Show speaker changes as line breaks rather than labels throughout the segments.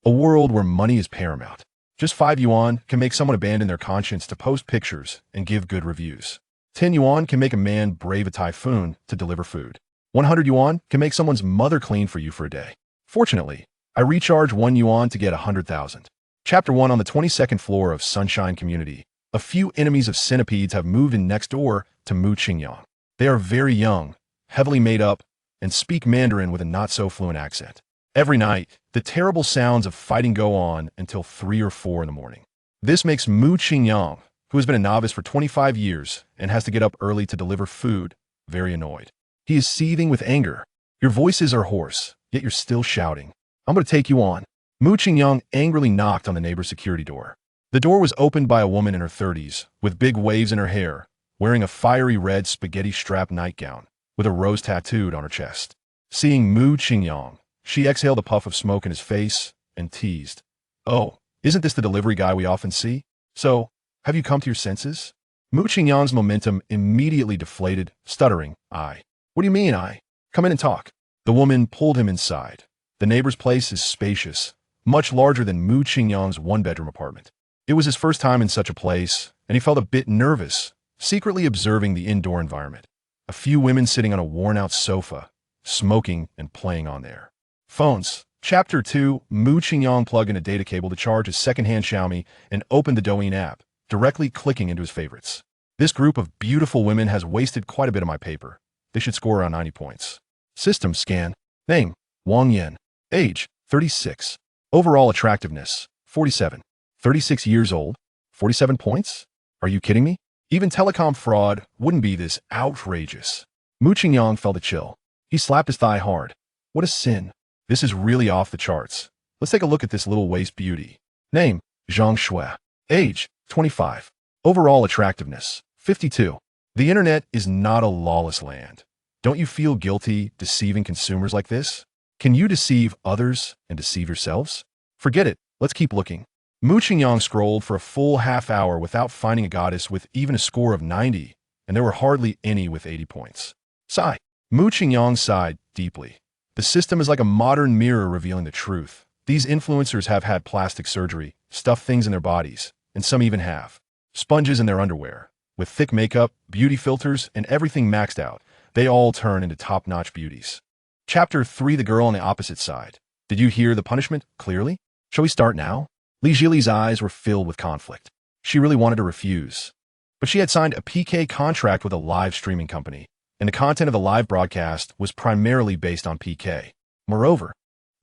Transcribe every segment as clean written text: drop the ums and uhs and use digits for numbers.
A world where money is paramount. Just 5 yuan can make someone abandon their conscience to post pictures and give good reviews. 10 yuan can make a man brave a typhoon to deliver food. 100 yuan can make someone's mother clean for you for a day. Fortunately, I recharge 1 yuan to get 100,000. Chapter 1 on the 22nd floor of Sunshine Community. A few enemies of centipedes have moved in next door to Mu Qingyang. They are very young, heavily made up, and speak Mandarin with a not-so-fluent accent. Every night, the terrible sounds of fighting go on until 3 or 4 in the morning. This makes Mu Qingyang, who has been a novice for 25 years and has to get up early to deliver food, very annoyed. He is seething with anger. Your voices are hoarse, yet you're still shouting. I'm going to take you on. Mu Qingyang angrily knocked on the neighbor's security door. The door was opened by a woman in her 30s, with big waves in her hair, wearing a fiery red spaghetti-strap nightgown, with a rose tattooed on her chest. Seeing Mu Qingyang, she exhaled a puff of smoke in his face and teased. "Oh, isn't this the delivery guy we often see? So, have you come to your senses?" Mu Qingyang's momentum immediately deflated, stuttering, What do you mean, Come in and talk." The woman pulled him inside. The neighbor's place is spacious, much larger than Mu Qingyang's one-bedroom apartment. It was his first time in such a place, and he felt a bit nervous, secretly observing the indoor environment. A few women sitting on a worn-out sofa, smoking and playing on their phones. Chapter 2, Mu Qingyang plugged in a data cable to charge his second-hand Xiaomi and opened the Douyin app, directly clicking into his favorites. This group of beautiful women has wasted quite a bit of my paper. They should score around 90 points. System scan. Name, Wang Yan. Age, 36. Overall attractiveness, 47. 36 years old, 47 points? Are you kidding me? Even telecom fraud wouldn't be this outrageous. Mu Qingyang felt a chill. He slapped his thigh hard. What a sin. This is really off the charts. Let's take a look at this little waist beauty. Name, Zhang Shui. Age, 25. Overall attractiveness, 52. The internet is not a lawless land. Don't you feel guilty deceiving consumers like this? Can you deceive others and deceive yourselves? Forget it. Let's keep looking. Mu Qingyang scrolled for a full half hour without finding a goddess with even a score of 90, and there were hardly any with 80 points. Sigh. Mu Qingyang sighed deeply. The system is like a modern mirror revealing the truth. These influencers have had plastic surgery, stuffed things in their bodies, and some even have sponges in their underwear. With thick makeup, beauty filters, and everything maxed out, they all turn into top-notch beauties. Chapter 3, The Girl on the Opposite Side. Did you hear the punishment clearly? Shall we start now? Li Jili's eyes were filled with conflict. She really wanted to refuse. But she had signed a PK contract with a live streaming company, and the content of the live broadcast was primarily based on PK. Moreover,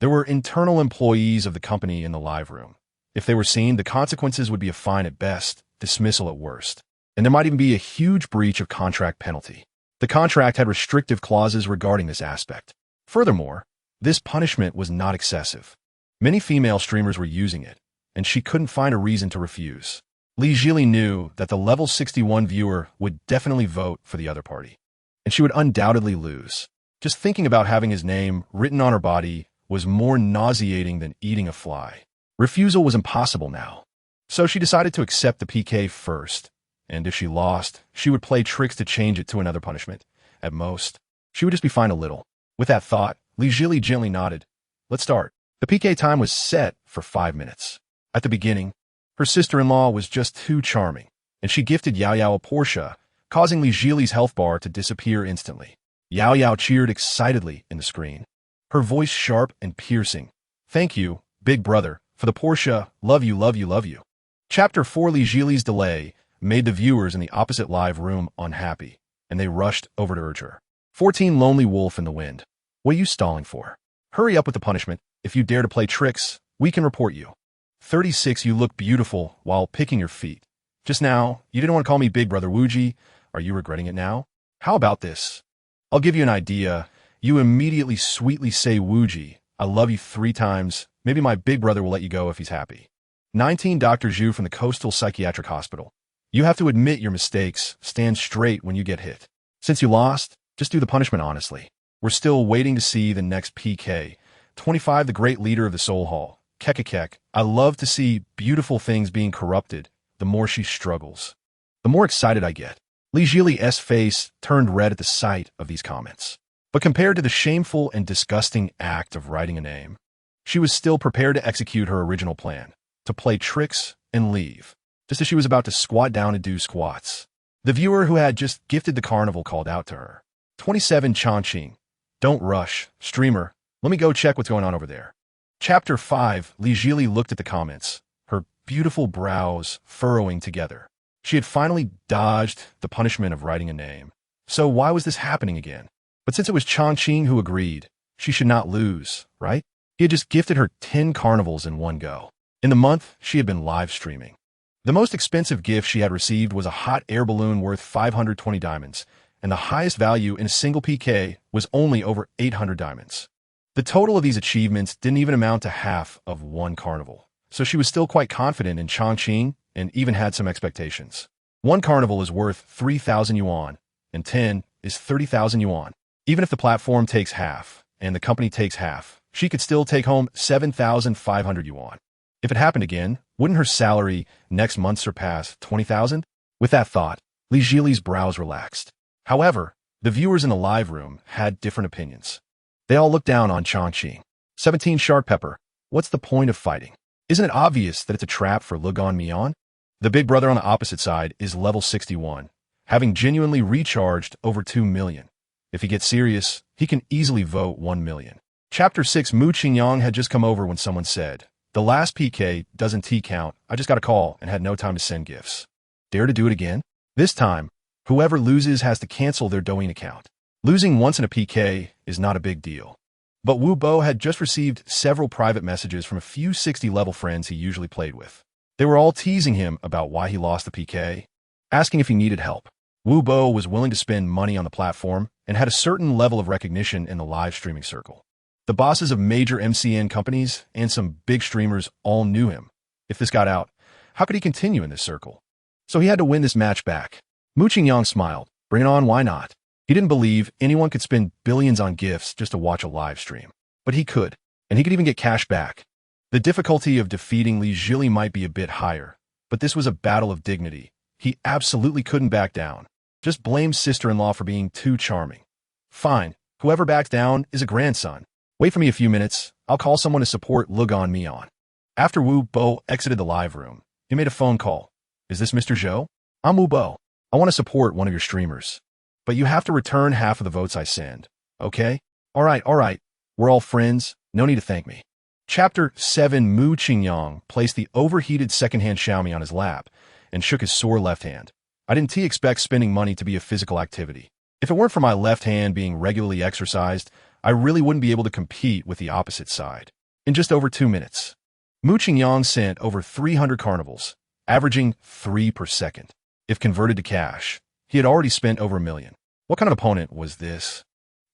there were internal employees of the company in the live room. If they were seen, the consequences would be a fine at best, dismissal at worst, and there might even be a huge breach of contract penalty. The contract had restrictive clauses regarding this aspect. Furthermore, this punishment was not excessive. Many female streamers were using it, and she couldn't find a reason to refuse. Li Jili knew that the level 61 viewer would definitely vote for the other party, and she would undoubtedly lose. Just thinking about having his name written on her body was more nauseating than eating a fly. Refusal was impossible now. So she decided to accept the PK first, and if she lost, she would play tricks to change it to another punishment. At most, she would just be fined a little. With that thought, Li Jili gently nodded. Let's start. The PK time was set for 5 minutes. At the beginning, her sister-in-law was just too charming, and she gifted Yao Yao a Porsche, causing Li Jili's health bar to disappear instantly. Yao Yao cheered excitedly in the screen, her voice sharp and piercing. Thank you, big brother, for the Porsche. Love you, love you, love you. Chapter 4, Li Jili's delay made the viewers in the opposite live room unhappy, and they rushed over to urge her. 14 Lonely Wolf in the Wind. What are you stalling for? Hurry up with the punishment. If you dare to play tricks, we can report you. 36 You look beautiful while picking your feet. Just now, you didn't want to call me Big Brother Wuji. Are you regretting it now? How about this? I'll give you an idea. You immediately sweetly say Wuji, I love you 3 times. Maybe my big brother will let you go if he's happy. 19 Dr. Zhu from the Coastal Psychiatric Hospital. You have to admit your mistakes. Stand straight when you get hit. Since you lost, just do the punishment honestly. We're still waiting to see the next PK. 25 The Great Leader of the Soul Hall. Kekekek. I love to see beautiful things being corrupted. The more she struggles, the more excited I get. Li Jili's face turned red at the sight of these comments. But compared to the shameful and disgusting act of writing a name, She was still prepared to execute her original plan, to play tricks and leave, just as she was about to squat down and do squats. The viewer who had just gifted the carnival called out to her. 27 Chongqing. Don't rush. Streamer, let me go check what's going on over there. Chapter 5. Li Jili looked at the comments, her beautiful brows furrowing together. She had finally dodged the punishment of writing a name. So why was this happening again? But since it was Chongqing who agreed, she should not lose, right? He had just gifted her 10 carnivals in one go. In the month, she had been live streaming. The most expensive gift she had received was a hot air balloon worth 520 diamonds, and the highest value in a single PK was only over 800 diamonds. The total of these achievements didn't even amount to half of one carnival, so she was still quite confident in Chongqing and even had some expectations. One carnival is worth 3,000 yuan, and 10 is 30,000 yuan. Even if the platform takes half, and the company takes half, she could still take home 7,500 yuan. If it happened again, wouldn't her salary next month surpass 20,000? With that thought, Li Jili's brows relaxed. However, the viewers in the live room had different opinions. They all looked down on Chongqing. 17 Shark Pepper. What's the point of fighting? Isn't it obvious that it's a trap for Lugan Mian? The big brother on the opposite side is level 61, having genuinely recharged over 2 million. If he gets serious, he can easily vote 1 million. Chapter 6. Mu Qingyang had just come over when someone said, "The last PK doesn't T-count. I just got a call and had no time to send gifts." Dare to do it again? This time, whoever loses has to cancel their Douyin account. Losing once in a PK is not a big deal. But Wu Bo had just received several private messages from a few 60-level friends he usually played with. They were all teasing him about why he lost the PK, asking if he needed help. Wu Bo was willing to spend money on the platform and had a certain level of recognition in the live streaming circle. The bosses of major MCN companies and some big streamers all knew him. If this got out, how could he continue in this circle? So he had to win this match back. Mu Qingyang smiled. Bring it on, why not? He didn't believe anyone could spend billions on gifts just to watch a live stream. But he could, and he could even get cash back. The difficulty of defeating Li Jili might be a bit higher, but this was a battle of dignity. He absolutely couldn't back down. Just blame sister-in-law for being too charming. Fine, whoever backs down is a grandson. Wait for me a few minutes. I'll call someone to support Lugan Mian. After Wu Bo exited the live room, he made a phone call. Is this Mr. Zhou? I'm Wu Bo. I want to support one of your streamers. But you have to return half of the votes I send. Okay? All right. We're all friends. No need to thank me. Chapter 7. Mu Qingyang placed the overheated second-hand Xiaomi on his lap and shook his sore left hand. I didn't expect spending money to be a physical activity. If it weren't for my left hand being regularly exercised, I really wouldn't be able to compete with the opposite side. In just over 2 minutes, Mu Qingyang sent over 300 carnivals, averaging 3 per second. If converted to cash, he had already spent over 1 million. What kind of opponent was this?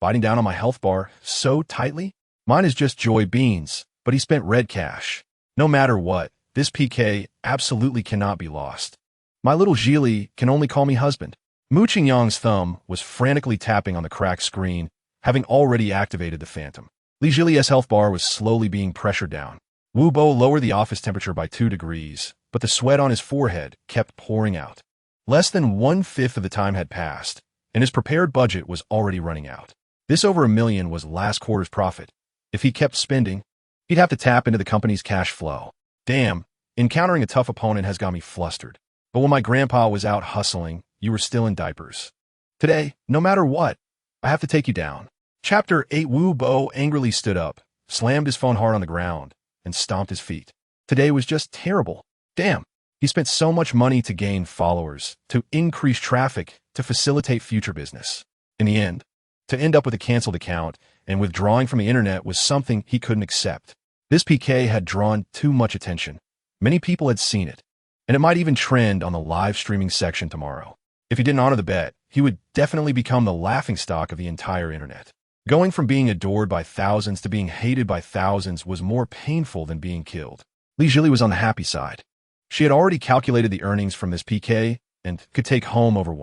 Biting down on my health bar so tightly? Mine is just Joy Beans, but he spent red cash. No matter what, this PK absolutely cannot be lost. My little Jili can only call me husband. Mu Qingyang's thumb was frantically tapping on the cracked screen, having already activated the Phantom. Li Jili's health bar was slowly being pressured down. Wu Bo lowered the office temperature by 2 degrees, but the sweat on his forehead kept pouring out. Less than 1/5 of the time had passed, and his prepared budget was already running out. This over 1 million was last quarter's profit. If he kept spending, he'd have to tap into the company's cash flow. Damn, encountering a tough opponent has got me flustered. But when my grandpa was out hustling, you were still in diapers. Today, no matter what, I have to take you down. Chapter 8. Wu Bo angrily stood up, slammed his phone hard on the ground, and stomped his feet. Today was just terrible. Damn, he spent so much money to gain followers, to increase traffic, to facilitate future business. In the end, to end up with a canceled account and withdrawing from the internet was something he couldn't accept. This PK had drawn too much attention. Many people had seen it, and it might even trend on the live streaming section tomorrow. If he didn't honor the bet, he would definitely become the laughingstock of the entire internet. Going from being adored by thousands to being hated by thousands was more painful than being killed. Li Jili was on the happy side. She had already calculated the earnings from this PK and could take home over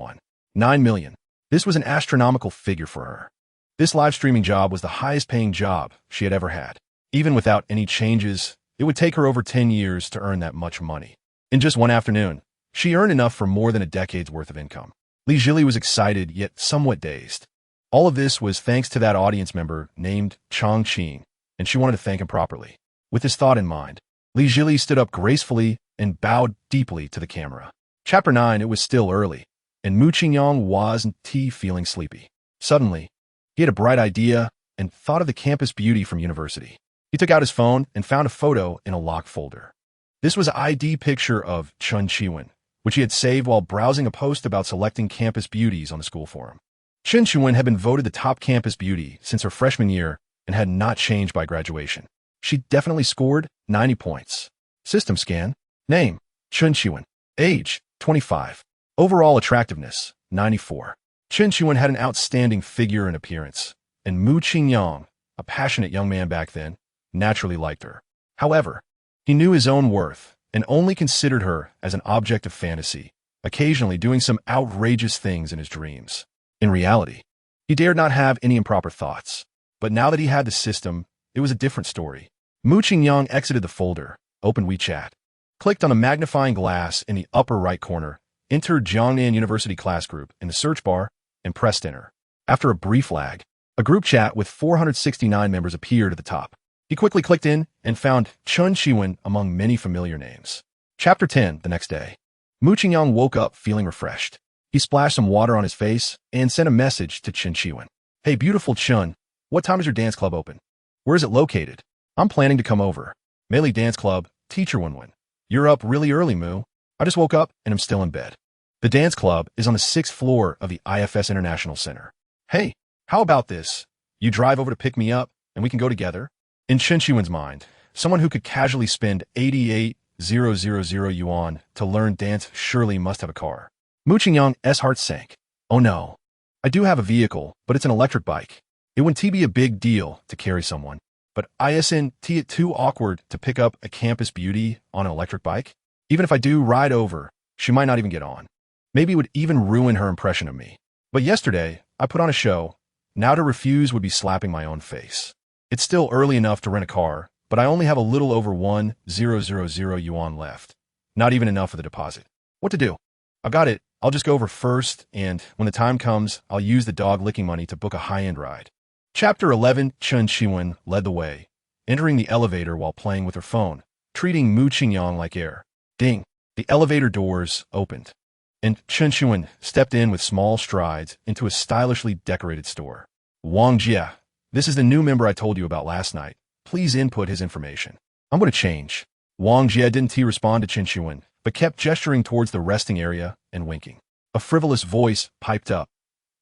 9 million. This was an astronomical figure for her. This live streaming job was the highest paying job she had ever had. Even without any changes, it would take her over 10 years to earn that much money. In just one afternoon, she earned enough for more than a decade's worth of income. Li Jili was excited yet somewhat dazed. All of this was thanks to that audience member named Chongqing. and she wanted to thank him properly. With this thought in mind, Li Jili stood up gracefully and bowed deeply to the camera. Chapter 9. It was still early, and Mu Qingyang was feeling sleepy. Suddenly, he had a bright idea and thought of the campus beauty from university. He took out his phone and found a photo in a locked folder. This was an ID picture of Chen Qiwen, which he had saved while browsing a post about selecting campus beauties on the school forum. Chen Qiwen had been voted the top campus beauty since her freshman year and had not changed by graduation. She definitely scored 90 points. System scan. Name, Chen Qiwen. Age, 25. Overall attractiveness, 94. Chen Qiwen had an outstanding figure and appearance, and Mu Qingyang, a passionate young man back then, naturally liked her. However, he knew his own worth and only considered her as an object of fantasy, occasionally doing some outrageous things in his dreams. In reality, he dared not have any improper thoughts. But now that he had the system, it was a different story. Mu Qingyang exited the folder, opened WeChat, clicked on a magnifying glass in the upper right corner, entered Jiangnan University class group in the search bar, and pressed enter. After a brief lag, a group chat with 469 members appeared at the top. He quickly clicked in and found Chen Qiwen among many familiar names. Chapter 10. The next day, Mu Qingyang woke up feeling refreshed. He splashed some water on his face and sent a message to Chen Qiwen. Hey, beautiful Chen, what time is your dance club open? Where is it located? I'm planning to come over. Melee Dance Club, Teacher Wenwen. You're up really early, Mu. I just woke up and I'm still in bed. The dance club is on the 6th floor of the IFS International Center. Hey, how about this? You drive over to pick me up and we can go together? In Chen Qiwen's mind, someone who could casually spend 88,000 yuan to learn dance surely must have a car. Mu Qingyang's heart sank. Oh no. I do have a vehicle, but it's an electric bike. It wouldn't be a big deal to carry someone, but isn't it too awkward to pick up a campus beauty on an electric bike? Even if I do ride over, she might not even get on. Maybe it would even ruin her impression of me. But yesterday, I put on a show. Now to refuse would be slapping my own face. It's still early enough to rent a car, but I only have a little over 1,000 yuan left. Not even enough for the deposit. What to do? I've got it. I'll just go over first, and when the time comes, I'll use the dog-licking money to book a high-end ride. Chapter 11. Chen Qiwen led the way, entering the elevator while playing with her phone, treating Mu Qingyang like air. Ding! The elevator doors opened, and Chen Qiwen stepped in with small strides into a stylishly decorated store. Wang Jia, this is the new member I told you about last night. Please input his information. I'm going to change. Wang Jia didn't respond to Chen Qiwen, but kept gesturing towards the resting area and winking. A frivolous voice piped up.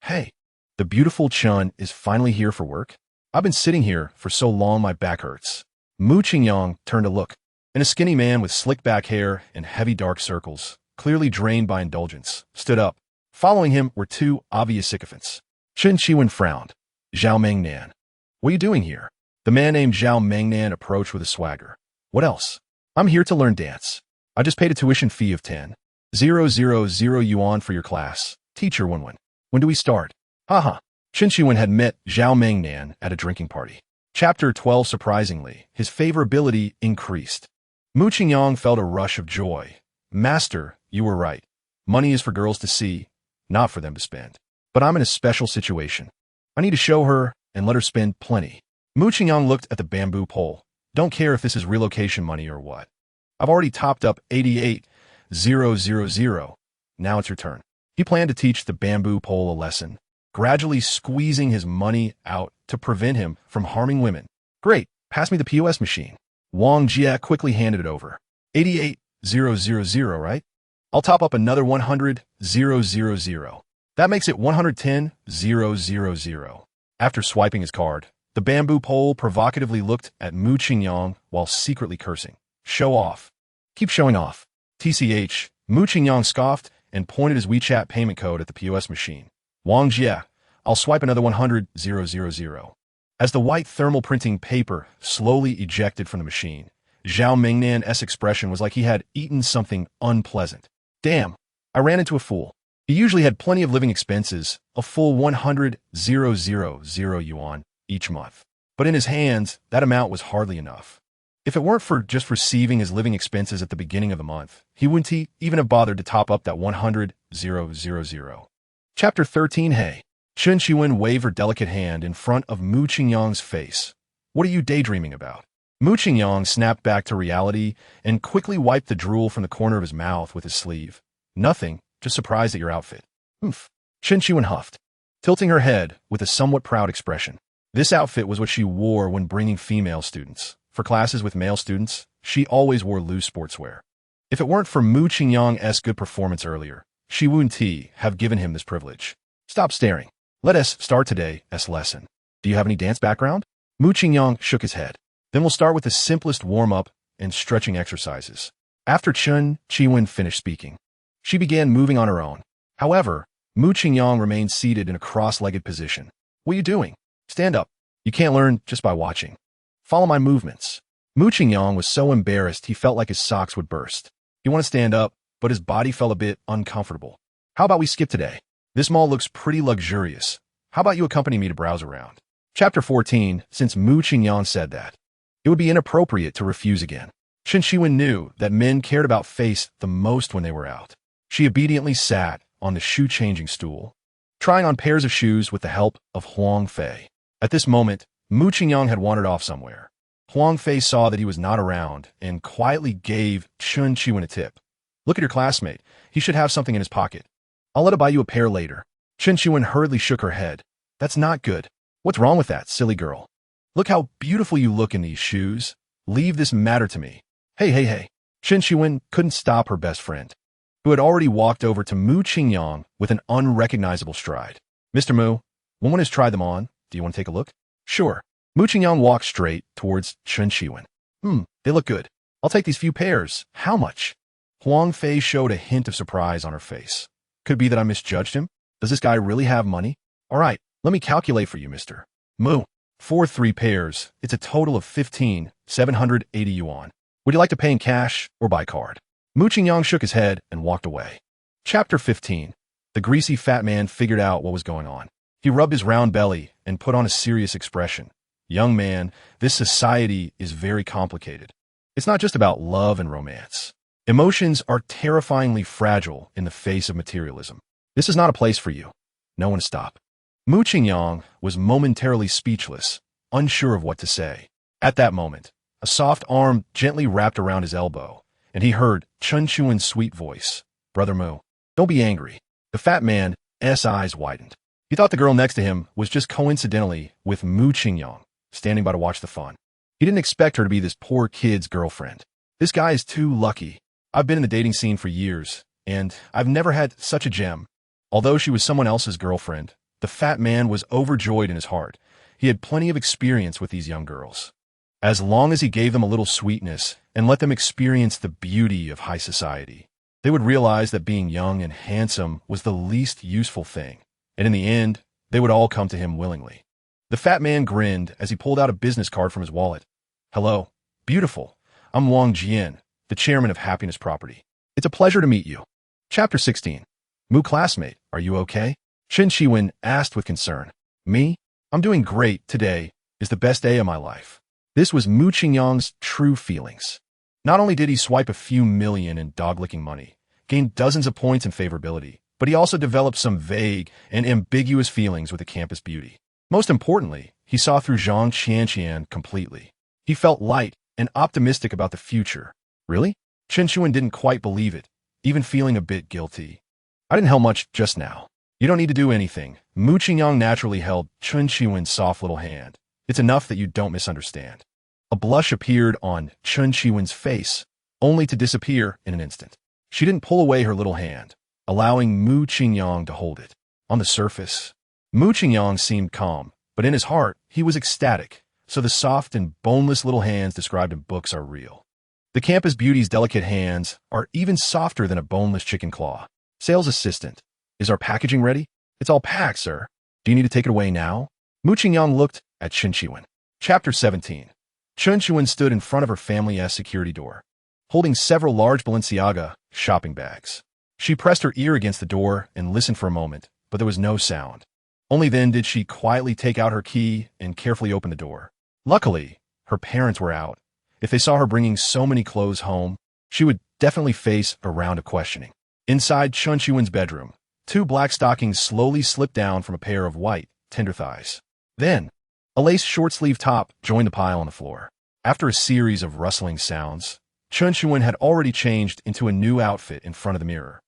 Hey, the beautiful Chen is finally here for work? I've been sitting here for so long my back hurts. Mu Qingyang turned to look, and a skinny man with slick back hair and heavy dark circles, clearly drained by indulgence, stood up. Following him were two obvious sycophants. Chen Qiwen frowned. Zhao Mengnan. What are you doing here? The man named Zhao Mengnan approached with a swagger. What else? I'm here to learn dance. I just paid a tuition fee of 10,000 yuan for your class. Teacher Wenwen. When do we start? Haha. Chen Qiwen had met Zhao Mengnan at a drinking party. Chapter 12. Surprisingly, his favorability increased. Mu Qingyang felt a rush of joy. Master, you were right. Money is for girls to see, not for them to spend. But I'm in a special situation. I need to show her and let her spend plenty. Mu Qingyang looked at the bamboo pole. Don't care if this is relocation money or what. I've already topped up 88,000. Now it's your turn. He planned to teach the bamboo pole a lesson, gradually squeezing his money out to prevent him from harming women. Great, pass me the POS machine. Wang Jia quickly handed it over. 88,000, right? I'll top up another 100,000. That makes it 110,000. After swiping his card, the bamboo pole provocatively looked at Mu Qingyang while secretly cursing. Show off. Keep showing off. TCH, Mu Qingyang scoffed and pointed his WeChat payment code at the POS machine. Wang Jia, I'll swipe another 100,000. As the white thermal printing paper slowly ejected from the machine, Zhao Mengnan's expression was like he had eaten something unpleasant. Damn, I ran into a fool. He usually had plenty of living expenses, a full 100,000 yuan each month. But in his hands, that amount was hardly enough. If it weren't for just receiving his living expenses at the beginning of the month, he wouldn't even have bothered to top up that 100,000. Chapter 13. Hey. Chen Qiwen waved her delicate hand in front of Mu Qingyang's face. What are you daydreaming about? Mu Qingyang snapped back to reality and quickly wiped the drool from the corner of his mouth with his sleeve. Nothing, just surprised at your outfit. Oomph. Chen Qiwen huffed, tilting her head with a somewhat proud expression. This outfit was what she wore when bringing female students. For classes with male students, she always wore loose sportswear. If it weren't for Mu Qingyang's good performance earlier, she wouldn't have given him this privilege. Stop staring. Let us start today's lesson. Do you have any dance background? Mu Qingyang shook his head. Then we'll start with the simplest warm-up and stretching exercises. After Chen Qiwen finished speaking, she began moving on her own. However, Mu Qingyang remained seated in a cross-legged position. What are you doing? Stand up. You can't learn just by watching. Follow my movements. Mu Qingyang was so embarrassed he felt like his socks would burst. He wanted to stand up, but his body felt a bit uncomfortable. How about we skip today? This mall looks pretty luxurious. How about you accompany me to browse around? Chapter 14. Since Mu Qingyang said that, it would be inappropriate to refuse again. Chen Qiwen knew that men cared about face the most when they were out. She obediently sat on the shoe-changing stool, trying on pairs of shoes with the help of Huang Fei. At this moment, Mu Qingyang had wandered off somewhere. Huang Fei saw that he was not around and quietly gave Chen Qiwen a tip. Look at your classmate. He should have something in his pocket. I'll let him buy you a pair later. Chen Qiwen hurriedly shook her head. That's not good. What's wrong with that, silly girl? Look how beautiful you look in these shoes. Leave this matter to me. Hey. Chen Qiwen couldn't stop her best friend, who had already walked over to Mu Qingyang with an unrecognizable stride. Mr. Mu, when one has tried them on, do you want to take a look? Sure. Mu Qingyang walked straight towards Chen Qiwen. They look good. I'll take these few pairs. How much? Huang Fei showed a hint of surprise on her face. Could be that I misjudged him. Does this guy really have money? All right, let me calculate for you, Mr. Mu. For 3 pairs, it's a total of 15,780 yuan. Would you like to pay in cash or by card? Mu Qingyang shook his head and walked away. Chapter 15. The greasy fat man figured out what was going on. He rubbed his round belly and put on a serious expression. Young man, this society is very complicated. It's not just about love and romance. Emotions are terrifyingly fragile in the face of materialism. This is not a place for you. No one stop. Mu Qingyang was momentarily speechless, unsure of what to say. At that moment, a soft arm gently wrapped around his elbow, and he heard Chen Qiwen's sweet voice. Brother Mu, don't be angry. The fat man's eyes widened. He thought the girl next to him was just coincidentally with Mu Qingyang, standing by to watch the fun. He didn't expect her to be this poor kid's girlfriend. This guy is too lucky. I've been in the dating scene for years, and I've never had such a gem. Although she was someone else's girlfriend, the fat man was overjoyed in his heart. He had plenty of experience with these young girls. As long as he gave them a little sweetness and let them experience the beauty of high society, they would realize that being young and handsome was the least useful thing, and in the end, they would all come to him willingly. The fat man grinned as he pulled out a business card from his wallet. Hello, beautiful. I'm Wang Jian, the chairman of Happiness Property. It's a pleasure to meet you. Chapter 16. Mu classmate, are you okay? Chen Qiwen asked with concern. Me? I'm doing great. Today is the best day of my life. This was Mu Qingyang's true feelings. Not only did he swipe a few million in dog-licking money, gain dozens of points in favorability, but he also developed some vague and ambiguous feelings with the campus beauty. Most importantly, he saw through Zhang Qianqian completely. He felt light and optimistic about the future. Really? Chen Qiwen didn't quite believe it, even feeling a bit guilty. I didn't help much just now. You don't need to do anything. Mu Qingyang naturally held Chen Qiwen's soft little hand. It's enough that you don't misunderstand. A blush appeared on Chen Qiwen's face, only to disappear in an instant. She didn't pull away her little hand, allowing Mu Qingyang to hold it. On the surface, Mu Qingyang seemed calm, but in his heart, he was ecstatic, so the soft and boneless little hands described in books are real. The campus beauty's delicate hands are even softer than a boneless chicken claw. Sales assistant, is our packaging ready? It's all packed, sir. Do you need to take it away now? Mu Qingyang looked at Chen Qiwen. Chapter 17. Chen Qiwen stood in front of her family's security door, holding several large Balenciaga shopping bags. She pressed her ear against the door and listened for a moment, but there was no sound. Only then did she quietly take out her key and carefully open the door. Luckily, her parents were out. If they saw her bringing so many clothes home, she would definitely face a round of questioning. Inside Chen Qiwen's bedroom, 2 black stockings slowly slipped down from a pair of white, tender thighs. Then, A lace short-sleeve top joined the pile on the floor. After a series of rustling sounds, Chun Shiwen had already changed into a new outfit in front of the mirror.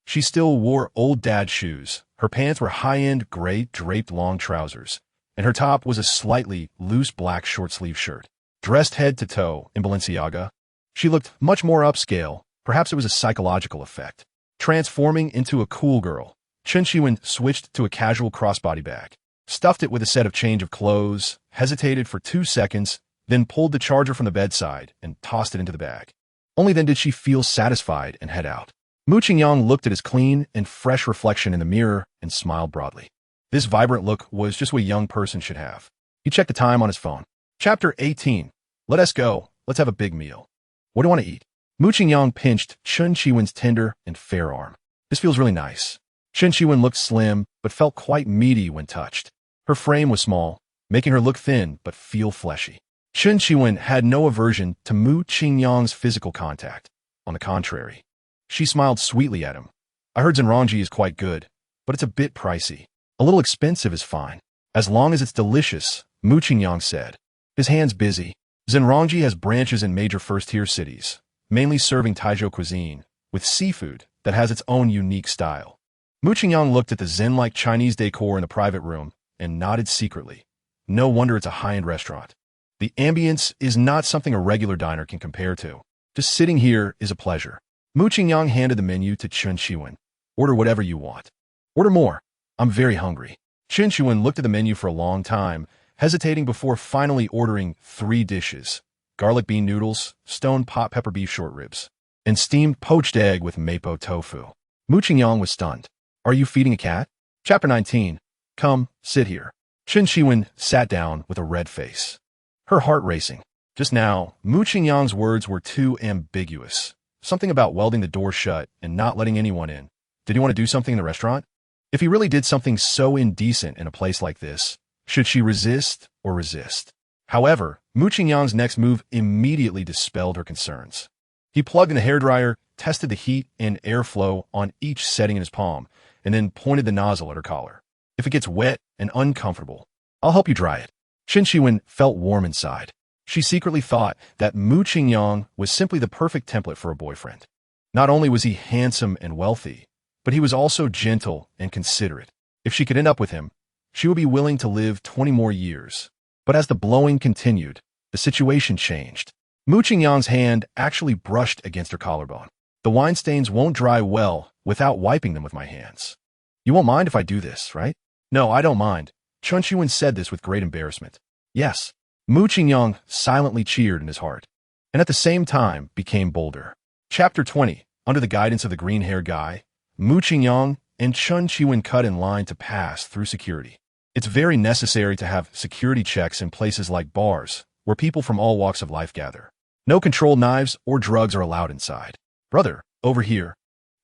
She still wore old dad shoes, her pants were high-end gray draped long trousers, and her top was a slightly loose black short-sleeve shirt. Dressed head to toe in Balenciaga, she looked much more upscale. Perhaps it was a psychological effect. Transforming into a cool girl, Chun Shiwen switched to a casual crossbody bag, stuffed it with a set of change of clothes, hesitated for 2 seconds, then pulled the charger from the bedside and tossed it into the bag. Only then did she feel satisfied and head out. Mu Qingyang looked at his clean and fresh reflection in the mirror and smiled broadly. This vibrant look was just what a young person should have. He checked the time on his phone. Chapter 18. Let us go. Let's have a big meal. What do you want to eat? Mu Qingyang pinched Chun Shiwen's tender and fair arm. This feels really nice. Chun Shiwen looked slim, but felt quite meaty when touched. Her frame was small, making her look thin but feel fleshy. Chun Shiwen had no aversion to Mu Qingyang's physical contact. On the contrary, she smiled sweetly at him. I heard Zenrongji is quite good, but it's a bit pricey. A little expensive is fine. As long as it's delicious, Mu Qingyang said. His hands busy. Zenrongji has branches in major first-tier cities, mainly serving Taizhou cuisine, with seafood that has its own unique style. Mu Qingyang looked at the zen-like Chinese decor in the private room and nodded secretly. No wonder it's a high-end restaurant. The ambience is not something a regular diner can compare to. Just sitting here is a pleasure. Mu Qingyang handed the menu to Chun Shiwen. Order whatever you want. Order more. I'm very hungry. Chun Shiwen looked at the menu for a long time, hesitating before finally ordering 3 dishes: garlic bean noodles, stone pot pepper beef short ribs, and steamed poached egg with mapo tofu. Mu Qingyang was stunned. Are you feeding a cat? Chapter 19. Come, sit here. Chun Shiwen sat down with a red face, her heart racing. Just now, Mu Qingyang's words were too ambiguous. Something about welding the door shut and not letting anyone in. Did he want to do something in the restaurant? If he really did something so indecent in a place like this, should she resist or resist? However, Mu Qingyang's next move immediately dispelled her concerns. He plugged in the hairdryer, tested the heat and airflow on each setting in his palm, and then pointed the nozzle at her collar. If it gets wet and uncomfortable, I'll help you dry it. Chun Shiwen felt warm inside. She secretly thought that Mu Qingyang was simply the perfect template for a boyfriend. Not only was he handsome and wealthy, but he was also gentle and considerate. If she could end up with him, she would be willing to live 20 more years. But as the blowing continued, the situation changed. Mu Qingyang's hand actually brushed against her collarbone. The wine stains won't dry well without wiping them with my hands. You won't mind if I do this, right? No, I don't mind. Chun Shiwen said this with great embarrassment. Yes. Mu Qingyang silently cheered in his heart, and at the same time became bolder. Chapter 20. Under the guidance of the green-haired guy, Mu Qingyang and Chun Shiwen cut in line to pass through security. It's very necessary to have security checks in places like bars, where people from all walks of life gather. No controlled knives or drugs are allowed inside. Brother, over here.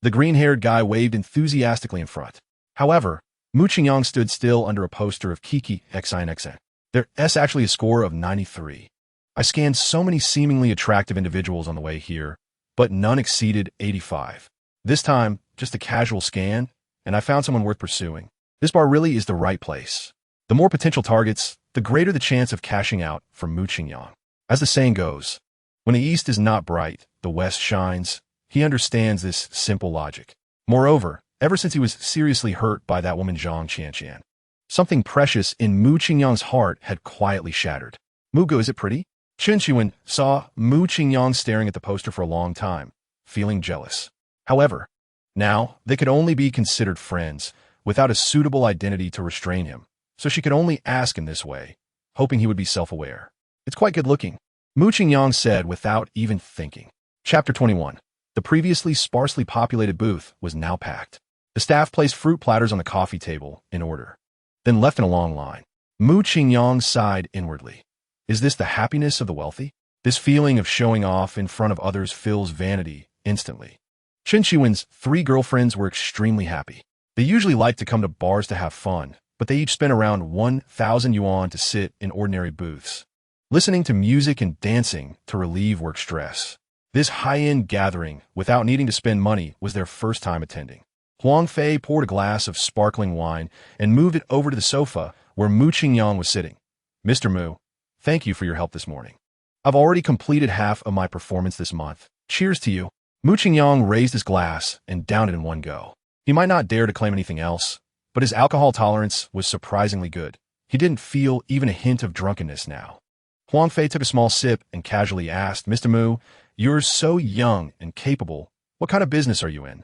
The green-haired guy waved enthusiastically in front. However, Mu Qingyang stood still under a poster of Kiki XINXN. There's actually a score of 93. I scanned so many seemingly attractive individuals on the way here, but none exceeded 85. This time, just a casual scan, and I found someone worth pursuing. This bar really is the right place. The more potential targets, the greater the chance of cashing out for Mu Qingyang. As the saying goes, when the east is not bright, the west shines. He understands this simple logic. Moreover, ever since he was seriously hurt by that woman Zhang Qianqian, something precious in Mu Qingyang's heart had quietly shattered. Mugo, is it pretty? Chun Shiwen saw Mu Qingyang staring at the poster for a long time, feeling jealous. However, now they could only be considered friends, without a suitable identity to restrain him, so she could only ask in this way, hoping he would be self-aware. It's quite good-looking, Mu Qingyang said without even thinking. Chapter 21. The previously sparsely populated booth was now packed. The staff placed fruit platters on the coffee table in order, then left in a long line. Mu Qingyang sighed inwardly. Is this the happiness of the wealthy? This feeling of showing off in front of others fills vanity instantly. Chun Shiwen's 3 girlfriends were extremely happy. They usually like to come to bars to have fun, but they each spent around 1,000 yuan to sit in ordinary booths, listening to music and dancing to relieve work stress. This high-end gathering, without needing to spend money, was their first time attending. Huang Fei poured a glass of sparkling wine and moved it over to the sofa where Mu Qingyang was sitting. Mr. Mu, thank you for your help this morning. I've already completed half of my performance this month. Cheers to you. Mu Qingyang raised his glass and downed it in one go. He might not dare to claim anything else, but his alcohol tolerance was surprisingly good. He didn't feel even a hint of drunkenness now. Huang Fei took a small sip and casually asked, Mr. Mu, you're so young and capable. What kind of business are you in?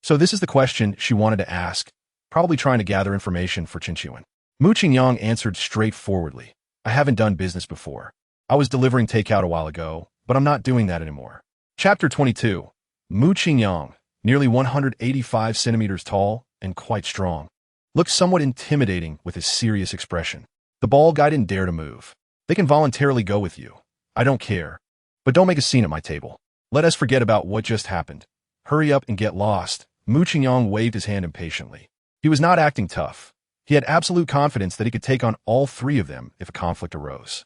So this is the question she wanted to ask, probably trying to gather information for Qinqiwen. Mu Qingyang answered straightforwardly. I haven't done business before. I was delivering takeout a while ago, but I'm not doing that anymore. Chapter 22. Mu Qingyang, nearly 185 centimeters tall and quite strong, looked somewhat intimidating with his serious expression. The bald guy didn't dare to move. They can voluntarily go with you. I don't care. But don't make a scene at my table. Let us forget about what just happened. Hurry up and get lost. Mu Qingyang waved his hand impatiently. He was not acting tough. He had absolute confidence that he could take on all three of them if a conflict arose.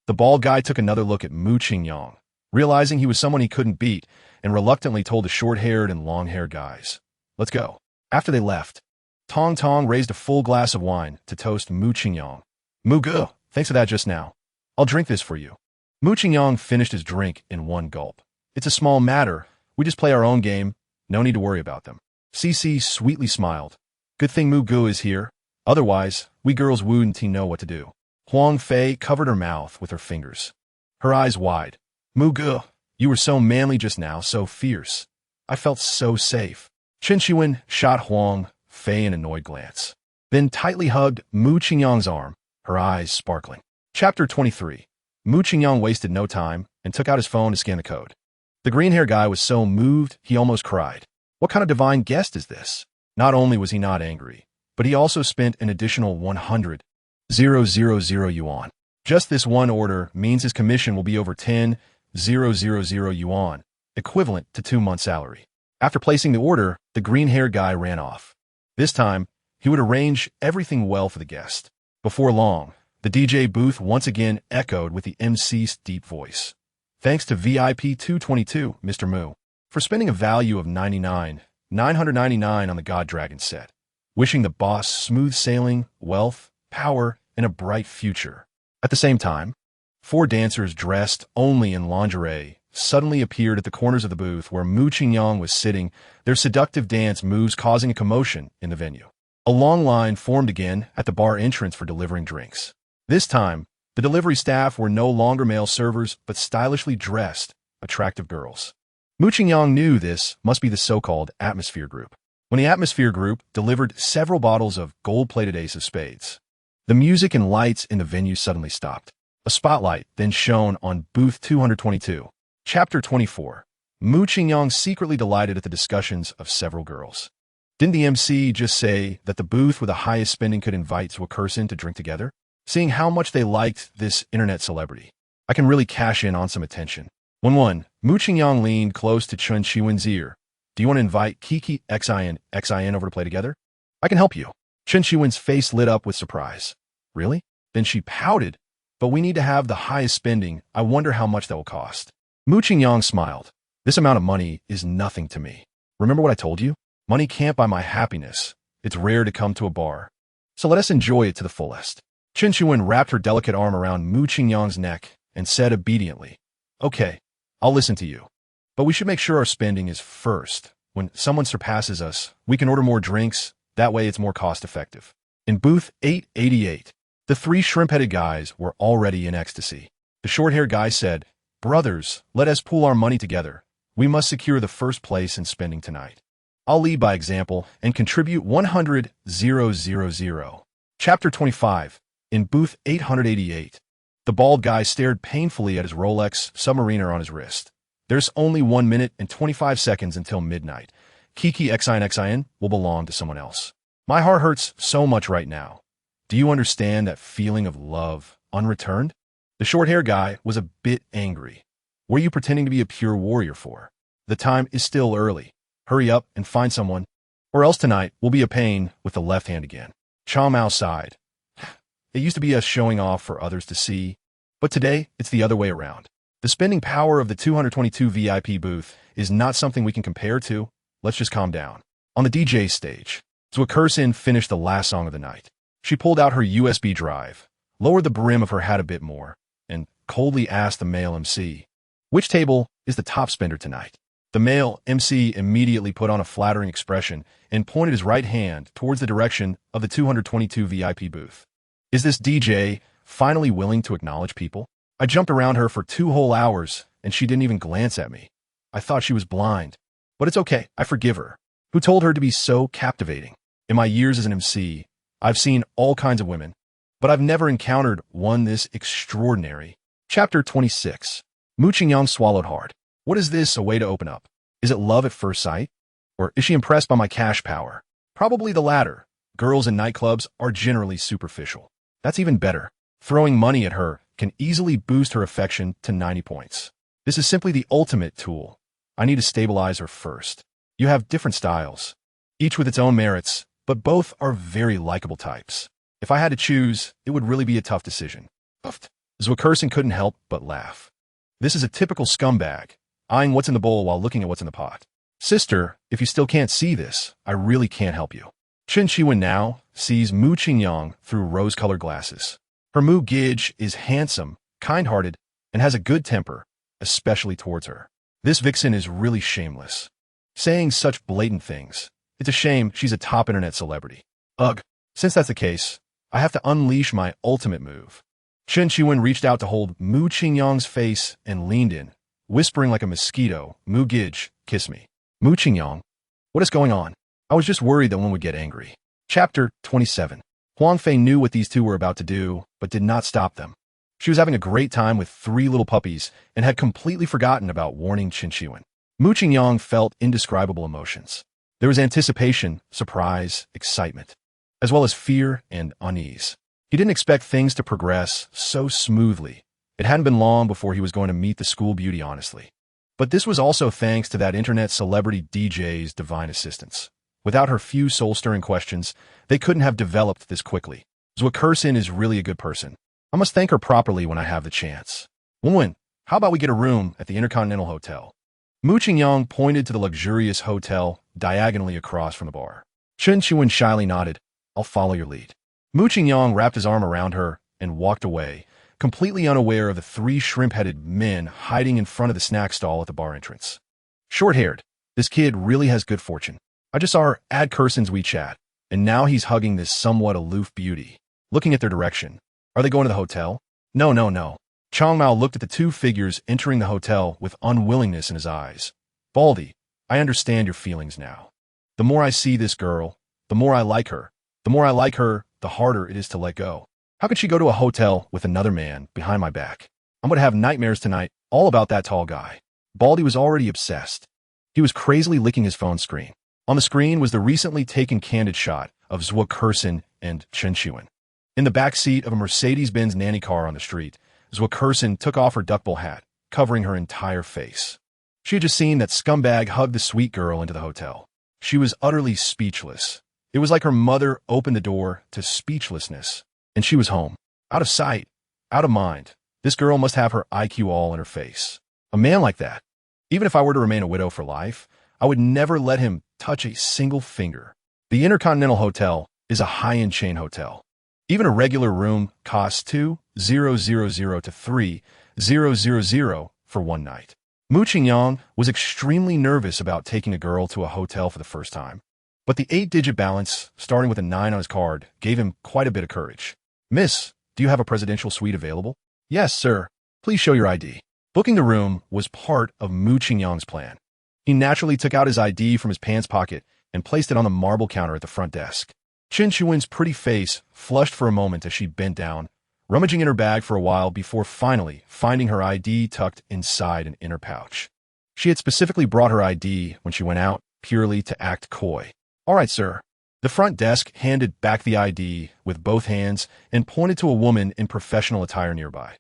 The bald guy took another look at Mu Qingyang, realizing he was someone he couldn't beat, and reluctantly told the short-haired and long-haired guys, let's go. After they left, Tong Tong raised a full glass of wine to toast Mu Qingyang. Mu Gu, thanks for that just now. I'll drink this for you. Mu Qingyang finished his drink in one gulp. It's a small matter. We just play our own game. No need to worry about them. Cici sweetly smiled. Good thing Mu Gu is here. Otherwise, we girls wouldn't know what to do. Huang Fei covered her mouth with her fingers, her eyes wide. Mu Gu, you were so manly just now, so fierce. I felt so safe. Qinqiwen shot Huang Fei an annoyed glance, then tightly hugged Mu Qingyang's arm, her eyes sparkling. Chapter 23. Mu Qingyang wasted no time and took out his phone to scan the code. The green-haired guy was so moved he almost cried. What kind of divine guest is this? Not only was he not angry, but he also spent an additional 100,000 yuan. Just this one order means his commission will be over 10,000 yuan, equivalent to 2 months' salary. After placing the order, the green-haired guy ran off. This time, he would arrange everything well for the guest. Before long, the DJ booth once again echoed with the MC's deep voice. Thanks to VIP 222, Mr. Mu, for spending a value of 999 on the God Dragon set. Wishing the boss smooth sailing, wealth, power, and a bright future. At the same time, 4 dancers dressed only in lingerie suddenly appeared at the corners of the booth where Mu Qingyang was sitting, their seductive dance moves causing a commotion in the venue. A long line formed again at the bar entrance for delivering drinks. This time, the delivery staff were no longer male servers, but stylishly dressed, attractive girls. Mu Qingyang knew this must be the so-called Atmosphere Group. When the Atmosphere Group delivered several bottles of gold-plated Ace of Spades, the music and lights in the venue suddenly stopped. A spotlight then shone on booth 222. Chapter 24. Mu Qingyang secretly delighted at the discussions of several girls. Didn't the MC just say that the booth with the highest spending could invite to a person to drink together? Seeing how much they liked this internet celebrity, I can really cash in on some attention. Mu Qingyang leaned close to Chun Chiwen's ear. Do you want to invite Kiki Xin over to play together? I can help you. Chun Chiwen's face lit up with surprise. Really? Then she pouted. But we need to have the highest spending. I wonder how much that will cost. Mu Qingyang smiled. This amount of money is nothing to me. Remember what I told you? Money can't buy my happiness. It's rare to come to a bar. So let us enjoy it to the fullest. Chun Chiwen wrapped her delicate arm around Mu Qingyang's neck and said obediently, okay, I'll listen to you. But we should make sure our spending is first. When someone surpasses us, we can order more drinks. That way it's more cost-effective. In booth 888, the 3 shrimp-headed guys were already in ecstasy. The short-haired guy said, brothers, let us pool our money together. We must secure the first place in spending tonight. I'll lead by example and contribute 100,000. Chapter 25. In booth 888, the bald guy stared painfully at his Rolex Submariner on his wrist. There's only 1 minute and 25 seconds until midnight. Kiki Xin will belong to someone else. My heart hurts so much right now. Do you understand that feeling of love unreturned? The short-haired guy was a bit angry. What are you pretending to be a pure warrior for? The time is still early. Hurry up and find someone, or else tonight will be a pain with the left hand again. Chow Mao sighed. It used to be us showing off for others to see, but today it's the other way around. The spending power of the 222 VIP booth is not something we can compare to. Let's just calm down. On the DJ stage, Zhuo Kersin finished the last song of the night. She pulled out her USB drive, lowered the brim of her hat a bit more, and coldly asked the male MC, "Which table is the top spender tonight?" The male MC immediately put on a flattering expression and pointed his right hand towards the direction of the 222 VIP booth. Is this DJ finally willing to acknowledge people? I jumped around her for 2 whole hours, and she didn't even glance at me. I thought she was blind. But it's okay, I forgive her. Who told her to be so captivating? In my years as an MC, I've seen all kinds of women, but I've never encountered one this extraordinary. Chapter 26. Mu Qingyang swallowed hard. What is this a way to open up? Is it love at first sight? Or is she impressed by my cash power? Probably the latter. Girls in nightclubs are generally superficial. That's even better. Throwing money at her can easily boost her affection to 90 points. This is simply the ultimate tool. I need to stabilize her first. You have different styles, each with its own merits, but both are very likable types. If I had to choose, it would really be a tough decision. Zwickerson couldn't help but laugh. This is a typical scumbag, eyeing what's in the bowl while looking at what's in the pot. Sister, if you still can't see this, I really can't help you. Chen Qiwen now sees Mu Qingyang through rose-colored glasses. Her Mu Gij is handsome, kind-hearted, and has a good temper, especially towards her. This vixen is really shameless, saying such blatant things. It's a shame she's a top internet celebrity. Ugh. Since that's the case, I have to unleash my ultimate move. Chen Qiwen reached out to hold Mu Qingyang's face and leaned in, whispering like a mosquito, "Mu Gij, kiss me." Mu Qingyang, what is going on? I was just worried that one would get angry. Chapter 27. Huang Fei knew what these two were about to do, but did not stop them. She was having a great time with 3 little puppies and had completely forgotten about warning Chen Qiwen. Mu Qingyang felt indescribable emotions. There was anticipation, surprise, excitement, as well as fear and unease. He didn't expect things to progress so smoothly. It hadn't been long before he was going to meet the school beauty, honestly. But this was also thanks to that internet celebrity DJ's divine assistance. Without her few soul-stirring questions, they couldn't have developed this quickly. Zwickerson is really a good person. I must thank her properly when I have the chance. Wen, how about we get a room at the Intercontinental Hotel? Mu Qingyang pointed to the luxurious hotel diagonally across from the bar. Chen Qiwen shyly nodded. I'll follow your lead. Mu Qingyang wrapped his arm around her and walked away, completely unaware of the 3 shrimp-headed men hiding in front of the snack stall at the bar entrance. Short-haired, this kid really has good fortune. I just saw her add Kerson's WeChat, and now he's hugging this somewhat aloof beauty. Looking at their direction. Are they going to the hotel? No. Chang Mao looked at the 2 figures entering the hotel with unwillingness in his eyes. Baldy, I understand your feelings now. The more I see this girl, the more I like her. The more I like her, the harder it is to let go. How could she go to a hotel with another man behind my back? I'm going to have nightmares tonight, all about that tall guy. Baldy was already obsessed. He was crazily licking his phone screen. On the screen was the recently taken candid shot of Zwickerson and Chen Qiwen. In the back seat of a Mercedes-Benz nanny car on the street, Zwickerson took off her duck bill hat, covering her entire face. She had just seen that scumbag hug the sweet girl into the hotel. She was utterly speechless. It was like her mother opened the door to speechlessness, and she was home. Out of sight, out of mind. This girl must have her IQ all in her face. A man like that, even if I were to remain a widow for life, I would never let him touch a single finger. The Intercontinental Hotel is a high-end chain hotel. Even a regular room costs $2,000 to $3,000 for one night. Mu Qingyang was extremely nervous about taking a girl to a hotel for the first time. But the 8-digit balance, starting with a 9 on his card, gave him quite a bit of courage. Miss, do you have a presidential suite available? Yes, sir. Please show your ID. Booking the room was part of Mu Qingyang's plan. He naturally took out his ID from his pants pocket and placed it on the marble counter at the front desk. Chen Qiwen's pretty face flushed for a moment as she bent down, rummaging in her bag for a while before finally finding her ID tucked inside an inner pouch. She had specifically brought her ID when she went out, purely to act coy. All right, sir. The front desk handed back the ID with both hands and pointed to a woman in professional attire nearby.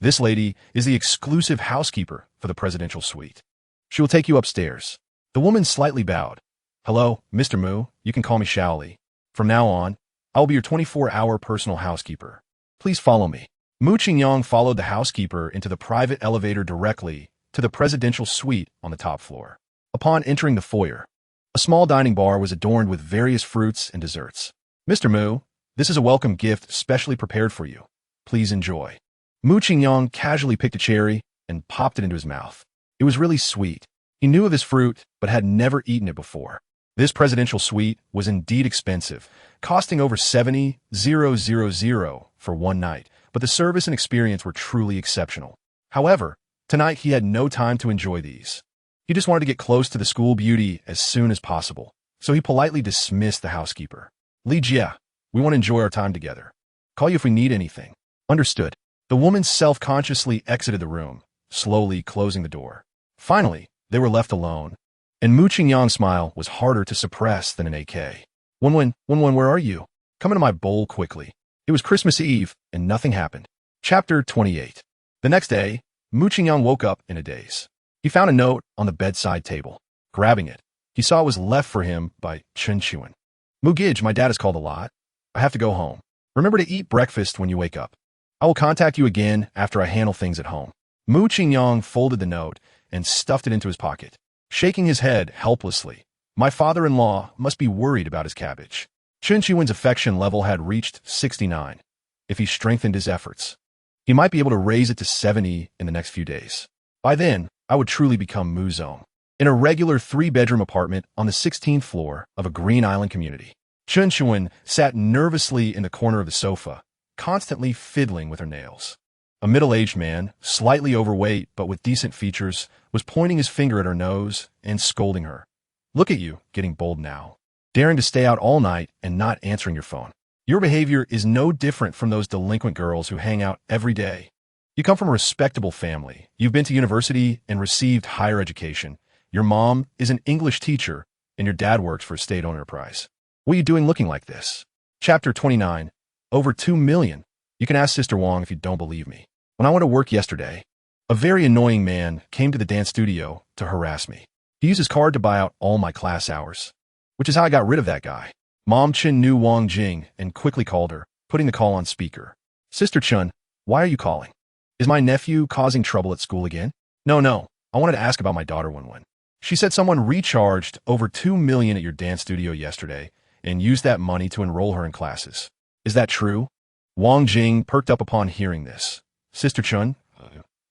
This lady is the exclusive housekeeper for the presidential suite. She will take you upstairs. The woman slightly bowed. Hello, Mr. Mu. You can call me Shaoli. From now on, I will be your 24-hour personal housekeeper. Please follow me. Mu Qingyang followed the housekeeper into the private elevator directly to the presidential suite on the top floor. Upon entering the foyer, a small dining bar was adorned with various fruits and desserts. Mr. Mu, this is a welcome gift specially prepared for you. Please enjoy. Mu Qingyang casually picked a cherry and popped it into his mouth. It was really sweet. He knew of his fruit, but had never eaten it before. This presidential sweet was indeed expensive, costing over 70,000 for one night, but the service and experience were truly exceptional. However, tonight he had no time to enjoy these. He just wanted to get close to the school beauty as soon as possible, so he politely dismissed the housekeeper. Li Jia, we want to enjoy our time together. Call you if we need anything. Understood. The woman self-consciously exited the room, slowly closing the door. Finally, they were left alone, and Mu Qingyang's smile was harder to suppress than an AK. Wenwen, where are you? Come into my bowl quickly. It was Christmas Eve, and nothing happened. Chapter 28. The next day, Mu Qingyang woke up in a daze. He found a note on the bedside table. Grabbing it, he saw it was left for him by Chen Chuan. Mu Gij, my dad has called a lot. I have to go home. Remember to eat breakfast when you wake up. I will contact you again after I handle things at home. Mu Qingyang folded the note and stuffed it into his pocket, shaking his head helplessly. My father-in-law must be worried about his cabbage. Chen Chuan's affection level had reached 69. If he strengthened his efforts, he might be able to raise it to 70 in the next few days. By then, I would truly become Mu's own. In a regular 3-bedroom apartment on the 16th floor of a Green Island community, Chen Chuan sat nervously in the corner of the sofa, constantly fiddling with her nails. A middle-aged man, slightly overweight but with decent features, was pointing his finger at her nose and scolding her. Look at you, getting bold now. Daring to stay out all night and not answering your phone. Your behavior is no different from those delinquent girls who hang out every day. You come from a respectable family. You've been to university and received higher education. Your mom is an English teacher, and your dad works for a state-owned enterprise. What are you doing looking like this? Chapter 29. Over 2 million. You can ask Sister Wang if you don't believe me. When I went to work yesterday, a very annoying man came to the dance studio to harass me. He used his card to buy out all my class hours, which is how I got rid of that guy. Mom Chen knew Wang Jing and quickly called her, putting the call on speaker. Sister Chun, why are you calling? Is my nephew causing trouble at school again? No. I wanted to ask about my daughter Wenwen. She said someone recharged over 2 million at your dance studio yesterday and used that money to enroll her in classes. Is that true? Wang Jing perked up upon hearing this. Sister Chun,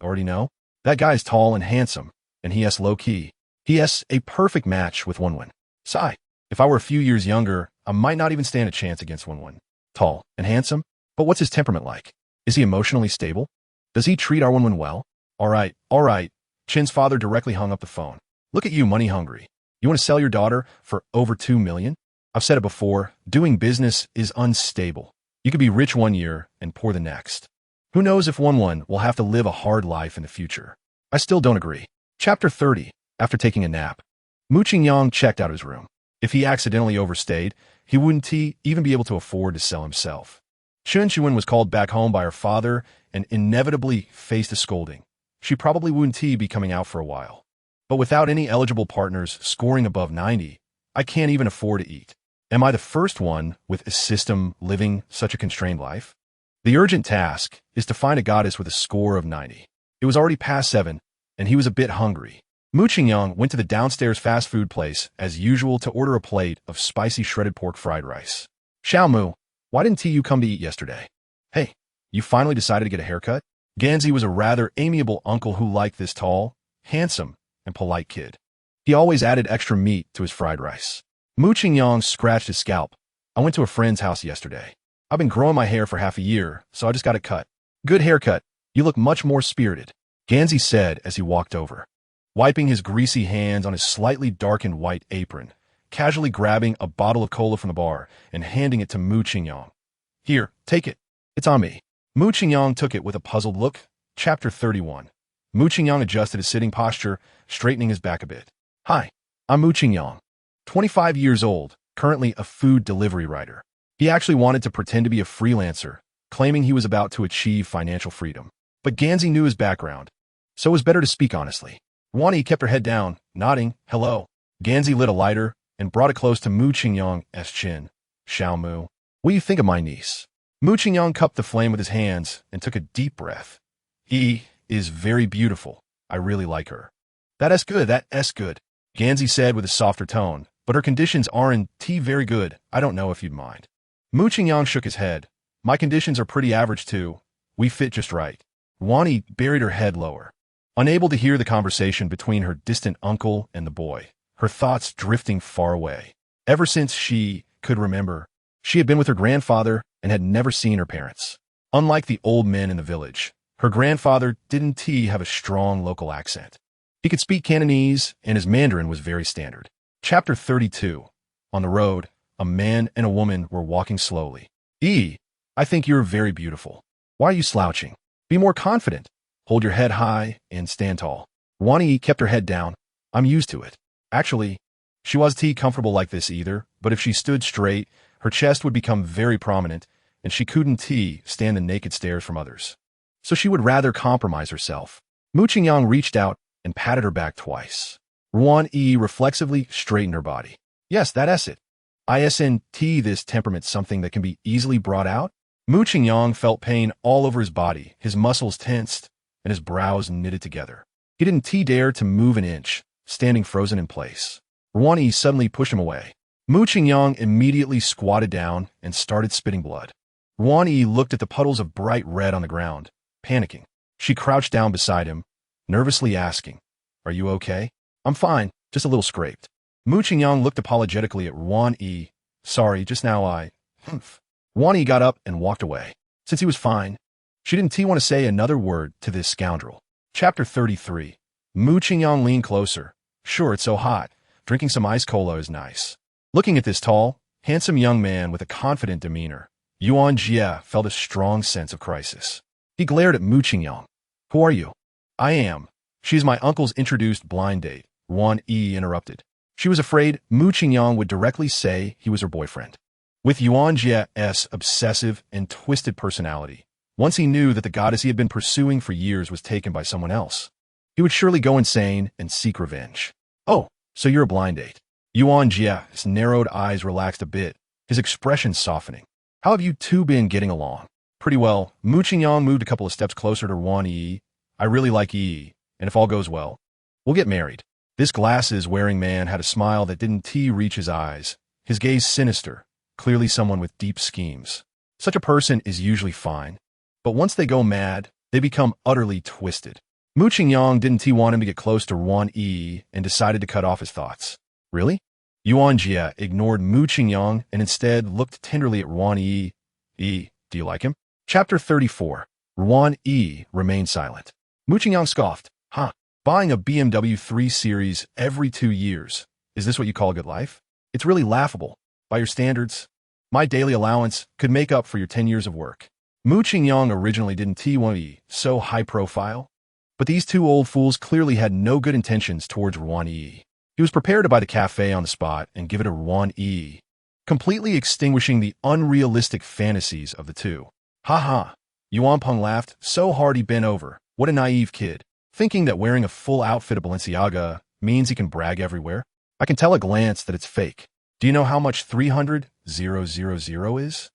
already know? That guy is tall and handsome, and he has low-key. He has a perfect match with Wenwen. Sigh, if I were a few years younger, I might not even stand a chance against Wenwen. Tall and handsome? But what's his temperament like? Is he emotionally stable? Does he treat our Wenwen well? All right. Chin's father directly hung up the phone. Look at you, money-hungry. You want to sell your daughter for over 2 million? I've said it before, doing business is unstable. You could be rich one year and poor the next. Who knows if Wenwen will have to live a hard life in the future? I still don't agree. Chapter 30. After taking a nap, Mu Qingyang checked out his room. If he accidentally overstayed, he wouldn't even be able to afford to sell himself. Chen Chuan was called back home by her father and inevitably faced a scolding. She probably wouldn't be coming out for a while. But without any eligible partners scoring above 90, I can't even afford to eat. Am I the first one with a system living such a constrained life? The urgent task is to find a goddess with a score of 90. It was already past 7, and he was a bit hungry. Mu Qingyang went to the downstairs fast food place as usual to order a plate of spicy shredded pork fried rice. Xiao Mu, why didn't you come to eat yesterday? Hey, you finally decided to get a haircut? Ganzi was a rather amiable uncle who liked this tall, handsome, and polite kid. He always added extra meat to his fried rice. Mu Qingyang scratched his scalp. I went to a friend's house yesterday. I've been growing my hair for half a year, so I just got it cut. Good haircut. You look much more spirited, Ganzi said as he walked over, wiping his greasy hands on his slightly darkened white apron, casually grabbing a bottle of cola from the bar and handing it to Mu Qingyang. Here, take it. It's on me. Mu Qingyang took it with a puzzled look. Chapter 31. Mu Qingyang adjusted his sitting posture, straightening his back a bit. Hi, I'm Mu Qingyang, 25 years old, currently a food delivery writer. He actually wanted to pretend to be a freelancer, claiming he was about to achieve financial freedom. But Ganzi knew his background, so it was better to speak honestly. Wani kept her head down, nodding, hello. Ganzi lit a lighter and brought it close to Mu Qingyang's chin. Xiao Mu, what do you think of my niece? Mu Qingyang cupped the flame with his hands and took a deep breath. He is very beautiful. I really like her. That's good, Ganzi said with a softer tone, but her conditions aren't very good. I don't know if you'd mind. Mu Qingyang shook his head. My conditions are pretty average too. We fit just right. Wani buried her head lower, unable to hear the conversation between her distant uncle and the boy, her thoughts drifting far away. Ever since she could remember, she had been with her grandfather and had never seen her parents. Unlike the old men in the village, her grandfather didn't have a strong local accent. He could speak Cantonese, and his Mandarin was very standard. Chapter 32. On the road, a man and a woman were walking slowly. I think you're very beautiful. Why are you slouching? Be more confident. Hold your head high and stand tall. Wani kept her head down. I'm used to it. Actually, she wasn't comfortable like this either, but if she stood straight, her chest would become very prominent, and she couldn't stand the naked stares from others. So she would rather compromise herself. Mu Qingyang reached out and patted her back twice. Wani reflexively straightened her body. Yes, that's it. Isn't this temperament something that can be easily brought out? Mu Qingyang felt pain all over his body, his muscles tensed, and his brows knitted together. He didn't dare to move an inch, standing frozen in place. Wani suddenly pushed him away. Mu Qingyang immediately squatted down and started spitting blood. Wani looked at the puddles of bright red on the ground, panicking. She crouched down beside him, nervously asking, "Are you okay?" "I'm fine, just a little scraped." Mu Qingyang looked apologetically at Wani. "Sorry, just now Wani got up and walked away. Since he was fine, she didn't want to say another word to this scoundrel. Chapter 33. Mu Qingyang leaned closer. "Sure, it's so hot. Drinking some ice cola is nice." Looking at this tall, handsome young man with a confident demeanor, Yuan Jie felt a strong sense of crisis. He glared at Mu Qingyang. "Who are you?" "I am. She's my uncle's introduced blind date," Wani interrupted. She was afraid Mu Qingyang would directly say he was her boyfriend. With Yuan Jie's obsessive and twisted personality, once he knew that the goddess he had been pursuing for years was taken by someone else, he would surely go insane and seek revenge. "Oh, so you're a blind date." Yuan Jie's narrowed eyes relaxed a bit, his expression softening. "How have you two been getting along?" "Pretty well." Mu Qingyang moved a couple of steps closer to Wani. "I really like Yi, and if all goes well, we'll get married." This glasses-wearing man had a smile that didn't reach his eyes, his gaze sinister, clearly someone with deep schemes. Such a person is usually fine, but once they go mad, they become utterly twisted. Mu Qingyang didn't want him to get close to Wani and decided to cut off his thoughts. "Really?" Yuan Jie ignored Mu Qingyang and instead looked tenderly at Wani. Do you like him?" Chapter 34. Wani remained silent. Mu Qingyang scoffed. "Huh? Buying a BMW 3 Series every 2 years. Is this what you call a good life? It's really laughable. By your standards, my daily allowance could make up for your 10 years of work." Mu Qingyang originally didn't want to be so high profile, but these two old fools clearly had no good intentions towards Wani. He was prepared to buy the cafe on the spot and give it to Wani, completely extinguishing the unrealistic fantasies of the two. "Ha ha." Yuan Peng laughed so hard he bent over. What a naive kid, thinking that wearing a full outfit of Balenciaga means he can brag everywhere. I can tell at a glance that it's fake. Do you know how much 300,000 is?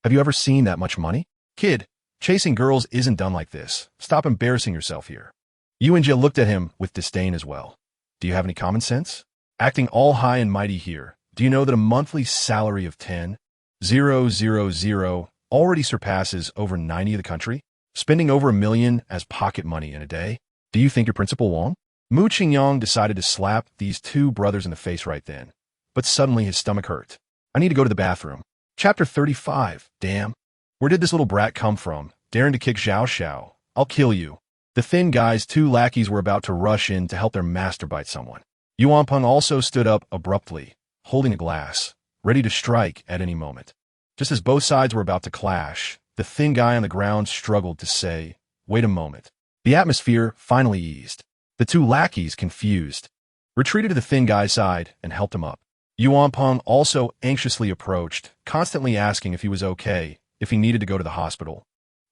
Have you ever seen that much money? Kid, chasing girls isn't done like this. Stop embarrassing yourself here. Yuan Jie looked at him with disdain as well. Do you have any common sense? Acting all high and mighty here. Do you know that a monthly salary of 10,000 already surpasses over 90 of the country? Spending over 1 million as pocket money in a day? Do you think your principal won't? Mu Qingyang decided to slap these two brothers in the face right then, but suddenly his stomach hurt. "I need to go to the bathroom." Chapter 35. Damn. Where did this little brat come from? Daring to kick Xiao Xiao. I'll kill you. The thin guy's two lackeys were about to rush in to help their master bite someone. Yuan Peng also stood up abruptly, holding a glass, ready to strike at any moment. Just as both sides were about to clash, the thin guy on the ground struggled to say, "Wait a moment." The atmosphere finally eased. The two lackeys, confused, retreated to the thin guy's side and helped him up. Yuan Peng also anxiously approached, constantly asking if he was okay, if he needed to go to the hospital,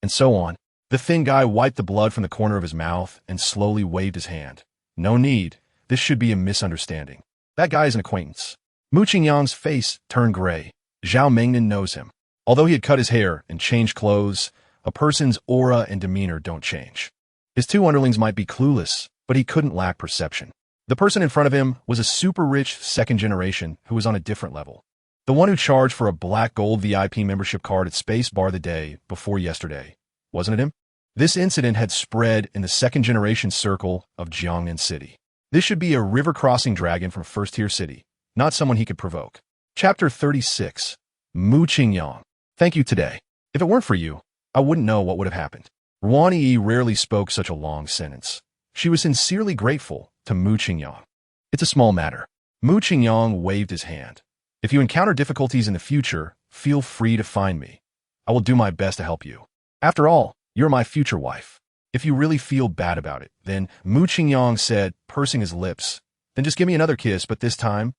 and so on. The thin guy wiped the blood from the corner of his mouth and slowly waved his hand. "No need. This should be a misunderstanding. That guy is an acquaintance." Mu Qingyang's face turned gray. Zhao Mengnan knows him. Although he had cut his hair and changed clothes, a person's aura and demeanor don't change. His two underlings might be clueless, but he couldn't lack perception. The person in front of him was a super-rich second generation who was on a different level. The one who charged for a black gold VIP membership card at Space Bar the day before yesterday. Wasn't it him? This incident had spread in the second-generation circle of Jiangnan City. This should be a river-crossing dragon from a first-tier city, not someone he could provoke. Chapter 36. Mu Qingyang. Thank you today. If it weren't for you, I wouldn't know what would have happened. Ruan Yi rarely spoke such a long sentence. She was sincerely grateful to Mu Qingyang. It's a small matter. Mu Qingyang waved his hand. If you encounter difficulties in the future, feel free to find me. I will do my best to help you. After all, you're my future wife. If you really feel bad about it, then Mu Qingyang said, pursing his lips, then just give me another kiss, but this time,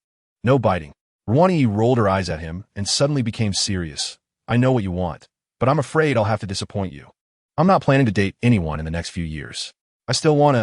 no biting. Ruan Yi rolled her eyes at him and suddenly became serious. I know what you want, but I'm afraid I'll have to disappoint you. I'm not planning to date anyone in the next few years. I still want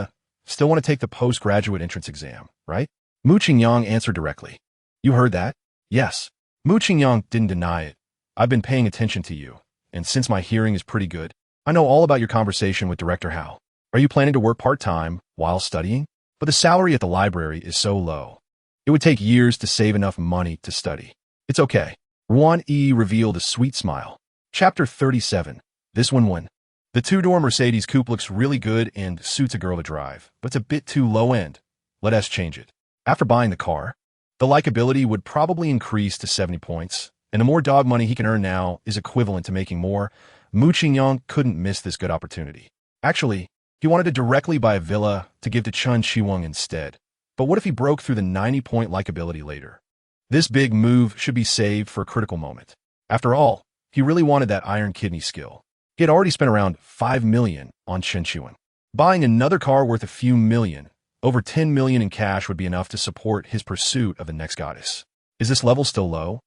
to take the postgraduate entrance exam, right? Mu Qingyang answered directly. You heard that? Yes. Mu Qingyang didn't deny it. I've been paying attention to you, and since my hearing is pretty good, I know all about your conversation with Director Hao. Are you planning to work part-time while studying? But the salary at the library is so low. It would take years to save enough money to study. It's okay. Ruan Yi revealed a sweet smile. Chapter 37. This one won. The two-door Mercedes coupe looks really good and suits a girl to drive, but it's a bit too low-end. Let us change it. After buying the car, the likability would probably increase to 70 points, and the more dog money he can earn now is equivalent to making more. Mu Qingyang couldn't miss this good opportunity. Actually, he wanted to directly buy a villa to give to Chen Qiweng instead. But what if he broke through the 90-point likability later? This big move should be saved for a critical moment. After all, he really wanted that iron kidney skill. He had already spent around 5 million on Chen Qiweng. Buying another car worth a few million, over 10 million in cash would be enough to support his pursuit of the next goddess. Is this level still low?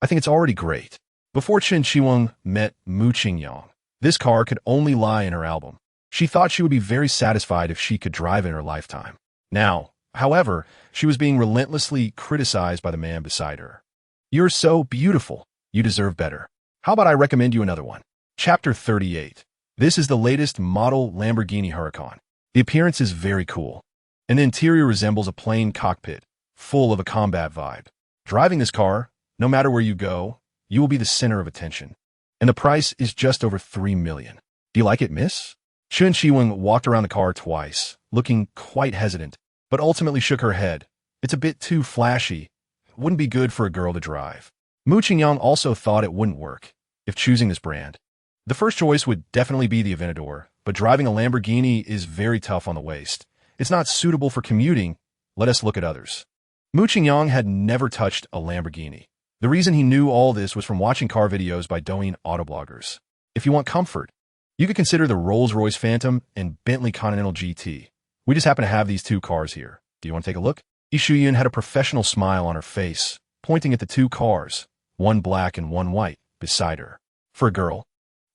I think it's already great. Before Chen Qiweng met Mu Qingyang, this car could only lie in her album. She thought she would be very satisfied if she could drive in her lifetime. Now, however, she was being relentlessly criticized by the man beside her. You're so beautiful. You deserve better. How about I recommend you another one? Chapter 38. This is the latest model Lamborghini Huracan. The appearance is very cool, and the interior resembles a plain cockpit, full of a combat vibe. Driving this car, no matter where you go, you will be the center of attention. And the price is just over 3 million. Do you like it, miss? Chen Qiweng walked around the car twice, looking quite hesitant, but ultimately shook her head. It's a bit too flashy. It wouldn't be good for a girl to drive. Mu Qingyang also thought it wouldn't work if choosing this brand. The first choice would definitely be the Aventador, but driving a Lamborghini is very tough on the waist. It's not suitable for commuting. Let us look at others. Mu Qingyang had never touched a Lamborghini. The reason he knew all this was from watching car videos by Douyin autobloggers. If you want comfort, you could consider the Rolls-Royce Phantom and Bentley Continental GT. We just happen to have these two cars here. Do you want to take a look? Yi Shuyun had a professional smile on her face, pointing at the two cars, one black and one white, beside her. For a girl,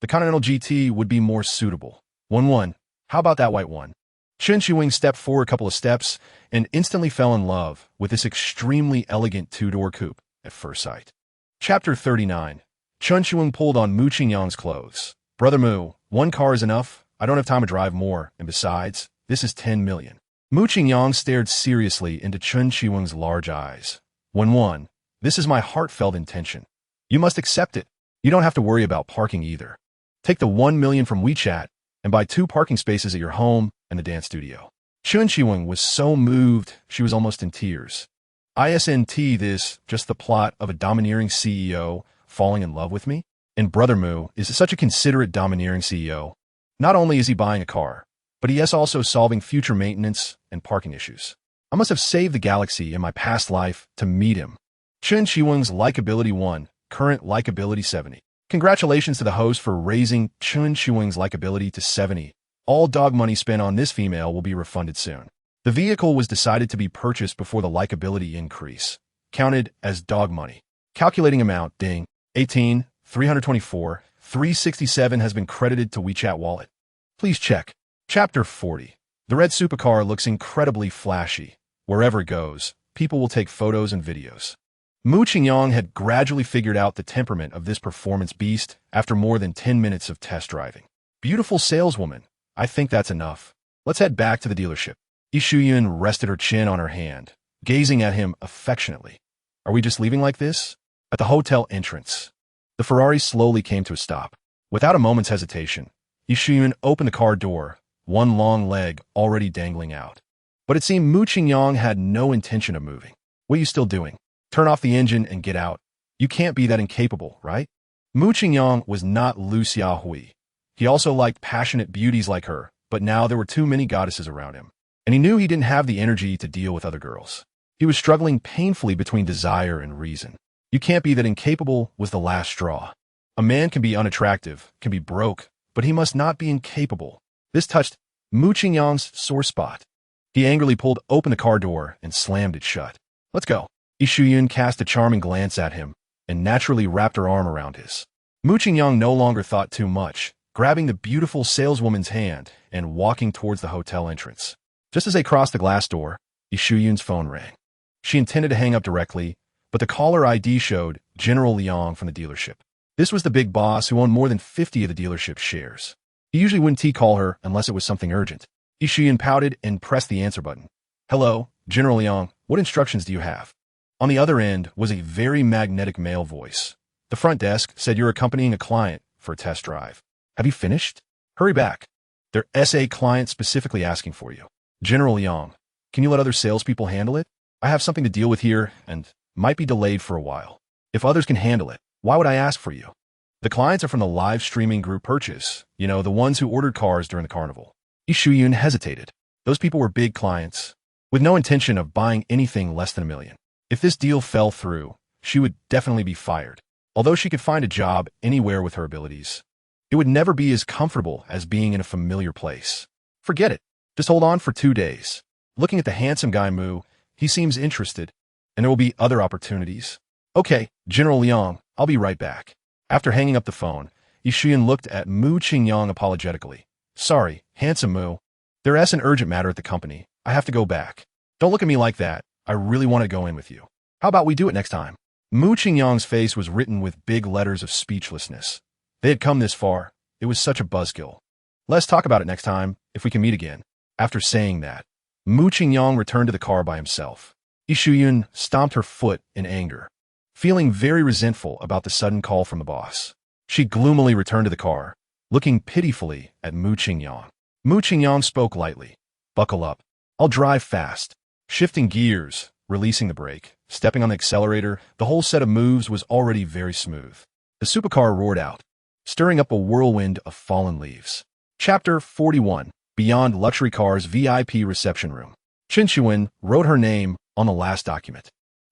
the Continental GT would be more suitable. 1-1. How about that white one? Chen Qiweng stepped forward a couple of steps and instantly fell in love with this extremely elegant two-door coupe at first sight. Chapter 39. Chen Qiweng pulled on Mu Qingyang's clothes. Brother Mu, one car is enough. I don't have time to drive more, and besides, this is 10 million. Mu Qingyang stared seriously into Chen Qiweng's large eyes. 1-1. This is my heartfelt intention. You must accept it. You don't have to worry about parking either. Take the 1 million from WeChat and buy 2 parking spaces at your home and the dance studio. Chen Qiweng was so moved she was almost in tears. Isn't this just the plot of a domineering CEO falling in love with me? And Brother Mu is such a considerate domineering CEO. Not only is he buying a car, but he is also solving future maintenance and parking issues. I must have saved the galaxy in my past life to meet him. Chen Qiweng's likability 1, current likability 70. Congratulations to the host for raising Chen Qiweng's likability to 70. All dog money spent on this female will be refunded soon. The vehicle was decided to be purchased before the likability increase, counted as dog money. Calculating amount, ding, 18, 324, 367 has been credited to WeChat wallet. Please check. Chapter 40. The red supercar looks incredibly flashy. Wherever it goes, people will take photos and videos. Mu Qingyang had gradually figured out the temperament of this performance beast after more than 10 minutes of test driving. Beautiful saleswoman. I think that's enough. Let's head back to the dealership. Yi Shuyun rested her chin on her hand, gazing at him affectionately. Are we just leaving like this? At the hotel entrance, the Ferrari slowly came to a stop. Without a moment's hesitation, Yishun opened the car door, one long leg already dangling out. But it seemed Mu Qingyang had no intention of moving. What are you still doing? Turn off the engine and get out. You can't be that incapable, right? Mu Qingyang was not Lu Xiaohui. He also liked passionate beauties like her, but now there were too many goddesses around him. And he knew he didn't have the energy to deal with other girls. He was struggling painfully between desire and reason. You can't be that incapable was the last straw. A man can be unattractive, can be broke, but he must not be incapable. This touched Mu Qingyang's sore spot. He angrily pulled open the car door and slammed it shut. Let's go. Yishun cast a charming glance at him and naturally wrapped her arm around his. Mu Qingyang no longer thought too much, grabbing the beautiful saleswoman's hand and walking towards the hotel entrance. Just as they crossed the glass door, Yishun's phone rang. She intended to hang up directly, but the caller ID showed General Liang from the dealership. This was the big boss who owned more than 50 of the dealership's shares. He usually wouldn't call her unless it was something urgent. Yishun pouted and pressed the answer button. Hello, General Liang, what instructions do you have? On the other end was a very magnetic male voice. The front desk said you're accompanying a client for a test drive. Have you finished? Hurry back. Their SA client specifically asking for you. General Liang, can you let other salespeople handle it? I have something to deal with here and might be delayed for a while. If others can handle it, why would I ask for you? The clients are from the live streaming group purchase, the ones who ordered cars during the carnival. Yishun hesitated. Those people were big clients, with no intention of buying anything less than $1 million. If this deal fell through, she would definitely be fired. Although she could find a job anywhere with her abilities, it would never be as comfortable as being in a familiar place. Forget it. Just hold on for 2 days. Looking at the handsome guy Mu, he seems interested, and there will be other opportunities. Okay, General Liang, I'll be right back. After hanging up the phone, Yishun looked at Mu Qingyang apologetically. Sorry, handsome Mu. There's an urgent matter at the company. I have to go back. Don't look at me like that. I really want to go in with you. How about we do it next time? Mu Qingyang's face was written with big letters of speechlessness. They had come this far. It was such a buzzkill. Let's talk about it next time, if we can meet again. After saying that, Mu Qingyang returned to the car by himself. Yishun stomped her foot in anger, feeling very resentful about the sudden call from the boss. She gloomily returned to the car, looking pitifully at Mu Qingyang. Mu Qingyang spoke lightly. Buckle up. I'll drive fast. Shifting gears, releasing the brake, stepping on the accelerator, the whole set of moves was already very smooth. The supercar roared out, stirring up a whirlwind of fallen leaves. Chapter 41. Beyond Luxury Cars VIP Reception Room. Chen Xuan wrote her name on the last document.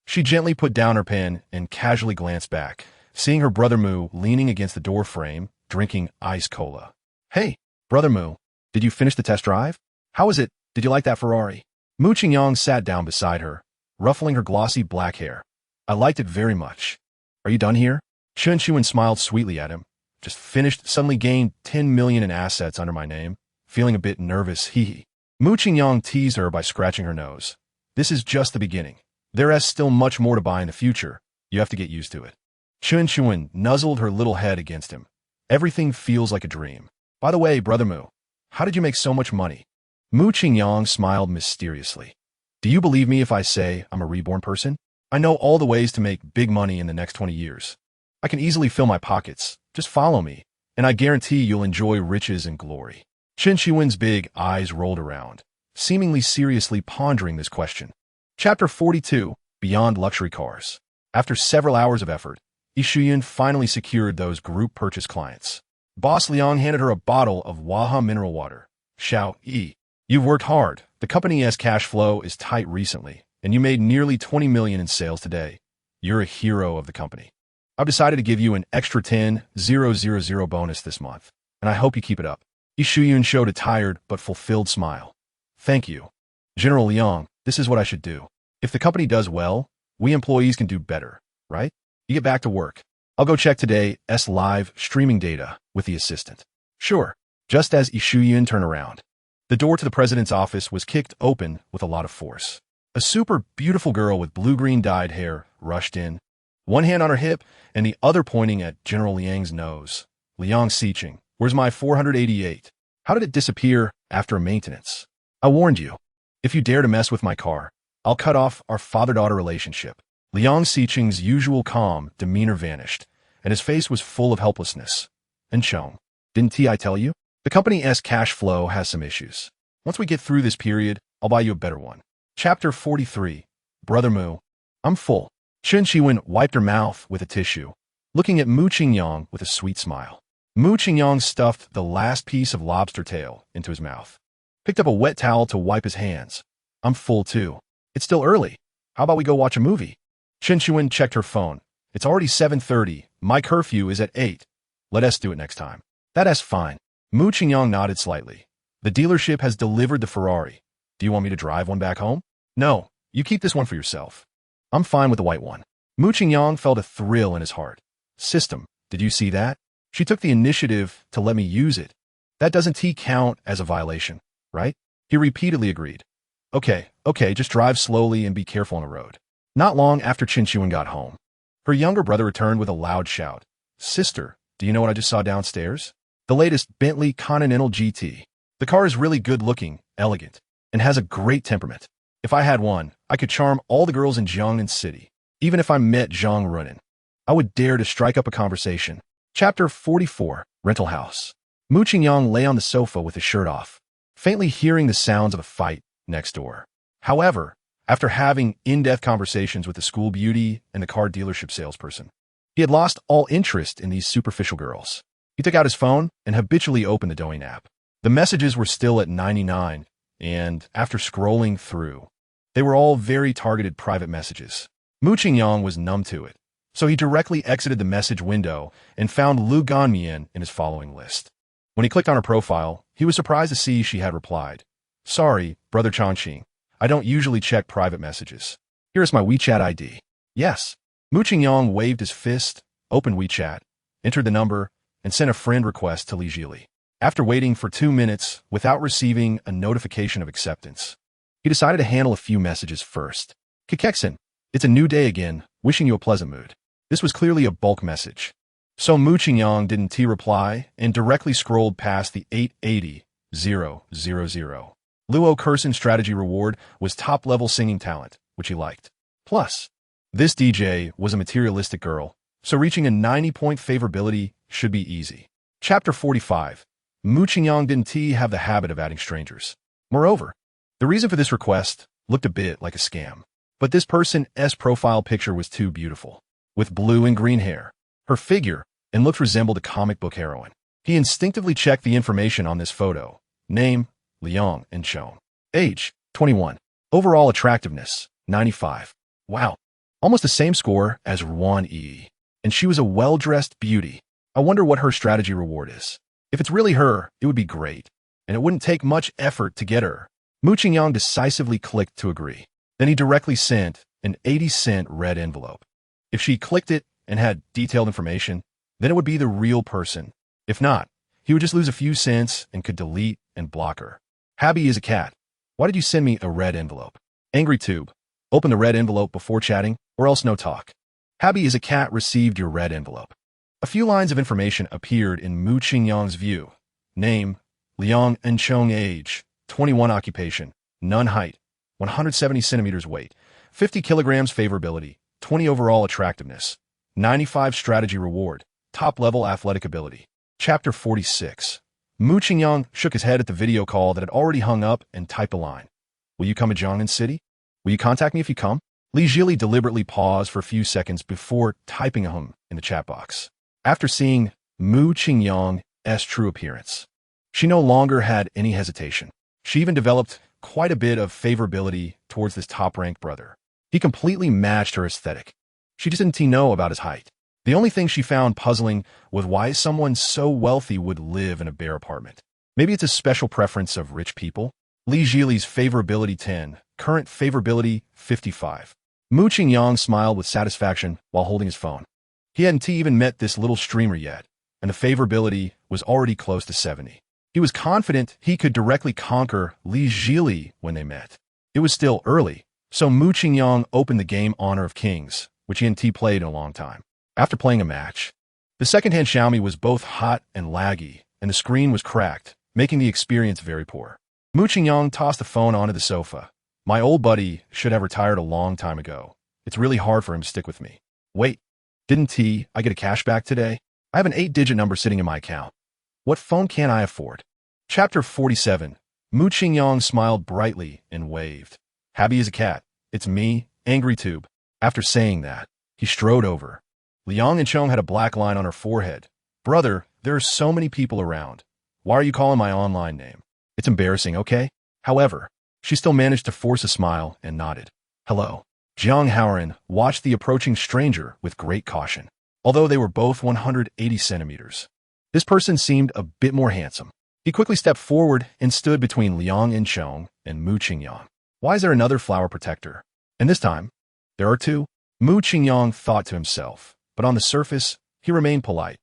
She gently put down her pen and casually glanced back, seeing her brother Mu leaning against the door frame, drinking ice cola. Hey, brother Mu, did you finish the test drive? How was it? Did you like that Ferrari? Mu Qingyang sat down beside her, ruffling her glossy black hair. I liked it very much. Are you done here? Chen Xuan smiled sweetly at him. Just finished, suddenly gained 10 million in assets under my name. Feeling a bit nervous, hee. Mu Qingyang teased her by scratching her nose. This is just the beginning. There's still much more to buy in the future. You have to get used to it. Chen Xuan nuzzled her little head against him. Everything feels like a dream. By the way, brother Mu, how did you make so much money? Mu Qingyang smiled mysteriously. Do you believe me if I say I'm a reborn person? I know all the ways to make big money in the next 20 years. I can easily fill my pockets. Just follow me, and I guarantee you'll enjoy riches and glory. Chen Xuan's big eyes rolled around, seemingly seriously pondering this question. Chapter 42. Beyond Luxury Cars. After several hours of effort, Yishun finally secured those group purchase clients. Boss Liang handed her a bottle of Waha mineral water. Xiao Yi, you've worked hard. The company's cash flow is tight recently, and you made nearly 20 million in sales today. You're a hero of the company. I've decided to give you an extra 10,000 bonus this month, and I hope you keep it up. Yishun showed a tired but fulfilled smile. Thank you. General Liang, this is what I should do. If the company does well, we employees can do better, right? You get back to work. I'll go check today's live streaming data with the assistant. Sure. Just as Yishun turned around, the door to the president's office was kicked open with a lot of force. A super beautiful girl with blue-green dyed hair rushed in, one hand on her hip and the other pointing at General Liang's nose. Liang Xiqing, where's my 488? How did it disappear after maintenance? I warned you. If you dare to mess with my car, I'll cut off our father-daughter relationship. Liang Xiqing's usual calm demeanor vanished, and his face was full of helplessness. And Chong, didn't I tell you? The company's cash flow has some issues. Once we get through this period, I'll buy you a better one. Chapter 43. Brother Mu. I'm full. Chen Qiwen wiped her mouth with a tissue, looking at Mu Qingyang with a sweet smile. Mu Qingyang stuffed the last piece of lobster tail into his mouth, picked up a wet towel to wipe his hands. I'm full too. It's still early. How about we go watch a movie? Chen Qiwen checked her phone. It's already 7:30. My curfew is at 8. Let us do it next time. That's fine. Mu Qingyang nodded slightly. The dealership has delivered the Ferrari. Do you want me to drive one back home? No, you keep this one for yourself. I'm fine with the white one. Mu Qingyang felt a thrill in his heart. System, did you see that? She took the initiative to let me use it. That doesn't count as a violation, right? He repeatedly agreed. Okay, just drive slowly and be careful on the road. Not long after Chen Qiwen got home, her younger brother returned with a loud shout. Sister, do you know what I just saw downstairs? The latest Bentley Continental GT. The car is really good looking, elegant, and has a great temperament. If I had one, I could charm all the girls in Jiangnan City. Even if I met Zhang Runin, I would dare to strike up a conversation. Chapter 44. Rental House. Mu Qingyang lay on the sofa with his shirt off, faintly hearing the sounds of a fight next door. However, after having in-depth conversations with the school beauty and the car dealership salesperson, he had lost all interest in these superficial girls. He took out his phone and habitually opened the Douyin app. The messages were still at 99, and after scrolling through, they were all very targeted private messages. Mu Qingyang was numb to it, so he directly exited the message window and found Lu Ganmian in his following list. When he clicked on her profile, he was surprised to see she had replied, Sorry, Brother Changqing, I don't usually check private messages. Here is my WeChat ID. Yes. Mu Qingyang waved his fist, opened WeChat, entered the number, and sent a friend request to Li Jili. After waiting for 2 minutes without receiving a notification of acceptance, he decided to handle a few messages first. Kekeksen, it's a new day again, wishing you a pleasant mood. This was clearly a bulk message. So Mu Qingyang didn't reply and directly scrolled past the 880,000. Luo Kursen's strategy reward was top-level singing talent, which he liked. Plus, this DJ was a materialistic girl, so reaching a 90-point favorability should be easy. Chapter 45. Mu Qingyang didn't have the habit of adding strangers. Moreover, the reason for this request looked a bit like a scam. But this person's profile picture was too beautiful. With blue and green hair, her figure and looks resembled a comic book heroine. He instinctively checked the information on this photo. Name, Liang and Chong. Age, 21. Overall attractiveness, 95. Wow, almost the same score as Ruan Yi. And she was a well-dressed beauty. I wonder what her strategy reward is. If it's really her, it would be great, and it wouldn't take much effort to get her. Mu Qingyang decisively clicked to agree. Then he directly sent an 80-cent red envelope. If she clicked it and had detailed information, then it would be the real person. If not, he would just lose a few cents and could delete and block her. Habby is a cat. Why did you send me a red envelope? Angry Tube. Open the red envelope before chatting, or else no talk. Habby is a cat received your red envelope. A few lines of information appeared in Mu Qingyang's view. Name, Liang Enchong. Age, 21. Occupation, none. Height, 170 centimeters. Weight, 50 kilograms. Favorability, 20. Overall attractiveness, 95. Strategy reward, top-level athletic ability. Chapter 46. Mu Qingyang shook his head at the video call that had already hung up and typed a line. Will you come to Jiangnan City? Will you contact me if you come? Li Jili deliberately paused for a few seconds before typing a hum in the chat box. After seeing Mu Qingyang's true appearance, she no longer had any hesitation. She even developed quite a bit of favorability towards this top-ranked brother. He completely matched her aesthetic. She just didn't know about his height. The only thing she found puzzling was why someone so wealthy would live in a bare apartment. Maybe it's a special preference of rich people? Li Jili's favorability 10, current favorability 55. Mu Qingyang smiled with satisfaction while holding his phone. He hadn't even met this little streamer yet, and the favorability was already close to 70. He was confident he could directly conquer Li Jili when they met. It was still early, so Mu Qingyang opened the game Honor of Kings, which he hadn't played in a long time. After playing a match, the second-hand Xiaomi was both hot and laggy, and the screen was cracked, making the experience very poor. Mu Qingyang tossed the phone onto the sofa. My old buddy should have retired a long time ago. It's really hard for him to stick with me. Wait, didn't I get a cashback today? I have an 8-digit number sitting in my account. What phone can I afford? Chapter 47. Mu Qingyang smiled brightly and waved. Happy as a cat. It's me, Angry Tube. After saying that, he strode over. Liang and Chong had a black line on her forehead. Brother, there are so many people around. Why are you calling my online name? It's embarrassing, okay? However, she still managed to force a smile and nodded. Hello. Jiang Haoran watched the approaching stranger with great caution. Although they were both 180 centimeters, this person seemed a bit more handsome. He quickly stepped forward and stood between Liang and Chong and Mu Qingyang. Why is there another flower protector? And this time, there are two. Mu Qingyang thought to himself, but on the surface, he remained polite.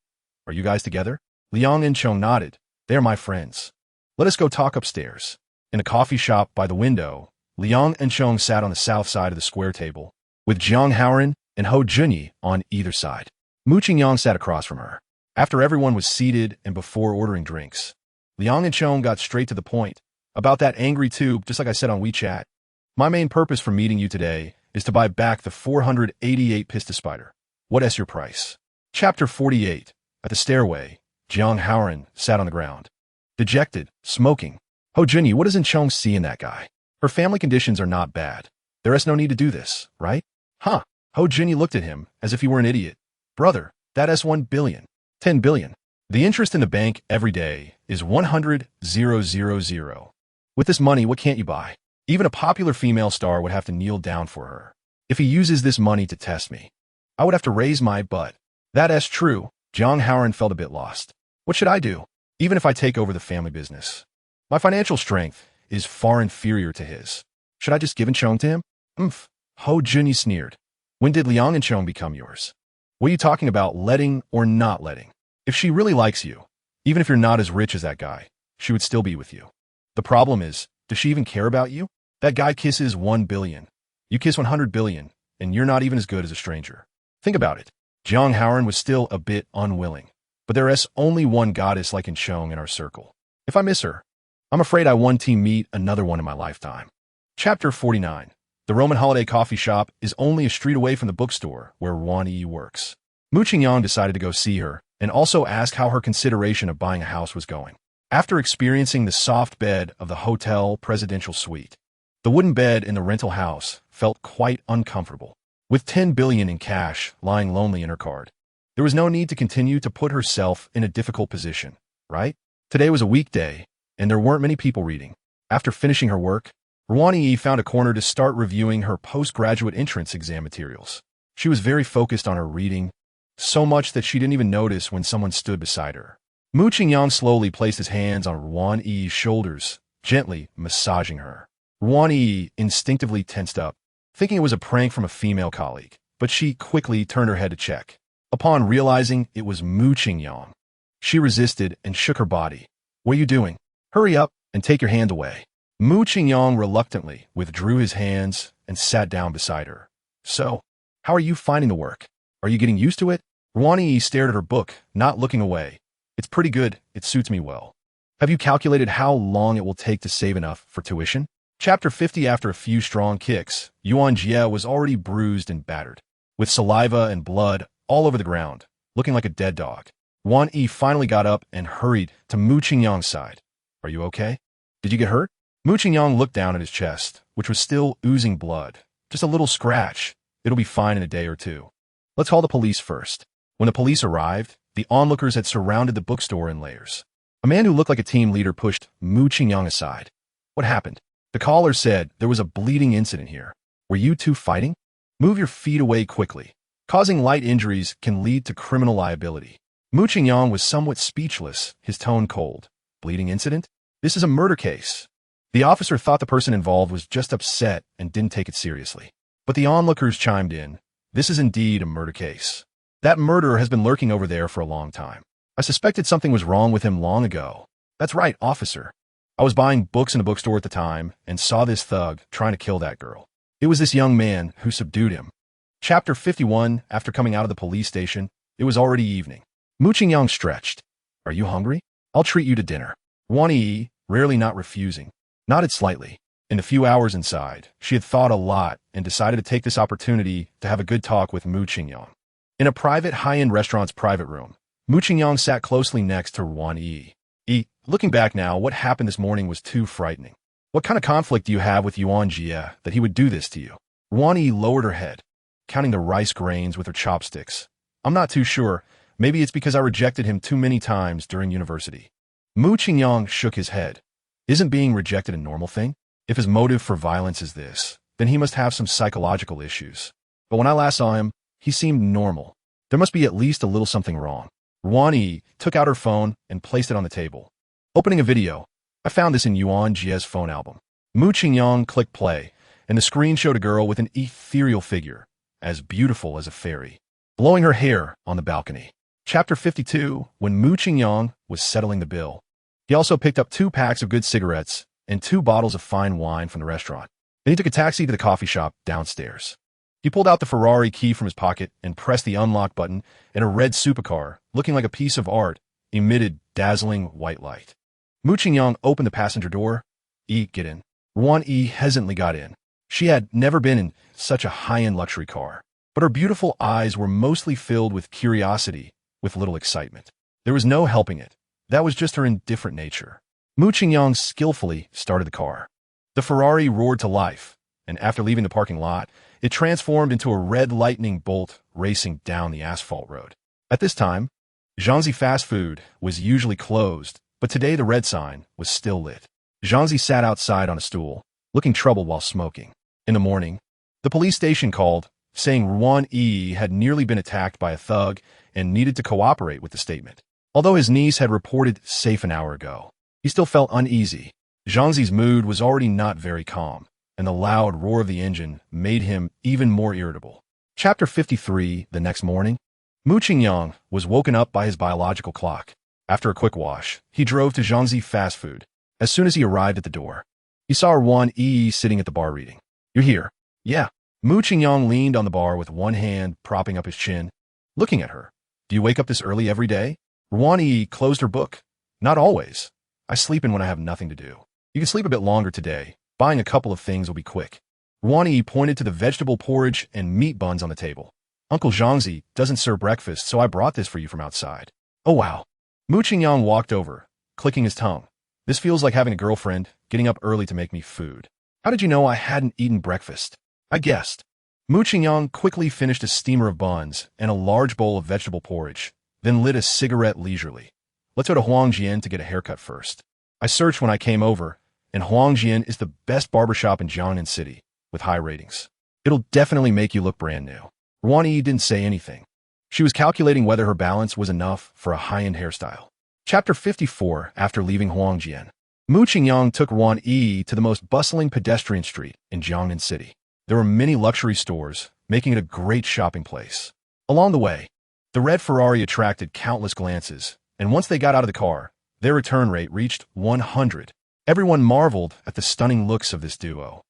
Are you guys together? Liang and Chong nodded. They are my friends. Let us go talk upstairs. In a coffee shop by the window, Liang and Chong sat on the south side of the square table, with Jiang Haoran and Ho Junyi on either side. Mu Qingyang sat across from her. After everyone was seated and before ordering drinks, Liang and Chong got straight to the point. About that Angry Tube, just like I said on WeChat. My main purpose for meeting you today is to buy back the 488 Pista Spider. What is your price? Chapter 48. At the stairway, Jiang Haoran sat on the ground. Dejected, smoking. Ho Junyi, what doesn't Chong see in that guy? Her family conditions are not bad. There is no need to do this, right? Huh. Ho Junyi looked at him as if he were an idiot. Brother, that is 1 billion. 10 billion. The interest in the bank every day is 100,000. With this money, what can't you buy? Even a popular female star would have to kneel down for her. If he uses this money to test me, I would have to raise my butt. That is true. Jiang Haoran felt a bit lost. What should I do? Even if I take over the family business, my financial strength is far inferior to his. Should I just give Chong to him? Ho Junyi sneered. When did Liang and Chong become yours? What are you talking about, letting or not letting? If she really likes you, even if you're not as rich as that guy, she would still be with you. The problem is, does she even care about you? That guy kisses 1 billion. You kiss 100 billion, and you're not even as good as a stranger. Think about it. Jiang Haoran was still a bit unwilling, but there is only one goddess like Chong in our circle. If I miss her, I'm afraid I want to meet another one in my lifetime. Chapter 49. The Roman Holiday Coffee Shop is only a street away from the bookstore where Wan Yi works. Mu Qingyang decided to go see her and also ask how her consideration of buying a house was going. After experiencing the soft bed of the hotel presidential suite, the wooden bed in the rental house felt quite uncomfortable. With 10 billion in cash lying lonely in her card, there was no need to continue to put herself in a difficult position, right? Today was a weekday, and there weren't many people reading. After finishing her work, Wan Yi found a corner to start reviewing her postgraduate entrance exam materials. She was very focused on her reading, so much that she didn't even notice when someone stood beside her. Mu Qingyang slowly placed his hands on Wan Yi's shoulders, gently massaging her. Wan Yi instinctively tensed up, thinking it was a prank from a female colleague, but she quickly turned her head to check. Upon realizing it was Mu Qingyang, she resisted and shook her body. What are you doing? Hurry up and take your hand away. Mu Qingyang reluctantly withdrew his hands and sat down beside her. So, how are you finding the work? Are you getting used to it? Wan Yi stared at her book, not looking away. It's pretty good. It suits me well. Have you calculated how long it will take to save enough for tuition? Chapter 50. After a few strong kicks, Yuan Jie was already bruised and battered, with saliva and blood all over the ground, looking like a dead dog. Wan Yi finally got up and hurried to Mu Qingyang's side. Are you okay? Did you get hurt? Mu Qingyang looked down at his chest, which was still oozing blood. Just a little scratch. It'll be fine in a day or two. Let's call the police first. When the police arrived, the onlookers had surrounded the bookstore in layers. A man who looked like a team leader pushed Mu Qingyang aside. What happened? The caller said there was a bleeding incident here. Were you two fighting? Move your feet away quickly. Causing light injuries can lead to criminal liability. Mu Qingyang was somewhat speechless, his tone cold. Bleeding incident? This is a murder case. The officer thought the person involved was just upset and didn't take it seriously. But the onlookers chimed in. This is indeed a murder case. That murderer has been lurking over there for a long time. I suspected something was wrong with him long ago. That's right, officer. I was buying books in a bookstore at the time and saw this thug trying to kill that girl. It was this young man who subdued him. Chapter 51. After coming out of the police station, it was already evening. Mu Qingyang stretched. Are you hungry? I'll treat you to dinner. Wan Yi, rarely not refusing, nodded slightly. In the few hours inside, she had thought a lot and decided to take this opportunity to have a good talk with Mu Qingyang. In a private high-end restaurant's private room, Mu Qingyang sat closely next to Wan Yi. Looking back now, what happened this morning was too frightening. What kind of conflict do you have with Yuan Jie that he would do this to you? Ruan Yi lowered her head, counting the rice grains with her chopsticks. I'm not too sure. Maybe it's because I rejected him too many times during university. Mu Qingyang shook his head. Isn't being rejected a normal thing? If his motive for violence is this, then he must have some psychological issues. But when I last saw him, he seemed normal. There must be at least a little something wrong. Ruan Yi took out her phone and placed it on the table. Opening a video, I found this in Yuan Jie's phone album. Mu Qingyang clicked play, and the screen showed a girl with an ethereal figure, as beautiful as a fairy, blowing her hair on the balcony. Chapter 52, when Mu Qingyang was settling the bill. He also picked up 2 packs of good cigarettes and 2 bottles of fine wine from the restaurant. Then he took a taxi to the coffee shop downstairs. He pulled out the Ferrari key from his pocket and pressed the unlock button, and a red supercar, looking like a piece of art, emitted dazzling white light. Mu Qingyang opened the passenger door. Get in. Ruan Yi hesitantly got in. She had never been in such a high-end luxury car, but her beautiful eyes were mostly filled with curiosity, with little excitement. There was no helping it. That was just her indifferent nature. Mu Qingyang skillfully started the car. The Ferrari roared to life, and after leaving the parking lot, it transformed into a red lightning bolt racing down the asphalt road. At this time, Zhangzi fast food was usually closed, but today the red sign was still lit. Zhangzi sat outside on a stool, looking troubled while smoking. In the morning, the police station called, saying Ruan Yi had nearly been attacked by a thug and needed to cooperate with the statement. Although his niece had reported safe an hour ago, he still felt uneasy. Zhangzi's mood was already not very calm, and the loud roar of the engine made him even more irritable. Chapter 53, the next morning, Mu Qingyang was woken up by his biological clock. After a quick wash, he drove to Zhangzi fast food. As soon as he arrived at the door, he saw Ruan Yi sitting at the bar reading. You're here? Yeah. Mu Qingyang leaned on the bar with one hand propping up his chin, looking at her. Do you wake up this early every day? Ruan Yi closed her book. Not always. I sleep in when I have nothing to do. You can sleep a bit longer today. Buying a couple of things will be quick. Ruan Yi pointed to the vegetable porridge and meat buns on the table. Uncle Zhangzi doesn't serve breakfast, so I brought this for you from outside. Oh wow. Mu Qingyang walked over, clicking his tongue. This feels like having a girlfriend, getting up early to make me food. How did you know I hadn't eaten breakfast? I guessed. Mu Qingyang quickly finished a steamer of buns and a large bowl of vegetable porridge, then lit a cigarette leisurely. Let's go to Huangjian to get a haircut first. I searched when I came over, and Huangjian is the best barbershop in Jiangnan City, with high ratings. It'll definitely make you look brand new. Ruan Yi didn't say anything. She was calculating whether her balance was enough for a high-end hairstyle. Chapter 54, after leaving Huangjian. Mu Qingyang took Ruan Yi to the most bustling pedestrian street in Jiangnan City. There were many luxury stores, making it a great shopping place. Along the way, the red Ferrari attracted countless glances, and once they got out of the car, their return rate reached 100. Everyone marveled at the stunning looks of this duo.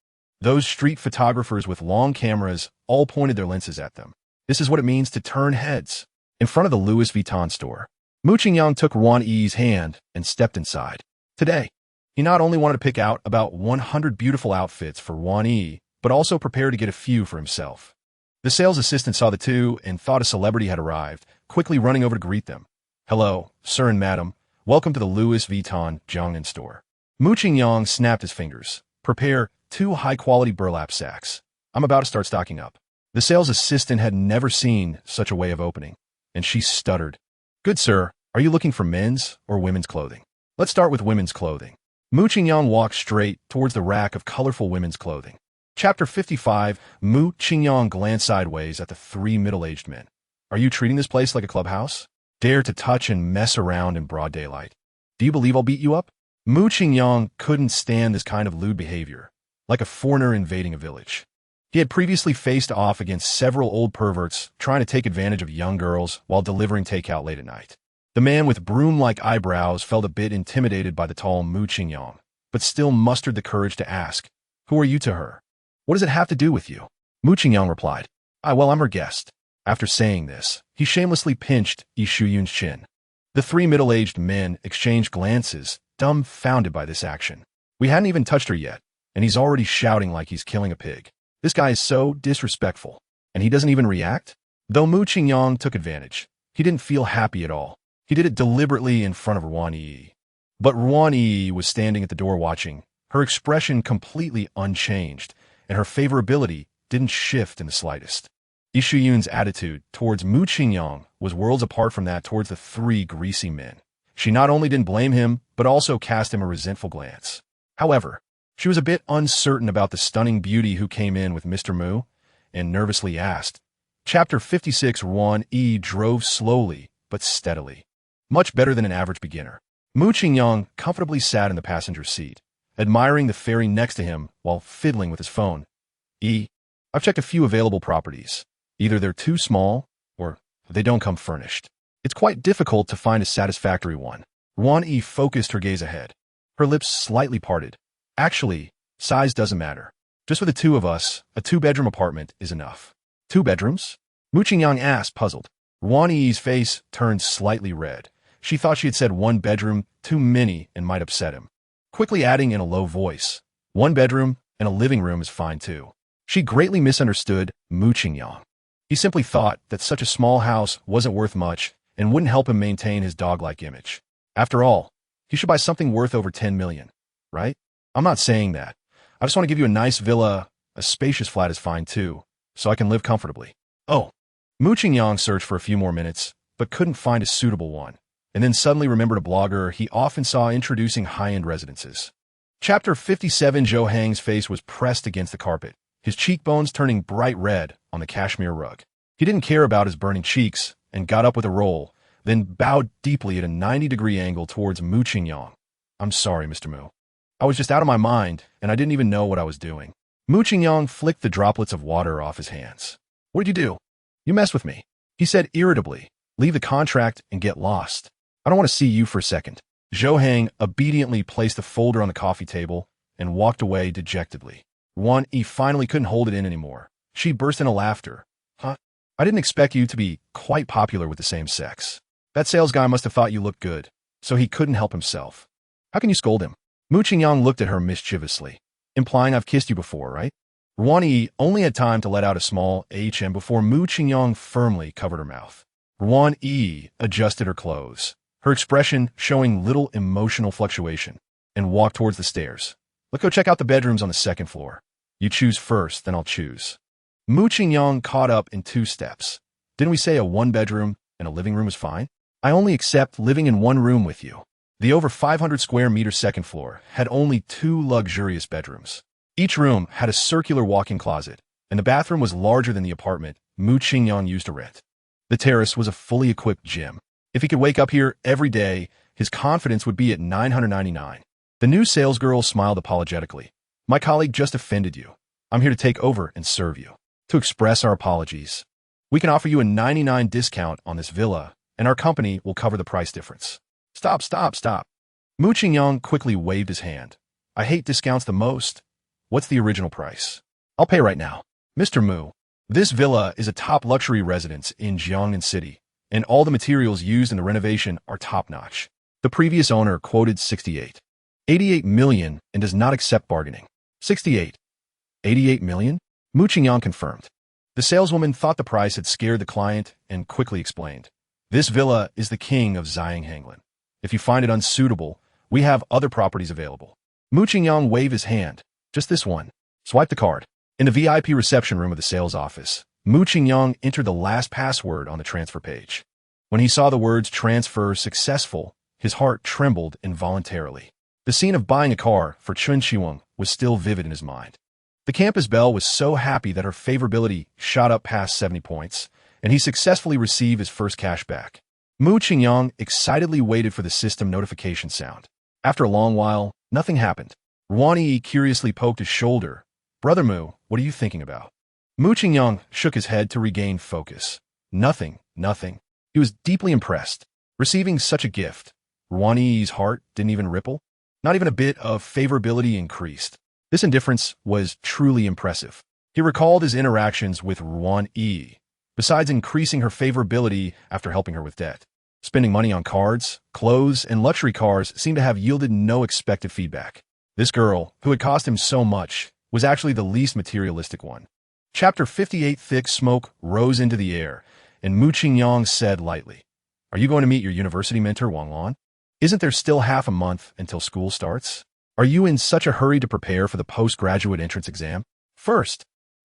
Those street photographers with long cameras all pointed their lenses at them. This is what it means to turn heads. In front of the Louis Vuitton store, Mu Qingyang took Ruan Yi's hand and stepped inside. Today, he not only wanted to pick out about 100 beautiful outfits for Ruan Yi, but also prepared to get a few for himself. The sales assistant saw the two and thought a celebrity had arrived, quickly running over to greet them. Hello, sir and madam. Welcome to the Louis Vuitton Jiangnan store. Mu Qingyang snapped his fingers. Prepare 2 high-quality burlap sacks. I'm about to start stocking up. The sales assistant had never seen such a way of opening, and she stuttered. Good sir, are you looking for men's or women's clothing? Let's start with women's clothing. Mu Qingyang walked straight towards the rack of colorful women's clothing. Chapter 55, Mu Qingyang glanced sideways at the 3 middle-aged men. Are you treating this place like a clubhouse? Dare to touch and mess around in broad daylight. Do you believe I'll beat you up? Mu Qingyang couldn't stand this kind of lewd behavior, like a foreigner invading a village. He had previously faced off against several old perverts trying to take advantage of young girls while delivering takeout late at night. The man with broom-like eyebrows felt a bit intimidated by the tall Mu Qingyang, but still mustered the courage to ask, Who are you to her? What does it have to do with you? Mu Qingyang replied, Well, I'm her guest. After saying this, he shamelessly pinched Yi Shuyun's chin. The 3 middle-aged men exchanged glances, dumbfounded by this action. We hadn't even touched her yet, and he's already shouting like he's killing a pig. This guy is so disrespectful, and he doesn't even react? Though Mu Qingyang took advantage, he didn't feel happy at all. He did it deliberately in front of Ruan Yi. But Ruan Yi was standing at the door watching, her expression completely unchanged, and her favorability didn't shift in the slightest. Yi Shuyun's attitude towards Mu Qingyang was worlds apart from that towards the three greasy men. She not only didn't blame him, but also cast him a resentful glance. However, she was a bit uncertain about the stunning beauty who came in with Mr. Mu, and nervously asked. Chapter 56. Ruan Yi drove slowly but steadily. Much better than an average beginner. Mu Qingyang comfortably sat in the passenger seat, admiring the ferry next to him while fiddling with his phone. I've checked a few available properties. Either they're too small, or they don't come furnished. It's quite difficult to find a satisfactory one. Ruan Yi focused her gaze ahead. Her lips slightly parted. Actually, size doesn't matter. Just for the two of us, a two-bedroom apartment is enough. 2 bedrooms? Mu Qingyang asked, puzzled. Ruan Yi's face turned slightly red. She thought she had said 1 bedroom too many and might upset him. Quickly adding in a low voice, 1 bedroom and a living room is fine too. She greatly misunderstood Mu Qingyang. He simply thought that such a small house wasn't worth much and wouldn't help him maintain his dog-like image. After all, he should buy something worth over 10 million, right? I'm not saying that. I just want to give you a nice villa. A spacious flat is fine too, so I can live comfortably. Oh. Mu Qingyang searched for a few more minutes, but couldn't find a suitable one, and then suddenly remembered a blogger he often saw introducing high-end residences. Chapter 57. Zhou Hang's face was pressed against the carpet, his cheekbones turning bright red on the cashmere rug. He didn't care about his burning cheeks and got up with a roll, then bowed deeply at a 90-degree angle towards Mu Qingyang. I'm sorry, Mr. Mu. I was just out of my mind, and I didn't even know what I was doing. Mu Qingyang flicked the droplets of water off his hands. What did you do? You messed with me, he said irritably. Leave the contract and get lost. I don't want to see you for a second. Zhou Hang obediently placed the folder on the coffee table and walked away dejectedly. Ruan Yi finally couldn't hold it in anymore. She burst into laughter. Huh? I didn't expect you to be quite popular with the same sex. That sales guy must have thought you looked good, so he couldn't help himself. How can you scold him? Mu Qingyang looked at her mischievously, implying I've kissed you before, right? Ruan Yi only had time to let out a small ahem before Mu Qingyang firmly covered her mouth. Ruan Yi adjusted her clothes, her expression showing little emotional fluctuation, and walked towards the stairs. Let's go check out the bedrooms on the 2nd floor. You choose first, then I'll choose. Mu Qingyang caught up in 2 steps. Didn't we say a 1-bedroom and a living room is fine? I only accept living in 1 room with you. The over 500 square meter 2nd floor had only 2 luxurious bedrooms. Each room had a circular walk-in closet, and the bathroom was larger than the apartment Mu Qingyang used to rent. The terrace was a fully equipped gym. If he could wake up here every day, his confidence would be at 999. The new salesgirl smiled apologetically. My colleague just offended you. I'm here to take over and serve you. To express our apologies. We can offer you a 99% discount on this villa, and our company will cover the price difference. Stop. Mu Qingyang quickly waved his hand. I hate discounts the most. What's the original price? I'll pay right now. Mr. Mu, this villa is a top luxury residence in Jiangnan City, and all the materials used in the renovation are top-notch. The previous owner quoted 88 million and does not accept bargaining. 88 million? Mu Qingyang confirmed. The saleswoman thought the price had scared the client and quickly explained. This villa is the king of Xianghanglan. If you find it unsuitable, we have other properties available. Mu Qingyang waved his hand. Just this one. Swipe the card. In the VIP reception room of the sales office, Mu Qingyang entered the last password on the transfer page. When he saw the words transfer successful, his heart trembled involuntarily. The scene of buying a car for Chun Qiwang was still vivid in his mind. The campus belle was so happy that her favorability shot up past 70 points, and he successfully received his first cash back. Mu Qingyang excitedly waited for the system notification sound. After a long while, nothing happened. Ruan Yi curiously poked his shoulder. Brother Mu, what are you thinking about? Mu Qingyang shook his head to regain focus. Nothing. He was deeply impressed. Receiving such a gift, Ruan Yi's heart didn't even ripple. Not even a bit of favorability increased. This indifference was truly impressive. He recalled his interactions with Ruan Yi, besides increasing her favorability after helping her with debt. Spending money on cards, clothes, and luxury cars seemed to have yielded no expected feedback. This girl, who had cost him so much, was actually the least materialistic one. Chapter 58. Thick smoke rose into the air, and Mu Qingyang said lightly, Are you going to meet your university mentor, Wang Lan? Isn't there still half a month until school starts? Are you in such a hurry to prepare for the postgraduate entrance exam? First,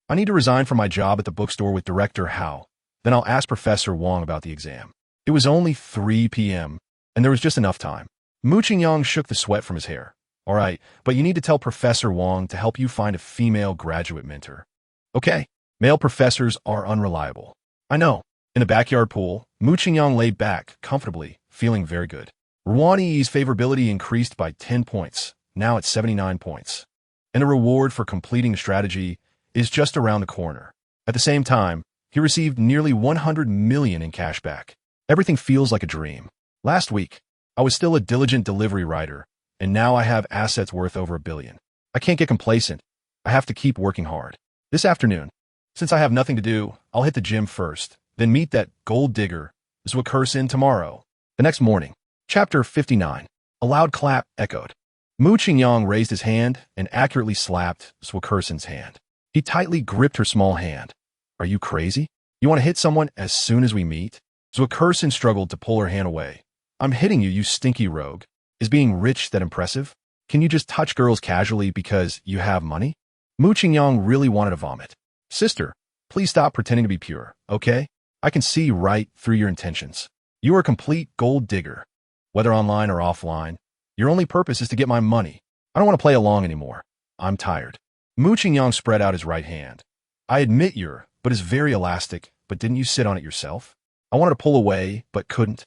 I need to resign from my job at the bookstore with Director Hao. Then I'll ask Professor Wang about the exam. It was only 3 p.m., and there was just enough time. Mu Qingyang shook the sweat from his hair. All right, but you need to tell Professor Wang to help you find a female graduate mentor. Okay, male professors are unreliable. I know. In the backyard pool, Mu Qingyang lay back comfortably, feeling very good. Ruani's favorability increased by 10 points, now at 79 points. And the reward for completing the strategy is just around the corner. At the same time, he received nearly 100 million in cash back. Everything feels like a dream. Last week, I was still a diligent delivery rider, and now I have assets worth over $1 billion. I can't get complacent. I have to keep working hard. This afternoon, since I have nothing to do, I'll hit the gym first, then meet that gold digger, Zhuokersin, tomorrow. The next morning, Chapter 59. A loud clap echoed. Mu Qingyang raised his hand and accurately slapped Zhuokersin's hand. He tightly gripped her small hand. Are you crazy? You want to hit someone as soon as we meet? Zhuokersin struggled to pull her hand away. I'm hitting you, you stinky rogue. Is being rich that impressive? Can you just touch girls casually because you have money? Mu Qingyang really wanted to vomit. Sister, please stop pretending to be pure, okay? I can see right through your intentions. You are a complete gold digger. Whether online or offline, your only purpose is to get my money. I don't want to play along anymore. I'm tired. Mu Qingyang spread out his right hand. I admit but it's very elastic, but didn't you sit on it yourself? I wanted to pull away, but couldn't.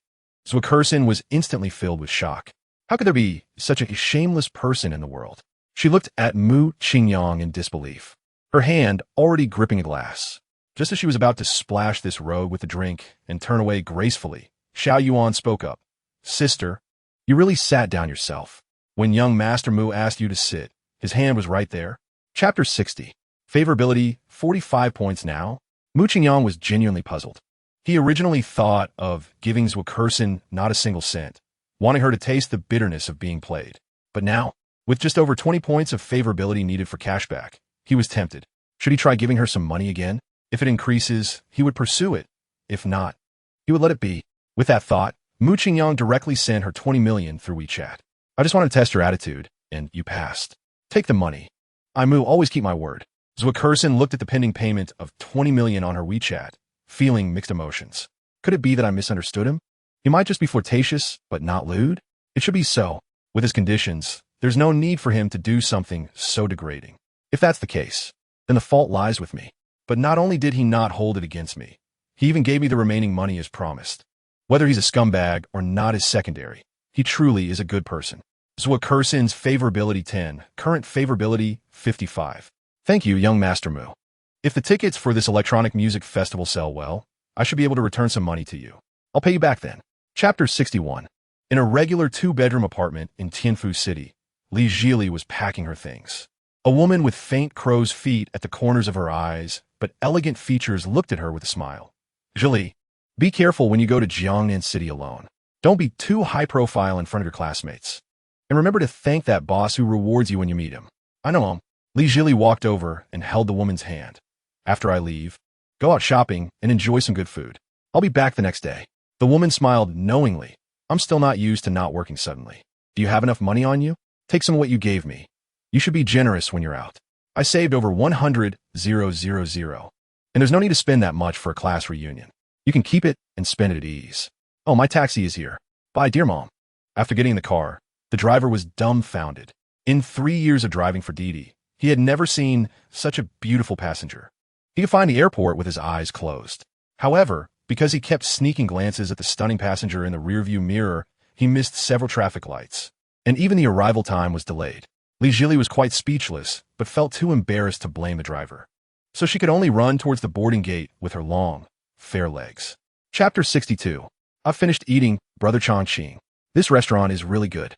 Zhuokersin was instantly filled with shock. How could there be such a shameless person in the world? She looked at Mu Qingyang in disbelief, her hand already gripping a glass. Just as she was about to splash this rogue with the drink and turn away gracefully, Xiao Yuan spoke up. Sister, you really sat down yourself. When young Master Mu asked you to sit, his hand was right there. Chapter 60. Favorability, 45 points now. Mu Qingyang was genuinely puzzled. He originally thought of giving Zhuokersin not a single cent, wanting her to taste the bitterness of being played. But now, with just over 20 points of favorability needed for cashback, he was tempted. Should he try giving her some money again? If it increases, he would pursue it. If not, he would let it be. With that thought, Mu Qingyang directly sent her 20 million through WeChat. I just wanted to test your attitude, and you passed. Take the money. Mu, always keep my word. Zhuokersin looked at the pending payment of 20 million on her WeChat, feeling mixed emotions. Could it be that I misunderstood him? He might just be flirtatious, but not lewd? It should be so. With his conditions, there's no need for him to do something so degrading. If that's the case, then the fault lies with me. But not only did he not hold it against me, he even gave me the remaining money as promised. Whether he's a scumbag or not is secondary. He truly is a good person. Zhuokersin's favorability 10, current favorability 55. Thank you, young Master Mu. If the tickets for this electronic music festival sell well, I should be able to return some money to you. I'll pay you back then. Chapter 61. In a regular 2-bedroom apartment in Tianfu City, Li Zhili was packing her things. A woman with faint crow's feet at the corners of her eyes, but elegant features looked at her with a smile. Zhili, be careful when you go to Jiangnan City alone. Don't be too high-profile in front of your classmates. And remember to thank that boss who rewards you when you meet him. I know him. Li Zhili walked over and held the woman's hand. After I leave, go out shopping and enjoy some good food. I'll be back the next day. The woman smiled knowingly. I'm still not used to not working suddenly. Do you have enough money on you? Take some of what you gave me. You should be generous when you're out. I saved over 100,000. And there's no need to spend that much for a class reunion. You can keep it and spend it at ease. Oh, my taxi is here. Bye, dear mom. After getting in the car, the driver was dumbfounded. In 3 years of driving for Didi, he had never seen such a beautiful passenger. He could find the airport with his eyes closed. However, because he kept sneaking glances at the stunning passenger in the rearview mirror, he missed several traffic lights. And even the arrival time was delayed. Li Zhili was quite speechless, but felt too embarrassed to blame the driver. So she could only run towards the boarding gate with her long, fair legs. Chapter 62. I've finished eating, Brother Chongqing. This restaurant is really good.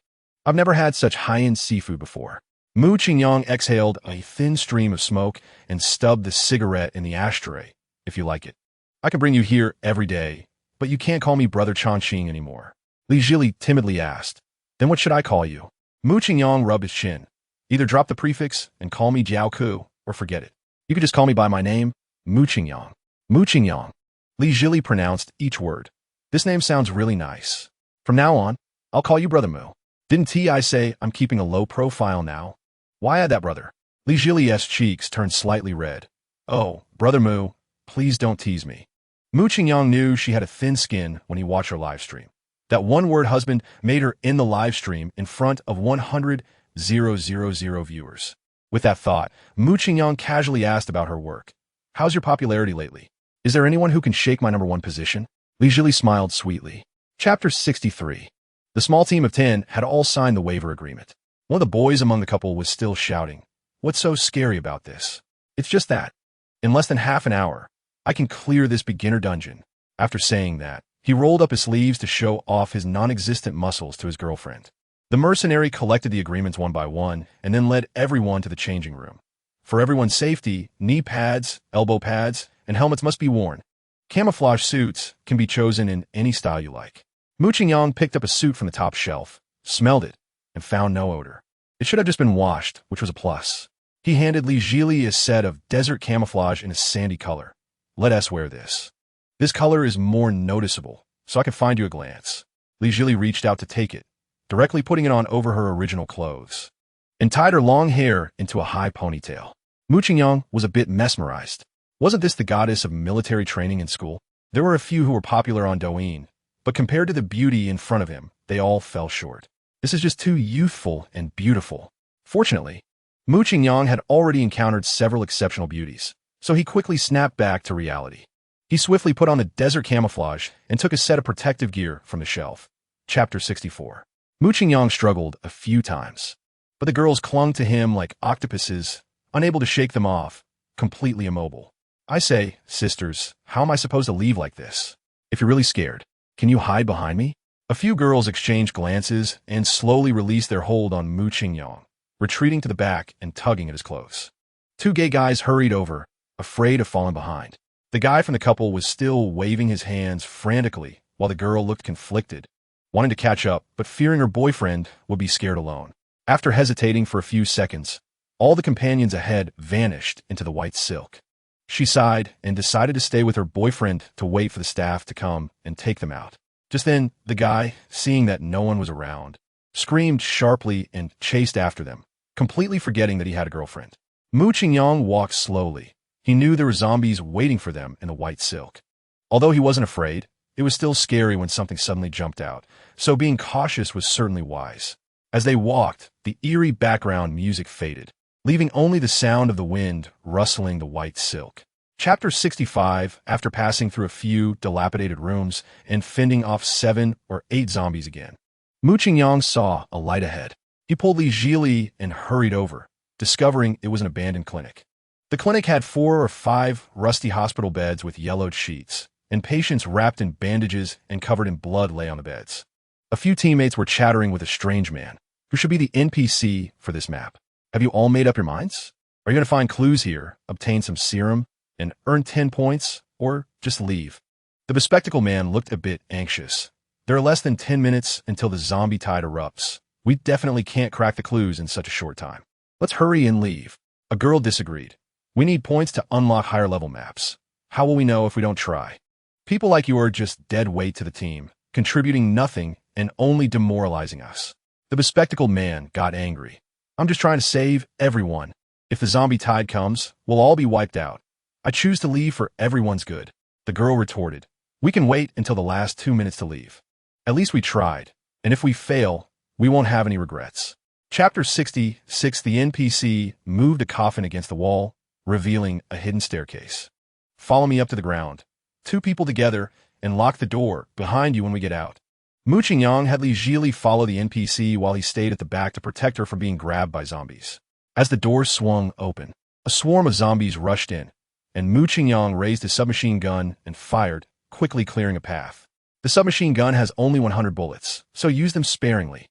I've never had such high-end seafood before. Mu Qingyang exhaled a thin stream of smoke and stubbed the cigarette in the ashtray, if you like it. I can bring you here every day, but you can't call me Brother Chongqing anymore. Li Zhili timidly asked. Then what should I call you? Mu Qingyang rubbed his chin. Either drop the prefix and call me Jiao Ku, or forget it. You could just call me by my name, Mu Qingyang. Mu Qingyang. Li Zhili pronounced each word. This name sounds really nice. From now on, I'll call you Brother Moo. Didn't T.I. say I'm keeping a low profile now? Why add that, brother? Li Zhili's cheeks turned slightly red. Oh, Brother Moo, please don't tease me. Mu Qingyang knew she had a thin skin when he watched her livestream. That one-word husband made her in the livestream in front of 100,000 viewers. With that thought, Mu Qingyang casually asked about her work. How's your popularity lately? Is there anyone who can shake my #1 position? Li Zhili smiled sweetly. Chapter 63. The small team of 10 had all signed the waiver agreement. One of the boys among the couple was still shouting, "What's so scary about this? It's just that. In less than half an hour, I can clear this beginner dungeon." After saying that, he rolled up his sleeves to show off his non-existent muscles to his girlfriend. The mercenary collected the agreements one by one and then led everyone to the changing room. For everyone's safety, knee pads, elbow pads, and helmets must be worn. Camouflage suits can be chosen in any style you like. Mu Qingyang picked up a suit from the top shelf, smelled it, and found no odor. It should have just been washed, which was a plus. He handed Li Zhili a set of desert camouflage in a sandy color. Let us wear this. This color is more noticeable, so I can find you a glance. Li Zhili reached out to take it, directly putting it on over her original clothes, and tied her long hair into a high ponytail. Mu Qingyang was a bit mesmerized. Wasn't this the goddess of military training in school? There were a few who were popular on Douyin, but compared to the beauty in front of him, they all fell short. This is just too youthful and beautiful. Fortunately, Mu Qingyang had already encountered several exceptional beauties, so he quickly snapped back to reality. He swiftly put on the desert camouflage and took a set of protective gear from the shelf. Chapter 64. Mu Qingyang struggled a few times, but the girls clung to him like octopuses, unable to shake them off, completely immobile. I say, sisters, how am I supposed to leave like this? If you're really scared, can you hide behind me? A few girls exchanged glances and slowly released their hold on Mu Qingyang, retreating to the back and tugging at his clothes. Two gay guys hurried over, afraid of falling behind. The guy from the couple was still waving his hands frantically while the girl looked conflicted, wanting to catch up but fearing her boyfriend would be scared alone. After hesitating for a few seconds, all the companions ahead vanished into the white silk. She sighed and decided to stay with her boyfriend to wait for the staff to come and take them out. Just then, the guy, seeing that no one was around, screamed sharply and chased after them, completely forgetting that he had a girlfriend. Mu Qingyang walked slowly. He knew there were zombies waiting for them in the white silk. Although he wasn't afraid, it was still scary when something suddenly jumped out, so being cautious was certainly wise. As they walked, the eerie background music faded, leaving only the sound of the wind rustling the white silk. Chapter 65. After passing through a few dilapidated rooms and fending off 7 or 8 zombies again, Mu Qingyang saw a light ahead. He pulled Li Zhili and hurried over, discovering it was an abandoned clinic. The clinic had 4 or 5 rusty hospital beds with yellowed sheets, and patients wrapped in bandages and covered in blood lay on the beds. A few teammates were chattering with a strange man, who should be the NPC for this map. Have you all made up your minds? Are you going to find clues here, obtain some serum, and earn 10 points, or just leave? The bespectacled man looked a bit anxious. There are less than 10 minutes until the zombie tide erupts. We definitely can't crack the clues in such a short time. Let's hurry and leave. A girl disagreed. We need points to unlock higher level maps. How will we know if we don't try? People like you are just dead weight to the team, contributing nothing and only demoralizing us. The bespectacled man got angry. I'm just trying to save everyone. If the zombie tide comes, we'll all be wiped out. I choose to leave for everyone's good. The girl retorted. We can wait until the last 2 minutes to leave. At least we tried, and if we fail, we won't have any regrets. Chapter 66. The NPC moved a coffin against the wall, revealing a hidden staircase. Follow me up to the ground. 2 people together, and lock the door behind you when we get out. Mu Qingyang had Li Zhili follow the NPC while he stayed at the back to protect her from being grabbed by zombies. As the door swung open, a swarm of zombies rushed in, and Mu Qingyang raised his submachine gun and fired, quickly clearing a path. The submachine gun has only 100 bullets, so use them sparingly.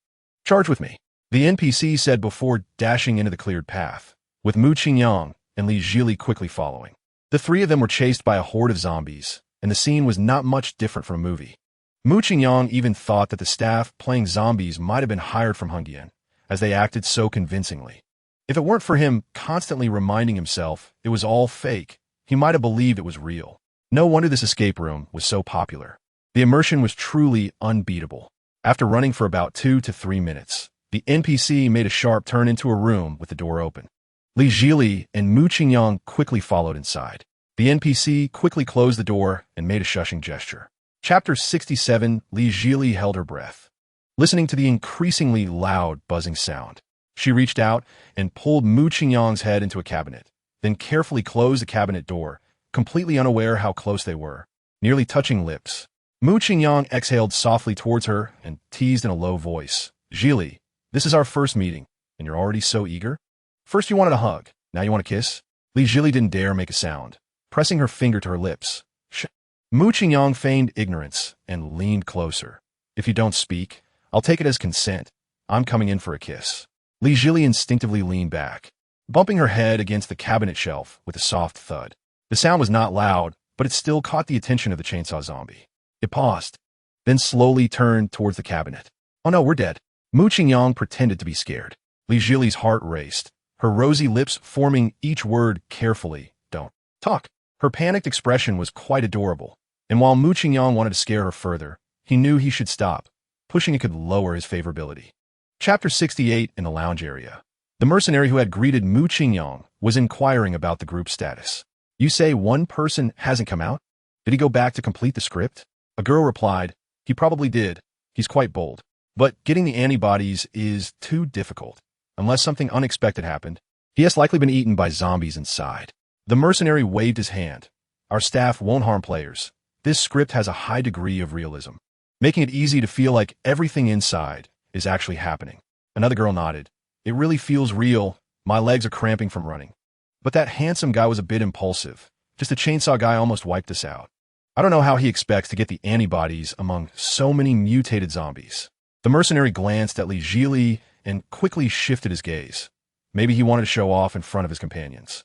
Charge with me, the NPC said before dashing into the cleared path, with Mu Qingyang and Li Zhili quickly following. The 3 of them were chased by a horde of zombies, and the scene was not much different from a movie. Mu Qingyang even thought that the staff playing zombies might have been hired from Hungyan, as they acted so convincingly. If it weren't for him constantly reminding himself it was all fake, he might have believed it was real. No wonder this escape room was so popular. The immersion was truly unbeatable. After running for about 2 to 3 minutes, the NPC made a sharp turn into a room with the door open. Li Jili and Mu Qingyang quickly followed inside. The NPC quickly closed the door and made a shushing gesture. Chapter 67. Li Jili held her breath, listening to the increasingly loud, buzzing sound. She reached out and pulled Mu Qingyang's head into a cabinet, then carefully closed the cabinet door, completely unaware how close they were, nearly touching lips. Mu Qingyang exhaled softly towards her and teased in a low voice, "Jili, this is our first meeting, and you're already so eager? First you wanted a hug, now you want a kiss?" Li Jili didn't dare make a sound, pressing her finger to her lips. "Shh." Mu Qingyang feigned ignorance and leaned closer. "If you don't speak, I'll take it as consent. I'm coming in for a kiss." Li Jili instinctively leaned back, bumping her head against the cabinet shelf with a soft thud. The sound was not loud, but it still caught the attention of the chainsaw zombie. It paused, then slowly turned towards the cabinet. "Oh no, we're dead." Mu Qingyang pretended to be scared. Li Jili's heart raced, her rosy lips forming each word carefully. "Don't talk." Her panicked expression was quite adorable, and while Mu Qingyang wanted to scare her further, he knew he should stop. Pushing it could lower his favorability. Chapter 68. In the lounge area. The mercenary who had greeted Mu Qingyang was inquiring about the group's status. "You say one person hasn't come out? Did he go back to complete the script?" A girl replied, "He probably did. He's quite bold. But getting the antibodies is too difficult. Unless something unexpected happened, he has likely been eaten by zombies inside." The mercenary waved his hand. "Our staff won't harm players. This script has a high degree of realism, making it easy to feel like everything inside is actually happening." Another girl nodded. "It really feels real. My legs are cramping from running. But that handsome guy was a bit impulsive. Just a chainsaw guy almost wiped us out. I don't know how he expects to get the antibodies among so many mutated zombies." The mercenary glanced at Li Jili and quickly shifted his gaze. Maybe he wanted to show off in front of his companions.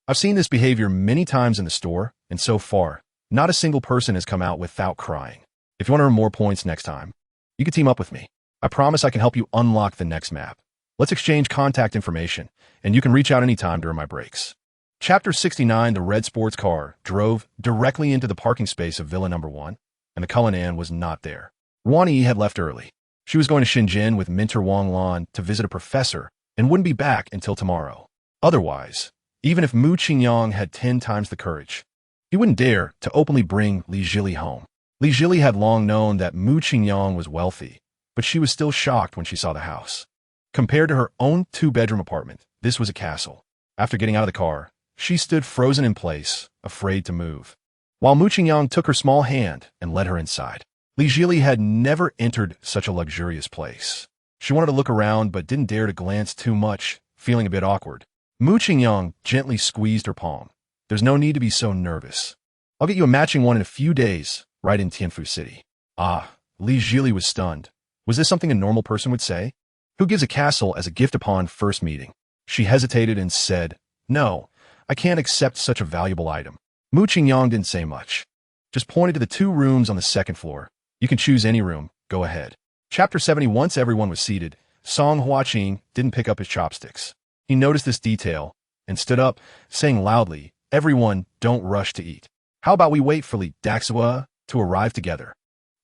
"I've seen this behavior many times in the store, and so far, not a single person has come out without crying. If you want to earn more points next time, you can team up with me. I promise I can help you unlock the next map. Let's exchange contact information, and you can reach out anytime during my breaks." Chapter 69. The red sports car drove directly into the parking space of Villa Number 1, and the Cullinan was not there. Wan Yi had left early. She was going to Shenzhen with Minter Wang Lan to visit a professor and wouldn't be back until tomorrow. Otherwise, even if Mu Qingyang had 10 times the courage, he wouldn't dare to openly bring Li Jili home. Li Jili had long known that Mu Qingyang was wealthy, but she was still shocked when she saw the house. Compared to her own 2-bedroom apartment, this was a castle. After getting out of the car, she stood frozen in place, afraid to move, while Mu Qingyang took her small hand and led her inside. Li Jili had never entered such a luxurious place. She wanted to look around but didn't dare to glance too much, feeling a bit awkward. Mu Qingyang gently squeezed her palm. "There's no need to be so nervous. I'll get you a matching one in a few days, right in Tianfu City." Ah, Li Jili was stunned. Was this something a normal person would say? Who gives a castle as a gift upon first meeting? She hesitated and said, "No, I can't accept such a valuable item." Mu Qingyang didn't say much, just pointed to the 2 rooms on the second floor. "You can choose any room. Go ahead." Chapter 70. Once everyone was seated, Song Huaqing didn't pick up his chopsticks. He noticed this detail and stood up, saying loudly, "Everyone, don't rush to eat. How about we wait for Li Daxua to arrive together?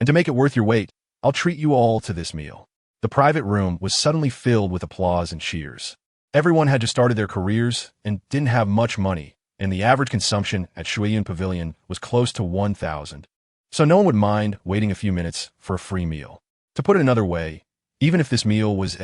And to make it worth your wait, I'll treat you all to this meal." The private room was suddenly filled with applause and cheers. Everyone had just started their careers and didn't have much money, and the average consumption at Shuiyun Pavilion was close to 1,000. So no one would mind waiting a few minutes for a free meal. To put it another way, even if this meal was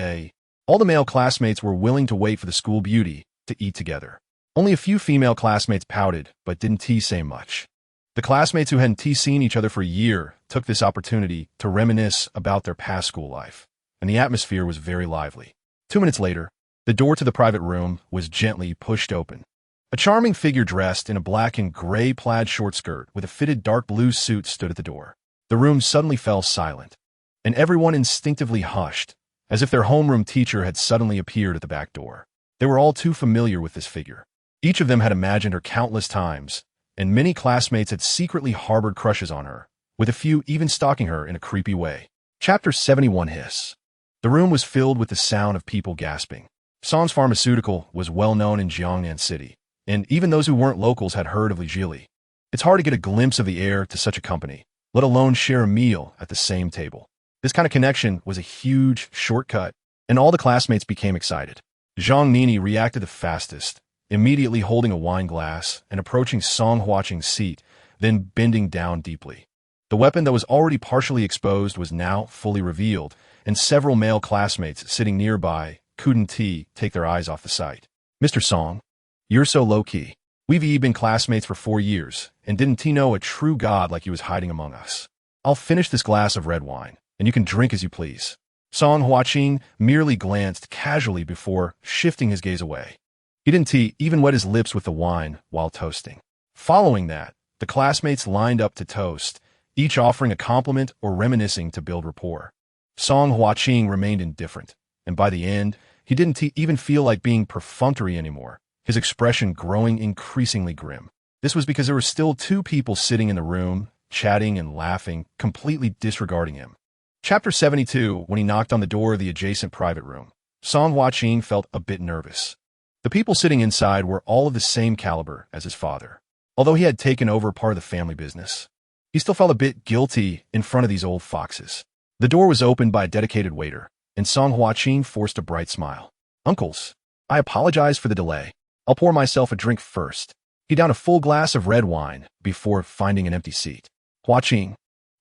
all the male classmates were willing to wait for the school beauty to eat together. Only a few female classmates pouted, but didn't say much. The classmates who hadn't seen each other for a year took this opportunity to reminisce about their past school life, and the atmosphere was very lively. 2 minutes later, the door to the private room was gently pushed open. A charming figure dressed in a black and gray plaid short skirt with a fitted dark blue suit stood at the door. The room suddenly fell silent, and everyone instinctively hushed, as if their homeroom teacher had suddenly appeared at the back door. They were all too familiar with this figure. Each of them had imagined her countless times, and many classmates had secretly harbored crushes on her, with a few even stalking her in a creepy way. Chapter 71. Hiss. The room was filled with the sound of people gasping. Song's Pharmaceutical was well known in Jiangnan City, and even those who weren't locals had heard of Li Jili. It's hard to get a glimpse of the heir to such a company, let alone share a meal at the same table. This kind of connection was a huge shortcut, and all the classmates became excited. Zhang Nini reacted the fastest, immediately holding a wine glass and approaching Song Huaqing's seat, then bending down deeply. The weapon that was already partially exposed was now fully revealed, and several male classmates sitting nearby couldn't take their eyes off the sight. Mr. Song, you're so low-key. We've been classmates for 4 years, and didn't know a true god like you was hiding among us. I'll finish this glass of red wine, and you can drink as you please. Song Huaqing merely glanced casually before shifting his gaze away. He didn't even wet his lips with the wine while toasting. Following that, the classmates lined up to toast, each offering a compliment or reminiscing to build rapport. Song Huaqing remained indifferent, and by the end, he didn't even feel like being perfunctory anymore, his expression growing increasingly grim. This was because there were still 2 people sitting in the room, chatting and laughing, completely disregarding him. Chapter 72, when he knocked on the door of the adjacent private room, Song Huaqing felt a bit nervous. The people sitting inside were all of the same caliber as his father. Although he had taken over part of the family business, he still felt a bit guilty in front of these old foxes. The door was opened by a dedicated waiter, and Song Huaqing forced a bright smile. "Uncles, I apologize for the delay. I'll pour myself a drink first." He downed a full glass of red wine before finding an empty seat. "Huaqing,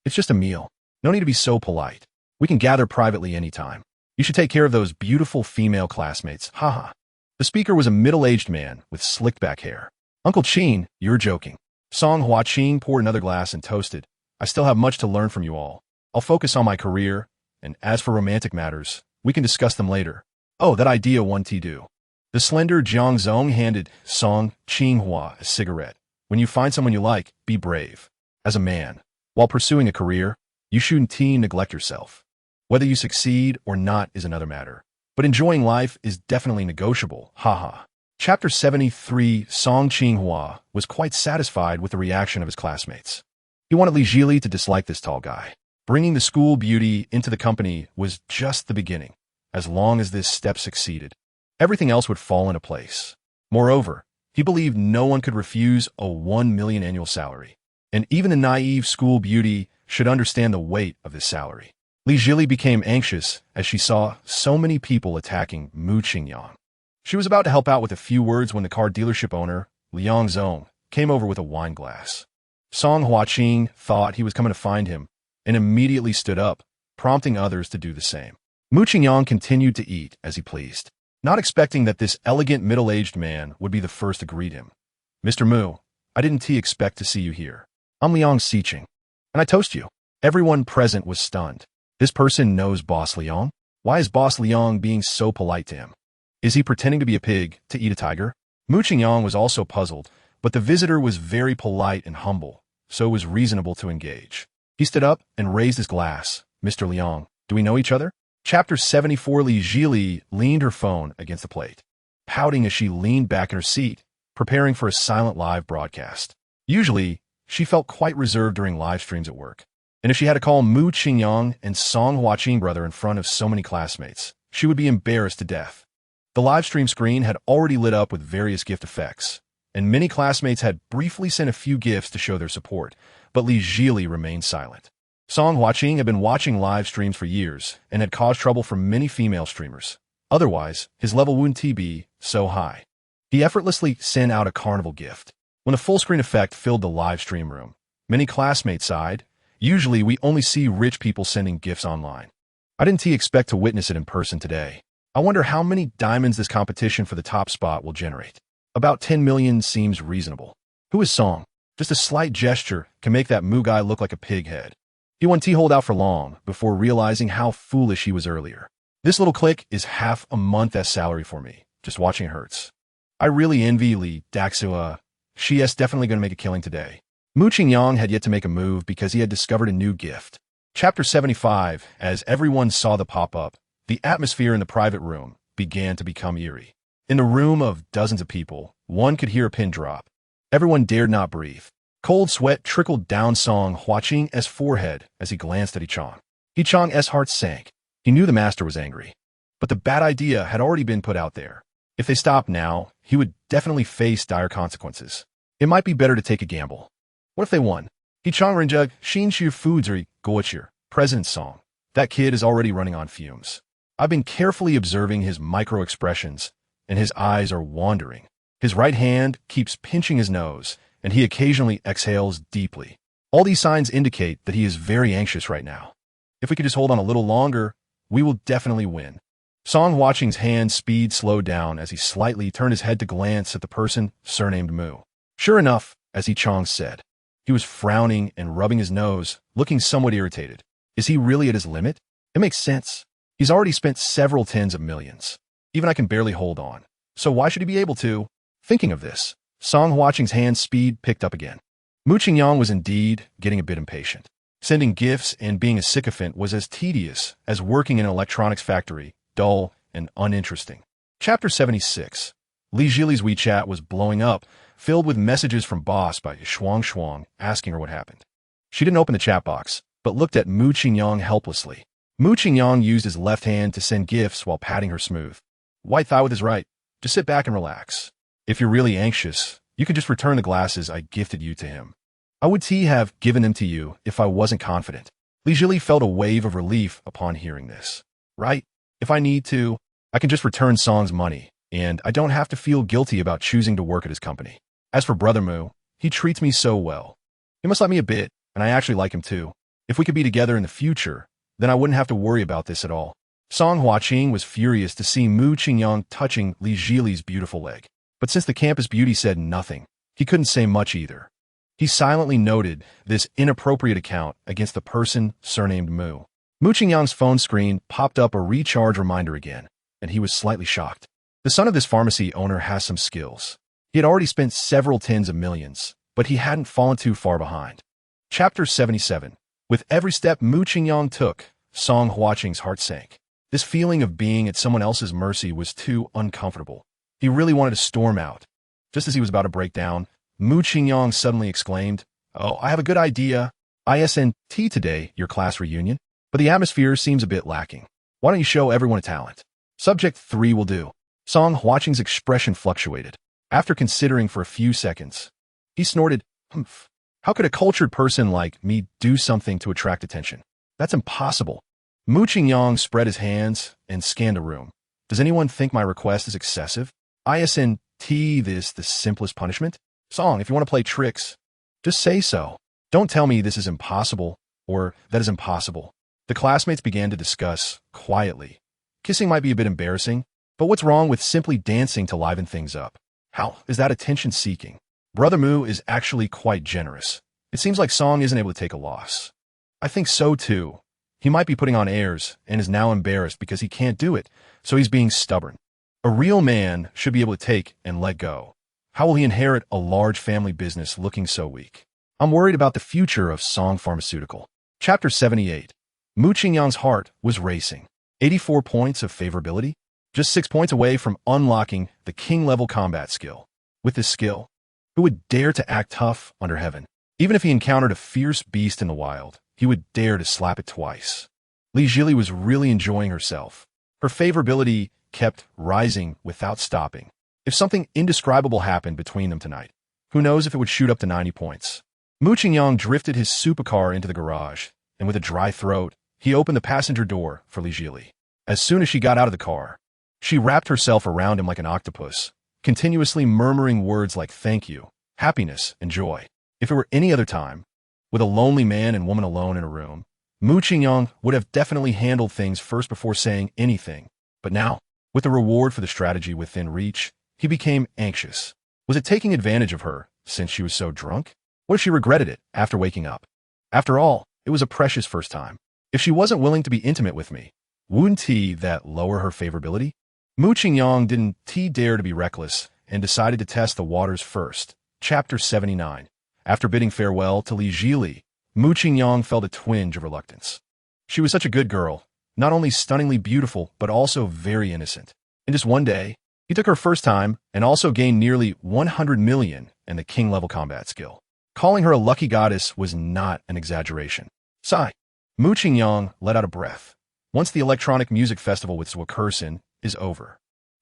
it's just a meal. No need to be so polite. We can gather privately anytime. You should take care of those beautiful female classmates. Haha." The speaker was a middle-aged man with slicked back hair. "Uncle Qin, you're joking." Song Huaqing poured another glass and toasted. "I still have much to learn from you all. I'll focus on my career, and as for romantic matters, we can discuss them later." "Oh, that idea one do." The slender Jiang Zong handed Song Qinghua a cigarette. "When you find someone you like, be brave. As a man, while pursuing a career, you shouldn't neglect yourself. Whether you succeed or not is another matter. But enjoying life is definitely negotiable. Haha." Chapter 73, Song Qinghua was quite satisfied with the reaction of his classmates. He wanted Li Jili to dislike this tall guy. Bringing the school beauty into the company was just the beginning. As long as this step succeeded, everything else would fall into place. Moreover, he believed no one could refuse a 1 million annual salary. And even a naive school beauty should understand the weight of this salary. Li Jili became anxious as she saw so many people attacking Mu Qingyang. She was about to help out with a few words when the car dealership owner, Liang Zong, came over with a wine glass. Song Huaqing thought he was coming to find him and immediately stood up, prompting others to do the same. Mu Qingyang continued to eat as he pleased, not expecting that this elegant middle-aged man would be the first to greet him. "Mr. Mu, I didn't expect to see you here. I'm Liang Xiqing, and I toast you." Everyone present was stunned. This person knows Boss Liang? Why is Boss Liang being so polite to him? Is he pretending to be a pig to eat a tiger? Mu Qingyang was also puzzled, but the visitor was very polite and humble, so it was reasonable to engage. He stood up and raised his glass. "Mr. Liang, do we know each other?" Chapter 74, Li Jili leaned her phone against the plate, pouting as she leaned back in her seat, preparing for a silent live broadcast. Usually, she felt quite reserved during live streams at work. And if she had to call Mu Qingyang and Song Huaqing brother in front of so many classmates, she would be embarrassed to death. The live stream screen had already lit up with various gift effects, and many classmates had briefly sent a few gifts to show their support, but Li Jili remained silent. Song Huaqing had been watching live streams for years and had caused trouble for many female streamers. Otherwise, his level wouldn't be so high. He effortlessly sent out a carnival gift. When the full screen effect filled the live stream room, many classmates sighed. Usually, we only see rich people sending gifts online. I didn't expect to witness it in person today. I wonder how many diamonds this competition for the top spot will generate. About 10 million seems reasonable. Who is Song? Just a slight gesture can make that Mu guy look like a pig head. He wouldn't hold out for long before realizing how foolish he was earlier. This little click is half a month as salary for me. Just watching it hurts. I really envy Li Daxua. She is definitely going to make a killing today. Mu Qingyang had yet to make a move because he had discovered a new gift. Chapter 75, as everyone saw the pop-up, the atmosphere in the private room began to become eerie. In the room of dozens of people, one could hear a pin drop. Everyone dared not breathe. Cold sweat trickled down Song Huaqing's forehead as he glanced at Yichang. Yichang's heart sank. He knew the master was angry. But the bad idea had already been put out there. If they stopped now, he would definitely face dire consequences. It might be better to take a gamble. What if they won? Yichang Renjug, Xinshu Foods or Goichir, President Song. That kid is already running on fumes. I've been carefully observing his micro-expressions, and his eyes are wandering. His right hand keeps pinching his nose, and he occasionally exhales deeply. All these signs indicate that he is very anxious right now. If we could just hold on a little longer, we will definitely win. Song Watching's hand speed slowed down as he slightly turned his head to glance at the person surnamed Mu. Sure enough, as he Chong said, he was frowning and rubbing his nose, looking somewhat irritated. Is he really at his limit? It makes sense. He's already spent several tens of millions. Even I can barely hold on. So why should he be able to? Thinking of this, Song Watching's hand speed picked up again. Mu Qingyang was indeed getting a bit impatient. Sending gifts and being a sycophant was as tedious as working in an electronics factory, dull and uninteresting. Chapter 76. Li Jili's WeChat was blowing up, filled with messages from boss by Shuang asking her what happened. She didn't open the chat box, but looked at Mu Qingyang helplessly. Mu Qingyang used his left hand to send gifts while patting her smooth. White thigh with his right. Just sit back and relax. If you're really anxious, you can just return the glasses I gifted you to him. I would have given them to you if I wasn't confident. Li Jili felt a wave of relief upon hearing this. Right? If I need to, I can just return Song's money, and I don't have to feel guilty about choosing to work at his company. As for Brother Mu, he treats me so well. He must like me a bit, and I actually like him too. If we could be together in the future, then I wouldn't have to worry about this at all. Song Huaqing was furious to see Mu Qingyang touching Li Jili's beautiful leg. But since the campus beauty said nothing, he couldn't say much either. He silently noted this inappropriate account against the person surnamed Mu. Mu Qingyang's phone screen popped up a recharge reminder again, and he was slightly shocked. The son of this pharmacy owner has some skills. He had already spent several tens of millions, but he hadn't fallen too far behind. Chapter 77. With every step Mu Qingyang took, Song Huaqing's heart sank. This feeling of being at someone else's mercy was too uncomfortable. He really wanted to storm out. Just as he was about to break down, Mu Qingyang suddenly exclaimed, "Oh, I have a good idea. ISNT today, your class reunion. But the atmosphere seems a bit lacking. Why don't you show everyone a talent? Subject 3 will do." Song Huaqing's expression fluctuated. After considering for a few seconds, he snorted, "Humph. How could a cultured person like me do something to attract attention? That's impossible." Mu Qingyang spread his hands and scanned the room. Does anyone think my request is excessive? ISNT this the simplest punishment? Song, if you want to play tricks, just say so. Don't tell me this is impossible, or that is impossible. The classmates began to discuss, quietly. Kissing might be a bit embarrassing, but what's wrong with simply dancing to liven things up? How is that attention-seeking? Brother Mu is actually quite generous. It seems like Song isn't able to take a loss. I think so too. He might be putting on airs and is now embarrassed because he can't do it, so he's being stubborn. A real man should be able to take and let go. How will he inherit a large family business looking so weak? I'm worried about the future of Song Pharmaceutical. Chapter 78. Mu Qingyang's heart was racing. 84 points of favorability? Just 6 points away from unlocking the king-level combat skill. With this skill, who would dare to act tough under heaven? Even if he encountered a fierce beast in the wild, he would dare to slap it twice. Li Jili was really enjoying herself. Her favorability kept rising without stopping. If something indescribable happened between them tonight, who knows if it would shoot up to 90 points. Mu Qingyang drifted his supercar into the garage, and with a dry throat, he opened the passenger door for Li Jili. As soon as she got out of the car, she wrapped herself around him like an octopus, continuously murmuring words like thank you, happiness, and joy. If it were any other time, with a lonely man and woman alone in a room, Mu Qingyang would have definitely handled things first before saying anything. But now, with the reward for the strategy within reach, he became anxious. Was it taking advantage of her, since she was so drunk? What if she regretted it after waking up? After all, it was a precious first time. If she wasn't willing to be intimate with me, wouldn't that lower her favorability? Mu Qingyang didn't dare to be reckless and decided to test the waters first. Chapter 79. After bidding farewell to Li Jili, Mu Qingyang felt a twinge of reluctance. She was such a good girl, not only stunningly beautiful, but also very innocent. In just one day, he took her first time and also gained nearly 100 million in the king-level combat skill. Calling her a lucky goddess was not an exaggeration. Sigh. Mu Qingyang let out a breath. Once the electronic music festival with Zwakursin is over,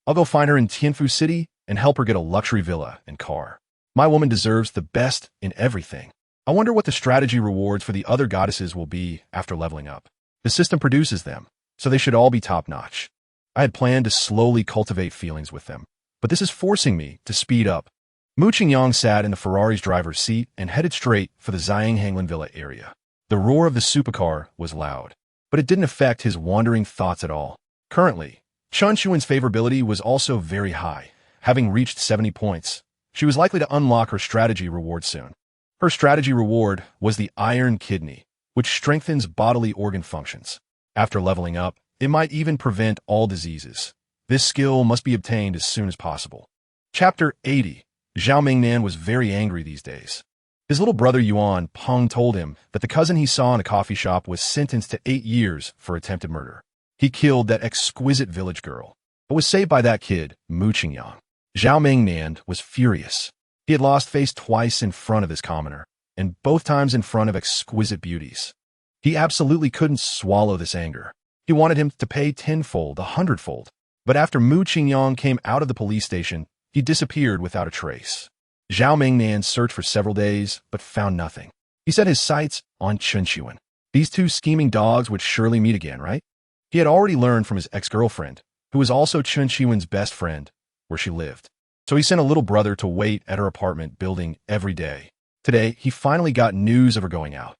I'll go find her in Tianfu City and help her get a luxury villa and car. My woman deserves the best in everything. I wonder what the strategy rewards for the other goddesses will be after leveling up. The system produces them, so they should all be top-notch. I had planned to slowly cultivate feelings with them, but this is forcing me to speed up. Mu Qingyang sat in the Ferrari's driver's seat and headed straight for the Zhang Villa area. The roar of the supercar was loud, but it didn't affect his wandering thoughts at all. Currently, Chun Xuan's favorability was also very high. Having reached 70 points, she was likely to unlock her strategy reward soon. Her strategy reward was the Iron Kidney, which strengthens bodily organ functions. After leveling up, it might even prevent all diseases. This skill must be obtained as soon as possible. Chapter 80. Zhao Mingnan was very angry these days. His little brother Yuan Peng told him that the cousin he saw in a coffee shop was sentenced to 8 years for attempted murder. He killed that exquisite village girl, but was saved by that kid, Mu Qingyang. Zhao Mingnan was furious. He had lost face twice in front of this commoner, and both times in front of exquisite beauties. He absolutely couldn't swallow this anger. He wanted him to pay tenfold, 100-fold. But after Mu Qingyang came out of the police station, he disappeared without a trace. Zhao Mingnan searched for several days, but found nothing. He set his sights on Chun Xuan. These two scheming dogs would surely meet again, right? He had already learned from his ex-girlfriend, who was also Chun Xuan's best friend, where she lived. So he sent a little brother to wait at her apartment building every day. Today, he finally got news of her going out.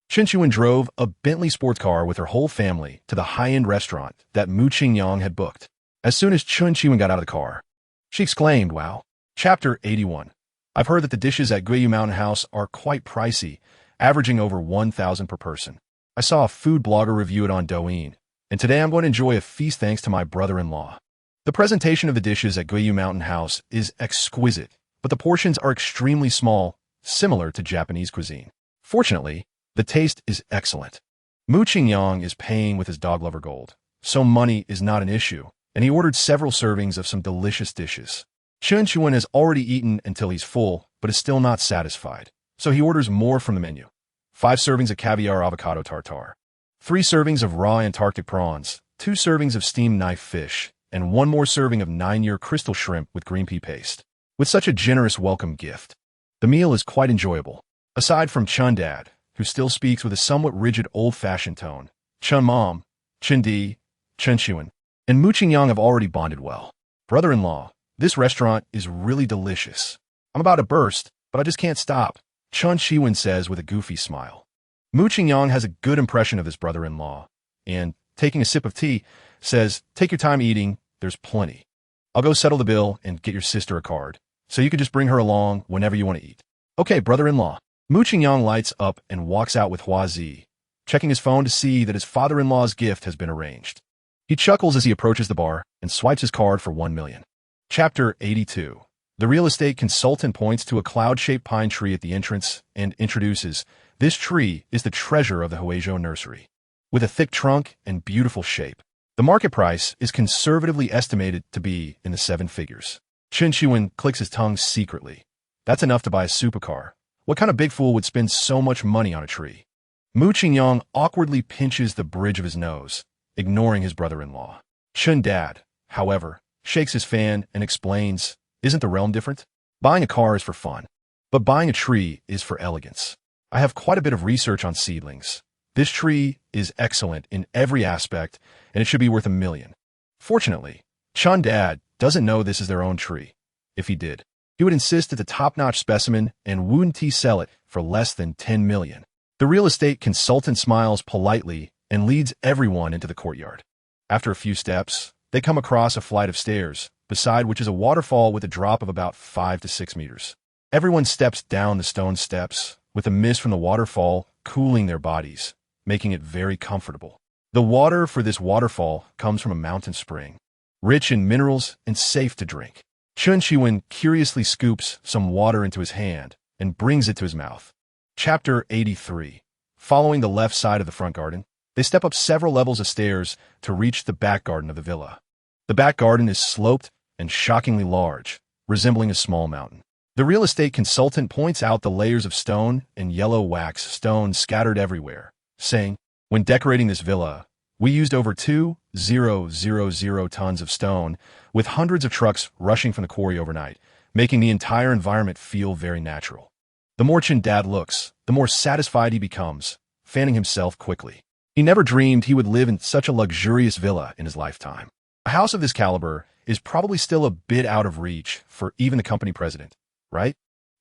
Chun Xuan drove a Bentley sports car with her whole family to the high-end restaurant that Mu Qingyang had booked. As soon as Chun Xuan got out of the car, she exclaimed, "Wow." Chapter 81. I've heard that the dishes at Guiyu Mountain House are quite pricey, averaging over 1,000 per person. I saw a food blogger review it on Douyin, and today I'm going to enjoy a feast thanks to my brother-in-law. The presentation of the dishes at Guiyu Mountain House is exquisite, but the portions are extremely small, similar to Japanese cuisine. Fortunately, the taste is excellent. Mu Qingyang is paying with his dog lover gold, so money is not an issue, and he ordered several servings of some delicious dishes. Chun Xuan has already eaten until he's full, but is still not satisfied, so he orders more from the menu. 5 servings of caviar avocado tartare, 3 servings of raw Antarctic prawns, 2 servings of steamed knife fish, and 1 more serving of 9-year crystal shrimp with green pea paste. With such a generous welcome gift, the meal is quite enjoyable. Aside from Chun Dad, who still speaks with a somewhat rigid old-fashioned tone, Chun Mom, Chun Di, Chun Xuan, and Mu Qingyang have already bonded well. Brother-in-law, this restaurant is really delicious. I'm about to burst, but I just can't stop, Chun Xuan says with a goofy smile. Mu Qingyang has a good impression of his brother-in-law, and, taking a sip of tea, says, "Take your time eating, there's plenty. I'll go settle the bill and get your sister a card, so you can just bring her along whenever you want to eat." "Okay, brother-in-law." Mu Qingyang lights up and walks out with Hua Zi, checking his phone to see that his father-in-law's gift has been arranged. He chuckles as he approaches the bar and swipes his card for 1 million. Chapter 82. The real estate consultant points to a cloud-shaped pine tree at the entrance and introduces, "This tree is the treasure of the Huizhou nursery. With a thick trunk and beautiful shape. The market price is conservatively estimated to be in the 7 figures. Chun Xuan clicks his tongue secretly. That's enough to buy a supercar. What kind of big fool would spend so much money on a tree? Mu Qingyang awkwardly pinches the bridge of his nose, ignoring his brother-in-law. Chun Dad, however, shakes his fan and explains, "Isn't the realm different? Buying a car is for fun, but buying a tree is for elegance. I have quite a bit of research on seedlings. This tree is excellent in every aspect, and it should be worth 1 million. Fortunately, Chun Dad doesn't know this is their own tree. If he did, he would insist it's a top-notch specimen and wouldn't he sell it for less than 10 million. The real estate consultant smiles politely and leads everyone into the courtyard. After a few steps, they come across a flight of stairs, beside which is a waterfall with a drop of about 5 to 6 meters. Everyone steps down the stone steps, with the mist from the waterfall cooling their bodies, making it very comfortable. The water for this waterfall comes from a mountain spring, rich in minerals and safe to drink. Chun Xuan curiously scoops some water into his hand and brings it to his mouth. Chapter 83. Following the left side of the front garden, they step up several levels of stairs to reach the back garden of the villa. The back garden is sloped and shockingly large, resembling a small mountain. The real estate consultant points out the layers of stone and yellow wax stone scattered everywhere, saying, "When decorating this villa, we used over 2,000 tons of stone, with hundreds of trucks rushing from the quarry overnight, making the entire environment feel very natural." The more Chun Dad looks, the more satisfied he becomes, fanning himself quickly. He never dreamed he would live in such a luxurious villa in his lifetime. A house of this caliber is probably still a bit out of reach for even the company president, right?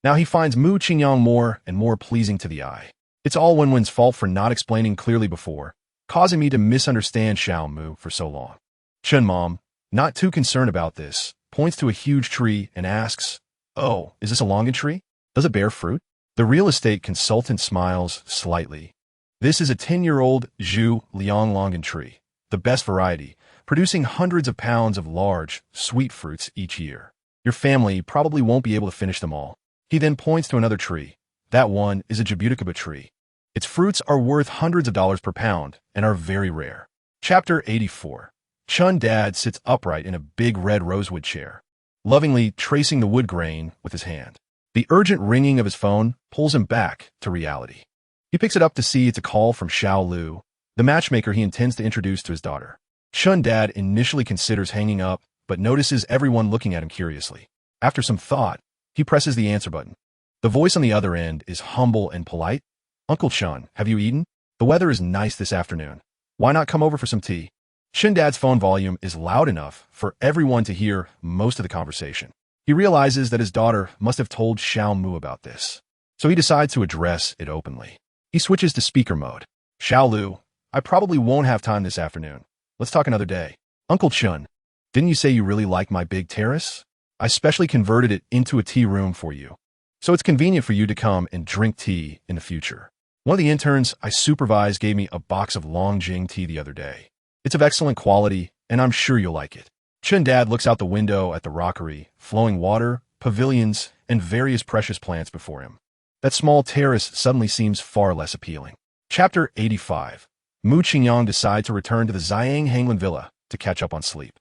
Now he finds Mu Qingyang more and more pleasing to the eye. It's all Wenwen's fault for not explaining clearly before, causing me to misunderstand Xiao Mu for so long. Chen Mom, not too concerned about this, points to a huge tree and asks, "Oh, is this a longan tree? Does it bear fruit?" The real estate consultant smiles slightly. This is a 10-year-old Zhu Liang longan tree, the best variety, producing hundreds of pounds of large, sweet fruits each year. Your family probably won't be able to finish them all. He then points to another tree. That one is a jabuticaba tree. Its fruits are worth hundreds of dollars per pound and are very rare. Chapter 84. Chun Dad sits upright in a big red rosewood chair, lovingly tracing the wood grain with his hand. The urgent ringing of his phone pulls him back to reality. He picks it up to see it's a call from Xiao Lu, the matchmaker he intends to introduce to his daughter. Chun Dad initially considers hanging up, but notices everyone looking at him curiously. After some thought, he presses the answer button. The voice on the other end is humble and polite. "Uncle Chun, have you eaten? The weather is nice this afternoon. Why not come over for some tea?" Chun Dad's phone volume is loud enough for everyone to hear most of the conversation. He realizes that his daughter must have told Xiao Mu about this, so he decides to address it openly. He switches to speaker mode. "Xiao Lu, I probably won't have time this afternoon. Let's talk another day. Uncle Chun, didn't you say you really like my big terrace? I specially converted it into a tea room for you, so it's convenient for you to come and drink tea in the future. One of the interns I supervise gave me a box of Longjing tea the other day. It's of excellent quality, and I'm sure you'll like it." Chun Dad looks out the window at the rockery, flowing water, pavilions, and various precious plants before him. That small terrace suddenly seems far less appealing. Chapter 85. Mu Qingyang decides to return to the Ziyang Hanglan Villa to catch up on sleep.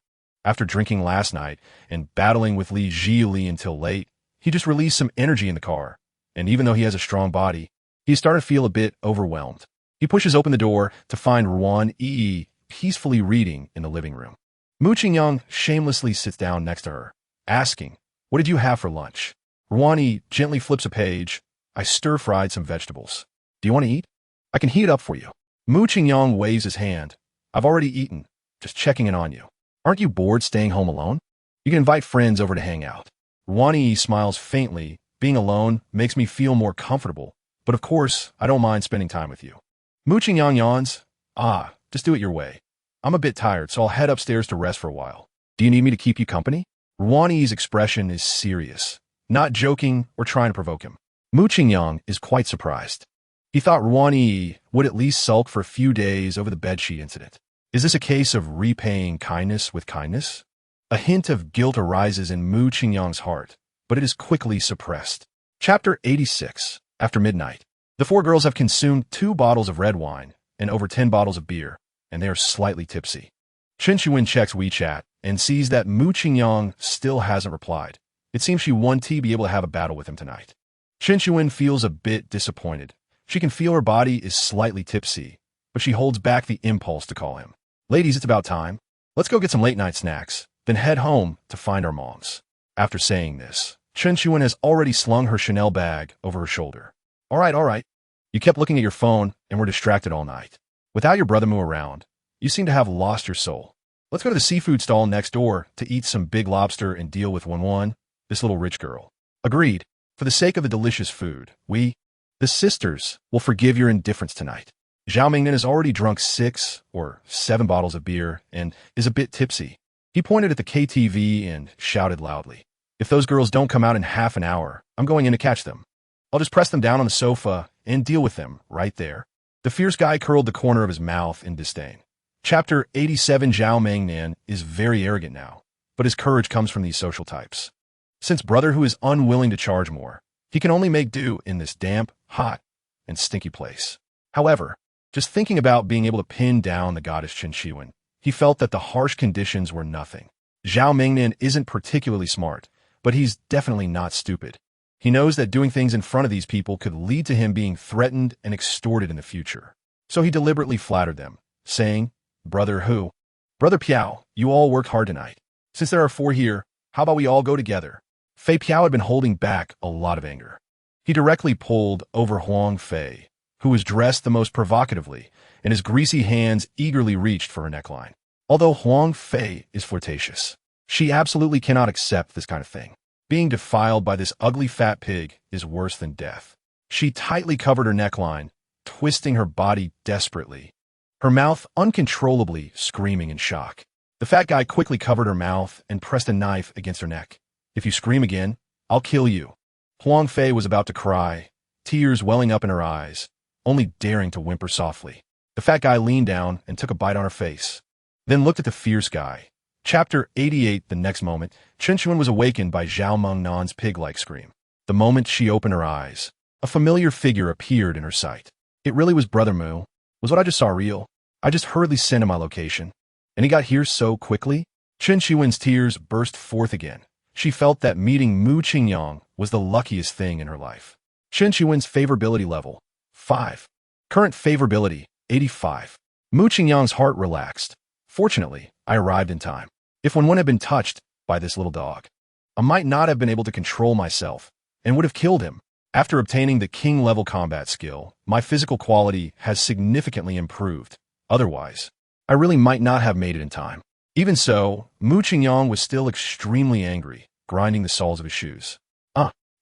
After drinking last night and battling with Li Zhili until late, he just released some energy in the car, and even though he has a strong body, he's starting to feel a bit overwhelmed. He pushes open the door to find Ruan Yi peacefully reading in the living room. Mu Qingyang shamelessly sits down next to her, asking, "What did you have for lunch?" Ruan Yi gently flips a page. "I stir-fried some vegetables. Do you want to eat? I can heat it up for you." Mu Qingyang waves his hand. "I've already eaten, just checking in on you. Aren't you bored staying home alone? You can invite friends over to hang out." Ruan Yi smiles faintly. "Being alone makes me feel more comfortable, but of course, I don't mind spending time with you." Mu Qingyang yawns. Just do it your way. I'm a bit tired, so I'll head upstairs to rest for a while. Do you need me to keep you company?" Ruan Yi's expression is serious, not joking or trying to provoke him. Mu Qingyang is quite surprised. He thought Ruan Yi would at least sulk for a few days over the bedsheet incident. Is this a case of repaying kindness with kindness? A hint of guilt arises in Mu Qingyang's heart, but it is quickly suppressed. Chapter 86. After midnight. The four girls have consumed 2 bottles of red wine and over 10 bottles of beer, and they are slightly tipsy. Chen Shuwen checks WeChat and sees that Mu Qingyang still hasn't replied. It seems she wanted to be able to have a battle with him tonight. Chen Shuwen feels a bit disappointed. She can feel her body is slightly tipsy, but she holds back the impulse to call him. "Ladies, it's about time. Let's go get some late-night snacks, then head home to find our moms." After saying this, Chen Shuwen has already slung her Chanel bag over her shoulder. All right. You kept looking at your phone and were distracted all night. Without your brother Mu around, you seem to have lost your soul. Let's go to the seafood stall next door to eat some big lobster and deal with Wenwen, this little rich girl." "Agreed. For the sake of the delicious food, the sisters, will forgive your indifference tonight." Zhao Mingnan has already drunk 6 or 7 bottles of beer and is a bit tipsy. He pointed at the KTV and shouted loudly, "If those girls don't come out in half an hour, I'm going in to catch them. I'll just press them down on the sofa and deal with them right there." The fierce guy curled the corner of his mouth in disdain. Chapter 87. Zhao Mingnan is very arrogant now, but his courage comes from these social types. Since brother who is unwilling to charge more, he can only make do in this damp, hot, and stinky place. However, just thinking about being able to pin down the goddess Chen Shiwen, he felt that the harsh conditions were nothing. Zhao Mingnan isn't particularly smart, but he's definitely not stupid. He knows that doing things in front of these people could lead to him being threatened and extorted in the future. So he deliberately flattered them, saying, "Brother who? Brother Piao, you all worked hard tonight. Since there are 4 here, how about we all go together?" Fei Piao had been holding back a lot of anger. He directly pulled over Huang Fei, who was dressed the most provocatively, and his greasy hands eagerly reached for her neckline. Although Huang Fei is flirtatious, she absolutely cannot accept this kind of thing. Being defiled by this ugly fat pig is worse than death. She tightly covered her neckline, twisting her body desperately, her mouth uncontrollably screaming in shock. The fat guy quickly covered her mouth and pressed a knife against her neck. "If you scream again, I'll kill you." Huang Fei was about to cry, tears welling up in her eyes, only daring to whimper softly. The fat guy leaned down and took a bite on her face, then looked at the fierce guy. Chapter 88. The next moment, Chen Chuan was awakened by Zhao Mengnan's pig-like scream. The moment she opened her eyes, a familiar figure appeared in her sight. It really was Brother Mu. Was what I just saw real? I just hurriedly sent him my location, and he got here so quickly? Chen Chuan's tears burst forth again. She felt that meeting Mu Qingyang was the luckiest thing in her life. Chen Chuan's favorability level, 5. Current favorability, 85. Mu Qingyang's heart relaxed. Fortunately, I arrived in time. If one had been touched by this little dog, I might not have been able to control myself and would have killed him. After obtaining the king-level combat skill, my physical quality has significantly improved. Otherwise, I really might not have made it in time. Even so, Mu Qingyang was still extremely angry, grinding the soles of his shoes.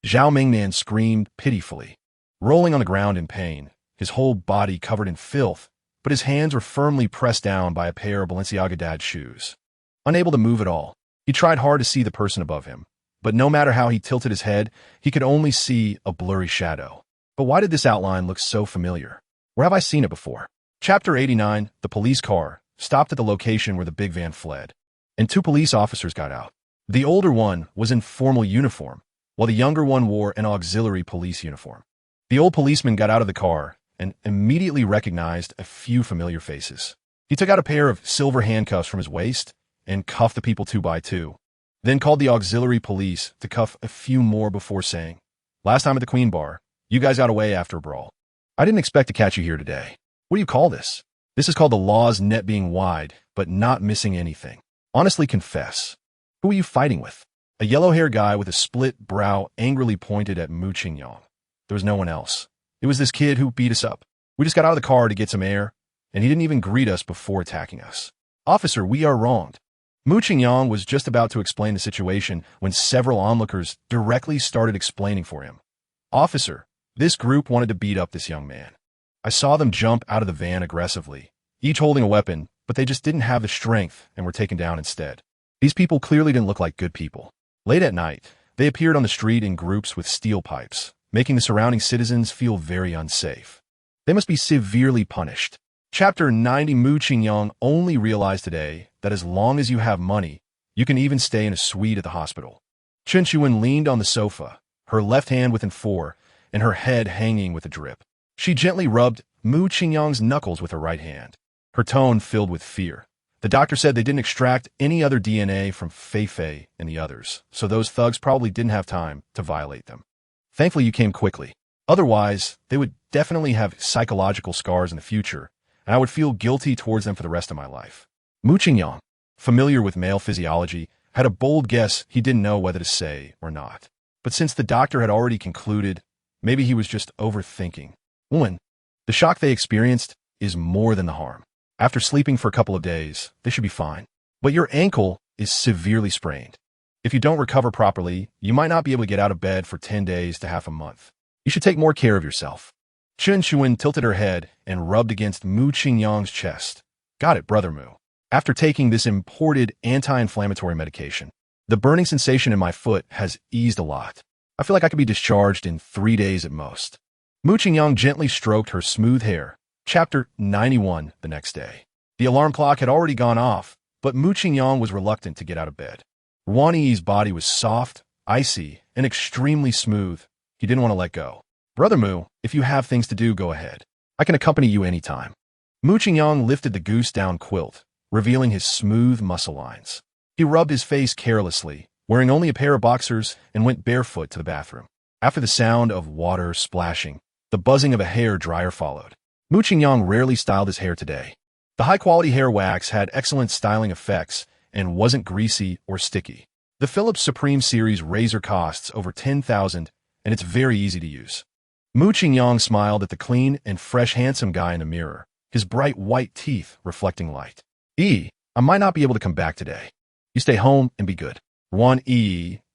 Zhao Mengnan screamed pitifully, rolling on the ground in pain, his whole body covered in filth, but his hands were firmly pressed down by a pair of Balenciaga dad shoes. Unable to move at all, he tried hard to see the person above him, but no matter how he tilted his head, he could only see a blurry shadow. But why did this outline look so familiar? Where have I seen it before? Chapter 89. The police car stopped at the location where the big van fled, and 2 police officers got out. The older one was in formal uniform, while the younger one wore an auxiliary police uniform. The old policeman got out of the car and immediately recognized a few familiar faces. He took out a pair of silver handcuffs from his waist and cuffed the people 2 by 2, then called the auxiliary police to cuff a few more before saying, "Last time at the Queen Bar, you guys got away after a brawl. I didn't expect to catch you here today. What do you call this? This is called the law's net being wide, but not missing anything. Honestly confess. Who are you fighting with?" A yellow-haired guy with a split brow angrily pointed at Mu Qingyang. There was no one else. It was this kid who beat us up. We just got out of the car to get some air, and he didn't even greet us before attacking us. "Officer, we are wronged." Mu Qingyang was just about to explain the situation when several onlookers directly started explaining for him. "Officer, this group wanted to beat up this young man. I saw them jump out of the van aggressively, each holding a weapon, but they just didn't have the strength and were taken down instead. These people clearly didn't look like good people. Late at night, they appeared on the street in groups with steel pipes, making the surrounding citizens feel very unsafe. They must be severely punished." Chapter 90. Mu Qingyang only realized today that as long as you have money, you can even stay in a suite at the hospital. Chen Chuan leaned on the sofa, her left hand within 4, and her head hanging with a drip. She gently rubbed Mu Qingyang's knuckles with her right hand, her tone filled with fear. The doctor said they didn't extract any other DNA from Fei Fei and the others, so those thugs probably didn't have time to violate them. Thankfully, you came quickly. Otherwise, they would definitely have psychological scars in the future, and I would feel guilty towards them for the rest of my life. Mu Qingyang, familiar with male physiology, had a bold guess he didn't know whether to say or not. But since the doctor had already concluded, maybe he was just overthinking. The shock they experienced is more than the harm. After sleeping for a couple of days, they should be fine. But your ankle is severely sprained. If you don't recover properly, you might not be able to get out of bed for 10 days to half a month. You should take more care of yourself. Chen Chuan tilted her head and rubbed against Mu Qingyang's chest. "Got it, Brother Mu. After taking this imported anti-inflammatory medication, the burning sensation in my foot has eased a lot. I feel like I could be discharged in 3 days at most." Mu Qingyang gently stroked her smooth hair. Chapter 91. The next day. The alarm clock had already gone off, but Mu Qingyang was reluctant to get out of bed. Ruan Yi's body was soft, icy, and extremely smooth. He didn't want to let go. "Brother Mu, if you have things to do, go ahead. I can accompany you anytime." Mu Qingyang lifted the goose-down quilt, revealing his smooth muscle lines. He rubbed his face carelessly, wearing only a pair of boxers, and went barefoot to the bathroom. After the sound of water splashing, the buzzing of a hair dryer followed. Mu Qingyang rarely styled his hair today. The high-quality hair wax had excellent styling effects and wasn't greasy or sticky. The Philips Supreme Series razor costs over $10,000, and it's very easy to use. Mu Qingyang smiled at the clean and fresh handsome guy in the mirror, his bright white teeth reflecting light. I might not be able to come back today. You stay home and be good. Yuan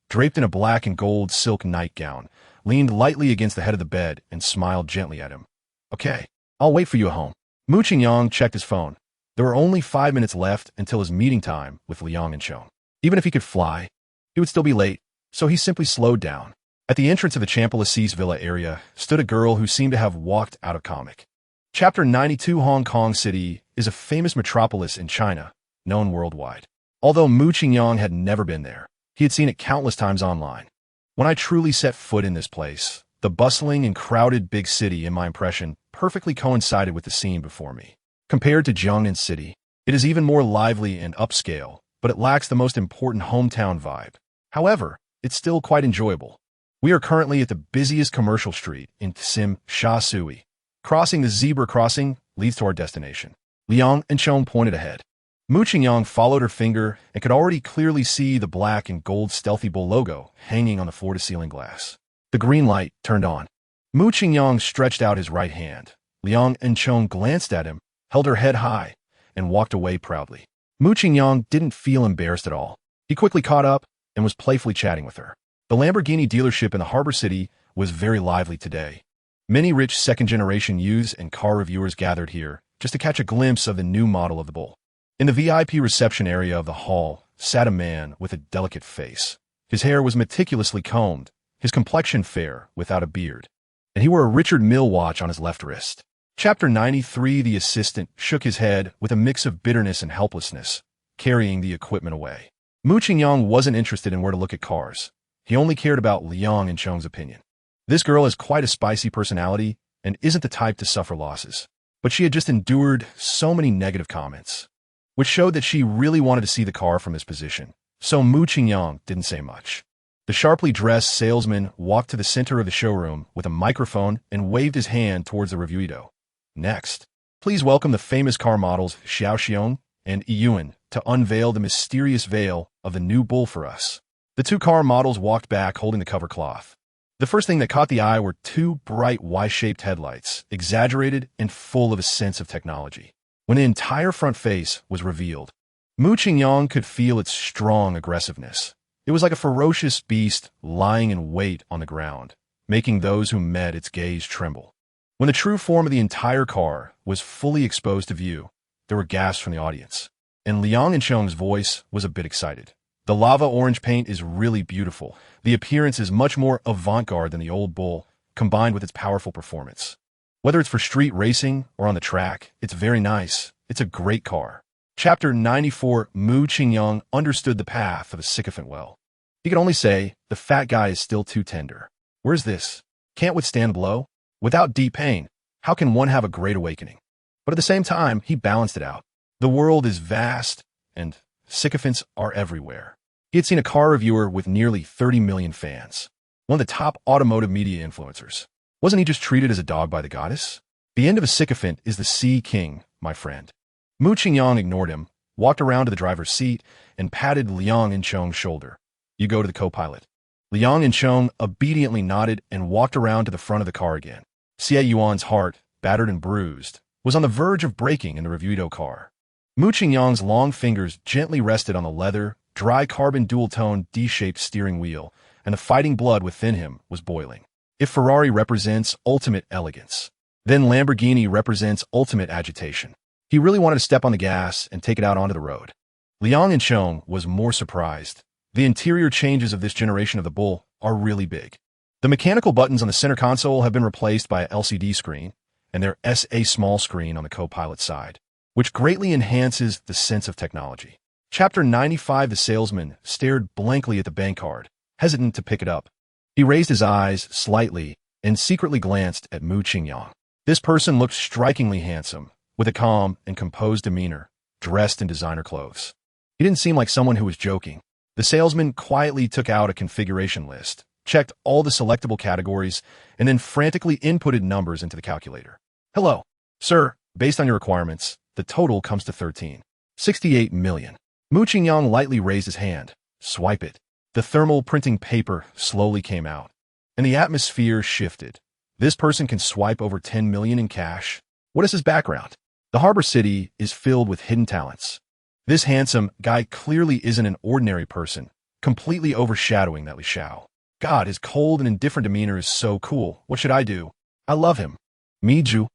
draped in a black and gold silk nightgown, leaned lightly against the head of the bed and smiled gently at him. Okay, I'll wait for you at home. Mu Qingyang checked his phone. There were only 5 minutes left until his meeting time with Liang and Chong. Even if he could fly, he would still be late, so he simply slowed down. At the entrance of the Champs-Élysées villa area stood a girl who seemed to have walked out of comic. Chapter 92 Hong Kong City is a famous metropolis in China, known worldwide. Although Mu Qingyang had never been there, he had seen it countless times online. When I truly set foot in this place, the bustling and crowded big city, in my impression, perfectly coincided with the scene before me. Compared to Jiangnan City, it is even more lively and upscale, but it lacks the most important hometown vibe. However, it's still quite enjoyable. We are currently at the busiest commercial street in Tsim Sha Sui. Crossing the zebra crossing leads to our destination. Liang and Chong pointed ahead. Mu Qingyang followed her finger and could already clearly see the black and gold Stealthy Bull logo hanging on the floor-to-ceiling glass. The green light turned on. Mu Qingyang stretched out his right hand. Liang and Chong glanced at him, held her head high, and walked away proudly. Mu Qingyang didn't feel embarrassed at all. He quickly caught up and was playfully chatting with her. The Lamborghini dealership in the harbor city was very lively today. Many rich second-generation youths and car reviewers gathered here just to catch a glimpse of the new model of the Bull. In the VIP reception area of the hall sat a man with a delicate face. His hair was meticulously combed, his complexion fair, without a beard, and he wore a Richard Mille watch on his left wrist. Chapter 93 The assistant shook his head with a mix of bitterness and helplessness, carrying the equipment away. Mu Qingyang wasn't interested in where to look at cars. He only cared about Liang and Chong's opinion. This girl has quite a spicy personality and isn't the type to suffer losses. But she had just endured so many negative comments, which showed that she really wanted to see the car from his position. So Mu Qingyang didn't say much. The sharply dressed salesman walked to the center of the showroom with a microphone and waved his hand towards the reviewito. Next, please welcome the famous car models Xiaoxiong and Yiyuan to unveil the mysterious veil of the new Bull for us. The two car models walked back holding the cover cloth. The first thing that caught the eye were two bright Y-shaped headlights, exaggerated and full of a sense of technology. When the entire front face was revealed, Mu Qingyang could feel its strong aggressiveness. It was like a ferocious beast lying in wait on the ground, making those who met its gaze tremble. When the true form of the entire car was fully exposed to view, there were gasps from the audience, and Liang and Chong's voice was a bit excited. The lava orange paint is really beautiful. The appearance is much more avant-garde than the old Bull, combined with its powerful performance. Whether it's for street racing or on the track, it's very nice. It's a great car. Chapter 94 Mu Qingyang understood the path of a sycophant well. He could only say, the fat guy is still too tender. Where's this? Can't withstand blow? Without deep pain, how can one have a great awakening? But at the same time, he balanced it out. The world is vast, and sycophants are everywhere. He had seen a car reviewer with nearly 30 million fans, one of the top automotive media influencers. Wasn't he just treated as a dog by the goddess? The end of a sycophant is the Sea King, my friend. Mu Qingyang ignored him, walked around to the driver's seat, and patted Liang and Chong's shoulder. You go to the co-pilot. Liang and Chong obediently nodded and walked around to the front of the car again. Xie Yuan's heart, battered and bruised, was on the verge of breaking in the reviewito car. Mu Qingyang's long fingers gently rested on the leather, dry carbon dual-tone D-shaped steering wheel, and the fighting blood within him was boiling. If Ferrari represents ultimate elegance, then Lamborghini represents ultimate agitation. He really wanted to step on the gas and take it out onto the road. Liang and Chong was more surprised. The interior changes of this generation of the Bull are really big. The mechanical buttons on the center console have been replaced by an LCD screen, and there's a small screen on the co-pilot side, which greatly enhances the sense of technology. Chapter 95 The salesman stared blankly at the bank card, hesitant to pick it up. He raised his eyes slightly and secretly glanced at Mu Qingyang. This person looked strikingly handsome, with a calm and composed demeanor, dressed in designer clothes. He didn't seem like someone who was joking. The salesman quietly took out a configuration list, checked all the selectable categories, and then frantically inputted numbers into the calculator. Hello, sir. Based on your requirements, the total comes to 13.68 million. Mu Qingyang lightly raised his hand. Swipe it. The thermal printing paper slowly came out, and the atmosphere shifted. This person can swipe over 10 million in cash. What is his background? The harbor city is filled with hidden talents. This handsome guy clearly isn't an ordinary person, completely overshadowing that Li Xiao. God, his cold and indifferent demeanor is so cool. What should I do? I love him. Miju.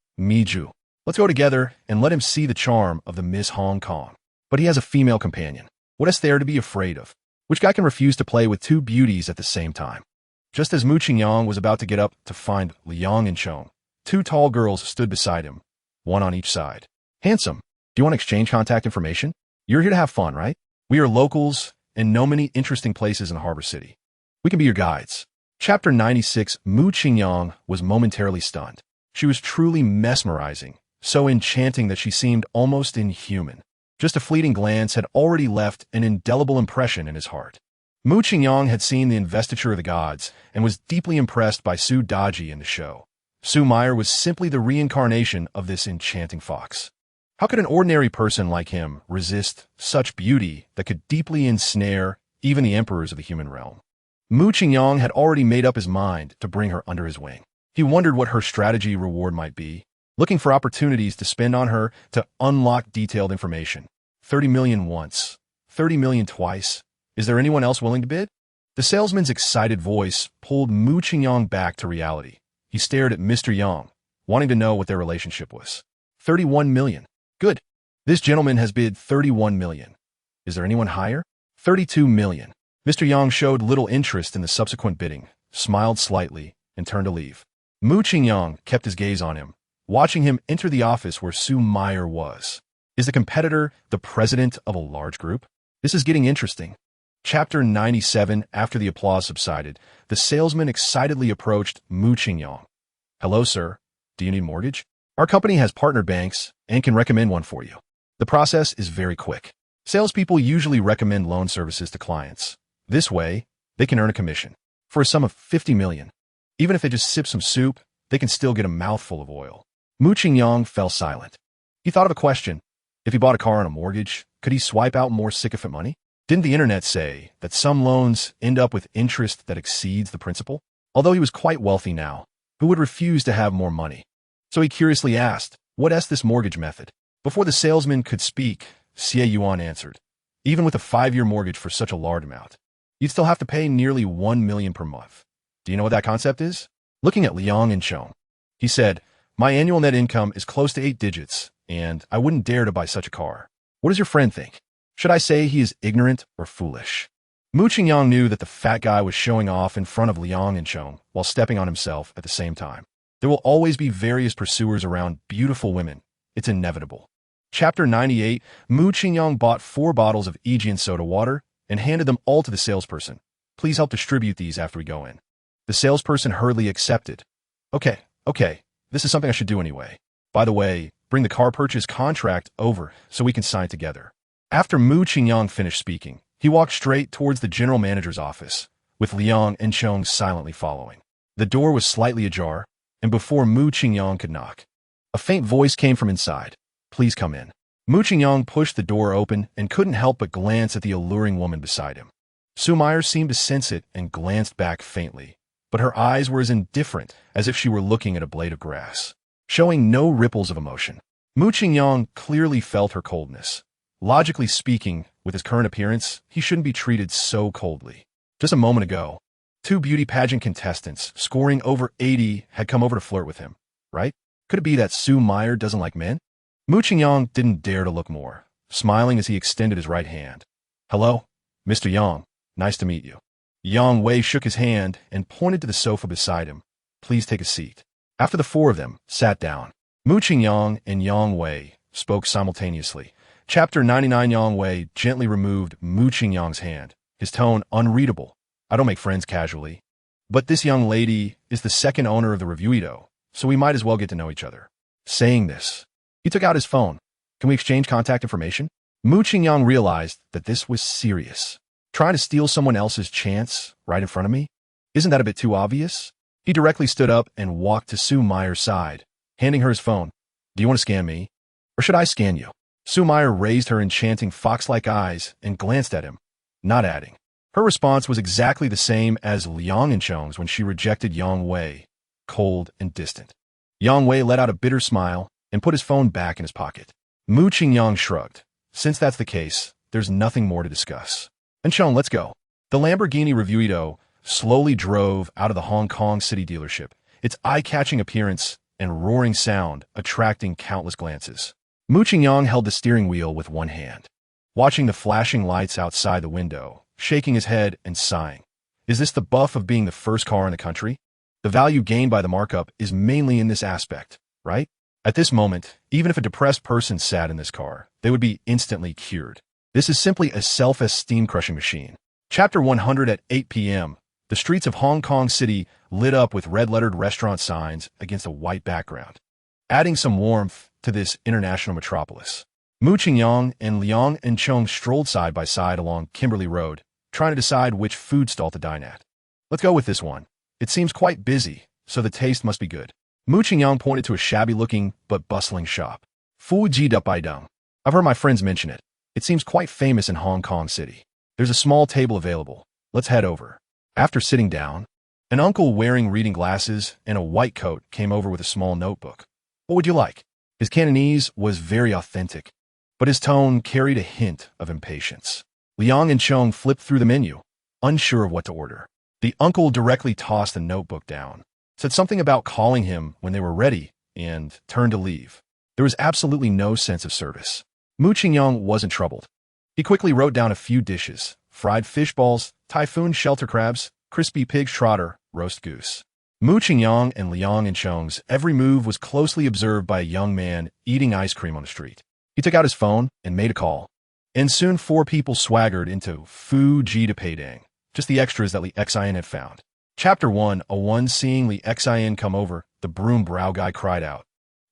Let's go together and let him see the charm of the Miss Hong Kong. But he has a female companion. What is there to be afraid of? Which guy can refuse to play with two beauties at the same time? Just as Mu Qingyang was about to get up to find Liang and Chong, two tall girls stood beside him, one on each side. Handsome, do you want to exchange contact information? You're here to have fun, right? We are locals and know many interesting places in Harbor City. We can be your guides. Chapter 96. Mu Qingyang was momentarily stunned. She was truly mesmerizing, so enchanting that she seemed almost inhuman. Just a fleeting glance had already left an indelible impression in his heart. Mu Qingyang had seen the investiture of the gods and was deeply impressed by Su Daji in the show. Su Meyer was simply the reincarnation of this enchanting fox. How could an ordinary person like him resist such beauty that could deeply ensnare even the emperors of the human realm? Mu Qingyang had already made up his mind to bring her under his wing. He wondered what her strategy reward might be, looking for opportunities to spend on her to unlock detailed information. 30 million once, 30 million twice. Is there anyone else willing to bid? The salesman's excited voice pulled Mu Qingyang back to reality. He stared at Mr. Yang, wanting to know what their relationship was. 31 million. Good. This gentleman has bid 31 million. Is there anyone higher? 32 million. Mr. Yang showed little interest in the subsequent bidding, smiled slightly, and turned to leave. Mu Qingyang kept his gaze on him, watching him enter the office where Su Meyer was. Is the competitor the president of a large group? This is getting interesting. Chapter 97. After the applause subsided, the salesman excitedly approached Mu Qingyang. Hello, sir. Do you need a mortgage? Our company has partner banks and can recommend one for you. The process is very quick. Salespeople usually recommend loan services to clients. This way, they can earn a commission. For a sum of 50 million. Even if they just sip some soup, they can still get a mouthful of oil. Mu Qingyang fell silent. He thought of a question. If he bought a car on a mortgage, could he swipe out more sycophant money? Didn't the internet say that some loans end up with interest that exceeds the principal? Although he was quite wealthy now, who would refuse to have more money? So he curiously asked, what is this mortgage method? Before the salesman could speak, Xie Yuan answered, even with a 5-year mortgage for such a large amount, you'd still have to pay nearly 1 million per month. Do you know what that concept is? Looking at Liang and Chong, he said, my annual net income is close to 8 digits, and I wouldn't dare to buy such a car. What does your friend think? Should I say he is ignorant or foolish? Mu Qingyang knew that the fat guy was showing off in front of Liang and Chong while stepping on himself at the same time. There will always be various pursuers around beautiful women. It's inevitable. Chapter 98. Mu Qingyang bought 4 bottles of Aegean soda water and handed them all to the salesperson. Please help distribute these after we go in. The salesperson hurriedly accepted. Okay. This is something I should do anyway. By the way, bring the car purchase contract over so we can sign together. After Mu Qingyang finished speaking, he walked straight towards the general manager's office, with Liang and Chong silently following. The door was slightly ajar, and before Mu Qingyang could knock, a faint voice came from inside. Please come in. Mu Qingyang pushed the door open and couldn't help but glance at the alluring woman beside him. Su Meyer seemed to sense it and glanced back faintly, but her eyes were as indifferent as if she were looking at a blade of grass, showing no ripples of emotion. Mu Qingyang clearly felt her coldness. Logically speaking, with his current appearance, he shouldn't be treated so coldly. Just a moment ago, 2 beauty pageant contestants scoring over 80 had come over to flirt with him, right? Could it be that Su Meyer doesn't like men? Mu Qingyang didn't dare to look more, smiling as he extended his right hand. Hello, Mr. Yang. Nice to meet you. Yang Wei shook his hand and pointed to the sofa beside him. Please take a seat. After the 4 of them sat down, Mu Qingyang and Yang Wei spoke simultaneously. Chapter 99. Yang Wei gently removed Mu Qingyang's hand, his tone unreadable. I don't make friends casually. But this young lady is the second owner of the Revuito, so we might as well get to know each other. Saying this, he took out his phone. Can we exchange contact information? Mu Qingyang realized that this was serious. Trying to steal someone else's chance right in front of me? Isn't that a bit too obvious? He directly stood up and walked to Su Meyer's side, handing her his phone. Do you want to scan me? Or should I scan you? Su Meyer raised her enchanting fox-like eyes and glanced at him, not adding. Her response was exactly the same as Liang and Chong's when she rejected Yang Wei. cold and distant. Yang Wei let out a bitter smile and put his phone back in his pocket. Mu Qingyang shrugged. Since that's the case, there's nothing more to discuss. And Chong, let's go. The Lamborghini Revuito slowly drove out of the Hong Kong City dealership, its eye-catching appearance and roaring sound attracting countless glances. Mu Qingyang held the steering wheel with one hand, watching the flashing lights outside the window, shaking his head and sighing. Is this the buff of being the first car in the country? The value gained by the markup is mainly in this aspect, right? At this moment, even if a depressed person sat in this car, they would be instantly cured. This is simply a self-esteem crushing machine. Chapter 100 at 8 p.m. The streets of Hong Kong City lit up with red-lettered restaurant signs against a white background, adding some warmth to this international metropolis. Mu Qingyang and Liang and Chong strolled side by side along Kimberley Road, trying to decide which food stall to dine at. Let's go with this one. It seems quite busy, so the taste must be good. Mu Qingyang pointed to a shabby-looking but bustling shop. Fu Ji Bai Dong. I've heard my friends mention it. It seems quite famous in Hong Kong City. There's a small table available. Let's head over. After sitting down, an uncle wearing reading glasses and a white coat came over with a small notebook. What would you like? His Cantonese was very authentic, but his tone carried a hint of impatience. Liang and Chong flipped through the menu, unsure of what to order. The uncle directly tossed the notebook down, said something about calling him when they were ready, and turned to leave. There was absolutely no sense of service. Mu Qingyang wasn't troubled. He quickly wrote down a few dishes: fried fish balls, typhoon shelter crabs, crispy pig trotter, roast goose. Mu Qingyang and Liang and Chong's every move was closely observed by a young man eating ice cream on the street. He took out his phone and made a call. And soon 4 people swaggered into Fu Ji Bai Dong, just the extras that Li Xian had found. Chapter 101. Seeing Li Xian come over, the broom brow guy cried out,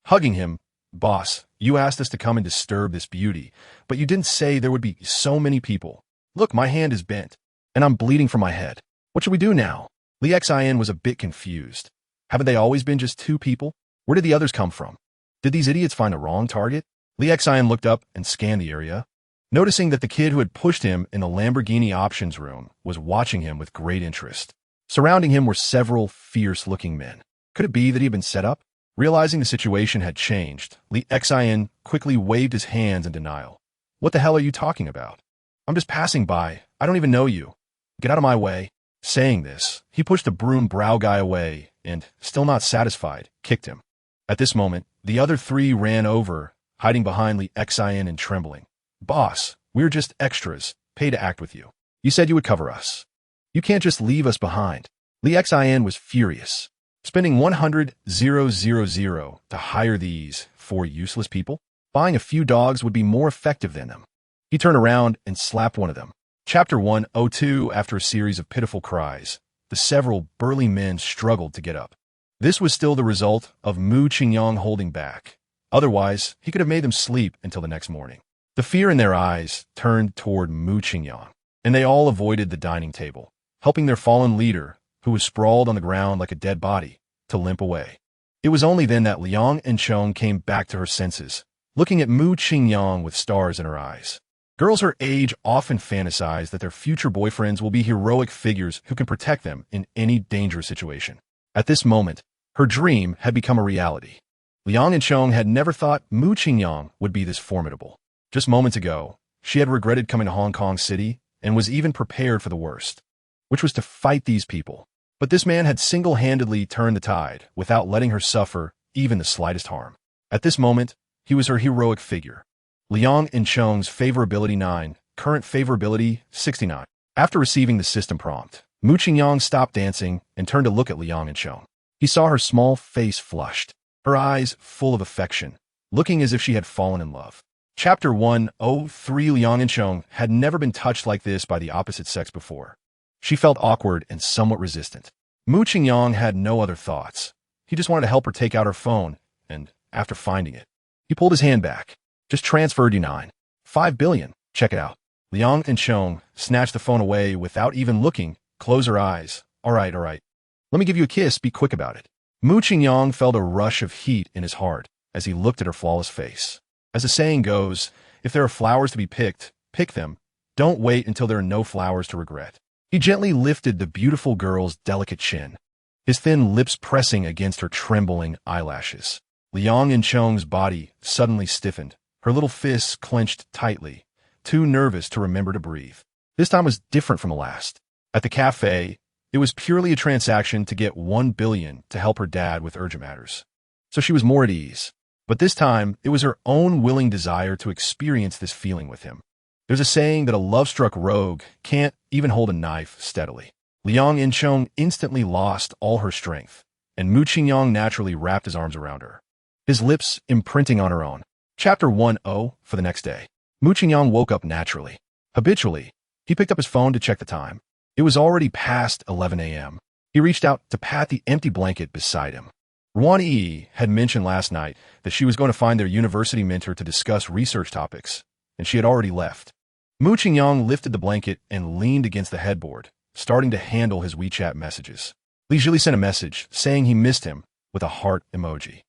hugging him, "Boss, you asked us to come and disturb this beauty, but you didn't say there would be so many people. Look, my hand is bent, and I'm bleeding from my head. What should we do now?" Li Xian was a bit confused. Haven't they always been just 2 people? Where did the others come from? Did these idiots find the wrong target? Li Xian looked up and scanned the area, noticing that the kid who had pushed him in the Lamborghini options room was watching him with great interest. Surrounding him were several fierce-looking men. Could it be that he had been set up? Realizing the situation had changed, Li Xian quickly waved his hands in denial. "What the hell are you talking about? I'm just passing by. I don't even know you. Get out of my way." Saying this, he pushed the broom brow guy away and, still not satisfied, kicked him. At this moment, the other 3 ran over, hiding behind Li Xian and trembling. "Boss, we're just extras, paid to act with you. You said you would cover us. You can't just leave us behind." Li Xian was furious. Spending 100,000 to hire these 4 useless people? Buying a few dogs would be more effective than them. He turned around and slapped one of them. Chapter 102. After a series of pitiful cries, the several burly men struggled to get up. This was still the result of Mu Qingyang holding back. Otherwise, he could have made them sleep until the next morning. The fear in their eyes turned toward Mu Qingyang, and they all avoided the dining table, helping their fallen leader, who was sprawled on the ground like a dead body, to limp away. It was only then that Liang and Chong came back to her senses, looking at Mu Qingyang with stars in her eyes. Girls her age often fantasize that their future boyfriends will be heroic figures who can protect them in any dangerous situation. At this moment, her dream had become a reality. Liang and Chong had never thought Mu Qingyang would be this formidable. Just moments ago, she had regretted coming to Hong Kong City and was even prepared for the worst, which was to fight these people. But this man had single-handedly turned the tide without letting her suffer even the slightest harm. At this moment, he was her heroic figure. Liang and Chong's favorability 9, current favorability 69. After receiving the system prompt, Mu Qingyang stopped dancing and turned to look at Liang and Chong. He saw her small face flushed, her eyes full of affection, looking as if she had fallen in love. Chapter 103. Liang and Chong had never been touched like this by the opposite sex before. She felt awkward and somewhat resistant. Mu Qingyang had no other thoughts. He just wanted to help her take out her phone, and after finding it, he pulled his hand back. "Just transferred you 5 billion. Check it out." Liang and Chong snatched the phone away without even looking, closed her eyes. All right. Let me give you a kiss, be quick about it." Mu Qingyang felt a rush of heat in his heart as he looked at her flawless face. As the saying goes, if there are flowers to be picked, pick them. Don't wait until there are no flowers to regret. He gently lifted the beautiful girl's delicate chin. his thin lips pressing against her trembling eyelashes. Liang Encheng's body suddenly stiffened, her little fists clenched tightly, too nervous to remember to breathe. This time was different from the last. At the cafe, it was purely a transaction to get 1 billion to help her dad with urgent matters. So she was more at ease. But this time, it was her own willing desire to experience this feeling with him. There's a saying that a love-struck rogue can't even hold a knife steadily. Liang Encheng instantly lost all her strength, and Mu Qingyang naturally wrapped his arms around her, his lips imprinting on her own. Chapter 10 for the next day. Mu Qingyang woke up naturally. Habitually, he picked up his phone to check the time. It was already past 11 a.m. He reached out to pat the empty blanket beside him. Ruan Yi had mentioned last night that she was going to find their university mentor to discuss research topics, and she had already left. Mu Qingyang lifted the blanket and leaned against the headboard, starting to handle his WeChat messages. Li Zhili sent a message saying he missed him with a heart emoji.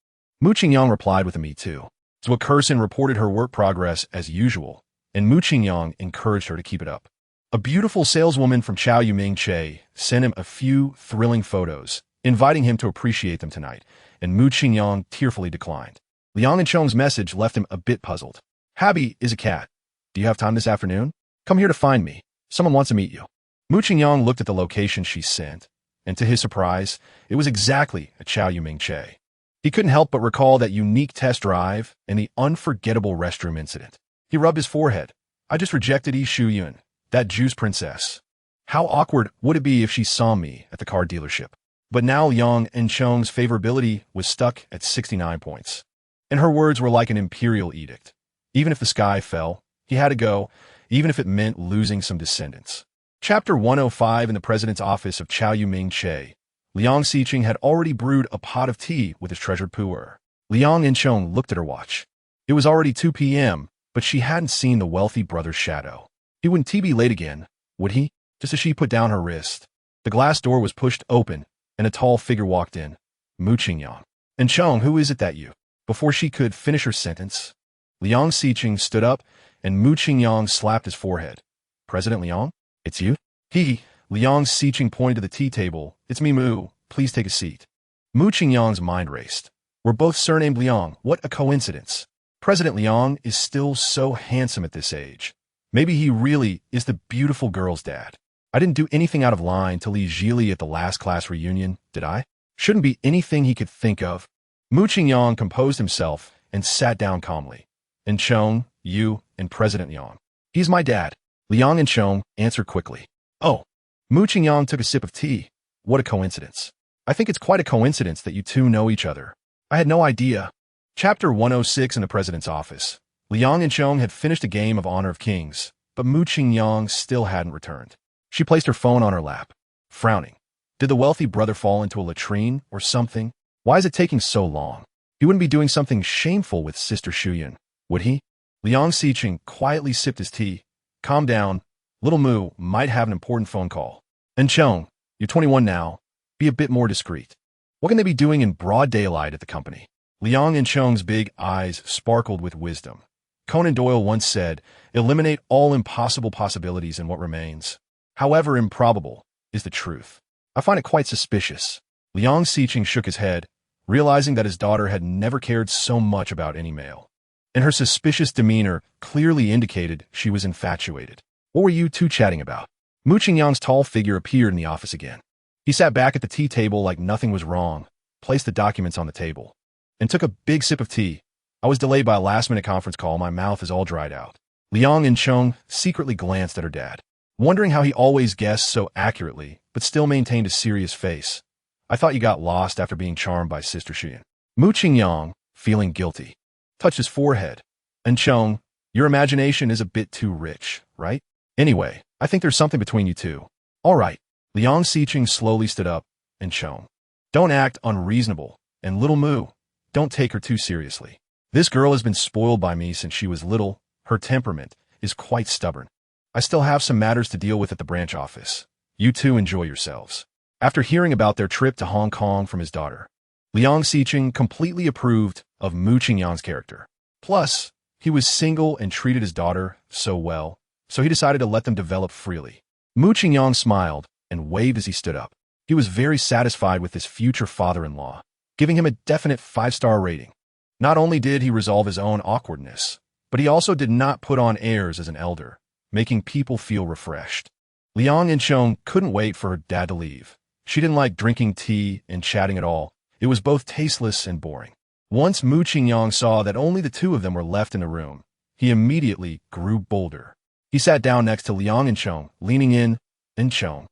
Mu Qingyang replied with a me too. Zhou Kersen reported her work progress as usual, and Mu Qingyang encouraged her to keep it up. A beautiful saleswoman from Chao Yuming Che sent him a few thrilling photos, inviting him to appreciate them tonight, and Mu Qingyang tearfully declined. Liang Encheng's message left him a bit puzzled. Habi is a cat. Do you have time this afternoon? Come here to find me. Someone wants to meet you. Mu Qingyang looked at the location she sent, and to his surprise, it was exactly at Chao Yuming Che. He couldn't help but recall that unique test drive and the unforgettable restroom incident. He rubbed his forehead. I just rejected Yi Shuyun, that juice princess. How awkward would it be if she saw me at the car dealership? But now Liang Encheng's favorability was stuck at 69 points. And her words were like an imperial edict. Even if the sky fell, he had to go, even if it meant losing some descendants. Chapter 105 in the president's office of Chao Yuming Che. Liang Xiqing had already brewed a pot of tea with his treasured pu'er. Liang Encheng looked at her watch. It was already 2 p.m., but she hadn't seen the wealthy brother's shadow. He wouldn't be late again, would he? Just as she put down her wrist. The glass door was pushed open, and a tall figure walked in. Mu Qingyang. Encheng, who is it that you? Before she could finish her sentence, Liang Xiqing stood up, and Mu Qingyang slapped his forehead. President Liang? It's you? Liang Xiqing pointed to the tea table. It's me, Mu. Please take a seat. Mu Qingyang's mind raced. We're both surnamed Liang. What a coincidence. President Liang is still so handsome at this age. Maybe he really is the beautiful girl's dad. I didn't do anything out of line to Li Zhili at the last class reunion, did I? Shouldn't be anything he could think of. Mu Qingyang composed himself and sat down calmly. Encheng, you, and President Liang. He's my dad. Liang Encheng answered quickly. Oh. Mu Qingyang took a sip of tea. What a coincidence. I think it's quite a coincidence that you two know each other. I had no idea. Chapter 106 in the president's office. Liang Encheng had finished a game of Honor of Kings, but Mu Qingyang still hadn't returned. She placed her phone on her lap, frowning. Did the wealthy brother fall into a latrine or something? Why is it taking so long? He wouldn't be doing something shameful with Sister Shuyun, would he? Liang Xiqing quietly sipped his tea. Calm down. Little Mu might have an important phone call. Encheng, you're 21 now. Be a bit more discreet. What can they be doing in broad daylight at the company? Liang Encheng's big eyes sparkled with wisdom. Conan Doyle once said, eliminate all impossible possibilities in what remains. However improbable is the truth. I find it quite suspicious. Liang Xiqing shook his head, realizing that his daughter had never cared so much about any male. And her suspicious demeanor clearly indicated she was infatuated. What were you two chatting about? Mu Qingyang's tall figure appeared in the office again. He sat back at the tea table like nothing was wrong, placed the documents on the table, and took a big sip of tea. I was delayed by a last-minute conference call. My mouth is all dried out. Liang Encheng secretly glanced at her dad, wondering how he always guessed so accurately, but still maintained a serious face. I thought you got lost after being charmed by Sister Shuyun. Mu Qingyang, feeling guilty, touched his forehead. Encheng, your imagination is a bit too rich, right? Anyway, I think there's something between you two. All right. Liang Xiqing slowly stood up. Encheng, don't act unreasonable, and little Mu, don't take her too seriously. This girl has been spoiled by me since she was little. Her temperament is quite stubborn. I still have some matters to deal with at the branch office. You two enjoy yourselves. After hearing about their trip to Hong Kong from his daughter, Liang Xiqing completely approved of Mu Qingyang's character. Plus, he was single and treated his daughter so well, so he decided to let them develop freely. Mu Qingyang smiled and waved as he stood up. He was very satisfied with his future father-in-law, giving him a definite 5-star rating. Not only did he resolve his own awkwardness, but he also did not put on airs as an elder, making people feel refreshed. Liang Inchong couldn't wait for her dad to leave. She didn't like drinking tea and chatting at all. It was both tasteless and boring. Once Mu Qingyang saw that only the two of them were left in the room, he immediately grew bolder. He sat down next to Liang Inchong, leaning in. Inchong,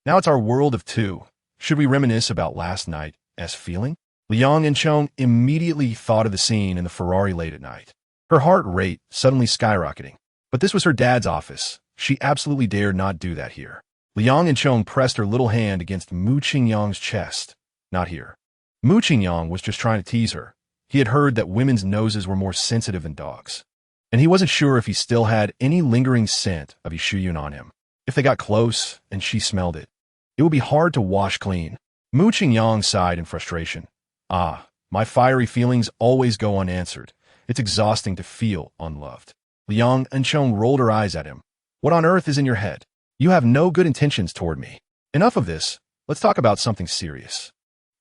now it's our world of two. Should we reminisce about last night's feeling? Liang Inchong immediately thought of the scene in the Ferrari late at night. Her heart rate suddenly skyrocketing. But this was her dad's office. She absolutely dared not do that here. Liang Inchong pressed her little hand against Mu Qingyang's chest. Not here. Mu Qingyang was just trying to tease her. He had heard that women's noses were more sensitive than dogs. And he wasn't sure if he still had any lingering scent of Yishuyun on him. If they got close and she smelled it, it would be hard to wash clean. Mu Qingyang sighed in frustration. Ah, my fiery feelings always go unanswered. It's exhausting to feel unloved. Liang Inchong rolled her eyes at him. What on earth is in your head? You have no good intentions toward me. Enough of this. Let's talk about something serious.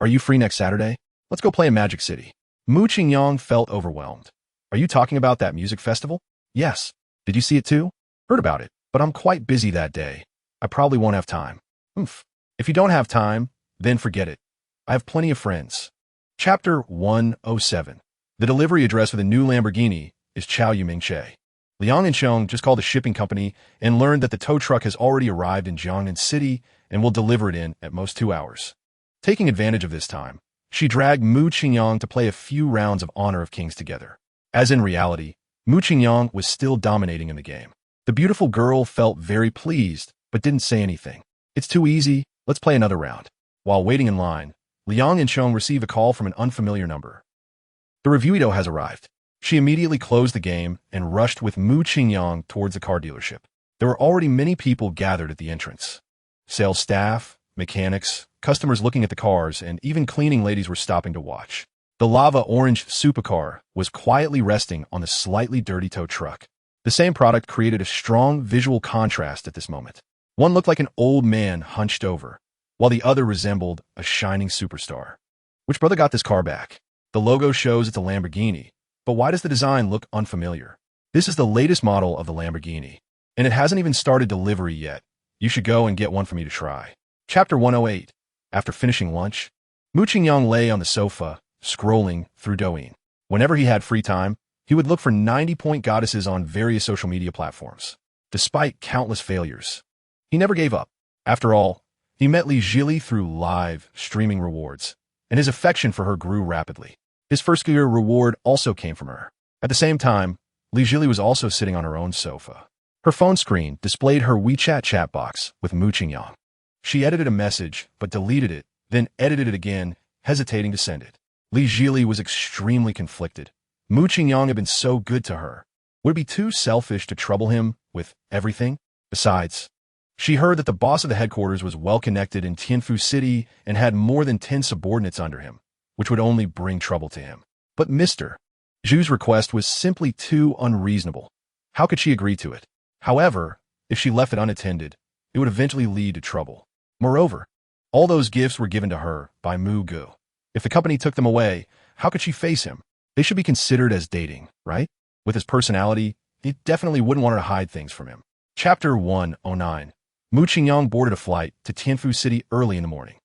Are you free next Saturday? Let's go play in Magic City. Mu Qingyang felt overwhelmed. Are you talking about that music festival? Yes. Did you see it too? Heard about it, but I'm quite busy that day. I probably won't have time. Oof. If you don't have time, then forget it. I have plenty of friends. Chapter 107. The delivery address for the new Lamborghini is Chao Yumingche. Liang Inchong just called the shipping company and learned that the tow truck has already arrived in Jiangnan City and will deliver it in at most 2 hours. Taking advantage of this time, she dragged Mu Qingyang to play a few rounds of Honor of Kings together. As in reality, Mu Qingyang was still dominating in the game. The beautiful girl felt very pleased, but didn't say anything. It's too easy, let's play another round. While waiting in line, Liang Inchong received a call from an unfamiliar number. The reviewito has arrived. She immediately closed the game and rushed with Mu Qingyang towards the car dealership. There were already many people gathered at the entrance. Sales staff, mechanics, customers looking at the cars, and even cleaning ladies were stopping to watch. The lava orange supercar was quietly resting on the slightly dirty tow truck. The same product created a strong visual contrast at this moment. One looked like an old man hunched over, while the other resembled a shining superstar. Which brother got this car back? The logo shows it's a Lamborghini, but why does the design look unfamiliar? This is the latest model of the Lamborghini, and it hasn't even started delivery yet. You should go and get one for me to try. Chapter 108. After finishing lunch, Mu Qingyang lay on the sofa, scrolling through Douyin. Whenever he had free time, he would look for 90-point goddesses on various social media platforms. Despite countless failures, he never gave up. After all, he met Li Jili through live streaming rewards, and his affection for her grew rapidly. His first-year reward also came from her. At the same time, Li Jili was also sitting on her own sofa. Her phone screen displayed her WeChat chat box with Mu Qingyang. She edited a message, but deleted it, then edited it again, hesitating to send it. Li Jili was extremely conflicted. Mu Qingyang had been so good to her. Would it be too selfish to trouble him with everything? Besides, she heard that the boss of the headquarters was well-connected in Tianfu City and had more than 10 subordinates under him, which would only bring trouble to him. But Mr. Zhu's request was simply too unreasonable. How could she agree to it? However, if she left it unattended, it would eventually lead to trouble. Moreover, all those gifts were given to her by Mu Gu. If the company took them away, how could she face him? They should be considered as dating, right? With his personality, he definitely wouldn't want her to hide things from him. Chapter 109. Mu Qingyang boarded a flight to Tianfu City early in the morning.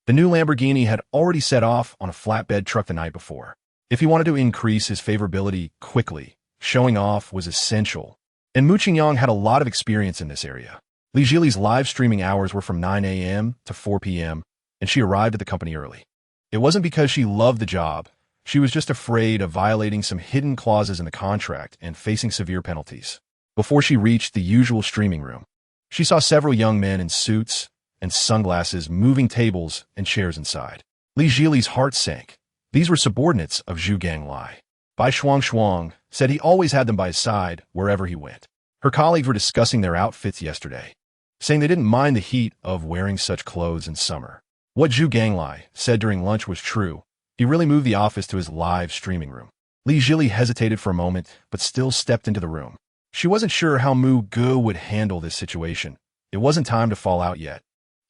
The new Lamborghini had already set off on a flatbed truck the night before. If he wanted to increase his favorability quickly, showing off was essential. And Mu Qingyang had a lot of experience in this area. Li Jili's live streaming hours were from 9 a.m. to 4 p.m., and she arrived at the company early. It wasn't because she loved the job. She was just afraid of violating some hidden clauses in the contract and facing severe penalties. Before she reached the usual streaming room, she saw several young men in suits and sunglasses moving tables and chairs inside. Li Jili's heart sank. These were subordinates of Zhu Ganglai. Bai Shuang said he always had them by his side wherever he went. Her colleagues were discussing their outfits yesterday, saying they didn't mind the heat of wearing such clothes in summer. What Zhu Ganglai said during lunch was true. He really moved the office to his live streaming room. Li Jili hesitated for a moment, but still stepped into the room. She wasn't sure how Mu Gu would handle this situation. It wasn't time to fall out yet.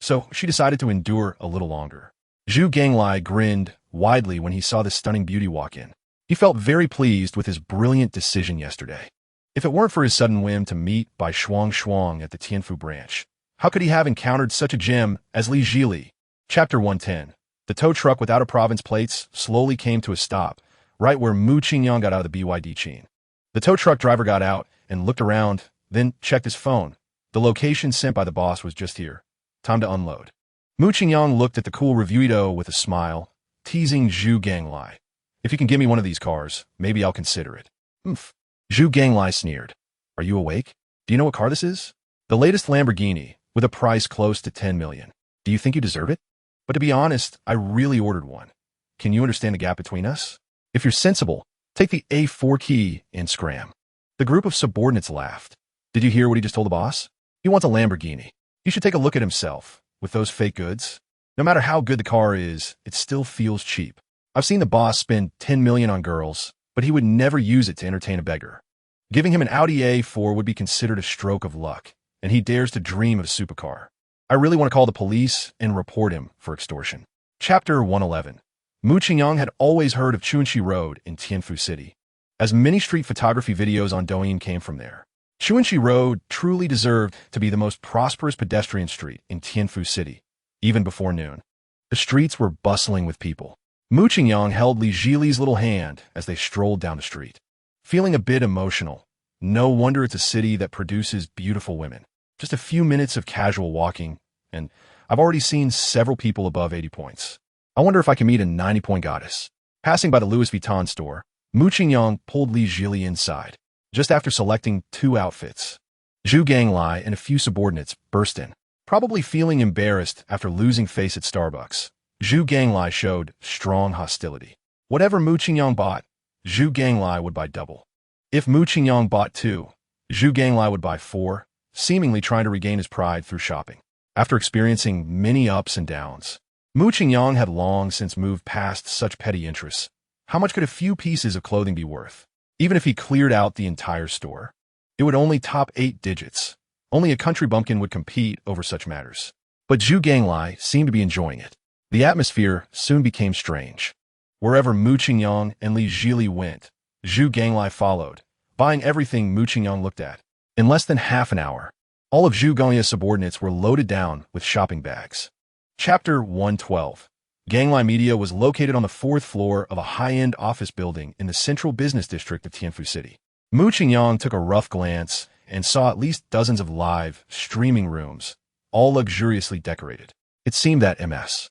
so she decided to endure a little longer. Zhu Ganglai grinned widely when he saw the stunning beauty walk in. He felt very pleased with his brilliant decision yesterday. If it weren't for his sudden whim to meet Bai Shuang at the Tianfu branch, how could he have encountered such a gem as Li Zhili? Chapter 110. The tow truck without a province plates slowly came to a stop, right where Mu Qingyang got out of the BYD Qin. The tow truck driver got out and looked around, then checked his phone. The location sent by the boss was just here. Time to unload. Mu Qingyang looked at the cool revuito with a smile, teasing Zhu Ganglai. If you can give me one of these cars, maybe I'll consider it. Oomph. Zhu Ganglai sneered. Are you awake? Do you know what car this is? The latest Lamborghini, with a price close to 10 million. Do you think you deserve it? But to be honest, I really ordered one. Can you understand the gap between us? If you're sensible, take the A4 key and scram. The group of subordinates laughed. Did you hear what he just told the boss? He wants a Lamborghini. He should take a look at himself. With those fake goods, no matter how good the car is, it still feels cheap. I've seen the boss spend 10 million on girls, but he would never use it to entertain a beggar. Giving him an Audi A4 would be considered a stroke of luck, and he dares to dream of a supercar. I really want to call the police and report him for extortion. Chapter 111. Mu Qingyang had always heard of Chuanxi Road in Tianfu City, as many street photography videos on Douyin came from there. Chuanxi Road truly deserved to be the most prosperous pedestrian street in Tianfu City, even before noon. The streets were bustling with people. Mu Qingyang held Li Zhili's little hand as they strolled down the street. Feeling a bit emotional, no wonder it's a city that produces beautiful women. Just a few minutes of casual walking, and I've already seen several people above 80 points. I wonder if I can meet a 90-point goddess. Passing by the Louis Vuitton store, Mu Qingyang pulled Li Zhili inside. Just after selecting 2 outfits, Zhu Ganglai and a few subordinates burst in. Probably feeling embarrassed after losing face at Starbucks, Zhu Ganglai showed strong hostility. Whatever Mu Qingyang bought, Zhu Ganglai would buy double. If Mu Qingyang bought 2, Zhu Ganglai would buy 4, seemingly trying to regain his pride through shopping. After experiencing many ups and downs, Mu Qingyang had long since moved past such petty interests. How much could a few pieces of clothing be worth? Even if he cleared out the entire store, it would only top 8 digits. Only a country bumpkin would compete over such matters. But Zhu Ganglai seemed to be enjoying it. The atmosphere soon became strange. Wherever Mu Qingyang and Li Zhili went, Zhu Ganglai followed, buying everything Mu Qingyang looked at. In less than half an hour, all of Zhu Ganglai's subordinates were loaded down with shopping bags. Chapter 112. Ganglai Media was located on the 4th floor of a high-end office building in the central business district of Tianfu City. Mu Qingyang took a rough glance and saw at least dozens of live, streaming rooms, all luxuriously decorated. It seemed that Ms.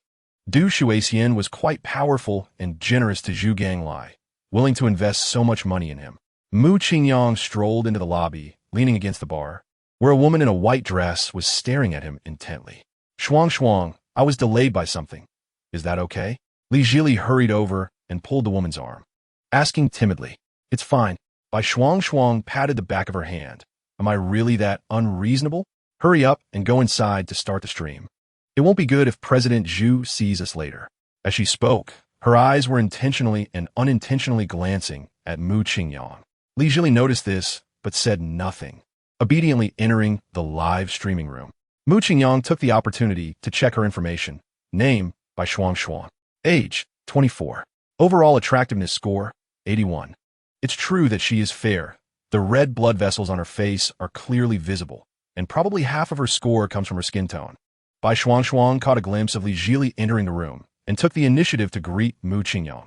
Du Shuixian was quite powerful and generous to Zhu Ganglai, willing to invest so much money in him. Mu Qingyang strolled into the lobby, leaning against the bar, where a woman in a white dress was staring at him intently. Shuang, I was delayed by something. Is that okay? Li Zhili hurried over and pulled the woman's arm, asking timidly. It's fine. Bai Shuang patted the back of her hand. Am I really that unreasonable? Hurry up and go inside to start the stream. It won't be good if President Zhu sees us later. As she spoke, her eyes were intentionally and unintentionally glancing at Mu Qingyang. Li Zhili noticed this, but said nothing, obediently entering the live streaming room. Mu Qingyang took the opportunity to check her information. Name, Bai Shuang. Age, 24. Overall attractiveness score, 81. It's true that she is fair. The red blood vessels on her face are clearly visible, and probably half of her score comes from her skin tone. Bai Shuang caught a glimpse of Li Zhili entering the room and took the initiative to greet Mu Qingyang.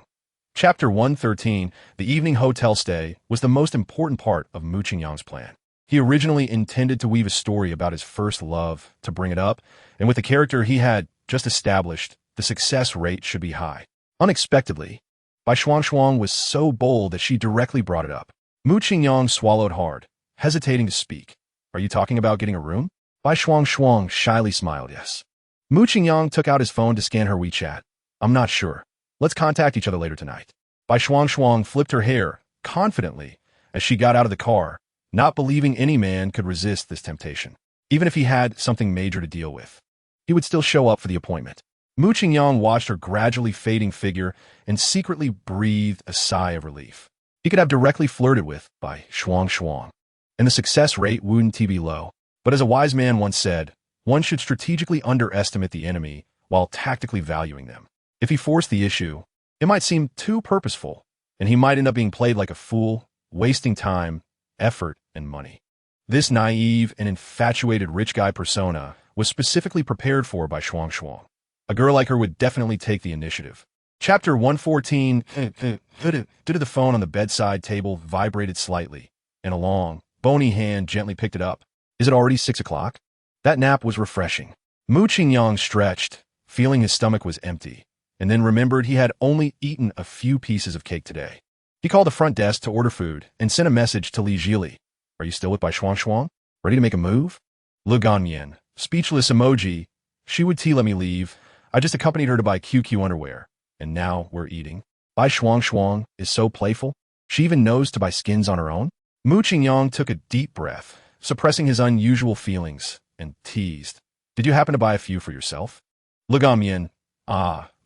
Chapter 113. The evening hotel stay was the most important part of Mu Qingyang's plan. He originally intended to weave a story about his first love to bring it up, and with the character he had just established, the success rate should be high. Unexpectedly, Bai Shuang was so bold that she directly brought it up. Mu Qingyang swallowed hard, hesitating to speak. Are you talking about getting a room? Bai Shuang shyly smiled yes. Mu Qingyang took out his phone to scan her WeChat. I'm not sure. Let's contact each other later tonight. Bai Shuang flipped her hair confidently as she got out of the car, not believing any man could resist this temptation. Even if he had something major to deal with, he would still show up for the appointment. Mu Qingyang watched her gradually fading figure and secretly breathed a sigh of relief. He could have directly flirted with Bai Shuang, and the success rate wouldn't be low. But as a wise man once said, One should strategically underestimate the enemy while tactically valuing them. If he forced the issue, it might seem too purposeful, and he might end up being played like a fool, wasting time, effort, and money. This naive and infatuated rich guy persona was specifically prepared for by Shuang Shuang. A girl like her would definitely take the initiative. Chapter 114. Due to the phone on the bedside table vibrated slightly, and a long, bony hand gently picked it up. Is it already 6 o'clock? That nap was refreshing. Mu Qingyang stretched, feeling his stomach was empty, and then remembered he had only eaten a few pieces of cake today. He called the front desk to order food and sent a message to Li Jili. Are you still with Bai Shuang Shuang? Ready to make a move? Lu Ganmian, speechless emoji. She would let me leave. I just accompanied her to buy QQ underwear, and now we're eating. Bai Shuang Shuang is so playful. She even knows to buy skins on her own. Mu Qingyang took a deep breath, suppressing his unusual feelings, and teased. Did you happen to buy a few for yourself? Lu Ganmian,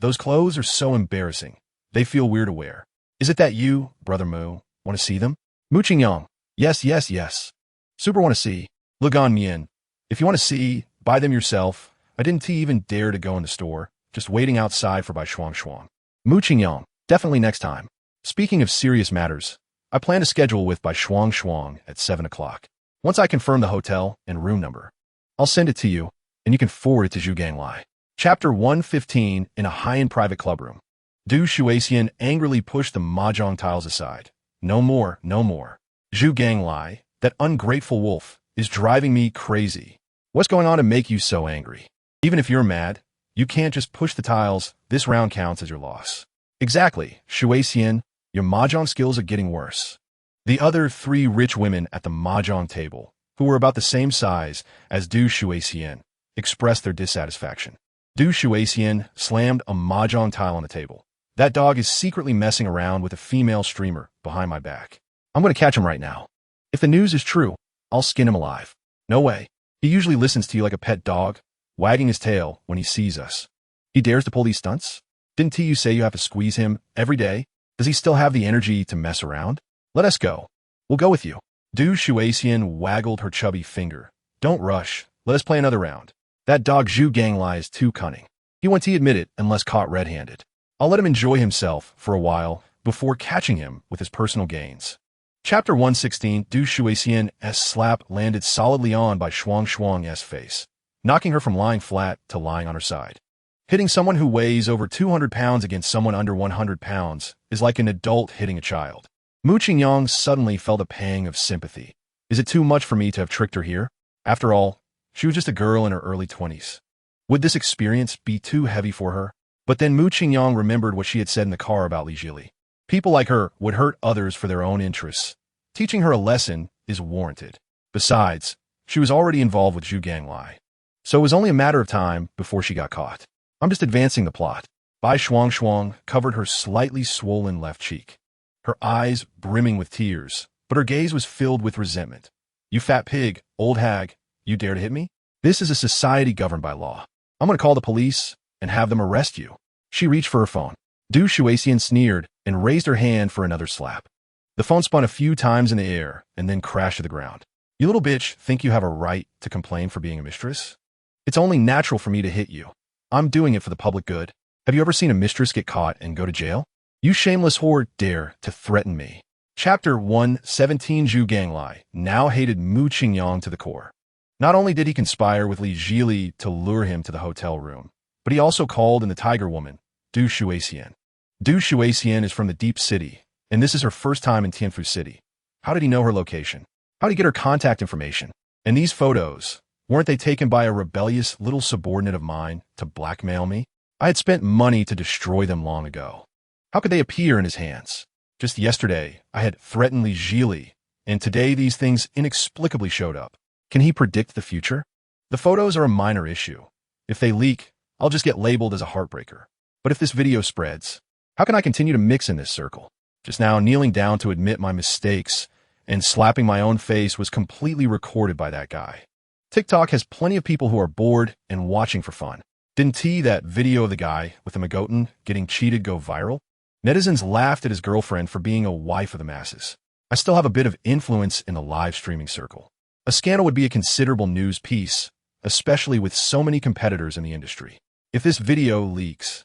those clothes are so embarrassing. They feel weird to wear. Is it that you, Brother Mu, want to see them? Mu Qingyang, yes. Super want to see. Lu Ganmian, if you want to see, buy them yourself. I didn't even dare to go in the store, just waiting outside for Bai Shuang Shuang. Mu Qingyang, definitely next time. Speaking of serious matters, I plan to schedule with Bai Shuang Shuang at 7 o'clock. Once I confirm the hotel and room number, I'll send it to you, and you can forward it to Zhu Ganglai. Chapter 115. In a high-end private club room. Du Shuixian angrily pushed the mahjong tiles aside. No more. Zhu Ganglai, that ungrateful wolf, is driving me crazy. What's going on to make you so angry? Even if you're mad, you can't just push the tiles. This round counts as your loss. Exactly, Shuixian, your mahjong skills are getting worse. The other 3 rich women at the mahjong table, who were about the same size as Du Shuixian, expressed their dissatisfaction. Du Shuixian slammed a mahjong tile on the table. That dog is secretly messing around with a female streamer behind my back. I'm going to catch him right now. If the news is true, I'll skin him alive. No way. He usually listens to you like a pet dog, wagging his tail when he sees us. He dares to pull these stunts? Didn't you say you have to squeeze him every day? Does he still have the energy to mess around? Let us go. We'll go with you. Du Shuixian waggled her chubby finger. Don't rush. Let us play another round. That dog Zhu Ganglai is too cunning. He won't admit it unless caught red-handed. I'll let him enjoy himself for a while before catching him with his personal gains. Chapter 116. Du Shuixian's slap landed solidly on Bai Shuang Shuang's face, knocking her from lying flat to lying on her side. Hitting someone who weighs over 200 pounds against someone under 100 pounds is like an adult hitting a child. Mu Qingyang suddenly felt a pang of sympathy. Is it too much for me to have tricked her here? After all, she was just a girl in her early 20s. Would this experience be too heavy for her? But then Mu Qingyang remembered what she had said in the car about Li Jili. People like her would hurt others for their own interests. Teaching her a lesson is warranted. Besides, she was already involved with Zhu Ganglai. So it was only a matter of time before she got caught. I'm just advancing the plot. Bai Shuang Shuang covered her slightly swollen left cheek, her eyes brimming with tears, but her gaze was filled with resentment. You fat pig, old hag, you dare to hit me? This is a society governed by law. I'm going to call the police and have them arrest you. She reached for her phone. Du Shuixian sneered and raised her hand for another slap. The phone spun a few times in the air and then crashed to the ground. You little bitch think you have a right to complain for being a mistress? It's only natural for me to hit you. I'm doing it for the public good. Have you ever seen a mistress get caught and go to jail? You shameless whore dare to threaten me. Chapter 117. Zhu Ganglai now hated Mu Qingyang to the core. Not only did he conspire with Li Jili to lure him to the hotel room, but he also called in the tiger woman, Du Shuixian. Du Shuixian is from the deep city, and this is her first time in Tianfu City. How did he know her location? How did he get her contact information? And these photos, weren't they taken by a rebellious little subordinate of mine to blackmail me? I had spent money to destroy them long ago. How could they appear in his hands? Just yesterday, I had threatened Li Jili, and today these things inexplicably showed up. Can he predict the future? The photos are a minor issue. If they leak, I'll just get labeled as a heartbreaker. But if this video spreads, how can I continue to mix in this circle? Just now, kneeling down to admit my mistakes and slapping my own face was completely recorded by that guy. TikTok has plenty of people who are bored and watching for fun. Didn't that video of the guy with the Magotan getting cheated go viral? Netizens laughed at his girlfriend for being a wife of the masses. I still have a bit of influence in the live streaming circle. A scandal would be a considerable news piece, especially with so many competitors in the industry. If this video leaks,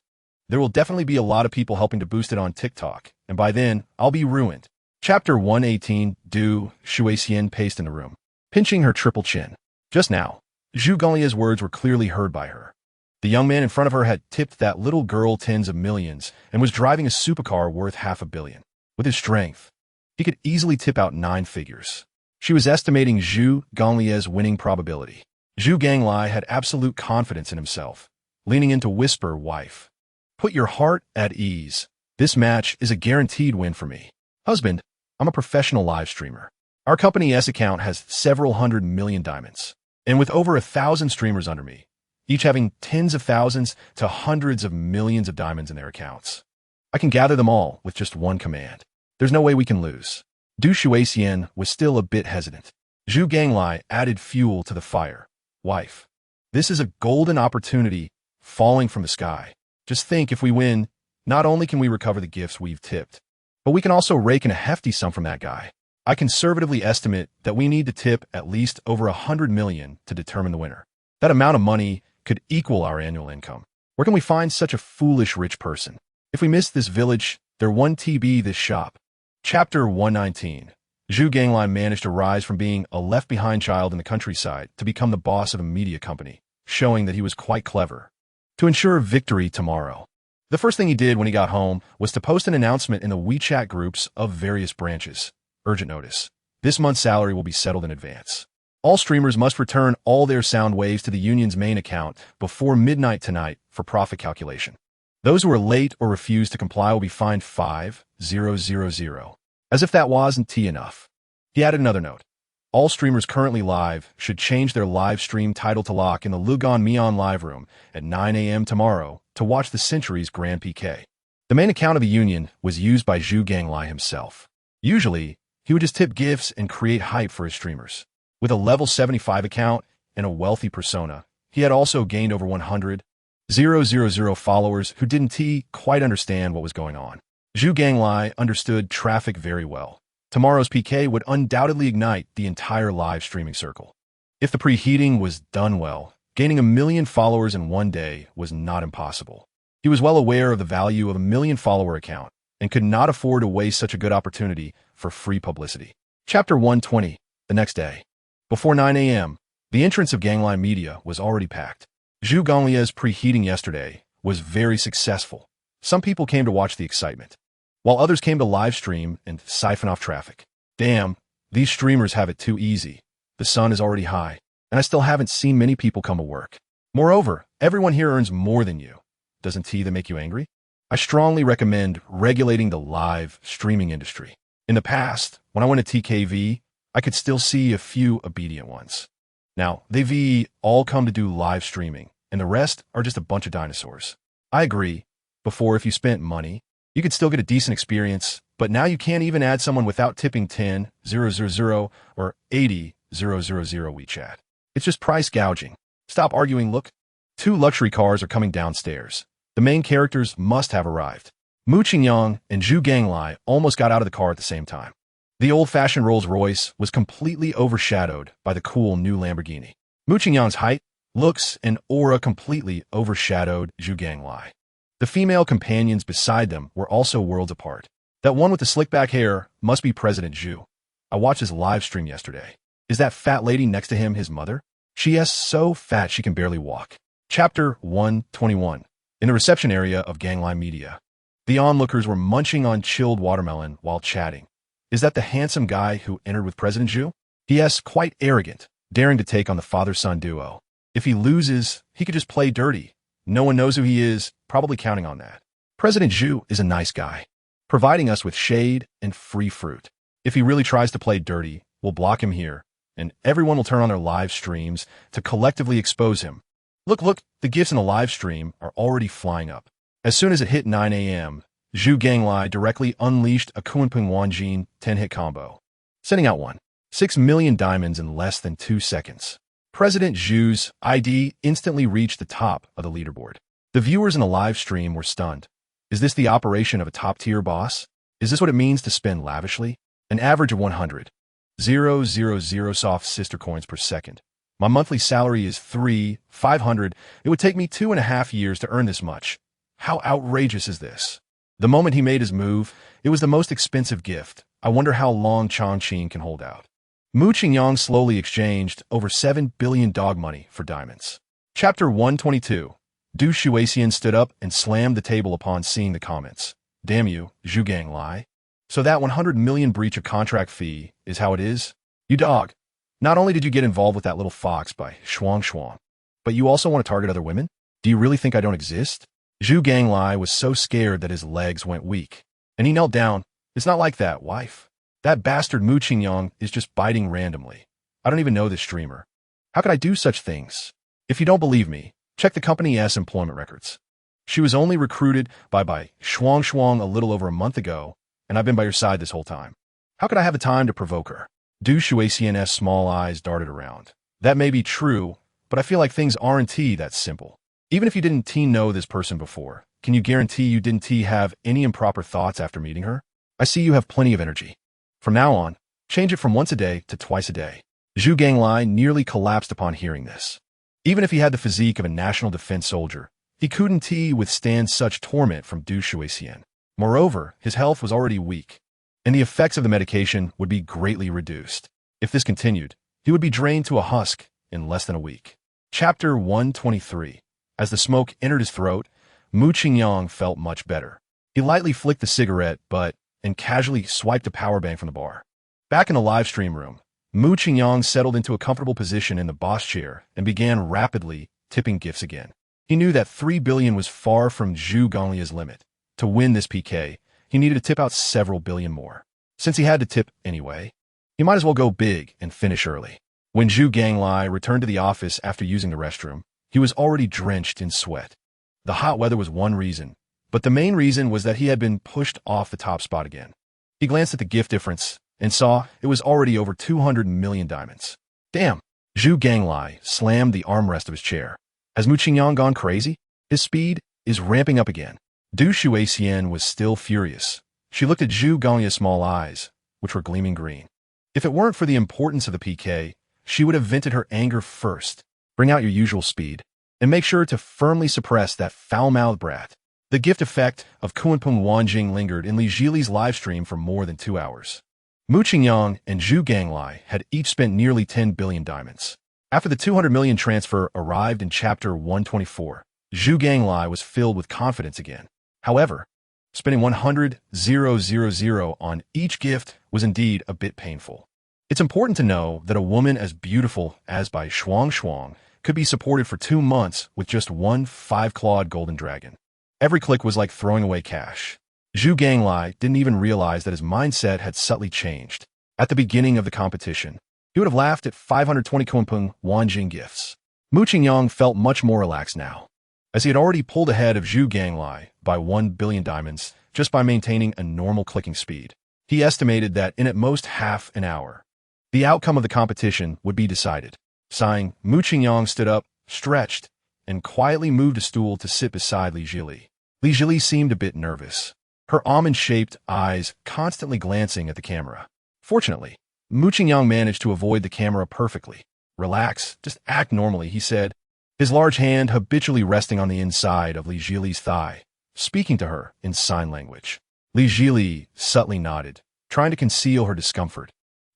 there will definitely be a lot of people helping to boost it on TikTok, and by then, I'll be ruined. Chapter 118, Du Shuixian paced in the room, pinching her triple chin. Just now, Zhu Gonglie's words were clearly heard by her. The young man in front of her had tipped that little girl tens of millions and was driving a supercar worth $500 million. With his strength, he could easily tip out 9 figures. She was estimating Zhu Gonglie's winning probability. Zhu Gangli had absolute confidence in himself, leaning in to whisper, "Wife, put your heart at ease. This match is a guaranteed win for me. Husband, I'm a professional live streamer. Our company's account has several 100 million diamonds, and with over 1,000 streamers under me, each having tens of thousands to hundreds of millions of diamonds in their accounts, I can gather them all with just one command. There's no way we can lose." Du Shuixian was still a bit hesitant. Zhu Gangli added fuel to the fire. "Wife, this is a golden opportunity falling from the sky. Just think, if we win, not only can we recover the gifts we've tipped, but we can also rake in a hefty sum from that guy. I conservatively estimate that we need to tip at least over 100 million to determine the winner. That amount of money could equal our annual income. Where can we find such a foolish rich person? If we miss this village, they're 1 TB this shop." Chapter 119. Zhu Gangli managed to rise from being a left-behind child in the countryside to become the boss of a media company, showing that he was quite clever. To ensure victory tomorrow, the first thing he did when he got home was to post an announcement in the WeChat groups of various branches. Urgent notice. This month's salary will be settled in advance. All streamers must return all their sound waves to the union's main account before midnight tonight for profit calculation. Those who are late or refuse to comply will be fined 5,000. As if that wasn't enough, he added another note. All streamers currently live should change their live stream title to lock in the Lugon Mian live room at 9 a.m. tomorrow to watch the Century's Grand PK. The main account of the union was used by Zhu Gangli himself. Usually, he would just tip gifts and create hype for his streamers. With a level 75 account and a wealthy persona, he had also gained over 100,000 followers who didn't quite understand what was going on. Zhu Gangli understood traffic very well. Tomorrow's PK would undoubtedly ignite the entire live streaming circle. If the preheating was done well, gaining 1 million followers in one day was not impossible. He was well aware of the value of a 1 million follower account and could not afford to waste such a good opportunity for free publicity. Chapter 120. The next day. Before 9 a.m., the entrance of Gangli Media was already packed. Zhu Gonglie's preheating yesterday was very successful. Some people came to watch the excitement, while others came to live stream and siphon off traffic. Damn, these streamers have it too easy. The sun is already high, and I still haven't seen many people come to work. Moreover, everyone here earns more than you. Doesn't that make you angry? I strongly recommend regulating the live streaming industry. In the past, when I went to TKV, I could still see a few obedient ones. Now, they've all come to do live streaming, and the rest are just a bunch of dinosaurs. I agree. Before, if you spent money, you could still get a decent experience, but now you can't even add someone without tipping 10,000 or 80,000 WeChat. It's just price gouging. Stop arguing. Look, 2 luxury cars are coming downstairs. The main characters must have arrived. Mu Qingyang and Zhu Gangli almost got out of the car at the same time. The old-fashioned Rolls-Royce was completely overshadowed by the cool new Lamborghini. Mu Qingyang's height, looks, and aura completely overshadowed Zhu Gangli. The female companions beside them were also worlds apart. That one with the slick-back hair must be President Zhu. I watched his live stream yesterday. Is that fat lady next to him his mother? She is so fat she can barely walk. Chapter 121. In the reception area of Gangli Media, the onlookers were munching on chilled watermelon while chatting. Is that the handsome guy who entered with President Zhu? He is quite arrogant, daring to take on the father-son duo. If he loses, he could just play dirty. No one knows who he is, probably counting on that. President Zhu is a nice guy, providing us with shade and free fruit. If he really tries to play dirty, we'll block him here, and everyone will turn on their live streams to collectively expose him. Look, the gifts in the live stream are already flying up. As soon as it hit 9 a.m., Zhu Gangli directly unleashed a Kunping Wanjin 10-hit combo, sending out 6 million diamonds in less than 2 seconds. President Zhu's ID instantly reached the top of the leaderboard. The viewers in the live stream were stunned. Is this the operation of a top-tier boss? Is this what it means to spend lavishly? An average of 100,000 soft sister coins per second. My monthly salary is 500. It would take me 2.5 years to earn this much. How outrageous is this? The moment he made his move, it was the most expensive gift. I wonder how long Chongqing can hold out. Mu Qingyang slowly exchanged over 7 billion dog money for diamonds. Chapter 122. Du Shuixian stood up and slammed the table upon seeing the comments. Damn you, Zhu Ganglai. So that 100 million breach of contract fee is how it is? You dog. Not only did you get involved with that little fox by Shuang, but you also want to target other women? Do you really think I don't exist? Zhu Ganglai was so scared that his legs went weak. And he knelt down. It's not like that, wife. That bastard Mu Qingyang is just biting randomly. I don't even know this streamer. How could I do such things? If you don't believe me, check the company's employment records. She was only recruited by Shuang a little over a month ago, and I've been by your side this whole time. How could I have the time to provoke her? Du Shuixian's small eyes darted around. That may be true, but I feel like things aren't that simple. Even if you didn't know this person before, can you guarantee you didn't have any improper thoughts after meeting her? I see you have plenty of energy. From now on, change it from once a day to twice a day. Zhu Ganglai nearly collapsed upon hearing this. Even if he had the physique of a national defense soldier, he couldn't withstand such torment from Du Shuixian. Moreover, his health was already weak, and the effects of the medication would be greatly reduced. If this continued, he would be drained to a husk in less than a week. Chapter 123. As the smoke entered his throat, Mu Qingyang felt much better. He lightly flicked the cigarette butt and casually swiped a power bank from the bar. Back in the live stream room, Mu Qingyang settled into a comfortable position in the boss chair and began rapidly tipping gifts again. He knew that 3 billion was far from Zhu Ganglia's limit. To win this PK, he needed to tip out several billion more. Since he had to tip anyway, he might as well go big and finish early. When Zhu Ganglai returned to the office after using the restroom, he was already drenched in sweat. The hot weather was one reason, but the main reason was that he had been pushed off the top spot again. He glanced at the gift difference and saw it was already over 200 million diamonds. Damn! Zhu Ganglai slammed the armrest of his chair. Has Mu Qingyang gone crazy? His speed is ramping up again. Du Shuixian was still furious. She looked at Zhu Ganglia's small eyes, which were gleaming green. If it weren't for the importance of the PK, she would have vented her anger first. Bring out your usual speed, and make sure to firmly suppress that foul-mouthed brat. The gift effect of Kunpeng Wanjing lingered in Li Zhili's livestream for more than 2 hours. Mu Qingyang and Zhu Ganglai had each spent nearly 10 billion diamonds. After the 200 million transfer arrived in Chapter 124, Zhu Ganglai was filled with confidence again. However, spending 100,000 on each gift was indeed a bit painful. It's important to know that a woman as beautiful as Bai Shuang could be supported for 2 months with just one 5-clawed golden dragon. Every click was like throwing away cash. Zhu Ganglai didn't even realize that his mindset had subtly changed. At the beginning of the competition, he would have laughed at 520 Kunpeng Wanjing gifts. Mu Qingyang felt much more relaxed now, as he had already pulled ahead of Zhu Ganglai by 1 billion diamonds just by maintaining a normal clicking speed. He estimated that in at most half an hour, the outcome of the competition would be decided. Sighing, Mu Qingyang stood up, stretched, and quietly moved a stool to sit beside Li Zhili. Li Zhili seemed a bit nervous, her almond-shaped eyes constantly glancing at the camera. Fortunately, Mu Qingyang managed to avoid the camera perfectly. Relax, just act normally, he said, his large hand habitually resting on the inside of Li Zhili's thigh, speaking to her in sign language. Li Zhili subtly nodded, trying to conceal her discomfort,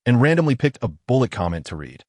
and randomly picked a bullet comment to read.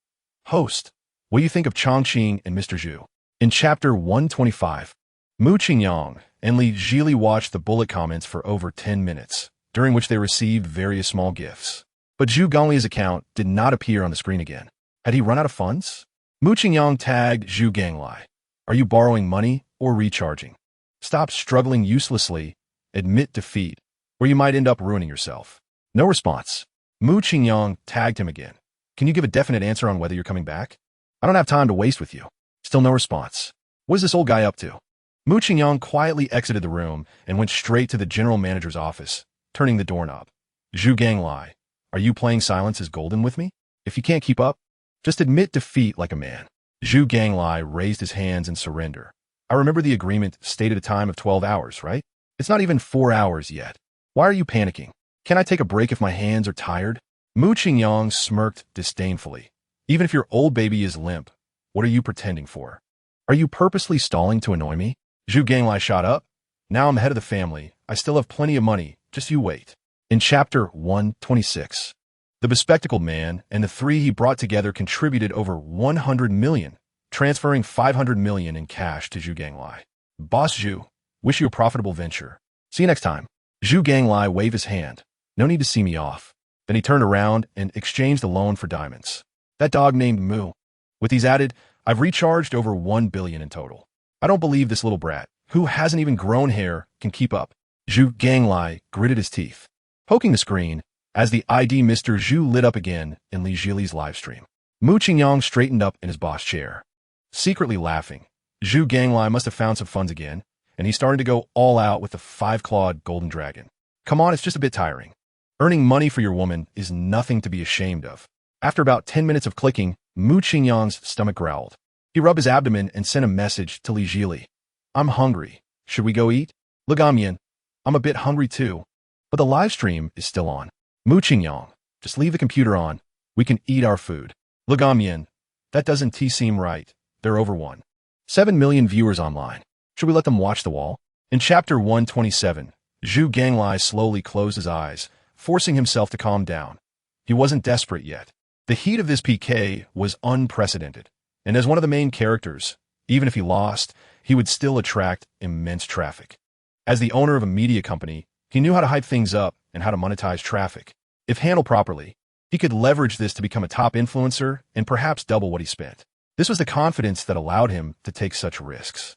Host, what do you think of Chongqing and Mr. Zhu? In Chapter 125, Mu Qingyang and Li Zhili watched the bullet comments for over 10 minutes, during which they received various small gifts. But Zhu Ganglia's account did not appear on the screen again. Had he run out of funds? Mu Qingyang tagged Zhu Ganglai. Are you borrowing money or recharging? Stop struggling uselessly, admit defeat, or you might end up ruining yourself. No response. Mu Qingyang tagged him again. Can you give a definite answer on whether you're coming back? I don't have time to waste with you. Still no response. What is this old guy up to? Mu Qingyang quietly exited the room and went straight to the general manager's office, turning the doorknob. Zhu Ganglai, are you playing silence is golden with me? If you can't keep up, just admit defeat like a man. Zhu Ganglai raised his hands in surrender. I remember the agreement stated a time of 12 hours, right? It's not even 4 hours yet. Why are you panicking? Can I take a break if my hands are tired? Mu Qingyang smirked disdainfully. Even if your old baby is limp, What are you pretending for? Are you purposely stalling to annoy me? Zhu Ganglai shot up. Now I'm head of the family. I still have plenty of money. Just you wait. In Chapter 126, the bespectacled man and the three he brought together contributed over 100 million, transferring 500 million in cash to Zhu Ganglai. Boss Zhu, wish you a profitable venture. See you next time. Zhu Ganglai waved his hand. No need to see me off. Then he turned around and exchanged the loan for diamonds. That dog named Moo. With these added, I've recharged over 1 billion in total. I don't believe this little brat, who hasn't even grown hair, can keep up. Zhu Ganglai gritted his teeth. Poking the screen, as the ID Mr. Zhu lit up again in Li Zhili's livestream. Mu Qingyang straightened up in his boss chair. Secretly laughing, Zhu Ganglai must have found some funds again, and he's starting to go all out with the 5-clawed golden dragon. Come on, it's just a bit tiring. Earning money for your woman is nothing to be ashamed of. After about 10 minutes of clicking, Mu Qingyang's stomach growled. He rubbed his abdomen and sent a message to Li Zhili. I'm hungry. Should we go eat? Legamian, I'm a bit hungry too. But the live stream is still on. Mu Qingyang, just leave the computer on. We can eat our food. Legamian, that doesn't seem right. They're over 1.7 million viewers online. Should we let them watch the wall? In Chapter 127, Zhu Ganglai slowly closed his eyes, forcing himself to calm down. He wasn't desperate yet. The heat of this PK was unprecedented, and as one of the main characters, even if he lost, he would still attract immense traffic. As the owner of a media company, he knew how to hype things up and how to monetize traffic. If handled properly, he could leverage this to become a top influencer and perhaps double what he spent. This was the confidence that allowed him to take such risks.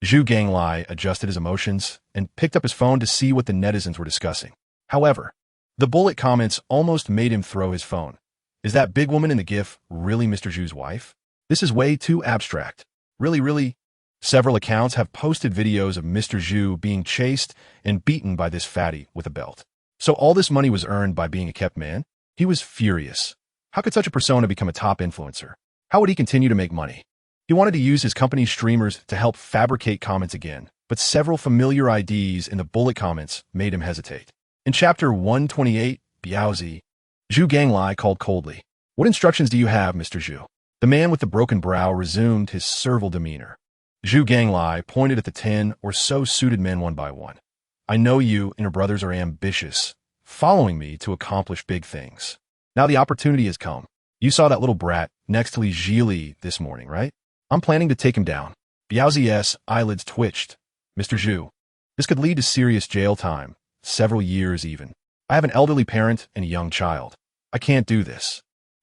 Zhu Ganglai adjusted his emotions and picked up his phone to see what the netizens were discussing. However, the bullet comments almost made him throw his phone. Is that big woman in the GIF really Mr. Zhu's wife? This is way too abstract. Really? Several accounts have posted videos of Mr. Zhu being chased and beaten by this fatty with a belt. So all this money was earned by being a kept man? He was furious. How could such a persona become a top influencer? How would he continue to make money? He wanted to use his company's streamers to help fabricate comments again, but several familiar IDs in the bullet comments made him hesitate. In Chapter 128, Biaozi, Zhu Ganglai called coldly. What instructions do you have, Mr. Zhu? The man with the broken brow resumed his servile demeanor. Zhu Ganglai pointed at the 10 or so suited men one by one. I know you and your brothers are ambitious, following me to accomplish big things. Now the opportunity has come. You saw that little brat next to Li Zhili this morning, right? I'm planning to take him down. Biaozi's eyelids twitched. Mr. Zhu, this could lead to serious jail time, several years even. I have an elderly parent and a young child. I can't do this.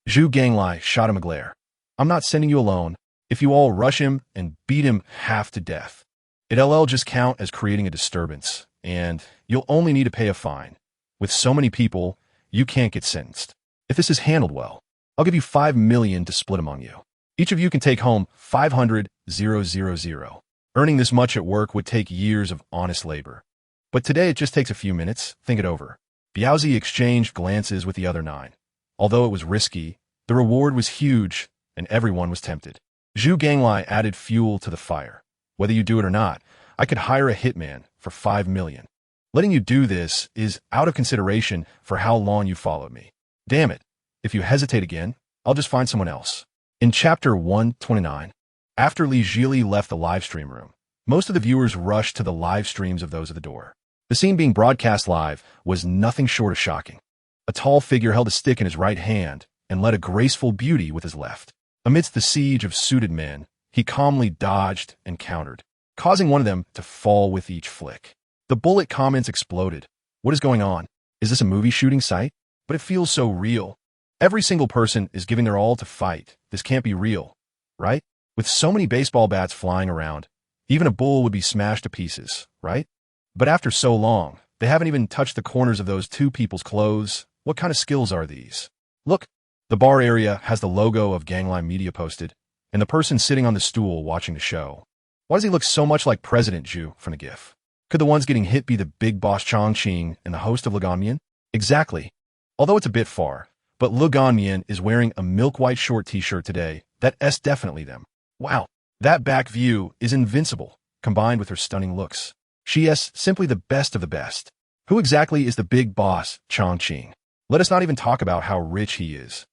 Zhu Ganglai shot him a glare. I'm not sending you alone. If you all rush him and beat him half to death, it'll just count as creating a disturbance, and you'll only need to pay a fine. With so many people, you can't get sentenced. If this is handled well, I'll give you 5 million to split among you. Each of you can take home 500,000. Earning this much at work would take years of honest labor. But today it just takes a few minutes. Think it over. Biaozi exchanged glances with the other 9. Although it was risky, the reward was huge, and everyone was tempted. Zhu Ganglai added fuel to the fire. Whether you do it or not, I could hire a hitman for 5 million. Letting you do this is out of consideration for how long you followed me. Damn it. If you hesitate again, I'll just find someone else. In Chapter 129, after Li Zhili left the livestream room, most of the viewers rushed to the live streams of those at the door. The scene being broadcast live was nothing short of shocking. A tall figure held a stick in his right hand and led a graceful beauty with his left. Amidst the siege of suited men, he calmly dodged and countered, causing one of them to fall with each flick. The bullet comments exploded. What is going on? Is this a movie shooting site? But it feels so real. Every single person is giving their all to fight. This can't be real, right? With so many baseball bats flying around, even a bull would be smashed to pieces, right? But after so long, they haven't even touched the corners of those 2 people's clothes. What kind of skills are these? Look, the bar area has the logo of Ganglai Media posted, and the person sitting on the stool watching the show. Why does he look so much like President Zhu from the GIF? Could the ones getting hit be the big boss Chongqing and the host of Leganmian? Exactly. Although it's a bit far, but Leganmian is wearing a milk-white short t-shirt today. That's definitely them. Wow, that back view is invincible, combined with her stunning looks. She is simply the best of the best. Who exactly is the big boss Chongqing? Let us not even talk about how rich he is.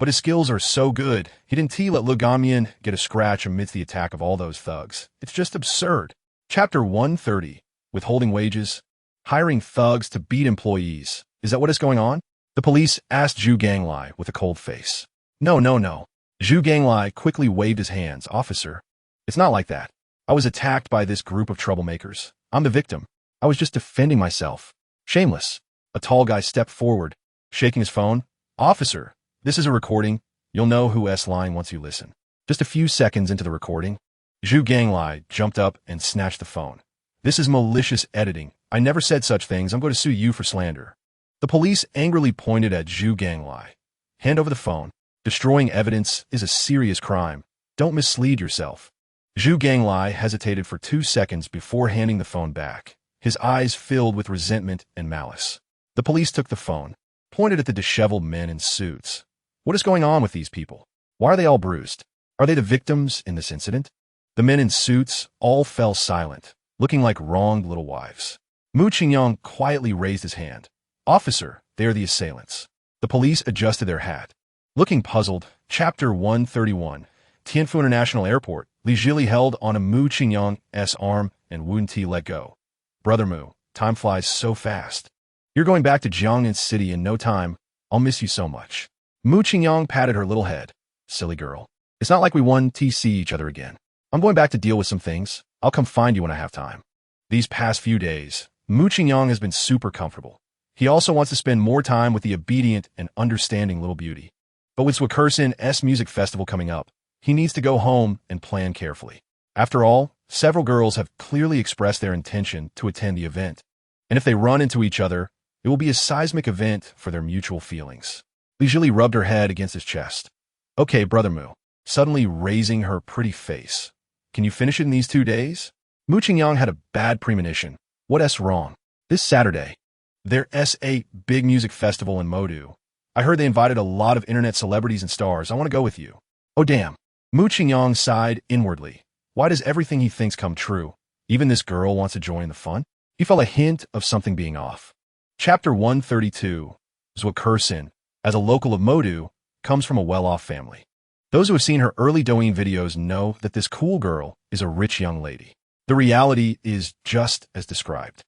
But his skills are so good, he didn't let Lugamian get a scratch amidst the attack of all those thugs. It's just absurd. Chapter 130. Withholding wages. Hiring thugs to beat employees. Is that what is going on? The police asked Zhu Ganglai with a cold face. No, no, no. Zhu Ganglai quickly waved his hands. Officer, it's not like that. I was attacked by this group of troublemakers. I'm the victim. I was just defending myself. Shameless. A tall guy stepped forward, shaking his phone. Officer, this is a recording. You'll know who is lying once you listen. Just a few seconds into the recording, Zhu Ganglai jumped up and snatched the phone. This is malicious editing. I never said such things. I'm going to sue you for slander. The police angrily pointed at Zhu Ganglai. Hand over the phone. Destroying evidence is a serious crime. Don't mislead yourself. Zhu Ganglai hesitated for 2 seconds before handing the phone back, his eyes filled with resentment and malice. The police took the phone, pointed at the disheveled men in suits. What is going on with these people? Why are they all bruised? Are they the victims in this incident? The men in suits all fell silent, looking like wronged little wives. Mu Qingyang quietly raised his hand. Officer, they are the assailants. The police adjusted their hat. Looking puzzled, Chapter 131. Tianfu International Airport. Li Zhili held on a Mu Qingyang's arm and Wu Ti let go. Brother Mu, time flies so fast. You're going back to Jiangnan City in no time. I'll miss you so much. Mu Qingyang patted her little head. Silly girl. It's not like we want to see each other again. I'm going back to deal with some things. I'll come find you when I have time. These past few days, Mu Qingyang has been super comfortable. He also wants to spend more time with the obedient and understanding little beauty. But with Swakursin's music festival coming up, he needs to go home and plan carefully. After all, several girls have clearly expressed their intention to attend the event. And if they run into each other, it will be a seismic event for their mutual feelings. Li Zhili rubbed her head against his chest. Okay, Brother Mu, suddenly raising her pretty face. Can you finish it in these 2 days? Mu Qingyang had a bad premonition. What's wrong? This Saturday, there's a big music festival in Modu. I heard they invited a lot of internet celebrities and stars. I want to go with you. Oh damn. Mu Qingyang sighed inwardly. Why does everything he thinks come true? Even this girl wants to join the fun? He felt a hint of something being off. Chapter 132. Swakursin, as a local of Modu, comes from a well-off family. Those who have seen her early Douyin videos know that this cool girl is a rich young lady. The reality is just as described.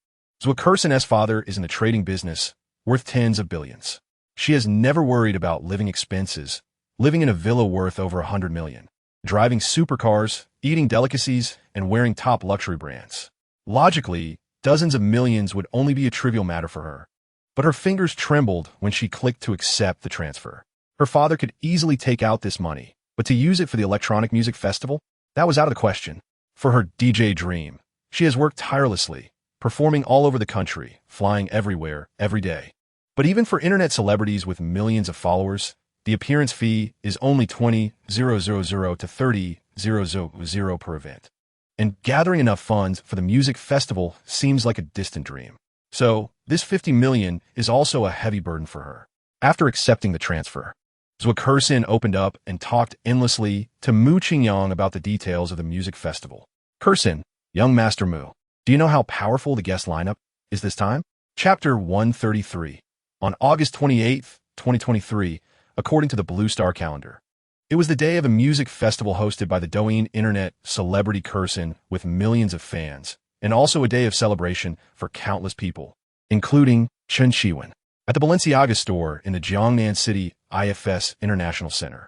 Swakursin's father is in the trading business, worth tens of billions. She has never worried about living expenses, living in a villa worth over 100 million, driving supercars, eating delicacies, and wearing top luxury brands. Logically, dozens of millions would only be a trivial matter for her. But her fingers trembled when she clicked to accept the transfer. Her father could easily take out this money, but to use it for the electronic music festival, that was out of the question. For her DJ dream, she has worked tirelessly, performing all over the country, flying everywhere, every day. But even for internet celebrities with millions of followers, the appearance fee is only 20,000 to 30,000 per event. And gathering enough funds for the music festival seems like a distant dream. So, this 50 million is also a heavy burden for her. After accepting the transfer, Swakursin opened up and talked endlessly to Mu Qingyang about the details of the music festival. Kursin, young Master Mu, do you know how powerful the guest lineup is this time? Chapter 133. On August 28, 2023, according to the Blue Star calendar, it was the day of a music festival hosted by the Douyin internet celebrity Kursin with millions of fans, and also a day of celebration for countless people, including Chen Shiwen, at the Balenciaga store in the Jiangnan City IFS International Center.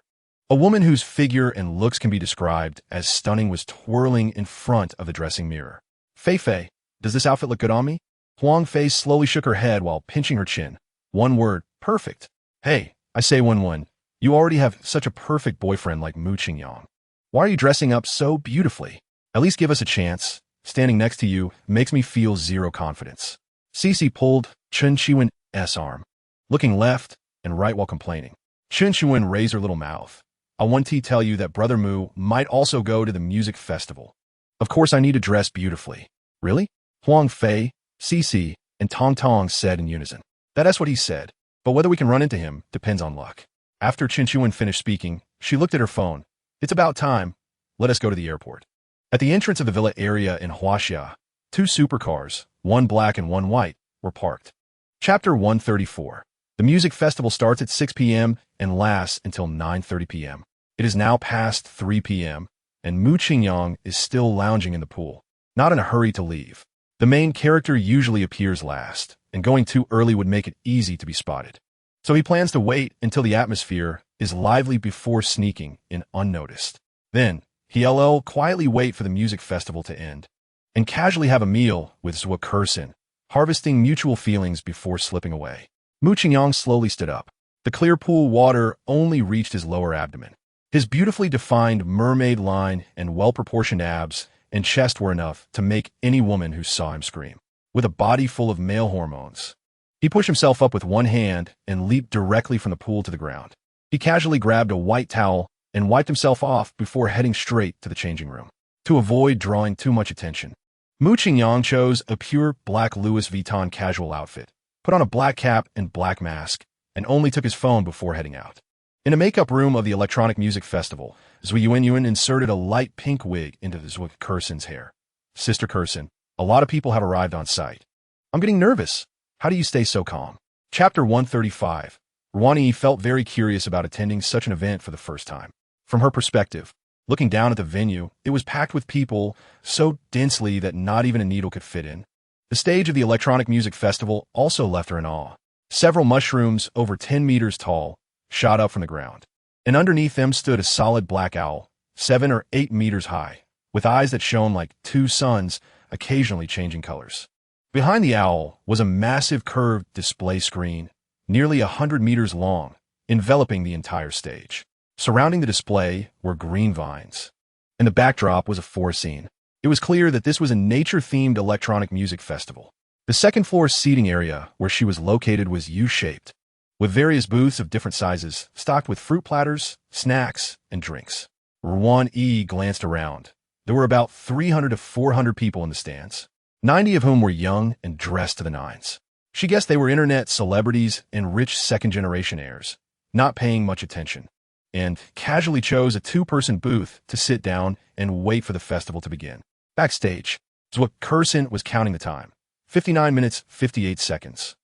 A woman whose figure and looks can be described as stunning was twirling in front of the dressing mirror. Fei Fei, does this outfit look good on me? Huang Fei slowly shook her head while pinching her chin. One word, perfect. Hey, I say Wen, you already have such a perfect boyfriend like Mu Qingyang. Why are you dressing up so beautifully? At least give us a chance. Standing next to you makes me feel zero confidence. Cece pulled Chen Shiwen's arm, looking left and right while complaining. Chen Shiwen raised her little mouth. I want to tell you that Brother Mu might also go to the music festival. Of course I need to dress beautifully. Really? Huang Fei, Cece, and Tong Tong said in unison. That's what he said, but whether we can run into him depends on luck. After Chen Shiwen finished speaking, she looked at her phone. It's about time. Let us go to the airport. At the entrance of the villa area in Huaxia, 2 supercars, one black and one white, were parked. Chapter 134. The music festival starts at 6 p.m. and lasts until 9:30 p.m. It is now past 3 p.m., and Mu Qingyang is still lounging in the pool, not in a hurry to leave. The main character usually appears last, and going too early would make it easy to be spotted. So he plans to wait until the atmosphere is lively before sneaking in unnoticed. Then, he'll quietly wait for the music festival to end, and casually have a meal with Zhuo Kersin, harvesting mutual feelings before slipping away. Mu Qingyang slowly stood up. The clear pool water only reached his lower abdomen. His beautifully defined mermaid line and well-proportioned abs and chest were enough to make any woman who saw him scream. With a body full of male hormones, he pushed himself up with one hand and leaped directly from the pool to the ground. He casually grabbed a white towel and wiped himself off before heading straight to the changing room. To avoid drawing too much attention, Mu Qingyang chose a pure black Louis Vuitton casual outfit, put on a black cap and black mask, and only took his phone before heading out. In a makeup room of the electronic music festival, Zui Yuanyuan inserted a light pink wig into Zhuo Kersin's hair. Sister Kersin, a lot of people have arrived on site. I'm getting nervous. How do you stay so calm? Chapter 135. Ruani felt very curious about attending such an event for the first time. From her perspective, looking down at the venue, it was packed with people so densely that not even a needle could fit in. The stage of the electronic music festival also left her in awe. Several mushrooms over 10 meters tall shot up from the ground, and underneath them stood a solid black owl, 7 or 8 meters high, with eyes that shone like two suns, occasionally changing colors. Behind the owl was a massive curved display screen, nearly 100 meters long, enveloping the entire stage. Surrounding the display were green vines, and the backdrop was a forest scene. It was clear that this was a nature-themed electronic music festival. The second-floor seating area where she was located was U-shaped, with various booths of different sizes, stocked with fruit platters, snacks, and drinks. Ruan-yi glanced around. There were about 300 to 400 people in the stands, 90 of whom were young and dressed to the nines. She guessed they were internet celebrities and rich second-generation heirs, not paying much attention, and casually chose a two-person booth to sit down and wait for the festival to begin. Backstage, Zhuo Kersin was counting the time. 59 minutes, 58 seconds.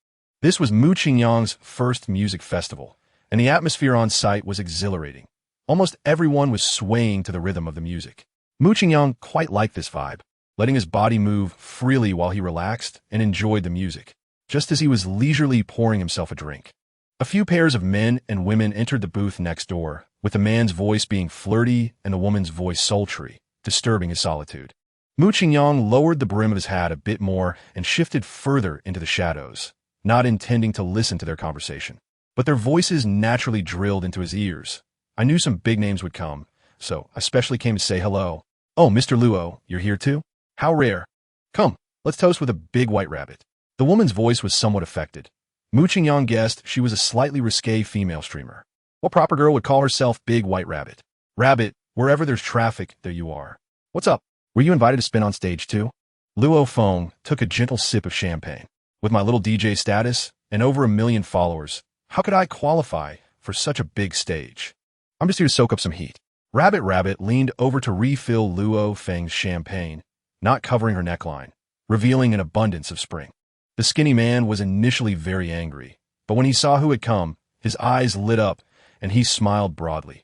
This was Mu Qingyang's first music festival, and the atmosphere on site was exhilarating. Almost everyone was swaying to the rhythm of the music. Mu Qingyang quite liked this vibe, letting his body move freely while he relaxed and enjoyed the music, just as he was leisurely pouring himself a drink. A few pairs of men and women entered the booth next door, with the man's voice being flirty and the woman's voice sultry, disturbing his solitude. Mu Qingyang lowered the brim of his hat a bit more and shifted further into the shadows, not intending to listen to their conversation. But their voices naturally drilled into his ears. I knew some big names would come, so I specially came to say hello. Oh, Mr. Luo, you're here too? How rare. Come, let's toast with a big white rabbit. The woman's voice was somewhat affected. Mu Qingyang guessed she was a slightly risque female streamer. What proper girl would call herself Big White Rabbit? Rabbit, wherever there's traffic, there you are. What's up? Were you invited to spin on stage too? Luo Feng took a gentle sip of champagne. With my little DJ status and over 1 million followers, how could I qualify for such a big stage? I'm just here to soak up some heat. Rabbit leaned over to refill Luo Feng's champagne, not covering her neckline, revealing an abundance of spring. The skinny man was initially very angry, but when he saw who had come, his eyes lit up and he smiled broadly.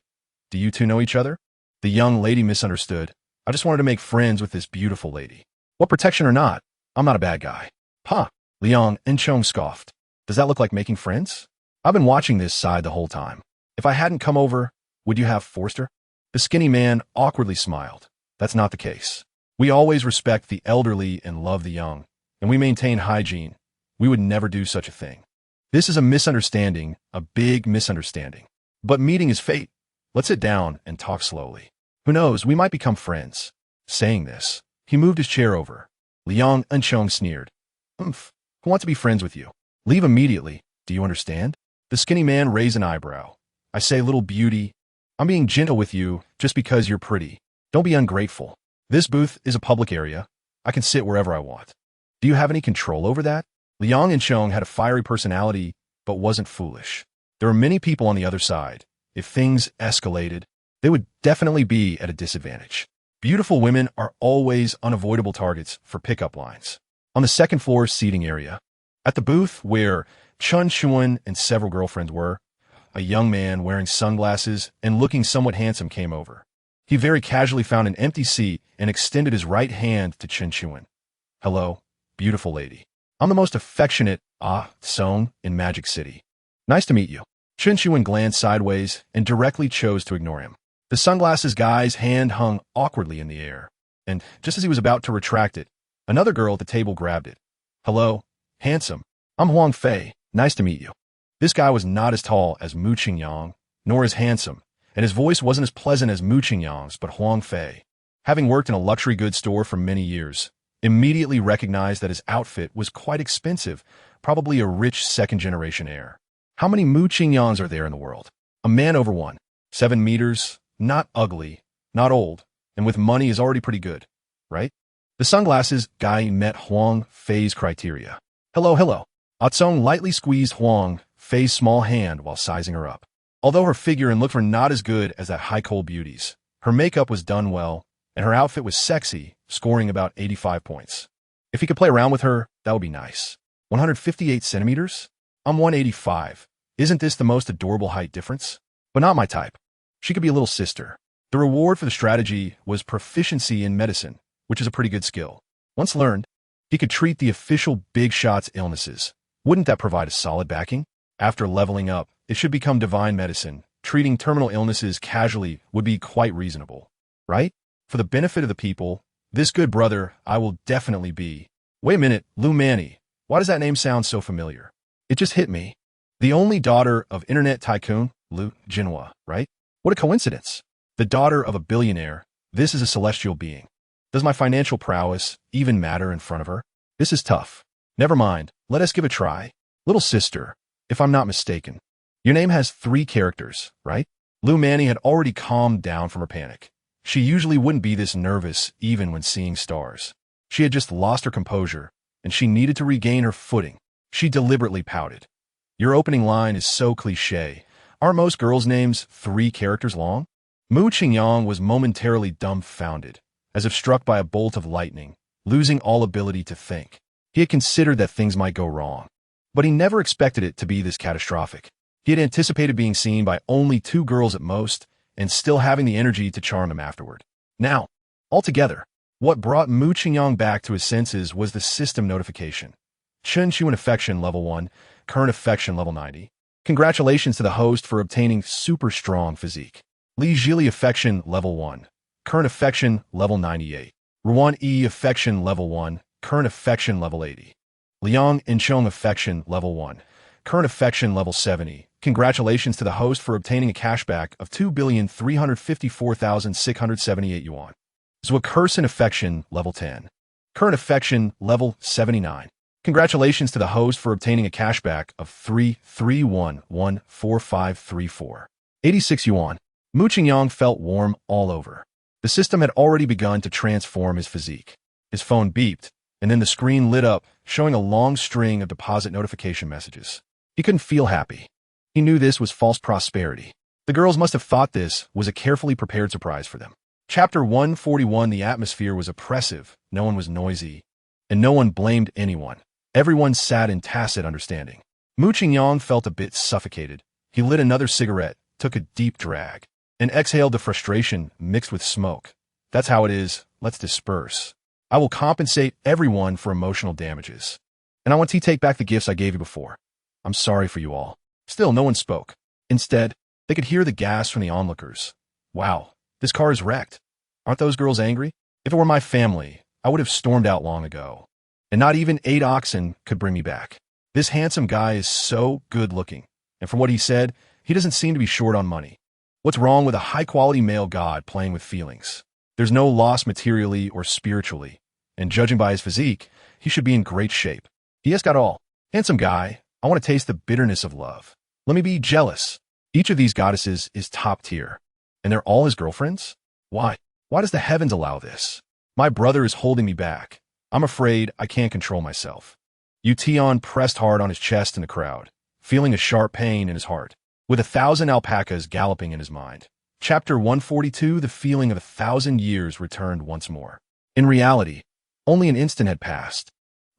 Do you two know each other? The young lady misunderstood. I just wanted to make friends with this beautiful lady. What protection or not, I'm not a bad guy. Huh? Liang and Chong scoffed. Does that look like making friends? I've been watching this side the whole time. If I hadn't come over, would you have forced her? The skinny man awkwardly smiled. That's not the case. We always respect the elderly and love the young, and we maintain hygiene. We would never do such a thing. This is a misunderstanding, a big misunderstanding. But meeting is fate. Let's sit down and talk slowly. Who knows, we might become friends. Saying this, he moved his chair over. Liang and Chong sneered. Who wants to be friends with you? Leave immediately. Do you understand? The skinny man raised an eyebrow. I say, little beauty, I'm being gentle with you just because you're pretty. Don't be ungrateful. This booth is a public area. I can sit wherever I want. Do you have any control over that? Liang and Chong had a fiery personality, but wasn't foolish. There were many people on the other side. If things escalated, they would definitely be at a disadvantage. Beautiful women are always unavoidable targets for pickup lines. On the second floor seating area, at the booth where Chun Chuan and several girlfriends were. A young man wearing sunglasses and looking somewhat handsome came over. He very casually found an empty seat and extended his right hand to Chun Chuan. Hello, beautiful lady. I'm the most affectionate Song in Magic City. Nice to meet you. Chun Chuan glanced sideways and directly chose to ignore him. The sunglasses guy's hand hung awkwardly in the air, and just as he was about to retract it, another girl at the table grabbed it. Hello, handsome. I'm Huang Fei. Nice to meet you. This guy was not as tall as Mu Qingyang, nor as handsome, and his voice wasn't as pleasant as Mu Qingyang's, but Huang Fei, having worked in a luxury goods store for many years, immediately recognized that his outfit was quite expensive, probably a rich second-generation heir. How many Mu Qingyangs are there in the world? A man over 7 meters, not ugly, not old, and with money is already pretty good, right? The sunglasses guy met Huang Fei's criteria. Hello. Atsong lightly squeezed Huang Fei's small hand while sizing her up. Although her figure and look were not as good as that high-coal beauty's, her makeup was done well, and her outfit was sexy, scoring about 85 points. If he could play around with her, that would be nice. 158 centimeters? I'm 185. Isn't this the most adorable height difference? But not my type. She could be a little sister. The reward for the strategy was proficiency in medicine, which is a pretty good skill. Once learned, he could treat the official big shot's illnesses. Wouldn't that provide a solid backing? After leveling up, it should become divine medicine. Treating terminal illnesses casually would be quite reasonable, right? For the benefit of the people, this good brother I will definitely be. Wait a minute, Lu Manny. Why does that name sound so familiar? It just hit me. The only daughter of internet tycoon, Lu Jinhua, right? What a coincidence. The daughter of a billionaire. This is a celestial being. Does my financial prowess even matter in front of her? This is tough. Never mind. Let us give a try. Little sister, if I'm not mistaken. Your name has 3 characters, right? Lu Manny had already calmed down from her panic. She usually wouldn't be this nervous even when seeing stars. She had just lost her composure, and she needed to regain her footing. She deliberately pouted. Your opening line is so cliché. Aren't most girls' names 3 characters long? Mu Qingyang was momentarily dumbfounded, as if struck by a bolt of lightning, losing all ability to think. He had considered that things might go wrong, but he never expected it to be this catastrophic. He had anticipated being seen by only 2 girls at most, and still having the energy to charm them afterward. Now, altogether, what brought Mu Qingyang back to his senses was the system notification. Chun Chuan Affection Level 1, Current Affection Level 90. Congratulations to the host for obtaining super strong physique. Li Zhili Affection Level 1, Current Affection Level 98. Ruan E Affection Level 1, Current Affection Level 80. Liang Enchong Affection Level 1, Current Affection Level 70. Congratulations to the host for obtaining a cashback of 2,354,678 yuan. Zhuakerson Affection Level 10, Current Affection Level 79. Congratulations to the host for obtaining a cashback of 3,311,4534. 86 yuan. Mu Qingyang felt warm all over. The system had already begun to transform his physique. His phone beeped, and then the screen lit up, showing a long string of deposit notification messages. He couldn't feel happy. He knew this was false prosperity. The girls must have thought this was a carefully prepared surprise for them. Chapter 141. The atmosphere was oppressive, no one was noisy, and no one blamed anyone. Everyone sat in tacit understanding. Mu Qingyang felt a bit suffocated. He lit another cigarette, took a deep drag, and exhaled the frustration mixed with smoke. That's how it is. Let's disperse. I will compensate everyone for emotional damages. And I want to take back the gifts I gave you before. I'm sorry for you all. Still, no one spoke. Instead, they could hear the gas from the onlookers. Wow, this car is wrecked. Aren't those girls angry? If it were my family, I would have stormed out long ago. And not even 8 oxen could bring me back. This handsome guy is so good-looking, and from what he said, he doesn't seem to be short on money. What's wrong with a high-quality male god playing with feelings? There's no loss materially or spiritually, and judging by his physique, he should be in great shape. He has got all. Handsome guy, I want to taste the bitterness of love. Let me be jealous. Each of these goddesses is top tier, and they're all his girlfriends? Why? Why does the heavens allow this? My brother is holding me back. I'm afraid I can't control myself. Yution pressed hard on his chest in the crowd, feeling a sharp pain in his heart, with 1,000 alpacas galloping in his mind. Chapter 142. The feeling of 1,000 years returned once more. In reality, only an instant had passed.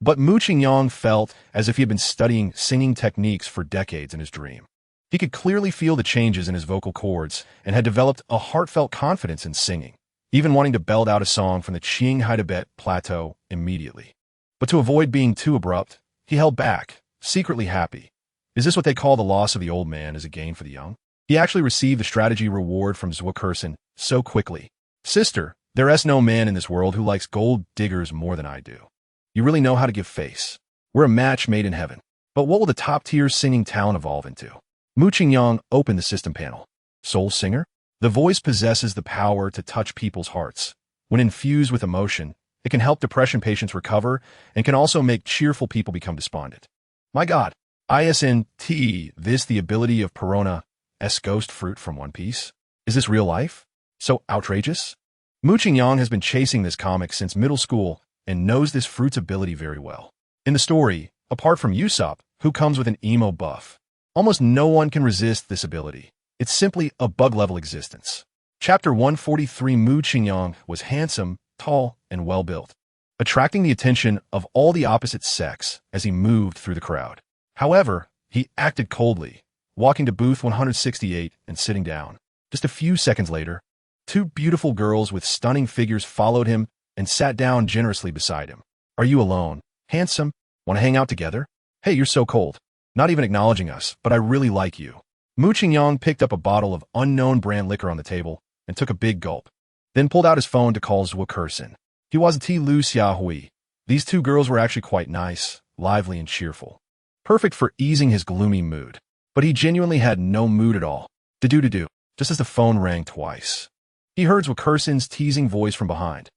But Mu Qingyang felt as if he had been studying singing techniques for decades in his dream. He could clearly feel the changes in his vocal cords and had developed a heartfelt confidence in singing, even wanting to belt out a song from the Qinghai Tibet plateau immediately. But to avoid being too abrupt, he held back, secretly happy. Is this what they call the loss of the old man as a gain for the young? He actually received the strategy reward from Zhuokerson so quickly. Sister, there's no man in this world who likes gold diggers more than I do. You really know how to give face. We're a match made in heaven. But what will the top-tier singing talent evolve into? Mu Qingyang opened the system panel. Soul singer? The voice possesses the power to touch people's hearts. When infused with emotion, it can help depression patients recover and can also make cheerful people become despondent. My God, ISNT, this the ability of Perona-S ghost fruit from One Piece? Is this real life? So outrageous? Mu Qingyang has been chasing this comic since middle school and knows this fruit's ability very well. In the story, apart from Usopp, who comes with an emo buff, almost no one can resist this ability. It's simply a bug-level existence. Chapter 143. Mu Qingyang was handsome, tall, and well-built, attracting the attention of all the opposite sex as he moved through the crowd. However, he acted coldly, walking to booth 168 and sitting down. Just a few seconds later, two beautiful girls with stunning figures followed him and sat down generously beside him. Are you alone? Handsome? Want to hang out together? Hey, you're so cold. Not even acknowledging us, but I really like you. Mu Qingyang picked up a bottle of unknown brand liquor on the table and took a big gulp, then pulled out his phone to call Zhuokerson. He wasn't Lu Xiaohui. These two girls were actually quite nice, lively, and cheerful. Perfect for easing his gloomy mood. But he genuinely had no mood at all. Do-do-do-do, just as the phone rang twice. He heard Zhuokerson's teasing voice from behind.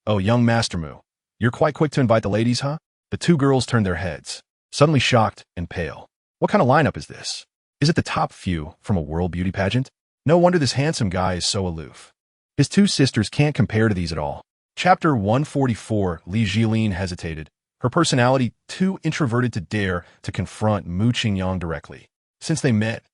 Oh, young Master Mu, you're quite quick to invite the ladies, huh? The two girls turned their heads, suddenly shocked and pale. What kind of lineup is this? Is it the top few from a world beauty pageant? No wonder this handsome guy is so aloof. His two sisters can't compare to these at all. Chapter 144. Li Jilin hesitated, her personality too introverted to dare to confront Mu Qingyang directly. Since they met,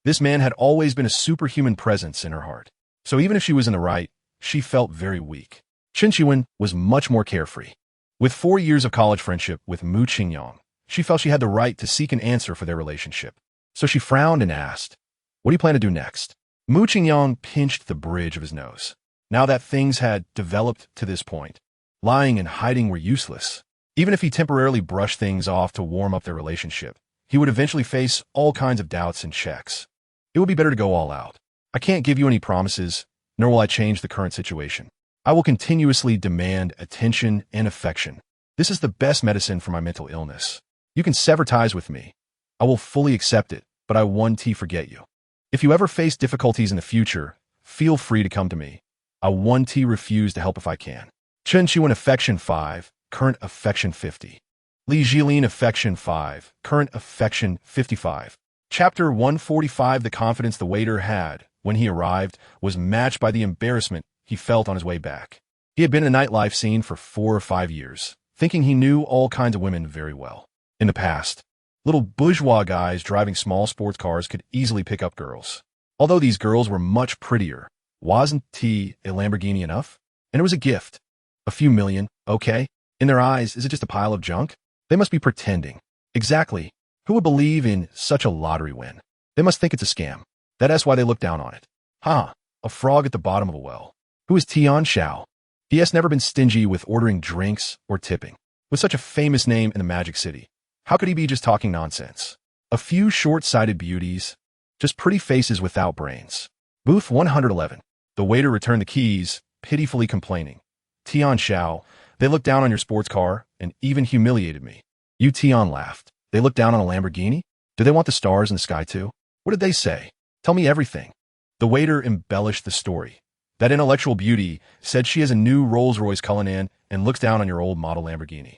this man had always been a superhuman presence in her heart. So even if she was in the right, she felt very weak. Chen Qiwen was much more carefree. With 4 years of college friendship with Mu Qingyang, she felt she had the right to seek an answer for their relationship. So she frowned and asked, what do you plan to do next? Mu Qingyang pinched the bridge of his nose. Now that things had developed to this point, lying and hiding were useless. Even if he temporarily brushed things off to warm up their relationship, he would eventually face all kinds of doubts and checks. It would be better to go all out. I can't give you any promises, nor will I change the current situation. I will continuously demand attention and affection. This is the best medicine for my mental illness. You can sever ties with me. I will fully accept it, but I won't forget you. If you ever face difficulties in the future, feel free to come to me. I won't refuse to help if I can. Chen Qiwen affection 5, current affection 50. Li Jilin affection 5, current affection 55. Chapter 145. The confidence the waiter had when he arrived was matched by the embarrassment he felt on his way back. He had been in a nightlife scene for 4 or 5 years, thinking he knew all kinds of women very well. In the past, little bourgeois guys driving small sports cars could easily pick up girls. Although these girls were much prettier, wasn't a Lamborghini enough? And it was a gift. A few million, okay? In their eyes, is it just a pile of junk? They must be pretending. Exactly. Who would believe in such a lottery win? They must think it's a scam. That's why they look down on it. A frog at the bottom of a well. Who is Tian Xiao? He has never been stingy with ordering drinks or tipping. With such a famous name in the Magic City, how could he be just talking nonsense? A few short-sighted beauties, just pretty faces without brains. Booth 111. The waiter returned the keys, pitifully complaining. Tian Xiao, they looked down on your sports car and even humiliated me. You Tian laughed. They looked down on a Lamborghini? Do they want the stars in the sky too? What did they say? Tell me everything. The waiter embellished the story. That intellectual beauty said she has a new Rolls-Royce Cullinan and looks down on your old model Lamborghini.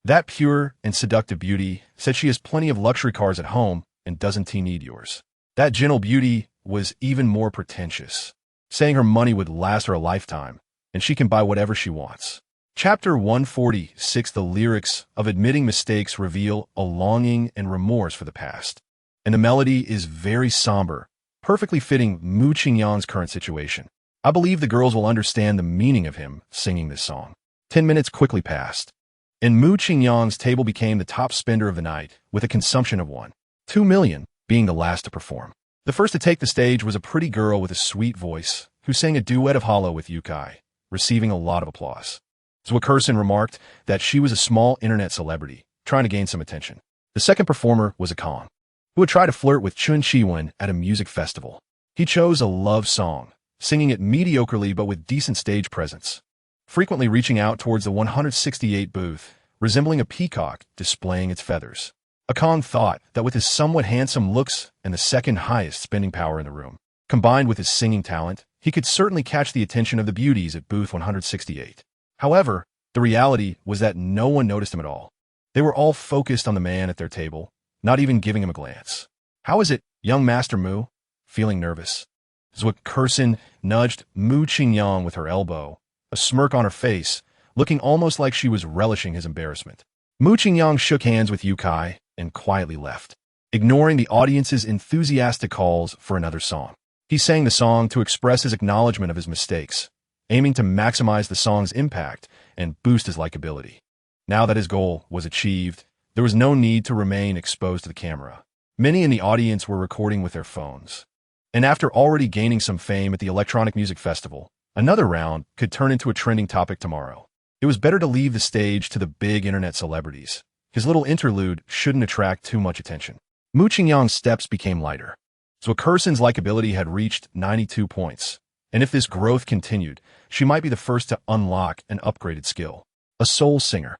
That pure and seductive beauty said she has plenty of luxury cars at home and doesn't need yours. That gentle beauty was even more pretentious, saying her money would last her a lifetime and she can buy whatever she wants. Chapter 146. The lyrics of admitting mistakes reveal a longing and remorse for the past. And the melody is very somber, perfectly fitting Mu Qingyang's current situation. I believe the girls will understand the meaning of him singing this song. 10 minutes quickly passed. and Mu Qingyang's table became the top spender of the night, with a consumption of 1.2 million, being the last to perform. The first to take the stage was a pretty girl with a sweet voice, who sang a duet of Hollow with Yukai, receiving a lot of applause. Zwickerson remarked that she was a small internet celebrity, trying to gain some attention. The second performer was a Kong, who would try to flirt with Chun Chi-wen at a music festival. He chose a love song, singing it mediocrely but with decent stage presence, frequently reaching out towards the 168 booth, resembling a peacock displaying its feathers. Akong thought that with his somewhat handsome looks and the second highest spending power in the room, combined with his singing talent, he could certainly catch the attention of the beauties at booth 168. However, the reality was that no one noticed him at all. They were all focused on the man at their table, not even giving him a glance. "How is it, young Master Mu?" Feeling nervous, Zwickerson nudged Mu Qingyang with her elbow, a smirk on her face, looking almost like she was relishing his embarrassment. Mu Qingyang shook hands with Yukai and quietly left, ignoring the audience's enthusiastic calls for another song. He sang the song to express his acknowledgement of his mistakes, aiming to maximize the song's impact and boost his likability. Now that his goal was achieved, there was no need to remain exposed to the camera. Many in the audience were recording with their phones. And after already gaining some fame at the Electronic Music Festival, another round could turn into a trending topic tomorrow. It was better to leave the stage to the big internet celebrities. His little interlude shouldn't attract too much attention. Mu Qingyang's steps became lighter. Zwickerson's likability had reached 92 points, and if this growth continued, she might be the first to unlock an upgraded skill. A soul singer.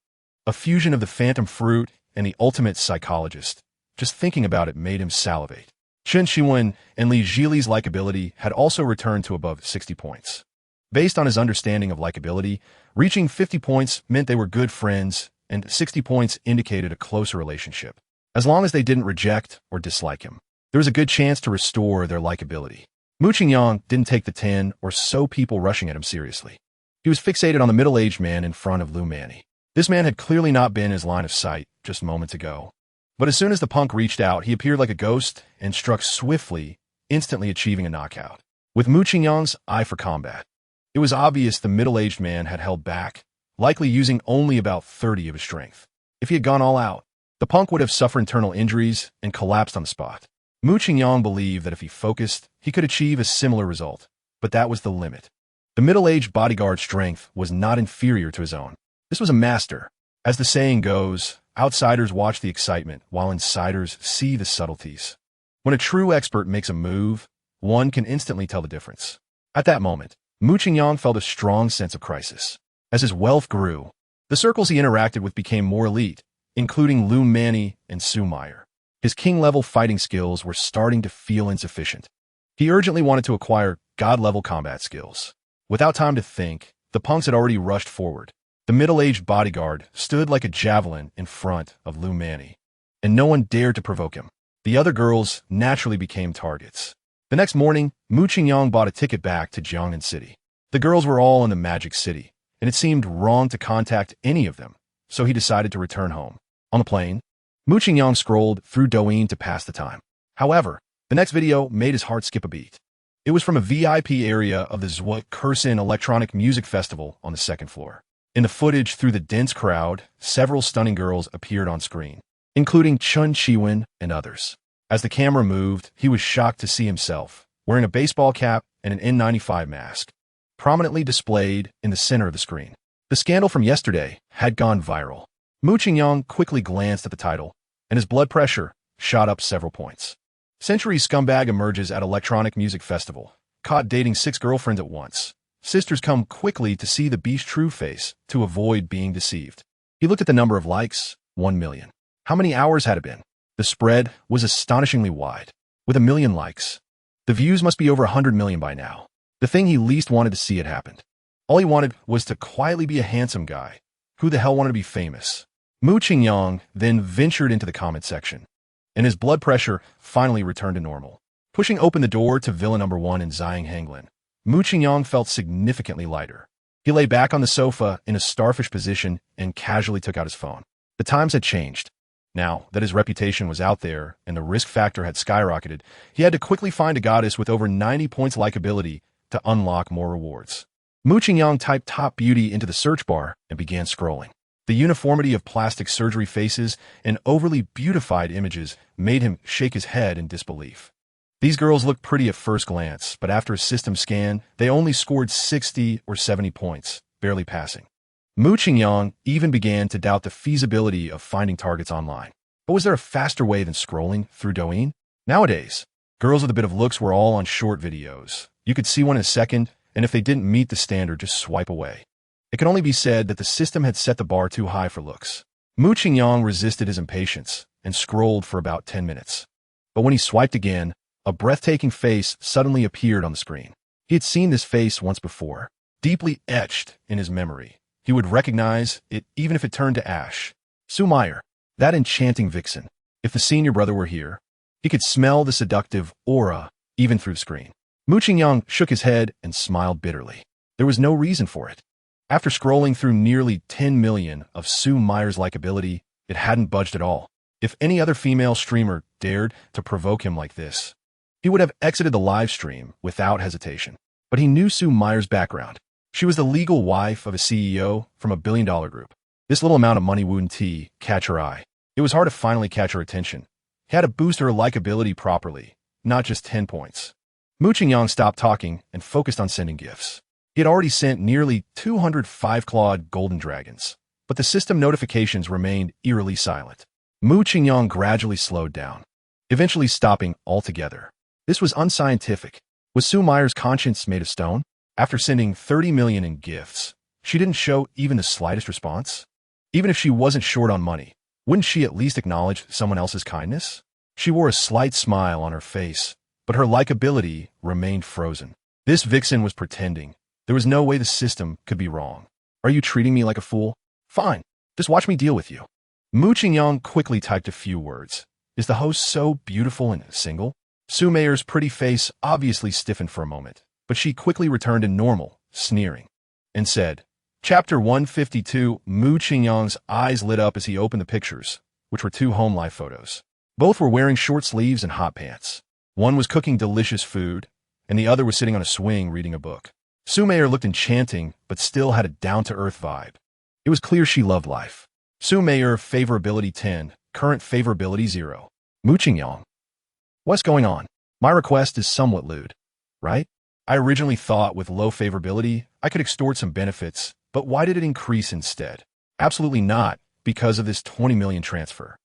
A fusion of the phantom fruit and the ultimate psychologist. Just thinking about it made him salivate. Chen Xiwen and Li Zhili's likability had also returned to above 60 points. Based on his understanding of likability, reaching 50 points meant they were good friends, and 60 points indicated a closer relationship. As long as they didn't reject or dislike him, there was a good chance to restore their likability. Mu Qingyang didn't take the 10 or so people rushing at him seriously. He was fixated on the middle-aged man in front of Lu Manny. This man had clearly not been in his line of sight just moments ago. But as soon as the punk reached out, he appeared like a ghost and struck swiftly, instantly achieving a knockout. With Mu Qingyang's eye for combat, it was obvious the middle-aged man had held back, likely using only about 30 of his strength. If he had gone all out, the punk would have suffered internal injuries and collapsed on the spot. Mu Qingyang believed that if he focused, he could achieve a similar result, but that was the limit. The middle-aged bodyguard's strength was not inferior to his own. This was a master. As the saying goes, outsiders watch the excitement, while insiders see the subtleties. When a true expert makes a move, one can instantly tell the difference. At that moment, Mu Qingyang felt a strong sense of crisis. As his wealth grew, the circles he interacted with became more elite, including Lu Manny and Su Meyer. His king-level fighting skills were starting to feel insufficient. He urgently wanted to acquire god-level combat skills. Without time to think, the punks had already rushed forward. The middle-aged bodyguard stood like a javelin in front of Lu Manny, and no one dared to provoke him. The other girls naturally became targets. The next morning, Mu Qingyang bought a ticket back to Jiangnan City. The girls were all in the Magic City, and it seemed wrong to contact any of them, so he decided to return home. On the plane, Mu Qingyang scrolled through Douyin to pass the time. However, the next video made his heart skip a beat. It was from a VIP area of the Zwickerson Electronic Music Festival on the second floor. In the footage through the dense crowd, several stunning girls appeared on screen, including Chun Chi-wen and others. As the camera moved, he was shocked to see himself, wearing a baseball cap and an N95 mask, prominently displayed in the center of the screen. The scandal from yesterday had gone viral. Mu Qingyang quickly glanced at the title, and his blood pressure shot up several points. Century scumbag emerges at Electronic Music Festival, caught dating 6 girlfriends at once. Sisters come quickly to see the beast's true face to avoid being deceived. He looked at the number of likes, 1 million. How many hours had it been? The spread was astonishingly wide. With 1 million likes, the views must be over 100 million by now. The thing he least wanted to see had happened. All he wanted was to quietly be a handsome guy. Who the hell wanted to be famous? Mu Qingyang then ventured into the comment section, and his blood pressure finally returned to normal. Pushing open the door to Villa Number 1 in Xiang Hanglan, Mu Qingyang felt significantly lighter. He lay back on the sofa in a starfish position and casually took out his phone. The times had changed. Now that his reputation was out there and the risk factor had skyrocketed, he had to quickly find a goddess with over 90 points likability to unlock more rewards. Mu Qingyang typed top beauty into the search bar and began scrolling. The uniformity of plastic surgery faces and overly beautified images made him shake his head in disbelief. These girls looked pretty at first glance, but after a system scan, they only scored 60 or 70 points, barely passing. Mu Qingyang even began to doubt the feasibility of finding targets online. But was there a faster way than scrolling through Douyin? Nowadays, girls with a bit of looks were all on short videos. You could see one in a second, and if they didn't meet the standard, just swipe away. It can only be said that the system had set the bar too high for looks. Mu Qingyang resisted his impatience and scrolled for about 10 minutes. But when he swiped again, a breathtaking face suddenly appeared on the screen. He had seen this face once before, deeply etched in his memory. He would recognize it even if it turned to ash. Su Meyer, that enchanting vixen. If the senior brother were here, he could smell the seductive aura even through the screen. Mu Qingyang shook his head and smiled bitterly. There was no reason for it. After scrolling through nearly 10 million of Su Meyer's likability, it hadn't budged at all. If any other female streamer dared to provoke him like this, he would have exited the live stream without hesitation. But he knew Su Meyer's background. She was the legal wife of a CEO from a billion-dollar group. This little amount of money wouldn't catch her eye. It was hard to finally catch her attention. He had to boost her likability properly, not just 10 points. Mu Qingyang stopped talking and focused on sending gifts. He had already sent nearly 200 five-clawed golden dragons, but the system notifications remained eerily silent. Mu Qingyang gradually slowed down, eventually stopping altogether. This was unscientific. Was Su Meyer's conscience made of stone? After sending 30 million in gifts, she didn't show even the slightest response? Even if she wasn't short on money, wouldn't she at least acknowledge someone else's kindness? She wore a slight smile on her face, but her likability remained frozen. This vixen was pretending. There was no way the system could be wrong. Are you treating me like a fool? Fine, just watch me deal with you. Mu Qingyang quickly typed a few words. Is the host so beautiful and single? Su Meyer's pretty face obviously stiffened for a moment, but she quickly returned to normal, sneering, and said, Chapter 152. Mu Qingyang's eyes lit up as he opened the pictures, which were 2 home life photos. Both were wearing short sleeves and hot pants. One was cooking delicious food, and the other was sitting on a swing reading a book. Su Meyer looked enchanting, but still had a down-to-earth vibe. It was clear she loved life. Su Meyer, favorability 10, current favorability 0. Mu Qingyang. What's going on? My request is somewhat lewd, right? I originally thought with low favorability, I could extort some benefits, but why did it increase instead? Absolutely not, because of this 20 million transfer.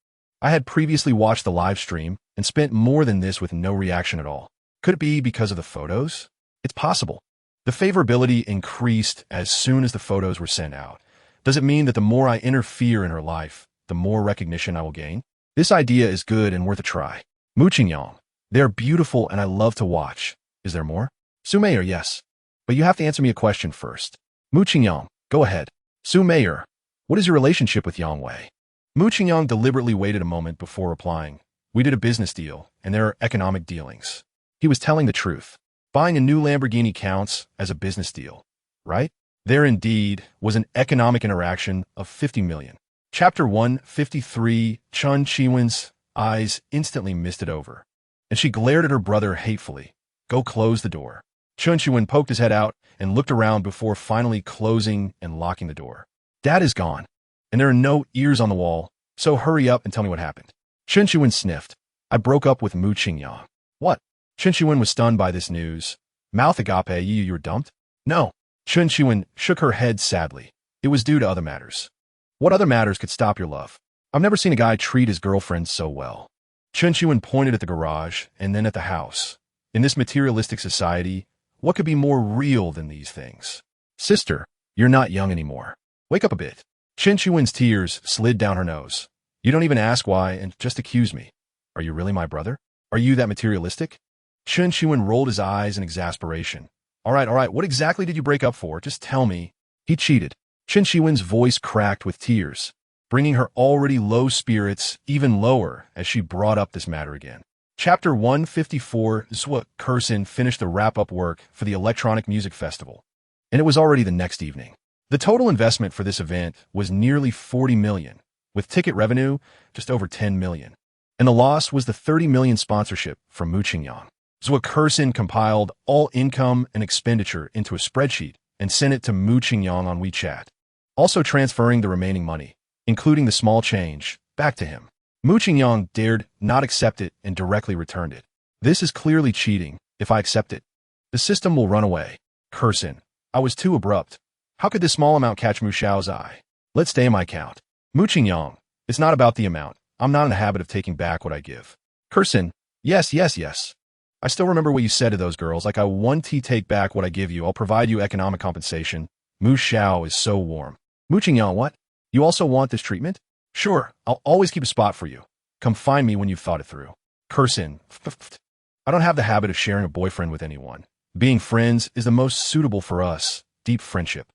I had previously watched the live stream and spent more than this with no reaction at all. Could it be because of the photos? It's possible. The favorability increased as soon as the photos were sent out. Does it mean that the more I interfere in her life, the more recognition I will gain? This idea is good and worth a try. Mu Qingyang. They're beautiful and I love to watch. Is there more? Su Meyer, yes. But you have to answer me a question first. Mu Qingyang, go ahead. Su Meyer, what is your relationship with Yang Wei? Mu Qingyang deliberately waited a moment before replying. We did a business deal, and there are economic dealings. He was telling the truth. Buying a new Lamborghini counts as a business deal, right? There indeed was an economic interaction of 50 million. Chapter 153. Chun Chiwen's eyes instantly misted over, and she glared at her brother hatefully. Go close the door. Chun Chiwen poked his head out and looked around before finally closing and locking the door. Dad is gone, and there are no ears on the wall, so hurry up and tell me what happened. Chun Chiwen sniffed. I broke up with Mu Qingyang. What? Chun Chiwen was stunned by this news. Mouth agape, you were dumped? No. Chun Chiwen shook her head sadly. It was due to other matters. What other matters could stop your love? I've never seen a guy treat his girlfriend so well. Chun Chiwen pointed at the garage and then at the house. In this materialistic society, what could be more real than these things? Sister, you're not young anymore. Wake up a bit. Chun Chiwen's tears slid down her nose. You don't even ask why and just accuse me. Are you really my brother? Are you that materialistic? Chun Chiwen rolled his eyes in exasperation. All right, what exactly did you break up for? Just tell me. He cheated. Chun Chiwen's voice cracked with tears, bringing her already low spirits even lower as she brought up this matter again. Chapter 154. Zhua Kursin finished the wrap-up work for the Electronic Music Festival, and it was already the next evening. The total investment for this event was nearly 40 million, with ticket revenue just over 10 million. And the loss was the 30 million sponsorship from Mu Qingyang. Zhua Kursin compiled all income and expenditure into a spreadsheet and sent it to Mu Qingyang on WeChat. also transferring the remaining money, including the small change, back to him. Mu Qingyang dared not accept it and directly returned it. This is clearly cheating. If I accept it, the system will run away. Cursing. I was too abrupt. How could this small amount catch Mu Xiao's eye? Let's stay in my account. Mu Qingyang. It's not about the amount. I'm not in the habit of taking back what I give. Cursing. Yes, yes, yes. I still remember what you said to those girls, like I want to take back what I give you. I'll provide you economic compensation. Mu Xiao is so warm. Mu Qingyang, what? You also want this treatment? Sure, I'll always keep a spot for you. Come find me when you've thought it through. Cursing. I don't have the habit of sharing a boyfriend with anyone. Being friends is the most suitable for us. Deep friendship.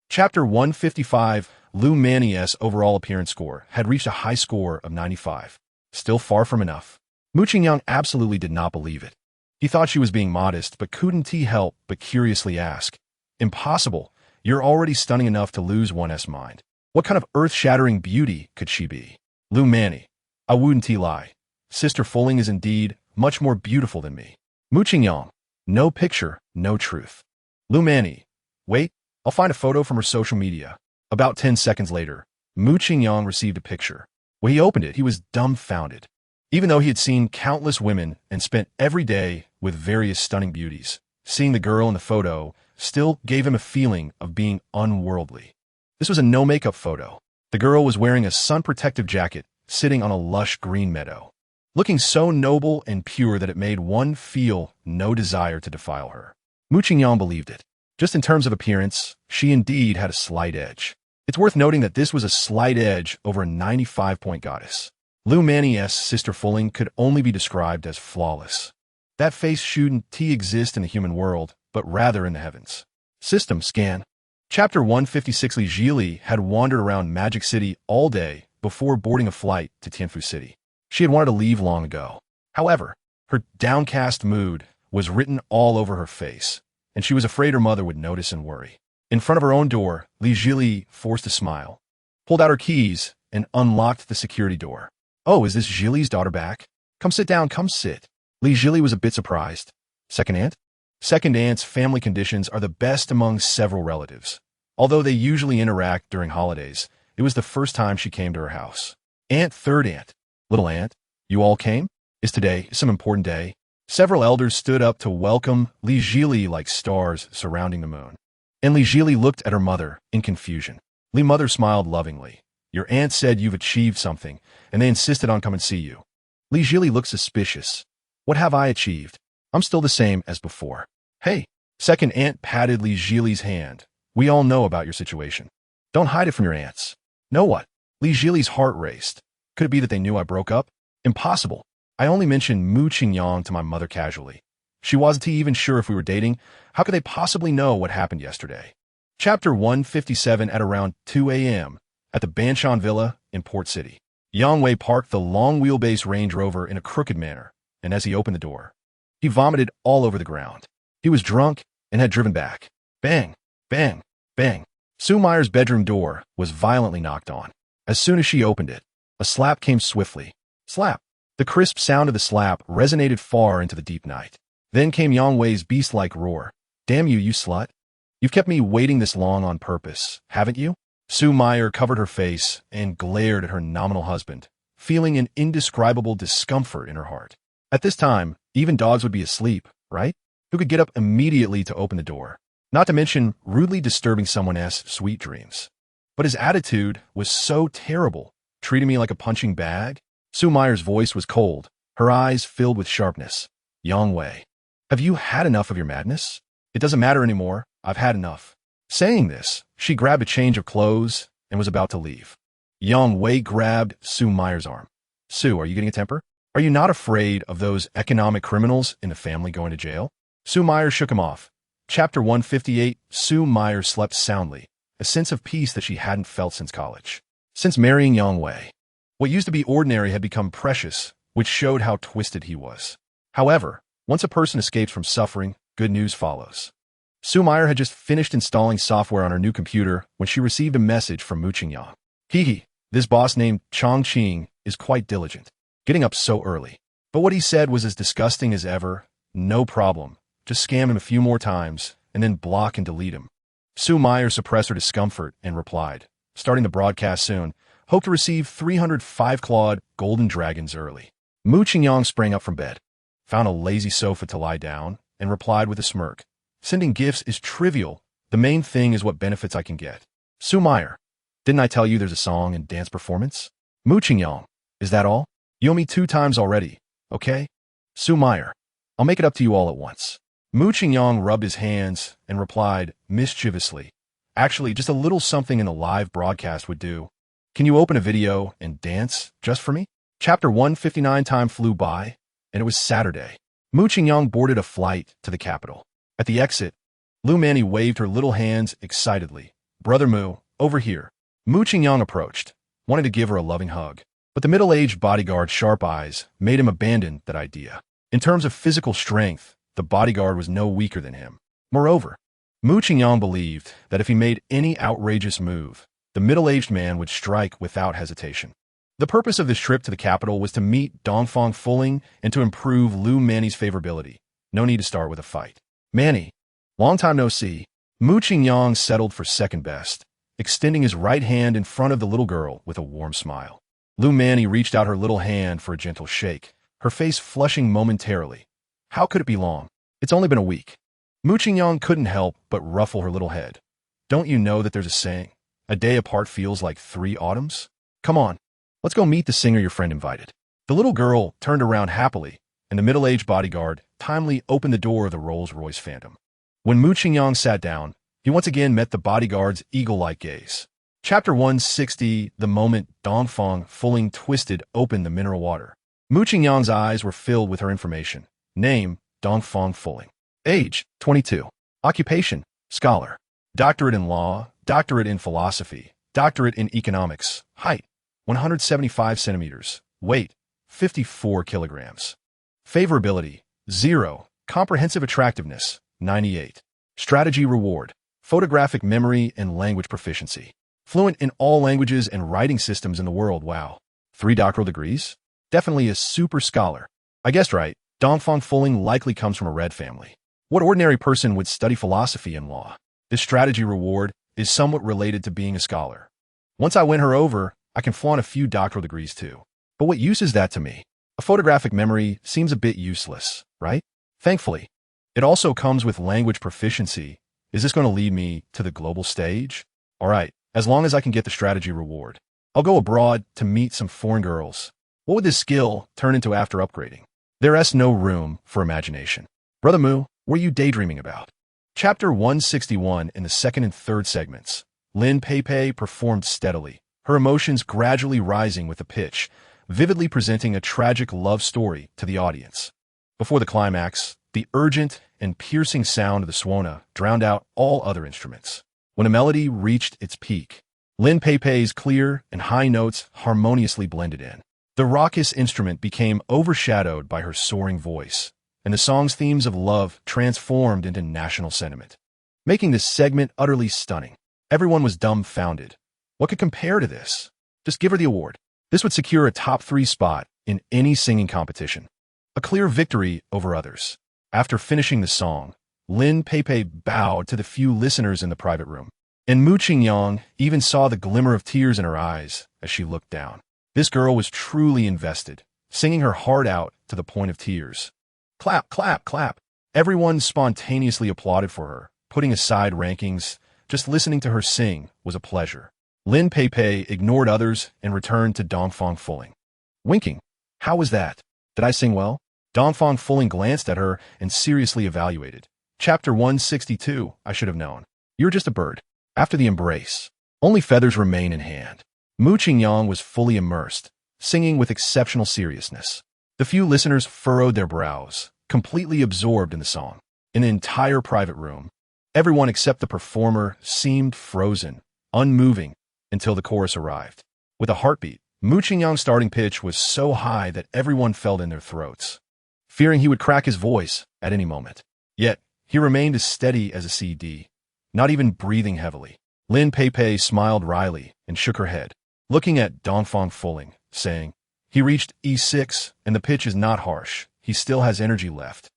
Chapter 155, Lu Manny's overall appearance score had reached a high score of 95. Still far from enough. Mu Qingyang absolutely did not believe it. He thought she was being modest, but couldn't he help but curiously ask. Impossible. You're already stunning enough to lose one's mind. What kind of earth-shattering beauty could she be? Lu Manny. I wouldn't lie. Sister Fulling is indeed much more beautiful than me. Mu Qingyang. No picture, no truth. Lu Manny. Wait, I'll find a photo from her social media. About 10 seconds later, Mu Qingyang received a picture. When he opened it, he was dumbfounded. Even though he had seen countless women and spent every day with various stunning beauties, seeing the girl in the photo still gave him a feeling of being unworldly. This was a no-makeup photo. The girl was wearing a sun-protective jacket, sitting on a lush green meadow, looking so noble and pure that it made one feel no desire to defile her. Mu Qingyang believed it. Just in terms of appearance, she indeed had a slight edge. It's worth noting that this was a slight edge over a 95-point goddess. Lu Manny's Sister Fulling could only be described as flawless. That face shouldn't exist in the human world, but rather in the heavens. System scan. Chapter 156. Li Zhili had wandered around Magic City all day before boarding a flight to Tianfu City. She had wanted to leave long ago. However, her downcast mood was written all over her face, and she was afraid her mother would notice and worry. In front of her own door, Li Zhili forced a smile, pulled out her keys, and unlocked the security door. Oh, is this Zhili's daughter back? Come sit down, come sit. Li Zhili was a bit surprised. Second aunt? Second aunt's family conditions are the best among several relatives. Although they usually interact during holidays, it was the first time she came to her house. Aunt, third aunt. Little aunt, you all came? Is today some important day? Several elders stood up to welcome Li Zhili like stars surrounding the moon. And Li Zhili looked at her mother in confusion. Li mother smiled lovingly. Your aunt said you've achieved something, and they insisted on coming to see you. Li Zhili looked suspicious. What have I achieved? I'm still the same as before. Hey, second aunt patted Li Zhili's hand. We all know about your situation. Don't hide it from your aunts. Know what? Li Zhili's heart raced. Could it be that they knew I broke up? Impossible. I only mentioned Mu Qingyang to my mother casually. She wasn't even sure if we were dating. How could they possibly know what happened yesterday? Chapter 157. At around 2 a.m. at the Banshan Villa in Port City, Yang Wei parked the long wheelbase Range Rover in a crooked manner, and as he opened the door, he vomited all over the ground. He was drunk and had driven back. Bang, bang, bang. Sue Meyer's bedroom door was violently knocked on. As soon as she opened it, a slap came swiftly. Slap. The crisp sound of the slap resonated far into the deep night. Then came Yang Wei's beast-like roar. Damn you, you slut. You've kept me waiting this long on purpose, haven't you? Sue Meyer covered her face and glared at her nominal husband, feeling an indescribable discomfort in her heart. At this time, even dogs would be asleep, right? Who could get up immediately to open the door, not to mention rudely disturbing someone else's sweet dreams. But his attitude was so terrible, treating me like a punching bag. Sue Meyer's voice was cold, her eyes filled with sharpness. Yang Wei, have you had enough of your madness? It doesn't matter anymore. I've had enough. Saying this, she grabbed a change of clothes and was about to leave. Yang Wei grabbed Sue Meyer's arm. Sue, are you getting a temper? Are you not afraid of those economic criminals in the family going to jail? Sue Meyer shook him off. Chapter 158. Sue Meyer slept soundly, a sense of peace that she hadn't felt since college. Since marrying Yang Wei, what used to be ordinary had become precious, which showed how twisted he was. However, once a person escapes from suffering, good news follows. Sue Meyer had just finished installing software on her new computer when she received a message from Mu Qingyang. Hee, this boss named Chongqing is quite diligent, getting up so early. But what he said was as disgusting as ever. No problem. Just scam him a few more times, and then block and delete him. Sue Meyer suppressed her discomfort and replied, Starting the broadcast soon. Hope to receive 305-clawed golden dragons early. Mu Qingyang sprang up from bed, found a lazy sofa to lie down, and replied with a smirk. Sending gifts is trivial. The main thing is what benefits I can get. Su Meyer, didn't I tell you there's a song and dance performance? Mu Qingyang, is that all? You owe me 2 times already, okay? Su Meyer, I'll make it up to you all at once. Mu Qingyang rubbed his hands and replied mischievously. Actually, just a little something in the live broadcast would do. Can you open a video and dance just for me? Chapter 159 time flew by, and it was Saturday. Mu Qingyang boarded a flight to the capital. At the exit, Lu Manny waved her little hands excitedly. Brother Mu, over here. Mu Qingyang approached, wanted to give her a loving hug. But the middle-aged bodyguard's sharp eyes made him abandon that idea. In terms of physical strength, the bodyguard was no weaker than him. Moreover, Mu Qingyang believed that if he made any outrageous move, the middle-aged man would strike without hesitation. The purpose of this trip to the capital was to meet Dongfang Fuling and to improve Lu Manny's favorability. No need to start with a fight. Manny, long time no see. Mu Qingyang settled for second best, extending his right hand in front of the little girl with a warm smile. Lu Manny reached out her little hand for a gentle shake, her face flushing momentarily. How could it be long? It's only been a week. Mu Qingyang couldn't help but ruffle her little head. Don't you know that there's a saying, a day apart feels like 3 autumns? Come on, let's go meet the singer your friend invited. The little girl turned around happily, and the middle-aged bodyguard timely opened the door of the Rolls-Royce Phantom. When Mu Qingyang sat down, he once again met the bodyguard's eagle-like gaze. Chapter 160, the moment Dongfang Fuling twisted open the mineral water. Mu Qingyang's eyes were filled with her information. Name, Dongfang Fuling. Age, 22. Occupation, scholar. Doctorate in law, doctorate in philosophy, doctorate in economics. Height, 175 centimeters. Weight, 54 kilograms. Favorability, 0. Comprehensive attractiveness, 98. Strategy reward, photographic memory and language proficiency. Fluent in all languages and writing systems in the world. Wow. 3 doctoral degrees? Definitely a super scholar. I guessed right. Dongfang Fuling likely comes from a red family. What ordinary person would study philosophy and law? This strategy reward is somewhat related to being a scholar. Once I win her over, I can flaunt a few doctoral degrees too. But what use is that to me? A photographic memory seems a bit useless, right? Thankfully, it also comes with language proficiency. Is this going to lead me to the global stage? All right, as long as I can get the strategy reward. I'll go abroad to meet some foreign girls. What would this skill turn into after upgrading? There's no room for imagination. Brother Mu, what are you daydreaming about? Chapter 161 in the second and third segments. Lin Pei performed steadily, her emotions gradually rising with the pitch, vividly presenting a tragic love story to the audience. Before the climax, the urgent and piercing sound of the suona drowned out all other instruments. When a melody reached its peak, Lin Pei's clear and high notes harmoniously blended in. The raucous instrument became overshadowed by her soaring voice, and the song's themes of love transformed into national sentiment, making this segment utterly stunning. Everyone was dumbfounded. What could compare to this? Just give her the award. This would secure a top 3 spot in any singing competition. A clear victory over others. After finishing the song, Lin Pei bowed to the few listeners in the private room, and Mu Qingyang even saw the glimmer of tears in her eyes as she looked down. This girl was truly invested, singing her heart out to the point of tears. Clap, clap, clap. Everyone spontaneously applauded for her, putting aside rankings. Just listening to her sing was a pleasure. Lin Pei ignored others and returned to Dongfang Fuling. Winking. How was that? Did I sing well? Dongfang Fuling glanced at her and seriously evaluated. Chapter 162, I should have known. You're just a bird. After the embrace, only feathers remain in hand. Mu Qingyang was fully immersed, singing with exceptional seriousness. The few listeners furrowed their brows, completely absorbed in the song. In the entire private room, everyone except the performer seemed frozen, unmoving, until the chorus arrived. With a heartbeat, Mu Qingyang's starting pitch was so high that everyone felt in their throats, fearing he would crack his voice at any moment. Yet, he remained as steady as a CD, not even breathing heavily. Lin Pei smiled wryly and shook her head, looking at Dongfang Fuling, saying, he reached E6, and the pitch is not harsh. He still has energy left.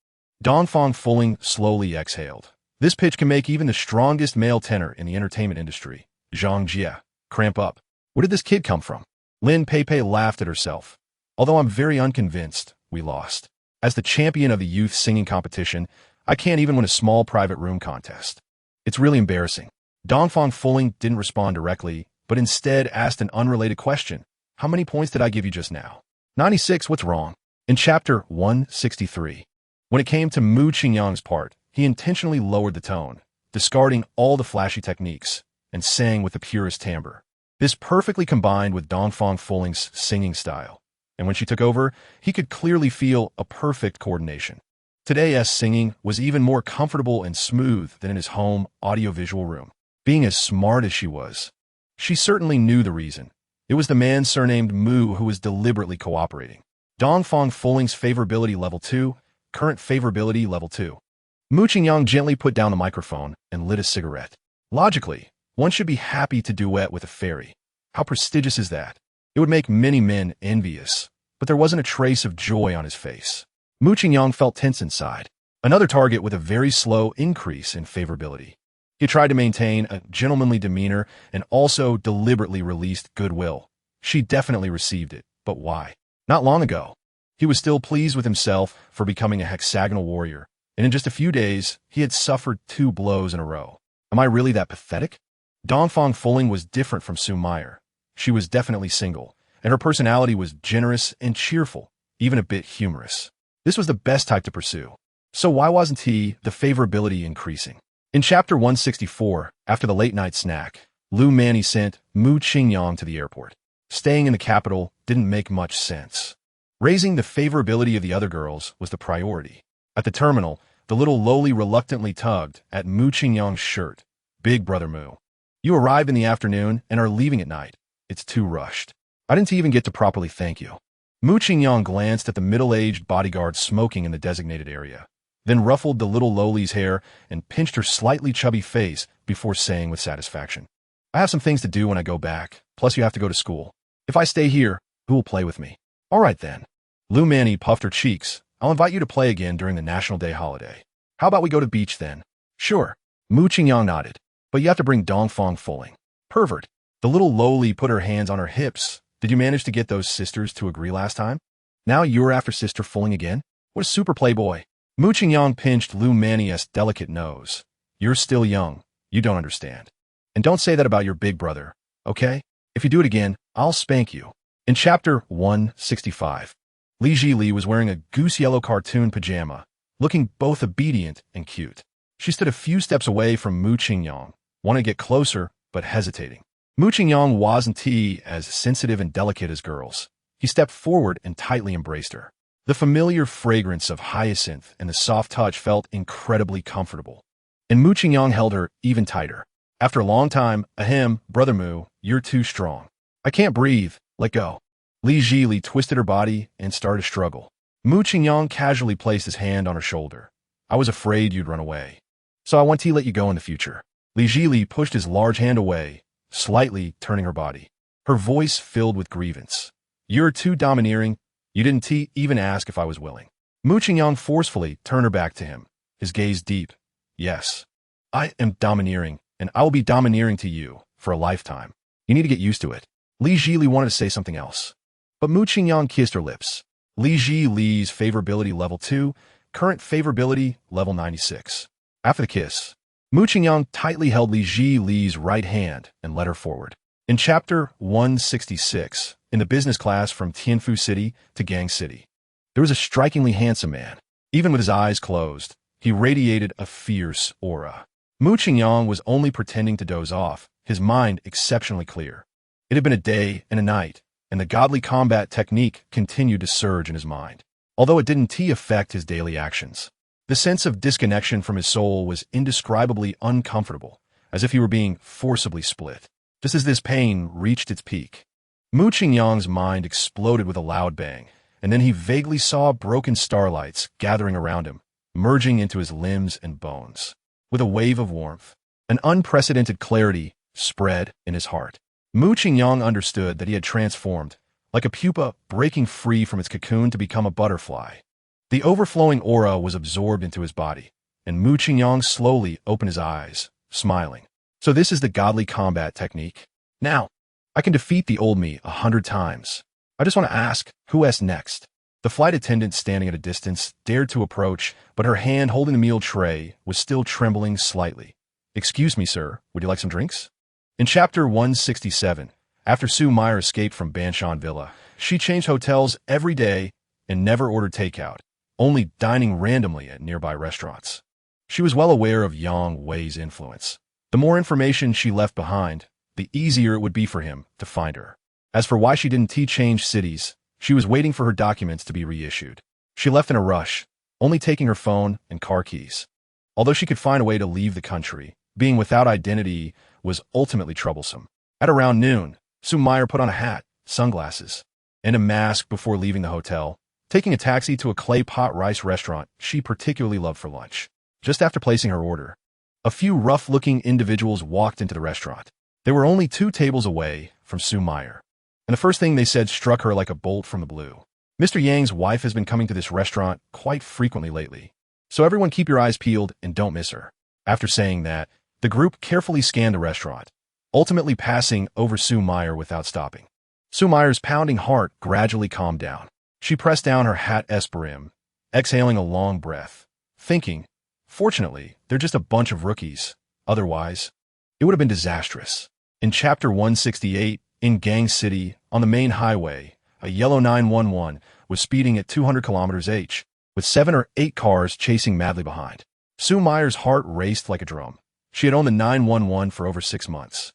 Dongfang Fuling slowly exhaled. This pitch can make even the strongest male tenor in the entertainment industry, Zhang Jie, Cramp up. Where did this kid come from? Lin Pei laughed at herself. Although I'm very unconvinced, we lost. As the champion of the youth singing competition, I can't even win a small private room contest. It's really embarrassing. Dongfang Fuling didn't respond directly, but instead asked an unrelated question. How many points did I give you just now? 96, what's wrong? In chapter 163, when it came to Mu Qingyang's part, he intentionally lowered the tone, discarding all the flashy techniques, and sang with the purest timbre. This perfectly combined with Dongfang Fuling's singing style, and when she took over, he could clearly feel a perfect coordination. Today's singing was even more comfortable and smooth than in his home audiovisual room. Being as smart as she was, she certainly knew the reason. It was the man surnamed Mu who was deliberately cooperating. Dongfang Fuling's favorability level 2, current favorability level 2. Mu Qingyang gently put down the microphone and lit a cigarette. Logically, one should be happy to duet with a fairy. How prestigious is that? It would make many men envious, but there wasn't a trace of joy on his face. Mu Qingyang felt tense inside. Another target with a very slow increase in favorability. He tried to maintain a gentlemanly demeanor and also deliberately released goodwill. She definitely received it, but why? Not long ago, he was still pleased with himself for becoming a hexagonal warrior, and in just a few days, he had suffered 2 blows in a row. Am I really that pathetic? Dongfang Fuling was different from Su Meyer. She was definitely single, and her personality was generous and cheerful, even a bit humorous. This was the best type to pursue. So why wasn't the favorability increasing? In chapter 164, after the late-night snack, Lu Manny sent Mu Qingyang to the airport. Staying in the capital didn't make much sense. Raising the favorability of the other girls was the priority. At the terminal, the little lowly reluctantly tugged at Mu Qingyang's shirt. Big brother Mu. You arrive in the afternoon and are leaving at night. It's too rushed. I didn't even get to properly thank you. Mu Qingyang glanced at the middle-aged bodyguard smoking in the designated area, then ruffled the little lowly's hair and pinched her slightly chubby face before saying with satisfaction, I have some things to do when I go back, plus you have to go to school. If I stay here, who will play with me? All right then. Lu Manny puffed her cheeks. I'll invite you to play again during the National Day holiday. How about we go to the beach then? Sure. Mu Qingyang nodded. But you have to bring Dongfang Fuling. Pervert. The little lowly put her hands on her hips. Did you manage to get those sisters to agree last time? Now you're after Sister Fuling again? What a super playboy. Mu Qingyang pinched Lu Manny's delicate nose. You're still young. You don't understand. And don't say that about your big brother, okay? If you do it again, I'll spank you. In chapter 165, Li Zhili was wearing a goose-yellow cartoon pajama, looking both obedient and cute. She stood a few steps away from Mu Qingyang, wanting to get closer, but hesitating. Mu Qingyang wasn't as sensitive and delicate as girls. He stepped forward and tightly embraced her. The familiar fragrance of hyacinth and the soft touch felt incredibly comfortable. And Mu Qingyang held her even tighter. After a long time, ahem, brother Mu, you're too strong. I can't breathe, let go. Li Zhili twisted her body and started to struggle. Mu Qingyang casually placed his hand on her shoulder. I was afraid you'd run away, so I want to let you go in the future. Li Zhili pushed his large hand away, slightly turning her body. Her voice filled with grievance. You're too domineering. You didn't even ask if I was willing. Mu Qingyang forcefully turned her back to him, his gaze deep. Yes, I am domineering, and I will be domineering to you for a lifetime. You need to get used to it. Li Zhili wanted to say something else, but Mu Qingyang kissed her lips. Li Zhili's favorability level 2, current favorability level 96. After the kiss, Mu Qingyang tightly held Li Zhili's right hand and led her forward. In chapter 166, in the business class from Tianfu City to Gang City, there was a strikingly handsome man. Even with his eyes closed, he radiated a fierce aura. Mu Qingyang was only pretending to doze off, his mind exceptionally clear. It had been a day and a night, and the godly combat technique continued to surge in his mind, although it didn't affect his daily actions. The sense of disconnection from his soul was indescribably uncomfortable, as if he were being forcibly split. Just as this pain reached its peak, Mu Qingyang's mind exploded with a loud bang, and then he vaguely saw broken starlights gathering around him, merging into his limbs and bones. With a wave of warmth, an unprecedented clarity spread in his heart. Mu Qingyang understood that he had transformed, like a pupa breaking free from its cocoon to become a butterfly. The overflowing aura was absorbed into his body, and Mu Qingyang slowly opened his eyes, smiling. So this is the godly combat technique. Now, I can defeat the old me 100 times. I just want to ask, who's next? The flight attendant standing at a distance dared to approach, but her hand holding the meal tray was still trembling slightly. Excuse me, sir, would you like some drinks? In Chapter 167, after Sue Meyer escaped from Banshon Villa, she changed hotels every day and never ordered takeout, only dining randomly at nearby restaurants. She was well aware of Yang Wei's influence. The more information she left behind, the easier it would be for him to find her. As for why she didn't change cities, she was waiting for her documents to be reissued. She left in a rush, only taking her phone and car keys. Although she could find a way to leave the country, being without identity was ultimately troublesome. At around noon, Sue Meyer put on a hat, sunglasses, and a mask before leaving the hotel, taking a taxi to a clay pot rice restaurant she particularly loved for lunch. Just after placing her order, a few rough-looking individuals walked into the restaurant. They were only 2 tables away from Sue Meyer, and the first thing they said struck her like a bolt from the blue. Mr. Yang's wife has been coming to this restaurant quite frequently lately, so everyone keep your eyes peeled and don't miss her. After saying that, the group carefully scanned the restaurant, ultimately passing over Sue Meyer without stopping. Sue Meyer's pounding heart gradually calmed down. She pressed down her hat's brim, exhaling a long breath, thinking, fortunately, they're just a bunch of rookies. Otherwise, it would have been disastrous. In Chapter 168, in Gang City, on the main highway, a yellow 911 was speeding at 200 km/h, with 7 or 8 cars chasing madly behind. Sue Meyer's heart raced like a drum. She had owned the 911 for over 6 months,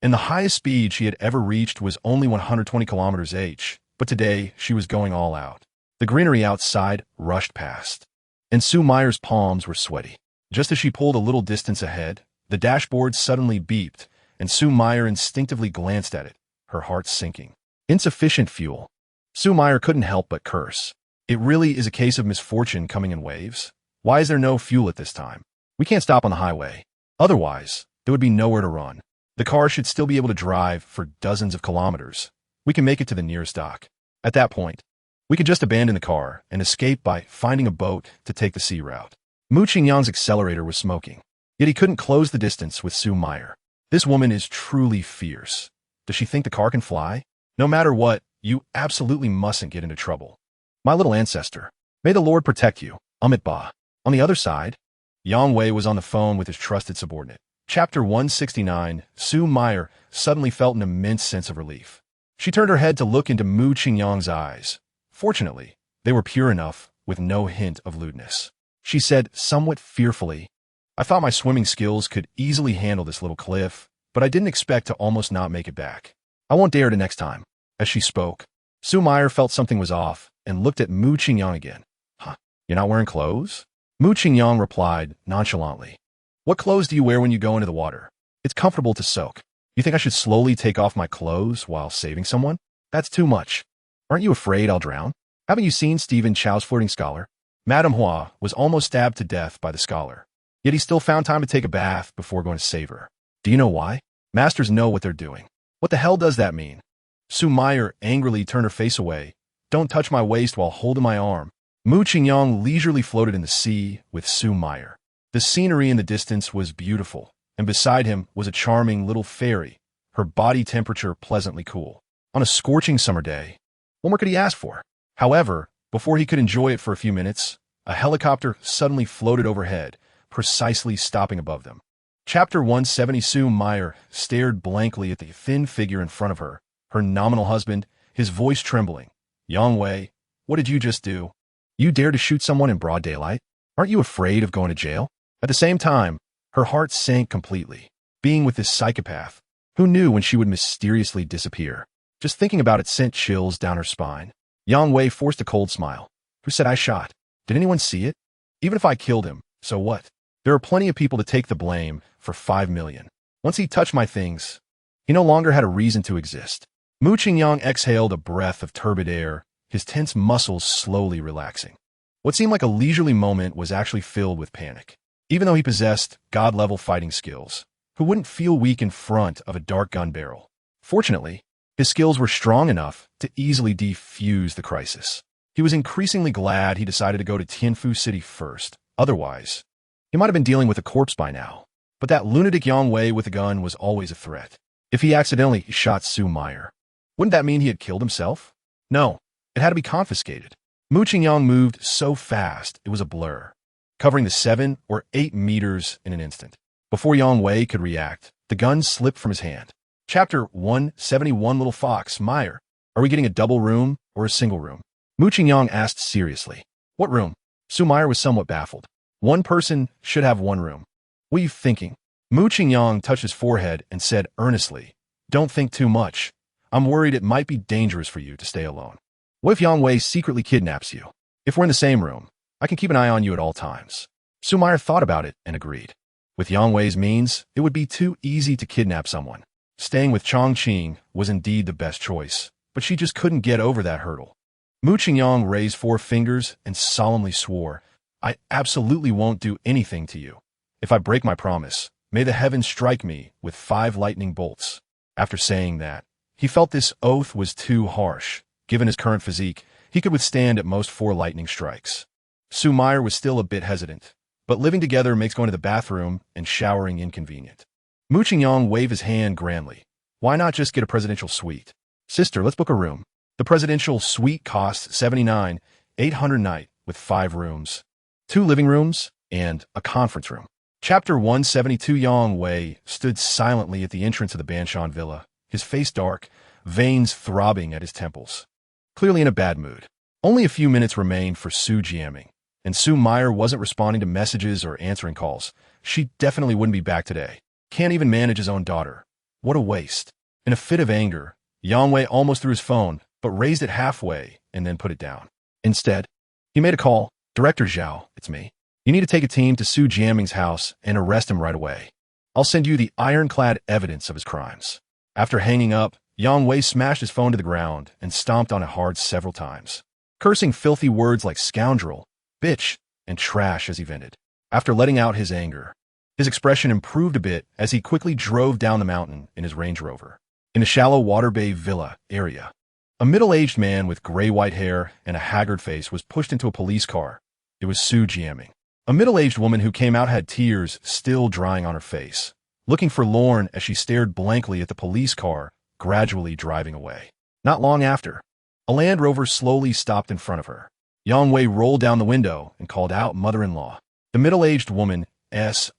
and the highest speed she had ever reached was only 120 km/h, but today she was going all out. The greenery outside rushed past, and Sue Meyer's palms were sweaty. Just as she pulled a little distance ahead, the dashboard suddenly beeped, and Sue Meyer instinctively glanced at it, her heart sinking. Insufficient fuel. Sue Meyer couldn't help but curse. It really is a case of misfortune coming in waves. Why is there no fuel at this time? We can't stop on the highway. Otherwise, there would be nowhere to run. The car should still be able to drive for dozens of kilometers. We can make it to the nearest dock. At that point, we could just abandon the car and escape by finding a boat to take the sea route. Mu Qingyang's accelerator was smoking, yet he couldn't close the distance with Sue Meyer. This woman is truly fierce. Does she think the car can fly? No matter what, you absolutely mustn't get into trouble. My little ancestor. May the Lord protect you, Amit Ba. On the other side, Yang Wei was on the phone with his trusted subordinate. Chapter 169, Sue Meyer suddenly felt an immense sense of relief. She turned her head to look into Mu Qingyang's eyes. Fortunately, they were pure enough, with no hint of lewdness. She said, somewhat fearfully, I thought my swimming skills could easily handle this little cliff, but I didn't expect to almost not make it back. I won't dare to next time. As she spoke, Sue Meyer felt something was off and looked at Mu Qingyang again. Huh, you're not wearing clothes? Mu Qingyang replied nonchalantly. What clothes do you wear when you go into the water? It's comfortable to soak. You think I should slowly take off my clothes while saving someone? That's too much. Aren't you afraid I'll drown? Haven't you seen Stephen Chow's Flirting Scholar? Madame Hua was almost stabbed to death by the scholar, yet he still found time to take a bath before going to save her. Do you know why? Masters know what they're doing. What the hell does that mean? Sue Meyer angrily turned her face away. Don't touch my waist while holding my arm. Mu Qingyang leisurely floated in the sea with Sue Meyer. The scenery in the distance was beautiful, and beside him was a charming little fairy, her body temperature pleasantly cool. On a scorching summer day, what more could he ask for? However, before he could enjoy it for a few minutes, a helicopter suddenly floated overhead, precisely stopping above them. Chapter 170. Sue Meyer stared blankly at the thin figure in front of her, her nominal husband, his voice trembling. Yang Wei, what did you just do? You dare to shoot someone in broad daylight? Aren't you afraid of going to jail? At the same time, her heart sank completely. Being with this psychopath, who knew when she would mysteriously disappear? Just thinking about it sent chills down her spine. Yang Wei forced a cold smile. Who said I shot? Did anyone see it? Even if I killed him, so what? There are plenty of people to take the blame for 5 million. Once he touched my things, he no longer had a reason to exist. Mu Qingyang exhaled a breath of turbid air, his tense muscles slowly relaxing. What seemed like a leisurely moment was actually filled with panic. Even though he possessed god-level fighting skills, who wouldn't feel weak in front of a dark gun barrel? Fortunately, his skills were strong enough to easily defuse the crisis. He was increasingly glad he decided to go to Tianfu City first. Otherwise, he might have been dealing with a corpse by now. But that lunatic Yang Wei with a gun was always a threat. If he accidentally shot Sue Meyer, wouldn't that mean he had killed himself? No, it had to be confiscated. Mu Qingyang moved so fast it was a blur, covering the 7 or 8 meters in an instant. Before Yang Wei could react, the gun slipped from his hand. Chapter 171. Little Fox, Meyer, are we getting a double room or a single room? Mu Qingyang asked seriously. What room? Sue Meyer was somewhat baffled. One person should have one room. What are you thinking? Mu Qingyang touched his forehead and said earnestly, Don't think too much. I'm worried it might be dangerous for you to stay alone. What if Yang Wei secretly kidnaps you? If we're in the same room, I can keep an eye on you at all times. Sue Meyer thought about it and agreed. With Yang Wei's means, it would be too easy to kidnap someone. Staying with Chongqing was indeed the best choice, but she just couldn't get over that hurdle. Mu Qingyang raised 4 fingers and solemnly swore, I absolutely won't do anything to you. If I break my promise, may the heavens strike me with 5 lightning bolts. After saying that, he felt this oath was too harsh. Given his current physique, he could withstand at most 4 lightning strikes. Sue Meyer was still a bit hesitant, but living together makes going to the bathroom and showering inconvenient. Mu Qingyang waved his hand grandly. Why not just get a presidential suite? Sister, let's book a room. The presidential suite costs $79,800 night with 5 rooms, 2 living rooms, and a conference room. Chapter 172. Yang Wei stood silently at the entrance of the Banshan villa, his face dark, veins throbbing at his temples. Clearly in a bad mood. Only a few minutes remained for Su Jiaming, and Sue Meyer wasn't responding to messages or answering calls. She definitely wouldn't be back today. Can't even manage his own daughter. What a waste. In a fit of anger, Yang Wei almost threw his phone, but raised it halfway and then put it down. Instead, he made a call. Director Zhao, it's me. You need to take a team to Su Jiaming's house and arrest him right away. I'll send you the ironclad evidence of his crimes. After hanging up, Yang Wei smashed his phone to the ground and stomped on it hard several times, cursing filthy words like scoundrel, bitch, and trash as he vented. After letting out his anger, his expression improved a bit as he quickly drove down the mountain in his Range Rover. In the shallow Water Bay Villa area, a middle-aged man with gray-white hair and a haggard face was pushed into a police car. It was Su Jiaming. A middle-aged woman who came out had tears still drying on her face, looking forlorn as she stared blankly at the police car gradually driving away. Not long after, a Land Rover slowly stopped in front of her. Yang Wei rolled down the window and called out mother-in-law. The middle-aged woman's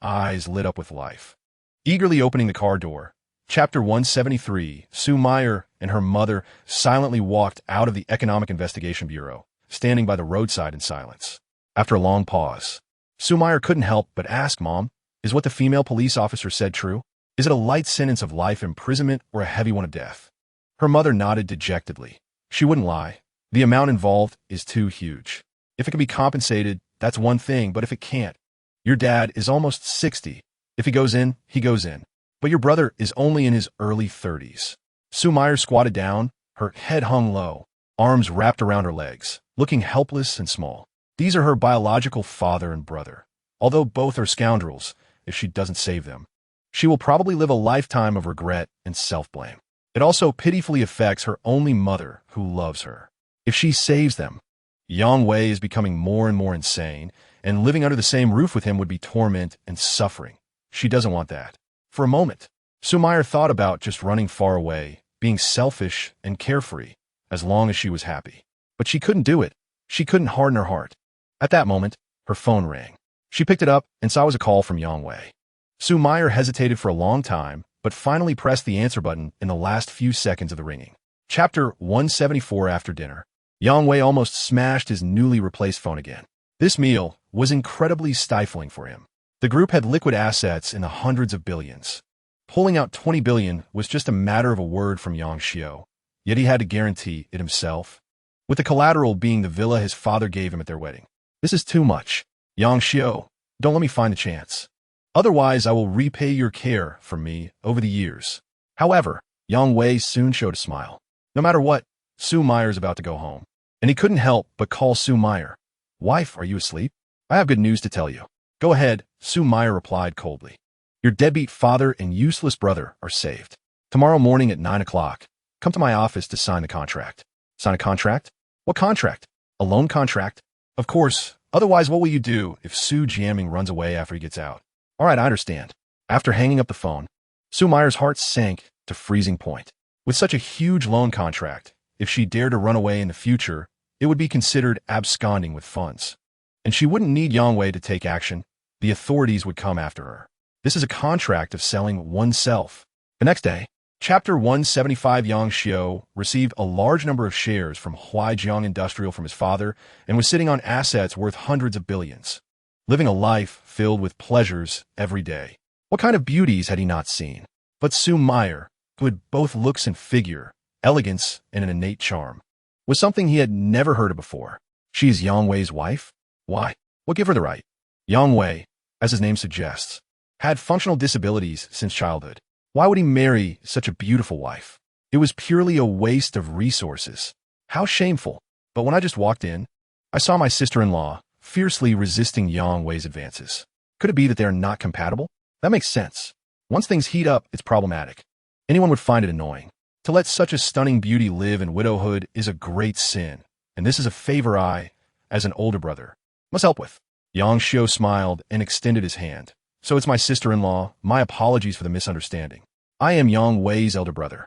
eyes lit up with life. Eagerly opening the car door, Chapter 173, Sue Meyer and her mother silently walked out of the Economic Investigation Bureau, standing by the roadside in silence. After a long pause, Sue Meyer couldn't help but ask, Mom, is what the female police officer said true? Is it a light sentence of life imprisonment or a heavy one of death? Her mother nodded dejectedly. She wouldn't lie. The amount involved is too huge. If it can be compensated, that's one thing, but if it can't, your dad is almost 60. If he goes in, he goes in. But your brother is only in his early 30s. Sue Meyer squatted down, her head hung low, arms wrapped around her legs, looking helpless and small. These are her biological father and brother. Although both are scoundrels, if she doesn't save them, she will probably live a lifetime of regret and self-blame. It also pitifully affects her only mother, who loves her. If she saves them, Yang Wei is becoming more and more insane, and living under the same roof with him would be torment and suffering. She doesn't want that. For a moment, Sue Meyer thought about just running far away, being selfish and carefree, as long as she was happy. But she couldn't do it. She couldn't harden her heart. At that moment, her phone rang. She picked it up and saw it was a call from Yang Wei. Sue Meyer hesitated for a long time, but finally pressed the answer button in the last few seconds of the ringing. Chapter 174. After dinner, Yang Wei almost smashed his newly replaced phone again. This meal was incredibly stifling for him. The group had liquid assets in the hundreds of billions. Pulling out 20 billion was just a matter of a word from Yang Xiao, yet he had to guarantee it himself, with the collateral being the villa his father gave him at their wedding. This is too much. Yang Xiao, don't let me find the chance. Otherwise, I will repay your care for me over the years. However, Yang Wei soon showed a smile. No matter what, Sue Meyer is about to go home, and he couldn't help but call Sue Meyer. Wife, are you asleep? I have good news to tell you. Go ahead, Sue Meyer replied coldly. Your deadbeat father and useless brother are saved. Tomorrow morning at 9 o'clock, come to my office to sign the contract. Sign a contract? What contract? A loan contract? Of course. Otherwise, what will you do if Su Jiaming runs away after he gets out? All right, I understand. After hanging up the phone, Sue Meyer's heart sank to freezing point. With such a huge loan contract, if she dared to run away in the future, it would be considered absconding with funds. And she wouldn't need Yang Wei to take action. The authorities would come after her. This is a contract of selling oneself. The next day, Chapter 175 Yang Xiao received a large number of shares from Huaijiang Industrial from his father and was sitting on assets worth hundreds of billions, living a life filled with pleasures every day. What kind of beauties had he not seen? But Sue Meyer, who had both looks and figure, elegance and an innate charm, was something he had never heard of before. She is Yang Wei's wife? Why? What gave her the right? Yang Wei, as his name suggests, had functional disabilities since childhood. Why would he marry such a beautiful wife? It was purely a waste of resources. How shameful. But when I just walked in, I saw my sister-in-law fiercely resisting Yang Wei's advances. Could it be that they are not compatible? That makes sense. Once things heat up, it's problematic. Anyone would find it annoying. To let such a stunning beauty live in widowhood is a great sin, and this is a favor I, as an older brother, must help with. Yang Xiao smiled and extended his hand. So it's my sister-in-law. My apologies for the misunderstanding. I am Yang Wei's elder brother,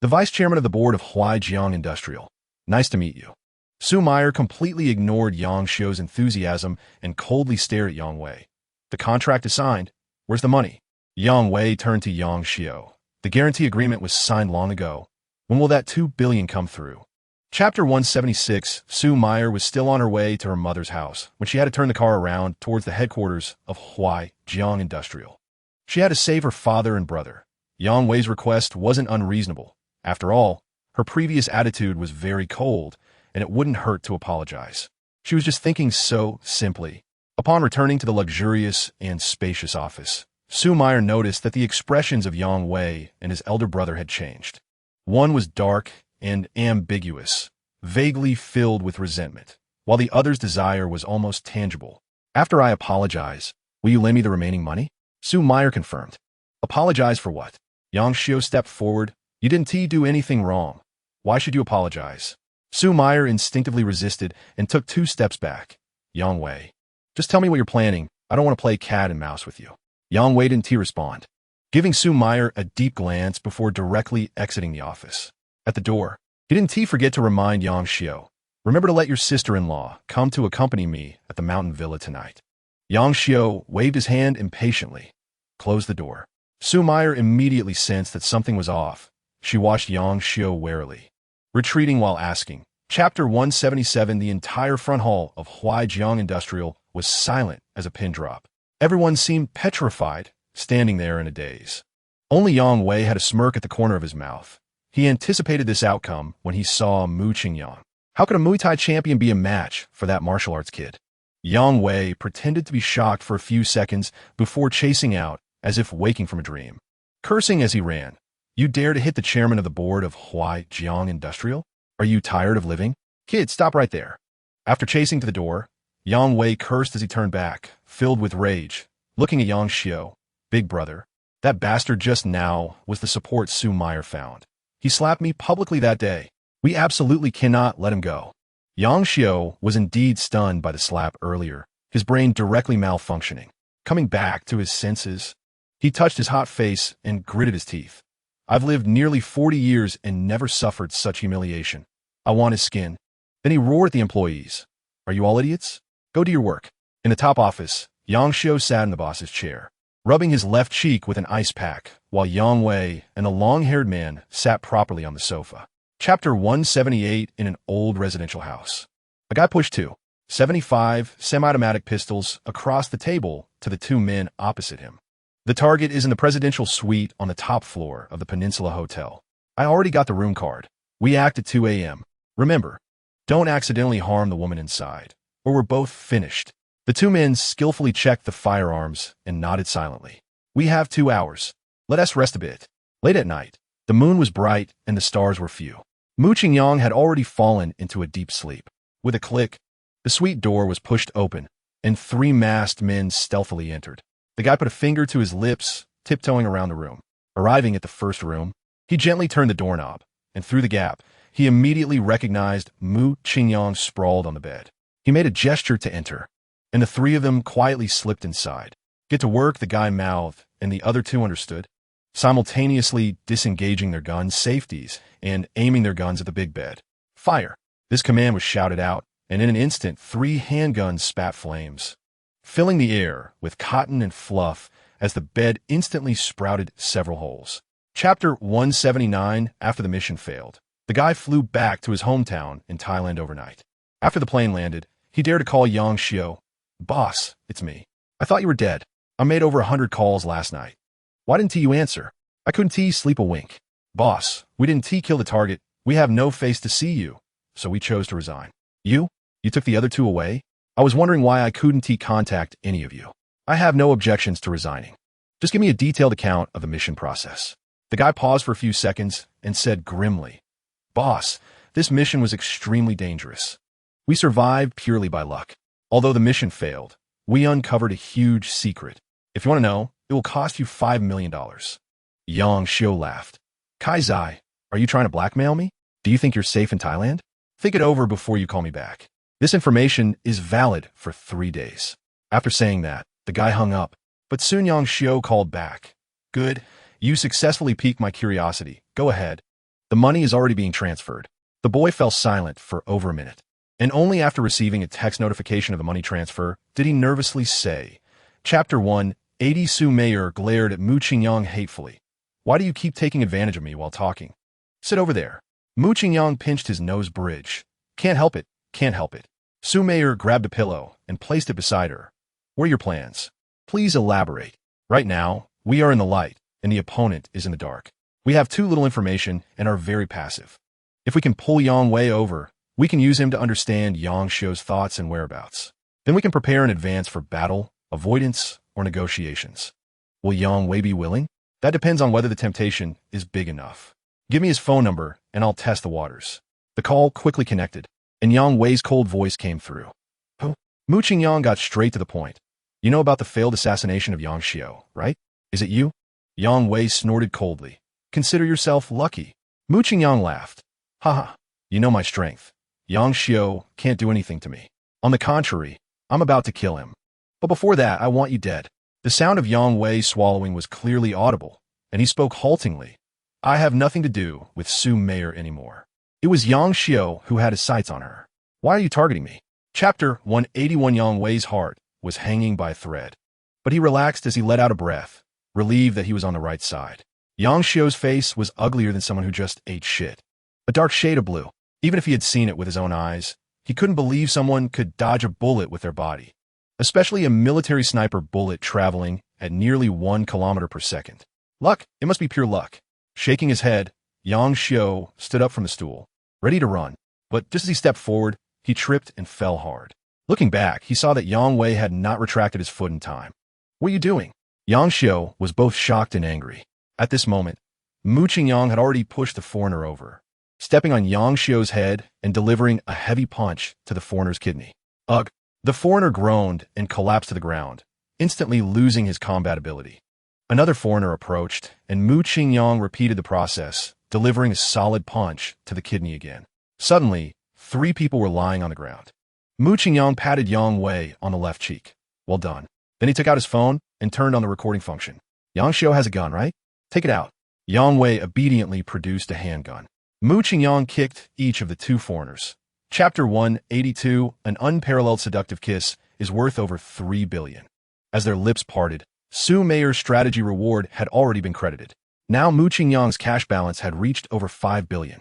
the vice chairman of the board of Huaijiang Industrial. Nice to meet you. Sue Meyer completely ignored Yang Xiao's enthusiasm and coldly stared at Yang Wei. The contract is signed. Where's the money? Yang Wei turned to Yang Xiao. The guarantee agreement was signed long ago. When will that $2 billion come through? Chapter 176, Sue Meyer was still on her way to her mother's house when she had to turn the car around towards the headquarters of Huaijiang Industrial. She had to save her father and brother. Yang Wei's request wasn't unreasonable. After all, her previous attitude was very cold, and it wouldn't hurt to apologize. She was just thinking so simply. Upon returning to the luxurious and spacious office, Sue Meyer noticed that the expressions of Yang Wei and his elder brother had changed. One was dark and ambiguous, vaguely filled with resentment, while the other's desire was almost tangible. After I apologize, will you lend me the remaining money? Sue Meyer confirmed. Apologize for what? Yang Xiao stepped forward. You didn't do anything wrong. Why should you apologize? Sue Meyer instinctively resisted and took 2 steps back. Yang Wei, just tell me what you're planning. I don't want to play cat and mouse with you. Yang Wei didn't respond, giving Sue Meyer a deep glance before directly exiting the office. At the door, he didn't forget to remind Yang Xiao, remember to let your sister-in-law come to accompany me at the mountain villa tonight. Yang Xiao waved his hand impatiently, closed the door. Sue Meyer immediately sensed that something was off. She watched Yang Xiao warily, retreating while asking. Chapter 177 The entire front hall of Huaijiang Industrial was silent as a pin drop. Everyone seemed petrified, standing there in a daze. Only Yang Wei had a smirk at the corner of his mouth. He anticipated this outcome when he saw Mu Qingyang. How could a Muay Thai champion be a match for that martial arts kid? Yang Wei pretended to be shocked for a few seconds before chasing out as if waking from a dream. Cursing as he ran, you dare to hit the chairman of the board of Huaijiang Industrial? Are you tired of living? Kid, stop right there. After chasing to the door, Yang Wei cursed as he turned back, filled with rage, looking at Yang Xiao. Big brother, that bastard just now was the support Sue Meyer found. He slapped me publicly that day. We absolutely cannot let him go. Yang Xiao was indeed stunned by the slap earlier, his brain directly malfunctioning. Coming back to his senses, he touched his hot face and gritted his teeth. I've lived nearly 40 years and never suffered such humiliation. I want his skin. Then he roared at the employees. Are you all idiots? Go do your work. In the top office, Yang Xiao sat in the boss's chair, rubbing his left cheek with an ice pack, while Yang Wei and a long-haired man sat properly on the sofa. Chapter 178 In an old residential house. A guy pushed 2.75 semi-automatic pistols across the table to the 2 men opposite him. The target is in the presidential suite on the top floor of the Peninsula Hotel. I already got the room card. We act at 2 a.m. Remember, don't accidentally harm the woman inside, or we're both finished. The 2 men skillfully checked the firearms and nodded silently. We have 2 hours. Let us rest a bit. Late at night, the moon was bright and the stars were few. Mu Qingyang had already fallen into a deep sleep. With a click, the suite door was pushed open, and 3 masked men stealthily entered. The guy put a finger to his lips, tiptoeing around the room. Arriving at the first room, he gently turned the doorknob, and through the gap, he immediately recognized Mu Qingyang sprawled on the bed. He made a gesture to enter, and the 3 of them quietly slipped inside. Get to work, the guy mouthed, and the other 2 understood. simultaneously disengaging their gun safeties and aiming their guns at the big bed. Fire! This command was shouted out, and in an instant 3 handguns spat flames, filling the air with cotton and fluff as the bed instantly sprouted several holes. Chapter 179. After the mission failed, the guy flew back to his hometown in Thailand overnight. After the plane landed, he dared to call Yang Xiao. "Boss, it's me. I thought you were dead. I made over 100 calls last night. Why didn't you answer? I couldn't sleep a wink. Boss, we didn't kill the target. We have no face to see you, so we chose to resign. You took the other 2 away? I was wondering why I couldn't contact any of you. I have no objections to resigning. Just give me a detailed account of the mission process." The guy paused for a few seconds and said grimly, "Boss, this mission was extremely dangerous. We survived purely by luck. Although the mission failed, we uncovered a huge secret. If you want to know, it will cost you $5 million. Yang Xiao laughed. "Kai Zai, are you trying to blackmail me? Do you think you're safe in Thailand? Think it over before you call me back. This information is valid for 3 days. After saying that, the guy hung up, but soon Yang Xiao called back. "Good. You successfully piqued my curiosity. Go ahead. The money is already being transferred." The boy fell silent for over a minute, and only after receiving a text notification of the money transfer did he nervously say, Chapter 180. Su Mayer glared at Mu Qingyang hatefully. "Why do you keep taking advantage of me while talking? Sit over there." Mu Qingyang pinched his nose bridge. Can't help it. Su Mayer grabbed a pillow and placed it beside her. "What are your plans? Please elaborate. Right now, we are in the light, and the opponent is in the dark. We have too little information and are very passive. If we can pull Yang Wei over, we can use him to understand Yang Xiao's thoughts and whereabouts. Then we can prepare in advance for battle, avoidance, or negotiations. Will Yang Wei be willing? That depends on whether the temptation is big enough. Give me his phone number, and I'll test the waters." The call quickly connected, and Yang Wei's cold voice came through. "Who?" Mu Qingyang got straight to the point. "You know about the failed assassination of Yang Xiao, right? Is it you?" Yang Wei snorted coldly. "Consider yourself lucky." Mu Qingyang laughed. "Haha, you know my strength. Yang Xiao can't do anything to me. On the contrary, I'm about to kill him. But before that, I want you dead." The sound of Yang Wei swallowing was clearly audible, and he spoke haltingly. "I have nothing to do with Su Mayer anymore. It was Yang Xiao who had his sights on her. Why are you targeting me?" Chapter 181. Yang Wei's heart was hanging by a thread, but he relaxed as he let out a breath, relieved that he was on the right side. Yang Xiao's face was uglier than someone who just ate shit. A dark shade of blue. Even if he had seen it with his own eyes, he couldn't believe someone could dodge a bullet with their body, especially a military sniper bullet traveling at nearly 1 kilometer per second. Luck? It must be pure luck. Shaking his head, Yang Xiao stood up from the stool, ready to run. But just as he stepped forward, he tripped and fell hard. Looking back, he saw that Yang Wei had not retracted his foot in time. "What are you doing?" Yang Xiao was both shocked and angry. At this moment, Mu Qingyang had already pushed the foreigner over, stepping on Yang Xiao's head and delivering a heavy punch to the foreigner's kidney. Ugh! The foreigner groaned and collapsed to the ground, instantly losing his combat ability. Another foreigner approached, and Mu Qingyang repeated the process, delivering a solid punch to the kidney again. Suddenly, 3 people were lying on the ground. Mu Qingyang patted Yang Wei on the left cheek. "Well done." Then he took out his phone and turned on the recording function. "Yang Xiao has a gun, right? Take it out." Yang Wei obediently produced a handgun. Mu Qingyang kicked each of the 2 foreigners. Chapter 182. An unparalleled seductive kiss is worth over 3 billion. As their lips parted, Su Mayer's strategy reward had already been credited. Now Mu Qingyang's cash balance had reached over 5 billion,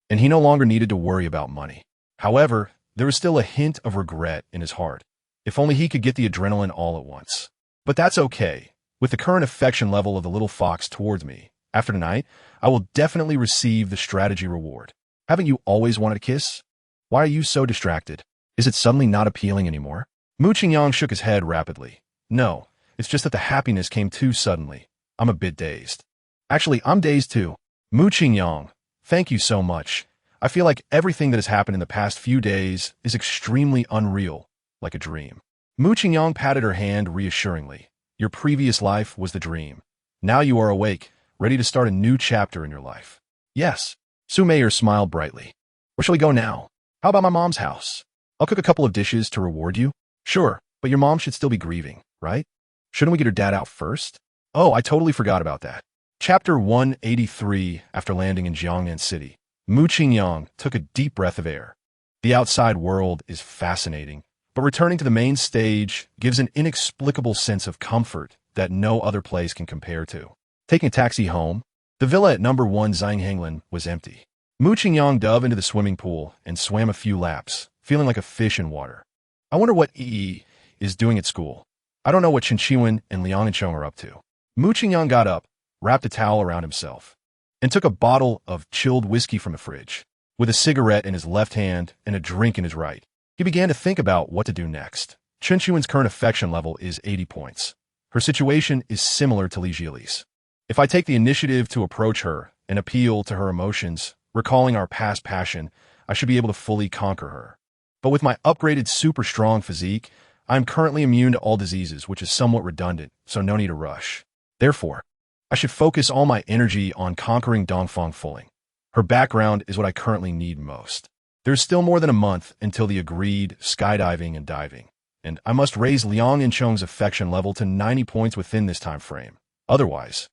and he no longer needed to worry about money. However, there was still a hint of regret in his heart. If only he could get the adrenaline all at once. But that's okay. With the current affection level of the little fox towards me, after tonight, I will definitely receive the strategy reward. Haven't you always wanted a kiss? Why are you so distracted? Is it suddenly not appealing anymore? Mu Qingyang shook his head rapidly. No, it's just that the happiness came too suddenly. I'm a bit dazed. Actually, I'm dazed too. Mu Qingyang, thank you so much. I feel like everything that has happened in the past few days is extremely unreal, like a dream. Mu Qingyang patted her hand reassuringly. Your previous life was the dream. Now you are awake, ready to start a new chapter in your life. Yes. Su Mayer smiled brightly. Where shall we go now? How about my mom's house? I'll cook a couple of dishes to reward you. Sure, but your mom should still be grieving, right? Shouldn't we get her dad out first? Oh, I totally forgot about that. Chapter 183. After landing in Jiangnan City, Mu Qingyang took a deep breath of air. The outside world is fascinating, but returning to the main stage gives an inexplicable sense of comfort that no other place can compare to. Taking a taxi home, the villa at number 1 Zhanghanglin was empty. Mu Qingyang dove into the swimming pool and swam a few laps, feeling like a fish in water. I wonder what Yi is doing at school. I don't know what Chen Qiwen and Liang and Chong are up to. Mu Qingyang got up, wrapped a towel around himself, and took a bottle of chilled whiskey from the fridge. With a cigarette in his left hand and a drink in his right, he began to think about what to do next. Chen Qiwen's current affection level is 80 points. Her situation is similar to Li Jili's. If I take the initiative to approach her and appeal to her emotions, recalling our past passion, I should be able to fully conquer her. But with my upgraded super strong physique, I am currently immune to all diseases, which is somewhat redundant, so no need to rush. Therefore, I should focus all my energy on conquering Dongfang Fuling. Her background is what I currently need most. There's still more than a month until the agreed skydiving and diving, and I must raise Liang and Chong's affection level to 90 points within this time frame. Otherwise,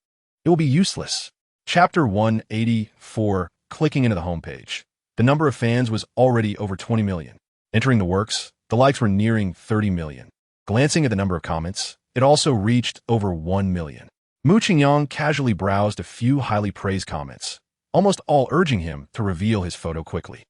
it will be useless. Chapter 184. Clicking into the homepage. The number of fans was already over 20 million. Entering the works, the likes were nearing 30 million. Glancing at the number of comments, it also reached over 1 million. Mu Qingyang casually browsed a few highly praised comments, almost all urging him to reveal his photo quickly.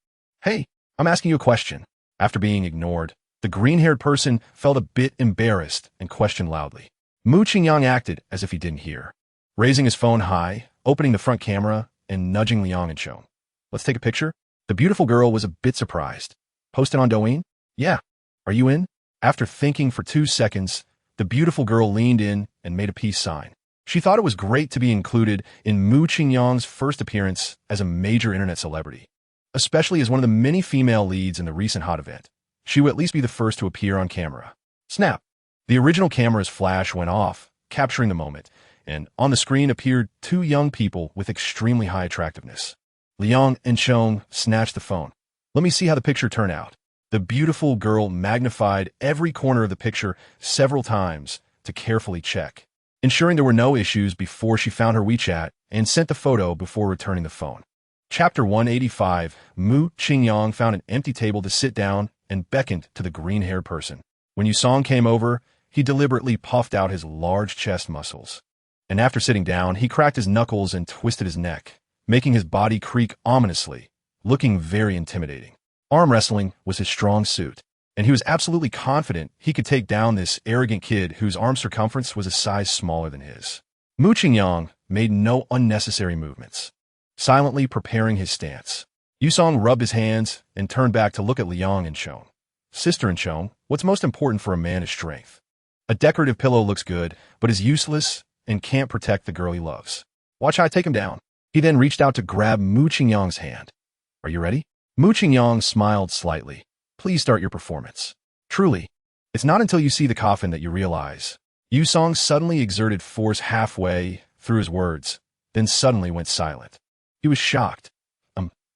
Hey, I'm asking you a question. After being ignored, the green-haired person felt a bit embarrassed and questioned loudly. Mu Qingyang acted as if he didn't hear, raising his phone high, opening the front camera, and nudging Liang and Chong. Let's take a picture? The beautiful girl was a bit surprised. Posted on Douyin? Yeah. Are you in? After thinking for 2 seconds, the beautiful girl leaned in and made a peace sign. She thought it was great to be included in Mu Qingyang's first appearance as a major internet celebrity, especially as one of the many female leads in the recent hot event. She would at least be the first to appear on camera. Snap! The original camera's flash went off, capturing the moment, and on the screen appeared 2 young people with extremely high attractiveness. Liang and Chong snatched the phone. Let me see how the picture turned out. The beautiful girl magnified every corner of the picture several times to carefully check, ensuring there were no issues before she found her WeChat and sent the photo before returning the phone. Chapter 185. Mu Qingyang found an empty table to sit down and beckoned to the green-haired person. When Yusong came over, he deliberately puffed out his large chest muscles. And after sitting down, he cracked his knuckles and twisted his neck, making his body creak ominously, looking very intimidating. Arm wrestling was his strong suit, and he was absolutely confident he could take down this arrogant kid whose arm circumference was a size smaller than his. Mu Qingyang made no unnecessary movements, silently preparing his stance. Yusong rubbed his hands and turned back to look at Liang and Chong. Sister and Chong, what's most important for a man is strength. A decorative pillow looks good, but is useless and can't protect the girl he loves. Watch how I take him down. He then reached out to grab Mu Qingyang's hand. Are you ready? Mu Qingyang smiled slightly. Please start your performance. Truly, it's not until you see the coffin that you realize. Yusong suddenly exerted force halfway through his words, then suddenly went silent. He was shocked.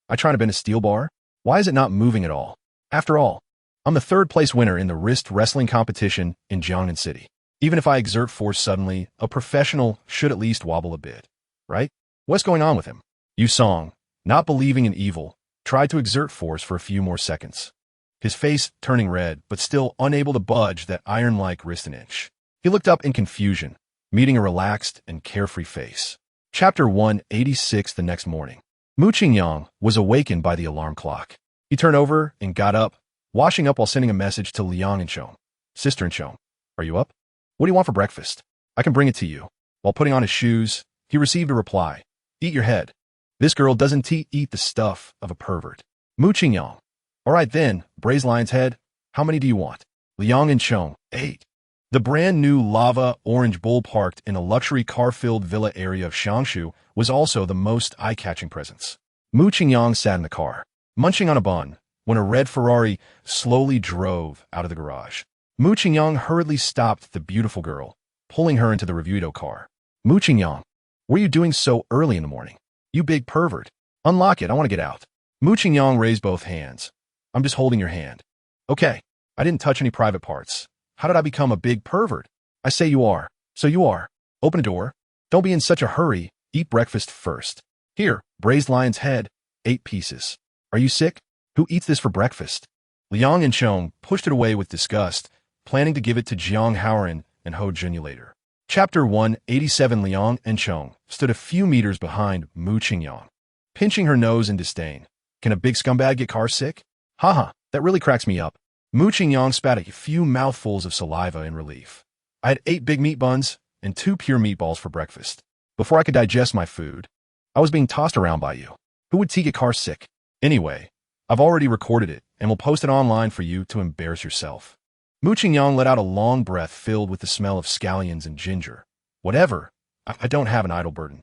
I trying to bend a steel bar? Why is it not moving at all? After all, I'm the 3rd place winner in the wrist wrestling competition in Jiangnan City. Even if I exert force suddenly, a professional should at least wobble a bit, right? What's going on with him? Yusong, not believing in evil, tried to exert force for a few more seconds, his face turning red, but still unable to budge that iron-like wrist an inch. He looked up in confusion, meeting a relaxed and carefree face. Chapter 186. The next morning, Mu Qingyang was awakened by the alarm clock. He turned over and got up, washing up while sending a message to Liang and Chong. Sister and Chong, are you up? What do you want for breakfast? I can bring it to you. While putting on his shoes, he received a reply. Eat your head. This girl doesn't eat the stuff of a pervert. Mu Qingyang. All right then, braised lion's head. How many do you want? Liang and Chong. 8. The brand new lava orange bull parked in a luxury car-filled villa area of Shangshu was also the most eye-catching presence. Mu Qingyang sat in the car, munching on a bun, when a red Ferrari slowly drove out of the garage. Mu Qingyang hurriedly stopped the beautiful girl, pulling her into the Revuito car. Mu Qingyang, what are you doing so early in the morning? You big pervert. Unlock it, I want to get out. Mu Qingyang raised both hands. I'm just holding your hand. Okay, I didn't touch any private parts. How did I become a big pervert? I say you are. So you are. Open a door. Don't be in such a hurry. Eat breakfast first. Here, braised lion's head, 8 pieces. Are you sick? Who eats this for breakfast? Liang and Chong pushed it away with disgust, planning to give it to Jiang Haoran and Ho Junyu later. Chapter 187. Liang and Chong stood a few meters behind Mu Qingyang, pinching her nose in disdain. Can a big scumbag get car sick? Haha, that really cracks me up. Mu Qingyang spat a few mouthfuls of saliva in relief. I had 8 big meat buns and 2 pure meatballs for breakfast. Before I could digest my food, I was being tossed around by you. Who would get car sick? Anyway, I've already recorded it and will post it online for you to embarrass yourself. Mu Qingyang let out a long breath filled with the smell of scallions and ginger. Whatever, I don't have an idle burden.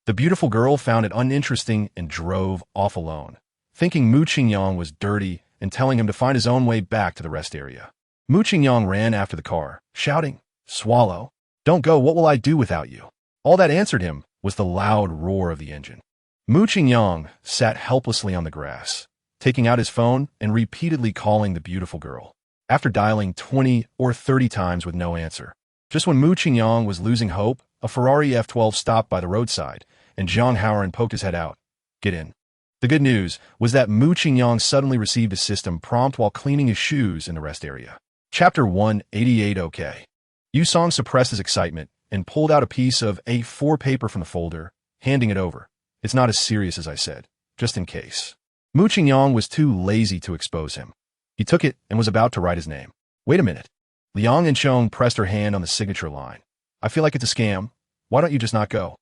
The beautiful girl found it uninteresting and drove off alone, thinking Mu Qingyang was dirty and telling him to find his own way back to the rest area. Mu Qingyang ran after the car, shouting, "Swallow! Don't go, what will I do without you?" All that answered him was the loud roar of the engine. Mu Qingyang sat helplessly on the grass, taking out his phone and repeatedly calling the beautiful girl. After dialing 20 or 30 times with no answer, just when Mu Qingyang was losing hope, a Ferrari F12 stopped by the roadside, and Jiang Haoran poked his head out. "Get in." The good news was that Mu Qingyang suddenly received a system prompt while cleaning his shoes in the rest area. Chapter 188. Okay. Yusong suppressed his excitement and pulled out a piece of A4 paper from the folder, handing it over. "It's not as serious as I said, just in case." Mu Qingyang was too lazy to expose him. He took it and was about to write his name. "Wait a minute." Liang and Chong pressed her hand on the signature line. "I feel like it's a scam. Why don't you just not go?"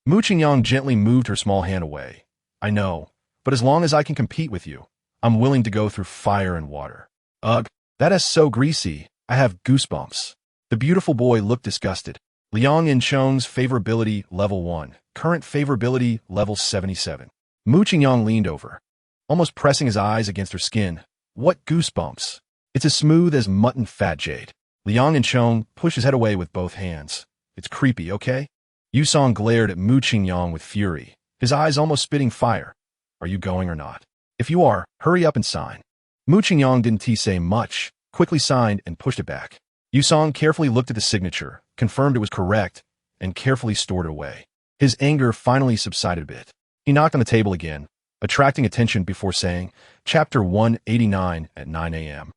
Mu Qingyang gently moved her small hand away. "I know, but as long as I can compete with you, I'm willing to go through fire and water." "Ugh, that is so greasy. I have goosebumps." The beautiful boy looked disgusted. Liang and Chong's favorability level 1, current favorability level 77. Mu Qingyang leaned over, almost pressing his eyes against her skin. "What goosebumps? It's as smooth as mutton fat, Jade." Liang and Chong pushed his head away with both hands. "It's creepy, okay?" Yusong glared at Mu Qingyang with fury, his eyes almost spitting fire. "Are you going or not? If you are, hurry up and sign." Mu Qingyang didn't say much, quickly signed and pushed it back. Yusong carefully looked at the signature, confirmed it was correct, and carefully stored it away. His anger finally subsided a bit. He knocked on the table again, attracting attention before saying, Chapter 189 at 9 a.m.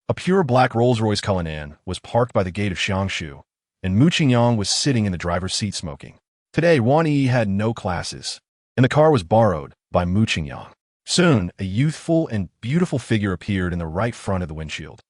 A pure black Rolls-Royce Cullinan was parked by the gate of Xiangshu, and Mu Qingyang was sitting in the driver's seat smoking. Today, Wan Yi had no classes, and the car was borrowed by Mu Qingyang. Soon, a youthful and beautiful figure appeared in the right front of the windshield.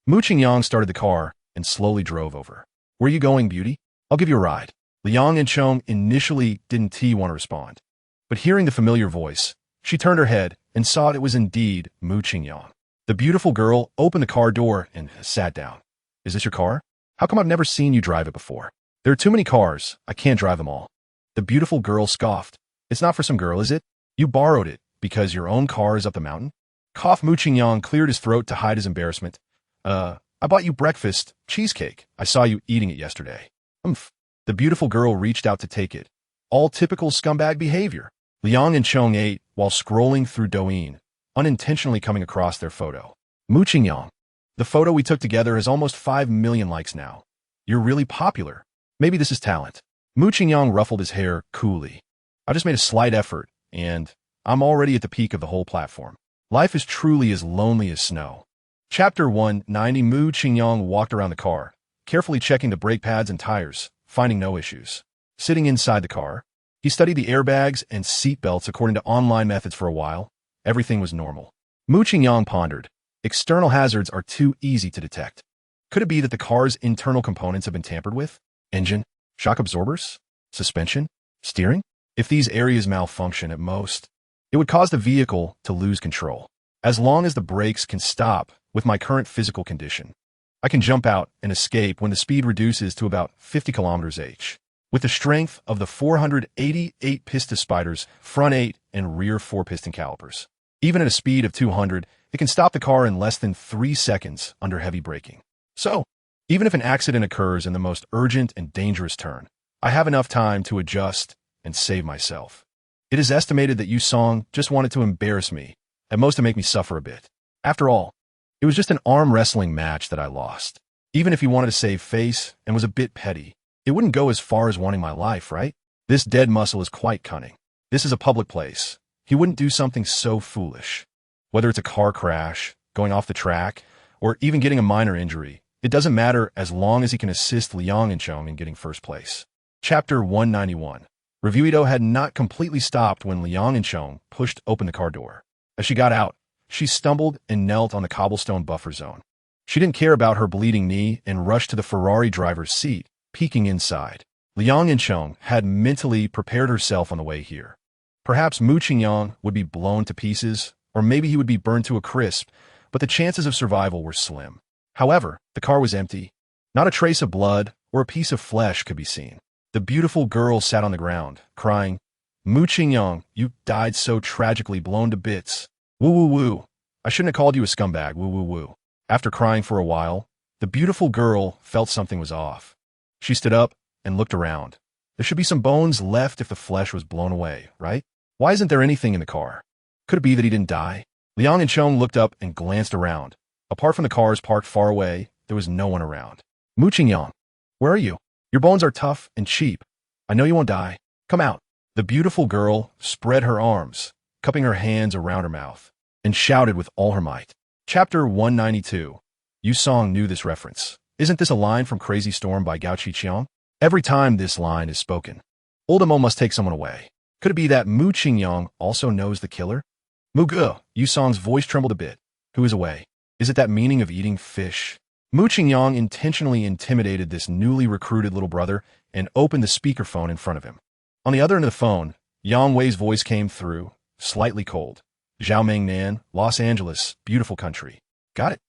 Mu Qingyang started the car and slowly drove over. "Where are you going, beauty? I'll give you a ride." Liang and Chong initially didn't want to respond, but hearing the familiar voice, she turned her head and saw it was indeed Mu Qingyang. The beautiful girl opened the car door and sat down. "Is this your car? How come I've never seen you drive it before?" "There are too many cars. I can't drive them all." The beautiful girl scoffed. "It's not for some girl, is it? You borrowed it because your own car is up the mountain?" Mu Qingyang cleared his throat to hide his embarrassment. I bought you breakfast, cheesecake. I saw you eating it yesterday." "Umph." The beautiful girl reached out to take it. All typical scumbag behavior. Liang and Chong ate while scrolling through Douyin, unintentionally coming across their photo. "Mu Qingyang, the photo we took together has almost 5 million likes now. You're really popular. Maybe this is talent." Mu Qingyang ruffled his hair coolly. "I just made a slight effort, and I'm already at the peak of the whole platform. Life is truly as lonely as snow." Chapter 190. Mu Qingyang walked around the car, carefully checking the brake pads and tires, finding no issues. Sitting inside the car, he studied the airbags and seat belts according to online methods for a while. Everything was normal. Mu Qingyang pondered. External hazards are too easy to detect. Could it be that the car's internal components have been tampered with? Engine? Shock absorbers? Suspension? Steering? If these areas malfunction at most, it would cause the vehicle to lose control. As long as the brakes can stop with my current physical condition, I can jump out and escape when the speed reduces to about 50 km/h. With the strength of the 488 piston spiders, front 8 and rear 4 piston calipers. Even at a speed of 200, it can stop the car in less than 3 seconds under heavy braking. So, even if an accident occurs in the most urgent and dangerous turn, I have enough time to adjust and save myself. It is estimated that Yusong just wanted to embarrass me, at most to make me suffer a bit. After all, it was just an arm wrestling match that I lost. Even if he wanted to save face and was a bit petty, it wouldn't go as far as wanting my life, right? This dead muscle is quite cunning. This is a public place. He wouldn't do something so foolish. Whether it's a car crash, going off the track, or even getting a minor injury, it doesn't matter as long as he can assist Liang and Chong in getting first place. Chapter 191. Revuito had not completely stopped when Liang and Chong pushed open the car door. As she got out, she stumbled and knelt on the cobblestone buffer zone. She didn't care about her bleeding knee and rushed to the Ferrari driver's seat, peeking inside. Liang and Chong had mentally prepared herself on the way here. Perhaps Mu Qingyang would be blown to pieces, or maybe he would be burned to a crisp, but the chances of survival were slim. However, the car was empty. Not a trace of blood or a piece of flesh could be seen. The beautiful girl sat on the ground, crying, "Mu Qingyang, you died so tragically, blown to bits. Woo woo woo. I shouldn't have called you a scumbag, woo woo woo." After crying for a while, the beautiful girl felt something was off. She stood up and looked around. There should be some bones left if the flesh was blown away, right? Why isn't there anything in the car? Could it be that he didn't die? Liang and Chong looked up and glanced around. Apart from the cars parked far away, there was no one around. "Mu Qingyang, where are you? Your bones are tough and cheap. I know you won't die. Come out." The beautiful girl spread her arms, cupping her hands around her mouth, and shouted with all her might. Chapter 192. Yu Song knew this reference. Isn't this a line from Crazy Storm by Gao Qiqiang? Every time this line is spoken, Oldemo must take someone away. Could it be that Mu Qingyang also knows the killer? Mu Ge, Yu Song's voice trembled a bit. Who is away? Is it that meaning of eating fish? Mu Qingyang intentionally intimidated this newly recruited little brother and opened the speakerphone in front of him. On the other end of the phone, Yang Wei's voice came through, slightly cold. "Xiaoming Nan, Los Angeles, beautiful country. Got it.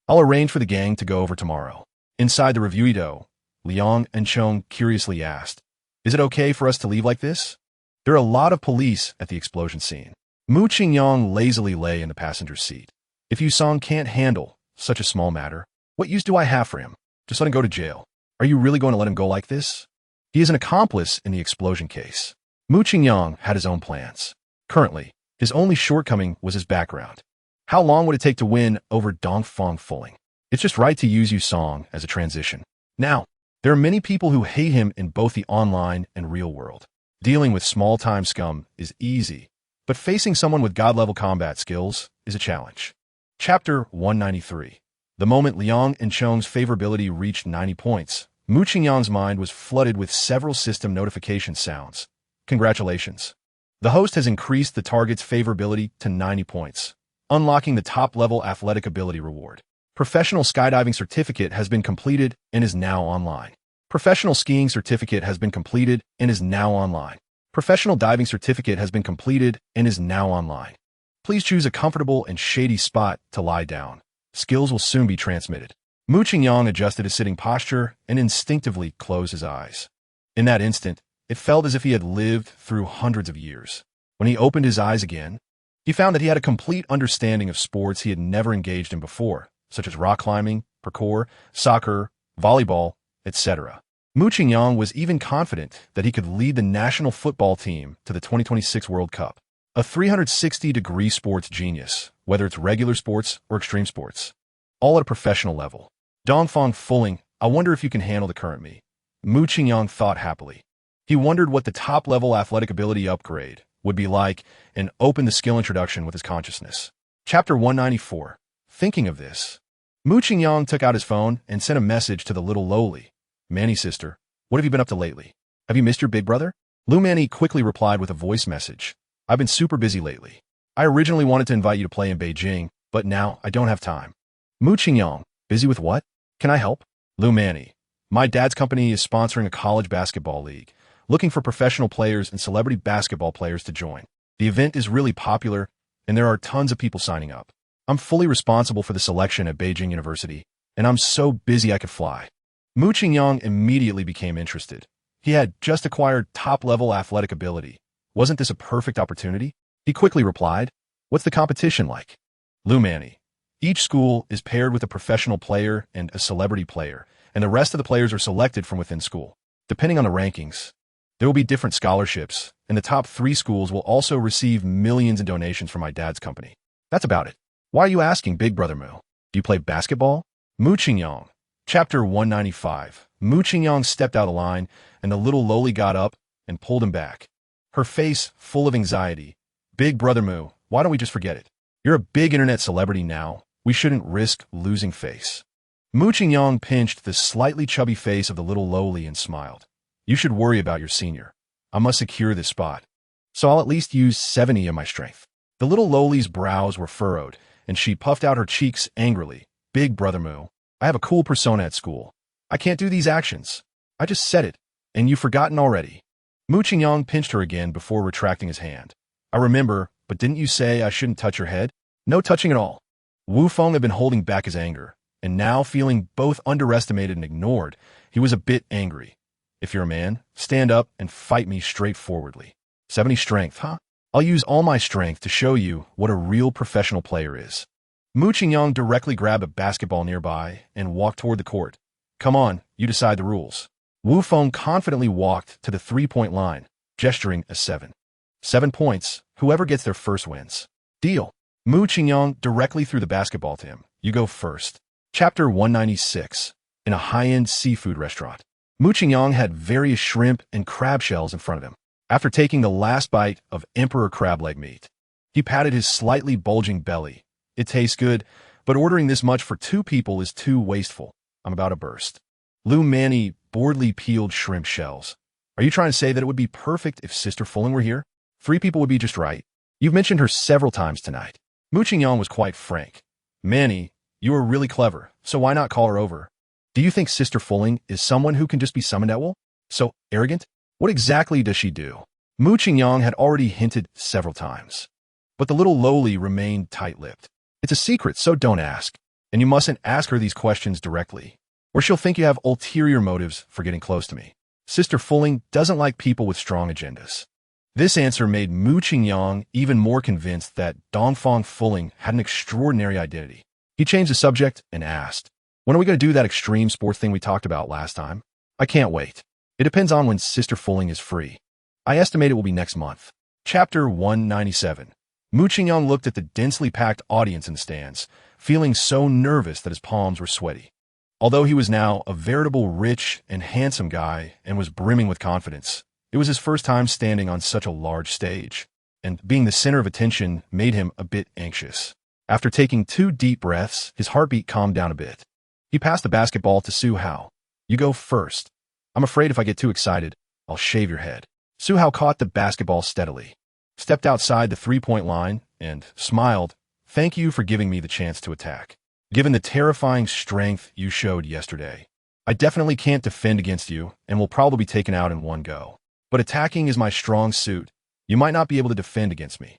I'll arrange for the gang to go over tomorrow." Inside the revuito, Liang and Chong curiously asked, "Is it okay for us to leave like this?" There are a lot of police at the explosion scene. Mu Qingyang lazily lay in the passenger seat. If Yu Song can't handle such a small matter, what use do I have for him? Just let him go to jail. Are you really going to let him go like this? He is an accomplice in the explosion case. Mu Qingyang had his own plans. Currently, his only shortcoming was his background. How long would it take to win over Dongfang Fuling? It's just right to use Yu Song as a transition. Now, there are many people who hate him in both the online and real world. Dealing with small-time scum is easy, but facing someone with god-level combat skills is a challenge. Chapter 193. The moment Liang and Chong's favorability reached 90 points, Mu Qingyang's mind was flooded with several system notification sounds. Congratulations. The host has increased the target's favorability to 90 points, unlocking the top-level athletic ability reward. Professional skydiving certificate has been completed and is now online. Professional skiing certificate has been completed and is now online. Professional diving certificate has been completed and is now online. Please choose a comfortable and shady spot to lie down. Skills will soon be transmitted. Mu Qingyang adjusted his sitting posture and instinctively closed his eyes. In that instant, it felt as if he had lived through hundreds of years. When he opened his eyes again, he found that he had a complete understanding of sports he had never engaged in before, such as rock climbing, parkour, soccer, volleyball, etc. Mu Qingyang was even confident that he could lead the national football team to the 2026 World Cup. A 360-degree sports genius, whether it's regular sports or extreme sports, all at a professional level. Dongfang Fuling, I wonder if you can handle the current me. Mu Qingyang thought happily. He wondered what the top-level athletic ability upgrade would be like and opened the skill introduction with his consciousness. Chapter 194. Thinking of this, Mu Qingyang took out his phone and sent a message to the little lowly. "Manny sister, what have you been up to lately? Have you missed your big brother?" Lu Manny quickly replied with a voice message. "I've been super busy lately. I originally wanted to invite you to play in Beijing, but now I don't have time." Mu Qingyang, busy with what? Can I help? Lu Manny, my dad's company is sponsoring a college basketball league, looking for professional players and celebrity basketball players to join. The event is really popular, and there are tons of people signing up. I'm fully responsible for the selection at Beijing University, and I'm so busy I could fly. Mu Qingyang immediately became interested. He had just acquired top-level athletic ability. Wasn't this a perfect opportunity? He quickly replied, "What's the competition like?" Lu Manny, each school is paired with a professional player and a celebrity player, and the rest of the players are selected from within school. Depending on the rankings, there will be different scholarships, and the top 3 schools will also receive millions in donations from my dad's company. That's about it. Why are you asking, big brother Mu? Do you play basketball? Mu Qingyang. Chapter 195. Mu Qingyang stepped out of line, and the little lowly got up and pulled him back. Her face full of anxiety. Big brother Moo, why don't we just forget it? You're a big internet celebrity now. We shouldn't risk losing face. Mu Qingyang pinched the slightly chubby face of the little lowly and smiled. You should worry about your senior. I must secure this spot. So I'll at least use 70 of my strength. The little lowly's brows were furrowed, and she puffed out her cheeks angrily. Big brother Moo, I have a cool persona at school. I can't do these actions. I just said it, and you've forgotten already. Mu Qingyang pinched her again before retracting his hand. I remember, but didn't you say I shouldn't touch your head? No touching at all. Wu Feng had been holding back his anger, and now feeling both underestimated and ignored, he was a bit angry. If you're a man, stand up and fight me straightforwardly. 70 strength, huh? I'll use all my strength to show you what a real professional player is. Mu Qingyang directly grabbed a basketball nearby and walked toward the court. Come on, you decide the rules. Wu Feng confidently walked to the three-point line, gesturing a 7. 7 points, whoever gets there first wins. Deal. Mu Qingyang directly threw the basketball to him. You go first. Chapter 196. In a high-end seafood restaurant. Mu Qingyang had various shrimp and crab shells in front of him. After taking the last bite of emperor crab leg meat, he patted his slightly bulging belly. It tastes good, but ordering this much for 2 people is too wasteful. I'm about to burst. Lu Manny boredly peeled shrimp shells. Are you trying to say that it would be perfect if Sister Fulling were here? 3 people would be just right. You've mentioned her several times tonight. Mu Qingyang was quite frank. Manny, you are really clever, so why not call her over? Do you think Sister Fulling is someone who can just be summoned at will? So arrogant? What exactly does she do? Mu Qingyang had already hinted several times. But the little lowly remained tight-lipped. It's a secret, so don't ask. And you mustn't ask her these questions directly, or she'll think you have ulterior motives for getting close to me. Sister Fulling doesn't like people with strong agendas. This answer made Mu Qingyang even more convinced that Dongfang Fulling had an extraordinary identity. He changed the subject and asked, when are we going to do that extreme sports thing we talked about last time? I can't wait. It depends on when Sister Fulling is free. I estimate it will be next month. Chapter 197. Mu Qingyang looked at the densely packed audience in the stands, feeling so nervous that his palms were sweaty. Although he was now a veritable rich and handsome guy and was brimming with confidence, it was his first time standing on such a large stage, and being the center of attention made him a bit anxious. After taking 2 deep breaths, his heartbeat calmed down a bit. He passed the basketball to Su Hao. You go first. I'm afraid if I get too excited, I'll shave your head. Su Hao caught the basketball steadily, stepped outside the three-point line, and smiled. Thank you for giving me the chance to attack. Given the terrifying strength you showed yesterday, I definitely can't defend against you and will probably be taken out in one go. But attacking is my strong suit. You might not be able to defend against me.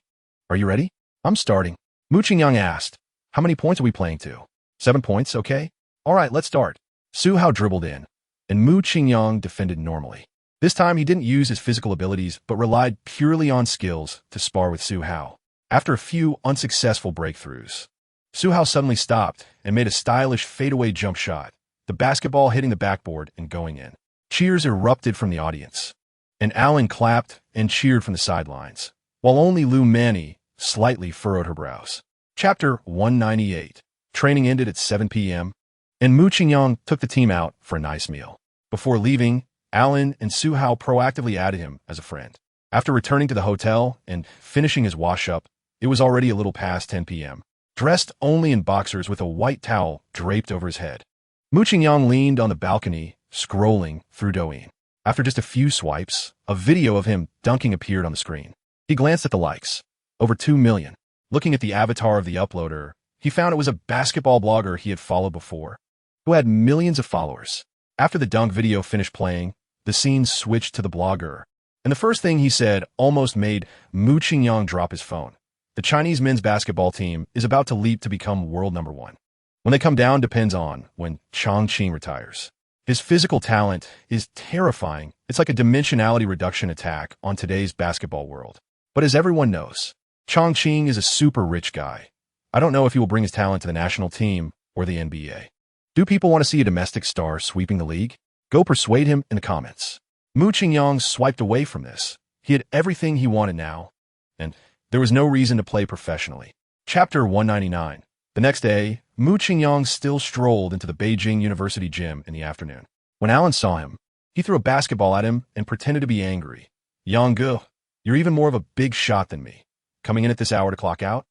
Are you ready? I'm starting. Mu Qingyang asked, how many points are we playing to? 7 points, okay? All right, let's start. Su Hao dribbled in, and Mu Qingyang defended normally. This time he didn't use his physical abilities, but relied purely on skills to spar with Su Hao. After a few unsuccessful breakthroughs, Su Hao suddenly stopped and made a stylish fadeaway jump shot, the basketball hitting the backboard and going in. Cheers erupted from the audience, and Alan clapped and cheered from the sidelines, while only Lu Manny slightly furrowed her brows. Chapter 198. Training ended at 7 p.m., and Mu Qingyang took the team out for a nice meal. Before leaving, Alan and Su Hao proactively added him as a friend. After returning to the hotel and finishing his wash-up, it was already a little past 10 p.m. Dressed only in boxers with a white towel draped over his head, Mu Qingyang leaned on the balcony, scrolling through Douyin. After just a few swipes, a video of him dunking appeared on the screen. He glanced at the likes. Over 2 million. Looking at the avatar of the uploader, he found it was a basketball blogger he had followed before, who had millions of followers. After the dunk video finished playing, the scene switched to the blogger, and the first thing he said almost made Mu Qingyang drop his phone. The Chinese men's basketball team is about to leap to become world number 1. When they come down depends on when Chongqing retires. His physical talent is terrifying. It's like a dimensionality reduction attack on today's basketball world. But as everyone knows, Chongqing is a super rich guy. I don't know if he will bring his talent to the national team or the NBA. Do people want to see a domestic star sweeping the league? Go persuade him in the comments. Mu Qingyang swiped away from this. He had everything he wanted now, and there was no reason to play professionally. Chapter 199. The next day, Mu Qingyang still strolled into the Beijing University gym in the afternoon. When Alan saw him, he threw a basketball at him and pretended to be angry. Yang Gu, you're even more of a big shot than me. Coming in at this hour to clock out?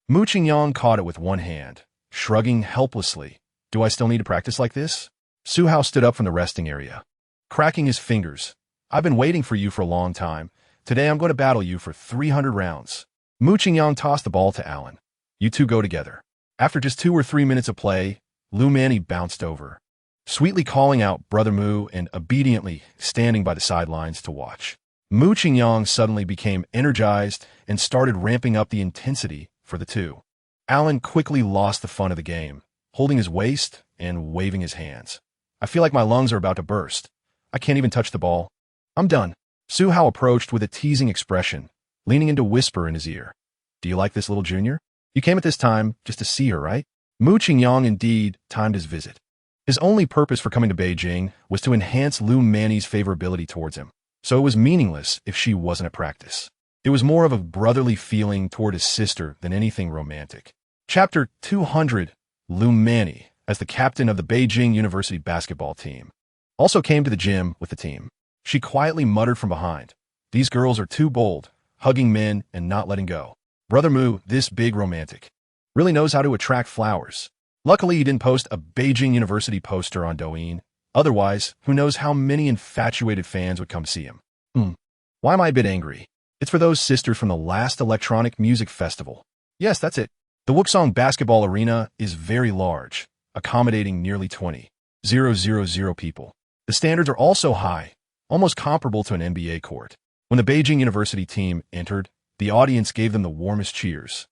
Mu Qingyang caught it with one hand, shrugging helplessly. Do I still need to practice like this? Su Hao stood up from the resting area, cracking his fingers. I've been waiting for you for a long time. Today I'm going to battle you for 300 rounds. Mu Qingyang tossed the ball to Alan. You two go together. After just 2 or 3 minutes of play, Lu Manny bounced over, sweetly calling out Brother Mu and obediently standing by the sidelines to watch. Mu Qingyang suddenly became energized and started ramping up the intensity for the two. Alan quickly lost the fun of the game, holding his waist and waving his hands. I feel like my lungs are about to burst. I can't even touch the ball. I'm done. Su Hao approached with a teasing expression, leaning in to whisper in his ear. Do you like this little junior? You came at this time just to see her, right? Mu Qingyang indeed timed his visit. His only purpose for coming to Beijing was to enhance Lu Manny's favorability towards him, so it was meaningless if she wasn't at practice. It was more of a brotherly feeling toward his sister than anything romantic. Chapter 200. Lu Manny, as the captain of the Beijing University basketball team, also came to the gym with the team. She quietly muttered from behind, "These girls are too bold, hugging men and not letting go. Brother Mu, this big romantic, really knows how to attract flowers." Luckily, he didn't post a Beijing University poster on Douyin. Otherwise, who knows how many infatuated fans would come see him. Why am I a bit angry? It's for those sisters from the last electronic music festival. Yes, that's it. The Wuxong basketball arena is very large, accommodating nearly 20,000 people. The standards are also high, almost comparable to an NBA court. When the Beijing University team entered, the audience gave them the warmest cheers.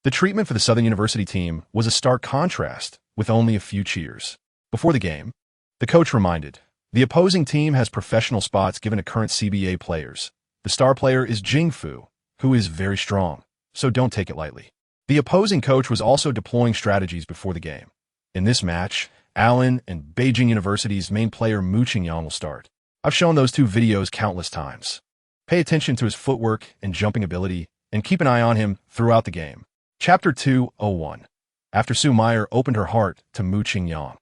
The treatment for the Southern University team was a stark contrast, with only a few cheers. Before the game, the coach reminded, the opposing team has professional spots given to current CBA players. The star player is Jing Fu, who is very strong, so don't take it lightly. The opposing coach was also deploying strategies before the game. In this match, Alan and Beijing University's main player Mu Qingyang will start. I've shown those two videos countless times. Pay attention to his footwork and jumping ability, and keep an eye on him throughout the game. Chapter 201. After Su Meyer opened her heart to Mu Qingyang,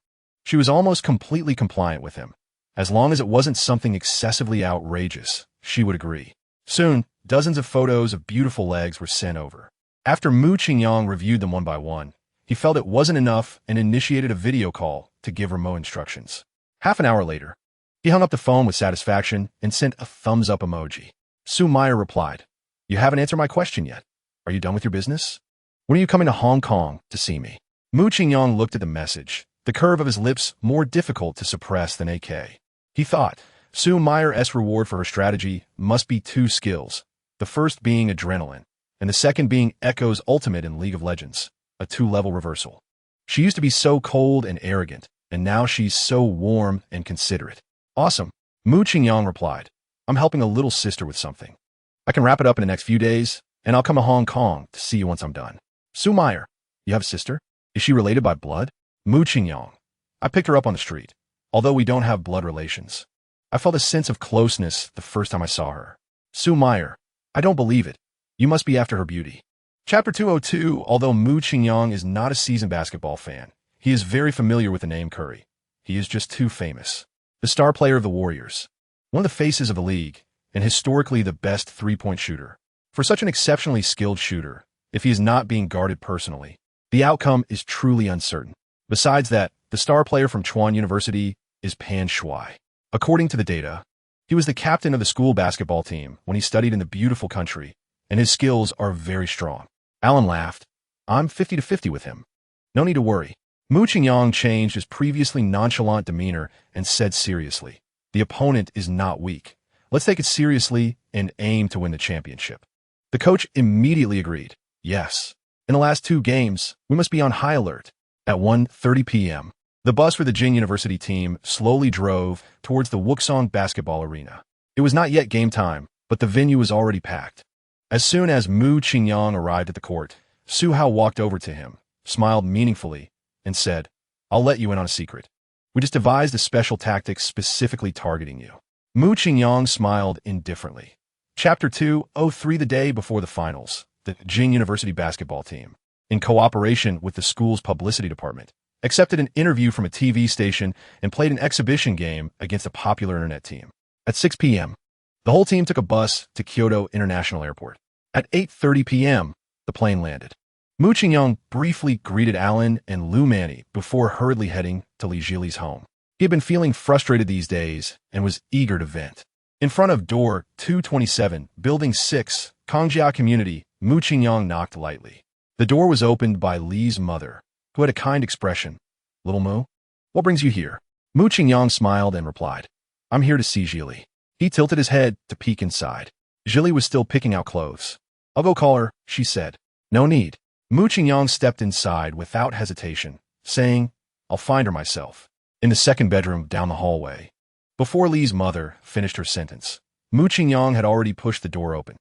she was almost completely compliant with him. As long as it wasn't something excessively outrageous, she would agree. Soon, dozens of photos of beautiful legs were sent over. After Mu Qingyang reviewed them one by one, he felt it wasn't enough and initiated a video call to give remote instructions. Half an hour later, he hung up the phone with satisfaction and sent a thumbs-up emoji. Su Meyer replied, "You haven't answered my question yet. Are you done with your business? When are you coming to Hong Kong to see me?" Mu Qingyang looked at the message, the curve of his lips more difficult to suppress than AK. He thought, Su Meyer's reward for her strategy must be 2 skills, the first being adrenaline, and the second being Echo's ultimate in League of Legends, a 2-level reversal. She used to be so cold and arrogant, and now she's so warm and considerate. Awesome. Mu Qingyang replied, I'm helping a little sister with something. I can wrap it up in the next few days, and I'll come to Hong Kong to see you once I'm done. Su Meyer, you have a sister? Is she related by blood? Mu Qingyang. I picked her up on the street. Although we don't have blood relations, I felt a sense of closeness the first time I saw her. Su Meyer, I don't believe it. You must be after her beauty. Chapter 202. Although Mu Qingyang is not a seasoned basketball fan, he is very familiar with the name Curry. He is just too famous. The star player of the Warriors, one of the faces of the league, and historically the best three-point shooter. For such an exceptionally skilled shooter, if he is not being guarded personally, the outcome is truly uncertain. Besides that, the star player from Chuan University is Pan Shui. According to the data, he was the captain of the school basketball team when he studied in the beautiful country, and his skills are very strong. Alan laughed. I'm 50-50 with him. No need to worry. Mu Qingyang changed his previously nonchalant demeanor and said seriously, the opponent is not weak. Let's take it seriously and aim to win the championship. The coach immediately agreed. Yes. In the last 2 games, we must be on high alert. At 1:30 p.m., the bus for the Jing University team slowly drove towards the Wuxong basketball arena. It was not yet game time, but the venue was already packed. As soon as Mu Qingyang arrived at the court, Su Hao walked over to him, smiled meaningfully, and said, I'll let you in on a secret. We just devised a special tactic specifically targeting you. Mu Qingyang smiled indifferently. Chapter 203. The day before the finals, the Jing University basketball team, in cooperation with the school's publicity department, accepted an interview from a TV station and played an exhibition game against a popular internet team. At 6 p.m., The whole team took a bus to Kyoto International Airport. At 8:30 p.m., the plane landed. Mu Qingyang briefly greeted Alan and Lu Manny before hurriedly heading to Li Jili's home. He had been feeling frustrated these days and was eager to vent. In front of door 227, Building 6, Kongjia Community, Mu Qingyang knocked lightly. The door was opened by Li's mother, who had a kind expression. "Little Mu, what brings you here?" Mu Qingyang smiled and replied, "I'm here to see Jili." He tilted his head to peek inside. Jili was still picking out clothes. "I'll go call her," she said. "No need." Mu Qingyang stepped inside without hesitation, saying, "I'll find her myself." In the second bedroom down the hallway. Before Li's mother finished her sentence, Mu Qingyang had already pushed the door open.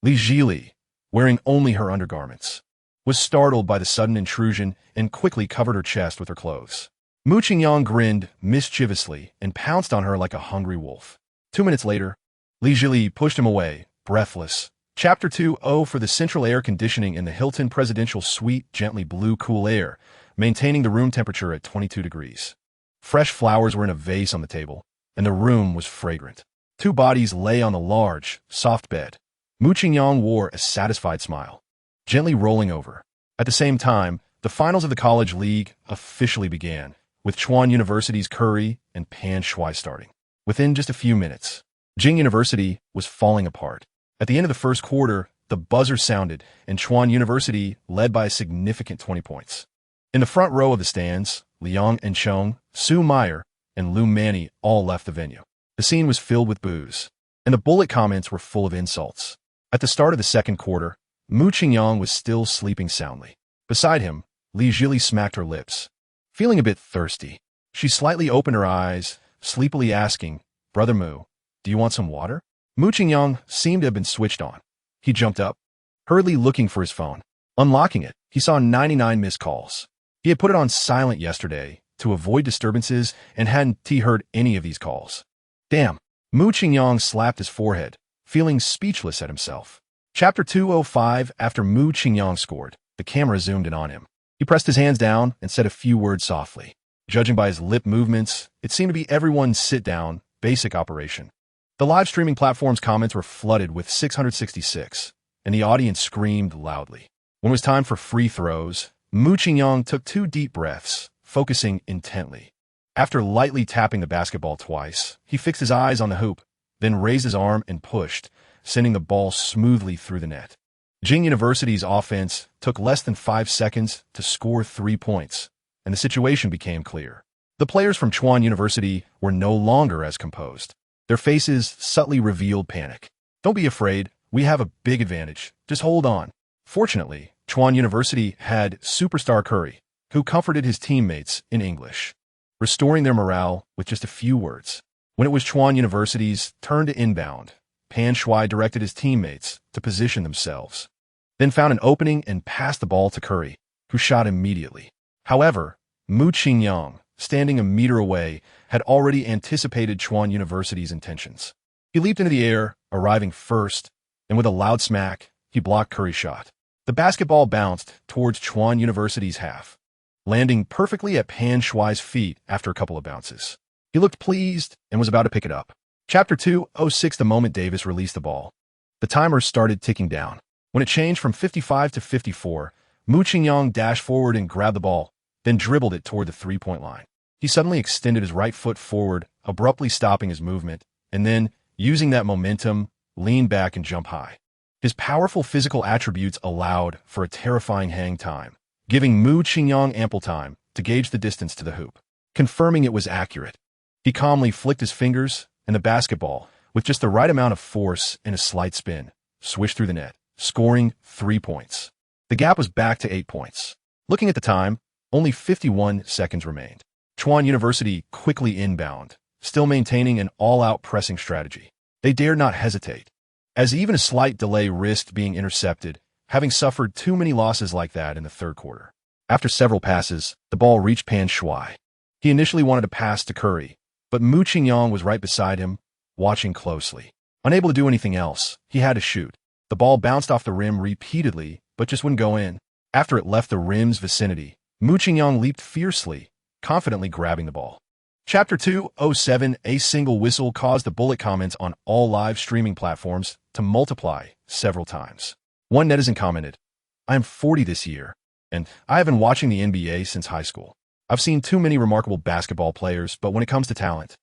Li Jili, wearing only her undergarments, was startled by the sudden intrusion and quickly covered her chest with her clothes. Mu Qingyang grinned mischievously and pounced on her like a hungry wolf. 2 minutes later, Li Jili pushed him away, breathless. Chapter 2:0 For the central air conditioning in the Hilton Presidential Suite gently blew cool air, maintaining the room temperature at 22 degrees. Fresh flowers were in a vase on the table, and the room was fragrant. 2 bodies lay on the large, soft bed. Mu Qingyang wore a satisfied smile, gently rolling over. At the same time, the finals of the College League officially began, with Chuan University's Curry and Pan Shui starting. Within just a few minutes, Jing University was falling apart. At the end of the first quarter, the buzzer sounded, and Chuan University led by a significant 20 points. In the front row of the stands, Liang and Chong, Su Meyer, and Lu Manny all left the venue. The scene was filled with boos, and the bullet comments were full of insults. At the start of the second quarter, Mu Qingyang was still sleeping soundly. Beside him, Li Jili smacked her lips. Feeling a bit thirsty, she slightly opened her eyes, sleepily asking, "Brother Mu, do you want some water?" Mu Qingyang seemed to have been switched on. He jumped up, hurriedly looking for his phone. Unlocking it, he saw 99 missed calls. He had put it on silent yesterday to avoid disturbances and hadn't heard any of these calls. Damn. Mu Qingyang slapped his forehead, feeling speechless at himself. Chapter 2:05 After Mu Qingyang scored, the camera zoomed in on him. He pressed his hands down and said a few words softly. Judging by his lip movements, it seemed to be everyone's sit-down, basic operation. The live streaming platform's comments were flooded with 666, and the audience screamed loudly. When it was time for free throws, Mu Qingyang took 2 deep breaths, focusing intently. After lightly tapping the basketball twice, he fixed his eyes on the hoop, then raised his arm and pushed, sending the ball smoothly through the net. Jing University's offense took less than 5 seconds to score 3 points, and the situation became clear. The players from Chuan University were no longer as composed. Their faces subtly revealed panic. "Don't be afraid, we have a big advantage. Just hold on." Fortunately, Chuan University had superstar Curry, who comforted his teammates in English, restoring their morale with just a few words. When it was Chuan University's turn to inbound, Pan Shui directed his teammates to position themselves, then found an opening and passed the ball to Curry, who shot immediately. However, Mu Qingyang, standing a meter away, had already anticipated Chuan University's intentions. He leaped into the air, arriving first, and with a loud smack, he blocked Curry's shot. The basketball bounced towards Chuan University's half, landing perfectly at Pan Shui's feet after a couple of bounces. He looked pleased and was about to pick it up. Chapter 2:06 The moment Davis released the ball, the timer started ticking down. When it changed from 55 to 54, Mu Qingyang dashed forward and grabbed the ball, then dribbled it toward the three-point line. He suddenly extended his right foot forward, abruptly stopping his movement, and then, using that momentum, leaned back and jumped high. His powerful physical attributes allowed for a terrifying hang time, giving Mu Qingyang ample time to gauge the distance to the hoop. Confirming it was accurate, he calmly flicked his fingers, and the basketball, with just the right amount of force and a slight spin, swished through the net, scoring 3 points. The gap was back to 8 points. Looking at the time, only 51 seconds remained. Chuan University quickly inbound, still maintaining an all-out pressing strategy. They dared not hesitate, as even a slight delay risked being intercepted, having suffered too many losses like that in the third quarter. After several passes, the ball reached Pan Shui. He initially wanted to pass to Curry, but Mu Qingyang was right beside him, watching closely. Unable to do anything else, he had to shoot. The ball bounced off the rim repeatedly, but just wouldn't go in. After it left the rim's vicinity, Mu Qingyang leaped fiercely, confidently grabbing the ball. Chapter 207, a single whistle caused the bullet comments on all live streaming platforms to multiply several times. One netizen commented, "I am 40 this year, and I have been watching the NBA since high school. I've seen too many remarkable basketball players, but when it comes to talent,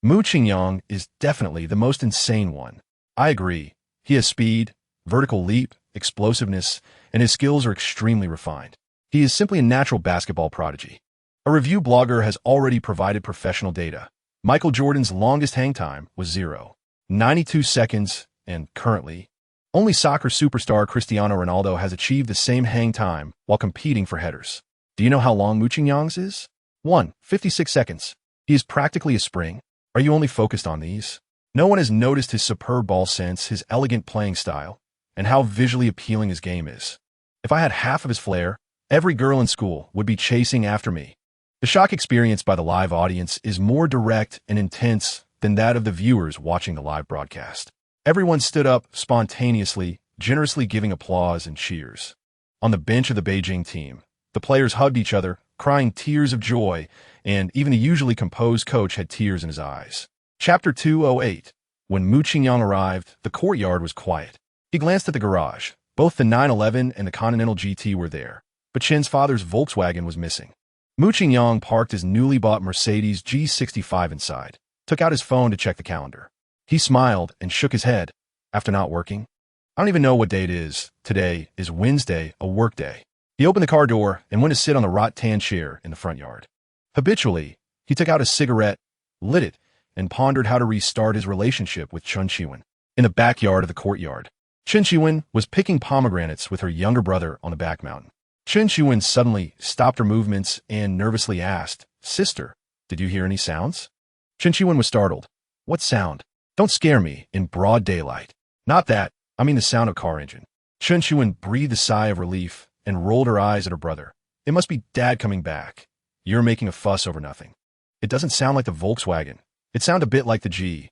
Mu Qingyang is definitely the most insane one. I agree. He has speed, vertical leap, explosiveness, and his skills are extremely refined. He is simply a natural basketball prodigy." A review blogger has already provided professional data. Michael Jordan's longest hang time was 0.92 seconds, and currently, only soccer superstar Cristiano Ronaldo has achieved the same hang time while competing for headers. Do you know how long Mu Qingyang's is? 1.56 seconds. He is practically a spring. Are you only focused on these? No one has noticed his superb ball sense, his elegant playing style, and how visually appealing his game is. If I had half of his flair, every girl in school would be chasing after me. The shock experienced by the live audience is more direct and intense than that of the viewers watching the live broadcast. Everyone stood up spontaneously, generously giving applause and cheers. On the bench of the Beijing team, the players hugged each other, crying tears of joy, and even the usually composed coach had tears in his eyes. Chapter 208. When Mu Qingyang arrived, the courtyard was quiet. He glanced at the garage. Both the 911 and the Continental GT were there, but Chen's father's Volkswagen was missing. Mu Qingyang parked his newly bought Mercedes G65 inside, took out his phone to check the calendar. He smiled and shook his head. After not working, "I don't even know what day it is. Today is Wednesday, a work day." He opened the car door and went to sit on the rattan chair in the front yard. Habitually, he took out a cigarette, lit it, and pondered how to restart his relationship with Chen Qiwen. In the backyard of the courtyard, Chen Qiwen was picking pomegranates with her younger brother on the back mountain. Chen Qiwen suddenly stopped her movements and nervously asked, "Sister, did you hear any sounds?" Chen Qiwen was startled. "What sound? Don't scare me in broad daylight." "Not that. I mean the sound of a car engine." Chen Qiwen breathed a sigh of relief and rolled her eyes at her brother. "It must be Dad coming back. You're making a fuss over nothing. It doesn't sound like the Volkswagen. It sounded a bit like the G.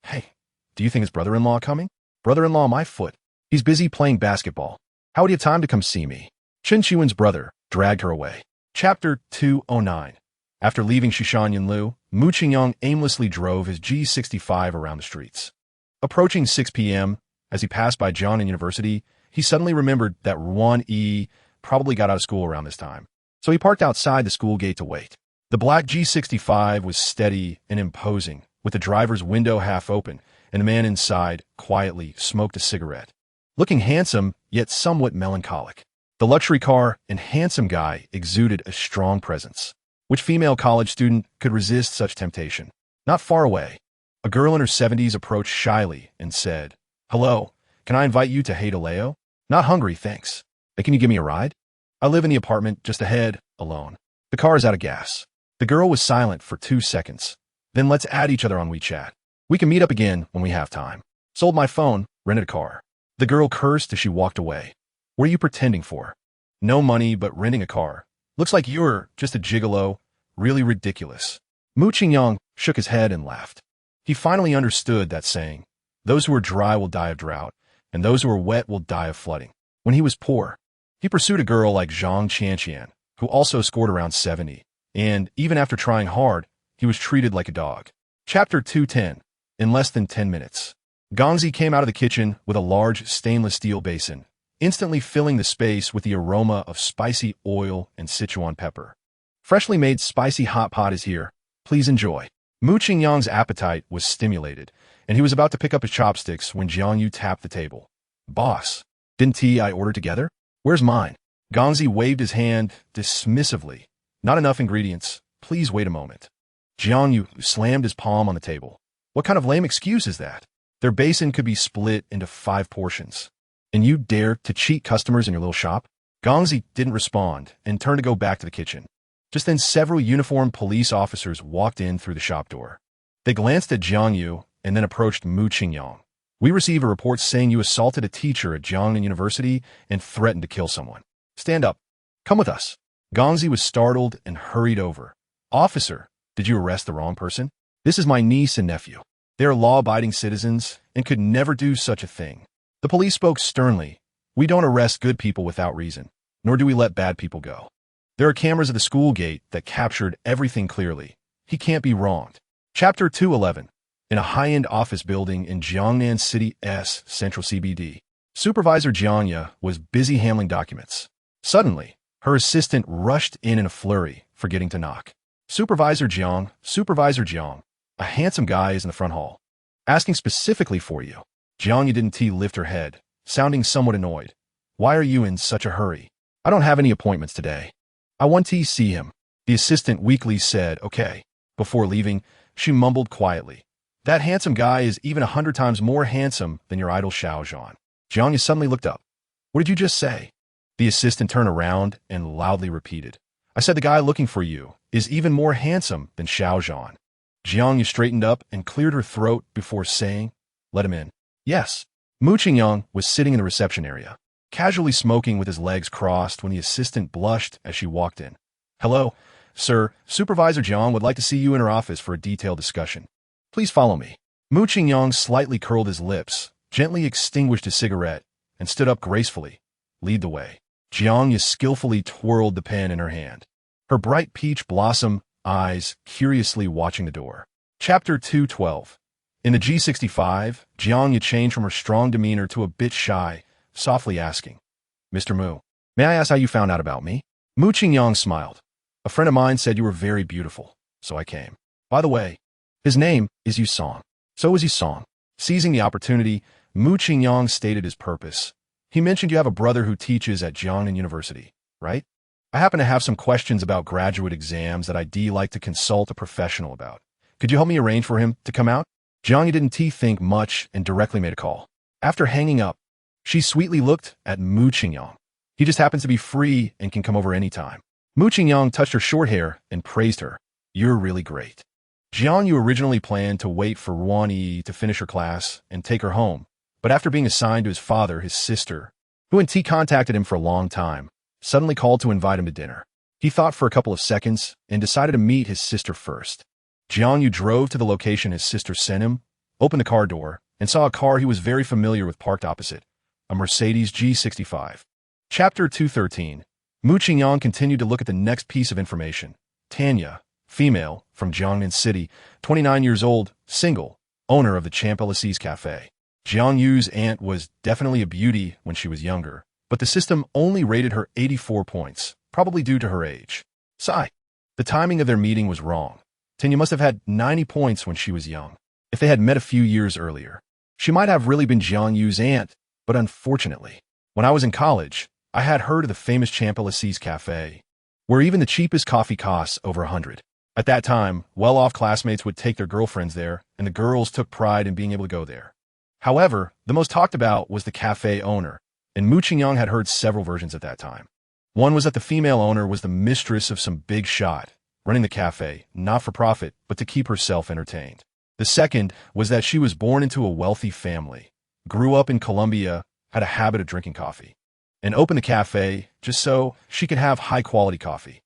Hey, do you think his brother-in-law coming?" "Brother-in-law my foot. He's busy playing basketball. How would he have time to come see me?" Chen Qiwen's brother dragged her away. Chapter 209. After leaving Shishan Yinlu, Mu Qingyang aimlessly drove his G65 around the streets. Approaching 6 p.m., as he passed by Jiangnan University, he suddenly remembered that Ruan Yi probably got out of school around this time. So he parked outside the school gate to wait. The black G65 was steady and imposing, with the driver's window half open, and the man inside quietly smoked a cigarette, looking handsome yet somewhat melancholic. The luxury car and handsome guy exuded a strong presence. Which female college student could resist such temptation? Not far away, a girl in her 70s approached shyly and said, "Hello, can I invite you to Haidaleo? Not hungry, thanks. Hey, can you give me a ride? I live in the apartment just ahead, alone. The car is out of gas." The girl was silent for 2 seconds. "Then let's add each other on WeChat. We can meet up again when we have time." "Sold my phone, rented a car." The girl cursed as she walked away. "What are you pretending for? No money, but renting a car. Looks like you're just a gigolo. Really ridiculous." Mu Qingyang shook his head and laughed. He finally understood that saying, "Those who are dry will die of drought, and those who are wet will die of flooding." When he was poor, he pursued a girl like Zhang Qianqian, who also scored around 70, and even after trying hard, he was treated like a dog. Chapter 210. In less than 10 minutes, Gongzi came out of the kitchen with a large stainless steel basin, instantly filling the space with the aroma of spicy oil and Sichuan pepper. "Freshly made spicy hot pot is here. Please enjoy." Mu Qingyang's appetite was stimulated, and he was about to pick up his chopsticks when Jiang Yu tapped the table. "Boss, didn't tea I ordered together? Where's mine?" Gongzi waved his hand dismissively. "Not enough ingredients. Please wait a moment." Jiang Yu slammed his palm on the table. "What kind of lame excuse is that? Their basin could be split into 5 portions. And you dare to cheat customers in your little shop?" Gongzi didn't respond and turned to go back to the kitchen. Just then, several uniformed police officers walked in through the shop door. They glanced at Jiang Yu and then approached Mu Qingyang. "We received a report saying you assaulted a teacher at Jiangnan University and threatened to kill someone. Stand up. Come with us." Gongzi was startled and hurried over. "Officer, did you arrest the wrong person? This is my niece and nephew. They are law-abiding citizens and could never do such a thing." The police spoke sternly. "We don't arrest good people without reason, nor do we let bad people go. There are cameras at the school gate that captured everything clearly, He can't be wronged. Chapter 211. In a high-end office building in Jiangnan City's central CBD, Supervisor Jiangya was busy handling documents. Suddenly, her assistant rushed in a flurry, forgetting to knock. Supervisor Jiang, a handsome guy is in the front hall, asking specifically for you. Jiangya didn't lift her head, sounding somewhat annoyed. Why are you in such a hurry? I don't have any appointments today. I want to see him. The assistant weakly said, okay. Before leaving, she mumbled quietly. That handsome guy is even 100 times more handsome than your idol Xiao Zhan. Jiangya suddenly looked up. What did you just say? The assistant turned around and loudly repeated. I said the guy looking for you is even more handsome than Xiao Zhan. Jiangya straightened up and cleared her throat before saying, let him in. Yes. Mu Qingyang was sitting in the reception area, casually smoking with his legs crossed when the assistant blushed as she walked in. Hello, sir. Supervisor Jiang would like to see you in her office for a detailed discussion. Please follow me. Mu Qingyang slightly curled his lips, gently extinguished his cigarette, and stood up gracefully. Lead the way. Jiangya skillfully twirled the pen in her hand, her bright peach blossom eyes curiously watching the door. Chapter 212. In the G65, Jiangya changed from her strong demeanor to a bit shy, softly asking, Mr. Mu, may I ask how you found out about me? Mu Qingyang smiled. A friend of mine said you were very beautiful, so I came. By the way, his name is Yusong. So is Yusong. Seizing the opportunity, Mu Qingyang stated his purpose. He mentioned you have a brother who teaches at Jiangnan University, right? I happen to have some questions about graduate exams that I'd like to consult a professional about. Could you help me arrange for him to come out? Jiangya didn't think much and directly made a call. After hanging up, she sweetly looked at Mu Qingyang. He just happens to be free and can come over anytime. Mu Qingyang touched her short hair and praised her. You're really great. Jiangya originally planned to wait for Ruan Yi to finish her class and take her home, but after being assigned to his father, his sister, who had contacted him for a long time, suddenly called to invite him to dinner. He thought for a couple of seconds and decided to meet his sister first. Jiangya drove to the location his sister sent him, opened the car door, and saw a car he was very familiar with parked opposite, a Mercedes G65. Chapter 213. Mu Qingyang continued to look at the next piece of information. Tanya, female, from Jiangnan City, 29 years old, single, owner of the Champs-Élysées Cafe. Jiang Yu's aunt was definitely a beauty when she was younger, but the system only rated her 84 points, probably due to her age. Sigh. The timing of their meeting was wrong. Tanya must have had 90 points when she was young. If they had met a few years earlier, she might have really been Jiang Yu's aunt, but unfortunately, when I was in college, I had heard of the famous Champs-Élysées Cafe, where even the cheapest coffee costs over 100. At that time, well-off classmates would take their girlfriends there, and the girls took pride in being able to go there. However, the most talked about was the cafe owner, and Mu Qingyang had heard several versions at that time. One was that the female owner was the mistress of some big shot, running the cafe, not for profit, but to keep herself entertained. The second was that she was born into a wealthy family, grew up in Colombia, had a habit of drinking coffee, and opened the cafe just so she could have high-quality coffee.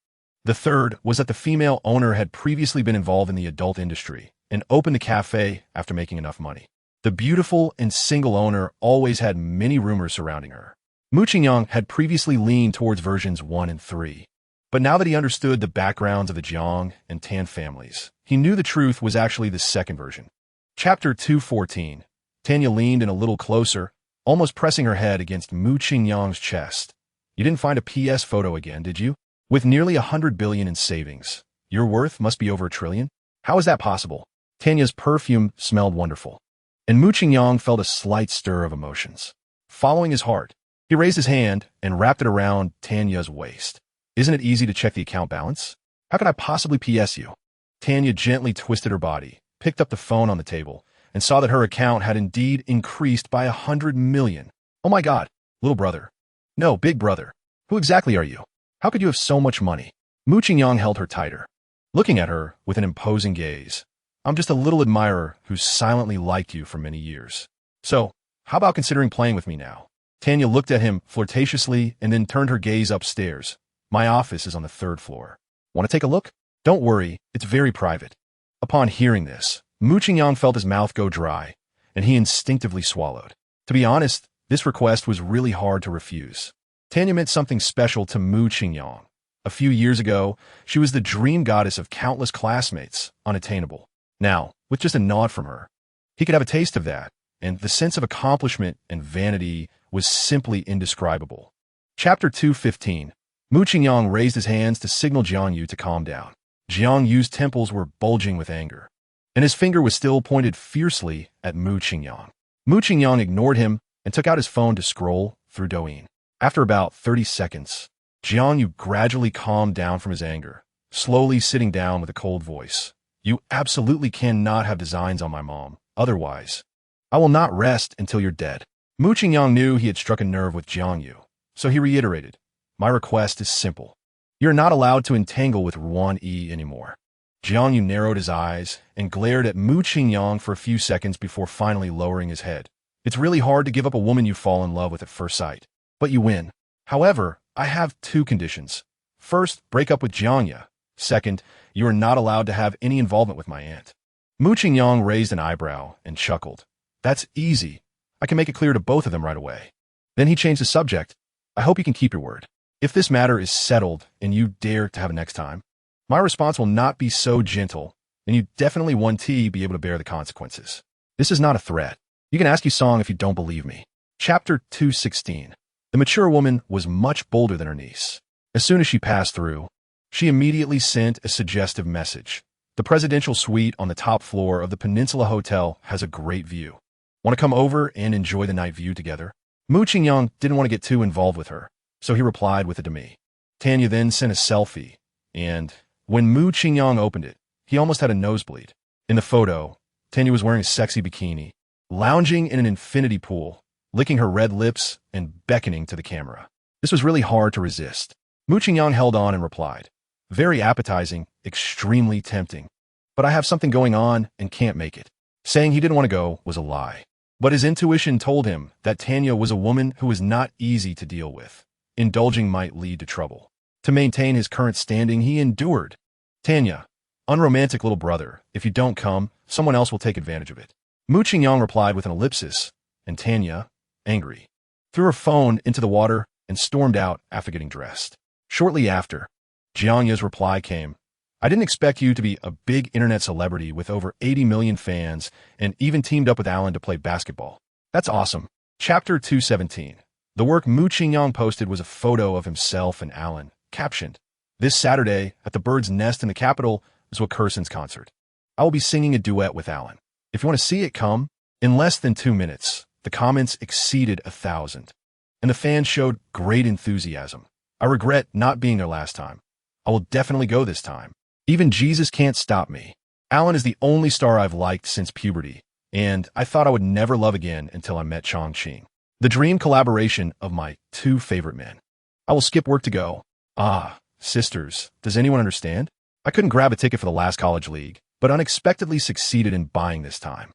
The third was that the female owner had previously been involved in the adult industry and opened the cafe after making enough money. The beautiful and single owner always had many rumors surrounding her. Mu Qingyang had previously leaned towards versions 1 and 3, but now that he understood the backgrounds of the Jiang and Tan families, he knew the truth was actually the second version. Chapter 214. Tanya leaned in a little closer, almost pressing her head against Mu Qingyang's chest. You didn't find a PS photo again, did you? With nearly 100 billion in savings, your worth must be over $1 trillion? How is that possible? Tanya's perfume smelled wonderful, and Mu Qingyang felt a slight stir of emotions. Following his heart, he raised his hand and wrapped it around Tanya's waist. Isn't it easy to check the account balance? How could I possibly PS you? Tanya gently twisted her body, picked up the phone on the table, and saw that her account had indeed increased by 100 million. Oh my God, little brother. No, big brother. Who exactly are you? How could you have so much money? Mu Qingyang held her tighter, looking at her with an imposing gaze. I'm just a little admirer who's silently liked you for many years. So, how about considering playing with me now? Tanya looked at him flirtatiously and then turned her gaze upstairs. My office is on the 3rd floor. Want to take a look? Don't worry, it's very private. Upon hearing this, Mu Qingyang felt his mouth go dry, and he instinctively swallowed. To be honest, this request was really hard to refuse. Tanya meant something special to Mu Qingyang, A few years ago, she was the dream goddess of countless classmates, unattainable. Now, with just a nod from her, he could have a taste of that, and the sense of accomplishment and vanity was simply indescribable. Chapter 2:15. Mu Qingyang raised his hands to signal Jiang Yu to calm down. Jiang Yu's temples were bulging with anger, and his finger was still pointed fiercely at Mu Qingyang. Mu Qingyang ignored him and took out his phone to scroll through Douyin. After about 30 seconds, Jiang Yu gradually calmed down from his anger, slowly sitting down with a cold voice. You absolutely cannot have designs on my mom. Otherwise, I will not rest until you're dead. Mu Qingyang knew he had struck a nerve with Jiang Yu, so he reiterated, my request is simple. You're not allowed to entangle with Ruan Yi anymore. Jiang Yu narrowed his eyes and glared at Mu Qingyang for a few seconds before finally lowering his head. It's really hard to give up a woman you fall in love with at first sight, but you win. However, I have two conditions. First, break up with Jiang Yu. Second, you are not allowed to have any involvement with my aunt. Mu Qingyang raised an eyebrow and chuckled. That's easy. I can make it clear to both of them right away. Then he changed the subject. I hope you can keep your word. If this matter is settled and you dare to have it next time, my response will not be so gentle, and you definitely won't be able to bear the consequences. This is not a threat. You can ask Song if you don't believe me. Chapter 2:16. The mature woman was much bolder than her niece. As soon as she passed through, she immediately sent a suggestive message. The presidential suite on the top floor of the Peninsula Hotel has a great view. Want to come over and enjoy the night view together? Mu Qingyang didn't want to get too involved with her, so he replied with a demur. Tanya then sent a selfie, and when Mu Qingyang opened it, he almost had a nosebleed. In the photo, Tanya was wearing a sexy bikini, lounging in an infinity pool, licking her red lips and beckoning to the camera. This was really hard to resist. Mu Qingyang held on and replied, very appetizing, extremely tempting. But I have something going on and can't make it. Saying he didn't want to go was a lie. But his intuition told him that Tanya was a woman who was not easy to deal with. Indulging might lead to trouble. To maintain his current standing, he endured. Tanya, unromantic little brother, if you don't come, someone else will take advantage of it. Mu Qingyang replied with an ellipsis, and Tanya, angry, threw her phone into the water and stormed out after getting dressed. Shortly after, Jiang Yu's reply came. I didn't expect you to be a big internet celebrity with over 80 million fans and even teamed up with Alan to play basketball. That's awesome. Chapter 2:17. The work Mu Qingyang posted was a photo of himself and Alan, captioned, this Saturday at the Bird's Nest in the capital is Wickerson's concert. I will be singing a duet with Alan. If you want to see it, come. In less than 2 minutes, the comments exceeded 1,000, and the fans showed great enthusiasm. I regret not being there last time. I will definitely go this time. Even Jesus can't stop me. Alan is the only star I've liked since puberty, and I thought I would never love again until I met Chongqing, the dream collaboration of my two favorite men. I will skip work to go. Ah, sisters, does anyone understand? I couldn't grab a ticket for the last college league, but unexpectedly succeeded in buying this time.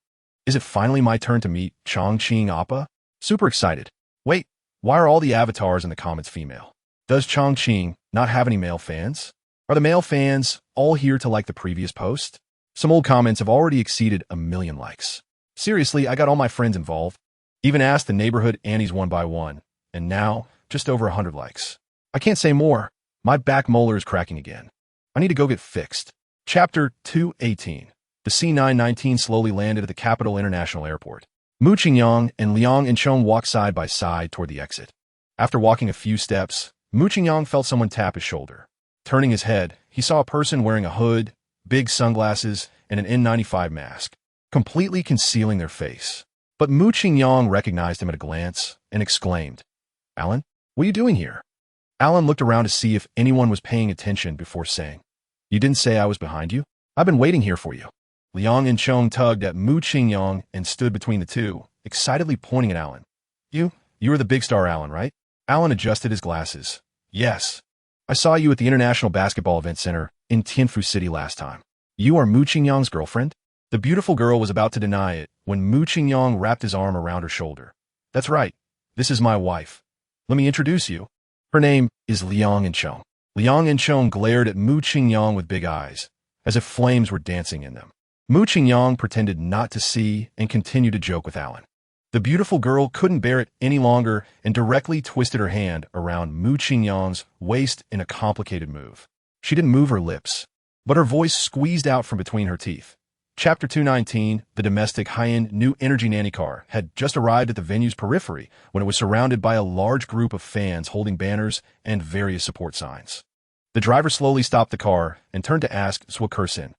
Is it finally my turn to meet Chongqing Appa? Super excited. Wait, why are all the avatars in the comments female? Does Chongqing not have any male fans? Are the male fans all here to like the previous post? Some old comments have already exceeded 1 million likes. Seriously, I got all my friends involved. Even asked the neighborhood Annies one by one, and now just over 100 likes. I can't say more. My back molar is cracking again. I need to go get fixed. Chapter 2:18. The C-919 slowly landed at the Capital International Airport. Mu Qingyang and Liang Enchong walked side by side toward the exit. After walking a few steps, Mu Qingyang felt someone tap his shoulder. Turning his head, he saw a person wearing a hood, big sunglasses, and an N95 mask, completely concealing their face. But Mu Qingyang recognized him at a glance and exclaimed, Alan, what are you doing here? Alan looked around to see if anyone was paying attention before saying, You didn't say I was behind you? I've been waiting here for you. Liang and Chong tugged at Mu Qingyang and stood between the two, excitedly pointing at Alan. You are the big star Alan, right? Alan adjusted his glasses. Yes. I saw you at the International Basketball Event Center in Tianfu City last time. You are Mu Qingyang's girlfriend? The beautiful girl was about to deny it when Mu Qingyang wrapped his arm around her shoulder. That's right. This is my wife. Let me introduce you. Her name is Liang Enchong. Liang Enchong glared at Mu Qingyang with big eyes, as if flames were dancing in them. Mu Qingyang pretended not to see and continued to joke with Alan. The beautiful girl couldn't bear it any longer and directly twisted her hand around Mu Qingyang's waist in a complicated move. She didn't move her lips, but her voice squeezed out from between her teeth. Chapter 219, the domestic high-end new energy nanny car, had just arrived at the venue's periphery when it was surrounded by a large group of fans holding banners and various support signs. The driver slowly stopped the car and turned to ask Zhuo,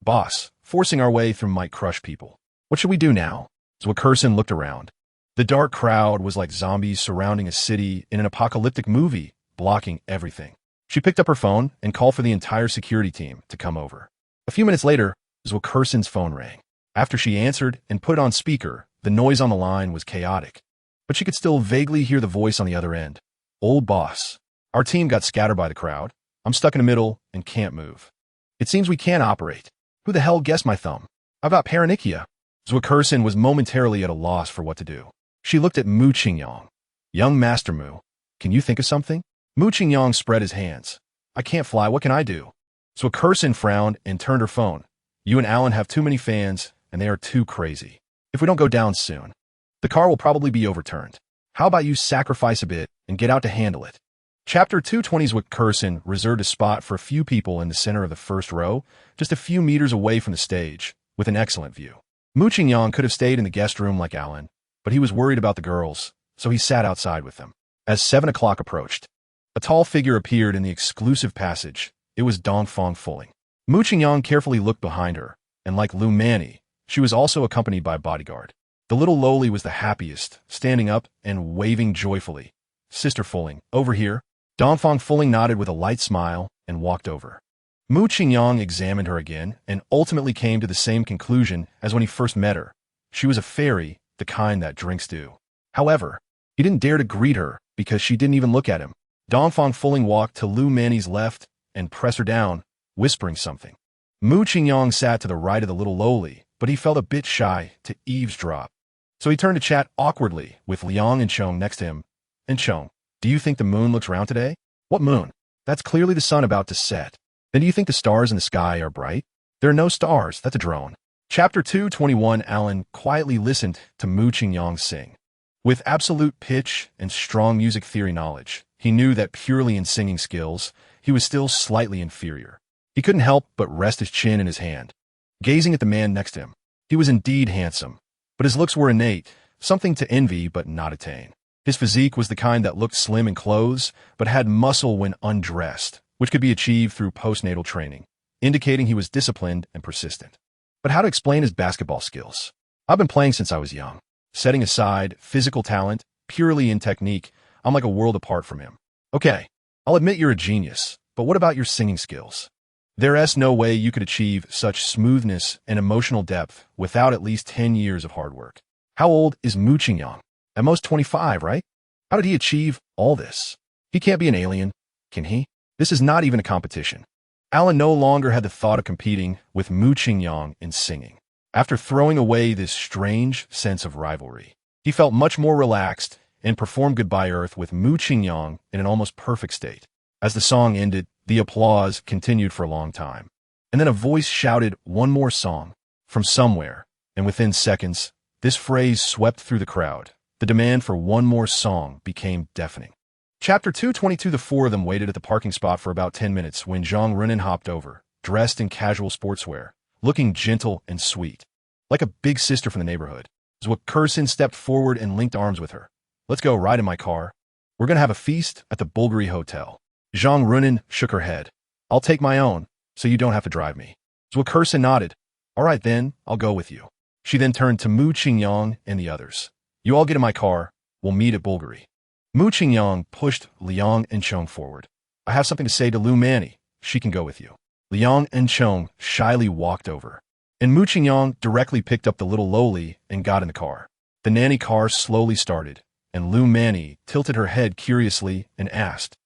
"Boss, forcing our way through might crush people. What should we do now?" Zhuo looked around. The dark crowd was like zombies surrounding a city in an apocalyptic movie, blocking everything. She picked up her phone and called for the entire security team to come over. A few minutes later, Zhuo's phone rang. After she answered and put it on speaker, the noise on the line was chaotic, but she could still vaguely hear the voice on the other end. "Old boss, our team got scattered by the crowd. I'm stuck in the middle and can't move. It seems we can't operate. Who the hell guessed my thumb? I've got paronychia." Zhuo was momentarily at a loss for what to do. She looked at Mu Qingyang. "Young Master Mu, can you think of something?" Mu Qingyang spread his hands. "I can't fly. What can I do?" Zhuo frowned and turned her phone. "You and Alan have too many fans, and they are too crazy. If we don't go down soon, the car will probably be overturned. How about you sacrifice a bit and get out to handle it?" Chapter 220's Zhuo reserved a spot for a few people in the center of the first row, just a few meters away from the stage, with an excellent view. Mu Qingyang could have stayed in the guest room like Alan, but he was worried about the girls, so he sat outside with them. As 7 o'clock approached, a tall figure appeared in the exclusive passage. It was Dongfang Fuling. Mu Qingyang carefully looked behind her, and like Lu Manny, she was also accompanied by a bodyguard. The little lowly was the happiest, standing up and waving joyfully. "Sister Fuling, over here." Dongfang Fuling nodded with a light smile and walked over. Mu Qingyang examined her again and ultimately came to the same conclusion as when he first met her. She was a fairy, the kind that drinks dew. However, he didn't dare to greet her because she didn't even look at him. Dongfang Fuling walked to Lu Manny's left and pressed her down, whispering something. Mu Qingyang sat to the right of the little lowly, but he felt a bit shy to eavesdrop. So he turned to chat awkwardly with Liang and Chong next to him. "And Chong, do you think the moon looks round today?" "What moon? That's clearly the sun about to set." "Then do you think the stars in the sky are bright?" "There are no stars, that's a drone." Chapter 221. Alan quietly listened to Mu Qingyang sing. With absolute pitch and strong music theory knowledge, he knew that purely in singing skills, he was still slightly inferior. He couldn't help but rest his chin in his hand, gazing at the man next to him. He was indeed handsome, but his looks were innate, something to envy but not attain. His physique was the kind that looked slim in clothes, but had muscle when undressed, which could be achieved through postnatal training, indicating he was disciplined and persistent. But how to explain his basketball skills? "I've been playing since I was young. Setting aside physical talent, purely in technique, I'm like a world apart from him." "Okay, I'll admit you're a genius, but what about your singing skills?" "There's no way you could achieve such smoothness and emotional depth without at least 10 years of hard work." "How old is Mu Qingyang?" "At most 25, right? How did he achieve all this?" "He can't be an alien, can he? This is not even a competition." Alan no longer had the thought of competing with Mu Qingyang in singing. After throwing away this strange sense of rivalry, he felt much more relaxed and performed Goodbye Earth with Mu Qingyang in an almost perfect state. As the song ended, the applause continued for a long time. And then a voice shouted one more song from somewhere, and within seconds, this phrase swept through the crowd. The demand for one more song became deafening. Chapter 222. The four of them waited at the parking spot for about 10 minutes when Zhang Runin hopped over, dressed in casual sportswear, looking gentle and sweet, like a big sister from the neighborhood. Zhuo stepped forward and linked arms with her. "Let's go ride in my car. We're going to have a feast at the Bulgari Hotel." Zhang Runin shook her head. "I'll take my own, so you don't have to drive me." Zhuo nodded. "All right then, I'll go with you." She then turned to Mu Qingyang and the others. "You all get in my car. We'll meet at Bulgari." Mu Qingyang pushed Liang and Chong forward. "I have something to say to Lu Manny. She can go with you." Liang and Chong shyly walked over, and Mu Qingyang directly picked up the little lowly and got in the car. The nanny car slowly started, and Lu Manny tilted her head curiously and asked,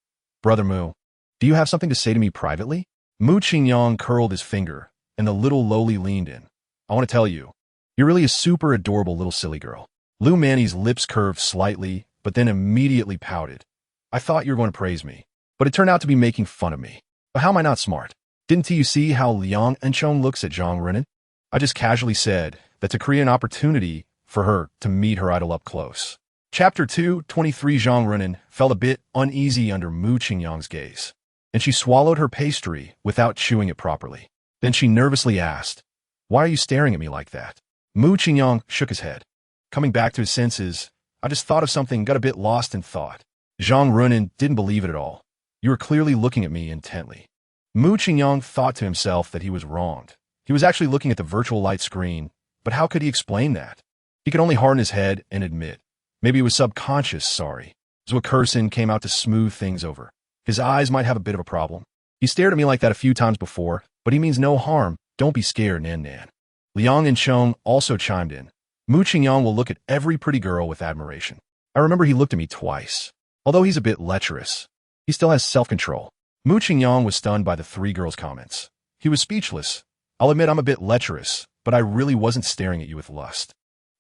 "Brother Mu, do you have something to say to me privately?" Mu Qingyang curled his finger, and the little lowly leaned in. "I want to tell you, you're really a super adorable little silly girl." Lu Manny's lips curved slightly, but then immediately pouted. "I thought you were going to praise me, but it turned out to be making fun of me. But how am I not smart? Didn't you see how Liang and Chong looks at Zhang Runin? I just casually said that to create an opportunity for her to meet her idol up close. Chapter 2:23 Zhang Runin felt a bit uneasy under Mu Qingyang's gaze, and she swallowed her pastry without chewing it properly. Then she nervously asked, "Why are you staring at me like that?" Mu Qingyang shook his head. Coming back to his senses, "I just thought of something, got a bit lost in thought." Zhang Runin didn't believe it at all. "You were clearly looking at me intently." Mu Qingyang thought to himself that he was wronged. He was actually looking at the virtual light screen, but how could he explain that? He could only harden his head and admit. Maybe it was subconscious sorry. Zhou Kersin came out to smooth things over. His eyes might have a bit of a problem. He stared at me like that a few times before, but he means no harm. Don't be scared, Nan Nan. Liang and Chong also chimed in. Mu Qingyang will look at every pretty girl with admiration. I remember he looked at me twice. Although he's a bit lecherous, he still has self-control. Mu Qingyang was stunned by the three girls' comments. He was speechless. I'll admit I'm a bit lecherous, but I really wasn't staring at you with lust.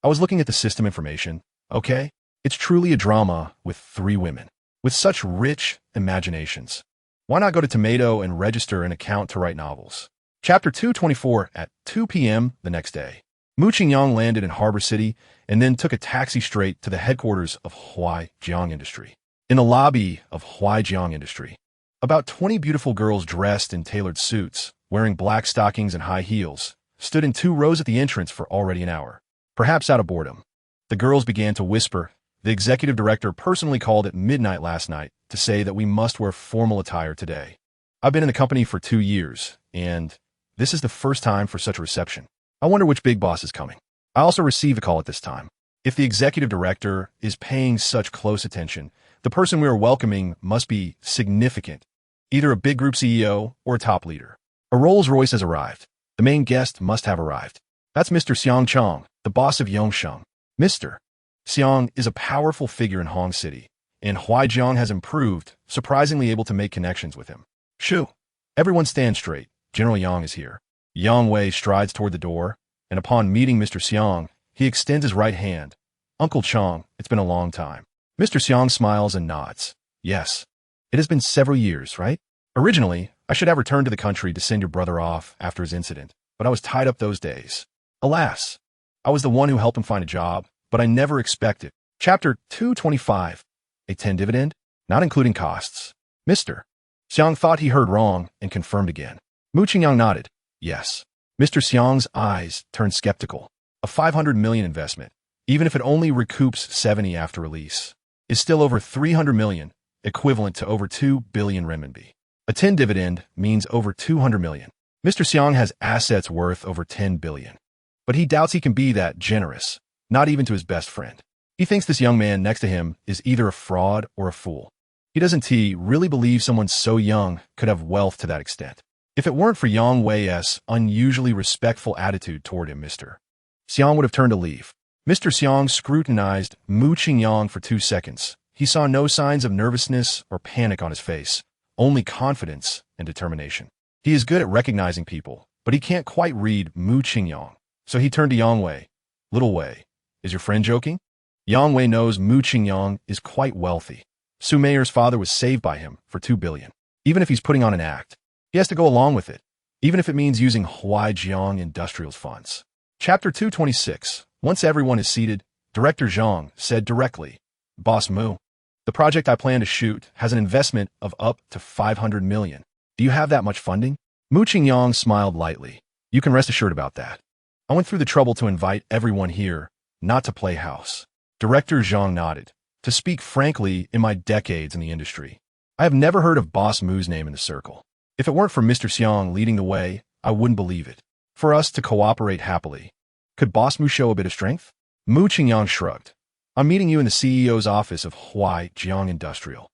I was looking at the system information. Okay? It's truly a drama with three women, with such rich imaginations. Why not go to Tomato and register an account to write novels? Chapter 224 at 2 p.m. the next day. Mu Qingyang landed in Harbor City and then took a taxi straight to the headquarters of Huaijiang Industry. In the lobby of Huaijiang Industry, about 20 beautiful girls dressed in tailored suits, wearing black stockings and high heels, stood in 2 rows at the entrance for already an hour, perhaps out of boredom. The girls began to whisper. The executive director personally called at midnight last night to say that we must wear formal attire today. I've been in the company for 2 years, and this is the first time for such a reception. I wonder which big boss is coming. I also received a call at this time. If the executive director is paying such close attention, the person we are welcoming must be significant, either a big group CEO or a top leader. A Rolls-Royce has arrived. The main guest must have arrived. That's Mr. Xiang Chong, the boss of Yongsheng. Mr. Xiang is a powerful figure in Hong City, and Huaijiang has improved, surprisingly able to make connections with him. Shoo! Everyone stand straight. General Yang is here. Yang Wei strides toward the door, and upon meeting Mr. Xiang, he extends his right hand. Uncle Chong, it's been a long time. Mr. Xiang smiles and nods. Yes. It has been several years, right? Originally, I should have returned to the country to send your brother off after his incident, but I was tied up those days. Alas, I was the one who helped him find a job, but I never expected. Chapter 225. A 10 dividend? Not including costs. Mr. Xiang thought he heard wrong and confirmed again. Mu Qingyang nodded. Yes. Mr. Xiang's eyes turned skeptical. A 500 million investment, even if it only recoups 70 after release, is still over 300 million, equivalent to over 2 billion renminbi. A 10 dividend means over 200 million. Mr. Xiang has assets worth over 10 billion. But he doubts he can be that generous, not even to his best friend. He thinks this young man next to him is either a fraud or a fool. He doesn't really believe someone so young could have wealth to that extent. If it weren't for Yang Wei's unusually respectful attitude toward him, Mr. Xiang would have turned to leave. Mr. Xiang scrutinized Mu Qingyang for 2 seconds. He saw no signs of nervousness or panic on his face, only confidence and determination. He is good at recognizing people, but he can't quite read Mu Qingyang. So he turned to Yang Wei. Little Wei, is your friend joking? Yang Wei knows Mu Qingyang is quite wealthy. Su Meier's father was saved by him for 2 billion. Even if he's putting on an act, he has to go along with it, even if it means using Huaijiang Industrial's funds. Chapter 226. Once everyone is seated, Director Zhang said directly, Boss Mu, the project I plan to shoot has an investment of up to 500 million. Do you have that much funding? Mu Qingyang smiled lightly. You can rest assured about that. I went through the trouble to invite everyone here, not to play house. Director Zhang nodded. To speak frankly, in my decades in the industry, I have never heard of Boss Mu's name in the circle. If it weren't for Mr. Xiang leading the way, I wouldn't believe it. For us to cooperate happily, could Boss Mu show a bit of strength? Mu Qingyang shrugged. I'm meeting you in the CEO's office of Huaijiang Industrial.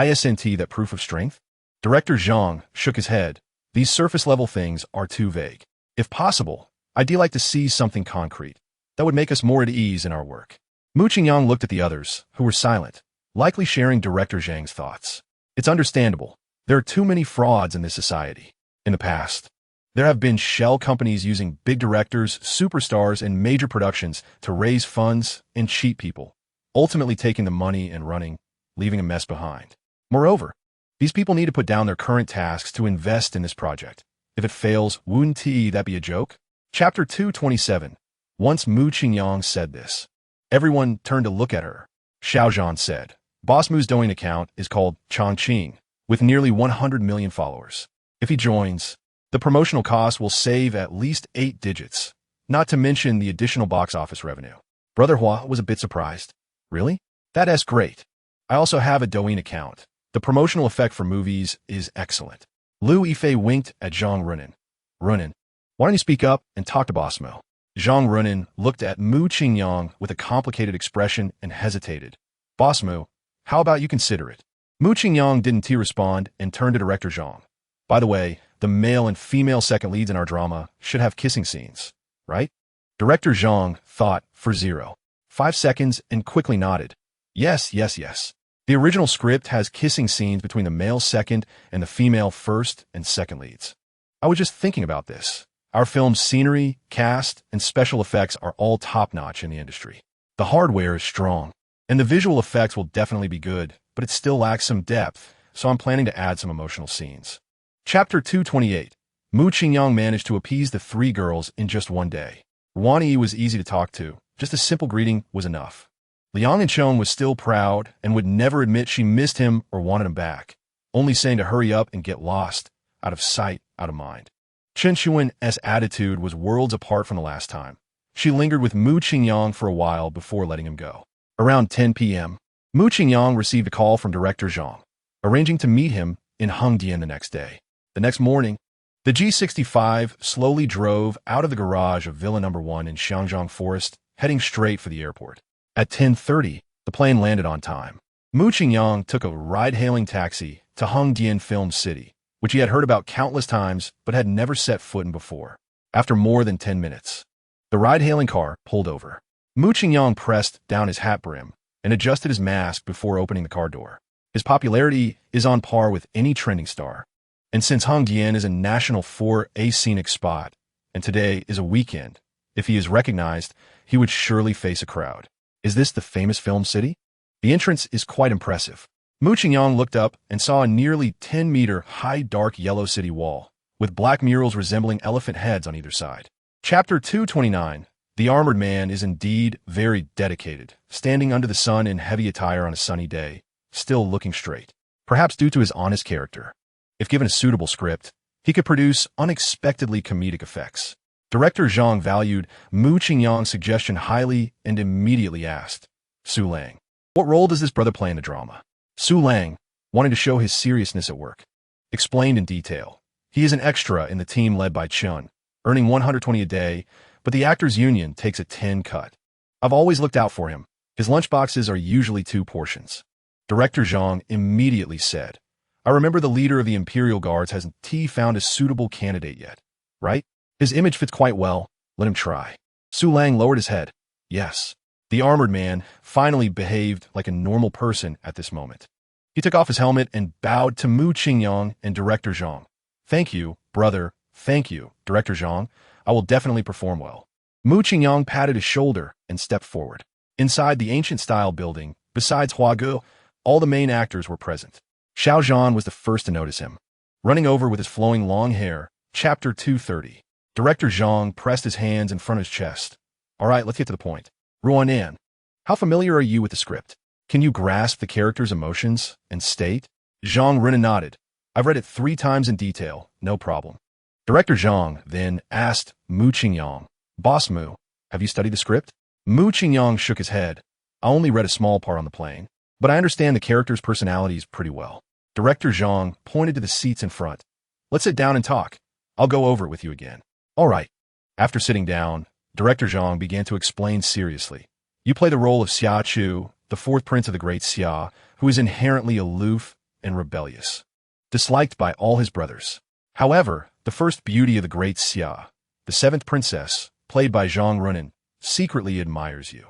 Isn't that proof of strength? Director Zhang shook his head. These surface-level things are too vague. If possible, I'd like to see something concrete that would make us more at ease in our work. Mu Qingyang looked at the others, who were silent, likely sharing Director Zhang's thoughts. It's understandable. There are too many frauds in this society. In the past, there have been shell companies using big directors, superstars, and major productions to raise funds and cheat people, ultimately taking the money and running, leaving a mess behind. Moreover, these people need to put down their current tasks to invest in this project. If it fails, wouldn't that be a joke? Chapter 227. Once Mu Qingyang said this, everyone turned to look at her. Xiao Zhan said, Boss Mu's Douyin account is called Chongqing, with nearly 100 million followers. If he joins, the promotional cost will save at least 8 digits, not to mention the additional box office revenue. Brother Hua was a bit surprised. Really? That's great. I also have a Douyin account. The promotional effect for movies is excellent. Liu Yifei winked at Zhang Runin. Runin, why don't you speak up and talk to Boss Mu? Zhang Runin looked at Mu Qingyang with a complicated expression and hesitated. Boss Mu, how about you consider it? Mu Qingyang didn't respond and turned to director Zhang. By the way, the male and female second leads in our drama should have kissing scenes, right? Director Zhang thought for 0.5 seconds and quickly nodded. Yes. The original script has kissing scenes between the male second and the female first and second leads. I was just thinking about this. Our film's scenery, cast, and special effects are all top-notch in the industry. The hardware is strong, and the visual effects will definitely be good, but it still lacks some depth, so I'm planning to add some emotional scenes. Chapter 228. Mu Qingyang managed to appease the 3 girls in just one day. Ruan Yi was easy to talk to. Just a simple greeting was enough. Liang Enchong was still proud and would never admit she missed him or wanted him back, only saying to hurry up and get lost, out of sight, out of mind. Chen Xuan's attitude was worlds apart from the last time. She lingered with Mu Qingyang for a while before letting him go. Around 10 p.m., Mu Qingyang received a call from director Zhang, arranging to meet him in Hengdian the next day. The next morning, the G65 slowly drove out of the garage of Villa No. 1 in Xiangzhang Forest, heading straight for the airport. At 10:30, the plane landed on time. Mu Qingyang took a ride-hailing taxi to Hengdian Film City, which he had heard about countless times but had never set foot in before. After more than 10 minutes, the ride-hailing car pulled over. Mu Qingyang pressed down his hat brim and adjusted his mask before opening the car door. His popularity is on par with any trending star. And since Hengdian is a national 4A scenic spot, and today is a weekend, if he is recognized, he would surely face a crowd. Is this the famous film city? The entrance is quite impressive. Mu Qingyang looked up and saw a nearly 10-meter high dark yellow city wall, with black murals resembling elephant heads on either side. Chapter 229. The armored man is indeed very dedicated, standing under the sun in heavy attire on a sunny day, still looking straight. Perhaps due to his honest character. If given a suitable script, he could produce unexpectedly comedic effects. Director Zhang valued Mu Qingyang's suggestion highly and immediately asked, Su Lang, what role does this brother play in the drama? Su Lang, wanting to show his seriousness at work, explained in detail. He is an extra in the team led by Chun, earning 120 a day, but the actors' union takes a 10 cut. I've always looked out for him. His lunchboxes are usually 2 portions. Director Zhang immediately said, I remember the leader of the Imperial Guards hasn't found a suitable candidate yet, right? His image fits quite well. Let him try. Su Lang lowered his head. Yes. The armored man finally behaved like a normal person at this moment. He took off his helmet and bowed to Mu Qingyang and Director Zhang. Thank you, brother. Thank you, Director Zhang. I will definitely perform well. Mu Qingyang patted his shoulder and stepped forward. Inside the ancient-style building, besides Hua Ge, all the main actors were present. Xiao Zhan was the first to notice him. Running over with his flowing long hair, Chapter 230. Director Zhang pressed his hands in front of his chest. All right, let's get to the point. Ruan An, how familiar are you with the script? Can you grasp the character's emotions and state? Zhang Runin nodded. I've read it 3 times in detail, no problem. Director Zhang then asked Mu Qingyang, Boss Mu, have you studied the script? Mu Qingyang shook his head. I only read a small part on the plane, but I understand the character's personalities pretty well. Director Zhang pointed to the seats in front. Let's sit down and talk. I'll go over it with you again. All right. After sitting down, Director Zhang began to explain seriously. You play the role of Xia Chu, the 4th prince of the great Xia, who is inherently aloof and rebellious, disliked by all his brothers. However, the first beauty of the great Xia, the 7th princess, played by Zhang Runin, secretly admires you.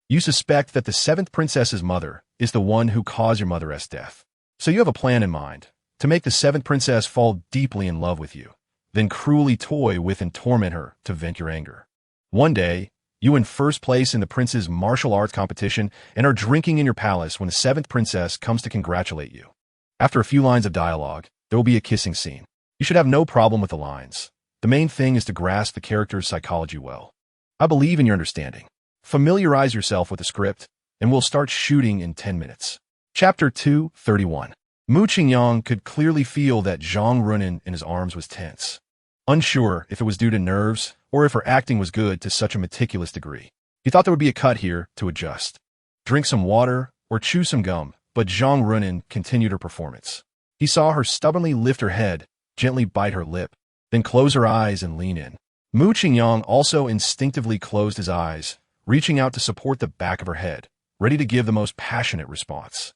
You suspect that the 7th princess's mother is the one who caused your mother's death. So you have a plan in mind, to make the 7th princess fall deeply in love with you, then cruelly toy with and torment her to vent your anger. One day, you in first place in the prince's martial arts competition and are drinking in your palace when the 7th princess comes to congratulate you. After a few lines of dialogue, there will be a kissing scene. You should have no problem with the lines. The main thing is to grasp the character's psychology well. I believe in your understanding. Familiarize yourself with the script, and we'll start shooting in 10 minutes. Chapter 231. Mu Qingyang could clearly feel that Zhang Runin in his arms was tense. Unsure if it was due to nerves or if her acting was good to such a meticulous degree. He thought there would be a cut here to adjust. Drink some water or chew some gum, but Zhang Runin continued her performance. He saw her stubbornly lift her head, gently bite her lip, then close her eyes and lean in. Mu Qingyang also instinctively closed his eyes, reaching out to support the back of her head, ready to give the most passionate response.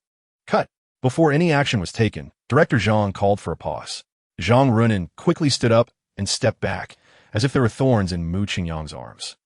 Cut. Before any action was taken, Director Zhang called for a pause. Zhang Runin quickly stood up and stepped back, as if there were thorns in Mu Qingyang's arms.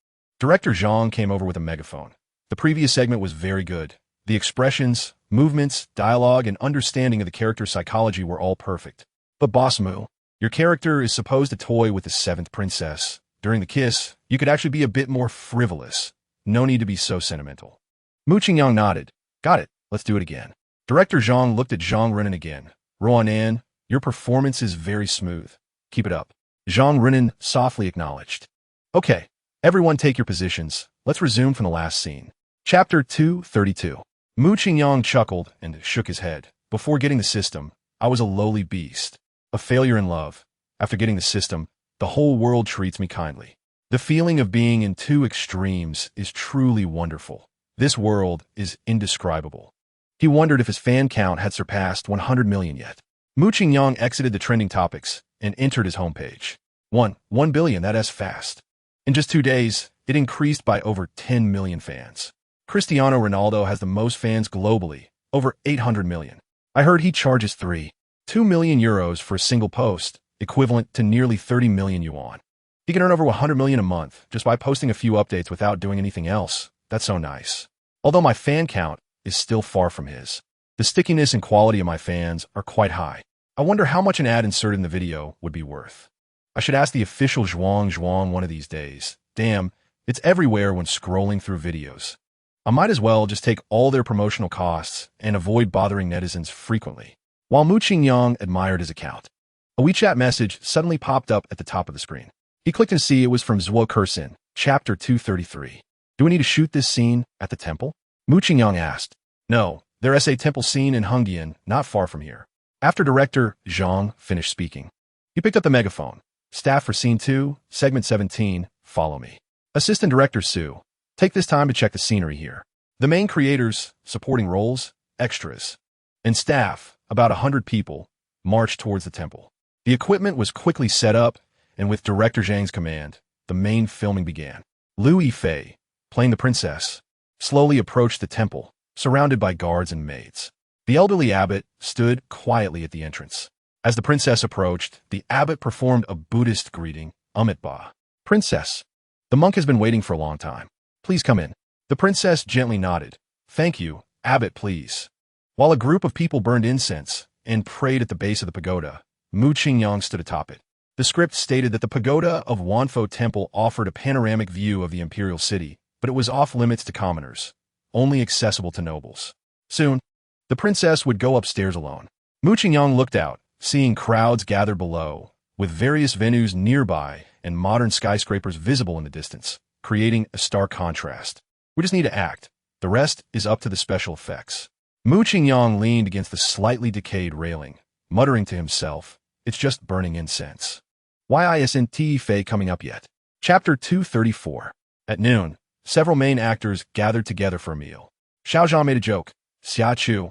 Director Zhang came over with a megaphone. The previous segment was very good. The expressions, movements, dialogue, and understanding of the character's psychology were all perfect. But Boss Mu, your character is supposed to toy with the 7th princess. During the kiss, you could actually be a bit more frivolous. No need to be so sentimental. Mu Qingyang nodded. Got it. Let's do it again. Director Zhang looked at Zhang Runin again. Roanan, your performance is very smooth. Keep it up. Zhang Runin softly acknowledged. Okay, everyone take your positions. Let's resume from the last scene. Chapter 232. Mu Qingyang chuckled and shook his head. Before getting the system, I was a lowly beast. A failure in love. After getting the system, the whole world treats me kindly. The feeling of being in two extremes is truly wonderful. This world is indescribable. He wondered if his fan count had surpassed 100 million yet. Mu Qingyang exited the trending topics and entered his homepage. 1 billion, that's fast. In just 2 days, it increased by over 10 million fans. Cristiano Ronaldo has the most fans globally, over 800 million. I heard he charges 2 million euros for a single post, equivalent to nearly 30 million yuan. He can earn over 100 million a month just by posting a few updates without doing anything else. That's so nice. Although my fan count is still far from his. The stickiness and quality of my fans are quite high. I wonder how much an ad inserted in the video would be worth. I should ask the official Zhuang one of these days. Damn, it's everywhere when scrolling through videos. I might as well just take all their promotional costs and avoid bothering netizens frequently. While Mu Qingyang admired his account, a WeChat message suddenly popped up at the top of the screen. He clicked to see it was from Zhuo Kursin, Chapter 233. Do we need to shoot this scene at the temple? Mu Qingyang asked. No, there's a temple scene in Hungyan, not far from here. After Director Zhang finished speaking, he picked up the megaphone. Staff for Scene 2, Segment 17, follow me. Assistant Director Su, take this time to check the scenery here. The main creators, supporting roles, extras, and staff, about 100 people, marched towards the temple. The equipment was quickly set up, and with Director Zhang's command, the main filming began. Liu Yifei, playing the princess, slowly approached the temple, surrounded by guards and maids. The elderly abbot stood quietly at the entrance. As the princess approached, the abbot performed a Buddhist greeting, Amitabha. Princess, the monk has been waiting for a long time. Please come in. The princess gently nodded. Thank you, abbot, please. While a group of people burned incense and prayed at the base of the pagoda, Mu Qingyang stood atop it. The script stated that the pagoda of Wanfo Temple offered a panoramic view of the imperial city, but it was off-limits to commoners, only accessible to nobles. Soon, the princess would go upstairs alone. Mu Qingyang looked out, seeing crowds gathered below, with various venues nearby and modern skyscrapers visible in the distance, creating a stark contrast. We just need to act. The rest is up to the special effects. Mu Qingyang leaned against the slightly decayed railing, muttering to himself, it's just burning incense. Why isn't Fei coming up yet? Chapter 234. At noon, several main actors gathered together for a meal. Xiao Zhan made a joke. Xia Chu,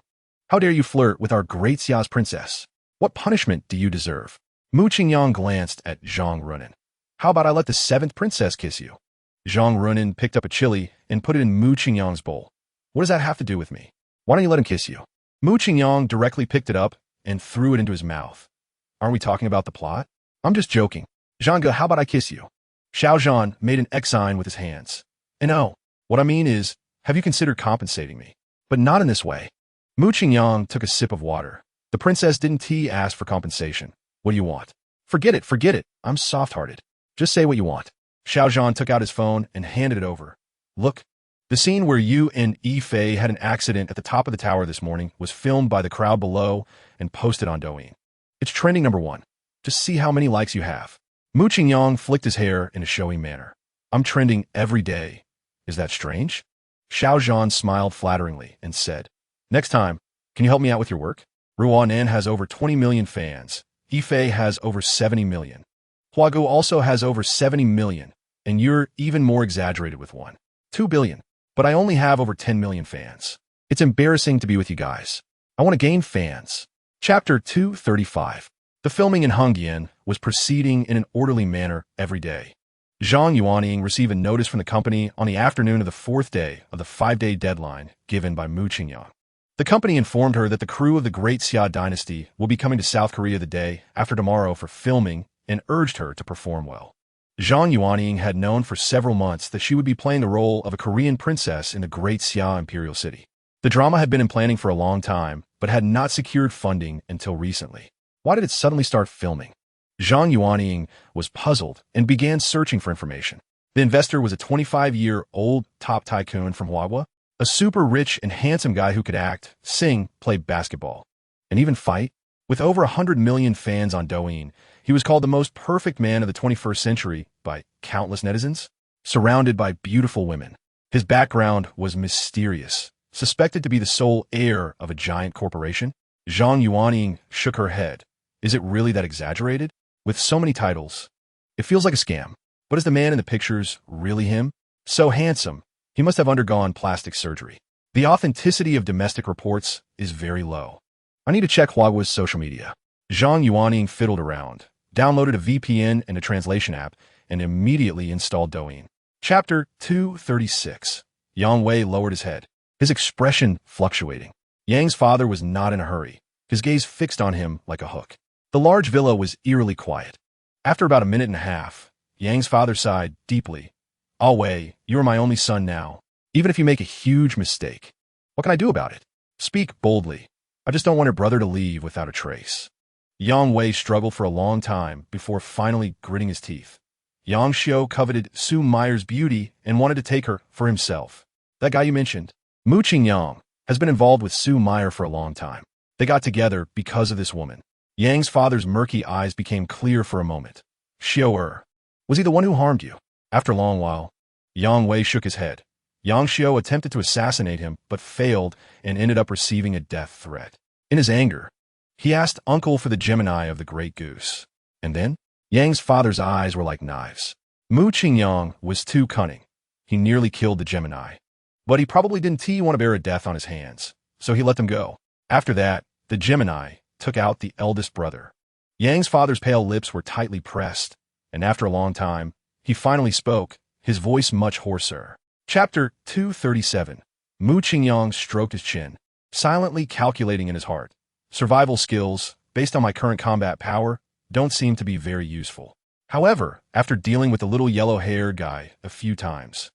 how dare you flirt with our great Xia's princess? What punishment do you deserve? Mu Qingyang glanced at Zhang Runin. How about I let the 7th princess kiss you? Zhang Runin picked up a chili and put it in Mu Qingyang's bowl. What does that have to do with me? Why don't you let him kiss you? Mu Qingyang directly picked it up and threw it into his mouth. Aren't we talking about the plot? I'm just joking. Zhanga, how about I kiss you? Xiao Zhan made an X sign with his hands. And oh, what I mean is, have you considered compensating me? But not in this way. Mu Qingyang took a sip of water. The princess didn't ask for compensation. What do you want? Forget it. I'm soft-hearted. Just say what you want. Xiao Zhan took out his phone and handed it over. Look, the scene where you and Yifei had an accident at the top of the tower this morning was filmed by the crowd below and posted on Douyin. It's trending #1. Just see how many likes you have. Mu Qingyang flicked his hair in a showy manner. I'm trending every day. Is that strange? Xiao Zhan smiled flatteringly and said, Next time, can you help me out with your work? Ruanan has over 20 million fans. Yifei has over 70 million. Huagu also has over 70 million, and you're even more exaggerated with 2 billion. But I only have over 10 million fans. It's embarrassing to be with you guys. I want to gain fans. Chapter 235. The filming in Hongyan was proceeding in an orderly manner every day. Zhang Yuanying received a notice from the company on the afternoon of the fourth day of the 5-day deadline given by Mu Qingyang. The company informed her that the crew of the Great Xia dynasty will be coming to South Korea the day after tomorrow for filming and urged her to perform well. Zhang Yuanying had known for several months that she would be playing the role of a Korean princess in the Great Xia imperial city. The drama had been in planning for a long time, but had not secured funding until recently. Why did it suddenly start filming? Zhang Yuanying was puzzled and began searching for information. The investor was a 25-year-old top tycoon from Huaihua, a super rich and handsome guy who could act, sing, play basketball, and even fight. With over 100 million fans on Douyin, he was called the most perfect man of the 21st century by countless netizens, surrounded by beautiful women. His background was mysterious, suspected to be the sole heir of a giant corporation. Zhang Yuanying shook her head. Is it really that exaggerated? With so many titles, it feels like a scam. But is the man in the pictures really him? So handsome, he must have undergone plastic surgery. The authenticity of domestic reports is very low. I need to check Huawei's social media. Zhang Yuanying fiddled around, downloaded a VPN and a translation app, and immediately installed Douyin. Chapter 236. Yang Wei lowered his head, his expression fluctuating. Yang's father was not in a hurry, his gaze fixed on him like a hook. The large villa was eerily quiet. After about a minute and a half, Yang's father sighed deeply. Ah Wei, you are my only son now, even if you make a huge mistake. What can I do about it? Speak boldly. I just don't want your brother to leave without a trace. Yang Wei struggled for a long time before finally gritting his teeth. Yang Xiu coveted Su Meyer's beauty and wanted to take her for himself. That guy you mentioned, Mu Qingyang, has been involved with Su Meyer for a long time. They got together because of this woman. Yang's father's murky eyes became clear for a moment. Xiu, was he the one who harmed you? After a long while, Yang Wei shook his head. Yang Xiu attempted to assassinate him, but failed and ended up receiving a death threat. In his anger, he asked uncle for the Gemini of the Great Goose. And then, Yang's father's eyes were like knives. Mu Qingyang was too cunning. He nearly killed the Gemini. But he probably didn't want to bear a death on his hands, so he let them go. After that, the Gemini took out the eldest brother. Yang's father's pale lips were tightly pressed, and after a long time, he finally spoke, his voice much hoarser. Chapter 237. Mu Qingyang stroked his chin, silently calculating in his heart. Survival skills, based on my current combat power, don't seem to be very useful. However, after dealing with the little yellow-haired guy a few times,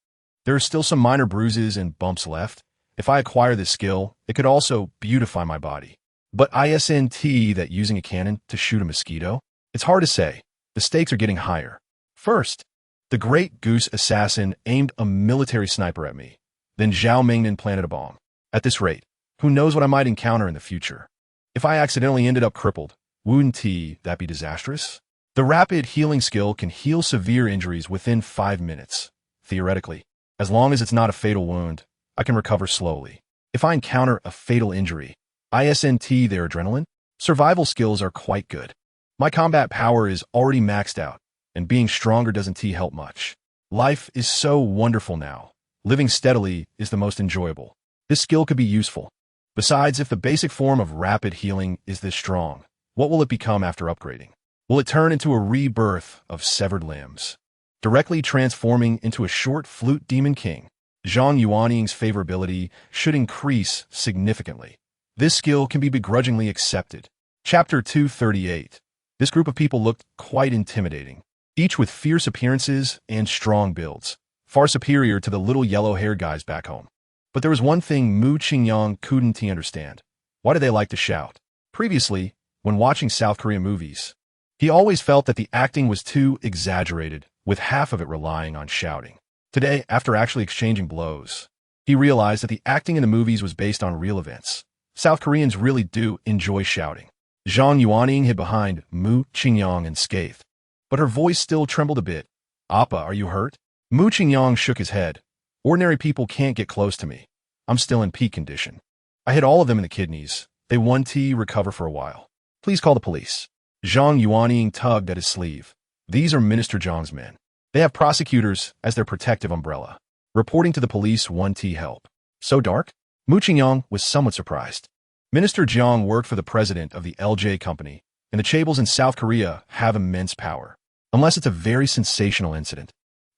there are still some minor bruises and bumps left. If I acquire this skill, it could also beautify my body. But isn't that using a cannon to shoot a mosquito? It's hard to say. The stakes are getting higher. First, the Great Goose assassin aimed a military sniper at me. Then Zhao Mingnan planted a bomb. At this rate, who knows what I might encounter in the future? If I accidentally ended up crippled, wouldn't that be disastrous? The rapid healing skill can heal severe injuries within 5 minutes. Theoretically, as long as it's not a fatal wound, I can recover slowly. If I encounter a fatal injury, isn't their adrenaline? Survival skills are quite good. My combat power is already maxed out, and being stronger doesn't help much. Life is so wonderful now. Living steadily is the most enjoyable. This skill could be useful. Besides, if the basic form of rapid healing is this strong, what will it become after upgrading? Will it turn into a rebirth of severed limbs, directly transforming into a short flute demon king? Zhang Yuanying's favorability should increase significantly. This skill can be begrudgingly accepted. Chapter 238. This group of people looked quite intimidating, each with fierce appearances and strong builds, far superior to the little yellow-haired guys back home. But there was one thing Mu Qingyang couldn't understand. Why do they like to shout? Previously, when watching South Korean movies, he always felt that the acting was too exaggerated, with half of it relying on shouting. Today, after actually exchanging blows, he realized that the acting in the movies was based on real events. South Koreans really do enjoy shouting. Zhang Yuanying hid behind Mu Qingyang and scathed, but her voice still trembled a bit. Appa, are you hurt? Mu Qingyang shook his head. Ordinary people can't get close to me. I'm still in peak condition. I hit all of them in the kidneys. They 1T recover for a while. Please call the police. Zhang Yuanying tugged at his sleeve. These are Minister Zhang's men. They have prosecutors as their protective umbrella. Reporting to the police 1T help. So dark? Mu Qingyang was somewhat surprised. Minister Jiang worked for the president of the LJ company, and the chaebols in South Korea have immense power. Unless it's a very sensational incident.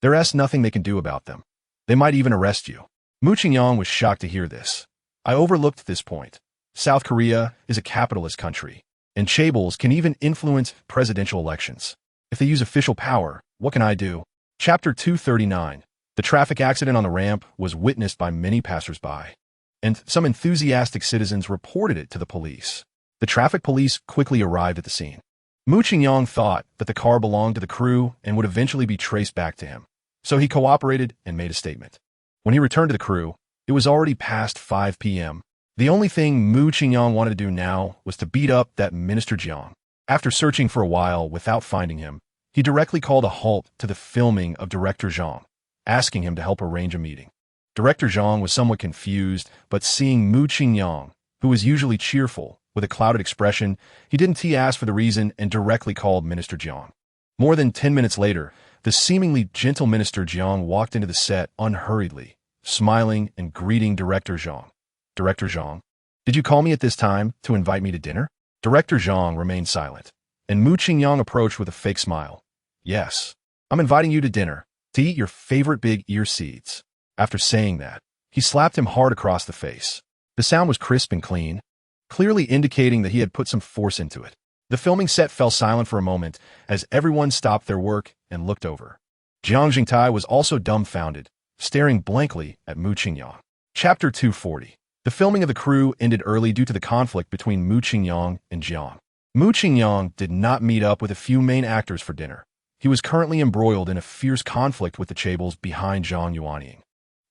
There's nothing they can do about them. They might even arrest you. Mu Qingyang was shocked to hear this. I overlooked this point. South Korea is a capitalist country, and chaebols can even influence presidential elections. If they use official power, what can I do? Chapter 239. The traffic accident on the ramp was witnessed by many passersby, and some enthusiastic citizens reported it to the police. The traffic police quickly arrived at the scene. Mu Qingyang thought that the car belonged to the crew and would eventually be traced back to him, so he cooperated and made a statement. When he returned to the crew, it was already past 5 p.m. The only thing Mu Qingyang wanted to do now was to beat up that Minister Jiang. After searching for a while without finding him, he directly called a halt to the filming of Director Zhang, asking him to help arrange a meeting. Director Zhang was somewhat confused, but seeing Mu Qingyang, who was usually cheerful, with a clouded expression, he didn't ask for the reason and directly called Minister Jiang. More than 10 minutes later, the seemingly gentle Minister Jiang walked into the set unhurriedly, smiling and greeting Director Zhang. Director Zhang, did you call me at this time to invite me to dinner? Director Zhang remained silent, and Mu Qingyang approached with a fake smile. Yes, I'm inviting you to dinner, to eat your favorite big ear seeds. After saying that, he slapped him hard across the face. The sound was crisp and clean, clearly indicating that he had put some force into it. The filming set fell silent for a moment as everyone stopped their work and looked over. Jiang Jingtai was also dumbfounded, staring blankly at Mu Qingyang. Chapter 240. The filming of the crew ended early due to the conflict between Mu Qingyang and Jiang. Mu Qingyang did not meet up with a few main actors for dinner. He was currently embroiled in a fierce conflict with the chaebols behind Zhang Yuanying.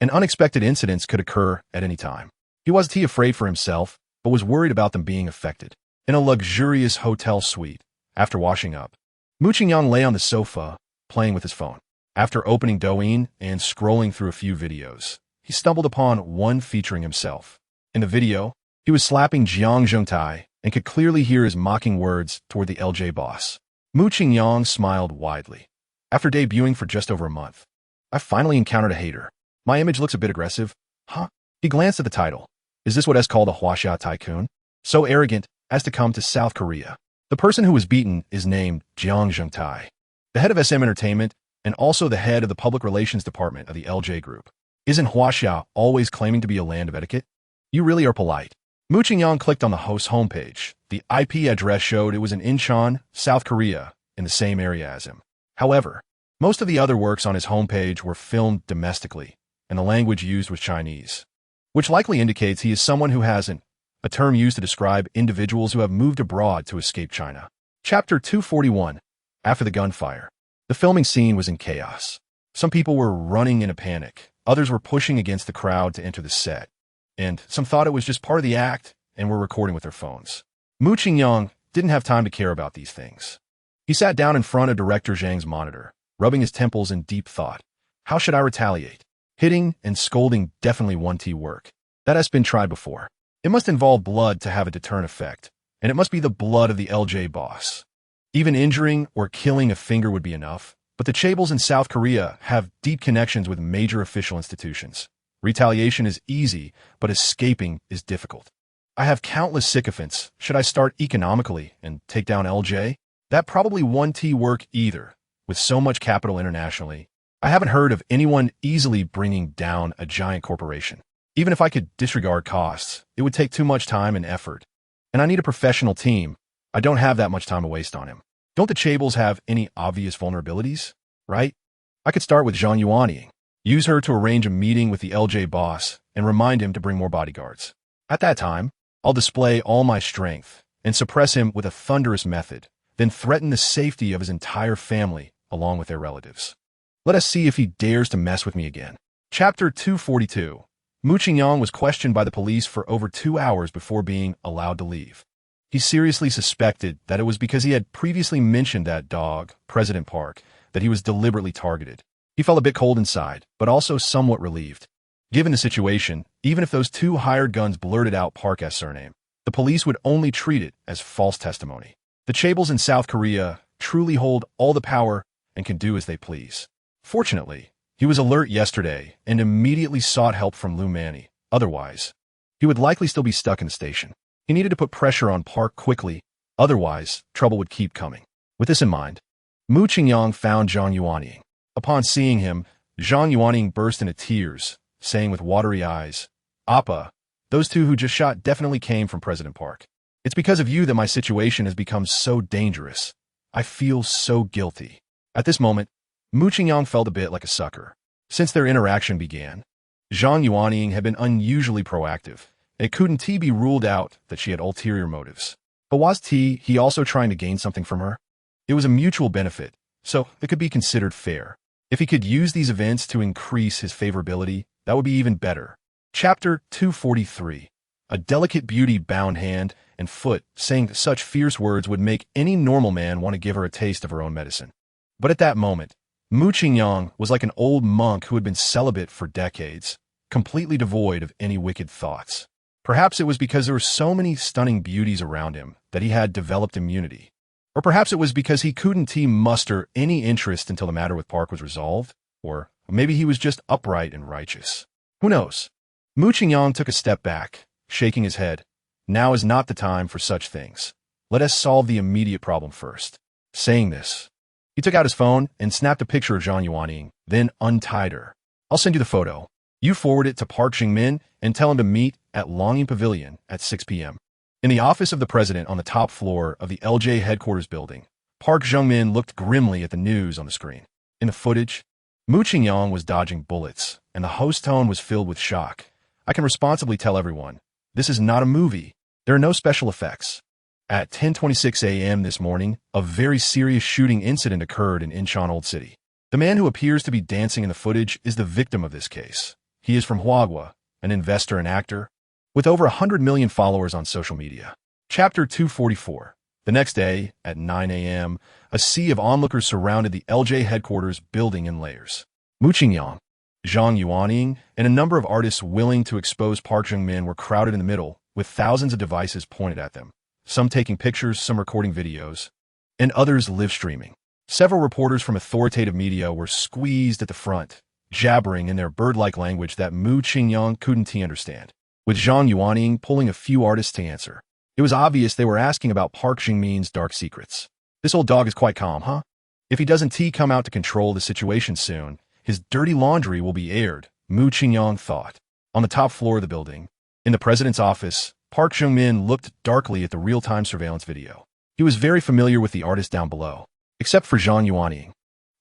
And unexpected incidents could occur at any time. He wasn't afraid for himself, but was worried about them being affected. In a luxurious hotel suite, after washing up, Mu Qingyang lay on the sofa, playing with his phone. After opening Douyin and scrolling through a few videos, he stumbled upon one featuring himself. In the video, he was slapping Jiang Zhongtai and could clearly hear his mocking words toward the LJ boss. Mu Qingyang smiled widely. After debuting for just over a month, I finally encountered a hater. My image looks a bit aggressive. Huh? He glanced at the title. Is this what is called a Sudden Tycoon? So arrogant as to come to South Korea. The person who was beaten is named Jiang Zhongtai, the head of SM Entertainment and also the head of the public relations department of the LJ Group. Isn't Huaxia always claiming to be a land of etiquette? You really are polite. Mu Qingyang clicked on the host's homepage. The IP address showed it was in Incheon, South Korea, in the same area as him. However, most of the other works on his homepage were filmed domestically, and the language used was Chinese, which likely indicates he is someone who hasn't, a term used to describe individuals who have moved abroad to escape China. Chapter 241. After the gunfire, the filming scene was in chaos. Some people were running in a panic, others were pushing against the crowd to enter the set, and some thought it was just part of the act and were recording with their phones. Mu Qingyang didn't have time to care about these things. He sat down in front of Director Zhang's monitor, rubbing his temples in deep thought. How should I retaliate? Hitting and scolding definitely 1T work. That has been tried before. It must involve blood to have a deterrent effect, and it must be the blood of the LJ boss. Even injuring or killing a finger would be enough, but the chaebols in South Korea have deep connections with major official institutions. Retaliation is easy, but escaping is difficult. I have countless sycophants. Should I start economically and take down LJ? That probably 1T work either. With so much capital internationally, I haven't heard of anyone easily bringing down a giant corporation. Even if I could disregard costs, it would take too much time and effort. And I need a professional team. I don't have that much time to waste on him. Don't the chaebols have any obvious vulnerabilities? Right? I could start with Zhang Yuanying. Use her to arrange a meeting with the LJ boss and remind him to bring more bodyguards. At that time, I'll display all my strength and suppress him with a thunderous method, then threaten the safety of his entire family along with their relatives. Let us see if he dares to mess with me again. Chapter 242. Mu Qingyang was questioned by the police for over 2 hours before being allowed to leave. He seriously suspected that it was because he had previously mentioned that dog, President Park, that he was deliberately targeted. He felt a bit cold inside, but also somewhat relieved. Given the situation, even if those two hired guns blurted out Park as surname, the police would only treat it as false testimony. The chaebols in South Korea truly hold all the power and can do as they please. Fortunately, he was alert yesterday and immediately sought help from Lou Manny. Otherwise, he would likely still be stuck in the station. He needed to put pressure on Park quickly, otherwise trouble would keep coming. With this in mind, Mu Qingyang found Zhang Yuanying. Upon seeing him, Zhang Yuanying burst into tears, saying with watery eyes, "Appa, those two who just shot definitely came from President Park. It's because of you that my situation has become so dangerous. I feel so guilty." At this moment, Mu Qingyang felt a bit like a sucker. Since their interaction began, Zhang Yuanying had been unusually proactive. It couldn't be ruled out that she had ulterior motives. But was he also trying to gain something from her? It was a mutual benefit, so it could be considered fair. If he could use these events to increase his favorability, that would be even better. Chapter 243. A delicate beauty bound hand and foot, saying such fierce words would make any normal man want to give her a taste of her own medicine. But at that moment, Mu Qingyang was like an old monk who had been celibate for decades, completely devoid of any wicked thoughts. Perhaps it was because there were so many stunning beauties around him that he had developed immunity. Or perhaps it was because he couldn't muster any interest until the matter with Park was resolved. Or maybe he was just upright and righteous. Who knows? Mu Qingyang took a step back, shaking his head. Now is not the time for such things. Let us solve the immediate problem first. Saying this, he took out his phone and snapped a picture of Zhang Yuanying, then untied her. "I'll send you the photo. You forward it to Park Jingmin and tell him to meet at Longing Pavilion at 6 p.m. In the office of the president on the top floor of the LJ headquarters building, Park Jungmin looked grimly at the news on the screen. In the footage, Mu Qingyang was dodging bullets, and the host tone was filled with shock. "I can responsibly tell everyone, this is not a movie. There are no special effects." At 10:26 a.m. this morning, a very serious shooting incident occurred in Incheon Old City. The man who appears to be dancing in the footage is the victim of this case. He is from Huagua, an investor and actor, with over 100 million followers on social media. Chapter 244. The next day, at 9 a.m., a sea of onlookers surrounded the LJ headquarters building in layers. Mu Qingyang, Zhang Yuanying, and a number of artists willing to expose Park Jungmin were crowded in the middle, with thousands of devices pointed at them. Some taking pictures, some recording videos, and others live streaming. Several reporters from authoritative media were squeezed at the front, jabbering in their bird-like language that Mu Qingyang couldn't understand, with Zhang Yuanying pulling a few artists to answer. It was obvious they were asking about Park Jingmin's dark secrets. "This old dog is quite calm, huh? If he doesn't come out to control the situation soon, his dirty laundry will be aired," Mu Qingyang thought. On the top floor of the building, in the president's office, Park Jungmin looked darkly at the real-time surveillance video. He was very familiar with the artist down below, except for Zhang Yuanying,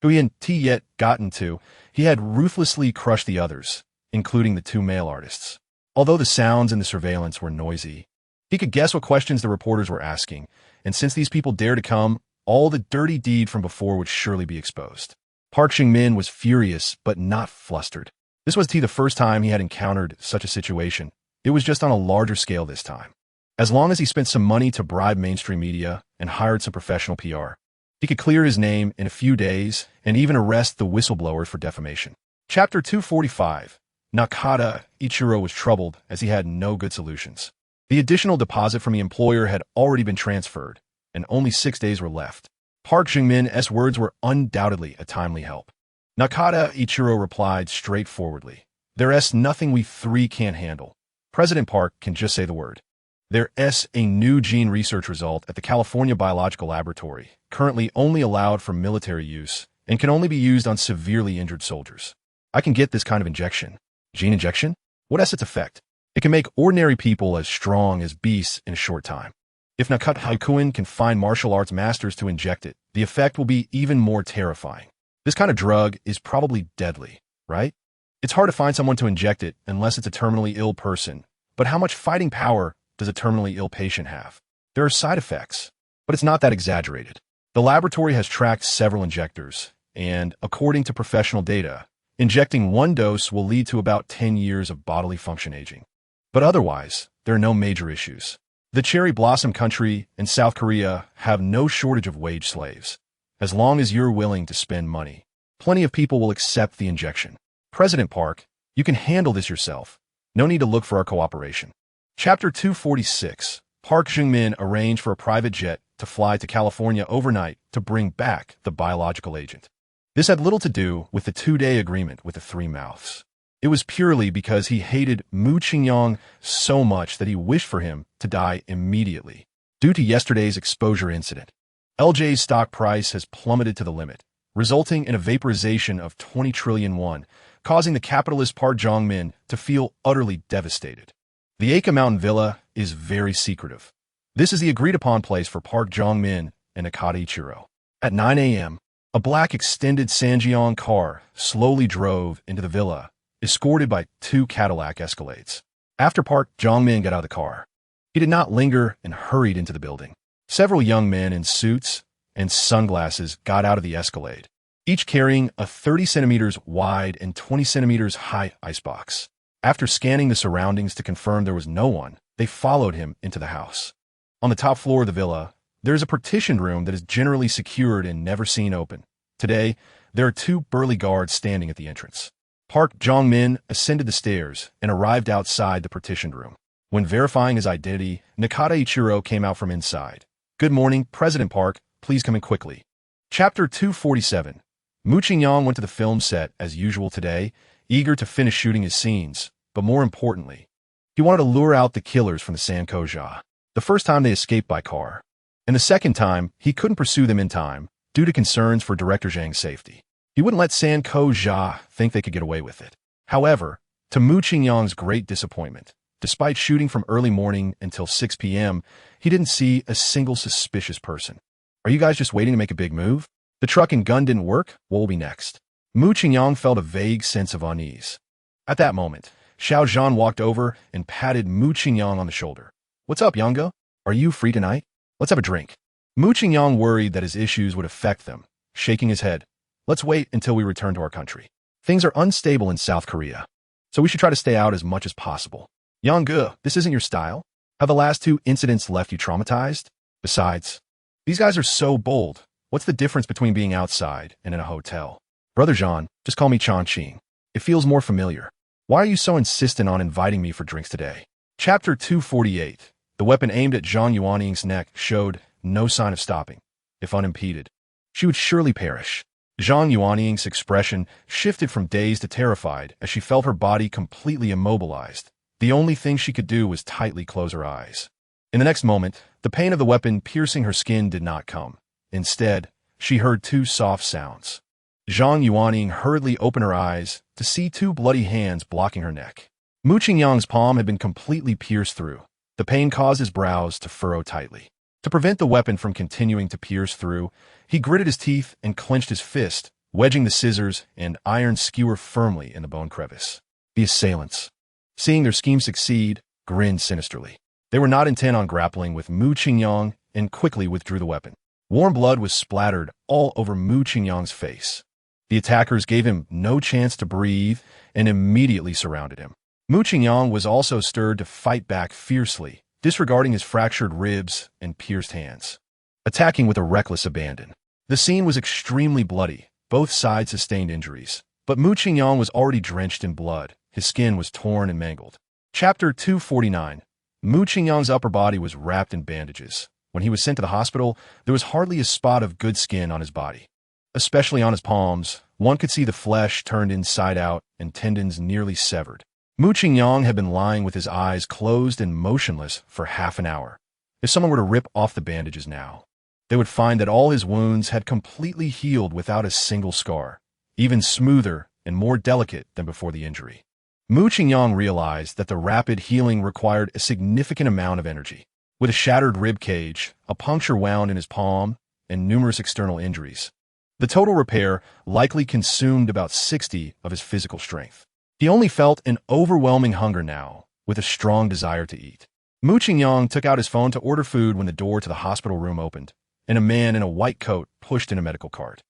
who he hadn't yet gotten to. He had ruthlessly crushed the others, including the two male artists. Although the sounds in the surveillance were noisy, he could guess what questions the reporters were asking, and since these people dared to come, all the dirty deed from before would surely be exposed. Park Jingmin was furious, but not flustered. This was the first time he had encountered such a situation. It was just on a larger scale this time. As long as he spent some money to bribe mainstream media and hired some professional PR, he could clear his name in a few days and even arrest the whistleblowers for defamation. Chapter 245. Nakata Ichiro was troubled as he had no good solutions. The additional deposit from the employer had already been transferred, and only 6 days were left. Park Jingmin's words were undoubtedly a timely help. Nakata Ichiro replied straightforwardly, "There's nothing we three can't handle. President Park can just say the word. There's a new gene research result at the California Biological Laboratory, currently only allowed for military use, and can only be used on severely injured soldiers. I can get this kind of injection." Gene injection? What is its effect? It can make ordinary people as strong as beasts in a short time. If Sudden Tycoon can find martial arts masters to inject it, the effect will be even more terrifying. This kind of drug is probably deadly, right? It's hard to find someone to inject it unless it's a terminally ill person. But how much fighting power does a terminally ill patient have? There are side effects, but it's not that exaggerated. The laboratory has tracked several injectors, and according to professional data, injecting one dose will lead to about 10 years of bodily function aging. But otherwise, there are no major issues. The cherry blossom country and South Korea have no shortage of wage slaves. As long as you're willing to spend money, Plenty of people will accept the injection. President Park, you can handle this yourself. No need to look for our cooperation. Chapter 246. Park Jung-min arranged for a private jet to fly to California overnight to bring back the biological agent. This had little to do with the 2-day agreement with the three mouths. It was purely because he hated Mu Qingyang so much that he wished for him to die immediately. Due to yesterday's exposure incident, LJ's stock price has plummeted to the limit, resulting in a vaporization of 20 trillion won, causing the capitalist Park Jong-min to feel utterly devastated. The Aka Mountain Villa is very secretive. This is the agreed-upon place for Park Jong-min and Nakata Ichiro. At 9 a.m., a black extended Sanjiang car slowly drove into the villa, escorted by 2 Cadillac Escalades. After Park Jong-min got out of the car, he did not linger and hurried into the building. Several young men in suits and sunglasses got out of the Escalade, each carrying a 30 centimeters wide and 20 centimeters high icebox. After scanning the surroundings to confirm there was no one, they followed him into the house. On the top floor of the villa, there is a partitioned room that is generally secured and never seen open. Today, there are 2 burly guards standing at the entrance. Park Jong-min ascended the stairs and arrived outside the partitioned room. When verifying his identity, Nakata Ichiro came out from inside. "Good morning, President Park. Please come in quickly." Chapter 247. Mu Qingyang went to the film set as usual today, eager to finish shooting his scenes, but more importantly, he wanted to lure out the killers from the Sankoja. The first time they escaped by car, and the second time he couldn't pursue them in time due to concerns for Director Zhang's safety. He wouldn't let Sankoja think they could get away with it. However, to Mu Qingyang's great disappointment, despite shooting from early morning until 6 p.m., he didn't see a single suspicious person. "Are you guys just waiting to make a big move? The truck and gun didn't work? What will be next?" Mu Qingyang felt a vague sense of unease. At that moment, Xiao Zhan walked over and patted Mu Qingyang on the shoulder. "What's up, Yongo? Are you free tonight? Let's have a drink." Mu Qingyang worried that his issues would affect them, shaking his head. "Let's wait until we return to our country. Things are unstable in South Korea, so we should try to stay out as much as possible." "Yongo, this isn't your style? Have the last 2 incidents left you traumatized? Besides, these guys are so bold. What's the difference between being outside and in a hotel?" "Brother Zhan, just call me Chongqing. It feels more familiar. Why are you so insistent on inviting me for drinks today?" Chapter 248. The weapon aimed at Zhang Yuanning's neck showed no sign of stopping. If unimpeded, she would surely perish. Zhang Yuanning's expression shifted from dazed to terrified as she felt her body completely immobilized. The only thing she could do was tightly close her eyes. In the next moment, the pain of the weapon piercing her skin did not come. Instead, she heard 2 soft sounds. Zhang Yuanning hurriedly opened her eyes to see 2 bloody hands blocking her neck. Mu Qingyang's palm had been completely pierced through. The pain caused his brows to furrow tightly. To prevent the weapon from continuing to pierce through, he gritted his teeth and clenched his fist, wedging the scissors and iron skewer firmly in the bone crevice. The assailants, seeing their scheme succeed, grinned sinisterly. They were not intent on grappling with Mu Qingyang and quickly withdrew the weapon. Warm blood was splattered all over Mu Qingyang's face. The attackers gave him no chance to breathe and immediately surrounded him. Mu Qingyang was also stirred to fight back fiercely, disregarding his fractured ribs and pierced hands, attacking with a reckless abandon. The scene was extremely bloody. Both sides sustained injuries, but Mu Qingyang was already drenched in blood. His skin was torn and mangled. Chapter 249. Mu Qingyang's upper body was wrapped in bandages. When he was sent to the hospital, there was hardly a spot of good skin on his body. Especially on his palms, one could see the flesh turned inside out and tendons nearly severed. Mu Qingyang had been lying with his eyes closed and motionless for half an hour. If someone were to rip off the bandages now, they would find that all his wounds had completely healed without a single scar, even smoother and more delicate than before the injury. Mu Qingyang realized that the rapid healing required a significant amount of energy. With a shattered rib cage, a puncture wound in his palm, and numerous external injuries, the total repair likely consumed about 60 of his physical strength. He only felt an overwhelming hunger now, with a strong desire to eat. Mu Qingyang took out his phone to order food when the door to the hospital room opened, and a man in a white coat pushed in a medical cart.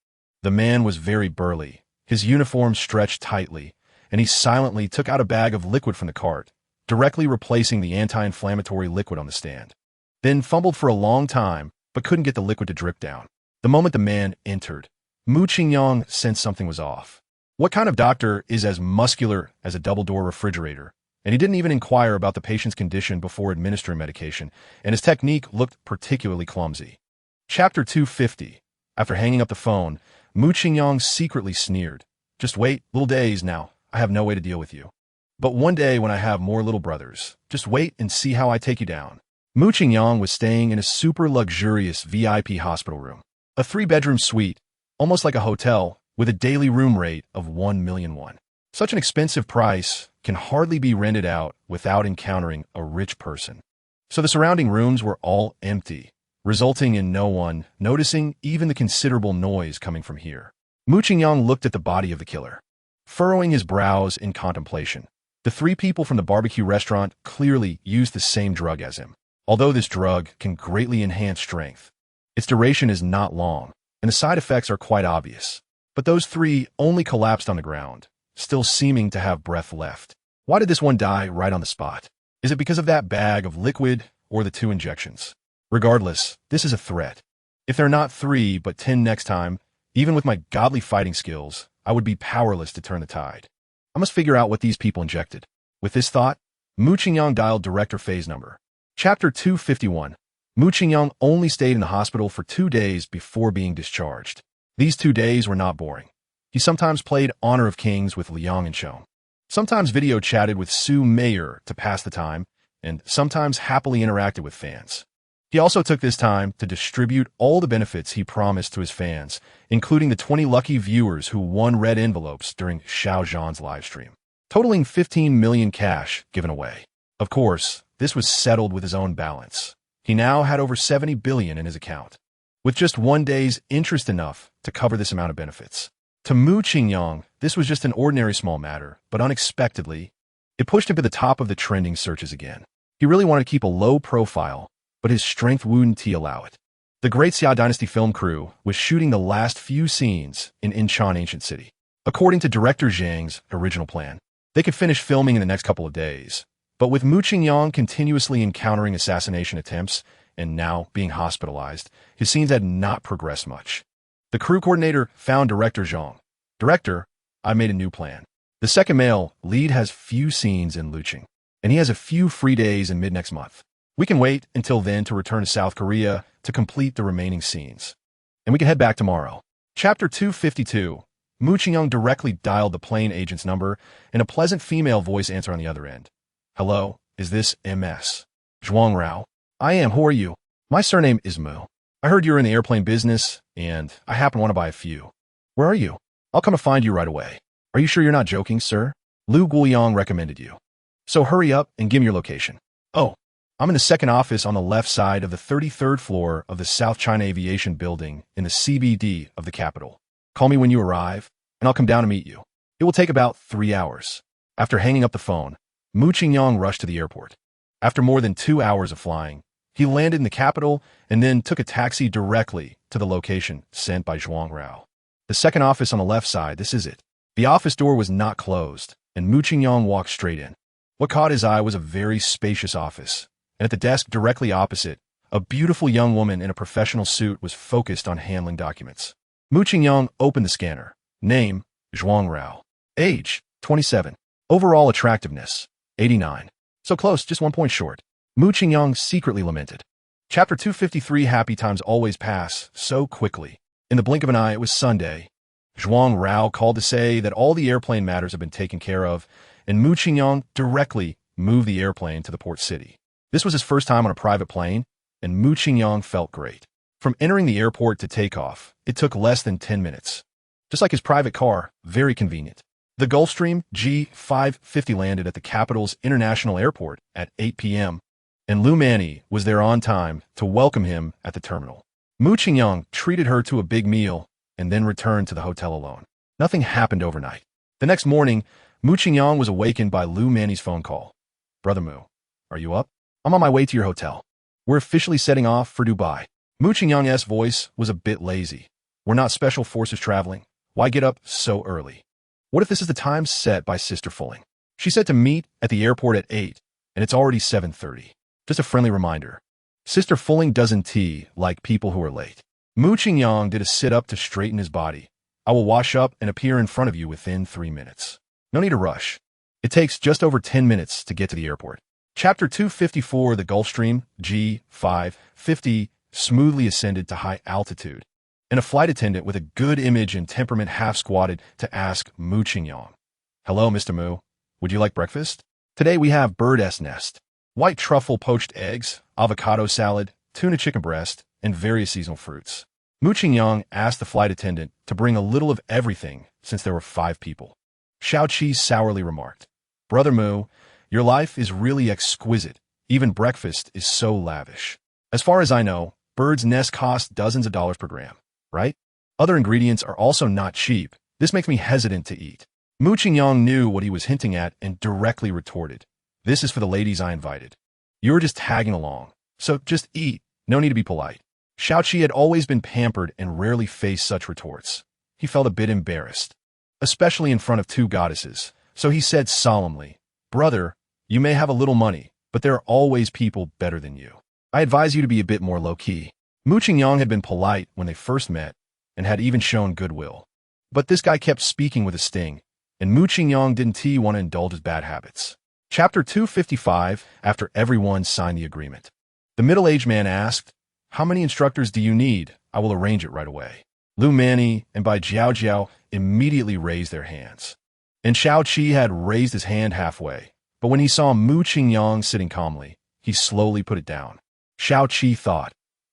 The man was very burly, his uniform stretched tightly, and he silently took out a bag of liquid from the cart, directly replacing the anti-inflammatory liquid on the stand. Then fumbled for a long time, but couldn't get the liquid to drip down. The moment the man entered, Mu Qingyang sensed something was off. What kind of doctor is as muscular as a double-door refrigerator? And he didn't even inquire about the patient's condition before administering medication, and his technique looked particularly clumsy. Chapter 250. After hanging up the phone, Mu Qingyang secretly sneered. Just wait, little days now. I have no way to deal with you. But one day when I have more little brothers, just wait and see how I take you down. Mu Qingyang was staying in a super luxurious VIP hospital room. A 3-bedroom suite, almost like a hotel, with a daily room rate of 1 million won. Such an expensive price can hardly be rented out without encountering a rich person. So the surrounding rooms were all empty, resulting in no one noticing even the considerable noise coming from here. Mu Qingyang looked at the body of the killer, furrowing his brows in contemplation. The 3 people from the barbecue restaurant clearly used the same drug as him. Although this drug can greatly enhance strength, its duration is not long, and the side effects are quite obvious. But those 3 only collapsed on the ground, still seeming to have breath left. Why did this one die right on the spot? Is it because of that bag of liquid or the 2 injections? Regardless, this is a threat. If there are not 3 but 10 next time, even with my godly fighting skills, I would be powerless to turn the tide. I must figure out what these people injected. With this thought, Mu Qingyang dialed director phase number. Chapter 251. Mu Qingyang only stayed in the hospital for 2 days before being discharged. These 2 days were not boring. He sometimes played Honor of Kings with Liang and Shou. Sometimes video chatted with Su Mayer to pass the time, and sometimes happily interacted with fans. He also took this time to distribute all the benefits he promised to his fans, including the 20 lucky viewers who won red envelopes during Xiao Zhan's livestream, totaling 15 million cash given away. Of course, this was settled with his own balance. He now had over 70 billion in his account, with just 1 day's interest enough to cover this amount of benefits. To Mu Qingyang, this was just an ordinary small matter, but unexpectedly, it pushed him to the top of the trending searches again. He really wanted to keep a low profile, but his strength wouldn't allow it. The Great Xia Dynasty film crew was shooting the last few scenes in Incheon Ancient City. According to director Zhang's original plan, they could finish filming in the next couple of days. But with Mu Qingyang continuously encountering assassination attempts and now being hospitalized, his scenes had not progressed much. The crew coordinator found director Zhang. Director, I made a new plan. The second male lead has few scenes in Luqing, and he has a few free days in mid-next month. We can wait until then to return to South Korea to complete the remaining scenes. And we can head back tomorrow. Chapter 252. Mu Qingyang directly dialed the plane agent's number, and a pleasant female voice answered on the other end. Hello, is this MS? Zhuang Rao? I am, who are you? My surname is Mu. I heard you're in the airplane business, and I happen to want to buy a few. Where are you? I'll come to find you right away. Are you sure you're not joking, sir? Lu Guoyang recommended you. So hurry up and give me your location. Oh, I'm in the second office on the left side of the 33rd floor of the South China Aviation Building in the CBD of the capital. Call me when you arrive, and I'll come down to meet you. It will take about 3 hours. After hanging up the phone, Mu Qingyang rushed to the airport. After more than 2 hours of flying, he landed in the capital and then took a taxi directly to the location sent by Zhuang Rao. The second office on the left side, this is it. The office door was not closed, and Mu Qingyang walked straight in. What caught his eye was a very spacious office, and at the desk directly opposite, a beautiful young woman in a professional suit was focused on handling documents. Mu Qingyang opened the scanner. Name, Zhuang Rao. Age, 27. Overall attractiveness, 89. So close, just 1 point short. Mu Qingyang secretly lamented. Chapter 253. Happy times always pass so quickly. In the blink of an eye, it was Sunday. Zhuang Rao called to say that all the airplane matters have been taken care of, and Mu Qingyang directly moved the airplane to the port city. This was his first time on a private plane, and Mu Qingyang felt great. From entering the airport to takeoff, it took less than 10 minutes. Just like his private car, very convenient. The Gulfstream G550 landed at the capital's international airport at 8 p.m., and Lu Manny was there on time to welcome him at the terminal. Mu Qingyang treated her to a big meal and then returned to the hotel alone. Nothing happened overnight. The next morning, Mu Qingyang was awakened by Lu Manny's phone call. Brother Mu, are you up? I'm on my way to your hotel. We're officially setting off for Dubai. Mu Qingyang's voice was a bit lazy. We're not special forces traveling. Why get up so early? What if this is the time set by Sister Fulling? She said to meet at the airport at 8, and it's already 7:30. Just a friendly reminder. Sister Fulling doesn't like people who are late. Mu Qingyang did a sit-up to straighten his body, I will wash up and appear in front of you within 3 minutes. No need to rush. It takes just over 10 minutes to get to the airport. Chapter 254, the Gulfstream G550 smoothly ascended to high altitude, and a flight attendant with a good image and temperament half-squatted to ask Mu Qingyang, "Hello, Mr. Mu. Would you like breakfast? Today we have bird's nest, white truffle poached eggs, avocado salad, tuna chicken breast, and various seasonal fruits." Mu Qingyang asked the flight attendant to bring a little of everything since there were 5 people. Xiao Qi sourly remarked, "Brother Mu, your life is really exquisite. Even breakfast is so lavish. As far as I know, bird's nest costs dozens of dollars per gram, right? Other ingredients are also not cheap. This makes me hesitant to eat." Mu Qingyang knew what he was hinting at and directly retorted, "This is for the ladies I invited. You're just tagging along, so just eat. No need to be polite." Xiao Qi had always been pampered and rarely faced such retorts. He felt a bit embarrassed, especially in front of 2 goddesses, so he said solemnly, "Brother, you may have a little money, but there are always people better than you. I advise you to be a bit more low-key." Mu Qingyang had been polite when they first met and had even shown goodwill. But this guy kept speaking with a sting, and Mu Qingyang didn't want to indulge his bad habits. Chapter 255, after everyone signed the agreement. The middle-aged man asked, "How many instructors do you need? I will arrange it right away." Lu Mani and Bai Jiao immediately raised their hands. And Xiao Qi had raised his hand halfway, but when he saw Mu Qingyang sitting calmly, he slowly put it down. Xiao Qi thought,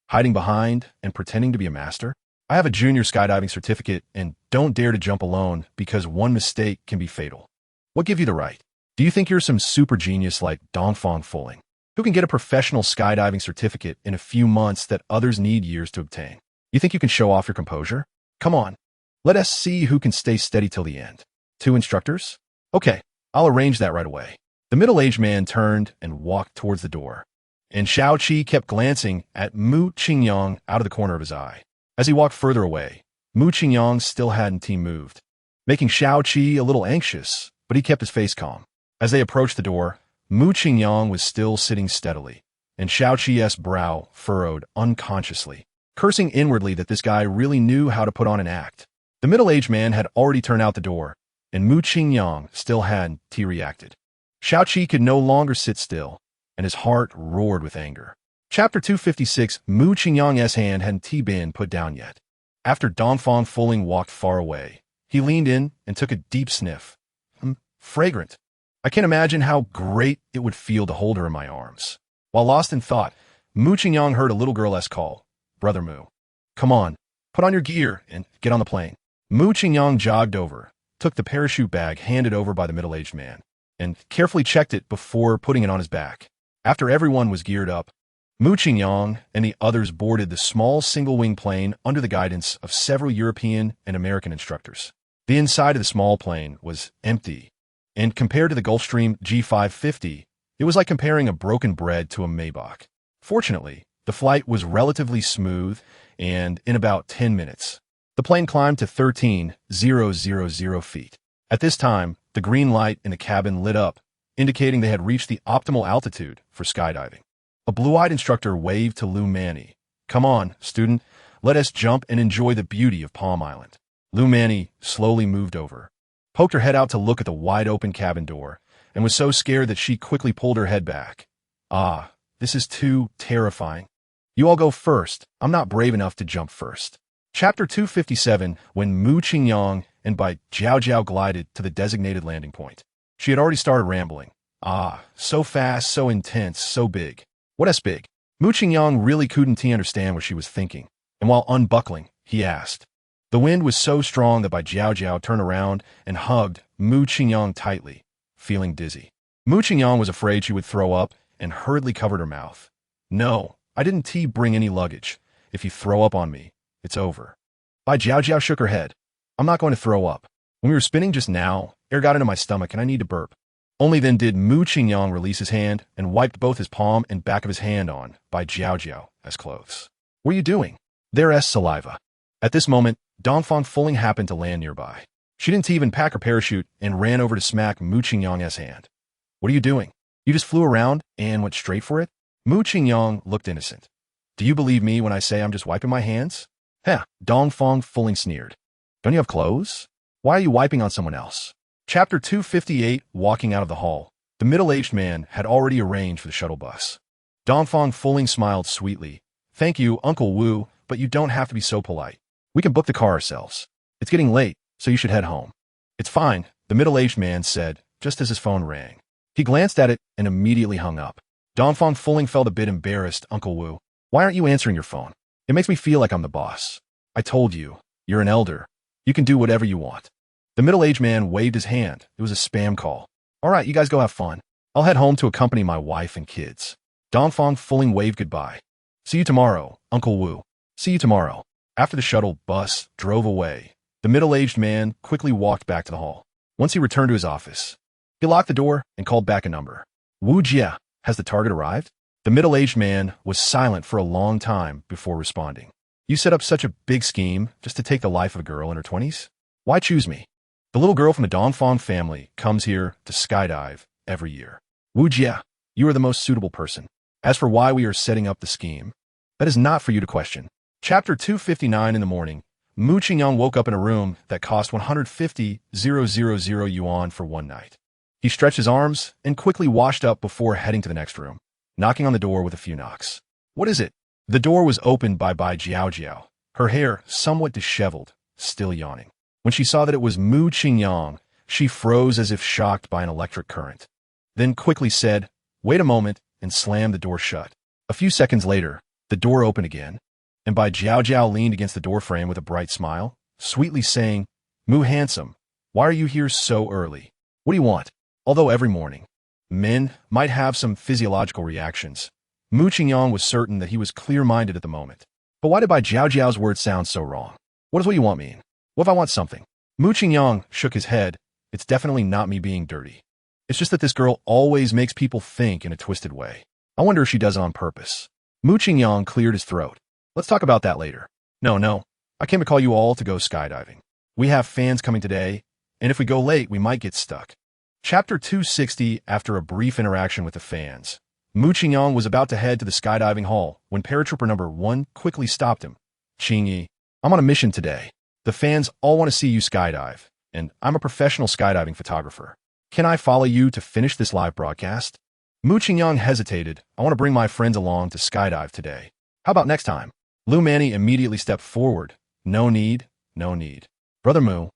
hiding behind and pretending to be a master? I have a junior skydiving certificate and don't dare to jump alone because one mistake can be fatal. What gives you the right? Do you think you're some super genius like Dongfang Fuling, who can get a professional skydiving certificate in a few months that others need years to obtain? You think you can show off your composure? Come on, let us see who can stay steady till the end. 2 instructors? Okay, I'll arrange that right away. The middle-aged man turned and walked towards the door, and Xiao Qi kept glancing at Mu Qingyang out of the corner of his eye. As he walked further away, Mu Qingyang still hadn't moved, making Xiao Qi a little anxious, but he kept his face calm. As they approached the door, Mu Qingyang was still sitting steadily, and Xiao Qi's brow furrowed unconsciously, cursing inwardly that this guy really knew how to put on an act. The middle-aged man had already turned out the door, and Mu Qingyang still hadn't reacted. Xiao Qi could no longer sit still, and his heart roared with anger. Chapter 256, Mu Qingyang's hand hadn't been put down yet. After Dongfang Fuling walked far away, he leaned in and took a deep sniff. Fragrant. I can't imagine how great it would feel to hold her in my arms. While lost in thought, Mu Qingyang heard a little girl's call, "Brother Mu, come on, put on your gear and get on the plane." Mu Qingyang jogged over, took the parachute bag handed over by the middle-aged man, and carefully checked it before putting it on his back. After everyone was geared up, Mu Qingyang and the others boarded the small single-wing plane under the guidance of several European and American instructors. The inside of the small plane was empty, and compared to the Gulfstream G550, it was like comparing a broken bread to a Maybach. Fortunately, the flight was relatively smooth, and in about 10 minutes, the plane climbed to 13,000 feet. At this time, the green light in the cabin lit up, indicating they had reached the optimal altitude for skydiving. A blue-eyed instructor waved to Lu Mani. "Come on, student, let us jump and enjoy the beauty of Palm Island." Lu Mani slowly moved over, poked her head out to look at the wide-open cabin door, and was so scared that she quickly pulled her head back. "Ah, this is too terrifying. You all go first. I'm not brave enough to jump first." Chapter 257, when Mu Qingyang and Bai Jiao glided to the designated landing point. She had already started rambling. "Ah, so fast, so intense, so big. What's big?" Mu Qingyang really couldn't understand what she was thinking, and while unbuckling, he asked. The wind was so strong that Bai Jiao turned around and hugged Mu Qingyang tightly, feeling dizzy. Mu Qingyang was afraid she would throw up and hurriedly covered her mouth. "No, I didn't bring any luggage. If you throw up on me, it's over." Bai Jiao shook her head. "I'm not going to throw up. When we were spinning just now, air got into my stomach and I need to burp." Only then did Mu Qingyang release his hand and wiped both his palm and back of his hand on Bai Jiao's clothes. "What are you doing?" "There's saliva." At this moment, Dongfang Fuling happened to land nearby. She didn't even pack her parachute and ran over to smack Mu Qingyang's hand. "What are you doing? You just flew around and went straight for it?" Mu Qingyang looked innocent. "Do you believe me when I say I'm just wiping my hands?" "Heh," Dongfang Fuling sneered. Don't you have clothes? Why are you wiping on someone else? Chapter 258, Walking Out of the Hall. The middle-aged man had already arranged for the shuttle bus. Dongfang Fuling smiled sweetly. Thank you, Uncle Wu, but you don't have to be so polite. We can book the car ourselves. It's getting late, so you should head home. It's fine, the middle-aged man said, just as his phone rang. He glanced at it and immediately hung up. Dongfang Fuling felt a bit embarrassed. Uncle Wu, why aren't you answering your phone? It makes me feel like I'm the boss. I told you, you're an elder. You can do whatever you want. The middle-aged man waved his hand. It was a spam call. All right, you guys go have fun. I'll head home to accompany my wife and kids. Dongfang Fuling waved goodbye. See you tomorrow, Uncle Wu. See you tomorrow. After the shuttle bus drove away, the middle-aged man quickly walked back to the hall. Once he returned to his office, he locked the door and called back a number. Wu Jia, has the target arrived? The middle-aged man was silent for a long time before responding. You set up such a big scheme just to take the life of a girl in her 20s? Why choose me? The little girl from the Dongfang family comes here to skydive every year. Wu Jia, you are the most suitable person. As for why we are setting up the scheme, that is not for you to question. Chapter 259 in the morning, Mu Qingyang woke up in a room that cost 150,000 yuan for one night. He stretched his arms and quickly washed up before heading to the next room, knocking on the door with a few knocks. What is it? The door was opened by Jiao Jiao, her hair somewhat disheveled, still yawning. When she saw that it was Mu Qingyang, she froze as if shocked by an electric current, then quickly said, wait a moment, and slammed the door shut. A few seconds later, the door opened again, and Jiao Jiao leaned against the doorframe with a bright smile, sweetly saying, Mu handsome, why are you here so early? What do you want? Although every morning, men might have some physiological reactions, Mu Qingyang was certain that he was clear-minded at the moment. But why did Jiao Jiao's words sound so wrong? What does what you want mean? What if I want something? Mu Qingyang shook his head. It's definitely not me being dirty. It's just that this girl always makes people think in a twisted way. I wonder if she does it on purpose. Mu Qingyang cleared his throat. Let's talk about that later. No, I came to call you all to go skydiving. We have fans coming today, and if we go late, we might get stuck. Chapter 260, after a brief interaction with the fans, Mu Qingyang was about to head to the skydiving hall when paratrooper number 1 quickly stopped him. Qingyi, I'm on a mission today. The fans all want to see you skydive, and I'm a professional skydiving photographer. Can I follow you to finish this live broadcast? Mu Qingyang hesitated. I want to bring my friends along to skydive today. How about next time? Lu Manny immediately stepped forward. No need. Brother Mu,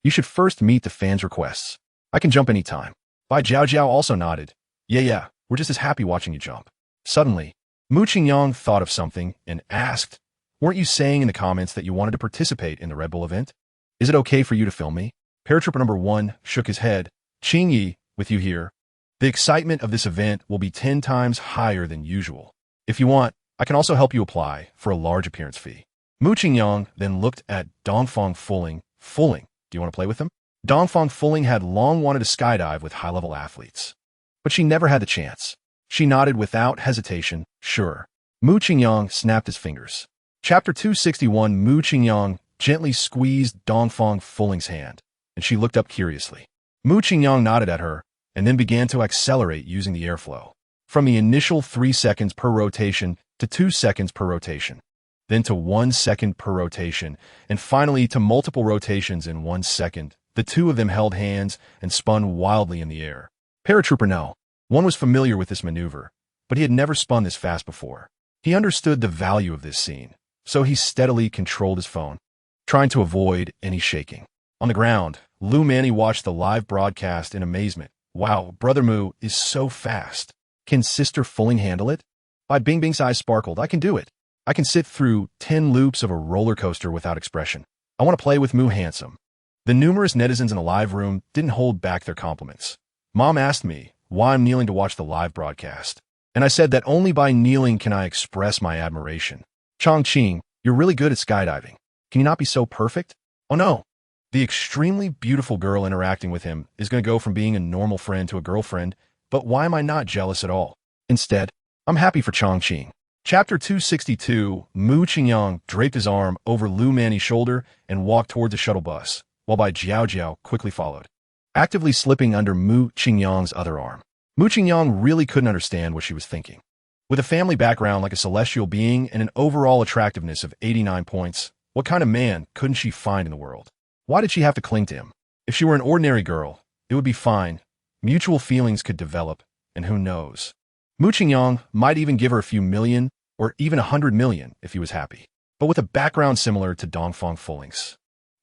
you should first meet the fans' requests. I can jump anytime. Jiao Jiao also nodded. Yeah, we're just as happy watching you jump. Suddenly, Mu Qingyang thought of something and asked, weren't you saying in the comments that you wanted to participate in the Red Bull event? Is it okay for you to film me? Paratrooper number 1 shook his head. Qingyi, with you here, the excitement of this event will be 10 times higher than usual. If you want, I can also help you apply for a large appearance fee. Mu Qingyang then looked at Dongfang Fuling. Fuling, do you want to play with him? Dongfang Fuling had long wanted to skydive with high-level athletes, but she never had the chance. She nodded without hesitation. Sure. Mu Qingyang snapped his fingers. Chapter 261, Mu Qingyang gently squeezed Dongfang Fuling's hand, and she looked up curiously. Mu Qingyang nodded at her, and then began to accelerate using the airflow. From the initial 3 seconds per rotation to 2 seconds per rotation, then to 1 second per rotation, and finally to multiple rotations in 1 second. The two of them held hands and spun wildly in the air. Paratrooper No. 1 was familiar with this maneuver, but he had never spun this fast before. He understood the value of this scene, so he steadily controlled his phone, trying to avoid any shaking. On the ground, Lu Manny watched the live broadcast in amazement. Wow, Brother Mu is so fast. Can Sister Fuling handle it? Bing Bing's eyes sparkled. I can do it. I can sit through 10 loops of a roller coaster without expression. I want to play with Mu handsome. The numerous netizens in the live room didn't hold back their compliments. Mom asked me why I'm kneeling to watch the live broadcast, and I said that only by kneeling can I express my admiration. Chongqing, you're really good at skydiving. Can you not be so perfect? Oh no. The extremely beautiful girl interacting with him is going to go from being a normal friend to a girlfriend, but why am I not jealous at all? Instead, I'm happy for Chongqing. Chapter 262, Mu Qingyang draped his arm over Lu Manny's shoulder and walked towards the shuttle bus, while Jiao Jiao quickly followed, actively slipping under Mu Qingyang's other arm. Mu Qingyang really couldn't understand what she was thinking. With a family background like a celestial being and an overall attractiveness of 89 points, what kind of man couldn't she find in the world? Why did she have to cling to him? If she were an ordinary girl, it would be fine. Mutual feelings could develop, and who knows? Mu Qingyang might even give her a few million, or even 100 million if he was happy. But with a background similar to Dongfang Fuling's.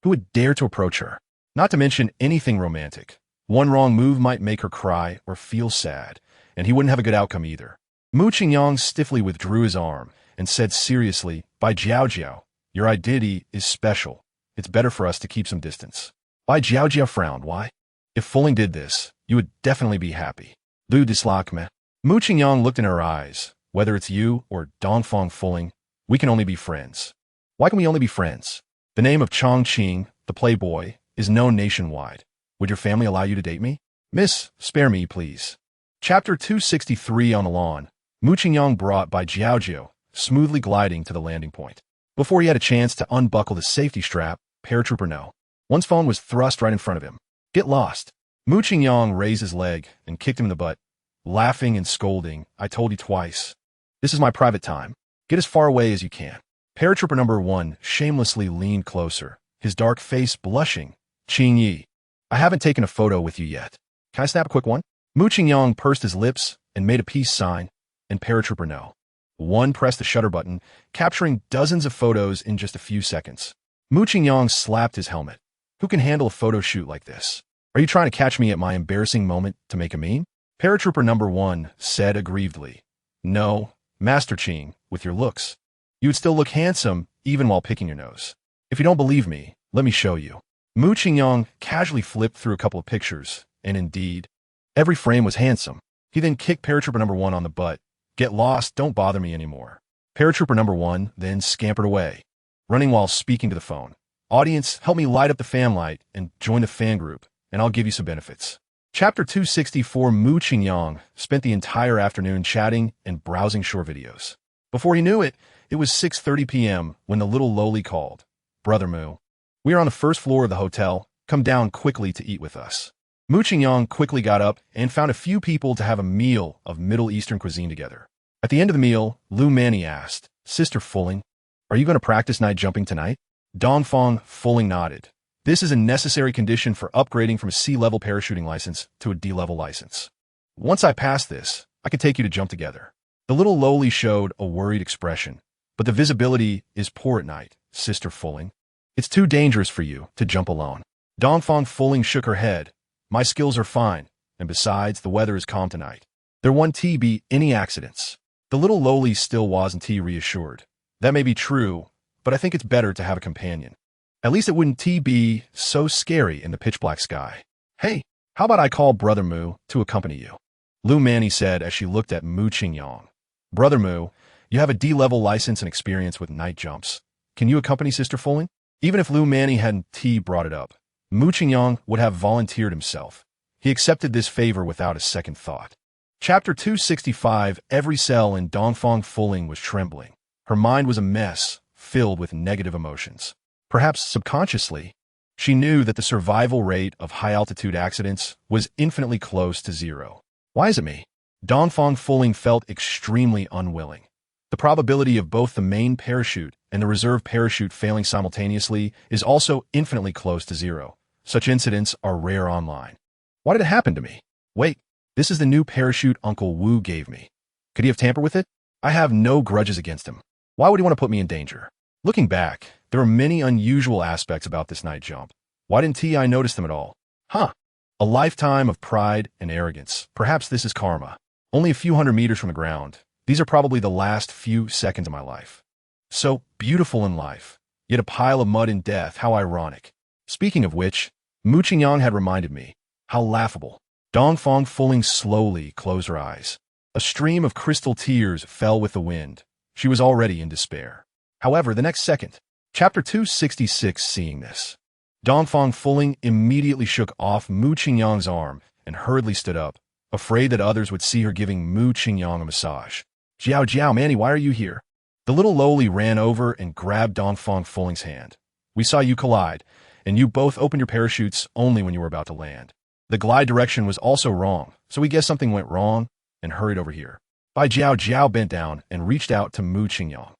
Who would dare to approach her? Not to mention anything romantic. One wrong move might make her cry or feel sad, and he wouldn't have a good outcome either. Mu Qingyang stiffly withdrew his arm and said seriously, Bai Jiao, your identity is special. It's better for us to keep some distance. Bai Jiao frowned. Why? If Fuling did this, you would definitely be happy. Lu dislike me. Mu Qingyang looked in her eyes. Whether it's you or Dongfang Fuling, we can only be friends. Why can we only be friends? The name of Chongqing, the playboy, is known nationwide. Would your family allow you to date me? Miss, spare me, please. Chapter 263 on the lawn. Mu Qingyang brought Bai Jiao, smoothly gliding to the landing point. Before he had a chance to unbuckle the safety strap, paratrooper no. One's phone was thrust right in front of him. Get lost. Mu Qingyang raised his leg and kicked him in the butt, laughing and scolding. I told you twice. This is my private time. Get as far away as you can. Paratrooper number 1 shamelessly leaned closer, his dark face blushing. Qing Yi, I haven't taken a photo with you yet. Can I snap a quick one? Mu Qingyang pursed his lips and made a peace sign, and paratrooper no. 1 pressed the shutter button, capturing dozens of photos in just a few seconds. Mu Qingyang slapped his helmet. Who can handle a photo shoot like this? Are you trying to catch me at my embarrassing moment to make a meme? Paratrooper number 1 said aggrievedly. No, Master Qing, with your looks. You would still look handsome even while picking your nose. If you don't believe me, let me show you. Mu Qingyang casually flipped through a couple of pictures, and indeed, every frame was handsome. He then kicked paratrooper number 1 on the butt. Get lost, don't bother me anymore. Paratrooper number 1 then scampered away, running while speaking to the phone. Audience, help me light up the fan light and join the fan group, and I'll give you some benefits. Chapter 264. Mu Qingyang spent the entire afternoon chatting and browsing short videos. Before he knew it, it was 6:30 p.m. when the little lowly called. Brother Mu, we are on the first floor of the hotel. Come down quickly to eat with us. Mu Qingyang quickly got up and found a few people to have a meal of Middle Eastern cuisine together. At the end of the meal, Lu Manny asked, Sister Fuling, are you going to practice night jumping tonight? Dongfang Fuling nodded. This is a necessary condition for upgrading from a C-level parachuting license to a D-level license. Once I pass this, I can take you to jump together. The little lowly showed a worried expression. But the visibility is poor at night, Sister Fuling. It's too dangerous for you to jump alone. Dongfang Fuling shook her head. My skills are fine, and besides, the weather is calm tonight. There won't be any accidents. The little lowly still wasn't reassured. That may be true, but I think it's better to have a companion. At least it wouldn't be so scary in the pitch-black sky. Hey, how about I call Brother Mu to accompany you? Lu Manny said as she looked at Mu Qingyang. Brother Mu, you have a D-level license and experience with night jumps. Can you accompany Sister Fuling? Even if Lu Manny hadn't brought it up, Mu Qingyang would have volunteered himself. He accepted this favor without a second thought. Chapter 265. Every cell in Dongfang Fuling was trembling. Her mind was a mess, filled with negative emotions. Perhaps subconsciously, she knew that the survival rate of high-altitude accidents was infinitely close to zero. Why is it me? Dongfang Fuling felt extremely unwilling. The probability of both the main parachute and the reserve parachute failing simultaneously is also infinitely close to zero. Such incidents are rare online. Why did it happen to me? Wait, this is the new parachute Uncle Wu gave me. Could he have tampered with it? I have no grudges against him. Why would he want to put me in danger? Looking back, there are many unusual aspects about this night jump. Why didn't I notice them at all? A lifetime of pride and arrogance. Perhaps this is karma. Only a few hundred meters from the ground. These are probably the last few seconds of my life. So beautiful in life, yet a pile of mud in death. How ironic. Speaking of which, Mu Qingyang had reminded me. How laughable. Dongfang Fuling slowly closed her eyes. A stream of crystal tears fell with the wind. She was already in despair. However, the next second, Chapter 266. Seeing this, Dongfang Fuling immediately shook off Mu Qingyang's arm and hurriedly stood up, afraid that others would see her giving Mu Qingyang a massage. Jiao, Manny, why are you here? The little lowly ran over and grabbed Dongfang Fuling's hand. We saw you collide, and you both opened your parachutes only when you were about to land. The glide direction was also wrong, so we guessed something went wrong and hurried over here. Bai Jiao bent down and reached out to Mu Qingyang.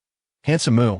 Handsome Mu,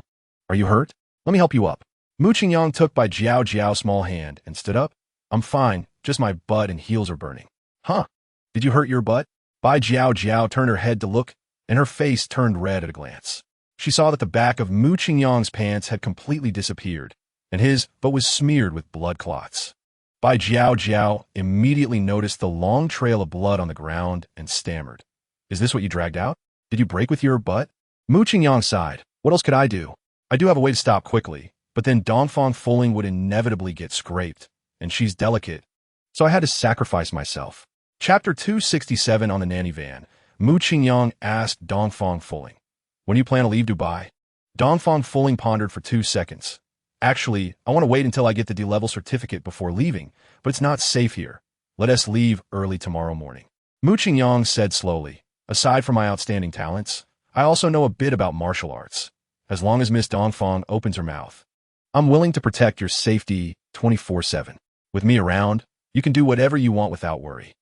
are you hurt? Let me help you up. Mu Qingyang took Bai Jiao's small hand and stood up. I'm fine, just my butt and heels are burning. Huh? Did you hurt your butt? Bai Jiao turned her head to look, and her face turned red at a glance. She saw that the back of Mu Qingyang's pants had completely disappeared, and his butt was smeared with blood clots. Bai Jiao immediately noticed the long trail of blood on the ground and stammered. Is this what you dragged out? Did you break with your butt? Mu Qingyang sighed. What else could I do? I do have a way to stop quickly, but then Dongfang Fuling would inevitably get scraped, and she's delicate, so I had to sacrifice myself. Chapter 267 on the nanny van. Mu Qingyang asked Dongfang Fuling, when do you plan to leave Dubai? Dongfang Fuling pondered for 2 seconds. Actually, I want to wait until I get the D-level certificate before leaving, but it's not safe here. Let us leave early tomorrow morning. Mu Qingyang said slowly, aside from my outstanding talents, I also know a bit about martial arts. As long as Miss Dongfang opens her mouth, I'm willing to protect your safety 24/7. With me around, you can do whatever you want without worry.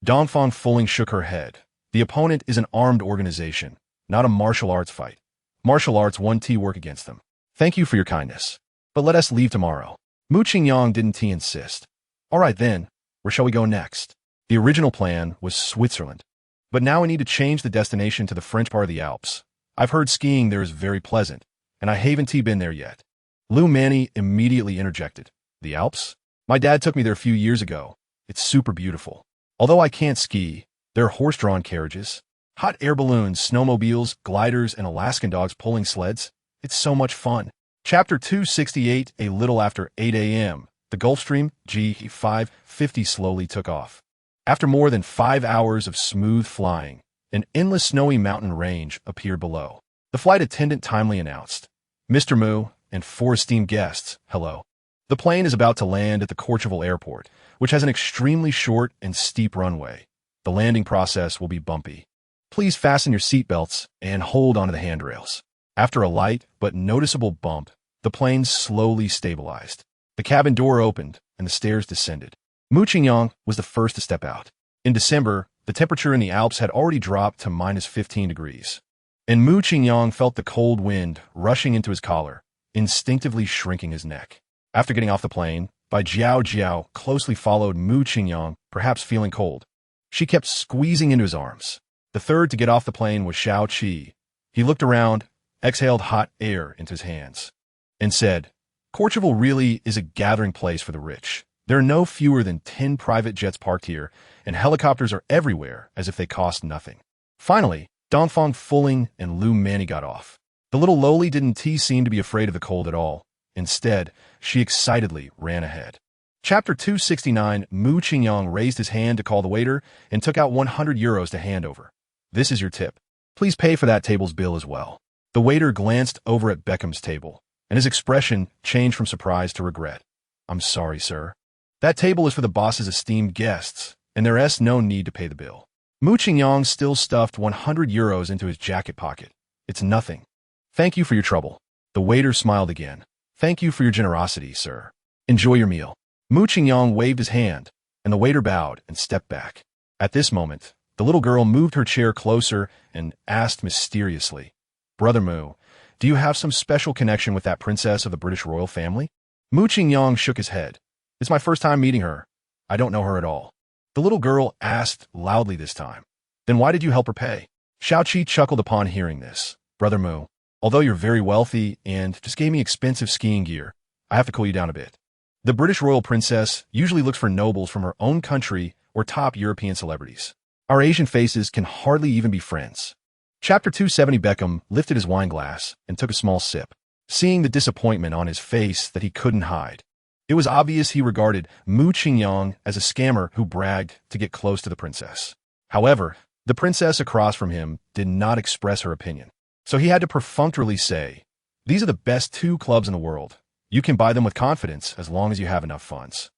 Dongfang Fuling shook her head. The opponent is an armed organization, not a martial arts fight. Martial arts won't work against them. Thank you for your kindness, but let us leave tomorrow. Mu Qingyang didn't insist. All right then, where shall we go next? The original plan was Switzerland, but now we need to change the destination to the French part of the Alps. I've heard skiing there is very pleasant, and I haven't been there yet. Lu Manny immediately interjected. The Alps? My dad took me there a few years ago. It's super beautiful. Although I can't ski, there are horse-drawn carriages, hot air balloons, snowmobiles, gliders, and Alaskan dogs pulling sleds. It's so much fun. Chapter 268. A little after 8 a.m., the Gulfstream G550 slowly took off. After more than 5 hours of smooth flying, an endless snowy mountain range appeared below. The flight attendant timely announced, Mr. Mu and 4 esteemed guests, hello. The plane is about to land at the Courchevel Airport, which has an extremely short and steep runway. The landing process will be bumpy. Please fasten your seatbelts and hold onto the handrails. After a light but noticeable bump, the plane slowly stabilized. The cabin door opened and the stairs descended. Mu Qingyang was the first to step out. In December, the temperature in the Alps had already dropped to -15 degrees. And Mu Qingyang felt the cold wind rushing into his collar, instinctively shrinking his neck. After getting off the plane, Bai Jiao closely followed Mu Qingyang, perhaps feeling cold. She kept squeezing into his arms. The third to get off the plane was Shao Qi. He looked around, exhaled hot air into his hands, and said, Courchevel really is a gathering place for the rich. There are no fewer than 10 private jets parked here, and helicopters are everywhere as if they cost nothing. Finally, Dongfang Fuling and Lu Manny got off. The little lowly didn't seem to be afraid of the cold at all. Instead, she excitedly ran ahead. Chapter 269. Mu Qingyang raised his hand to call the waiter and took out 100 euros to hand over. This is your tip. Please pay for that table's bill as well. The waiter glanced over at Beckham's table, and his expression changed from surprise to regret. I'm sorry, sir. That table is for the boss's esteemed guests, and there's no need to pay the bill. Mu Qingyang still stuffed 100 euros into his jacket pocket. It's nothing. Thank you for your trouble. The waiter smiled again. Thank you for your generosity, sir. Enjoy your meal. Mu Qingyang waved his hand, and the waiter bowed and stepped back. At this moment, the little girl moved her chair closer and asked mysteriously, Brother Mu, do you have some special connection with that princess of the British royal family? Mu Qingyang shook his head. It's my first time meeting her. I don't know her at all. The little girl asked loudly this time. Then why did you help her pay? Shao Qi chuckled upon hearing this. Brother Mu, although you're very wealthy and just gave me expensive skiing gear, I have to cool you down a bit. The British royal princess usually looks for nobles from her own country or top European celebrities. Our Asian faces can hardly even be friends. Chapter 270. Beckham lifted his wine glass and took a small sip, seeing the disappointment on his face that he couldn't hide. It was obvious he regarded Mu Qingyang as a scammer who bragged to get close to the princess. However, the princess across from him did not express her opinion, so he had to perfunctorily say, These are the best 2 clubs in the world. You can buy them with confidence as long as you have enough funds.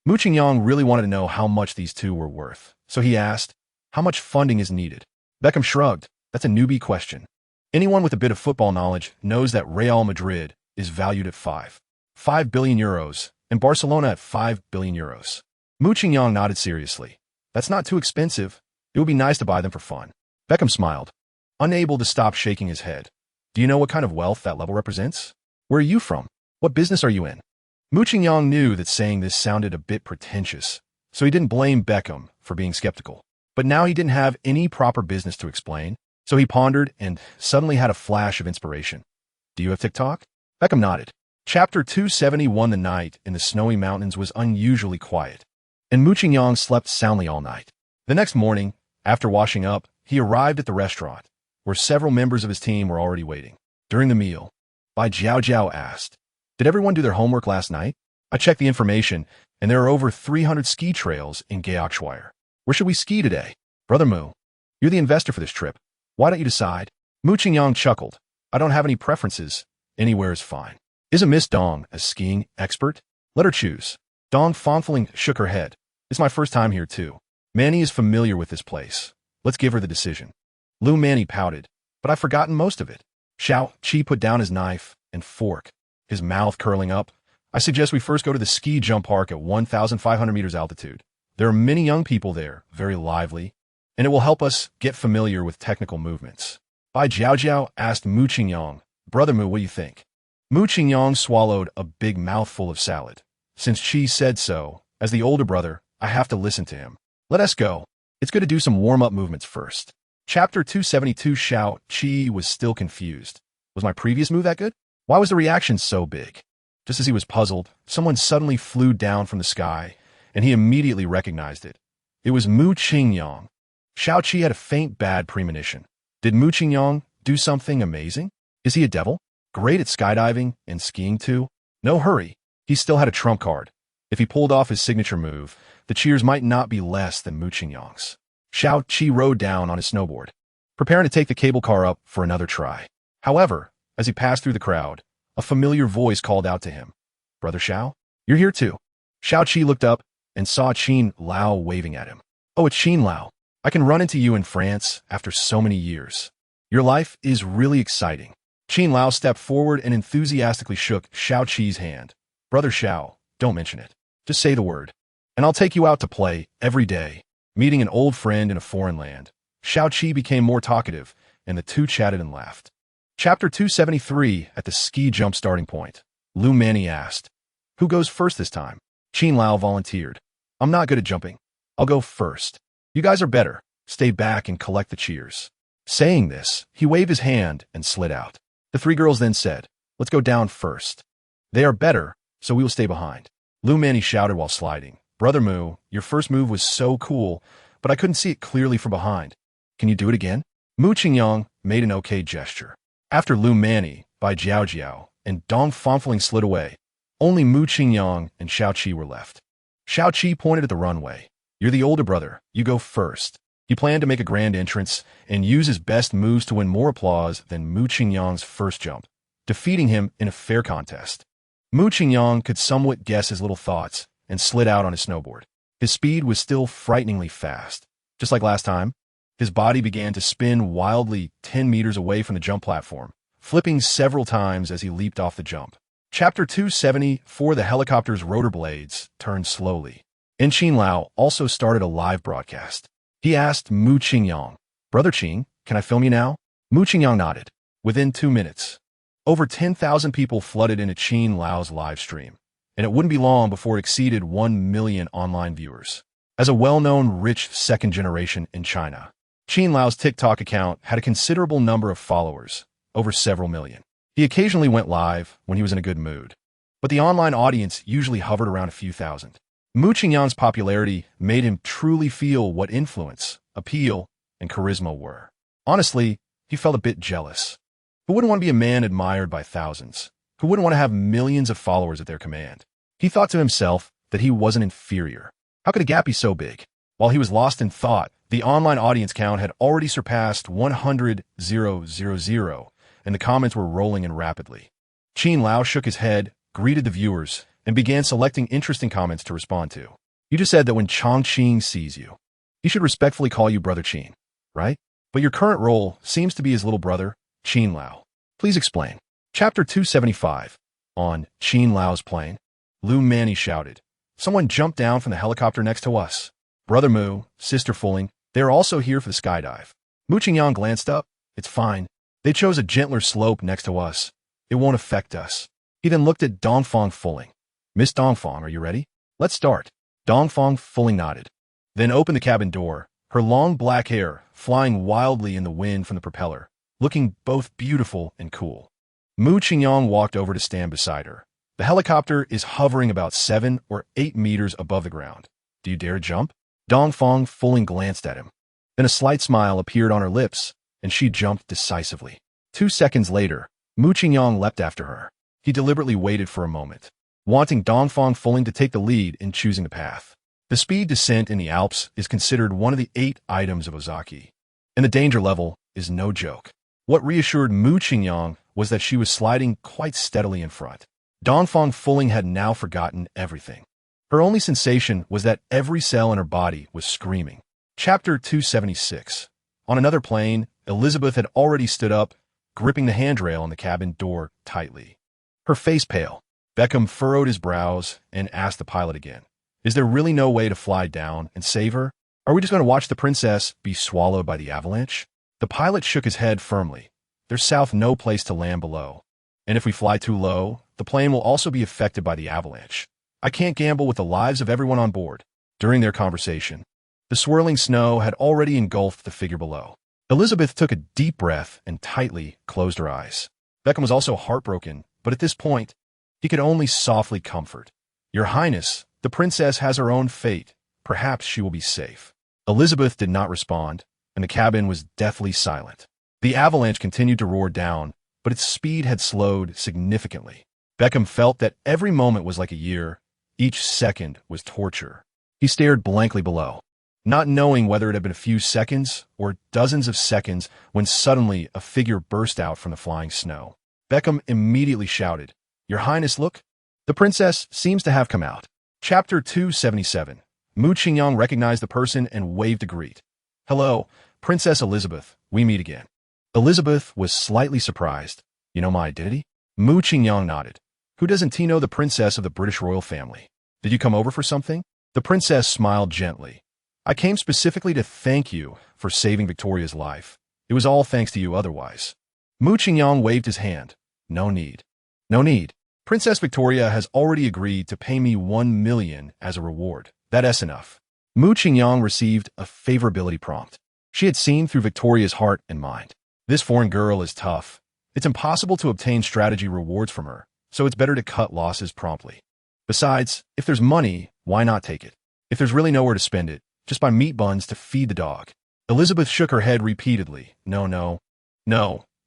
Mu Qingyang really wanted to know how much these 2 were worth, so he asked, How much funding is needed? Beckham shrugged. That's a newbie question. Anyone with a bit of football knowledge knows that Real Madrid is valued at 5 billion euros, and Barcelona at 5 billion euros. Mu Qingyang nodded seriously. That's not too expensive. It would be nice to buy them for fun. Beckham smiled, unable to stop shaking his head. Do you know what kind of wealth that level represents? Where are you from? What business are you in? Mu Qingyang knew that saying this sounded a bit pretentious, so he didn't blame Beckham for being skeptical. But now he didn't have any proper business to explain, so he pondered and suddenly had a flash of inspiration. Do you have TikTok? Beckham nodded. Chapter 271. The night in the snowy mountains was unusually quiet, and Mu Qingyang slept soundly all night. The next morning, after washing up, he arrived at the restaurant, where several members of his team were already waiting. During the meal, Bai Jiao asked, "Did everyone do their homework last night? I checked the information, and there are over 300 ski trails in Gaoxuire. Where should we ski today?" "Brother Mu, you're the investor for this trip. Why don't you decide?" Mu Qingyang chuckled. "I don't have any preferences. Anywhere is fine." "Isn't Miss Dong a skiing expert? Let her choose." Dong Fongfeling shook her head. "It's my first time here too. Manny is familiar with this place. Let's give her the decision." Lu Manny pouted, "But I've forgotten most of it." Xiao Qi put down his knife and fork, his mouth curling up. "I suggest we first go to the ski jump park at 1,500 meters altitude. There are many young people there, very lively, and it will help us get familiar with technical movements." Bai Jiao asked Mu Qingyang, "Brother Mu, what do you think?" Mu Qingyang swallowed a big mouthful of salad. "Since Qi said so, as the older brother, I have to listen to him. Let us go. It's good to do some warm-up movements first." Chapter 272. Xiao Qi was still confused. Was my previous move that good? Why was the reaction so big? Just as he was puzzled, someone suddenly flew down from the sky, and he immediately recognized it. It was Mu Qingyang. Xiao Qi had a faint bad premonition. Did Mu Qingyang do something amazing? Is he a devil? Great at skydiving and skiing too? No hurry. He still had a trump card. If he pulled off his signature move, the cheers might not be less than Mu Qingyang's. Xiao Qi rode down on his snowboard, preparing to take the cable car up for another try. However, as he passed through the crowd, a familiar voice called out to him. "Brother Xiao, you're here too." Xiao Qi looked up and saw Qin Lao waving at him. "Oh, it's Qin Lao. I can run into you in France after so many years. Your life is really exciting." Qin Lao stepped forward and enthusiastically shook Xiao Qi's hand. "Brother Xiao, don't mention it. Just say the word, and I'll take you out to play every day." Meeting an old friend in a foreign land, Xiao Qi became more talkative, and the two chatted and laughed. Chapter 273. At the ski jump starting point, Lu Manny asked, "Who goes first this time?" Qin Lao volunteered. "I'm not good at jumping. I'll go first. You guys are better. Stay back and collect the cheers." Saying this, he waved his hand and slid out. The three girls then said, "Let's go down first." "They are better, so we will stay behind." Lu Manny shouted while sliding, "Brother Mu, your first move was so cool, but I couldn't see it clearly from behind. Can you do it again?" Mu Qingyang made an okay gesture. After Lu Manny, Bai Jiao, and Dong Fongfeling slid away, only Mu Qingyang and Xiao Qi were left. Xiao Qi pointed at the runway. "You're the older brother. You go first." He planned to make a grand entrance and use his best moves to win more applause than Mu Qingyang's first jump, defeating him in a fair contest. Mu Qingyang could somewhat guess his little thoughts and slid out on his snowboard. His speed was still frighteningly fast. Just like last time, his body began to spin wildly 10 meters away from the jump platform, flipping several times as he leaped off the jump. Chapter 274. The helicopter's rotor blades turned slowly, and Qin Lao also started a live broadcast. He asked Mu Qingyang, "Brother Qin, can I film you now?" Mu Qingyang nodded. Within 2 minutes, over 10,000 people flooded into Qin Lao's live stream, and it wouldn't be long before it exceeded 1 million online viewers. As a well-known rich second generation in China, Qin Lao's TikTok account had a considerable number of followers, over several million. He occasionally went live when he was in a good mood, but the online audience usually hovered around a few thousand. Mu Qingyang's popularity made him truly feel what influence, appeal, and charisma were. Honestly, he felt a bit jealous. Who wouldn't want to be a man admired by thousands? Who wouldn't want to have millions of followers at their command? He thought to himself that he wasn't inferior. How could a gap be so big? While he was lost in thought, the online audience count had already surpassed 100,000, and the comments were rolling in rapidly. Qin Lao shook his head, greeted the viewers, and began selecting interesting comments to respond to. "You just said that when Chongqing sees you, he should respectfully call you Brother Qin, right? But your current role seems to be his little brother, Qin Lao. Please explain." Chapter 275. On Qin Lao's plane, Lu Manny shouted, "Someone jumped down from the helicopter next to us. Brother Mu, Sister Fulling, they are also here for the skydive." Mu Qingyang glanced up. "It's fine. They chose a gentler slope next to us. It won't affect us." He then looked at Dongfang Fuling. Miss Dongfang, are you ready? Let's start. Dongfang Fuling nodded, then opened the cabin door, her long black hair flying wildly in the wind from the propeller, looking both beautiful and cool. Mu Qingyang walked over to stand beside her. The helicopter is hovering about 7 or 8 meters above the ground. Do you dare jump? Dongfang Fuling glanced at him. Then a slight smile appeared on her lips, and she jumped decisively. 2 seconds later, Mu Qingyang leapt after her. He deliberately waited for a moment, wanting Dongfang Fuling to take the lead in choosing the path. The speed descent in the Alps is considered one of the 8 items of Ozaki, and the danger level is no joke. What reassured Mu Qingyang was that she was sliding quite steadily in front. Dongfang Fuling had now forgotten everything. Her only sensation was that every cell in her body was screaming. Chapter 276. On another plane, Elizabeth had already stood up, gripping the handrail on the cabin door tightly. Her face pale. Beckham furrowed his brows and asked the pilot again, "Is there really no way to fly down and save her? Are we just going to watch the princess be swallowed by the avalanche?" The pilot shook his head firmly. "There's south no place to land below. And if we fly too low, the plane will also be affected by the avalanche. I can't gamble with the lives of everyone on board." During their conversation, the swirling snow had already engulfed the figure below. Elizabeth took a deep breath and tightly closed her eyes. Beckham was also heartbroken, but at this point, he could only softly comfort. "Your Highness, the princess has her own fate. Perhaps she will be safe." Elizabeth did not respond, and the cabin was deathly silent. The avalanche continued to roar down, but its speed had slowed significantly. Beckham felt that every moment was like a year. Each second was torture. He stared blankly below, not knowing whether it had been a few seconds or dozens of seconds when suddenly a figure burst out from the flying snow. Beckham immediately shouted, "Your Highness, look! The princess seems to have come out." Chapter 277. Mu Qingyang recognized the person and waved to greet. "Hello, Princess Elizabeth, we meet again." Elizabeth was slightly surprised. "You know my identity?" Mu Qingyang nodded. "Who doesn't he know the princess of the British royal family? Did you come over for something?" The princess smiled gently. "I came specifically to thank you for saving Victoria's life. It was all thanks to you otherwise." Mu Qingyang waved his hand. "No need. No need. Princess Victoria has already agreed to pay me 1 million as a reward. That's enough." Mu Qingyang received a favorability prompt. She had seen through Victoria's heart and mind. This foreign girl is tough. It's impossible to obtain strategy rewards from her, so it's better to cut losses promptly. Besides, if there's money, why not take it? If there's really nowhere to spend it, just buy meat buns to feed the dog. Elizabeth shook her head repeatedly. No.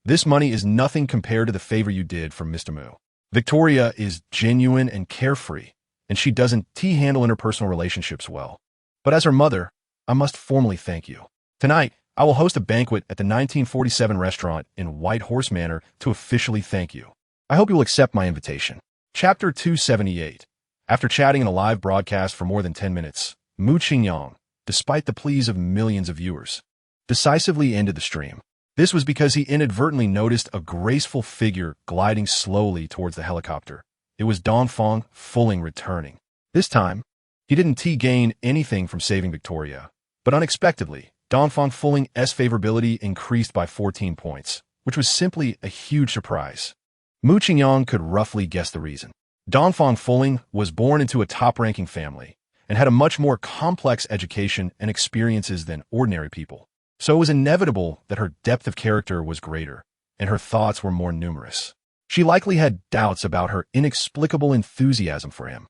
This money is nothing compared to the favor you did for Mr. Mu. Victoria is genuine and carefree, and she doesn't handle interpersonal relationships well. But as her mother, I must formally thank you. Tonight, I will host a banquet at the 1947 restaurant in White Horse Manor to officially thank you. I hope you will accept my invitation. Chapter 278. After chatting in a live broadcast for more than 10 minutes, Mu Qingyang, despite the pleas of millions of viewers, decisively ended the stream. This was because he inadvertently noticed a graceful figure gliding slowly towards the helicopter. It was Dongfang Fuling returning. This time, he didn't gain anything from saving Victoria, but unexpectedly, Dongfang Fuling's favorability increased by 14 points, which was simply a huge surprise. Mu Qingyang could roughly guess the reason. Dongfang Fuling was born into a top-ranking family and had a much more complex education and experiences than ordinary people. So it was inevitable that her depth of character was greater, and her thoughts were more numerous. She likely had doubts about her inexplicable enthusiasm for him.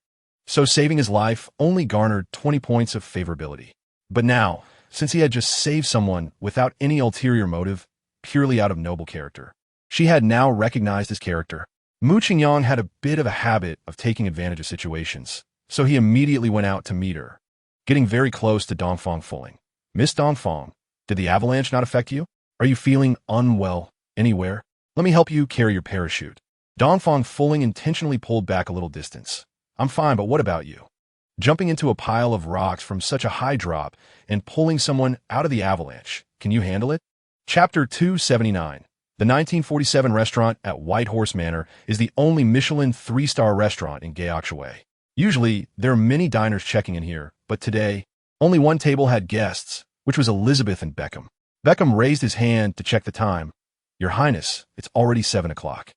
So saving his life only garnered 20 points of favorability. But now, since he had just saved someone without any ulterior motive, purely out of noble character, she had now recognized his character. Mu Qingyang had a bit of a habit of taking advantage of situations, so he immediately went out to meet her, getting very close to Dongfang Fuling. "Miss Dongfang, did the avalanche not affect you? Are you feeling unwell anywhere? Let me help you carry your parachute." Dongfang Fuling intentionally pulled back a little distance. "I'm fine, but what about you?" Jumping into a pile of rocks from such a high drop and pulling someone out of the avalanche, can you handle it? Chapter 279. The 1947 restaurant at White Horse Manor is the only Michelin 3-star restaurant in Gyeongshui. Usually, there are many diners checking in here, but today, only one table had guests, which was Elizabeth and Beckham. Beckham raised his hand to check the time. "Your Highness, it's already 7 o'clock."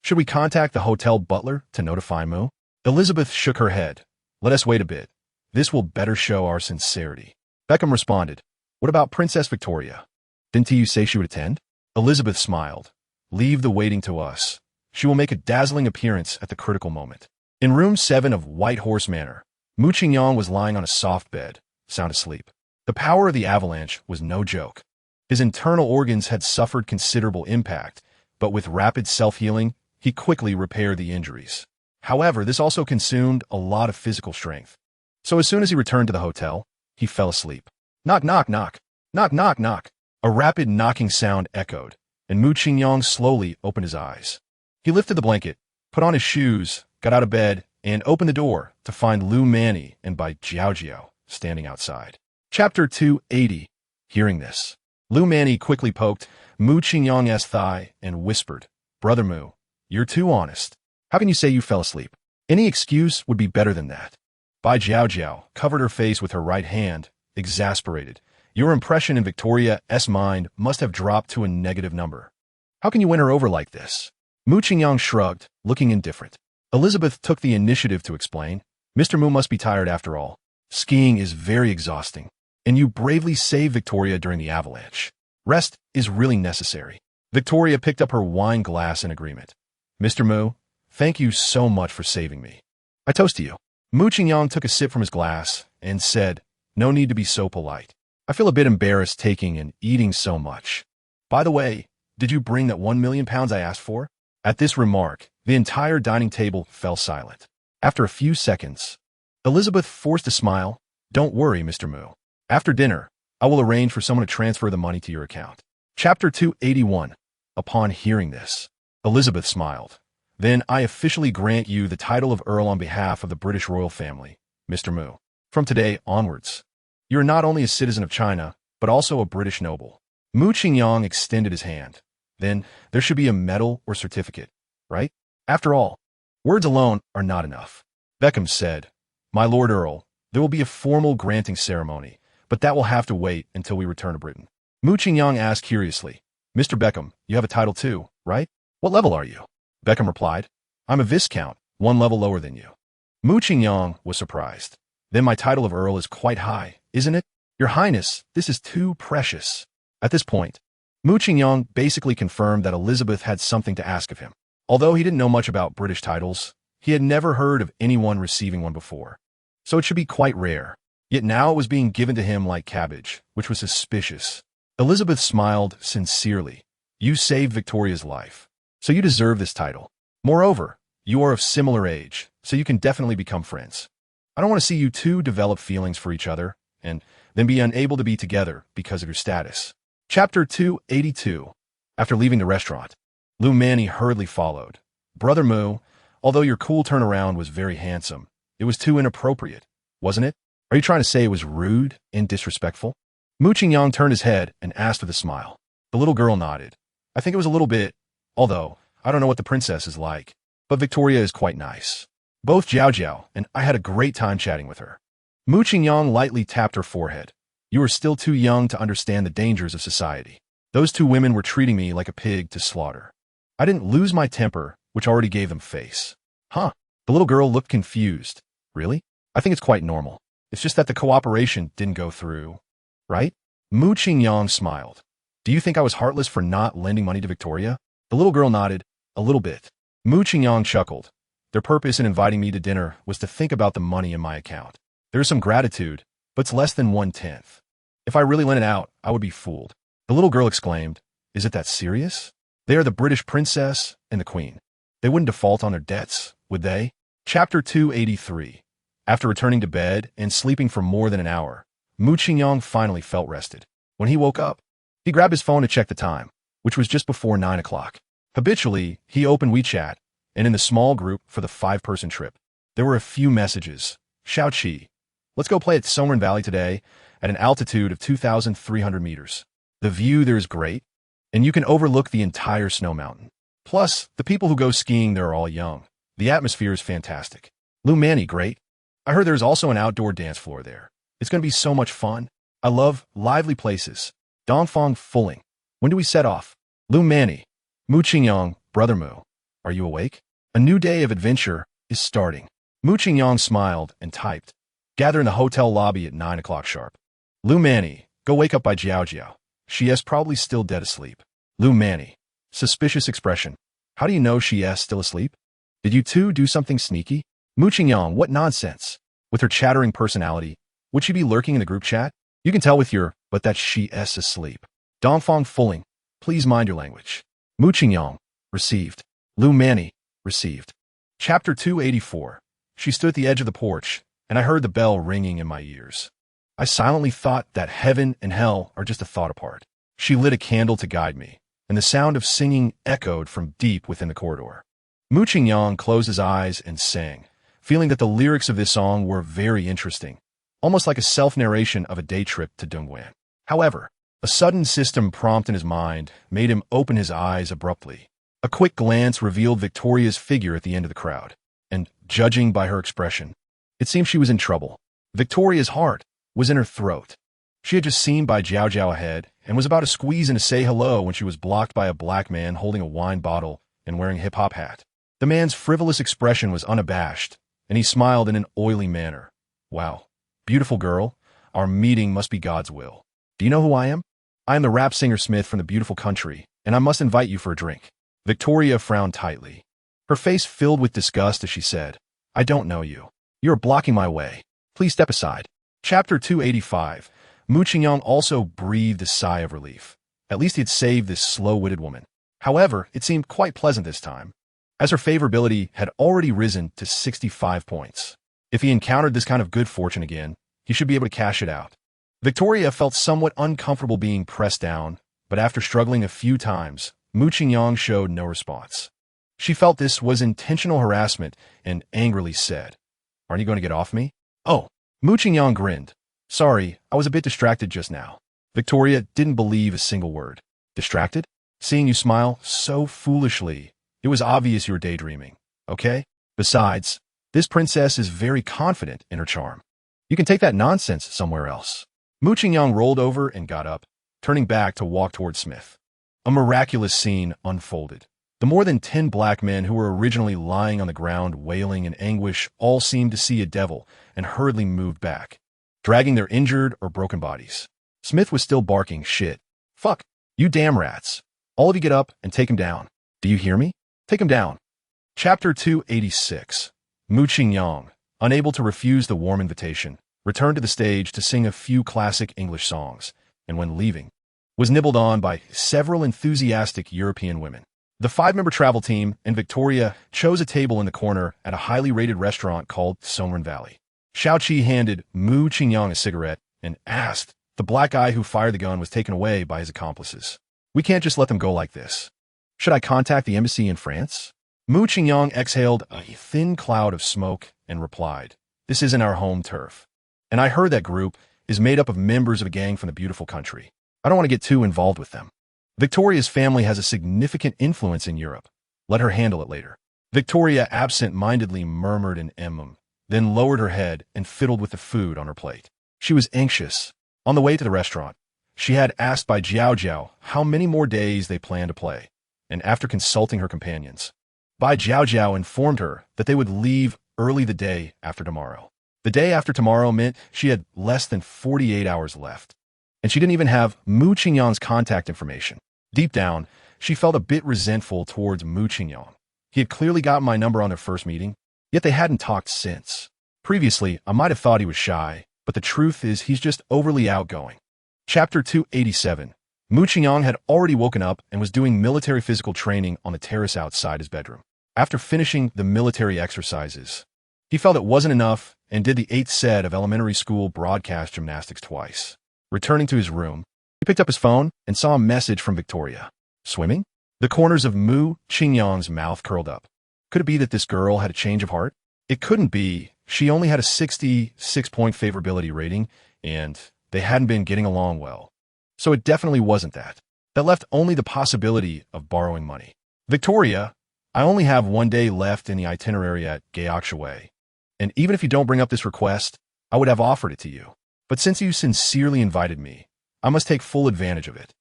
Should we contact the hotel butler to notify Moo? Elizabeth shook her head. Let us wait a bit. This will better show our sincerity. Beckham responded. What about Princess Victoria? Didn't you say she would attend? Elizabeth smiled. Leave the waiting to us. She will make a dazzling appearance at the critical moment. In room 7 of White Horse Manor, Mu Qingyang was lying on a soft bed, sound asleep. The power of the avalanche was no joke. His internal organs had suffered considerable impact, but with rapid self-healing, he quickly repaired the injuries. However, this also consumed a lot of physical strength. So as soon as he returned to the hotel, he fell asleep. Knock, knock, knock. Knock, knock, knock. A rapid knocking sound echoed, and Mu Qingyang slowly opened his eyes. He lifted the blanket, put on his shoes, got out of bed, and opened the door to find Lu Manny and Bai Jiao standing outside. Chapter 280. Hearing this, Lu Manny quickly poked Mu Qingyang's thigh and whispered, Brother Mu, you're too honest. How can you say you fell asleep? Any excuse would be better than that. Bai Jiao covered her face with her right hand, exasperated. Your impression in Victoria's mind must have dropped to a negative number. How can you win her over like this? Mu Qingyang shrugged, looking indifferent. Elizabeth took the initiative to explain. Mr. Mu must be tired after all. Skiing is very exhausting, and you bravely saved Victoria during the avalanche. Rest is really necessary. Victoria picked up her wine glass in agreement. Mr. Mu, thank you so much for saving me. I toast to you. Mu Qingyang took a sip from his glass and said, No need to be so polite. I feel a bit embarrassed taking and eating so much. By the way, did you bring that 1 million pounds I asked for? At this remark, the entire dining table fell silent. After a few seconds, Elizabeth forced a smile. Don't worry, Mr. Mu. After dinner, I will arrange for someone to transfer the money to your account. Chapter 281. Upon hearing this, Elizabeth smiled. Then I officially grant you the title of Earl on behalf of the British royal family, Mr. Mu. From today onwards, you are not only a citizen of China, but also a British noble. Mu Qingyang extended his hand. Then there should be a medal or certificate, right? After all, words alone are not enough. Beckham said, My Lord Earl, there will be a formal granting ceremony, but that will have to wait until we return to Britain. Mu Qingyang asked curiously, Mr. Beckham, you have a title too, right? What level are you? Beckham replied, I'm a Viscount, 1 level lower than you. Mu Qingyang was surprised. Then my title of Earl is quite high, isn't it? Your Highness, this is too precious. At this point, Mu Qingyang basically confirmed that Elizabeth had something to ask of him. Although he didn't know much about British titles, he had never heard of anyone receiving one before. So it should be quite rare. Yet now it was being given to him like cabbage, which was suspicious. Elizabeth smiled sincerely. You saved Victoria's life, so you deserve this title. Moreover, you are of similar age, so you can definitely become friends. I don't want to see you two develop feelings for each other, and then be unable to be together because of your status. Chapter 282. After leaving the restaurant, Lu Manny hurriedly followed. Brother Mu, although your cool turnaround was very handsome, it was too inappropriate, wasn't it? Are you trying to say it was rude and disrespectful? Mu Qingyang turned his head and asked with a smile. The little girl nodded. I think it was a little bit, although I don't know what the princess is like, but Victoria is quite nice. Both Jiao and I had a great time chatting with her. Mu Qingyang lightly tapped her forehead. You are still too young to understand the dangers of society. Those 2 women were treating me like a pig to slaughter. I didn't lose my temper, which already gave them face. Huh? The little girl looked confused. Really? I think it's quite normal. It's just that the cooperation didn't go through, right? Mu Qingyang smiled. Do you think I was heartless for not lending money to Victoria? The little girl nodded. A little bit. Mu Qingyang chuckled. Their purpose in inviting me to dinner was to think about the money in my account. There is some gratitude, but it's less than 1/10. If I really lent it out, I would be fooled. The little girl exclaimed, Is it that serious? They are the British princess and the queen. They wouldn't default on their debts, would they? Chapter 283. After returning to bed and sleeping for more than an hour, Mu Qingyang finally felt rested. When he woke up, he grabbed his phone to check the time, which was just before 9 o'clock. Habitually, he opened WeChat, and in the small group for the 5-person trip, there were a few messages. Xiaoqi, let's go play at Soren Valley today at an altitude of 2,300 meters. The view there is great, and you can overlook the entire snow mountain. Plus, the people who go skiing there are all young. The atmosphere is fantastic. Lu Manny, great. I heard there's also an outdoor dance floor there. It's going to be so much fun. I love lively places. Dongfang Fulling. When do we set off? Lu Manny. Mu Qingyang, Brother Mu. are you awake? A new day of adventure is starting. Mu Qingyang smiled and typed, gather in the hotel lobby at 9 o'clock sharp. Lu Manny, go wake up by Jiao Jiao. She is probably still dead asleep. Lu Manny, suspicious expression. How do you know she is still asleep? Did you two do something sneaky? Mu Qingyang, what nonsense. With her chattering personality, would she be lurking in the group chat? You can tell with your, but that she is asleep. Dongfang Fuling, please mind your language. Mu Qingyang, received. Lu Manny, received. Chapter 284. She stood at the edge of the porch, and I heard the bell ringing in my ears. I silently thought that heaven and hell are just a thought apart. She lit a candle to guide me, and the sound of singing echoed from deep within the corridor. Mu Qingyang closed his eyes and sang, feeling that the lyrics of this song were very interesting, almost like a self-narration of a day trip to Dongguan. However, a sudden system prompt in his mind made him open his eyes abruptly. A quick glance revealed Victoria's figure at the end of the crowd, and, judging by her expression, it seemed she was in trouble. Victoria's heart was in her throat. She had just seen Bai Jiao Jiao ahead and was about to squeeze in to say hello when she was blocked by a black man holding a wine bottle and wearing a hip-hop hat. The man's frivolous expression was unabashed, and he smiled in an oily manner. Wow, beautiful girl, our meeting must be God's will. Do you know who I am? I am the rap singer Smith from the beautiful country, and I must invite you for a drink. Victoria frowned tightly. Her face filled with disgust as she said, I don't know you. You are blocking my way. Please step aside. Chapter 285. Mu Qingyang also breathed a sigh of relief. At least he had saved this slow-witted woman. However, it seemed quite pleasant this time, as her favorability had already risen to 65 points. If he encountered this kind of good fortune again, he should be able to cash it out. Victoria felt somewhat uncomfortable being pressed down, but after struggling a few times, Mu Qingyang showed no response. She felt this was intentional harassment and angrily said, Aren't you going to get off me? Oh, Mu Qingyang grinned. Sorry, I was a bit distracted just now. Victoria didn't believe a single word. Distracted? Seeing you smile so foolishly, it was obvious you were daydreaming, okay? Besides, this princess is very confident in her charm. You can take that nonsense somewhere else. Mu Qingyang rolled over and got up, turning back to walk toward Smith. A miraculous scene unfolded. The more than 10 black men who were originally lying on the ground wailing in anguish all seemed to see a devil and hurriedly moved back, dragging their injured or broken bodies. Smith was still barking, shit. Fuck, you damn rats. All of you get up and take him down. Do you hear me? Take him down. Chapter 286. Mu Qingyang, unable to refuse the warm invitation, returned to the stage to sing a few classic English songs, and when leaving, was nibbled on by several enthusiastic European women. The 5-member travel team and Victoria chose a table in the corner at a highly rated restaurant called Songren Valley. Xiaoqi handed Mu Qingyang a cigarette and asked if the black guy who fired the gun was taken away by his accomplices. We can't just let them go like this. Should I contact the embassy in France? Mu Qingyang exhaled a thin cloud of smoke and replied, This isn't our home turf. And I heard that group is made up of members of a gang from the beautiful country. I don't want to get too involved with them. Victoria's family has a significant influence in Europe. Let her handle it later. Victoria absent-mindedly murmured an then lowered her head and fiddled with the food on her plate. She was anxious. On the way to the restaurant, she had asked Bai Jiao Jiao how many more days they planned to play, and after consulting her companions, Bai Jiao Jiao informed her that they would leave early the day after tomorrow. The day after tomorrow meant she had less than 48 hours left, and she didn't even have Mu Qingyang's contact information. Deep down, she felt a bit resentful towards Mu Qingyang. He had clearly gotten my number on their first meeting, yet they hadn't talked since. Previously, I might have thought he was shy, but the truth is he's just overly outgoing. Chapter 287. Mu Qingyang had already woken up and was doing military physical training on the terrace outside his bedroom. After finishing the military exercises, he felt it wasn't enough and did the 8th set of elementary school broadcast gymnastics twice. Returning to his room, he picked up his phone and saw a message from Victoria. Swimming? The corners of Mu Qingyang's mouth curled up. Could it be that this girl had a change of heart? It couldn't be. She only had a 66-point favorability rating, and they hadn't been getting along well. So it definitely wasn't that. That left only the possibility of borrowing money. Victoria, I only have 1 day left in the itinerary at Gayok, and even if you don't bring up this request, I would have offered it to you. But since you sincerely invited me, I must take full advantage of it.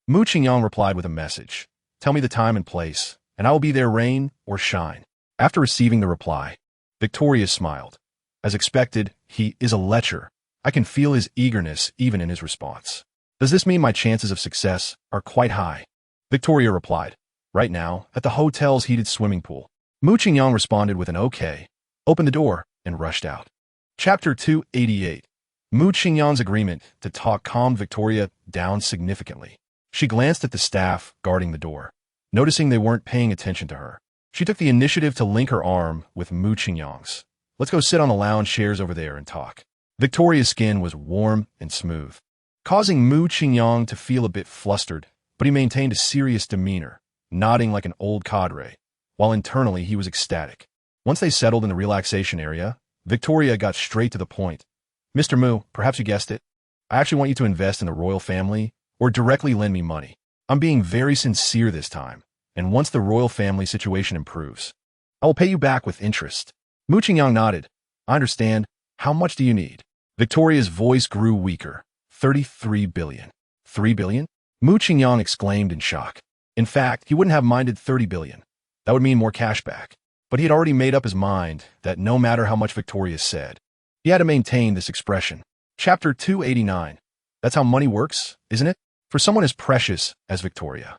Mu Qingyang replied with a message. Tell me the time and place, and I will be there rain or shine. After receiving the reply, Victoria smiled. As expected, he is a lecher. I can feel his eagerness even in his response. Does this mean my chances of success are quite high? Victoria replied, right now, at the hotel's heated swimming pool. Mu Qingyang responded with an okay, opened the door, and rushed out. Chapter 288. Mu Qingyang's agreement to talk calmed Victoria down significantly. She glanced at the staff guarding the door. Noticing they weren't paying attention to her, she took the initiative to link her arm with Mu Qingyang's. Let's go sit on the lounge chairs over there and talk. Victoria's skin was warm and smooth, causing Mu Qingyang to feel a bit flustered, but he maintained a serious demeanor, nodding like an old cadre, while internally he was ecstatic. Once they settled in the relaxation area, Victoria got straight to the point. Mr. Mu, perhaps you guessed it. I actually want you to invest in the royal family or directly lend me money. I'm being very sincere this time, and once the royal family situation improves, I will pay you back with interest. Mu Qingyang nodded. I understand. How much do you need? Victoria's voice grew weaker. 33 billion. 3 billion? Mu Qingyang exclaimed in shock. In fact, he wouldn't have minded 30 billion. That would mean more cash back. But he had already made up his mind that no matter how much Victoria said, he had to maintain this expression. Chapter 289. That's how money works, isn't it? For someone as precious as Victoria.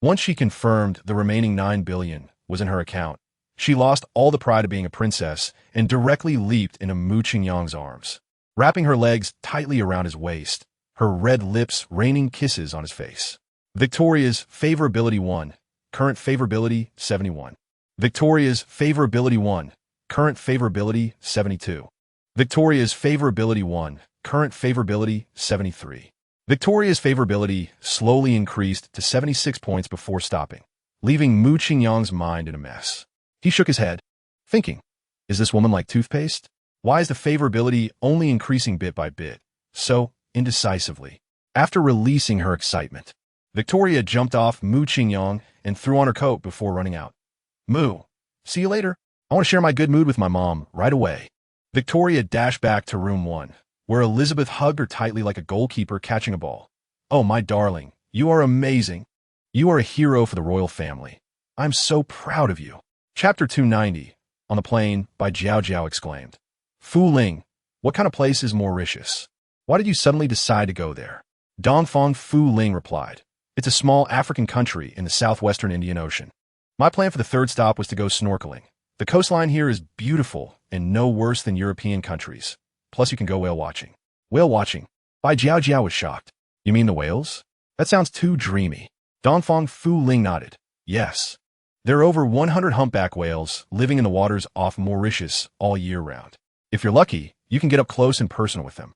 Once she confirmed the remaining 9 billion was in her account, she lost all the pride of being a princess and directly leaped into Mu Qingyang's arms, wrapping her legs tightly around his waist, her red lips raining kisses on his face. Victoria's favorability 1, current favorability 71. Victoria's favorability 1, current favorability 72. Victoria's favorability 1, current favorability 73. Victoria's favorability slowly increased to 76 points before stopping, leaving Mu Qingyang's mind in a mess. He shook his head, thinking, is this woman like toothpaste? Why is the favorability only increasing bit by bit, so indecisively? After releasing her excitement, Victoria jumped off Mu Qingyang and threw on her coat before running out. Mu, see you later. I want to share my good mood with my mom right away. Victoria dashed back to room 1, where Elizabeth hugged her tightly like a goalkeeper catching a ball. Oh, my darling, you are amazing. You are a hero for the royal family. I'm so proud of you. Chapter 290. On the Plane by Jiao Jiao exclaimed. Fu Ling, what kind of place is Mauritius? Why did you suddenly decide to go there? Dongfang Fu Ling replied. It's a small African country in the southwestern Indian Ocean. My plan for the third stop was to go snorkeling. The coastline here is beautiful and no worse than European countries. Plus you can go whale watching. Whale watching? Bai Jiao Jiao was shocked. You mean the whales? That sounds too dreamy. Dongfang Fu Ling nodded. Yes. There are over 100 humpback whales living in the waters off Mauritius all year round. If you're lucky, you can get up close and personal with them.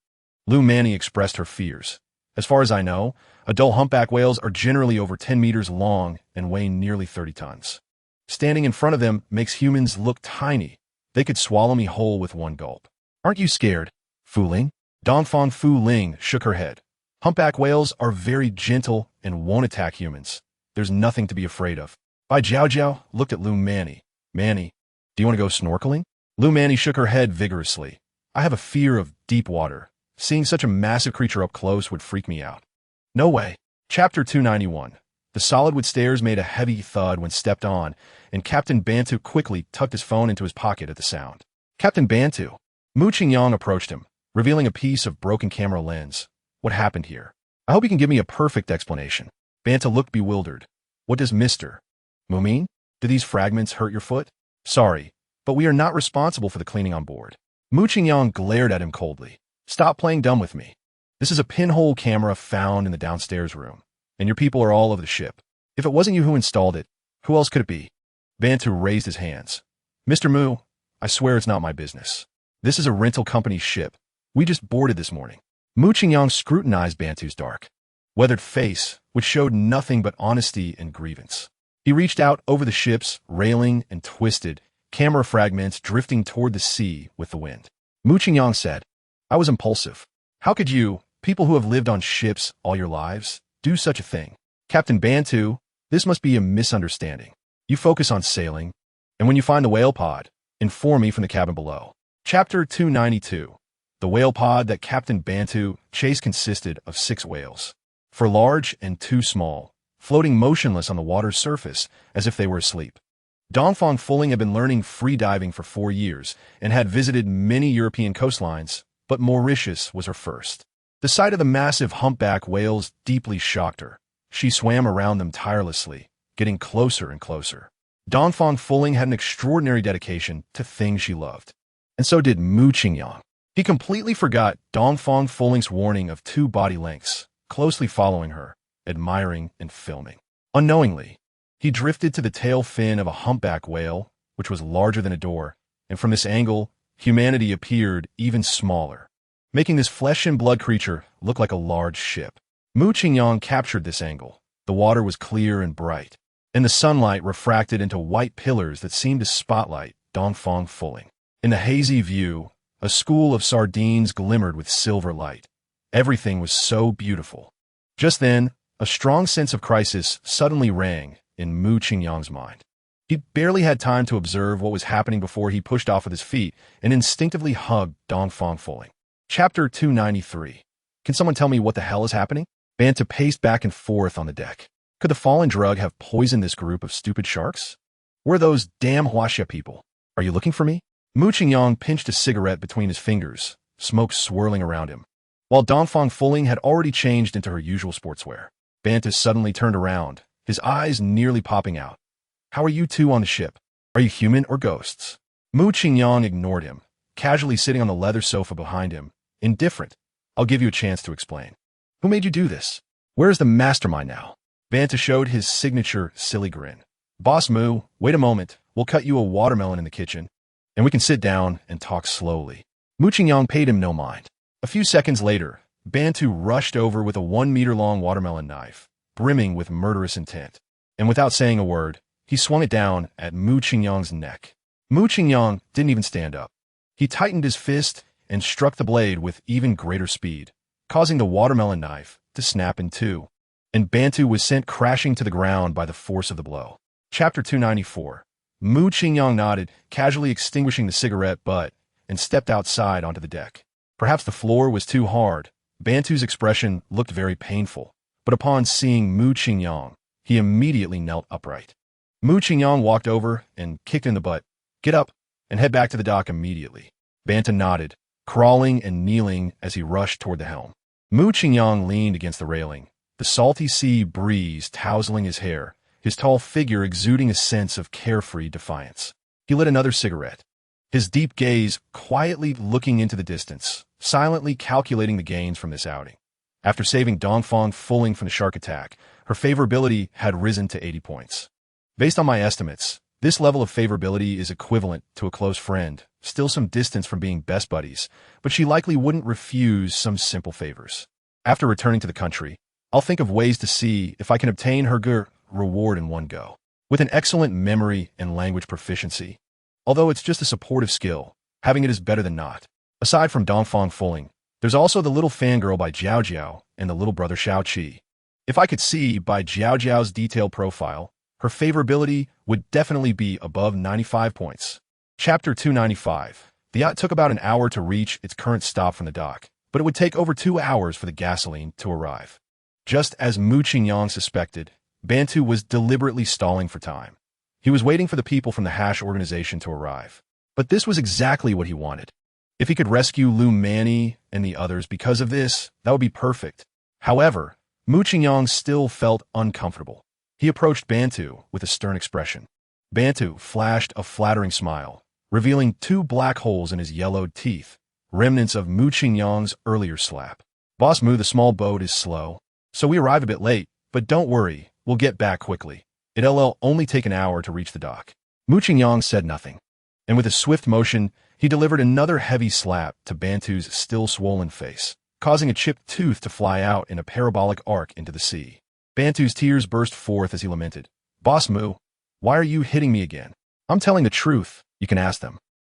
Lu Manny expressed her fears. As far as I know, adult humpback whales are generally over 10 meters long and weigh nearly 30 tons. Standing in front of them makes humans look tiny. They could swallow me whole with one gulp. Aren't you scared, Fu Ling? Dongfang Fu Ling shook her head. Humpback whales are very gentle and won't attack humans. There's nothing to be afraid of. Bai Jiao Jiao looked at Lu Manny. Manny, do you want to go snorkeling? Lu Manny shook her head vigorously. I have a fear of deep water. Seeing such a massive creature up close would freak me out. No way. Chapter 291. The solid wood stairs made a heavy thud when stepped on, and Captain Bantu quickly tucked his phone into his pocket at the sound. Captain Bantu. Mu Qingyang approached him, revealing a piece of broken camera lens. What happened here? I hope you can give me a perfect explanation. Bantu looked bewildered. What does Mr. Mu mean? Did these fragments hurt your foot? Sorry, but we are not responsible for the cleaning on board. Mu Qingyang glared at him coldly. Stop playing dumb with me. This is a pinhole camera found in the downstairs room, and your people are all over the ship. If it wasn't you who installed it, who else could it be? Bantu raised his hands. Mr. Mu, I swear it's not my business. This is a rental company ship. We just boarded this morning. Mu Qingyang scrutinized Bantu's dark, weathered face, which showed nothing but honesty and grievance. He reached out over the ship's railing and twisted, camera fragments drifting toward the sea with the wind. Mu Qingyang said, I was impulsive. How could you, people who have lived on ships all your lives, do such a thing? Captain Bantu, this must be a misunderstanding. You focus on sailing, and when you find the whale pod, inform me from the cabin below. Chapter 292. The whale pod that Captain Bantu chased consisted of 6 whales, 4 large and 2 small, floating motionless on the water's surface as if they were asleep. Dongfang Fuling had been learning free diving for 4 years and had visited many European coastlines, but Mauritius was her first. The sight of the massive humpback whales deeply shocked her. She swam around them tirelessly, getting closer and closer. Dongfang Fuling had an extraordinary dedication to things she loved. And so did Mu Qingyang. He completely forgot Dongfang Fuling's warning of 2 body lengths, closely following her, admiring and filming. Unknowingly, he drifted to the tail fin of a humpback whale, which was larger than a door, and from this angle, humanity appeared even smaller, making this flesh-and-blood creature look like a large ship. Mu Qingyang captured this angle. The water was clear and bright, and the sunlight refracted into white pillars that seemed to spotlight Dongfang Fuling. In the hazy view, a school of sardines glimmered with silver light. Everything was so beautiful. Just then, a strong sense of crisis suddenly rang in Mu Qingyang's mind. He barely had time to observe what was happening before he pushed off with his feet and instinctively hugged Dongfang Fuling. Chapter 293. Can someone tell me what the hell is happening? Banta paced back and forth on the deck. Could the fallen drug have poisoned this group of stupid sharks? Where are those damn Huaxia people? Are you looking for me? Mu Qingyang pinched a cigarette between his fingers, smoke swirling around him. While Dongfang Fuling had already changed into her usual sportswear, Banta suddenly turned around, his eyes nearly popping out. How are you two on the ship? Are you human or ghosts? Mu Qingyang ignored him, casually sitting on the leather sofa behind him, indifferent. I'll give you a chance to explain. Who made you do this? Where is the mastermind now? Banta showed his signature silly grin. Boss Mu, wait a moment. We'll cut you a watermelon in the kitchen, and we can sit down and talk slowly. Mu Qingyang paid him no mind. A few seconds later, Bantu rushed over with a 1-meter-long watermelon knife, brimming with murderous intent. And without saying a word, he swung it down at Mu Qingyang's neck. Mu Qingyang didn't even stand up. He tightened his fist and struck the blade with even greater speed, causing the watermelon knife to snap in two. And Bantu was sent crashing to the ground by the force of the blow. Chapter 294. Mu Qingyang nodded, casually extinguishing the cigarette butt, and stepped outside onto the deck. Perhaps the floor was too hard. Bantu's expression looked very painful, but upon seeing Mu Qingyang, he immediately knelt upright. Mu Qingyang walked over and kicked in the butt. Get up and head back to the dock immediately. Banta nodded, crawling and kneeling as he rushed toward the helm. Mu Qingyang leaned against the railing, the salty sea breeze tousling his hair, his tall figure exuding a sense of carefree defiance. He lit another cigarette, his deep gaze quietly looking into the distance, silently calculating the gains from this outing. After saving Dongfang Fuling from the shark attack, her favorability had risen to 80 points. Based on my estimates, this level of favorability is equivalent to a close friend, still some distance from being best buddies, but she likely wouldn't refuse some simple favors. After returning to the country, I'll think of ways to see if I can obtain her reward in one go. With an excellent memory and language proficiency, although it's just a supportive skill, having it is better than not. Aside from Dongfang Fuling, there's also the little fangirl by Jiao Jiao and the little brother Shao Qi. If I could see by Jiao Jiao's detailed profile, her favorability would definitely be above 95 points. Chapter 295. The yacht took about an hour to reach its current stop from the dock, but it would take over 2 hours for the gasoline to arrive. Just as Mu Qingyang suspected, Bantu was deliberately stalling for time. He was waiting for the people from the Hash organization to arrive. But this was exactly what he wanted. If he could rescue Lu Manny and the others because of this, that would be perfect. However, Mu Qingyang still felt uncomfortable. He approached Bantu with a stern expression. Bantu flashed a flattering smile, revealing 2 black holes in his yellowed teeth, remnants of Mu Qingyang's earlier slap. Boss Mu, the small boat is slow, so we arrive a bit late, but don't worry, we'll get back quickly. It'll only take an hour to reach the dock. Mu Qingyang said nothing, and with a swift motion, he delivered another heavy slap to Bantu's still swollen face, causing a chipped tooth to fly out in a parabolic arc into the sea. Bantu's tears burst forth as he lamented. Boss Mu, why are you hitting me again? I'm telling the truth, you can ask them.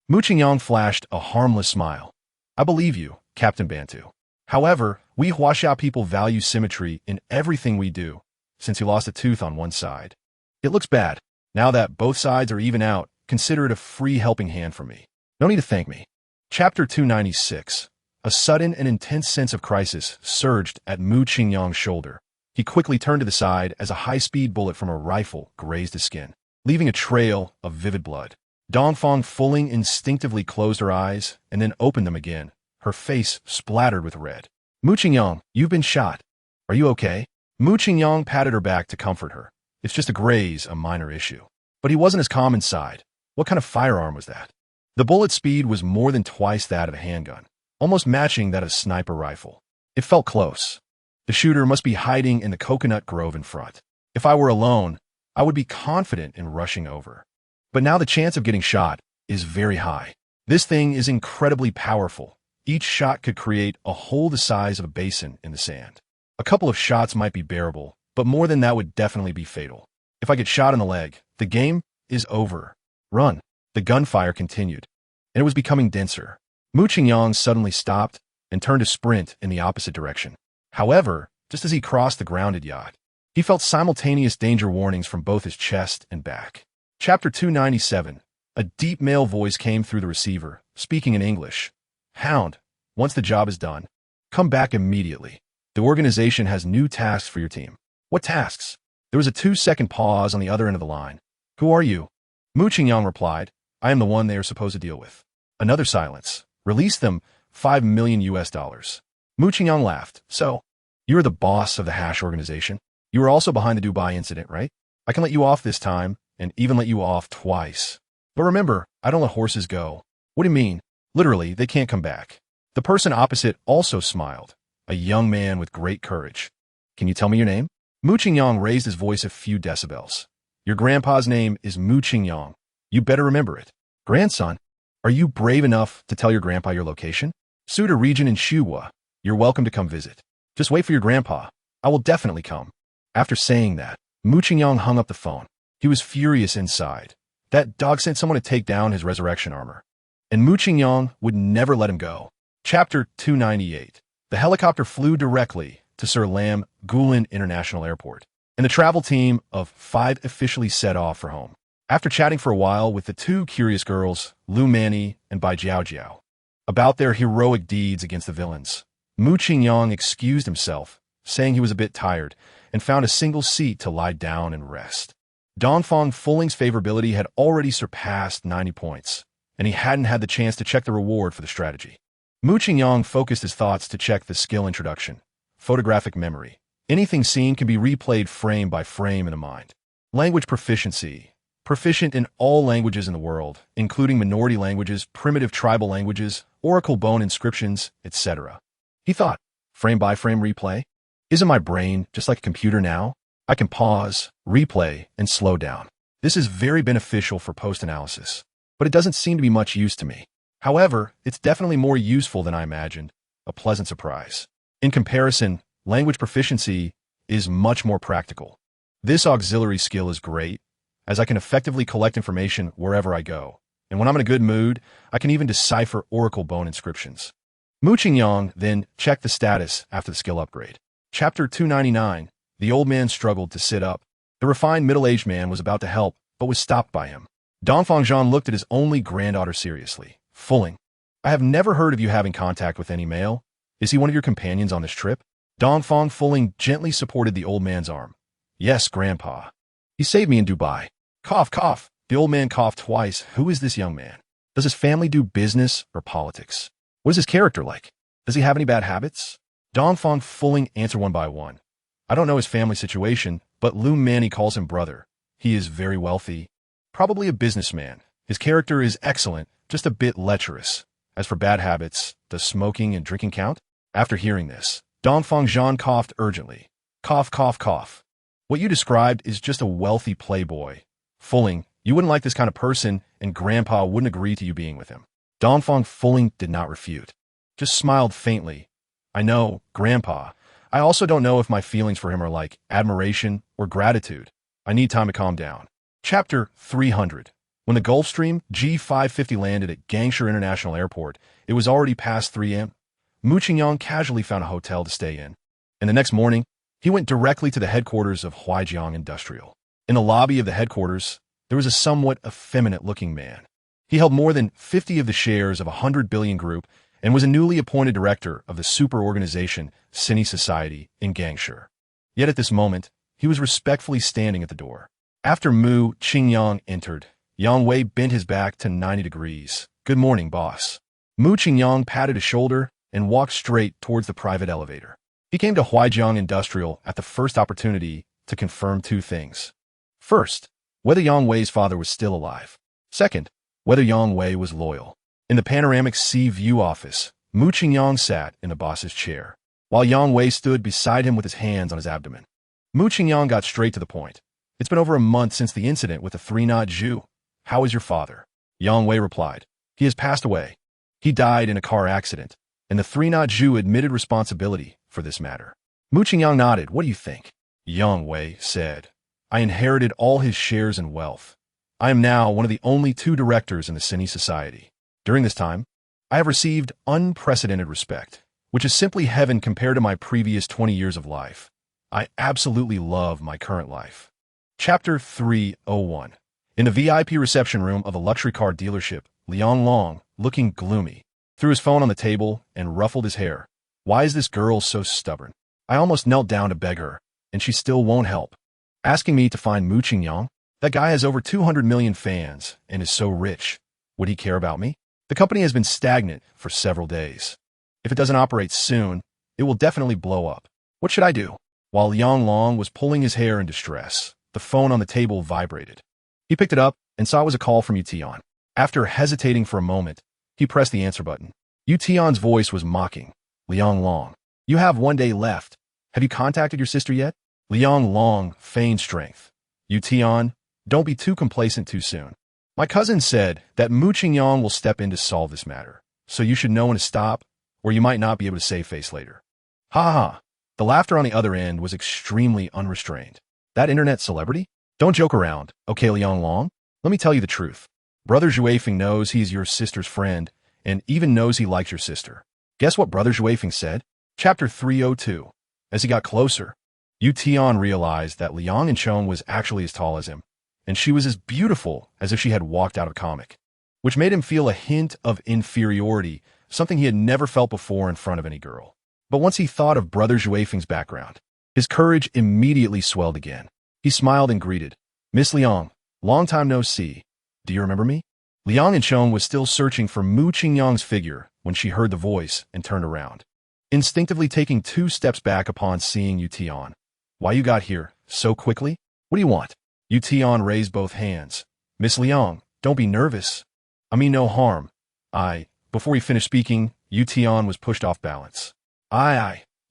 Mu Qingyang flashed a harmless smile. I believe you, Captain Bantu. However, we Huaxia people value symmetry in everything we do, since you lost a tooth on one side. It looks bad. Now that both sides are even out, consider it a free helping hand from me. No need to thank me. Chapter 296. A sudden and intense sense of crisis surged at Mu Qingyang's shoulder. He quickly turned to the side as a high-speed bullet from a rifle grazed his skin, leaving a trail of vivid blood. Dongfang Fuling instinctively closed her eyes and then opened them again, her face splattered with red. Mu Qingyang, you've been shot. Are you okay? Mu Qingyang patted her back to comfort her. It's just a graze, a minor issue. But he wasn't as calm inside. What kind of firearm was that? The bullet speed was more than twice that of a handgun, almost matching that of a sniper rifle. It felt close. The shooter must be hiding in the coconut grove in front. If I were alone, I would be confident in rushing over. But now the chance of getting shot is very high. This thing is incredibly powerful. Each shot could create a hole the size of a basin in the sand. A couple of shots might be bearable, but more than that would definitely be fatal. If I get shot in the leg, the game is over. Run. The gunfire continued, and it was becoming denser. Mu Qingyang suddenly stopped and turned to sprint in the opposite direction. However, just as he crossed the grounded yacht, he felt simultaneous danger warnings from both his chest and back. Chapter 297. A deep male voice came through the receiver, speaking in English. Hound, once the job is done, come back immediately. The organization has new tasks for your team. What tasks? There was a 2-second pause on the other end of the line. Who are you? Mu Qingyang replied, I am the one they are supposed to deal with. Another silence. Release them, $5 million. Mu Qingyang laughed. So, you're the boss of the Hash organization? You were also behind the Dubai incident, right? I can let you off this time, and even let you off twice. But remember, I don't let horses go. What do you mean? Literally, they can't come back. The person opposite also smiled, a young man with great courage. Can you tell me your name? Mu Qingyang raised his voice a few decibels. Your grandpa's name is Mu Qingyang. You better remember it. Grandson, are you brave enough to tell your grandpa your location? Suda region in Shuhua. You're welcome to come visit. Just wait for your grandpa. I will definitely come. After saying that, Mu Qingyang hung up the phone. He was furious inside. That dog sent someone to take down his resurrection armor. And Mu Qingyang would never let him go. Chapter 298. The helicopter flew directly to Sir Lam Gulen International Airport, and the travel team of 5 officially set off for home. After chatting for a while with the 2 curious girls, Lu Mani and Bai Jiao, about their heroic deeds against the villains, Mu Qingyang excused himself, saying he was a bit tired, and found a single seat to lie down and rest. Dongfang Fuling's favorability had already surpassed 90 points, and he hadn't had the chance to check the reward for the strategy. Mu Qingyang focused his thoughts to check the skill introduction, photographic memory. Anything seen can be replayed frame by frame in the mind. Language proficiency. Proficient in all languages in the world, including minority languages, primitive tribal languages, oracle bone inscriptions, etc. He thought, frame by frame replay? Isn't my brain just like a computer now? I can pause, replay, and slow down. This is very beneficial for post-analysis, but it doesn't seem to be much use to me. However, it's definitely more useful than I imagined. A pleasant surprise. In comparison, language proficiency is much more practical. This auxiliary skill is great, as I can effectively collect information wherever I go, and when I'm in a good mood, I can even decipher oracle bone inscriptions. Mu Qingyang then checked the status after the skill upgrade. Chapter 299. The old man struggled to sit up. The refined middle-aged man was about to help, but was stopped by him. Dongfang Zhan looked at his only granddaughter seriously. Fuling, I have never heard of you having contact with any male. Is he one of your companions on this trip? Dongfang Fuling gently supported the old man's arm. Yes, Grandpa. He saved me in Dubai. Cough, cough. The old man coughed twice. Who is this young man? Does his family do business or politics? What is his character like? Does he have any bad habits? Dongfang Fuling answered one by one. I don't know his family situation, but Lu Mani calls him brother. He is very wealthy, probably a businessman. His character is excellent, just a bit lecherous. As for bad habits, does smoking and drinking count? After hearing this, Dongfang Zhan coughed urgently. Cough, cough, cough. What you described is just a wealthy playboy. Fuling, you wouldn't like this kind of person, and Grandpa wouldn't agree to you being with him. Dongfang Fuling did not refute, just smiled faintly. I know, Grandpa. I also don't know if my feelings for him are like admiration or gratitude. I need time to calm down. Chapter 300. When the Gulfstream G550 landed at Gangsha International Airport, it was already past 3 a.m. Mu Qingyang casually found a hotel to stay in, and the next morning, he went directly to the headquarters of Huaijiang Industrial. In the lobby of the headquarters, there was a somewhat effeminate-looking man. He held more than 50 of the shares of a 100 billion group and was a newly appointed director of the super organization Cine Society in Gangsha. Yet at this moment, he was respectfully standing at the door. After Mu Qingyang entered, Yang Wei bent his back to 90 degrees. "Good morning, boss." Mu Qingyang patted his shoulder and walked straight towards the private elevator. He came to Huaijiang Industrial at the first opportunity to confirm two things. First, whether Yang Wei's father was still alive. Second, whether Yang Wei was loyal. In the panoramic sea view office, Mu Qingyang sat in the boss's chair, while Yang Wei stood beside him with his hands on his abdomen. Mu Qingyang got straight to the point. "It's been over a month since the incident with the three-knot Jew. How is your father?" Yang Wei replied, "He has passed away. He died in a car accident, and the three-knot Jew admitted responsibility for this matter." Mu Qingyang nodded. "What do you think?" Yang Wei said, "I inherited all his shares and wealth. I am now one of the only two directors in the Cine society. During this time, I have received unprecedented respect, which is simply heaven compared to my previous 20 years of life. I absolutely love my current life." Chapter 301. In the VIP reception room of a luxury car dealership, Liang Long, looking gloomy, threw his phone on the table and ruffled his hair. "Why is this girl so stubborn? I almost knelt down to beg her, and she still won't help. Asking me to find Mu Qingyang? That guy has over 200 million fans and is so rich. Would he care about me? The company has been stagnant for several days. If it doesn't operate soon, it will definitely blow up. What should I do?" While Liang Long was pulling his hair in distress, the phone on the table vibrated. He picked it up and saw it was a call from Yutian. After hesitating for a moment, he pressed the answer button. Yutian's voice was mocking. "Liang Long, you have 1 day left. Have you contacted your sister yet?" Liang Long feigned strength. "Yutian, don't be too complacent too soon. My cousin said that Mu Qingyang will step in to solve this matter, so you should know when to stop, or you might not be able to save face later." Ha ha ha. The laughter on the other end was extremely unrestrained. "That internet celebrity? Don't joke around, okay, Liang Long? Let me tell you the truth. Brother Zhuifeng knows he's your sister's friend, and even knows he likes your sister. Guess what Brother Zhuifeng said?" Chapter 302. As he got closer, Yu Tian realized that Liang Enchong was actually as tall as him, and she was as beautiful as if she had walked out of a comic, which made him feel a hint of inferiority, something he had never felt before in front of any girl. But once he thought of Brother Zhuifeng's background, his courage immediately swelled again. He smiled and greeted, "Miss Liang, long time no see. Do you remember me?" Liang Enchong was still searching for Mu Qingyang's figure when she heard the voice and turned around, instinctively taking 2 steps back upon seeing Yu Tian. "Why you got here so quickly? What do you want?" Yu Tian raised both hands. "Miss Liang, don't be nervous. I mean no harm. Before he finished speaking, Yu Tian was pushed off balance.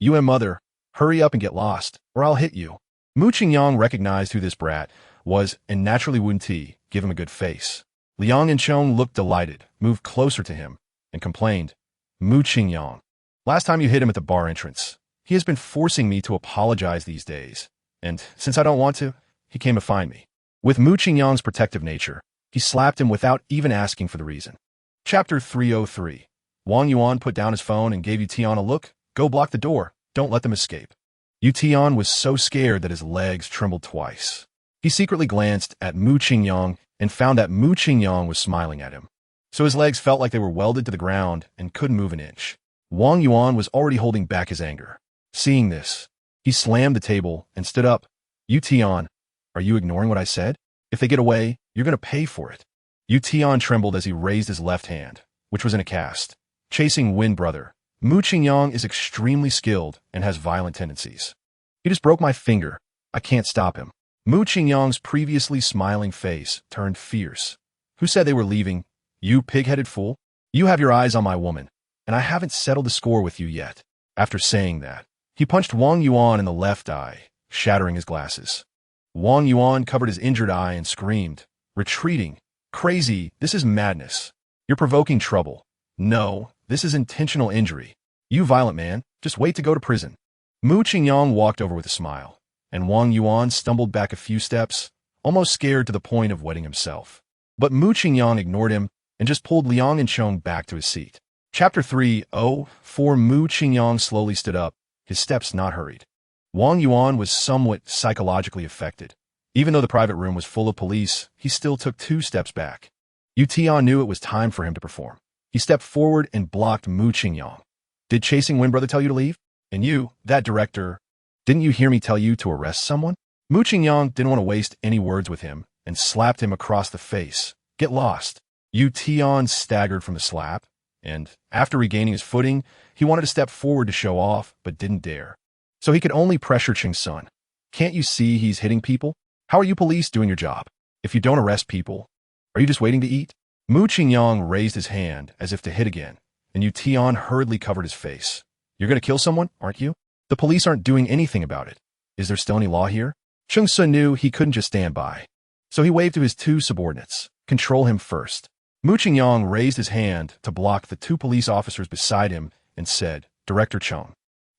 You and mother, hurry up and get lost, or I'll hit you." Mu Qingyang recognized who this brat was and naturally wouldn't give him a good face. Liang Enchong looked delighted, moved closer to him, and complained, "Mu Qingyang, last time you hit him at the bar entrance. He has been forcing me to apologize these days, and since I don't want to, he came to find me." With Mu Qingyang's protective nature, he slapped him without even asking for the reason. Chapter 303. Wang Yuan put down his phone and gave Yu Tian a look. "Go block the door. Don't let them escape." Yu Tian was so scared that his legs trembled twice. He secretly glanced at Mu Qingyang and found that Mu Qingyang was smiling at him. So his legs felt like they were welded to the ground and couldn't move an inch. Wang Yuan was already holding back his anger. Seeing this, he slammed the table and stood up. "Yu Tian, are you ignoring what I said? If they get away, you're going to pay for it." Yu Tian trembled as he raised his left hand, which was in a cast. Chasing wind, brother. Mu Qingyang is extremely skilled and has violent tendencies. He just broke my finger. I can't stop him. Mu Qingyang's previously smiling face turned fierce. "Who said they were leaving? You pig-headed fool? You have your eyes on my woman, and I haven't settled the score with you yet." After saying that, he punched Wang Yuan in the left eye, shattering his glasses. Wang Yuan covered his injured eye and screamed, retreating, "Crazy, this is madness. You're provoking trouble. No, this is intentional injury. You violent man, just wait to go to prison." Mu Qingyang walked over with a smile, and Wang Yuan stumbled back a few steps, almost scared to the point of wetting himself. But Mu Qingyang ignored him and just pulled Liang Enchong back to his seat. Chapter 304. Mu Qingyang slowly stood up, his steps not hurried. Wang Yuan was somewhat psychologically affected. Even though the private room was full of police, he still took 2 steps back. Yu Tian knew it was time for him to perform. He stepped forward and blocked Mu Qingyang. "Did Chasing Wind Brother tell you to leave? And you, that director, Didn't you hear me tell you to arrest someone? Mu Qingyang didn't want to waste any words with him and slapped him across the face. Get lost. Yu Tian staggered from the slap, and after regaining his footing, he wanted to step forward to show off, but didn't dare. So he could only pressure Ching Sun. Can't you see he's hitting people? How are you police doing your job? If you don't arrest people, are you just waiting to eat? Mu Qingyang raised his hand as if to hit again, and Yu Tian hurriedly covered his face. You're going to kill someone, aren't you? The police aren't doing anything about it. Is there still any law here? Ching Sun knew he couldn't just stand by. So he waved to his two subordinates. Control him first. Mu Qingyang raised his hand to block the two police officers beside him and said, Director Cheng,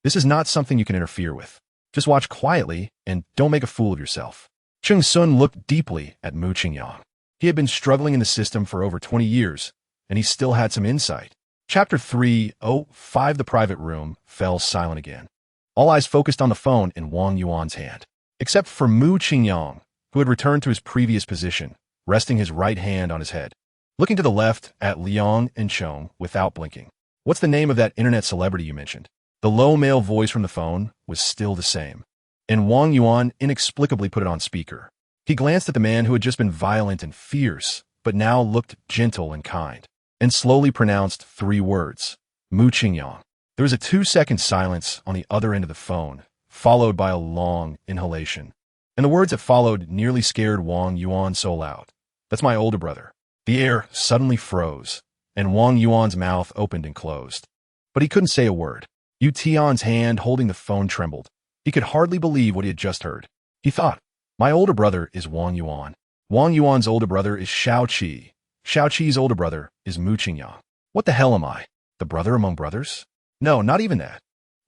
this is not something you can interfere with. Just watch quietly and don't make a fool of yourself. Ching Sun looked deeply at Mu Qingyang. He had been struggling in the system for over 20 years, and he still had some insight. Chapter 3:05 The private room fell silent again. All eyes focused on the phone in Wang Yuan's hand, except for Mu Qingyang, who had returned to his previous position, resting his right hand on his head. Looking to the left at Liang and Chong without blinking. What's the name of that internet celebrity you mentioned? The low male voice from the phone was still the same, and Wang Yuan inexplicably put it on speaker. He glanced at the man who had just been violent and fierce, but now looked gentle and kind, and slowly pronounced 3 words, Mu Qingyang. There was a 2-second silence on the other end of the phone, followed by a long inhalation. And the words that followed nearly scared Wang Yuan so loud. That's my older brother. The air suddenly froze, and Wang Yuan's mouth opened and closed. But he couldn't say a word. Yu Tian's hand holding the phone trembled. He could hardly believe what he had just heard. He thought, my older brother is Wang Yuan. Wang Yuan's older brother is Shao Qi. Shao Qi's older brother is Mu Qingyang. What the hell am I? The brother among brothers? No, not even that.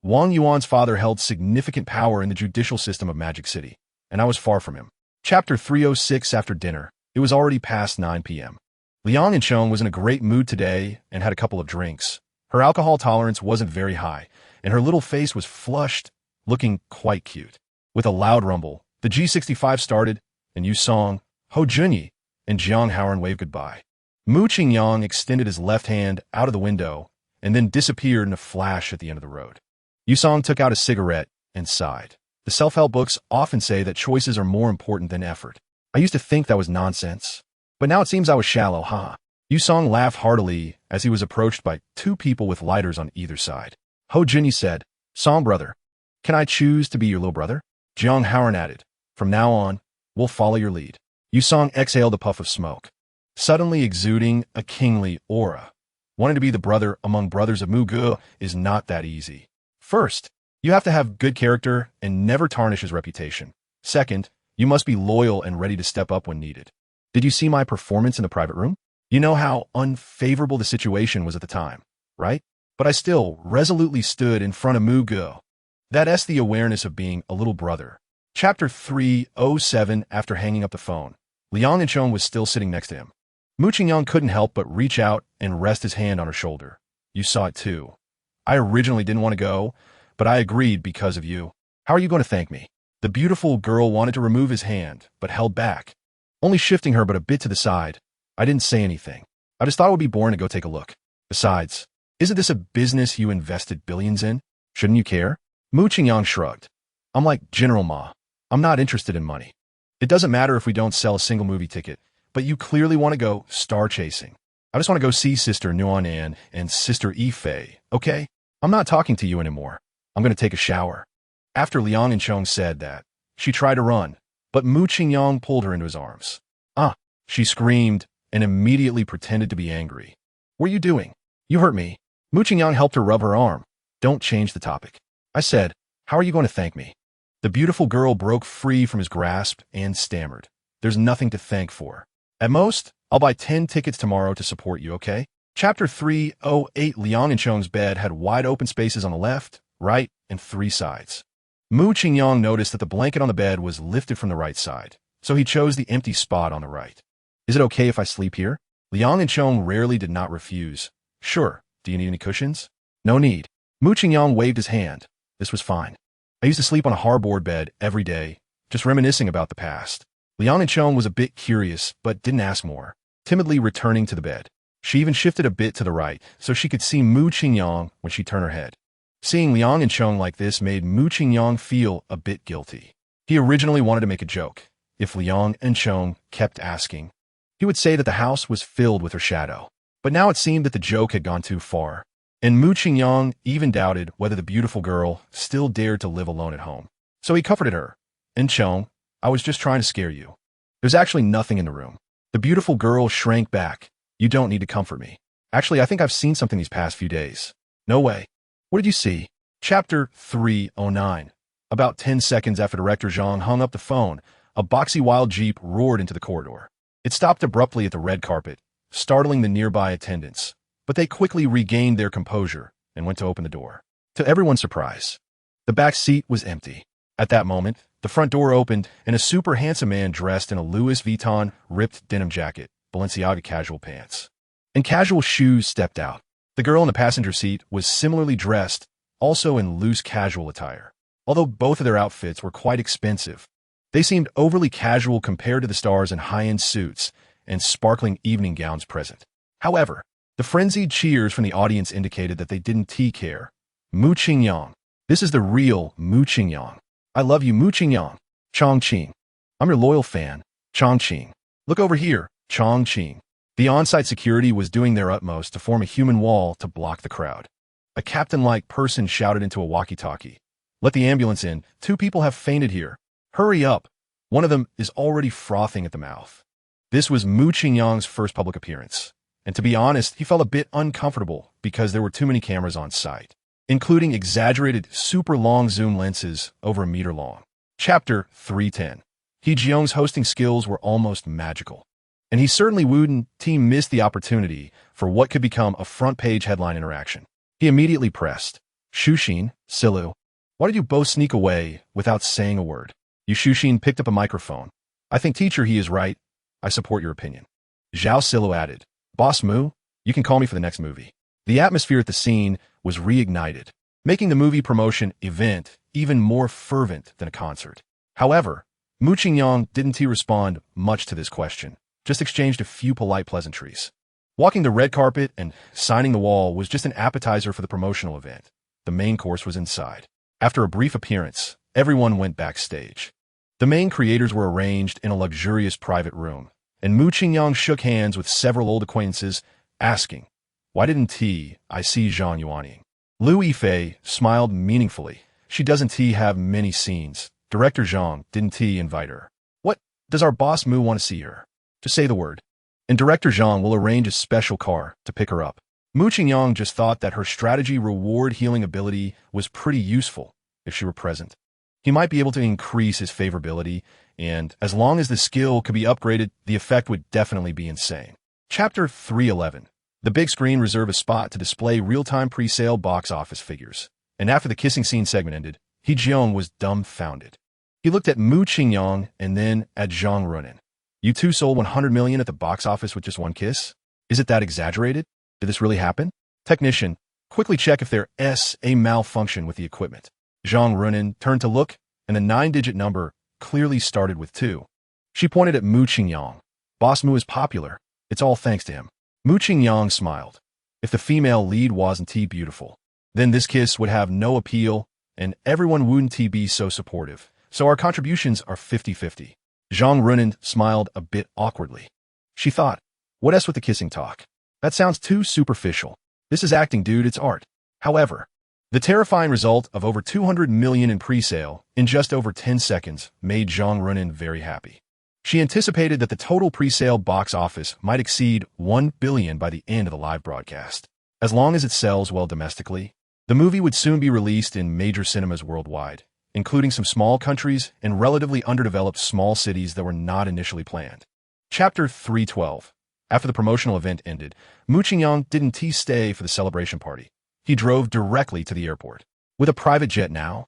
Wang Yuan's father held significant power in the judicial system of Magic City, and I was far from him. Chapter 306 After dinner. It was already past 9 p.m. Liang and Chong was in a great mood today and had a couple of drinks. Her alcohol tolerance wasn't very high, and her little face was flushed, looking quite cute. With a loud rumble, the G65 started, and Yu Song, Ho Junyi, and Jiang Haoran waved goodbye. Mu Qingyang extended his left hand out of the window and then disappeared in a flash at the end of the road. Yu Song took out a cigarette and sighed. The self-help books often say that choices are more important than effort. I used to think that was nonsense, but now it seems I was shallow, huh? Yu Song laughed heartily as he was approached by 2 people with lighters on either side. Ho Junyi said, Song brother, can I choose to be your little brother? Jiang Haoran added, from now on, we'll follow your lead. Yu Song exhaled a puff of smoke, suddenly exuding a kingly aura. Wanting to be the brother among brothers of Mu Ge is not that easy. First, you have to have good character and never tarnish his reputation. Second, you must be loyal and ready to step up when needed. Did you see my performance in the private room? You know how unfavorable the situation was at the time, right? But I still resolutely stood in front of Mu Ge. That's the awareness of being a little brother. Chapter 3:07 After hanging up the phone, Liang and Chong was still sitting next to him. Mu Qingyang couldn't help but reach out and rest his hand on her shoulder. You saw it too. I originally didn't want to go, but I agreed because of you. How are you going to thank me? The beautiful girl wanted to remove his hand, but held back, only shifting her but a bit to the side. I didn't say anything. I just thought it would be boring to go take a look. Besides, isn't this a business you invested billions in? Shouldn't you care? Mu Qingyang shrugged. I'm like General Ma. I'm not interested in money. It doesn't matter if we don't sell a single movie ticket, but you clearly want to go star chasing. I just want to go see Sister Nuan and Sister Yifei, okay? I'm not talking to you anymore. I'm going to take a shower. After Liang and Chong said that, she tried to run, but Mu Qingyang pulled her into his arms. Ah, she screamed and immediately pretended to be angry. What are you doing? You hurt me. Mu Qingyang helped her rub her arm. Don't change the topic. I said, how are you going to thank me? The beautiful girl broke free from his grasp and stammered. There's nothing to thank for. At most, I'll buy 10 tickets tomorrow to support you, okay? Chapter 3:08 Liang and Chong's bed had wide open spaces on the left, right, and 3 sides. Mu Qingyang noticed that the blanket on the bed was lifted from the right side, so he chose the empty spot on the right. Is it okay if I sleep here? Liang and Chong rarely did not refuse. Sure. Do you need any cushions? No need. Mu Qingyang waved his hand. This was fine. I used to sleep on a hardboard bed every day, just reminiscing about the past. Liang and Chong was a bit curious, but didn't ask more, timidly returning to the bed. She even shifted a bit to the right, so she could see Mu Qingyang when she turned her head. Seeing Liang and Chong like this made Mu Qingyang feel a bit guilty. He originally wanted to make a joke. If Liang and Chong kept asking, he would say that the house was filled with her shadow. But now it seemed that the joke had gone too far, and Mu Qingyang even doubted whether the beautiful girl still dared to live alone at home. So he comforted her. And Chong, I was just trying to scare you. There's actually nothing in the room. The beautiful girl shrank back. You don't need to comfort me. Actually, I think I've seen something these past few days. No way. What did you see? Chapter 309. About 10 seconds after Director Zhang hung up the phone, a boxy wild jeep roared into the corridor. It stopped abruptly at the red carpet, startling the nearby attendants. But they quickly regained their composure and went to open the door. To everyone's surprise, the back seat was empty. At that moment, the front door opened, and a super handsome man dressed in a Louis Vuitton ripped denim jacket, Balenciaga casual pants, and casual shoes stepped out. The girl in the passenger seat was similarly dressed, also in loose casual attire. Although both of their outfits were quite expensive, they seemed overly casual compared to the stars in high-end suits and sparkling evening gowns present. However, the frenzied cheers from the audience indicated that they didn't care. Mu Qingyang. This is the real Mu Qingyang. I love you, Mu Qingyang. Chongqing. I'm your loyal fan, Chongqing. Look over here, Chongqing. The on-site security was doing their utmost to form a human wall to block the crowd. A captain-like person shouted into a walkie-talkie. Let the ambulance in. 2 people have fainted here. Hurry up. One of them is already frothing at the mouth. This was Mu Qingyang's first public appearance. And to be honest, he felt a bit uncomfortable because there were too many cameras on site, including exaggerated super long zoom lenses over a meter long. Chapter 310. He Jiong's hosting skills were almost magical, and he certainly wouldn't miss the opportunity for what could become a front-page headline interaction. He immediately pressed, Shuxin, Silu, why did you both sneak away without saying a word? Shuxin picked up a microphone. I think teacher he is right. I support your opinion. Zhao Silu added, Boss Mu, you can call me for the next movie. The atmosphere at the scene was reignited, making the movie promotion event even more fervent than a concert. However, Mu Qingyang didn't respond much to this question, just exchanged a few polite pleasantries. Walking the red carpet and signing the wall was just an appetizer for the promotional event. The main course was inside. After a brief appearance, everyone went backstage. The main creators were arranged in a luxurious private room, and Mu Qingyang shook hands with several old acquaintances, asking, why didn't I see Zhang Yuanying? Liu Yifei smiled meaningfully. She doesn't have many scenes. Director Zhang didn't invite her. What, does our boss Mu want to see her? Just say the word, and Director Zhang will arrange a special car to pick her up. Mu Qingyang just thought that her strategy reward healing ability was pretty useful if she were present. He might be able to increase his favorability, and as long as the skill could be upgraded, the effect would definitely be insane. Chapter 311. The big screen reserved a spot to display real-time pre-sale box office figures, and after the kissing scene segment ended, He Jiong was dumbfounded. He looked at Mu Qingyang and then at Zhang Runin. You two sold 100 million at the box office with just one kiss? Is it that exaggerated? Did this really happen? Technician, quickly check if there is a malfunction with the equipment. Zhang Runin turned to look, and the 9-digit number clearly started with 2. She pointed at Mu Qingyang. Boss Mu is popular. It's all thanks to him. Mu Qingyang smiled. If the female lead wasn't beautiful, then this kiss would have no appeal, and everyone wouldn't be so supportive. So our contributions are 50-50. Zhang Runin smiled a bit awkwardly. She thought, what else with the kissing talk? That sounds too superficial. This is acting, dude, it's art. However, the terrifying result of over 200 million in pre-sale in just over 10 seconds made Zhang Runin very happy. She anticipated that the total pre-sale box office might exceed 1 billion by the end of the live broadcast. As long as it sells well domestically, the movie would soon be released in major cinemas worldwide, including some small countries and relatively underdeveloped small cities that were not initially planned. Chapter 312. After the promotional event ended, Mu Qingyang didn't stay for the celebration party. He drove directly to the airport. With a private jet now,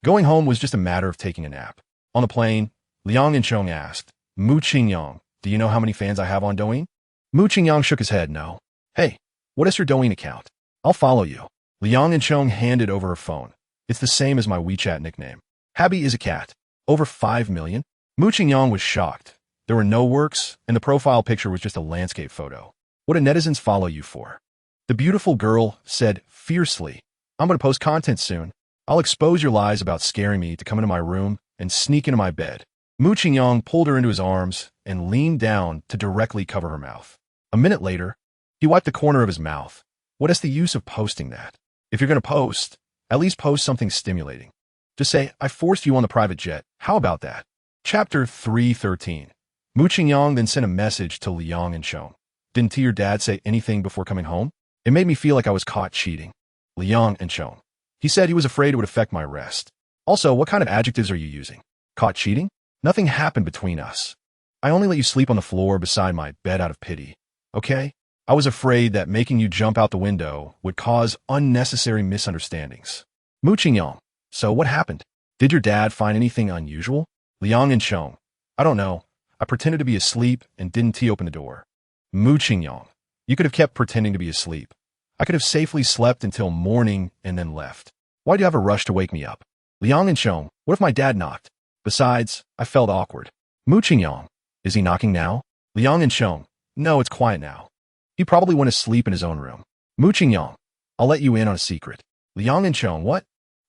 going home was just a matter of taking a nap. On the plane, Liang and Chong asked, Mu Qingyang, do you know how many fans I have on Douyin? Mu Qingyang shook his head, no. Hey, what is your Douyin account? I'll follow you. Liang and Chong handed over her phone. It's the same as my WeChat nickname. Habi is a cat. Over 5 million? Mu Qingyang was shocked. There were no works, and the profile picture was just a landscape photo. What do netizens follow you for? The beautiful girl said fiercely, I'm going to post content soon. I'll expose your lies about scaring me to come into my room and sneak into my bed. Mu Qingyang pulled her into his arms and leaned down to directly cover her mouth. A minute later, he wiped the corner of his mouth. What is the use of posting that? If you're going to post, at least post something stimulating. Just say, I forced you on the private jet. How about that? Chapter 313. Mu Qingyang then sent a message to Liang and Shone. Didn't your dad say anything before coming home? It made me feel like I was caught cheating. Liang and Shone. He said he was afraid it would affect my rest. Also, what kind of adjectives are you using? Caught cheating? Nothing happened between us. I only let you sleep on the floor beside my bed out of pity. Okay? I was afraid that making you jump out the window would cause unnecessary misunderstandings. Mu Qingyang. So what happened? Did your dad find anything unusual? Liang and Shone. I don't know. I pretended to be asleep and didn't open the door. Mu Qingyang. You could have kept pretending to be asleep. I could have safely slept until morning and then left. Why do you have a rush to wake me up? Liang and Shone. What if my dad knocked? Besides, I felt awkward. Mu Qingyang. Is he knocking now? Liang and Shone. No, it's quiet now. He probably went to sleep in his own room. Mu Qingyang. I'll let you in on a secret. Liang and Shone. What?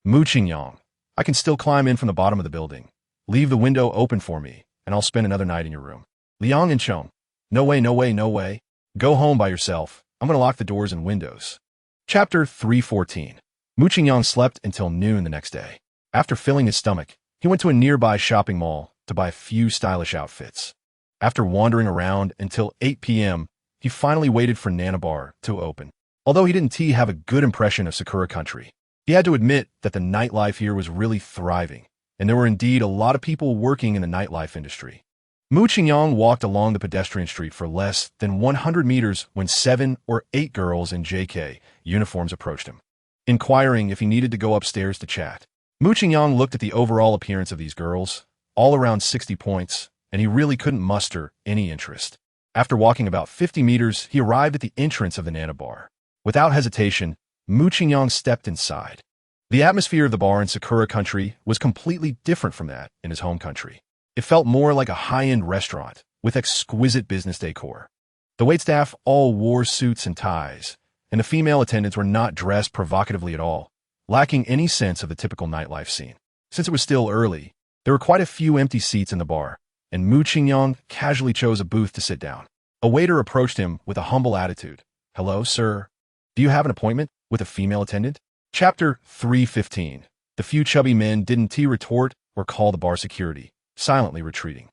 Mu Qingyang. I can still climb in from the bottom of the building. Leave the window open for me, and I'll spend another night in your room. Liang and Shone. No way, no way, no way. Go home by yourself. I'm going to lock the doors and windows. Chapter 314. Mu Qingyang slept until noon the next day. After filling his stomach, he went to a nearby shopping mall to buy a few stylish outfits. After wandering around until 8 p.m., he finally waited for Nana Bar to open. Although he didn't have a good impression of Sakura Country, he had to admit that the nightlife here was really thriving, and there were indeed a lot of people working in the nightlife industry. Mu Qingyang walked along the pedestrian street for less than 100 meters when 7 or 8 girls in JK uniforms approached him, inquiring if he needed to go upstairs to chat. Mu Qingyang looked at the overall appearance of these girls, all around 60 points, and he really couldn't muster any interest. After walking about 50 meters, he arrived at the entrance of the Nana Bar. Without hesitation, Mu Qingyang stepped inside. The atmosphere of the bar in Sakura Country was completely different from that in his home country. It felt more like a high-end restaurant with exquisite business decor. The waitstaff all wore suits and ties, and the female attendants were not dressed provocatively at all, lacking any sense of the typical nightlife scene. Since it was still early, there were quite a few empty seats in the bar, and Mu Qingyang casually chose a booth to sit down. A waiter approached him with a humble attitude. Hello, sir. Do you have an appointment with a female attendant? Chapter 315. The few chubby men didn't retort or call the bar security, silently retreating.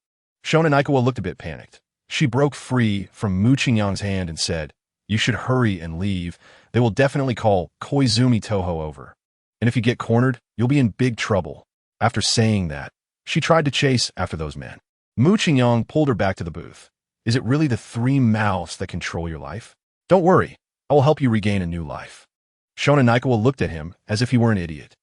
Shona Naikawa looked a bit panicked. She broke free from Mu Qingyang's hand and said, You should hurry and leave. They will definitely call Koizumi Toho over. And if you get cornered, you'll be in big trouble. After saying that, she tried to chase after those men. Mu Qingyang pulled her back to the booth. Is it really the 3 mouths that control your life? Don't worry, I will help you regain a new life. Shona Naikawa looked at him as if he were an idiot.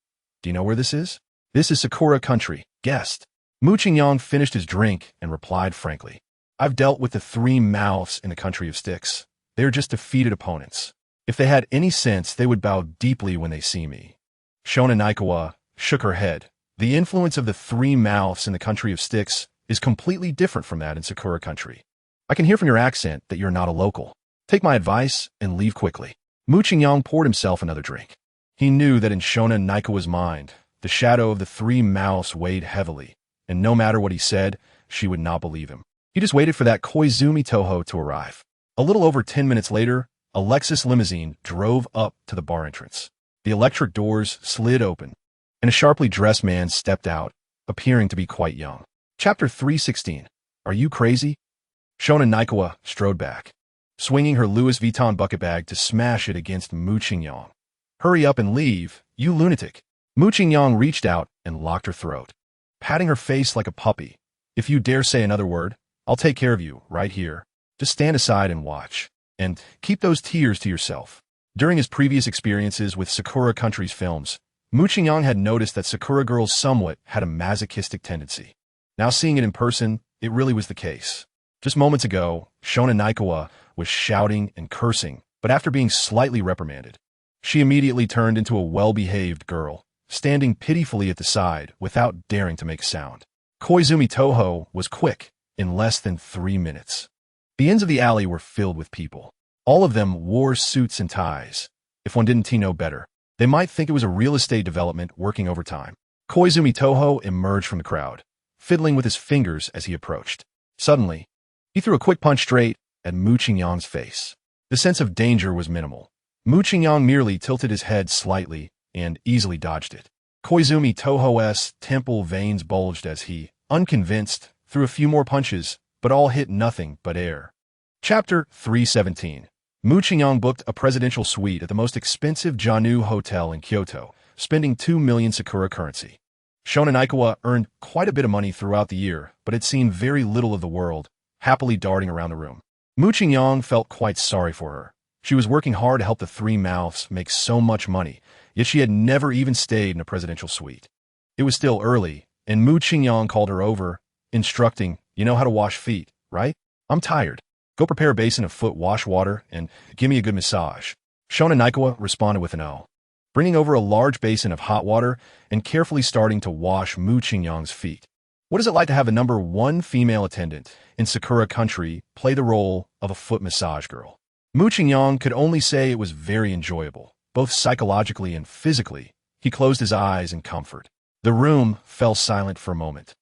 Do you know where this is? This is Sakura Country, guest. Mu Qingyang finished his drink and replied frankly. I've dealt with the 3 mouths in the country of sticks. They are just defeated opponents. If they had any sense, they would bow deeply when they see me. Shona Naikawa shook her head. The influence of the 3 mouths in the country of sticks is completely different from that in Sakura Country. I can hear from your accent that you're not a local. Take my advice and leave quickly. Mu Qingyang poured himself another drink. He knew that in Shona Naikawa's mind, the shadow of the 3 mouths weighed heavily, and no matter what he said, she would not believe him. He just waited for that Koizumi Toho to arrive. A little over 10 minutes later, a Lexus limousine drove up to the bar entrance. The electric doors slid open, and a sharply dressed man stepped out, appearing to be quite young. Chapter 316. Are you crazy? Shona Naikawa strode back, swinging her Louis Vuitton bucket bag to smash it against Mu Qingyang. Hurry up and leave, you lunatic. Mu Qingyang reached out and locked her throat, patting her face like a puppy. If you dare say another word, I'll take care of you, right here. Just stand aside and watch. And keep those tears to yourself. During his previous experiences with Sakura Country's films, Mu Qingyang had noticed that Sakura girls somewhat had a masochistic tendency. Now seeing it in person, it really was the case. Just moments ago, Shona Naikawa was shouting and cursing, but after being slightly reprimanded, she immediately turned into a well-behaved girl, standing pitifully at the side without daring to make sound. Koizumi Toho was quick, in less than 3 minutes. The ends of the alley were filled with people. All of them wore suits and ties. If one didn't know better, They might think it was a real estate development working overtime. Koizumi Toho emerged from the crowd, fiddling with his fingers as he approached. Suddenly, he threw a quick punch straight at Mu Qingyang's face. The sense of danger was minimal. Mu Qingyang merely tilted his head slightly and easily dodged it. Koizumi Toho's temple veins bulged as he, unconvinced, threw a few more punches, but all hit nothing but air. Chapter 317. Mu Qingyang booked a presidential suite at the most expensive Janu hotel in Kyoto, spending 2 million Sakura currency. Shonen Aikawa earned quite a bit of money throughout the year, but had seen very little of the world, happily darting around the room. Mu Qingyang felt quite sorry for her. She was working hard to help the Three Mouths make so much money, yet she had never even stayed in a presidential suite. It was still early, and Mu Qingyang called her over, instructing, "You know how to wash feet, right? I'm tired. Go prepare a basin of foot wash water and give me a good massage." Shonen Aikawa responded with an O, bringing over a large basin of hot water and carefully starting to wash Mu Qingyang's feet. What is it like to have a number one female attendant in Sakura country play the role of a foot massage girl? Mu Qingyang could only say it was very enjoyable, both psychologically and physically. He closed his eyes in comfort. The room fell silent for a moment,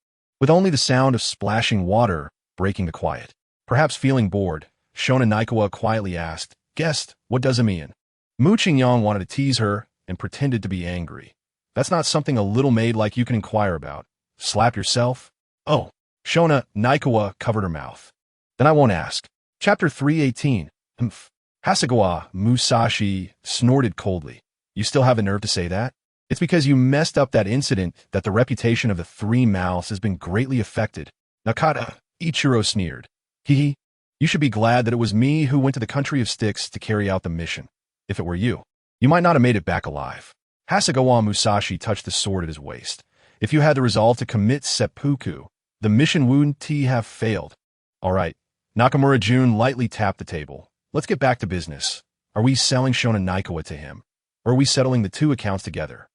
with only the sound of splashing water breaking the quiet. Perhaps feeling bored, Shonen Aikawa quietly asked, "Guest, what does it mean?" Mu Qingyang wanted to tease her and pretended to be angry. "That's not something a little maid like you can inquire about. Slap yourself?" "Oh." Shonen Aikawa covered her mouth. "Then I won't ask." Chapter 318. Humph. Hasegawa Musashi snorted coldly. "You still have the nerve to say that? It's because you messed up that incident that the reputation of the Three Mouths has been greatly affected." Nakata Ichiro sneered. "Hee. You should be glad that it was me who went to the country of sticks to carry out the mission. If it were you, you might not have made it back alive." Hasegawa Musashi touched the sword at his waist. "If you had the resolve to commit seppuku, the mission wouldn't have failed." "All right." Nakamura Jun lightly tapped the table. "Let's get back to business. Are we selling Shonen Aikawa to him, or are we settling the two accounts together?"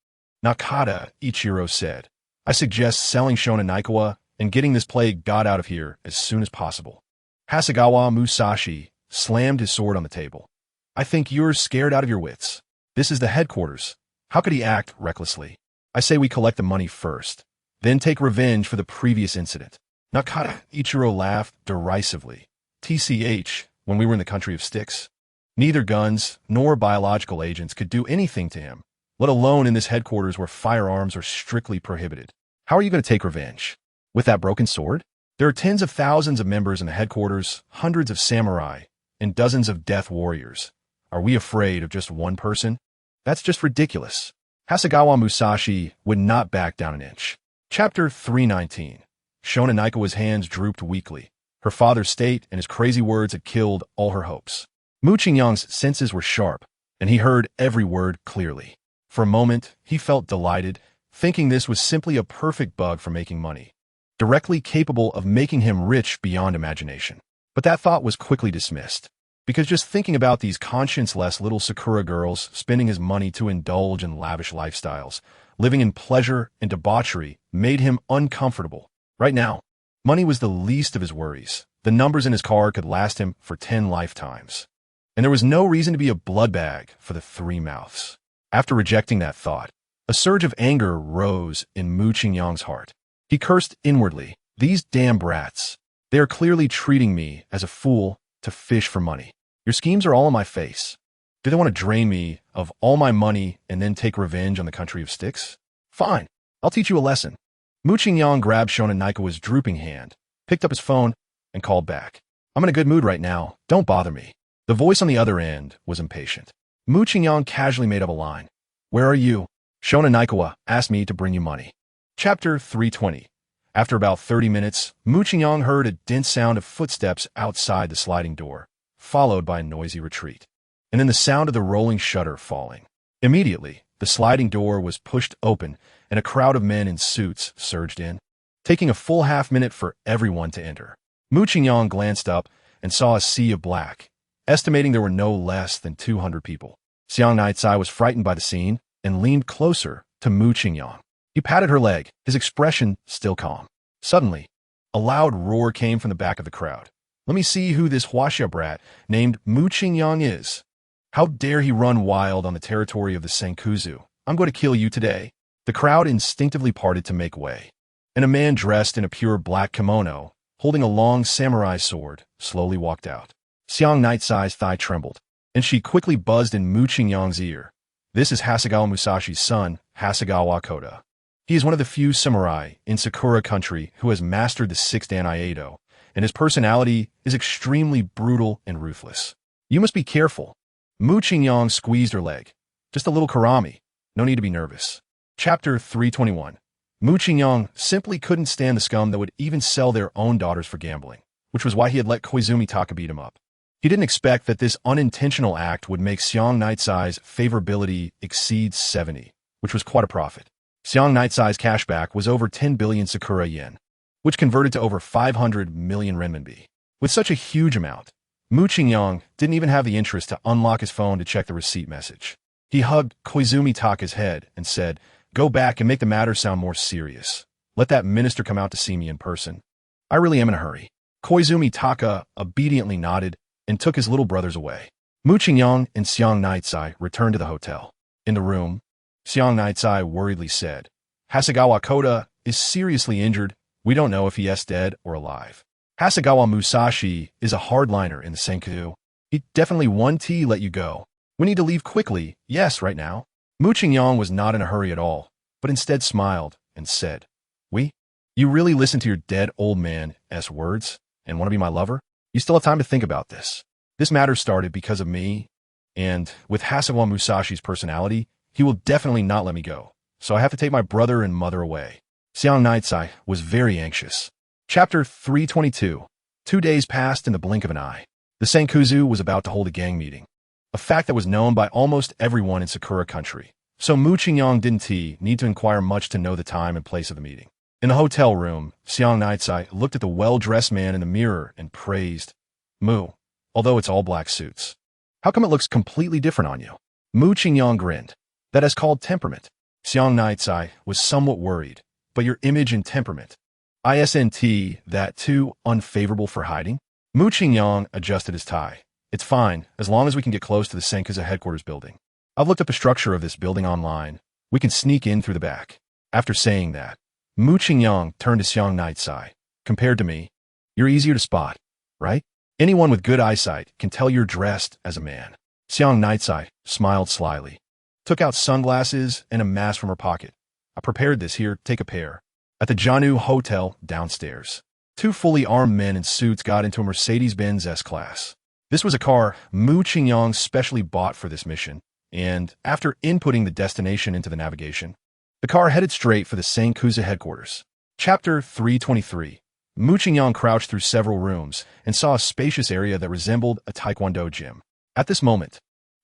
Nakata Ichiro said, "I suggest selling Shonen Aikawa and getting this plague god out of here as soon as possible." Hasegawa Musashi slammed his sword on the table. "I think you're scared out of your wits. This is the headquarters. How could he act recklessly? I say we collect the money first, then take revenge for the previous incident." Nakata Ichiro laughed derisively. "TCH, when we were in the country of sticks, neither guns nor biological agents could do anything to him, let alone in this headquarters where firearms are strictly prohibited. How are you going to take revenge? With that broken sword? There are tens of thousands of members in the headquarters, hundreds of samurai, and dozens of death warriors. Are we afraid of just one person? That's just ridiculous." Hasegawa Musashi would not back down an inch. Chapter 319. Shonen Aikawa's hands drooped weakly. Her father's state and his crazy words had killed all her hopes. Mu Qingyang's senses were sharp, and he heard every word clearly. For a moment, he felt delighted, thinking this was simply a perfect bug for making money, directly capable of making him rich beyond imagination. But that thought was quickly dismissed, because just thinking about these conscience-less little Sakura girls spending his money to indulge in lavish lifestyles, living in pleasure and debauchery, made him uncomfortable. Right now, money was the least of his worries. The numbers in his card could last him for 10 lifetimes. And there was no reason to be a bloodbag for the Three Mouths. After rejecting that thought, a surge of anger rose in Mu Qingyang's heart. He cursed inwardly. "These damn brats. They are clearly treating me as a fool to fish for money. Your schemes are all in my face. Do they want to drain me of all my money and then take revenge on the country of sticks? Fine, I'll teach you a lesson." Mu Qingyang grabbed Shonen Aikawa's drooping hand, picked up his phone, and called back. "I'm in a good mood right now. Don't bother me." The voice on the other end was impatient. Mu Qingyang casually made up a line. "Where are you?" "Shonen Aikawa asked me to bring you money." Chapter 320. After about 30 minutes, Mu Qingyang heard a dense sound of footsteps outside the sliding door, followed by a noisy retreat, and then the sound of the rolling shutter falling. Immediately, the sliding door was pushed open, and a crowd of men in suits surged in, taking a full half-minute for everyone to enter. Mu Qingyang glanced up and saw a sea of black, estimating there were no less than 200 people. Xiang Nightsai was frightened by the scene and leaned closer to Mu Qingyang. He patted her leg, his expression still calm. Suddenly, a loud roar came from the back of the crowd. "Let me see who this Huaxia brat named Mu Qingyang is." How dare he run wild on the territory of the Senkuzu? I'm going to kill you today. The crowd instinctively parted to make way, and a man dressed in a pure black kimono, holding a long samurai sword, slowly walked out. Xiang Nightsai's thigh trembled, and she quickly buzzed in Mu Qingyang's ear. This is Hasegawa Musashi's son, Hasegawa Koda. He is one of the few samurai in Sakura country who has mastered the sixth Dan Iaido, and his personality is extremely brutal and ruthless. You must be careful. Mu Qingyang squeezed her leg. Just a little karami. No need to be nervous. Chapter 321. Mu Qingyang simply couldn't stand the scum that would even sell their own daughters for gambling, which was why he had let Koizumi Taka beat him up. He didn't expect that this unintentional act would make Xiang Nightsai's favorability exceed 70, which was quite a profit. Xiang Nightsai's cashback was over 10 billion Sakura yen, which converted to over 500 million renminbi. With such a huge amount, Mu Qingyang didn't even have the interest to unlock his phone to check the receipt message. He hugged Koizumi Taka's head and said, "Go back and make the matter sound more serious. Let that minister come out to see me in person. I really am in a hurry." Koizumi Taka obediently nodded and took his little brothers away. Mu Qingyang and Xiang Nightsai returned to the hotel. In the room, Xiang Nightsai worriedly said, "Hasegawa Koda is seriously injured. We don't know if he is dead or alive. Hasegawa Musashi is a hardliner in the Senku. He definitely won't let you go. We need to leave quickly, yes, right now." Mu Qingyang was not in a hurry at all, but instead smiled and said, You really listen to your dead old man's words and want to be my lover? You still have time to think about this. This matter started because of me, and with Hasegawa Musashi's personality, he will definitely not let me go, so I have to take my brother and mother away." Xiang Nightsai was very anxious. Chapter 322. 2 days passed in the blink of an eye. The Senkuzu was about to hold a gang meeting, a fact that was known by almost everyone in Sakura country, so Mu Qingyang didn't need to inquire much to know the time and place of the meeting. In the hotel room, Xiang Nightsai looked at the well-dressed man in the mirror and praised, "Mu, although it's all black suits, how come it looks completely different on you?" Mu Qingyang grinned. "That is called temperament." Xiang Nightsai was somewhat worried. "But your image and temperament, isn't that too unfavorable for hiding?" Mu Qingyang adjusted his tie. "It's fine, as long as we can get close to the Senkuza headquarters building. I've looked up the structure of this building online. We can sneak in through the back." After saying that, Mu Qingyang turned to Xiang Nightsai. "Compared to me, you're easier to spot, right? Anyone with good eyesight can tell you're dressed as a man." Xiang Nightsai smiled slyly, took out sunglasses and a mask from her pocket. "I prepared this here, take a pair." At the Janu Hotel downstairs, 2 fully armed men in suits got into a Mercedes-Benz S-Class. This was a car Mu Qingyang specially bought for this mission, and after inputting the destination into the navigation, the car headed straight for the Senkuza headquarters. Chapter 323. Mu Qingyang crouched through several rooms and saw a spacious area that resembled a taekwondo gym. At this moment,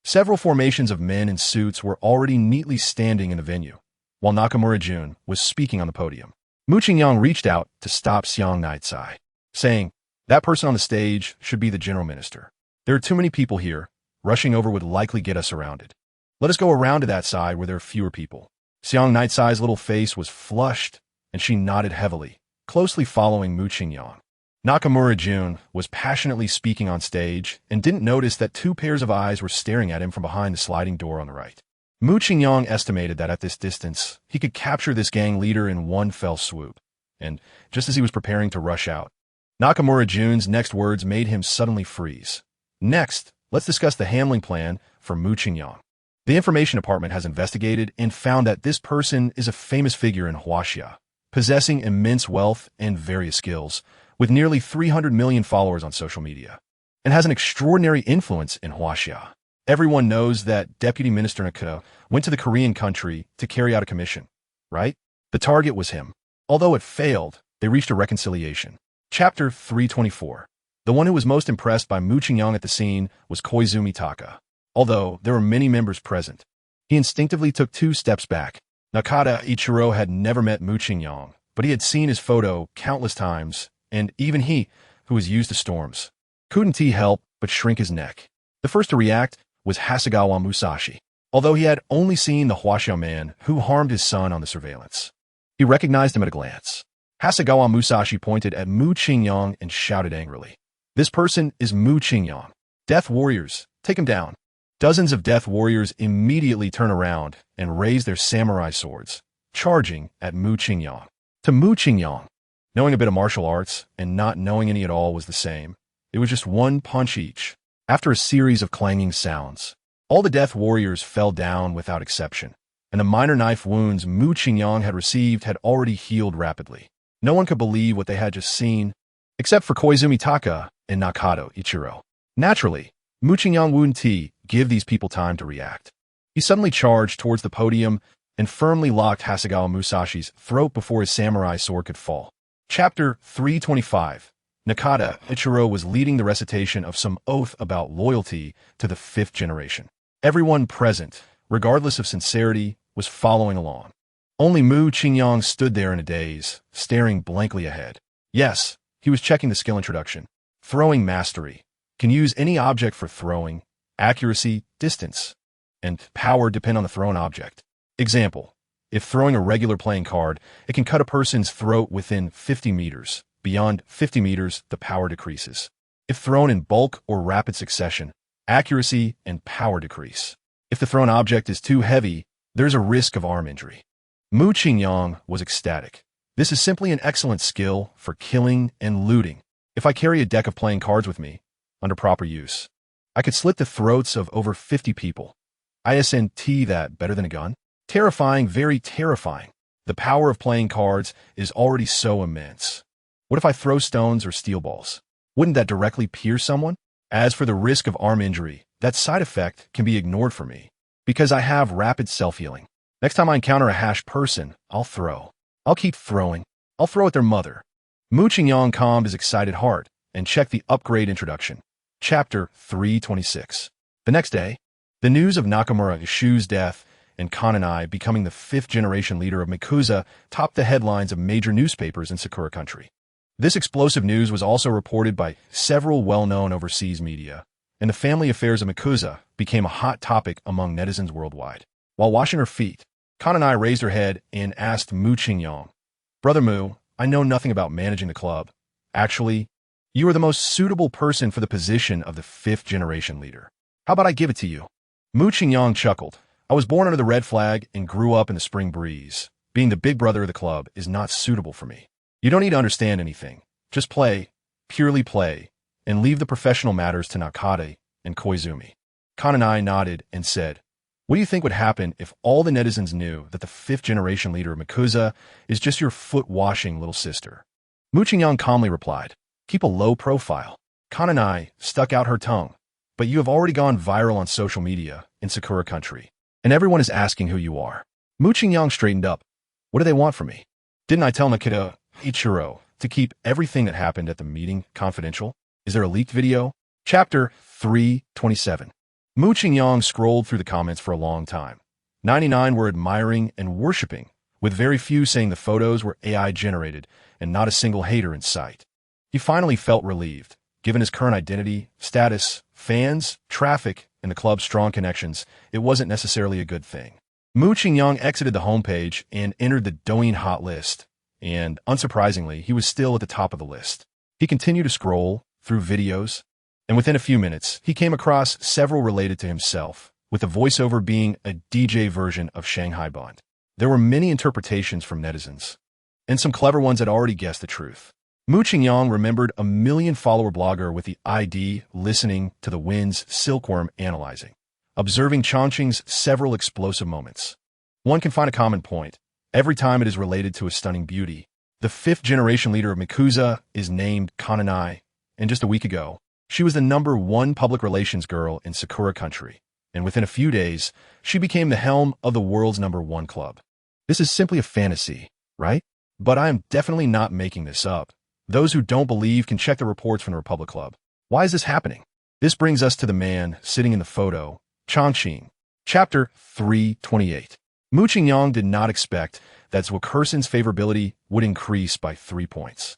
several formations of men in suits were already neatly standing in the venue, while Nakamura Jun was speaking on the podium. Mu Qingyang reached out to stop Xiang Nightsai, saying, "That person on the stage should be the general minister. There are too many people here. Rushing over would likely get us surrounded. Let us go around to that side where there are fewer people." Xiang Nightsai's little face was flushed, and she nodded heavily, closely following Mu Qingyang. Nakamura Jun was passionately speaking on stage and didn't notice that 2 pairs of eyes were staring at him from behind the sliding door on the right. Mu Qingyang estimated that at this distance, he could capture this gang leader in one fell swoop, and just as he was preparing to rush out, Nakamura Jun's next words made him suddenly freeze. "Next, let's discuss the handling plan for Mu Qingyang. The information department has investigated and found that this person is a famous figure in Huaxia, possessing immense wealth and various skills, with nearly 300 million followers on social media, and has an extraordinary influence in Huaxia. Everyone knows that Deputy Minister Nakata went to the Korean country to carry out a commission, right? The target was him. Although it failed, they reached a reconciliation." Chapter 324. The one who was most impressed by Mu Qingyang at the scene was Koizumi Taka. Although there were many members present, he instinctively took 2 steps back. Nakata Ichiro had never met Mu Qingyang, but he had seen his photo countless times, and even he, who was used to storms, couldn't help but shrink his neck. The first to react was Hasegawa Musashi, although he had only seen the Huaxia man who harmed his son on the surveillance. He recognized him at a glance. Hasegawa Musashi pointed at Mu Qingyang and shouted angrily, "This person is Mu Qingyang. Death warriors, take him down." Dozens of death warriors immediately turn around and raise their samurai swords, charging at Mu Qingyang. To Mu Qingyang, knowing a bit of martial arts and not knowing any at all was the same. It was just one punch each. After a series of clanging sounds, all the death warriors fell down without exception, and the minor knife wounds Mu Qingyang had received had already healed rapidly. No one could believe what they had just seen, except for Koizumi Taka and Nakado Ichiro. Naturally, Mu Qingyang wouldn't give these people time to react. He suddenly charged towards the podium and firmly locked Hasegawa Musashi's throat before his samurai sword could fall. Chapter 325. Nakada Ichiro was leading the recitation of some oath about loyalty to the fifth generation. Everyone present, regardless of sincerity, was following along. Only Mu Qingyang stood there in a daze, staring blankly ahead. Yes, he was checking the skill introduction. Throwing mastery. Can use any object for throwing. Accuracy, distance, and power depend on the thrown object. Example. If throwing a regular playing card, it can cut a person's throat within 50 meters. Beyond 50 meters, the power decreases. If thrown in bulk or rapid succession, accuracy and power decrease. If the thrown object is too heavy, there's a risk of arm injury. Mu Qingyang was ecstatic. This is simply an excellent skill for killing and looting. If I carry a deck of playing cards with me, under proper use, I could slit the throats of over 50 people. Isn't that better than a gun? Terrifying, very terrifying. The power of playing cards is already so immense. What if I throw stones or steel balls? Wouldn't that directly pierce someone? As for the risk of arm injury, that side effect can be ignored for me, because I have rapid self-healing. Next time I encounter a hash person, I'll throw. I'll keep throwing. I'll throw at their mother. Mu Qingyang calmed his excited heart and checked the upgrade introduction. Chapter 326. The next day, the news of Nakamura Ishiu's death and Kananai becoming the fifth-generation leader of Mikuza topped the headlines of major newspapers in Sakura country. This explosive news was also reported by several well-known overseas media, and the family affairs of Mikuza became a hot topic among netizens worldwide. While washing her feet, Kananai raised her head and asked Mu Qingyang, "Brother Mu, I know nothing about managing the club. Actually, you are the most suitable person for the position of the fifth-generation leader. How about I give it to you?" Mu Qingyang chuckled. "I was born under the red flag and grew up in the spring breeze. Being the big brother of the club is not suitable for me. You don't need to understand anything. Just play, purely play, and leave the professional matters to Nakade and Koizumi." Kananai nodded and said, "What do you think would happen if all the netizens knew that the fifth-generation leader of Mikuza is just your foot-washing little sister?" Mu Qingyang calmly replied, "Keep a low profile." Kananai stuck out her tongue. "But you have already gone viral on social media in Sakura country, and everyone is asking who you are." Mu Qingyang straightened up. "What do they want from me? Didn't I tell Nakada Ichiro to keep everything that happened at the meeting confidential? Is there a leaked video?" Chapter 327. Mu Qingyang scrolled through the comments for a long time. 99 were admiring and worshipping, with very few saying the photos were AI generated and not a single hater in sight. He finally felt relieved. Given his current identity, status, fans, traffic, and the club's strong connections, it wasn't necessarily a good thing. Mu Qingyang exited the homepage and entered the Douyin hot list, and unsurprisingly, he was still at the top of the list. He continued to scroll through videos, and within a few minutes, he came across several related to himself, with the voiceover being a DJ version of Shanghai Bond. There were many interpretations from netizens, and some clever ones had already guessed the truth. Mu Qingyang remembered a million-follower blogger with the ID listening to the wind's silkworm analyzing, observing Chongqing's several explosive moments. One can find a common point. Every time it is related to a stunning beauty. The fifth-generation leader of Mikuza is named Kananai, and just a week ago, she was the #1 public relations girl in Sakura country, and within a few days, she became the helm of the world's #1 club. This is simply a fantasy, right? But I am definitely not making this up. Those who don't believe can check the reports from the Republic Club. Why is this happening? This brings us to the man sitting in the photo, Chongqing. Chapter 328. Mu Qingyang did not expect that Zhuokersen's favorability would increase by 3 points.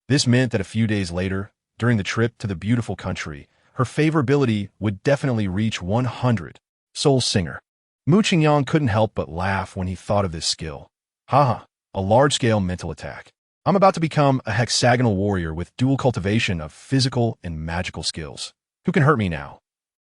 This meant that a few days later, during the trip to the beautiful country, her favorability would definitely reach 100. Soul Singer. Mu Qingyang couldn't help but laugh when he thought of this skill. Haha, a large-scale mental attack. I'm about to become a hexagonal warrior with dual cultivation of physical and magical skills. Who can hurt me now?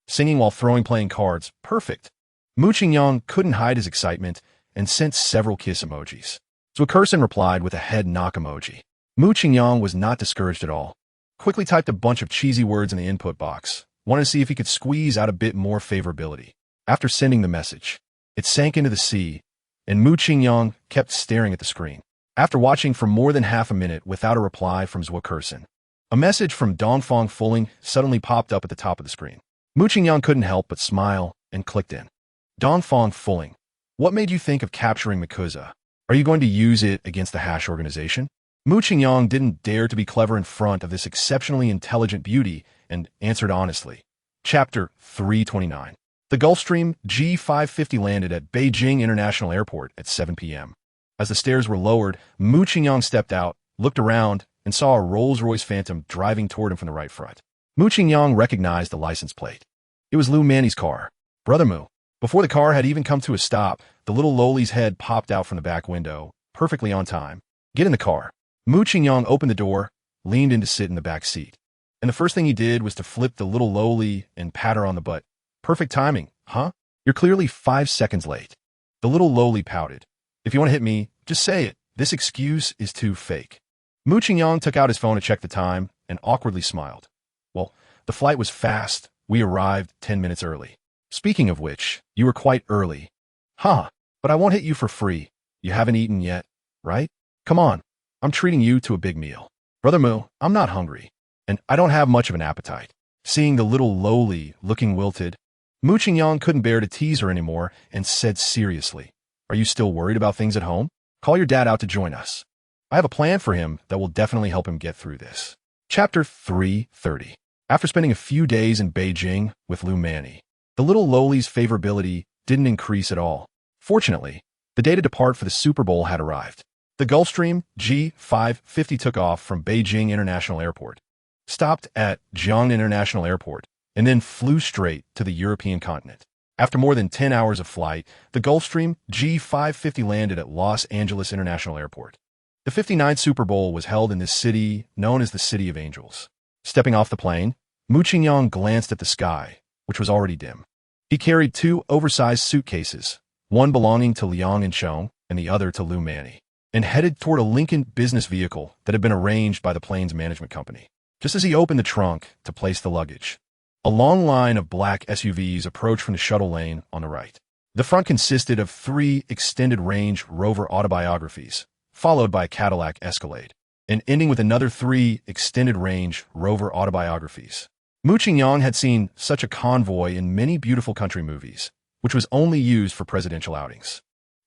Singing while playing cards. Perfect. Mu Qingyang couldn't hide his excitement and sent several kiss emojis. Zwickerson replied with a head knock emoji. Mu Qingyang was not discouraged at all. Quickly typed a bunch of cheesy words in the input box. Wanted to see if he could squeeze out a bit more favorability. After sending the message, it sank into the sea, and Mu Qingyang kept staring at the screen. After watching for more than half a minute without a reply from Zwickerson, a message from Dongfang Fuling suddenly popped up at the top of the screen. Mu Qingyang couldn't help but smile and clicked in. Dongfang Fuling, what made you think of capturing Mikuza? Are you going to use it against the Hash organization? Mu Qingyang didn't dare to be clever in front of this exceptionally intelligent beauty and answered honestly. Chapter 329. The Gulfstream G550 landed at Beijing International Airport at 7 p.m. As the stairs were lowered, Mu Qingyang stepped out, looked around, and saw a Rolls-Royce Phantom driving toward him from the right front. Mu Qingyang recognized the license plate. It was Lu Manny's car. Brother Mu. Before the car had even come to a stop, the little loli's head popped out from the back window, perfectly on time. Get in the car. Mu Qingyang opened the door, leaned in to sit in the back seat. And the first thing he did was to flip the little loli and pat her on the butt. Perfect timing, huh? You're clearly 5 seconds late. The little loli pouted. If you want to hit me, just say it. This excuse is too fake. Mu Qingyang took out his phone to check the time and awkwardly smiled. Well, the flight was fast. We arrived 10 minutes early. Speaking of which, you were quite early. Huh, but I won't hit you for free. You haven't eaten yet, right? Come on, I'm treating you to a big meal. Brother Mu, I'm not hungry, and I don't have much of an appetite. Seeing the little loli looking wilted, Mu Qingyang couldn't bear to tease her anymore and said seriously, are you still worried about things at home? Call your dad out to join us. I have a plan for him that will definitely help him get through this. Chapter 330. After spending a few days in Beijing with Lu Manny, the little loli's favorability didn't increase at all. Fortunately, the day to depart for the Super Bowl had arrived. The Gulfstream G550 took off from Beijing International Airport, stopped at Jiangnan International Airport, and then flew straight to the European continent. After more than 10 hours of flight, the Gulfstream G550 landed at Los Angeles International Airport. The 59th Super Bowl was held in this city known as the City of Angels. Stepping off the plane, Mu Qingyang glanced at the sky, which was already dim. He carried 2 oversized suitcases, one belonging to Liang and Chong and the other to Lu Manny, and headed toward a Lincoln business vehicle that had been arranged by the plane's management company. Just as he opened the trunk to place the luggage, a long line of black SUVs approached from the shuttle lane on the right. The front consisted of 3 extended-range Rover autobiographies, followed by a Cadillac Escalade, and ending with another 3 extended-range Rover autobiographies. Mu Qingyang had seen such a convoy in many beautiful country movies, which was only used for presidential outings.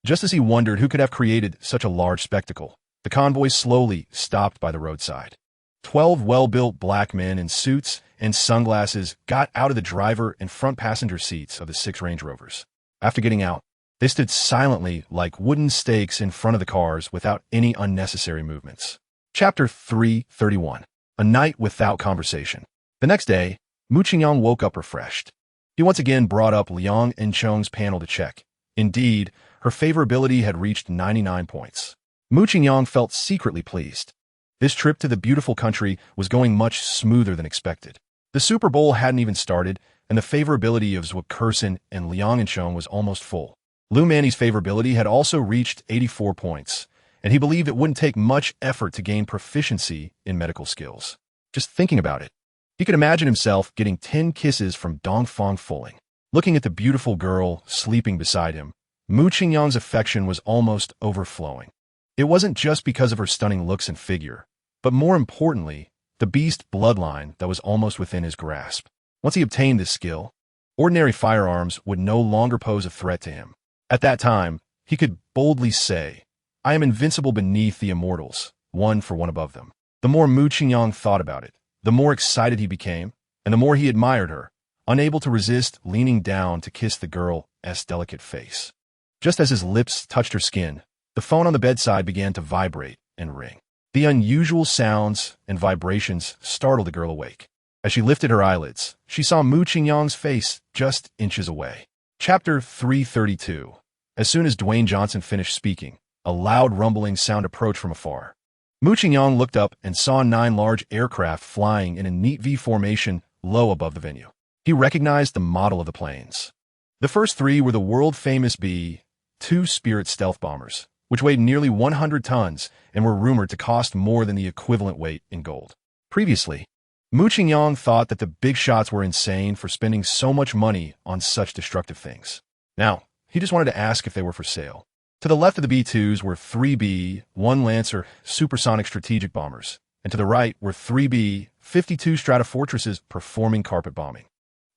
Just as he wondered who could have created such a large spectacle, the convoy slowly stopped by the roadside. 12 well-built black men in suits and sunglasses got out of the driver and front passenger seats of the 6 Range Rovers. After getting out, they stood silently like wooden stakes in front of the cars without any unnecessary movements. Chapter 331. A Night Without Conversation. The next day, Mu Qingyang woke up refreshed. He once again brought up Liang and Chong's panel to check. Indeed, her favorability had reached 99 points. Mu Qingyang felt secretly pleased. This trip to the beautiful country was going much smoother than expected. The Super Bowl hadn't even started, and the favorability of Zwickerson and Liang and Chong was almost full. Lu Manny's favorability had also reached 84 points, and he believed it wouldn't take much effort to gain proficiency in medical skills. Just thinking about it, he could imagine himself getting 10 kisses from Dongfang Fuling. Looking at the beautiful girl sleeping beside him, Mu Qingyang's affection was almost overflowing. It wasn't just because of her stunning looks and figure, but more importantly, the beast bloodline that was almost within his grasp. Once he obtained this skill, ordinary firearms would no longer pose a threat to him. At that time, he could boldly say, I am invincible beneath the immortals, one for one above them. The more Mu Qingyang thought about it, the more excited he became, and the more he admired her, unable to resist leaning down to kiss the girl's delicate face. Just as his lips touched her skin, the phone on the bedside began to vibrate and ring. The unusual sounds and vibrations startled the girl awake. As she lifted her eyelids, she saw Mu Qingyang's face just inches away. Chapter 332. As soon as Dwayne Johnson finished speaking, a loud rumbling sound approached from afar. Mu Qingyang looked up and saw 9 large aircraft flying in a neat V formation low above the venue. He recognized the model of the planes. The first three were the world-famous B-2 Spirit stealth bombers, which weighed nearly 100 tons and were rumored to cost more than the equivalent weight in gold. Previously, Mu Qingyang thought that the big shots were insane for spending so much money on such destructive things. Now, he just wanted to ask if they were for sale. To the left of the B-2s were 3 B-1 Lancer supersonic strategic bombers, and to the right were 3 B-52 Stratofortresses performing carpet bombing.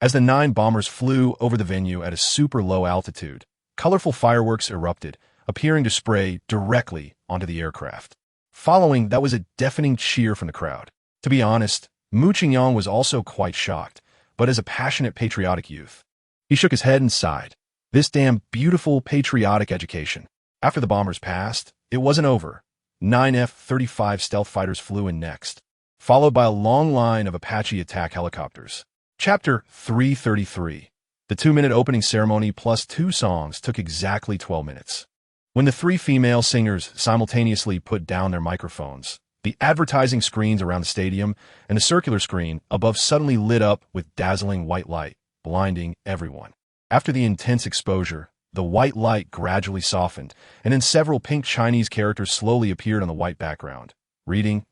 As the 9 bombers flew over the venue at a super low altitude, colorful fireworks erupted, appearing to spray directly onto the aircraft. Following that was a deafening cheer from the crowd. To be honest, Mu Qingyang was also quite shocked, but as a passionate patriotic youth, he shook his head and sighed. This damn beautiful patriotic education. After the bombers passed, it wasn't over. 9 F-35 stealth fighters flew in next, followed by a long line of Apache attack helicopters. Chapter 333. The 2-minute opening ceremony plus 2 songs took exactly 12 minutes. When the 3 female singers simultaneously put down their microphones, the advertising screens around the stadium and the circular screen above suddenly lit up with dazzling white light, blinding everyone. After the intense exposure, the white light gradually softened, and then several pink Chinese characters slowly appeared on the white background. Reading,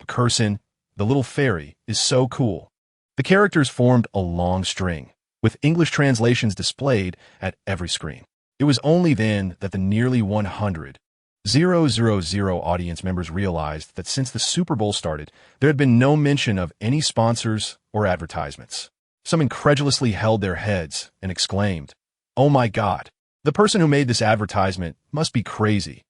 Cursin, the little fairy, is so cool. The characters formed a long string, with English translations displayed at every screen. It was only then that the nearly 100,000 audience members realized that since the Super Bowl started, there had been no mention of any sponsors or advertisements. Some incredulously held their heads and exclaimed, "Oh my God, the person who made this advertisement must be crazy.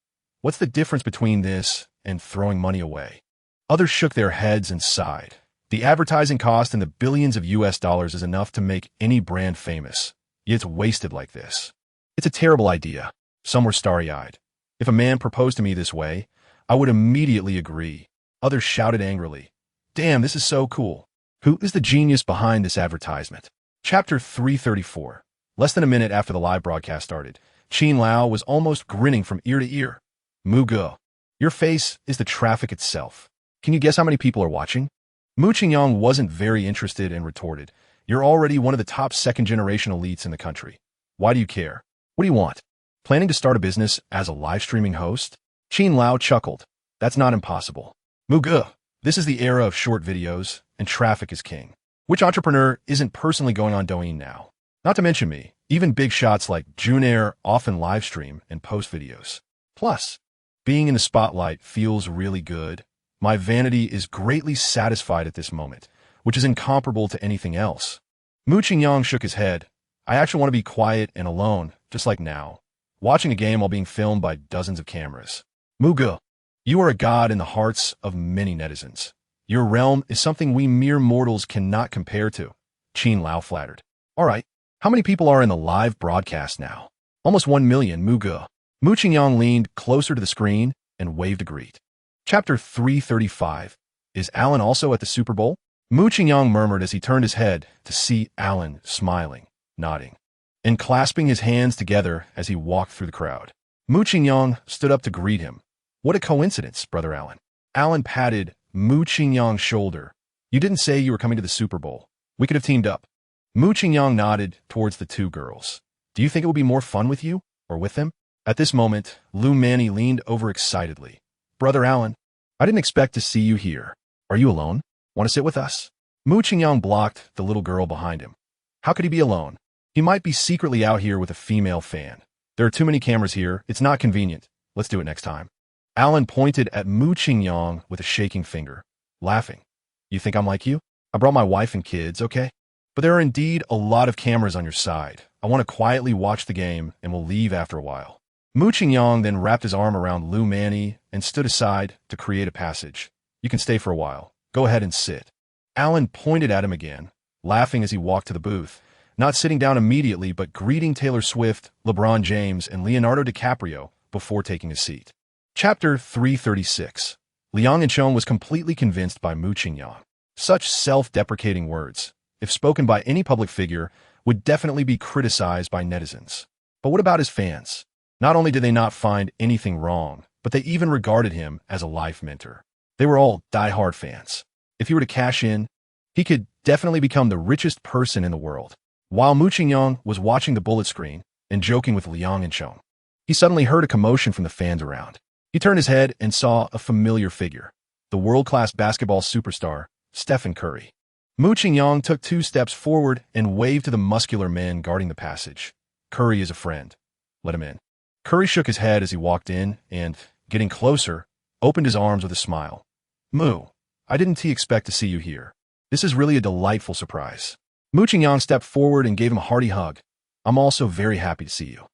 What's the difference between this and throwing money away?" Others shook their heads and sighed. The advertising cost in the billions of US dollars is enough to make any brand famous, yet it's wasted like this. It's a terrible idea. Some were starry-eyed. If a man proposed to me this way, I would immediately agree. Others shouted angrily, "Damn, this is so cool. Who is the genius behind this advertisement?" Chapter 334. Less than a minute after the live broadcast started, Qin Lao was almost grinning from ear to ear. "Mu Ge, your face is the traffic itself. Can you guess how many people are watching?" Mu Qingyang wasn't very interested and retorted, "You're already one of the top second-generation elites in the country. Why do you care? What do you want? Planning to start a business as a live-streaming host?" Qin Lao chuckled. "That's not impossible. Mu Ge, this is the era of short videos, and traffic is king. Which entrepreneur isn't personally going on Douyin now? Not to mention me, even big shots like Junair often livestream and post videos. Plus, being in the spotlight feels really good. My vanity is greatly satisfied at this moment, which is incomparable to anything else." Mu Qingyang shook his head. "I actually want to be quiet and alone, just like now, watching a game while being filmed by dozens of cameras. Mu Ge, you are a god in the hearts of many netizens. Your realm is something we mere mortals cannot compare to." Qin Lao flattered. "All right, how many people are in the live broadcast now?" "Almost 1 million, Mu Ge." Mu Qingyang leaned closer to the screen and waved a greet. Chapter 335. Is Alan also at the Super Bowl? Mu Qingyang murmured as he turned his head to see Alan smiling, nodding, and clasping his hands together as he walked through the crowd. Mu Qingyang stood up to greet him. "What a coincidence, Brother Alan." Alan patted Mu Qingyang's shoulder. "You didn't say you were coming to the Super Bowl. We could have teamed up." Mu Qingyang nodded towards the 2 girls. "Do you think it would be more fun with you, or with them?" At this moment, Lu Manny leaned over excitedly. "Brother Alan, I didn't expect to see you here. Are you alone? Want to sit with us?" Mu Qingyang blocked the little girl behind him. How could he be alone? He might be secretly out here with a female fan. There are too many cameras here. It's not convenient. Let's do it next time. Alan pointed at Mu Qingyang with a shaking finger, laughing. "You think I'm like you? I brought my wife and kids, okay? But there are indeed a lot of cameras on your side. I want to quietly watch the game and will leave after a while." Mu Qingyang then wrapped his arm around Lu Manny and stood aside to create a passage. "You can stay for a while. Go ahead and sit." Alan pointed at him again, laughing as he walked to the booth, not sitting down immediately but greeting Taylor Swift, LeBron James, and Leonardo DiCaprio before taking a seat. Chapter 336. Liang Enchong was completely convinced by Mu Qingyang. Such self-deprecating words, if spoken by any public figure, would definitely be criticized by netizens. But what about his fans? Not only did they not find anything wrong, but they even regarded him as a life mentor. They were all die-hard fans. If he were to cash in, He could definitely become the richest person in the world. While Mu Qingyang was watching the bullet screen and joking with Liang and Chong, he suddenly heard a commotion from the fans around. He turned his head and saw a familiar figure, the world-class basketball superstar, Stephen Curry. Mu Qingyang took 2 steps forward and waved to the muscular man guarding the passage. Curry is a friend. Let him in. Curry shook his head as he walked in and, getting closer, opened his arms with a smile. Mu, I didn't expect to see you here. This is really a delightful surprise. Mu Qingyang stepped forward and gave him a hearty hug. I'm also very happy to see you.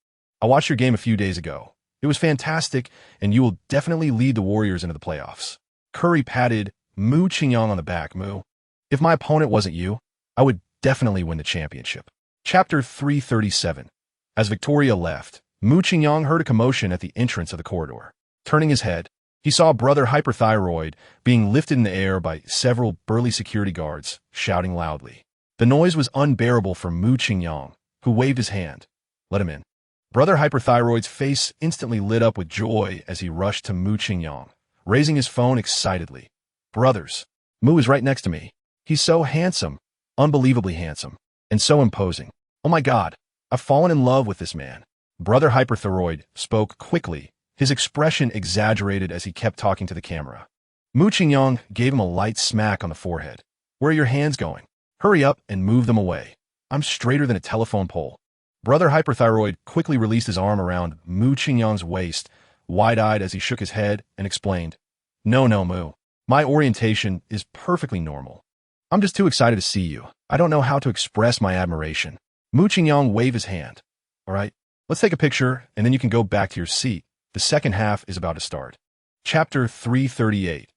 I watched your game a few days ago. It was fantastic, and you will definitely lead the Warriors into the playoffs. Curry patted Mu Qingyang on the back. Mu, if my opponent wasn't you, I would definitely win the championship. Chapter 337. As Victoria left, Mu Qingyang heard a commotion at the entrance of the corridor. Turning his head, he saw Brother Hyperthyroid being lifted in the air by several burly security guards, shouting loudly. The noise was unbearable for Mu Qingyang, who waved his hand. Let him in. Brother Hyperthyroid's face instantly lit up with joy as he rushed to Mu Qingyang, raising his phone excitedly. Brothers, Mu is right next to me. He's so handsome, unbelievably handsome, and so imposing. Oh my God, I've fallen in love with this man. Brother Hyperthyroid spoke quickly, his expression exaggerated as he kept talking to the camera. Mu Qingyang gave him a light smack on the forehead. Where are your hands going? Hurry up and move them away. I'm straighter than a telephone pole. Brother Hyperthyroid quickly released his arm around Mu Qingyang's waist, wide-eyed as he shook his head, and explained, No, Mu. My orientation is perfectly normal. I'm just too excited to see you. I don't know how to express my admiration. Mu Qingyang waved his hand. All right, let's take a picture, and then you can go back to your seat. The second half is about to start. Chapter 338.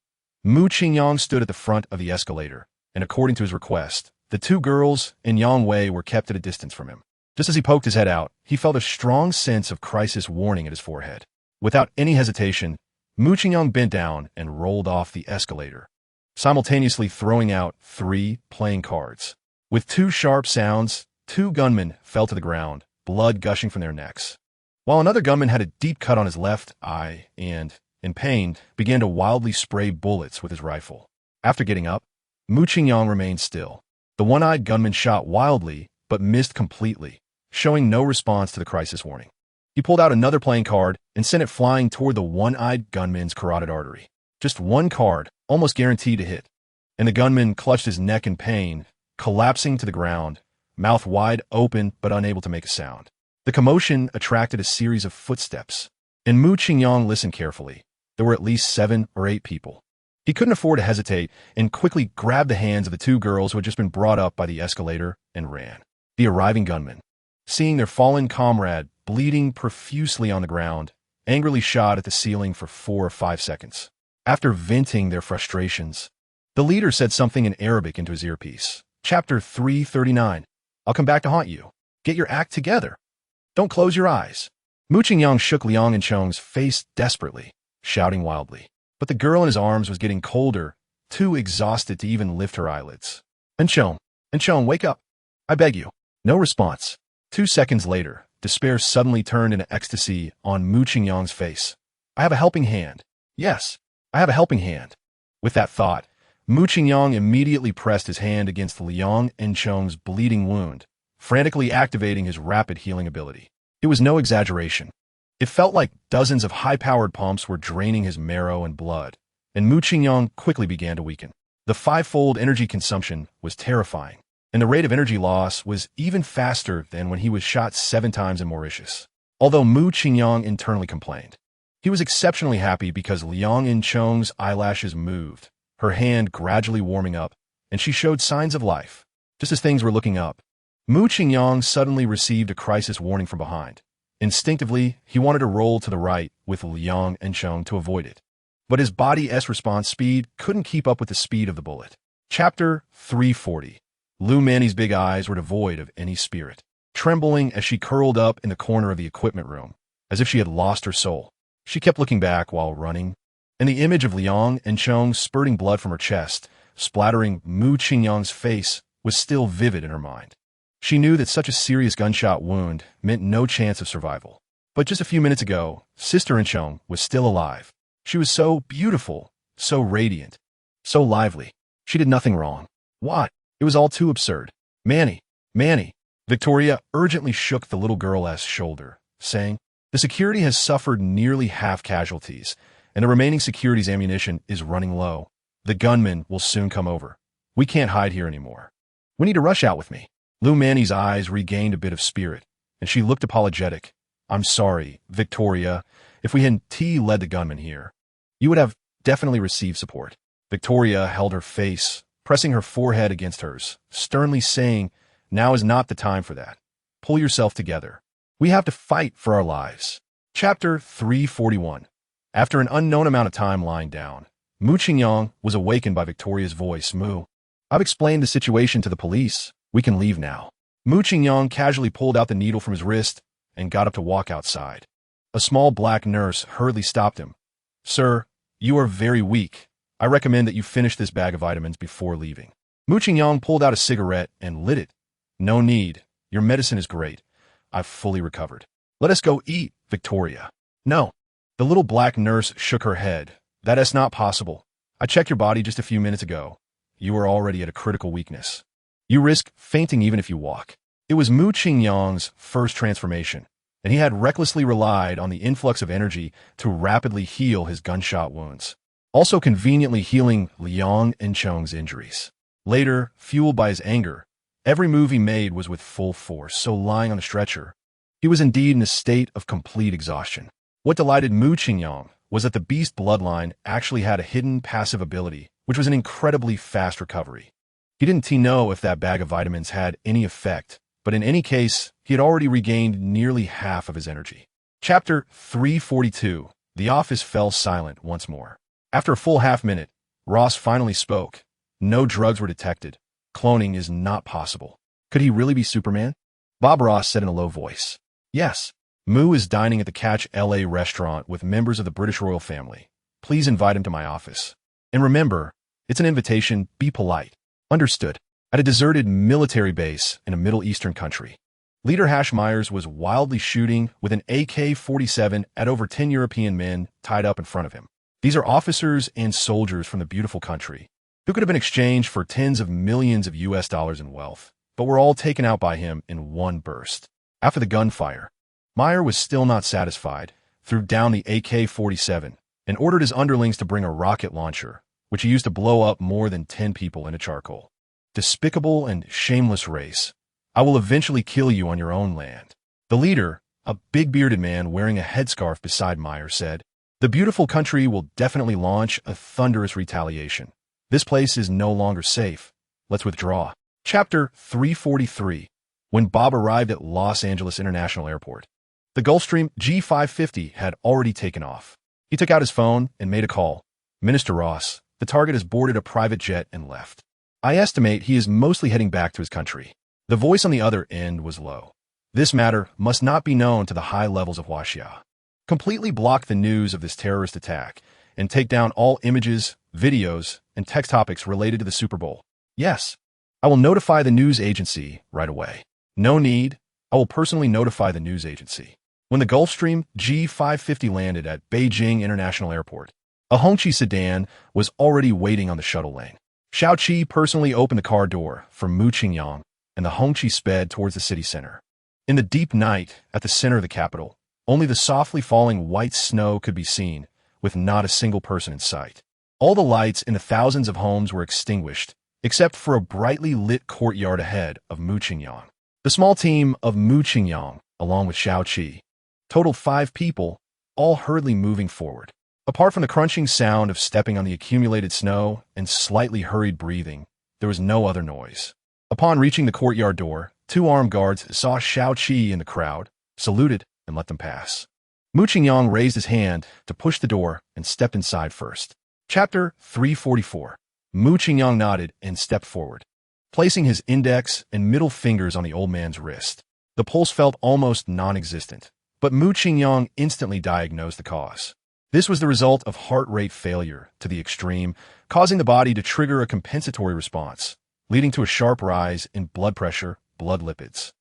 Mu Qingyang stood at the front of the escalator, and according to his request, the 2 girls and Yang Wei were kept at a distance from him. Just as he poked his head out, he felt a strong sense of crisis warning at his forehead. Without any hesitation, Mu Qingyang bent down and rolled off the escalator, simultaneously throwing out 3 playing cards. With 2 sharp sounds, 2 gunmen fell to the ground, blood gushing from their necks, while another gunman had a deep cut on his left eye and, in pain, began to wildly spray bullets with his rifle. After getting up, Mu Qingyang remained still. The one-eyed gunman shot wildly, but missed completely, showing no response to the crisis warning. He pulled out another playing card and sent it flying toward the one-eyed gunman's carotid artery. Just 1 card, almost guaranteed to hit. And the gunman clutched his neck in pain, collapsing to the ground, mouth wide open but unable to make a sound. The commotion attracted a series of footsteps, and Mu Qingyang listened carefully. There were at least 7 or 8 people. He couldn't afford to hesitate and quickly grabbed the hands of the 2 girls who had just been brought up by the escalator and ran. The arriving gunmen, seeing their fallen comrade bleeding profusely on the ground, angrily shot at the ceiling for 4 or 5 seconds. After venting their frustrations, the leader said something in Arabic into his earpiece. Chapter 339. I'll come back to haunt you. Get your act together. Don't close your eyes. Mu Qingyang shook Liang and Chong's face desperately, shouting wildly. But the girl in his arms was getting colder, too exhausted to even lift her eyelids. And Chong, wake up. I beg you. No response. 2 seconds later, despair suddenly turned into ecstasy on Mu Qingyang's face. I have a helping hand. Yes, I have a helping hand. With that thought, Mu Qingyang immediately pressed his hand against Liang and Chong's bleeding wound, frantically activating his rapid healing ability. It was no exaggeration. It felt like dozens of high-powered pumps were draining his marrow and blood, and Mu Qingyang quickly began to weaken. The 5-fold energy consumption was terrifying, and the rate of energy loss was even faster than when he was shot 7 times in Mauritius. Although Mu Qingyang internally complained, he was exceptionally happy because Liang and Chong's eyelashes moved, her hand gradually warming up, and she showed signs of life. Just as things were looking up, Mu Qingyang suddenly received a crisis warning from behind. Instinctively, he wanted to roll to the right with Liang and Chong to avoid it. But his body's response speed couldn't keep up with the speed of the bullet. Chapter 340. Lu Manny's big eyes were devoid of any spirit, trembling as she curled up in the corner of the equipment room, as if she had lost her soul. She kept looking back while running, and the image of Liang and Chong spurting blood from her chest, splattering Mu Qingyang's face, was still vivid in her mind. She knew that such a serious gunshot wound meant no chance of survival. But just a few minutes ago, Sister Enchong was still alive. She was so beautiful, so radiant, so lively. She did nothing wrong. What? It was all too absurd. Manny, Manny. Victoria urgently shook the little girl's shoulder, saying, "The security has suffered nearly half casualties, and the remaining security's ammunition is running low. The gunmen will soon come over. We can't hide here anymore. We need to rush out with me." Lou Manny's eyes regained a bit of spirit, and she looked apologetic. "I'm sorry, Victoria. If we hadn't led the gunmen here, you would have definitely received support." Victoria held her face, pressing her forehead against hers, sternly saying, "Now is not the time for that. Pull yourself together. We have to fight for our lives." Chapter 341. After an unknown amount of time lying down, Mu Qingyang was awakened by Victoria's voice. "Mu, I've explained the situation to the police. We can leave now." Mu Qingyang casually pulled out the needle from his wrist and got up to walk outside. A small black nurse hurriedly stopped him. "Sir, you are very weak. I recommend that you finish this bag of vitamins before leaving." Mu Qingyang pulled out a cigarette and lit it. "No need. Your medicine is great. I've fully recovered. Let us go eat, Victoria." "No." The little black nurse shook her head. "That is not possible. I checked your body just a few minutes ago. You are already at a critical weakness. You risk fainting even if you walk." It was Mu Qingyang's first transformation, and he had recklessly relied on the influx of energy to rapidly heal his gunshot wounds, also conveniently healing Liang Enchong's injuries. Later, fueled by his anger, every move he made was with full force, so lying on the stretcher, he was indeed in a state of complete exhaustion. What delighted Mu Qingyang was that the beast bloodline actually had a hidden passive ability, which was an incredibly fast recovery. He didn't know if that bag of vitamins had any effect, but in any case, he had already regained nearly half of his energy. Chapter 342. The office fell silent once more. After a full half-minute, Ross finally spoke. "No drugs were detected. Cloning is not possible." Could he really be Superman? Bob Ross said in a low voice. "Yes. Mu is dining at the Catch LA restaurant with members of the British royal family. Please invite him to my office. And remember, it's an invitation. Be polite." "Understood." At a deserted military base in a Middle Eastern country, Leader Hash Myers was wildly shooting with an AK-47 at over 10 European men tied up in front of him. These are officers and soldiers from the beautiful country who could have been exchanged for tens of millions of US dollars in wealth, but were all taken out by him in one burst. After the gunfire, Meyer was still not satisfied, threw down the AK-47, and ordered his underlings to bring a rocket launcher, which he used to blow up more than 10 people in a charcoal. "Despicable and shameless race. I will eventually kill you on your own land." The leader, a big-bearded man wearing a headscarf beside Meyer, said, "The beautiful country will definitely launch a thunderous retaliation. This place is no longer safe. Let's withdraw." Chapter 343. When Bob arrived at Los Angeles International Airport, the Gulfstream G550 had already taken off. He took out his phone and made a call. "Minister Ross, the target has boarded a private jet and left. I estimate he is mostly heading back to his country." The voice on the other end was low. "This matter must not be known to the high levels of Huaxia. Completely block the news of this terrorist attack and take down all images, videos, and text topics related to the Super Bowl." "Yes. I will notify the news agency right away." "No need. I will personally notify the news agency." When the Gulfstream G550 landed at Beijing International Airport, a Hongqi sedan was already waiting on the shuttle lane. Xiao Qi personally opened the car door for Mu Qingyang, and the Hongqi sped towards the city center. In the deep night, at the center of the capital, only the softly falling white snow could be seen, with not a single person in sight. All the lights in the thousands of homes were extinguished, except for a brightly lit courtyard ahead of Mu Qingyang. The small team of Mu Qingyang, along with Xiao Qi, totaled 5 people, all hurriedly moving forward. Apart from the crunching sound of stepping on the accumulated snow and slightly hurried breathing, there was no other noise. Upon reaching the courtyard door, 2 armed guards saw Xiao Qi in the crowd, saluted, and let them pass. Mu Qingyang raised his hand to push the door and stepped inside first. Chapter 344. Mu Qingyang nodded and stepped forward, placing his index and middle fingers on the old man's wrist. The pulse felt almost non-existent, but Mu Qingyang instantly diagnosed the cause. This was the result of heart rate failure to the extreme, causing the body to trigger a compensatory response, leading to a sharp rise in blood pressure, blood lipids,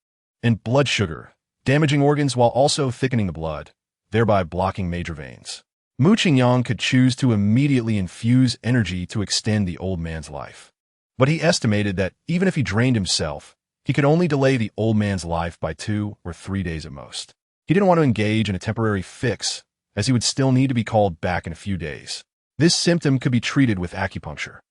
and blood sugar, damaging organs while also thickening the blood, thereby blocking major veins. Mu Qingyang could choose to immediately infuse energy to extend the old man's life. But he estimated that even if he drained himself, he could only delay the old man's life by 2 or 3 days at most. He didn't want to engage in a temporary fix, as he would still need to be called back in a few days. This symptom could be treated with acupuncture.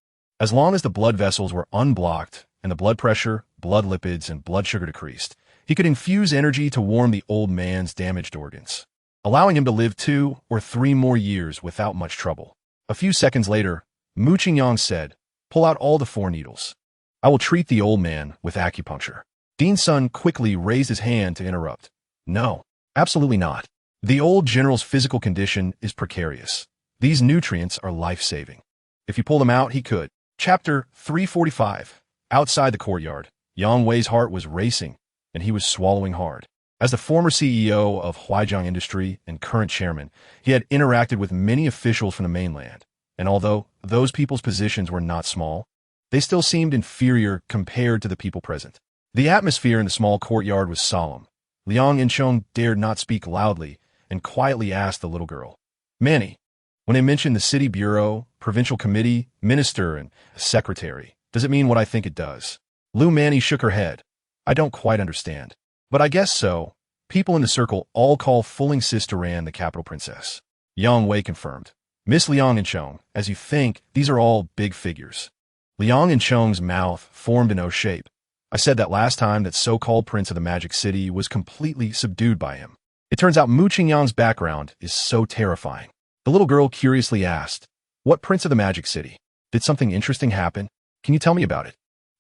As long as the blood vessels were unblocked and the blood pressure, blood lipids, and blood sugar decreased, he could infuse energy to warm the old man's damaged organs, allowing him to live 2 or 3 more years without much trouble. A few seconds later, Mu Qingyang said, "Pull out all the 4 needles. I will treat the old man with acupuncture." Dean Sun quickly raised his hand to interrupt. "No, absolutely not. The old general's physical condition is precarious. These nutrients are life-saving. If you pull them out, he could." Chapter 345. Outside the courtyard, Yang Wei's heart was racing, and he was swallowing hard. As the former CEO of Huaijiang Industry and current chairman, he had interacted with many officials from the mainland, and although those people's positions were not small, they still seemed inferior compared to the people present. The atmosphere in the small courtyard was solemn. Liang Inchong dared not speak loudly and quietly asked the little girl, "Manny, when they mention the city bureau, provincial committee, minister, and secretary, does it mean what I think it does?" Lu Manny shook her head. "I don't quite understand. But I guess so. People in the circle all call Fuling Sisteran the capital princess." Yang Wei confirmed. "Miss Liang Inchong, as you think, these are all big figures." Liang Inchong's mouth formed an O shape. "I said that last time that so-called prince of the magic city was completely subdued by him. It turns out Mu Qingyang's background is so terrifying." The little girl curiously asked, "What prince of the magic city? Did something interesting happen? Can you tell me about it?"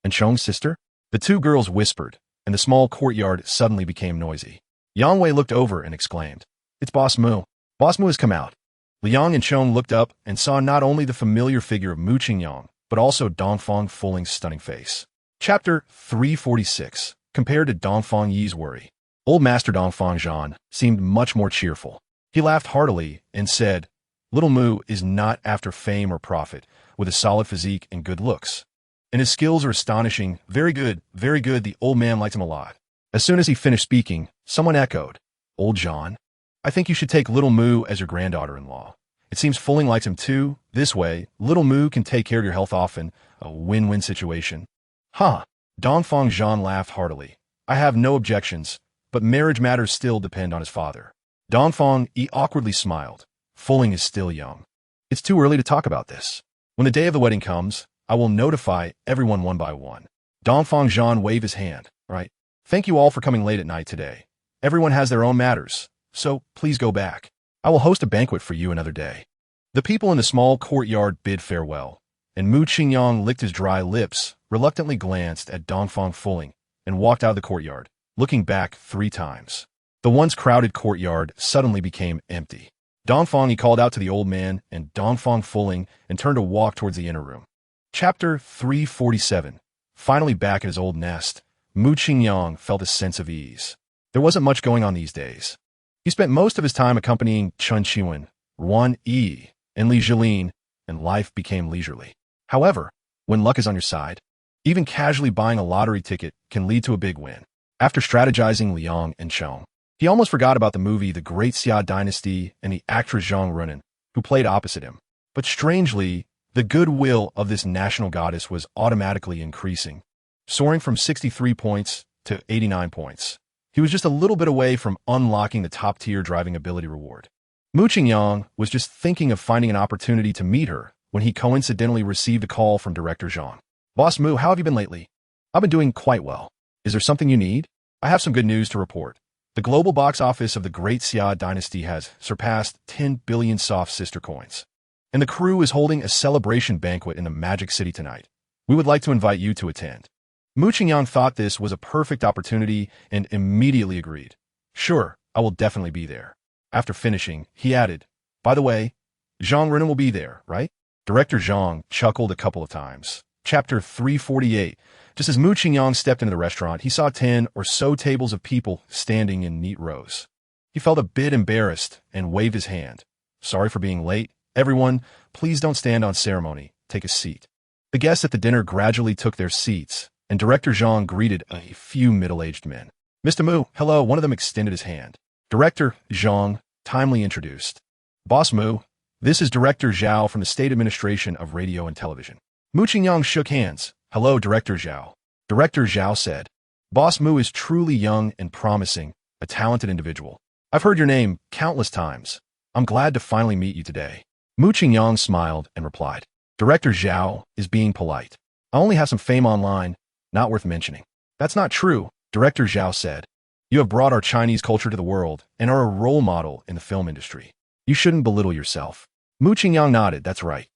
"Inchong's sister?" The two girls whispered, and the small courtyard suddenly became noisy. Yang Wei looked over and exclaimed, "It's Boss Mu. Boss Mu has come out." Liang Inchong looked up and saw not only the familiar figure of Mu Qingyang, but also Dongfang Fuling's stunning face. Chapter 346. Compared to Dongfang Yi's worry, old Master Dongfang Zhan seemed much more cheerful. He laughed heartily and said, "Little Mu is not after fame or profit, with a solid physique and good looks. And his skills are astonishing. Very good, very good." The old man liked him a lot. As soon as he finished speaking, someone echoed, "Old Zhan, I think you should take little Mu as your granddaughter-in-law. It seems Fuling likes him too. This way, little Mu can take care of your health often. A win-win situation." "Huh." Dongfang Zhan laughed heartily. "I have no objections, but marriage matters still depend on his father." Dongfang Yi awkwardly smiled. "Fuling is still young. It's too early to talk about this. When the day of the wedding comes, I will notify everyone one by one." Dongfang Zhan waved his hand. "Right. Thank you all for coming late at night today. Everyone has their own matters, so please go back. I will host a banquet for you another day." The people in the small courtyard bid farewell, and Mu Qingyang licked his dry lips, reluctantly glanced at Dongfang Fuling, and walked out of the courtyard, looking back 3 times. The once crowded courtyard suddenly became empty. Dongfang He called out to the old man and Dongfang Fuling and turned to walk towards the inner room. Chapter 347. Finally back at his old nest, Mu Qingyang felt a sense of ease. There wasn't much going on these days. He spent most of his time accompanying Chen Qiwen, Ruan Yi, and Li Jilin, and life became leisurely. However, when luck is on your side, even casually buying a lottery ticket can lead to a big win. After strategizing Liang and Chong, he almost forgot about the movie The Great Xia Dynasty and the actress Zhang Runan, who played opposite him. But strangely, the goodwill of this national goddess was automatically increasing, soaring from 63 points to 89 points. He was just a little bit away from unlocking the top-tier driving ability reward. Mu Qingyang was just thinking of finding an opportunity to meet her when he coincidentally received a call from Director Zhang. "Boss Mu, how have you been lately?" "I've been doing quite well. Is there something you need?" "I have some good news to report. The global box office of the Great Xia Dynasty has surpassed 10 billion soft sister coins. And the crew is holding a celebration banquet in the Magic City tonight. We would like to invite you to attend." Mu Qingyang thought this was a perfect opportunity and immediately agreed. "Sure, I will definitely be there." After finishing, he added, "By the way, Zhang Runan will be there, right?" Director Zhang chuckled a couple of times. Chapter 348. Just as Mu Qingyang stepped into the restaurant, he saw 10 or so tables of people standing in neat rows. He felt a bit embarrassed and waved his hand. "Sorry for being late. Everyone, please don't stand on ceremony. Take a seat." The guests at the dinner gradually took their seats, and Director Zhang greeted a few middle-aged men. "Mr. Mu, hello." One of them extended his hand. Director Zhang timely introduced. "Boss Mu, this is Director Zhao from the State Administration of Radio and Television." Mu Qingyang shook hands, Hello, Director Zhao. Director Zhao said. Boss Mu is truly young and promising, a talented individual. I've heard your name countless times. I'm glad to finally meet you today. Mu Qingyang smiled and replied. Director Zhao is being polite. I only have some fame online, not worth mentioning. That's not true, Director Zhao said. You have brought our Chinese culture to the world and are a role model in the film industry. You shouldn't belittle yourself. Mu Qingyang nodded. That's right.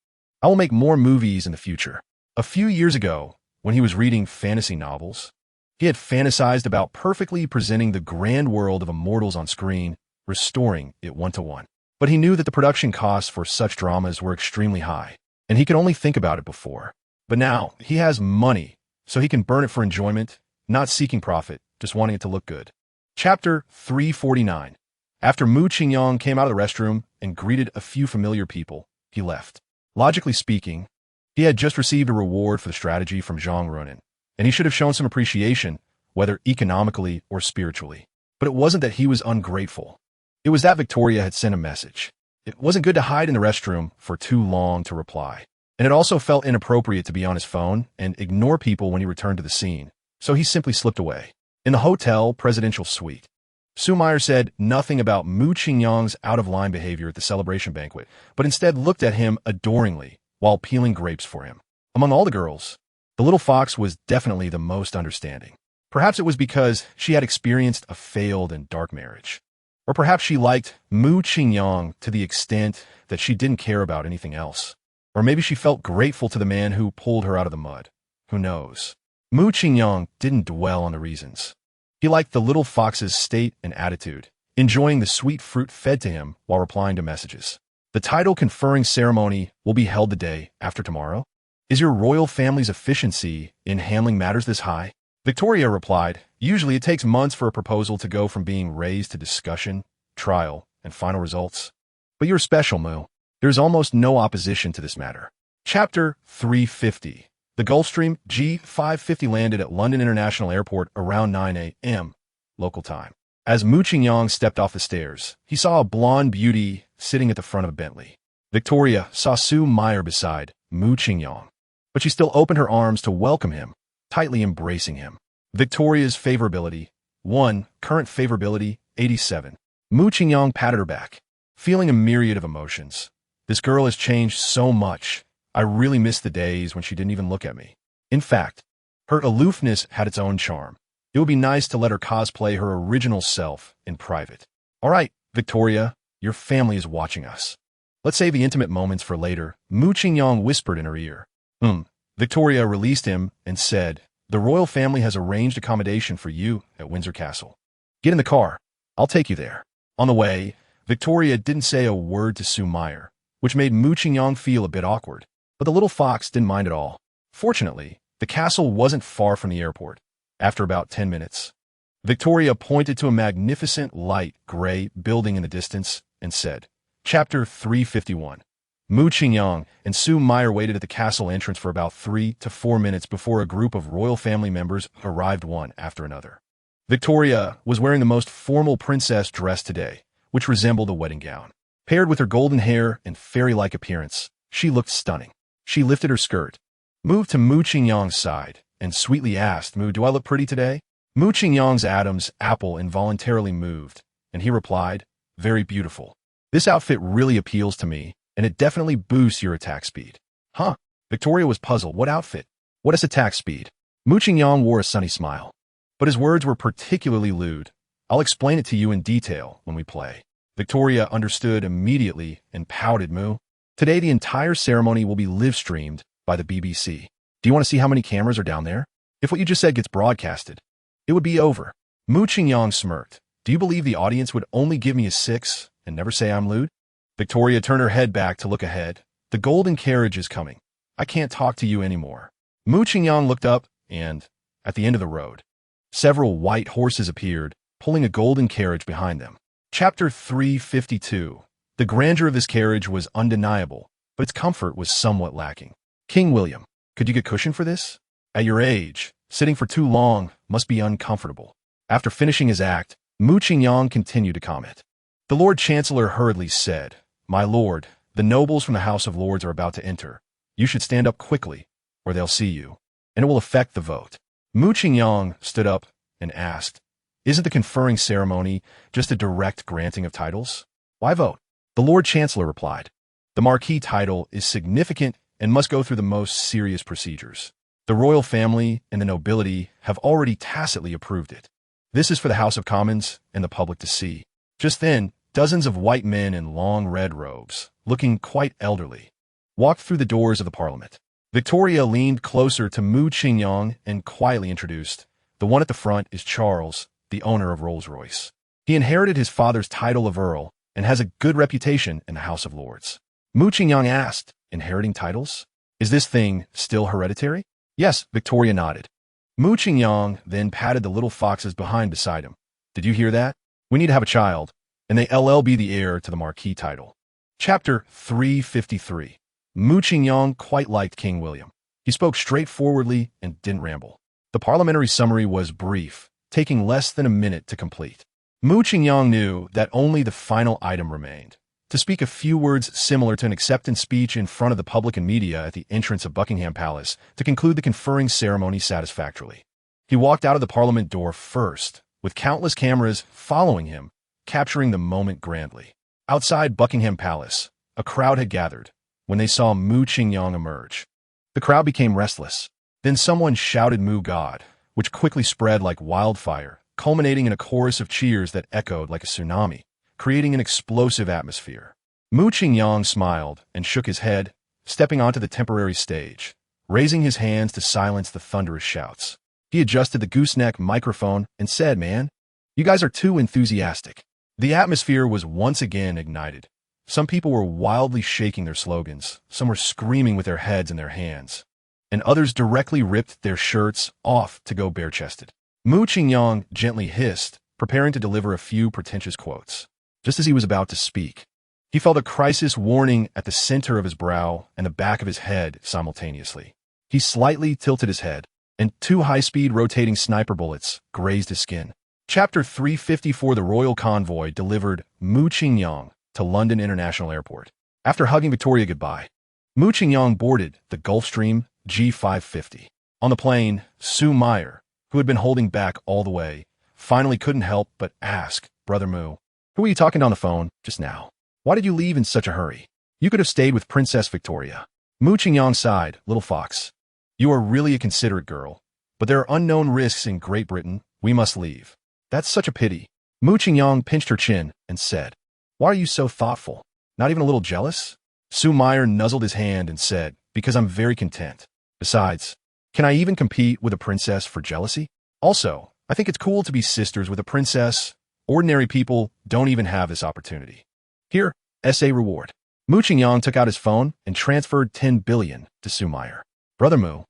I will make more movies in the future. A few years ago, when he was reading fantasy novels, he had fantasized about perfectly presenting the grand world of immortals on screen, restoring it one-to-one. But he knew that the production costs for such dramas were extremely high, and he could only think about it before. But now, he has money, so he can burn it for enjoyment, not seeking profit, just wanting it to look good. Chapter 349. After Mu Qingyang came out of the restroom and greeted a few familiar people, he left. Logically speaking, he had just received a reward for the strategy from Zhang Runin, and he should have shown some appreciation, whether economically or spiritually. But it wasn't that he was ungrateful. It was that Victoria had sent a message. It wasn't good to hide in the restroom for too long to reply. And it also felt inappropriate to be on his phone and ignore people when he returned to the scene, so he simply slipped away. In the hotel presidential suite, Su Meyer said nothing about Mu Qingyang's out-of-line behavior at the celebration banquet, but instead looked at him adoringly while peeling grapes for him. Among all the girls, the little fox was definitely the most understanding. Perhaps it was because she had experienced a failed and dark marriage. Or perhaps she liked Mu Qingyang to the extent that she didn't care about anything else. Or maybe she felt grateful to the man who pulled her out of the mud. Who knows? Mu Qingyang didn't dwell on the reasons. He liked the little fox's state and attitude, enjoying the sweet fruit fed to him while replying to messages. The title conferring ceremony will be held the day after tomorrow. Is your royal family's efficiency in handling matters this high? Victoria replied, usually it takes months for a proposal to go from being raised to discussion, trial, and final results. But you're special, Mu. There's almost no opposition to this matter. Chapter 350. The Gulfstream G550 landed at London International Airport around 9 a.m. local time. As Mu Qingyang stepped off the stairs, he saw a blonde beauty sitting at the front of a Bentley. Victoria saw Su Meyer beside Mu Qingyang, but she still opened her arms to welcome him, tightly embracing him. Victoria's favorability, 1. Current favorability, 87. Mu Qingyang patted her back, feeling a myriad of emotions. This girl has changed so much. I really miss the days when she didn't even look at me. In fact, her aloofness had its own charm. It would be nice to let her cosplay her original self in private. All right, Victoria, your family is watching us. Let's save the intimate moments for later, Mu Qingyang whispered in her ear. Victoria released him and said, the royal family has arranged accommodation for you at Windsor Castle. Get in the car. I'll take you there. On the way, Victoria didn't say a word to Su Meyer, which made Mu Qingyang feel a bit awkward. But the little fox didn't mind at all. Fortunately, the castle wasn't far from the airport. After about 10 minutes, Victoria pointed to a magnificent light gray building in the distance and said, Chapter 351. Mu Qingyang and Su Meyer waited at the castle entrance for about 3 to 4 minutes before a group of royal family members arrived one after another. Victoria was wearing the most formal princess dress today, which resembled a wedding gown. Paired with her golden hair and fairy-like appearance, she looked stunning. She lifted her skirt, moved to Mu Qingyang's side, and sweetly asked, Mu, do I look pretty today? Mu Qingyang's Adam's apple involuntarily moved, and he replied, very beautiful. This outfit really appeals to me, and it definitely boosts your attack speed. Huh? Victoria was puzzled. What outfit? What is attack speed? Mu Qingyang wore a sunny smile, but his words were particularly lewd. I'll explain it to you in detail when we play. Victoria understood immediately and pouted. Mu, today the entire ceremony will be live-streamed by the BBC. Do you want to see how many cameras are down there? If what you just said gets broadcasted, it would be over. Mu Qingyang smirked. Do you believe the audience would only give me a 6 and never say I'm lewd? Victoria turned her head back to look ahead. The golden carriage is coming. I can't talk to you anymore. Mu Qingyang looked up and, at the end of the road, several white horses appeared, pulling a golden carriage behind them. Chapter 352. The grandeur of this carriage was undeniable, but its comfort was somewhat lacking. King William, could you get cushion for this? At your age, sitting for too long must be uncomfortable. After finishing his act, Mu Qingyang continued to comment. The Lord Chancellor hurriedly said, My lord, the nobles from the House of Lords are about to enter. You should stand up quickly, or they'll see you. and it will affect the vote. Mu Qingyang stood up and asked, "Isn't the conferring ceremony just a direct granting of titles? Why vote?" The Lord Chancellor replied, "The Marquis title is significant and must go through the most serious procedures. The royal family and the nobility have already tacitly approved it. This is for the House of Commons and the public to see." Just then, dozens of white men in long red robes, looking quite elderly, walked through the doors of the parliament. Victoria leaned closer to Mu Qingyang and quietly introduced, "The one at the front is Charles, the owner of Rolls-Royce. He inherited his father's title of Earl and has a good reputation in the House of Lords." Mu Qingyang asked, "Inheriting titles? Is this thing still hereditary?" "Yes," Victoria nodded. Mu Qingyang then patted the little foxes behind beside him. "Did you hear that? We need to have a child, and they LL be the heir to the Marquis title." Chapter 353. Mu Qingyang quite liked King William. He spoke straightforwardly and didn't ramble. The parliamentary summary was brief, taking less than a minute to complete. Mu Qingyang knew that only the final item remained: to speak a few words similar to an acceptance speech in front of the public and media at the entrance of Buckingham Palace to conclude the conferring ceremony satisfactorily. He walked out of the parliament door first, with countless cameras following him, capturing the moment grandly. Outside Buckingham Palace, a crowd had gathered when they saw Mu Qingyang emerge. The crowd became restless. Then someone shouted "Mu God," which quickly spread like wildfire, culminating in a chorus of cheers that echoed like a tsunami, creating an explosive atmosphere. Mu Qingyang smiled and shook his head, stepping onto the temporary stage, raising his hands to silence the thunderous shouts. He adjusted the gooseneck microphone and said, "Man, you guys are too enthusiastic." The atmosphere was once again ignited. Some people were wildly shaking their slogans, some were screaming with their heads in their hands, and others directly ripped their shirts off to go bare-chested. Mu Qingyang gently hissed, preparing to deliver a few pretentious quotes. Just as he was about to speak, he felt a crisis warning at the center of his brow and the back of his head simultaneously. He slightly tilted his head, and two high-speed rotating sniper bullets grazed his skin. Chapter 354. The royal convoy delivered Mu Qingyang to London International Airport. After hugging Victoria goodbye, Mu Qingyang boarded the Gulfstream G550. On the plane, Sue Meyer, who had been holding back all the way, finally couldn't help but ask, "Brother Mu, who were you talking to on the phone just now? Why did you leave in such a hurry? You could have stayed with Princess Victoria." Mu Qingyang sighed, "Little fox, you are really a considerate girl, but there are unknown risks in Great Britain. We must leave." "That's such a pity." Mu Qingyang pinched her chin and said, "Why are you so thoughtful? Not even a little jealous?" Sue Meyer nuzzled his hand and said, "Because I'm very content. Besides, can I even compete with a princess for jealousy? Also, I think it's cool to be sisters with a princess. Ordinary people don't even have this opportunity. Here, SA reward." Mu Qingyang took out his phone and transferred 10 billion to Sue Meyer. "Brother Mu,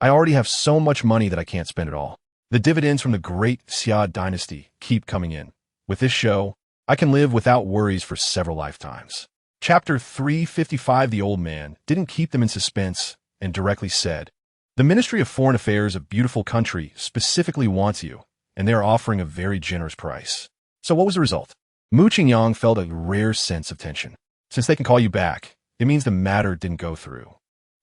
I already have so much money that I can't spend it all. The dividends from the great Xia dynasty keep coming in. With this show, I can live without worries for several lifetimes." Chapter 355. The old man didn't keep them in suspense and directly said, "The Ministry of Foreign Affairs of beautiful country specifically wants you, and they are offering a very generous price." So what was the result? Mu Qingyang felt a rare sense of tension. Since they can call you back, it means the matter didn't go through.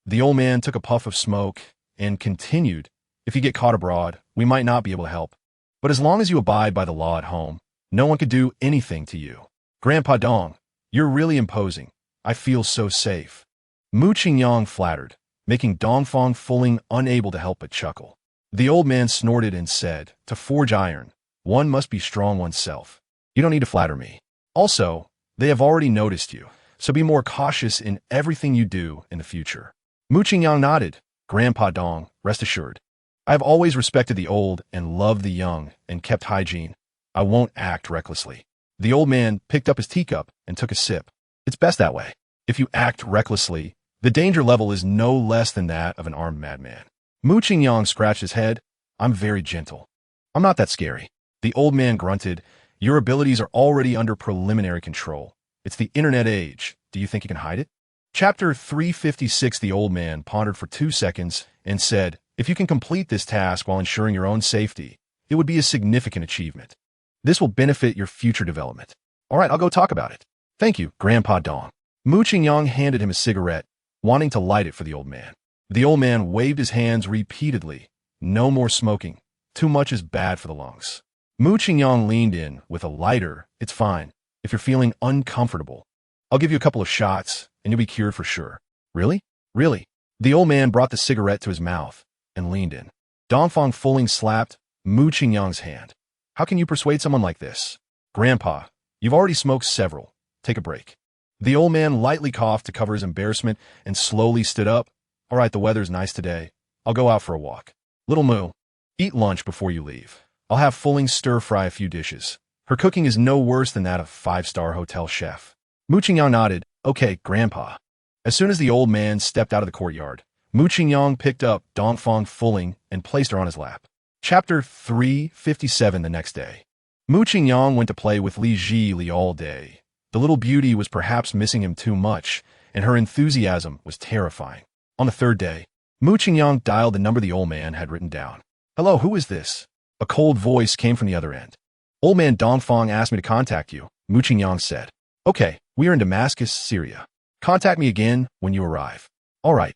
The old man took a puff of smoke and continued, "If you get caught abroad, we might not be able to help. But as long as you abide by the law at home, no one could do anything to you. Grandpa Dong, you're really imposing. I feel so safe." Mu Qingyang flattered, making Dongfang Fuling unable to help but chuckle. The old man snorted and said, "To forge iron, one must be strong oneself. You don't need to flatter me. Also, they have already noticed you, so be more cautious in everything you do in the future." Mu Qingyang nodded. "Grandpa Dong, rest assured. I have always respected the old and loved the young and kept hygiene. I won't act recklessly." The old man picked up his teacup and took a sip. "It's best that way. If you act recklessly, the danger level is no less than that of an armed madman." Mu Qingyang scratched his head. "I'm very gentle. I'm not that scary." The old man grunted, "Your abilities are already under preliminary control. It's the internet age. Do you think you can hide it?" Chapter 356. The old man pondered for 2 seconds and said, "If you can complete this task while ensuring your own safety, it would be a significant achievement. This will benefit your future development." "All right, I'll go talk about it." "Thank you, Grandpa Dong." Mu Qingyang handed him a cigarette, wanting to light it for the old man. The old man waved his hands repeatedly. No more smoking. Too much is bad for the lungs. Mu Qingyang leaned in with a lighter. It's fine. If you're feeling uncomfortable, I'll give you a couple of shots and you'll be cured for sure. Really? Really? The old man brought the cigarette to his mouth and leaned in. Dongfang Fuling slapped Mu Qingyang's hand. How can you persuade someone like this? Grandpa, you've already smoked several. Take a break. The old man lightly coughed to cover his embarrassment and slowly stood up. All right, the weather's nice today. I'll go out for a walk. Little Mu, eat lunch before you leave. I'll have Fuling stir-fry a few dishes. Her cooking is no worse than that of a five-star hotel chef. Mu Qingyang nodded. Okay, Grandpa. As soon as the old man stepped out of the courtyard, Mu Qingyang picked up Dongfang Fuling and placed her on his lap. Chapter 357 the next day. Mu Qingyang went to play with Li Zhili all day. The little beauty was perhaps missing him too much, and her enthusiasm was terrifying. On the third day, Mu Qingyang dialed the number the old man had written down. Hello, who is this? A cold voice came from the other end. Old man Dongfang asked me to contact you, Mu Qingyang said. Okay, we are in Damascus, Syria. Contact me again when you arrive. All right.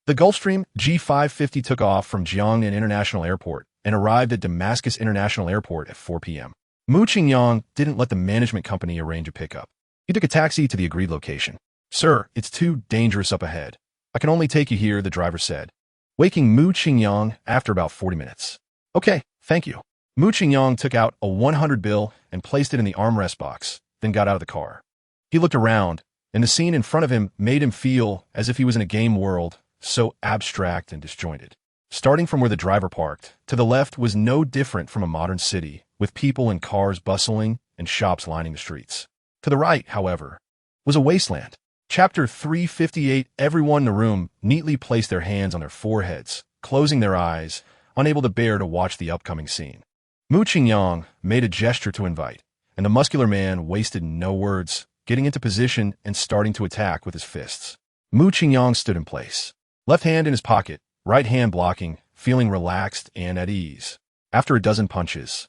The Gulfstream G550 took off from Jiangnan International Airport and arrived at Damascus International Airport at 4 p.m. Mu Qingyang didn't let the management company arrange a pickup. He took a taxi to the agreed location. Sir, it's too dangerous up ahead. I can only take you here, the driver said, waking Mu Qingyang after about 40 minutes. Okay, thank you. Mu Qingyang took out a 100 bill and placed it in the armrest box, then got out of the car. He looked around, and the scene in front of him made him feel as if he was in a game world, so abstract and disjointed. Starting from where the driver parked, to the left was no different from a modern city, with people and cars bustling and shops lining the streets. To the right, however, was a wasteland. Chapter 358. Everyone in the room neatly placed their hands on their foreheads, closing their eyes, unable to bear to watch the upcoming scene. Mu Qingyang made a gesture to invite, and the muscular man wasted no words, getting into position and starting to attack with his fists. Mu Qingyang stood in place, left hand in his pocket, right hand blocking, feeling relaxed and at ease. After a dozen punches,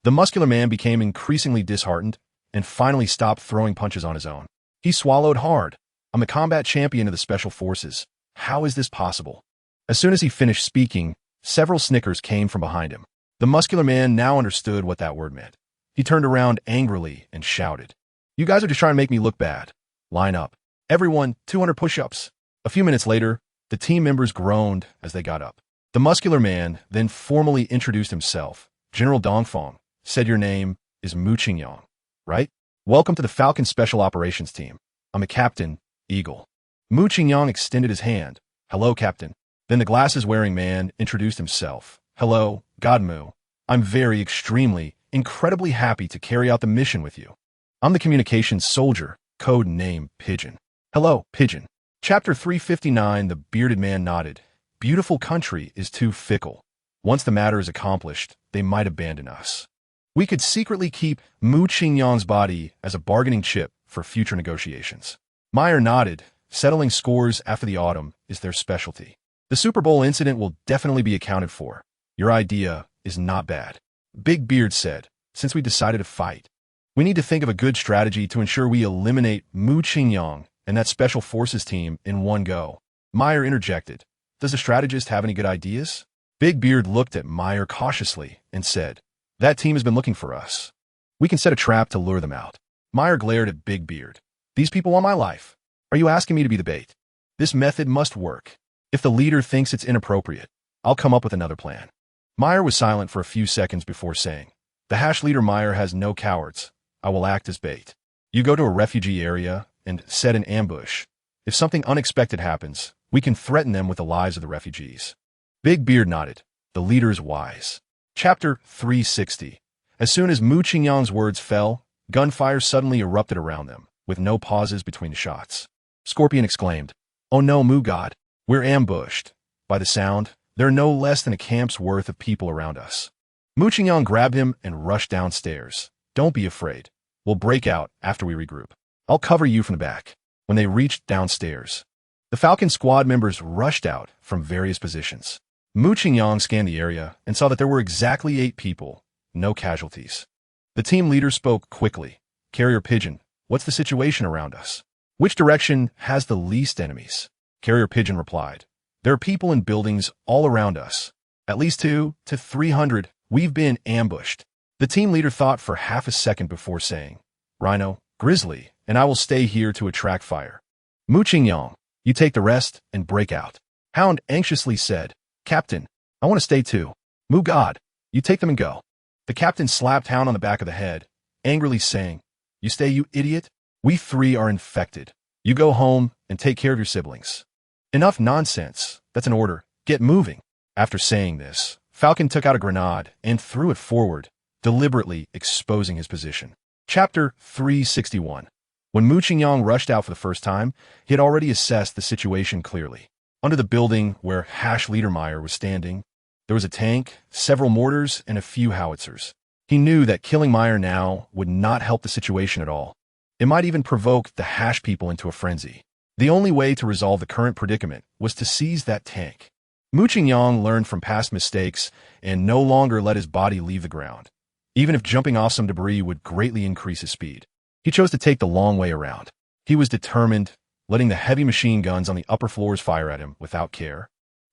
the muscular man became increasingly disheartened and finally stopped throwing punches on his own. He swallowed hard. I'm the combat champion of the Special Forces. How is this possible? As soon as he finished speaking, several snickers came from behind him. The muscular man now understood what that word meant. He turned around angrily and shouted, You guys are just trying to make me look bad. Line up. Everyone, 200 push-ups. A few minutes later, the team members groaned as they got up. The muscular man then formally introduced himself. General Dongfang said, Your name is Mu Qingyang, right? Welcome to the Falcon Special Operations Team. I'm a Captain, Eagle. Mu Qingyang extended his hand. Hello, Captain. Then the glasses-wearing man introduced himself. Hello, God Mu. I'm very, extremely, incredibly happy to carry out the mission with you. I'm the communications soldier, code name Pigeon. Hello, Pigeon. Chapter 359. The bearded man nodded. Beautiful country is too fickle. Once the matter is accomplished, they might abandon us. We could secretly keep Mu Qingyang's body as a bargaining chip for future negotiations. Meyer nodded. Settling scores after the autumn is their specialty. The Super Bowl incident will definitely be accounted for. Your idea is not bad. Big Beard said, Since we decided to fight, we need to think of a good strategy to ensure we eliminate Mu Qingyang and that Special Forces team in one go. Meyer interjected, Does the strategist have any good ideas? Big Beard looked at Meyer cautiously and said, That team has been looking for us. We can set a trap to lure them out. Meyer glared at Big Beard. These people want my life. Are you asking me to be the bait? This method must work. If the leader thinks it's inappropriate, I'll come up with another plan. Meyer was silent for a few seconds before saying, The hash leader Meyer has no cowards. I will act as bait. You go to a refugee area and set an ambush. If something unexpected happens, we can threaten them with the lives of the refugees. Big Beard nodded. The leader is wise. Chapter 360. As soon as Mu Qingyang's words fell, gunfire suddenly erupted around them, with no pauses between the shots. Scorpion exclaimed, Oh no, Mu God, we're ambushed. By the sound, there are no less than a camp's worth of people around us. Mu Qingyang grabbed him and rushed downstairs. Don't be afraid. We'll break out after we regroup. I'll cover you from the back. When they reached downstairs, the Falcon squad members rushed out from various positions. Mu Qingyang scanned the area and saw that there were exactly 8 people, no casualties. The team leader spoke quickly. Carrier Pigeon, what's the situation around us? Which direction has the least enemies? Carrier Pigeon replied. There are people and buildings all around us. At least 2 to 300. We've been ambushed. The team leader thought for half a second before saying, Rhino, Grizzly, and I will stay here to attract fire. Mu Qingyang, you take the rest and break out. Hound anxiously said, Captain, I want to stay too. Mu God, you take them and go. The captain slapped Hound on the back of the head, angrily saying, You stay, you idiot? We 3 are infected. You go home and take care of your siblings. Enough nonsense. That's an order. Get moving. After saying this, Falcon took out a grenade and threw it forward, deliberately exposing his position. Chapter 361. When Mu Qingyang rushed out for the first time, he had already assessed the situation clearly. Under the building where Leadermeyer was standing, there was a tank, several mortars, and a few howitzers. He knew that killing Meyer now would not help the situation at all. It might even provoke the Hash people into a frenzy. The only way to resolve the current predicament was to seize that tank. Mu Qingyang learned from past mistakes and no longer let his body leave the ground, even if jumping off some debris would greatly increase his speed. He chose to take the long way around. He was determined, letting the heavy machine guns on the upper floors fire at him without care,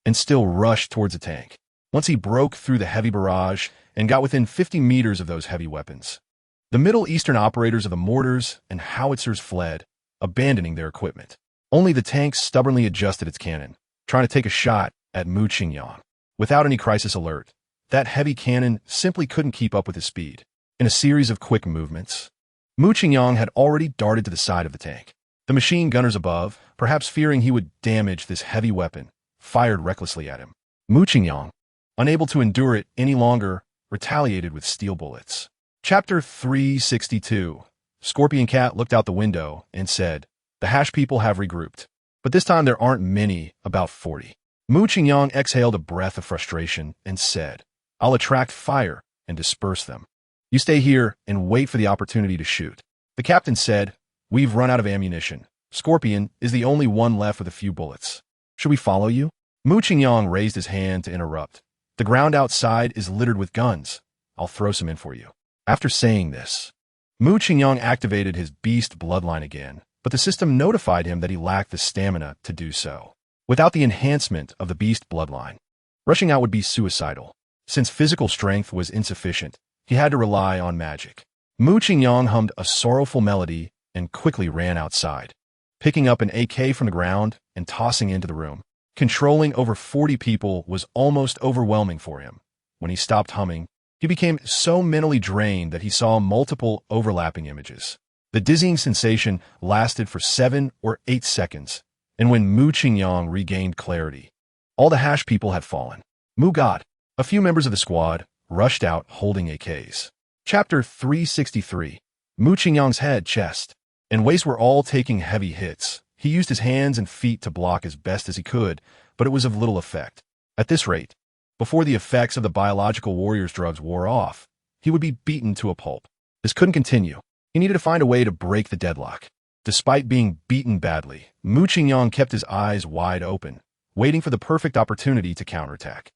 and still rushed towards the tank. Once he broke through the heavy barrage and got within 50 meters of those heavy weapons, the Middle Eastern operators of the mortars and howitzers fled, abandoning their equipment. Only the tank stubbornly adjusted its cannon, trying to take a shot at Mu Qingyang. Without any crisis alert, that heavy cannon simply couldn't keep up with his speed. In a series of quick movements, Mu Qingyang had already darted to the side of the tank. The machine gunners above, perhaps fearing he would damage this heavy weapon, fired recklessly at him. Mu Qingyang, unable to endure it any longer, retaliated with steel bullets. Chapter 362. Scorpion Cat looked out the window and said, The Hash people have regrouped, but this time there aren't many, about 40. Mu Qingyang exhaled a breath of frustration and said, I'll attract fire and disperse them. You stay here and wait for the opportunity to shoot. The captain said, We've run out of ammunition. Scorpion is the only one left with a few bullets. Should we follow you? Mu Qingyang raised his hand to interrupt. The ground outside is littered with guns. I'll throw some in for you. After saying this, Mu Qingyang activated his beast bloodline again, but the system notified him that he lacked the stamina to do so. Without the enhancement of the beast bloodline, rushing out would be suicidal. Since physical strength was insufficient, he had to rely on magic. Mu Qingyang hummed a sorrowful melody and quickly ran outside, picking up an AK from the ground and tossing it into the room. Controlling over 40 people was almost overwhelming for him. When he stopped humming, he became so mentally drained that he saw multiple overlapping images. The dizzying sensation lasted for 7 or 8 seconds, and when Mu Qingyang regained clarity, all the Hash people had fallen. Mu God. A few members of the squad rushed out holding AKs. Chapter 363. Mu Qingyang's head, chest, and waist were all taking heavy hits. He used his hands and feet to block as best as he could, but it was of little effect. At this rate, before the effects of the biological warrior's drugs wore off, he would be beaten to a pulp. This couldn't continue. He needed to find a way to break the deadlock. Despite being beaten badly, Mu Qingyang kept his eyes wide open, waiting for the perfect opportunity to counterattack.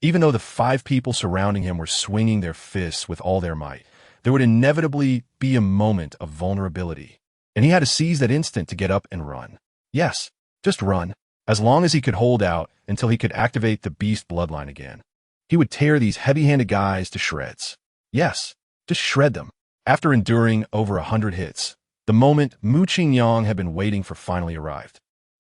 Even though the 5 people surrounding him were swinging their fists with all their might, there would inevitably be a moment of vulnerability, and he had to seize that instant to get up and run. Yes, just run, as long as he could hold out until he could activate the beast bloodline again. He would tear these heavy-handed guys to shreds. Yes, just shred them. After enduring over 100 hits, the moment Mu Qingyang had been waiting for finally arrived.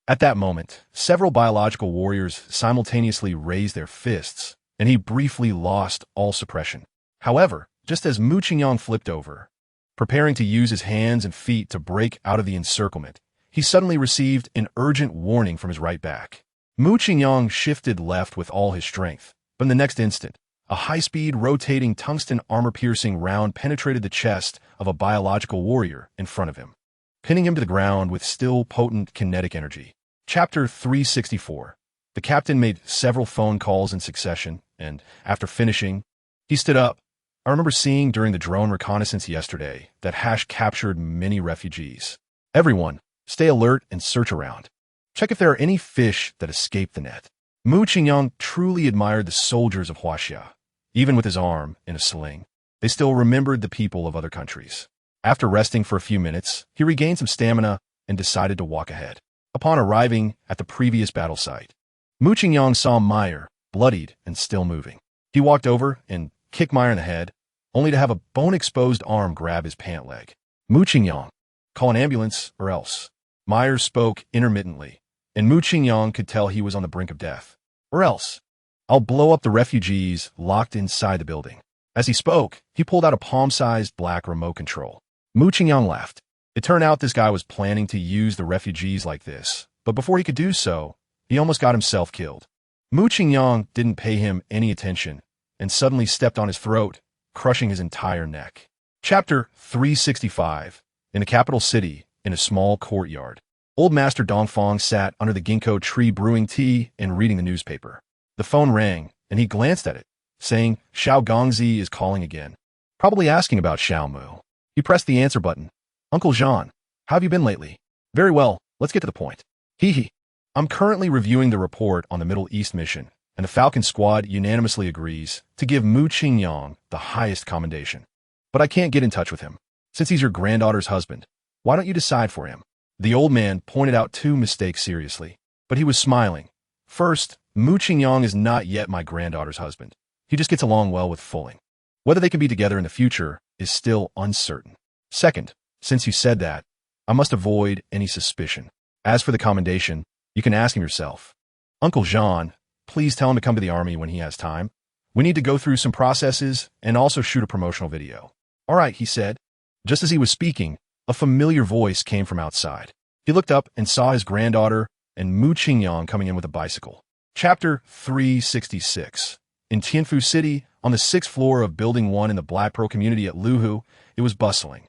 At that moment, several biological warriors simultaneously raised their fists, and he briefly lost all suppression. However, just as Mu Qingyang flipped over, preparing to use his hands and feet to break out of the encirclement, he suddenly received an urgent warning from his right back. Mu Qingyang shifted left with all his strength, but in the next instant, a high-speed, rotating, tungsten armor-piercing round penetrated the chest of a biological warrior in front of him, pinning him to the ground with still potent kinetic energy. Chapter 364. The captain made several phone calls in succession, and, after finishing, he stood up. I remember seeing during the drone reconnaissance yesterday that Hash captured many refugees. Everyone, stay alert and search around. Check if there are any fish that escaped the net. Mu Qingyang truly admired the soldiers of Huaxia. Even with his arm in a sling, they still remembered the people of other countries. After resting for a few minutes, he regained some stamina and decided to walk ahead. Upon arriving at the previous battle site, Mu Qingyang saw Meyer, bloodied and still moving. He walked over and kicked Meyer in the head, only to have a bone-exposed arm grab his pant leg. Mu Qingyang, call an ambulance or else. Meyer spoke intermittently, and Mu Qingyang could tell he was on the brink of death. Or else. I'll blow up the refugees locked inside the building. As he spoke, he pulled out a palm-sized black remote control. Mu Qingyang laughed. It turned out this guy was planning to use the refugees like this, but before he could do so, he almost got himself killed. Mu Qingyang didn't pay him any attention and suddenly stepped on his throat, crushing his entire neck. Chapter 365. In the capital city, in a small courtyard, Old Master Dongfang sat under the ginkgo tree brewing tea and reading the newspaper. The phone rang, and he glanced at it, saying, Xiao Gongzi is calling again. Probably asking about Xiao Mu. He pressed the answer button. Uncle Jean, how have you been lately? Very well, let's get to the point. Hee. I'm currently reviewing the report on the Middle East mission, and the Falcon Squad unanimously agrees to give Mu Qingyang the highest commendation. But I can't get in touch with him. Since he's your granddaughter's husband, why don't you decide for him? The old man pointed out two mistakes seriously, but he was smiling. First, Mu Qingyang is not yet my granddaughter's husband. He just gets along well with Fulling. Whether they can be together in the future is still uncertain. Second, since you said that, I must avoid any suspicion. As for the commendation, you can ask him yourself. Uncle Jean, please tell him to come to the army when he has time. We need to go through some processes and also shoot a promotional video. All right, he said. Just as he was speaking, a familiar voice came from outside. He looked up and saw his granddaughter and Mu Qingyang coming in with a bicycle. Chapter 366. In Tianfu City, on the 6th floor of Building 1 in the Black Pearl community at Luhu, it was bustling.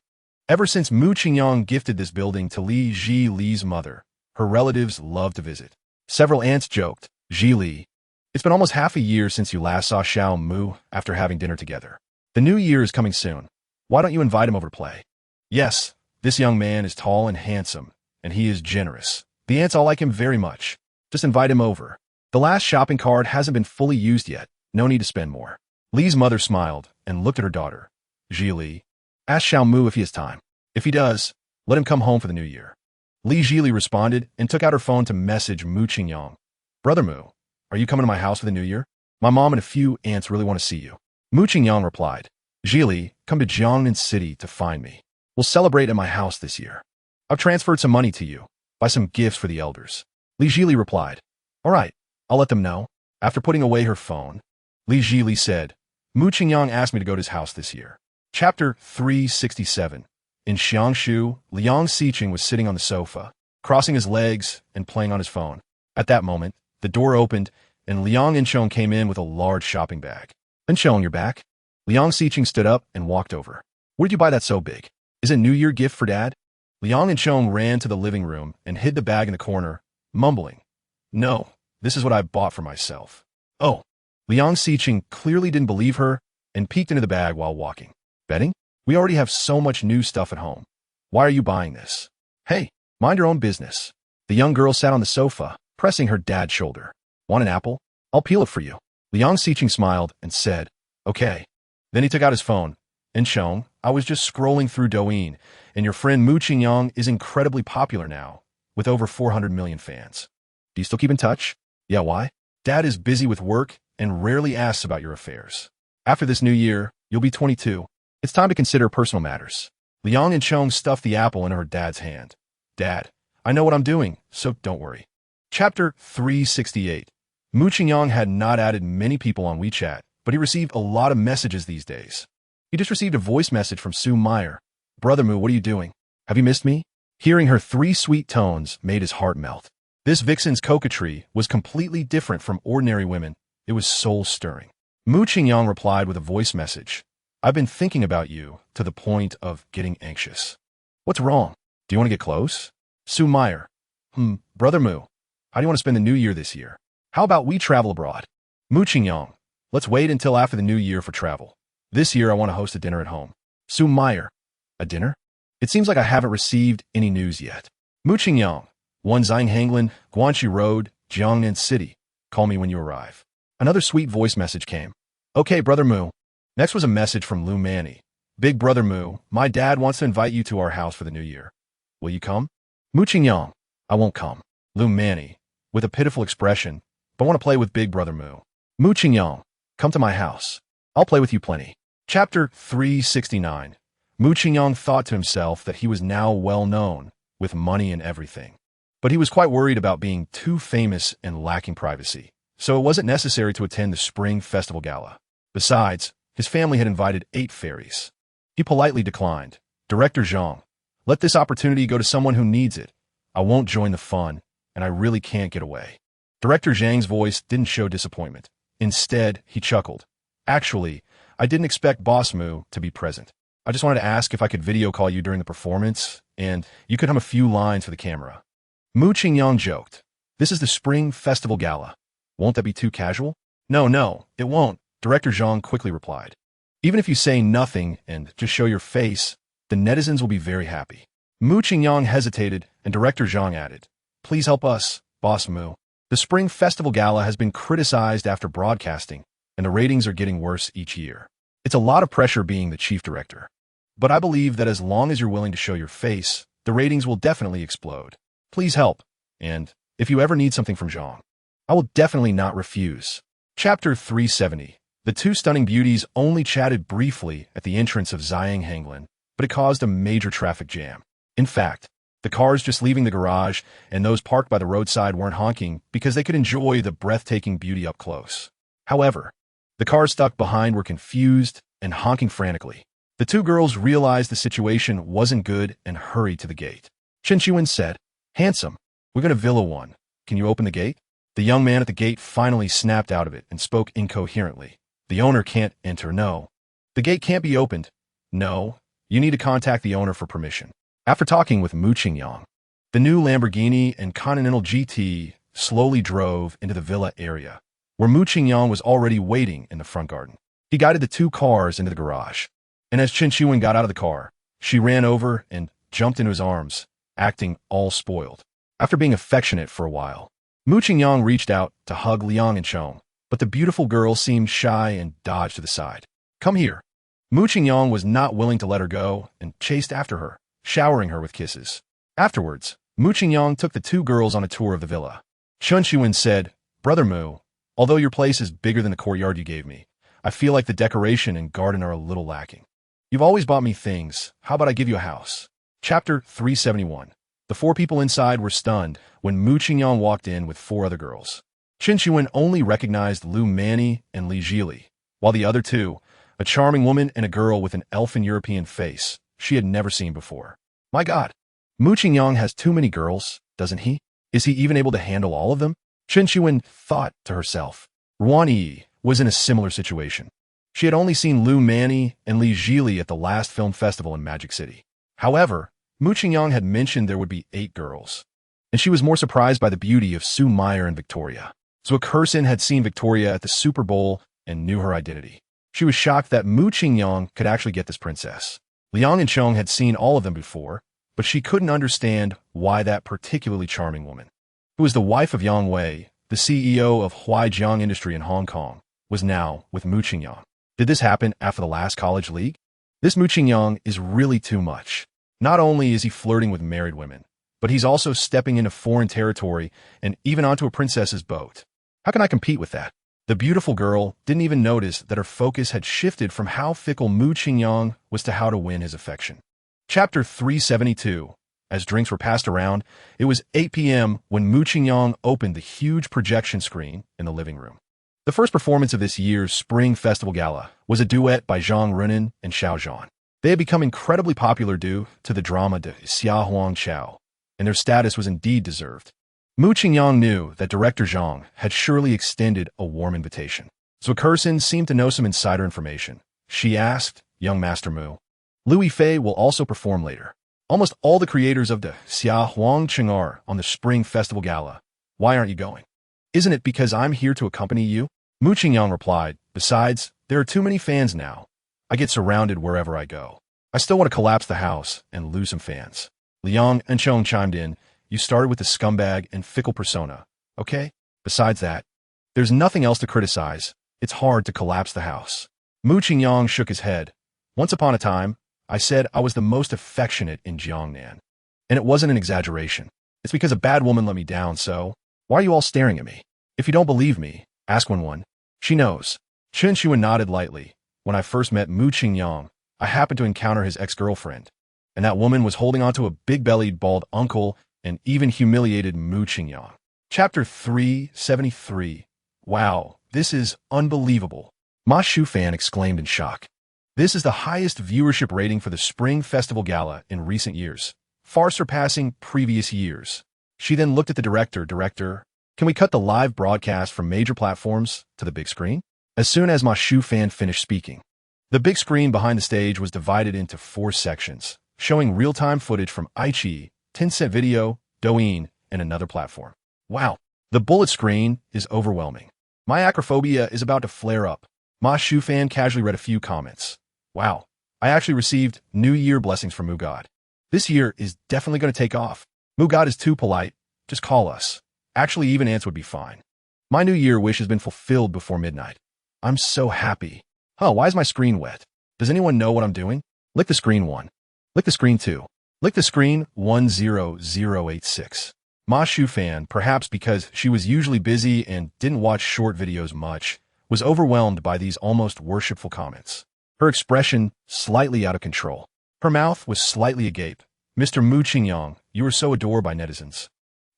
Ever since Mu Qingyang gifted this building to Li Li's mother, her relatives loved to visit. Several aunts joked, Li, it's been almost half a year since you last saw Xiao Mu after having dinner together. The new year is coming soon. Why don't you invite him over to play? Yes, this young man is tall and handsome, and he is generous. The aunts all like him very much. Just invite him over. The last shopping cart hasn't been fully used yet. No need to spend more. Li's mother smiled and looked at her daughter. Li, ask Xiao Mu if he has time. If he does, let him come home for the new year. Li responded and took out her phone to message Mu Qingyang. Brother Mu, are you coming to my house for the new year? My mom and a few aunts really want to see you. Mu Qingyang replied, Li, come to Jiangnan City to find me. We'll celebrate at my house this year. I've transferred some money to you. Buy some gifts for the elders. Li replied, all right, I'll let them know. After putting away her phone, Li said, Mu Qingyang asked me to go to his house this year. Chapter 367. In Xiangshu, Liang Xiqing was sitting on the sofa, crossing his legs and playing on his phone. At that moment, the door opened, and Liang Inchong came in with a large shopping bag. Inchong, you're back? Liang Xiqing stood up and walked over. Where did you buy that so big? Is it a New Year gift for Dad? Liang Inchong ran to the living room and hid the bag in the corner, mumbling, No, this is what I bought for myself. Oh. Liang Xiqing clearly didn't believe her and peeked into the bag while walking. Betting? We already have so much new stuff at home. Why are you buying this? Hey, mind your own business. The young girl sat on the sofa, pressing her dad's shoulder. Want an apple? I'll peel it for you. Liang Xiqing smiled and said, okay. Then he took out his phone. Inchong, I was just scrolling through Douyin, and your friend Mu Qingyang is incredibly popular now, with over 400 million fans. Do you still keep in touch? Yeah, why? Dad is busy with work and rarely asks about your affairs. After this new year, you'll be 22. It's time to consider personal matters. Liang Inchong stuffed the apple into her dad's hand. Dad, I know what I'm doing, so don't worry. Chapter 368. Mu Qingyang had not added many people on WeChat, but he received a lot of messages these days. He just received a voice message from Sue Meyer. Brother Mu, what are you doing? Have you missed me? Hearing her 3 sweet tones made his heart melt. This vixen's coquetry was completely different from ordinary women. It was soul-stirring. Mu Qingyang replied with a voice message. I've been thinking about you to the point of getting anxious. What's wrong? Do you want to get close? Sue Meyer. Brother Mu, how do you want to spend the new year this year? How about we travel abroad? Mu Qingyang. Let's wait until after the new year for travel. This year I want to host a dinner at home. Sue Meyer. A dinner? It seems like I haven't received any news yet. Mu Qingyang. 1 Xinghanglan, Guanxi Road, Jiangnan City. Call me when you arrive. Another sweet voice message came. Okay, Brother Mu. Next was a message from Lu Manny. Big Brother Mu, my dad wants to invite you to our house for the new year. Will you come? Mu Qingyang. I won't come. Lu Manny. With a pitiful expression, but want to play with Big Brother Moo. Moo Qingyang, come to my house. I'll play with you plenty. Chapter 369. Moo Qingyang thought to himself that he was now well known, with money and everything. But he was quite worried about being too famous and lacking privacy, so it wasn't necessary to attend the Spring Festival Gala. Besides, his family had invited 8 fairies. He politely declined. Director Zhang, let this opportunity go to someone who needs it. I won't join the fun, and I really can't get away. Director Zhang's voice didn't show disappointment. Instead, he chuckled. Actually, I didn't expect Boss Moo to be present. I just wanted to ask if I could video call you during the performance, and you could hum a few lines for the camera. Moo Qingyang joked. This is the Spring Festival Gala. Won't that be too casual? No, it won't, Director Zhang quickly replied. Even if you say nothing and just show your face, the netizens will be very happy. Moo Qingyang hesitated, and Director Zhang added, please help us, Boss Moo. The Spring Festival Gala has been criticized after broadcasting, and the ratings are getting worse each year. It's a lot of pressure being the chief director. But I believe that as long as you're willing to show your face, the ratings will definitely explode. Please help, and if you ever need something from Zhang, I will definitely not refuse. Chapter 370. The 2 stunning beauties only chatted briefly at the entrance of Ziyang Hanglan, but it caused a major traffic jam. In fact, the cars just leaving the garage and those parked by the roadside weren't honking because they could enjoy the breathtaking beauty up close. However, the cars stuck behind were confused and honking frantically. The 2 girls realized the situation wasn't good and hurried to the gate. Chen Qiwen said, handsome, we're going to Villa 1. Can you open the gate? The young man at the gate finally snapped out of it and spoke incoherently. The owner can't enter, no. The gate can't be opened. No, you need to contact the owner for permission. After talking with Moo Qingyang, the new Lamborghini and Continental GT slowly drove into the villa area, where Moo Qingyang was already waiting in the front garden. He guided the 2 cars into the garage, and as Chen Qiwen got out of the car, she ran over and jumped into his arms, acting all spoiled. After being affectionate for a while, Moo Qingyang reached out to hug Liang and Chong, but the beautiful girl seemed shy and dodged to the side. Come here. Moo Qingyang was not willing to let her go and chased after her, showering her with kisses. Afterwards, Moo Qingyang took the 2 girls on a tour of the villa. Chen Qiwen said, Brother Moo, although your place is bigger than the courtyard you gave me, I feel like the decoration and garden are a little lacking. You've always bought me things. How about I give you a house? Chapter 371. The 4 people inside were stunned when Moo Qingyang walked in with 4 other girls. Chen Qiwen only recognized Lu Manny and Li Jili, while the other 2, a charming woman and a girl with an elfin European face, she had never seen before. My God, Moo Qingyang has too many girls, doesn't he? Is he even able to handle all of them? Chen Qiwen thought to herself. Ruan Yi was in a similar situation. She had only seen Lu Manny and Li Jili at the last film festival in Magic City. However, Moo Qingyang had mentioned there would be 8 girls, and she was more surprised by the beauty of Sue Meyer and Victoria. Zhou Kersin had seen Victoria at the Super Bowl and knew her identity. She was shocked that Moo Qingyang could actually get this princess. Liang and Chong had seen all of them before, but she couldn't understand why that particularly charming woman, who was the wife of Yang Wei, the CEO of Huaijiang Industry in Hong Kong, was now with Moo Qingyang. Did this happen after the last college league? This Moo Qingyang is really too much. Not only is he flirting with married women, but he's also stepping into foreign territory and even onto a princess's boat. How can I compete with that? The beautiful girl didn't even notice that her focus had shifted from how fickle Moo Qingyang was to how to win his affection. Chapter 372. As drinks were passed around, it was 8 p.m. when Moo Qingyang opened the huge projection screen in the living room. The first performance of this year's Spring Festival Gala was a duet by Zhang Runan and Xiao Zhan. They had become incredibly popular due to the drama de Xia Huang Chao, and their status was indeed deserved. Moo Qingyang knew that Director Zhang had surely extended a warm invitation. Zhou Kersin seemed to know some insider information. She asked, young Master Moo, Louis Fei will also perform later. Almost all the creators of the Xia Huang Cheng are on the Spring Festival Gala. Why aren't you going? Isn't it because I'm here to accompany you? Moo Qingyang replied, besides, there are too many fans now. I get surrounded wherever I go. I still want to collapse the house and lose some fans. Liang and Chong chimed in, you started with the scumbag and fickle persona, okay? Besides that, there's nothing else to criticize. It's hard to collapse the house. Moo Qingyang shook his head. Once upon a time, I said I was the most affectionate in Jiangnan. And it wasn't an exaggeration. It's because a bad woman let me down, so why are you all staring at me? If you don't believe me, ask Wen. She knows. Chen Chuan nodded lightly. When I first met Mu Qingyang, I happened to encounter his ex-girlfriend, and that woman was holding onto a big-bellied bald uncle and even humiliated Mu Qingyang. Chapter 373. Wow, this is unbelievable. Ma Shufan exclaimed in shock. This is the highest viewership rating for the Spring Festival Gala in recent years, far surpassing previous years. She then looked at the director. Director, can we cut the live broadcast from major platforms to the big screen? As soon as Ma Shufan finished speaking, the big screen behind the stage was divided into 4 sections, showing real-time footage from iQIYI, Tencent Video, Douyin, and another platform. Wow, the bullet screen is overwhelming. My acrophobia is about to flare up. Ma Shufan casually read a few comments. Wow, I actually received New Year blessings from Mugod. This year is definitely going to take off. Mugod is too polite. Just call us. Actually, even ants would be fine. My New Year wish has been fulfilled before midnight. I'm so happy. Why is my screen wet? Does anyone know what I'm doing? Lick the screen 1. Lick the screen 2. Lick the screen 10086. Ma Shufan, perhaps because she was usually busy and didn't watch short videos much, was overwhelmed by these almost worshipful comments. Her expression slightly out of control. Her mouth was slightly agape. Mr. Mu Qingyang, you are so adored by netizens.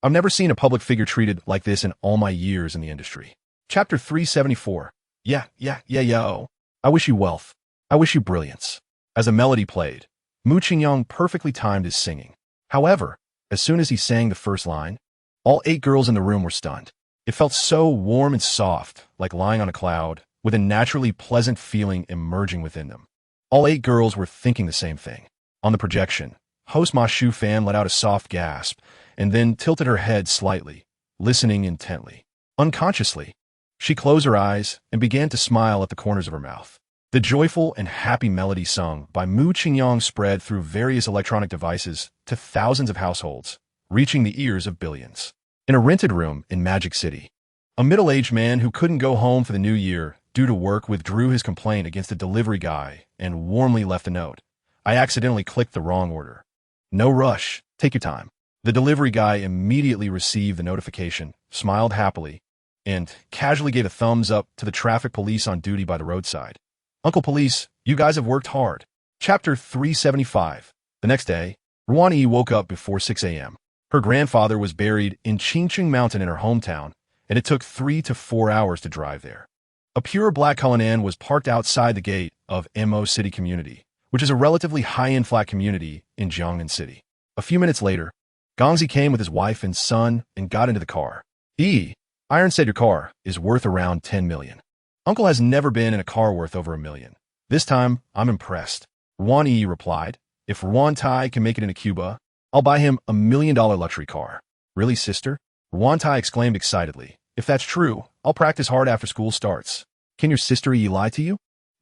I've never seen a public figure treated like this in all my years in the industry. Chapter 374. Yeah, oh. I wish you wealth. I wish you brilliance. As a melody played, Mu Qingyang perfectly timed his singing. However, as soon as he sang the first line, all 8 girls in the room were stunned. It felt so warm and soft, like lying on a cloud, with a naturally pleasant feeling emerging within them. All 8 girls were thinking the same thing. On the projection, host Ma Shufan let out a soft gasp and then tilted her head slightly, listening intently. Unconsciously, she closed her eyes and began to smile at the corners of her mouth. The joyful and happy melody sung by Mu Qingyang spread through various electronic devices to thousands of households, reaching the ears of billions. In a rented room in Magic City, a middle-aged man who couldn't go home for the new year due to work withdrew his complaint against the delivery guy and warmly left a note. I accidentally clicked the wrong order. No rush, take your time. The delivery guy immediately received the notification, smiled happily, and casually gave a thumbs up to the traffic police on duty by the roadside. Uncle Police, you guys have worked hard. Chapter 375. The next day, Ruani woke up before 6 a.m. Her grandfather was buried in Qingqing Mountain in her hometown, and it took 3 to 4 hours to drive there. A pure black Cullinan was parked outside the gate of Mo City Community, which is a relatively high-end flat community in Jiangnan City. A few minutes later, Gongzi came with his wife and son and got into the car. Iron said your car is worth around 10 million. Uncle has never been in a car worth over $1 million. This time, I'm impressed. Ruan replied, if Ruan Tai can make it into Cuba, I'll buy him $1 million luxury car. Really, sister? Ruan Tai exclaimed excitedly. If that's true, I'll practice hard after school starts. Can your sister lie to you?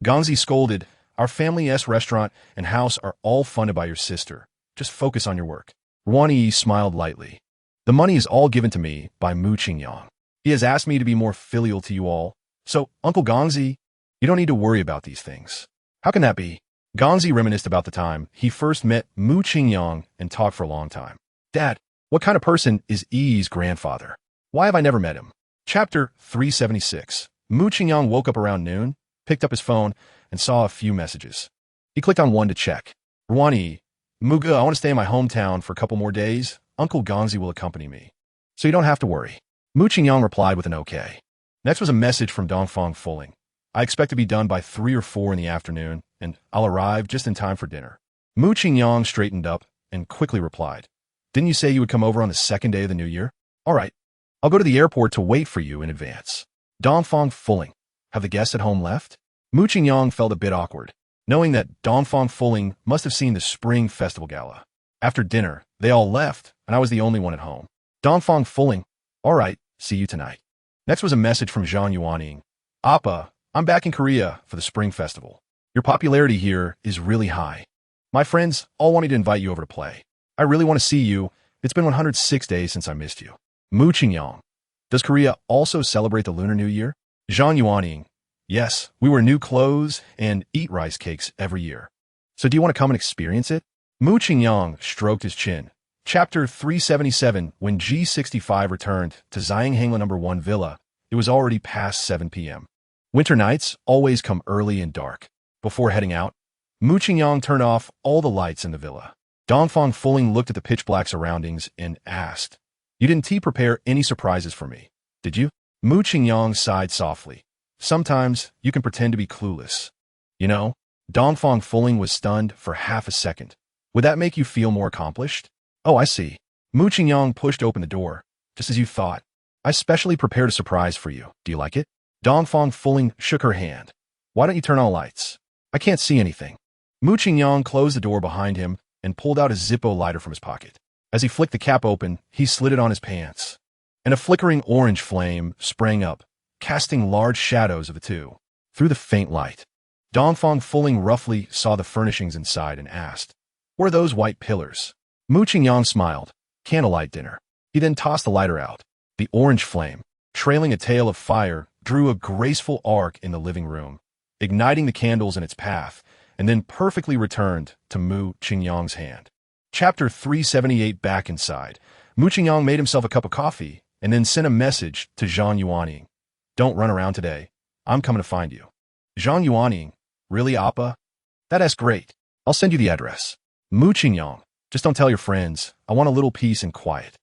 Gongzi scolded, our family's restaurant and house are all funded by your sister. Just focus on your work. Ruan smiled lightly. The money is all given to me by Mu Qingyang. He has asked me to be more filial to you all. So, Uncle Gongzi, you don't need to worry about these things. How can that be? Gongzi reminisced about the time he first met Mu Qingyang and talked for a long time. Dad, what kind of person is Yi's grandfather? Why have I never met him? Chapter 376. Mu Qingyang woke up around noon, picked up his phone, and saw a few messages. He clicked on one to check. Ruan Muga, I want to stay in my hometown for a couple more days. Uncle Gongzi will accompany me. So you don't have to worry. Mu Qingyang replied with an okay. Next was a message from Dongfang Fuling. I expect to be done by 3 or 4 in the afternoon, and I'll arrive just in time for dinner. Mu Qingyang straightened up and quickly replied, didn't you say you would come over on the 2nd day of the new year? All right, I'll go to the airport to wait for you in advance. Dongfang Fuling, have the guests at home left? Mu Qingyang felt a bit awkward, knowing that Dongfang Fuling must have seen the Spring Festival Gala. After dinner, they all left, and I was the only one at home. Dongfang Fuling, all right, see you tonight. Next was a message from Zhang Yuaning. Appa, I'm back in Korea for the Spring Festival. Your popularity here is really high. My friends all wanted to invite you over to play. I really want to see you. It's been 106 days since I missed you. Mu Qingyang. Does Korea also celebrate the Lunar New Year? Zhang Yuaning. Yes, we wear new clothes and eat rice cakes every year. So do you want to come and experience it? Mu Qingyang stroked his chin. Chapter 377. When G65 returned to Zhanghanla No. 1 Villa, It was already past 7 p.m. Winter nights always come early and dark. Before heading out, Mu Qingyang turned off all the lights in the villa. Dongfang Fuling looked at the pitch-black surroundings and asked, "You didn't prepare any surprises for me, did you?" Mu Qingyang sighed softly. "Sometimes you can pretend to be clueless. You know?" Dongfang Fuling was stunned for half a second. "Would that make you feel more accomplished?" "Oh, I see." Mu Qingyang pushed open the door, just as you thought. "I specially prepared a surprise for you. Do you like it?" Dongfang Fuling shook her hand. "Why don't you turn on lights? I can't see anything." Mu Qingyang closed the door behind him and pulled out a Zippo lighter from his pocket. As he flicked the cap open, he slid it on his pants. And a flickering orange flame sprang up, casting large shadows of the two. Through the faint light, Dongfang Fuling roughly saw the furnishings inside and asked, "What are those white pillars?" Mu Qingyang smiled. "Candlelight dinner." He then tossed the lighter out. The orange flame, trailing a tail of fire, drew a graceful arc in the living room, igniting the candles in its path, and then perfectly returned to Mu Qingyang's hand. Chapter 378. Back inside, Mu Qingyang made himself a cup of coffee and then sent a message to Zhang Yuanying. "Don't run around today. I'm coming to find you." Zhang Yuanying, "Really, Appa? That's great. I'll send you the address." Mu Qingyang, "Just don't tell your friends. I want a little peace and quiet."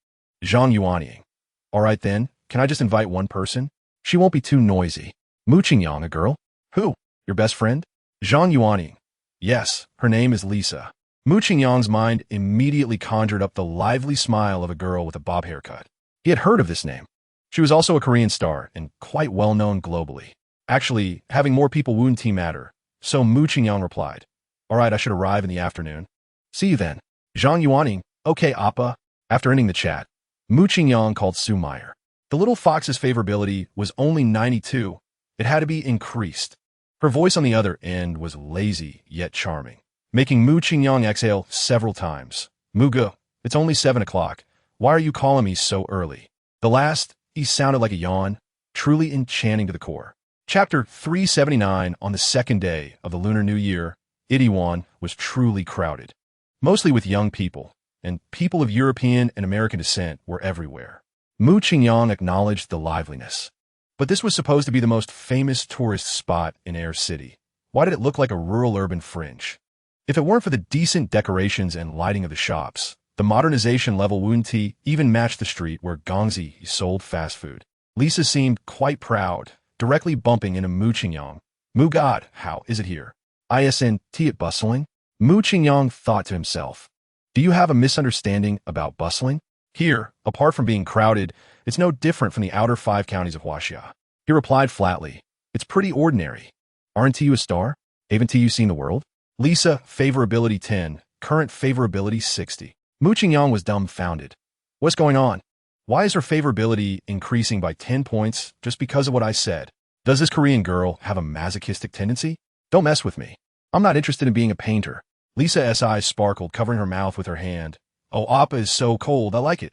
Zhang Yuanying, "All right then, can I just invite one person? She won't be too noisy." Mu Qingyang, "A girl? Who? Your best friend?" Zhang Yuanying, "Yes, her name is Lisa." Mu Qingyang's mind immediately conjured up the lively smile of a girl with a bob haircut. He had heard of this name. She was also a Korean star and quite well known globally. Actually, having more people wouldn't matter, so Mu Qingyang replied, "All right, I should arrive in the afternoon." "See you then." Zhang Yuanying, "Okay, Appa." After ending the chat, Mu Qingyang called Su Meyer. The little fox's favorability was only 92. It had to be increased. Her voice on the other end was lazy yet charming, making Mu Qingyang exhale several times. "Muga, it's only 7 o'clock. Why are you calling me so early?" The last, he sounded like a yawn, truly enchanting to the core. Chapter 379. On the second day of the Lunar New Year, Itaewon was truly crowded. Mostly with young people, and people of European and American descent were everywhere. Mu Qingyang acknowledged the liveliness. But this was supposed to be the most famous tourist spot in Air City. Why did it look like a rural urban fringe? If it weren't for the decent decorations and lighting of the shops, the modernization level wouldn't even match the street where Gongzi sold fast food. Lisa seemed quite proud, directly bumping into Mu Qingyang. "Mu God, how is it here? Isn't it bustling?" Mu Qingyang thought to himself, "Do you have a misunderstanding about bustling? Here, apart from being crowded, it's no different from the outer 5 counties of Huaxia." He replied flatly, "It's pretty ordinary. Aren't you a star? Haven't you seen the world?" Lisa, favorability 10, current favorability 60. Mu Qingyang was dumbfounded. What's going on? Why is her favorability increasing by 10 points just because of what I said? Does this Korean girl have a masochistic tendency? Don't mess with me. I'm not interested in being a painter. Lisa's eyes sparkled, covering her mouth with her hand. "Oh, Appa is so cold, I like it.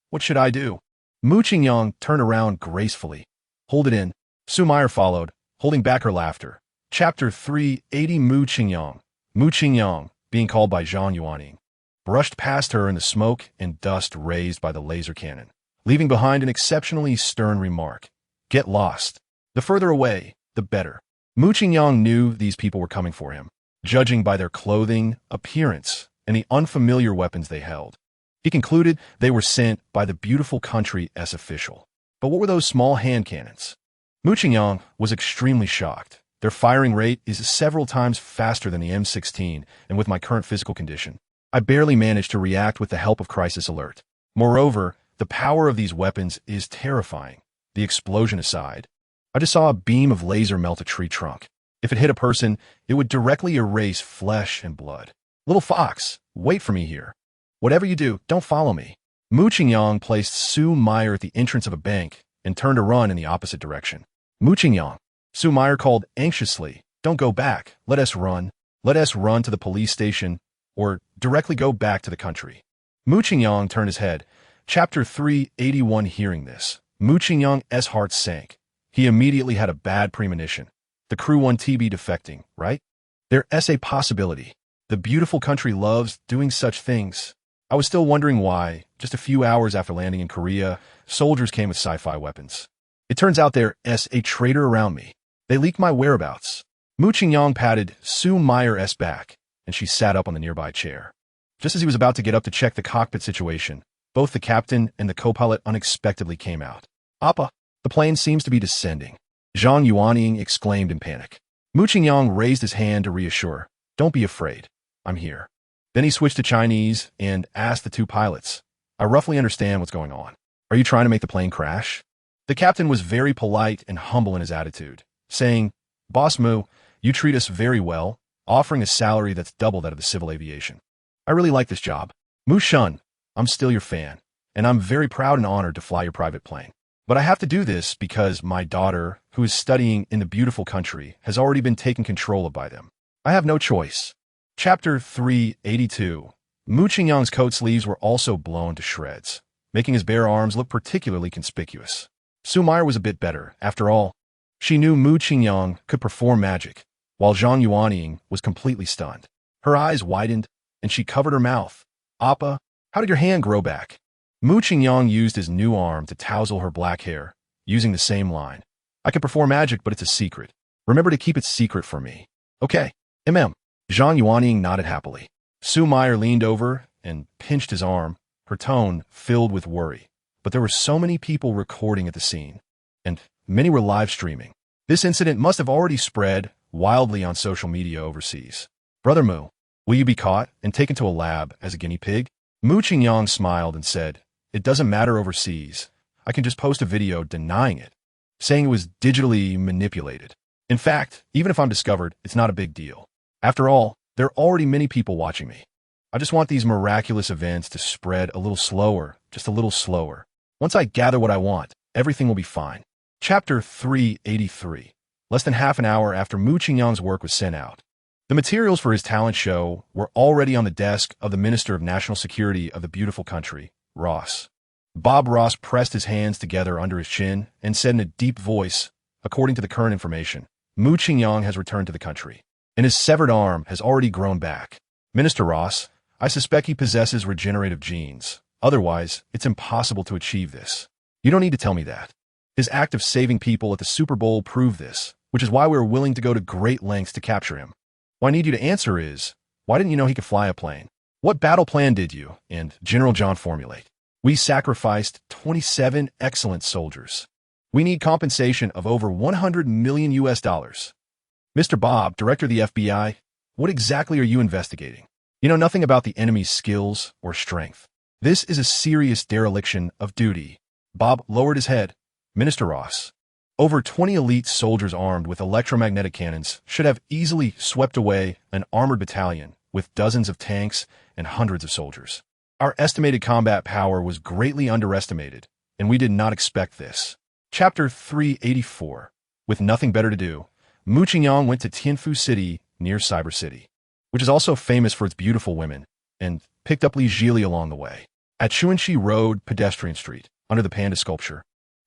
What should I do?" Mu Qingyang turned around gracefully. "Hold it in." Su Meyer followed, holding back her laughter. Chapter 380. Mu Qingyang. Mu Qingyang, being called by Zhang Yuanying, brushed past her in the smoke and dust raised by the laser cannon, leaving behind an exceptionally stern remark. "Get lost. The further away, the better." Mu Qingyang knew these people were coming for him, judging by their clothing, appearance, and the unfamiliar weapons they held. He concluded they were sent by the beautiful country's official. But what were those small hand cannons? Mu Qingyang was extremely shocked. Their firing rate is several times faster than the M16, and with my current physical condition, I barely managed to react with the help of Crisis Alert. Moreover, the power of these weapons is terrifying. The explosion aside, I just saw a beam of laser melt a tree trunk. If it hit a person, it would directly erase flesh and blood. "Little fox, wait for me here. Whatever you do, don't follow me." Mu Qingyang placed Su Meyer at the entrance of a bank and turned to run in the opposite direction. "Mu Qingyang," Su Meyer called anxiously, "don't go back. Let us run. Let us run to the police station, or directly go back to the country." Mu Qingyang turned his head. Chapter 381. Hearing this, Mu Qingyang's heart sank. He immediately had a bad premonition. The crew 1TB defecting, right? There's a possibility. The beautiful country loves doing such things. I was still wondering why, just a few hours after landing in Korea, soldiers came with sci-fi weapons. It turns out there's a traitor around me. They leaked my whereabouts. Mu Qingyang patted Su Meyer's back, and she sat up on the nearby chair. Just as he was about to get up to check the cockpit situation, both the captain and the co-pilot unexpectedly came out. Appa, the plane seems to be descending. Zhang Yuanying exclaimed in panic. Mu Qingyang raised his hand to reassure. Don't be afraid. I'm here. Then he switched to Chinese and asked the two pilots. I roughly understand what's going on. Are you trying to make the plane crash? The captain was very polite and humble in his attitude, saying, Boss Mu, you treat us very well, offering a salary that's double that of the civil aviation. I really like this job. Mu Shun, I'm still your fan, and I'm very proud and honored to fly your private plane. But I have to do this because my daughter, who is studying in the beautiful country, has already been taken control of by them. I have no choice. Chapter 382. Mu Qingyang's coat sleeves were also blown to shreds, making his bare arms look particularly conspicuous. Su Meyer was a bit better. After all, she knew Mu Qingyang could perform magic, while Zhang Yuanying was completely stunned. Her eyes widened, and she covered her mouth. Appa, how did your hand grow back? Mu Qingyang used his new arm to tousle her black hair, using the same line. I can perform magic, but it's a secret. Remember to keep it secret for me. Okay. Zhang Yuanying nodded happily. Su Meyer leaned over and pinched his arm, her tone filled with worry. But there were so many people recording at the scene, and many were live streaming. This incident must have already spread wildly on social media overseas. Brother Mu, will you be caught and taken to a lab as a guinea pig? Mu Qingyang smiled and said, It doesn't matter overseas. I can just post a video denying it, saying it was digitally manipulated. In fact, even if I'm discovered, it's not a big deal. After all, there are already many people watching me. I just want these miraculous events to spread a little slower, just a little slower. Once I gather what I want, everything will be fine. Chapter 383. Less than half an hour after Mu Qingyang's work was sent out, the materials for his talent show were already on the desk of the Minister of National Security of the beautiful country, Ross. Bob Ross pressed his hands together under his chin and said in a deep voice, according to the current information, Mu Qingyang has returned to the country, and his severed arm has already grown back. Minister Ross, I suspect he possesses regenerative genes. Otherwise, it's impossible to achieve this. You don't need to tell me that. His act of saving people at the Super Bowl proved this, which is why we were willing to go to great lengths to capture him. What I need you to answer is, why didn't you know he could fly a plane? What battle plan did you and General John formulate? We sacrificed 27 excellent soldiers. We need compensation of over $100 million. Mr. Bob, Director of the FBI, what exactly are you investigating? You know nothing about the enemy's skills or strength. This is a serious dereliction of duty. Bob lowered his head. Minister Ross, over 20 elite soldiers armed with electromagnetic cannons should have easily swept away an armored battalion with dozens of tanks and hundreds of soldiers. Our estimated combat power was greatly underestimated, and we did not expect this. Chapter 384. With nothing better to do, Mu Qingyang went to Tianfu City near Cyber City, which is also famous for its beautiful women, and picked up Li Zhili along the way. At Chuanxi Road Pedestrian Street, under the panda sculpture,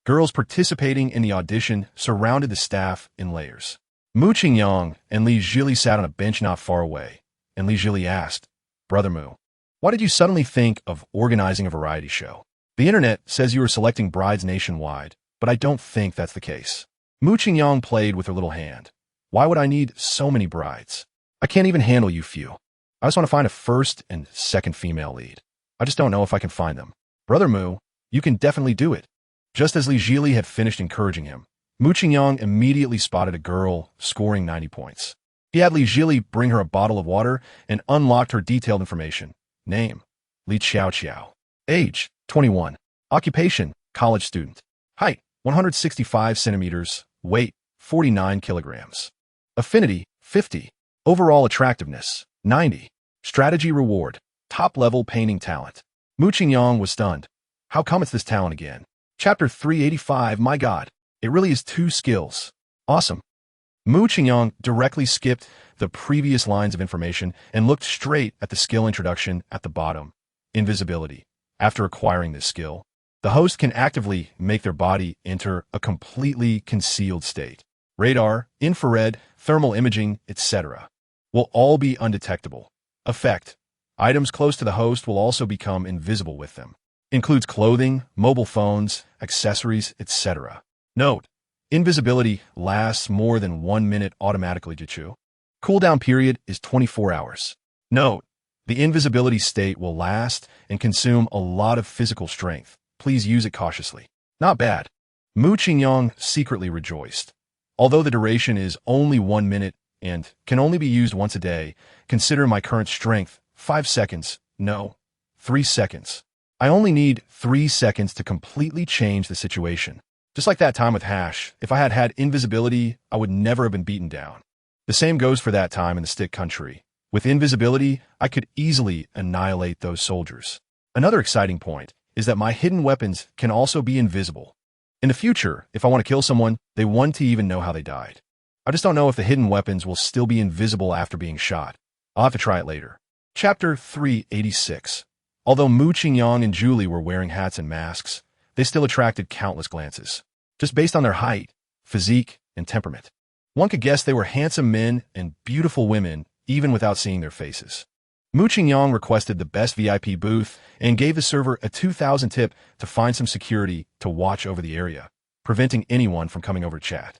girls participating in the audition surrounded the staff in layers. Mu Qingyang and Li Zhili sat on a bench not far away, and Li Zhili asked, Brother Mu, why did you suddenly think of organizing a variety show? The internet says you are selecting brides nationwide, but I don't think that's the case. Mu Qingyang played with her little hand. Why would I need so many brides? I can't even handle you few. I just want to find a first and second female lead. I just don't know if I can find them. Brother Mu, you can definitely do it. Just as Li Zhili had finished encouraging him, Mu Qingyang immediately spotted a girl scoring 90 points. He had Li Zhili bring her a bottle of water and unlocked her detailed information. Name, Li Qiao. Age, 21. Occupation, college student. Height, 165 centimeters. Weight, 49 kilograms. Affinity, 50. Overall attractiveness, 90. Strategy reward, top-level painting talent. Mu Qingyang was stunned. How come it's this talent again? Chapter 385, my god, it really is 2 skills. Awesome. Mu Qingyang directly skipped the previous lines of information and looked straight at the skill introduction at the bottom. Invisibility. After acquiring this skill, the host can actively make their body enter a completely concealed state. Radar, infrared, thermal imaging, etc. will all be undetectable. Effect. Items close to the host will also become invisible with them. Includes clothing, mobile phones, accessories, etc. Note: invisibility lasts more than 1 minute automatically. Jichu. Cooldown period is 24 hours. Note: the invisibility state will last and consume a lot of physical strength. Please use it cautiously. Not bad. Mu Qingyang secretly rejoiced. Although the duration is only 1 minute and can only be used once a day, consider my current strength, 5 seconds, no, 3 seconds. I only need 3 seconds to completely change the situation. Just like that time with Hash, if I had had invisibility, I would never have been beaten down. The same goes for that time in the Stick Country. With invisibility, I could easily annihilate those soldiers. Another exciting point is that my hidden weapons can also be invisible. In the future, if I want to kill someone, they want to even know how they died. I just don't know if the hidden weapons will still be invisible after being shot. I'll have to try it later. Chapter 386. Although Mu Qingyang and Julie were wearing hats and masks, they still attracted countless glances. Just based on their height, physique, and temperament. One could guess they were handsome men and beautiful women, even without seeing their faces. Mu Qingyang requested the best VIP booth and gave the server a 2,000 tip to find some security to watch over the area, preventing anyone from coming over to chat.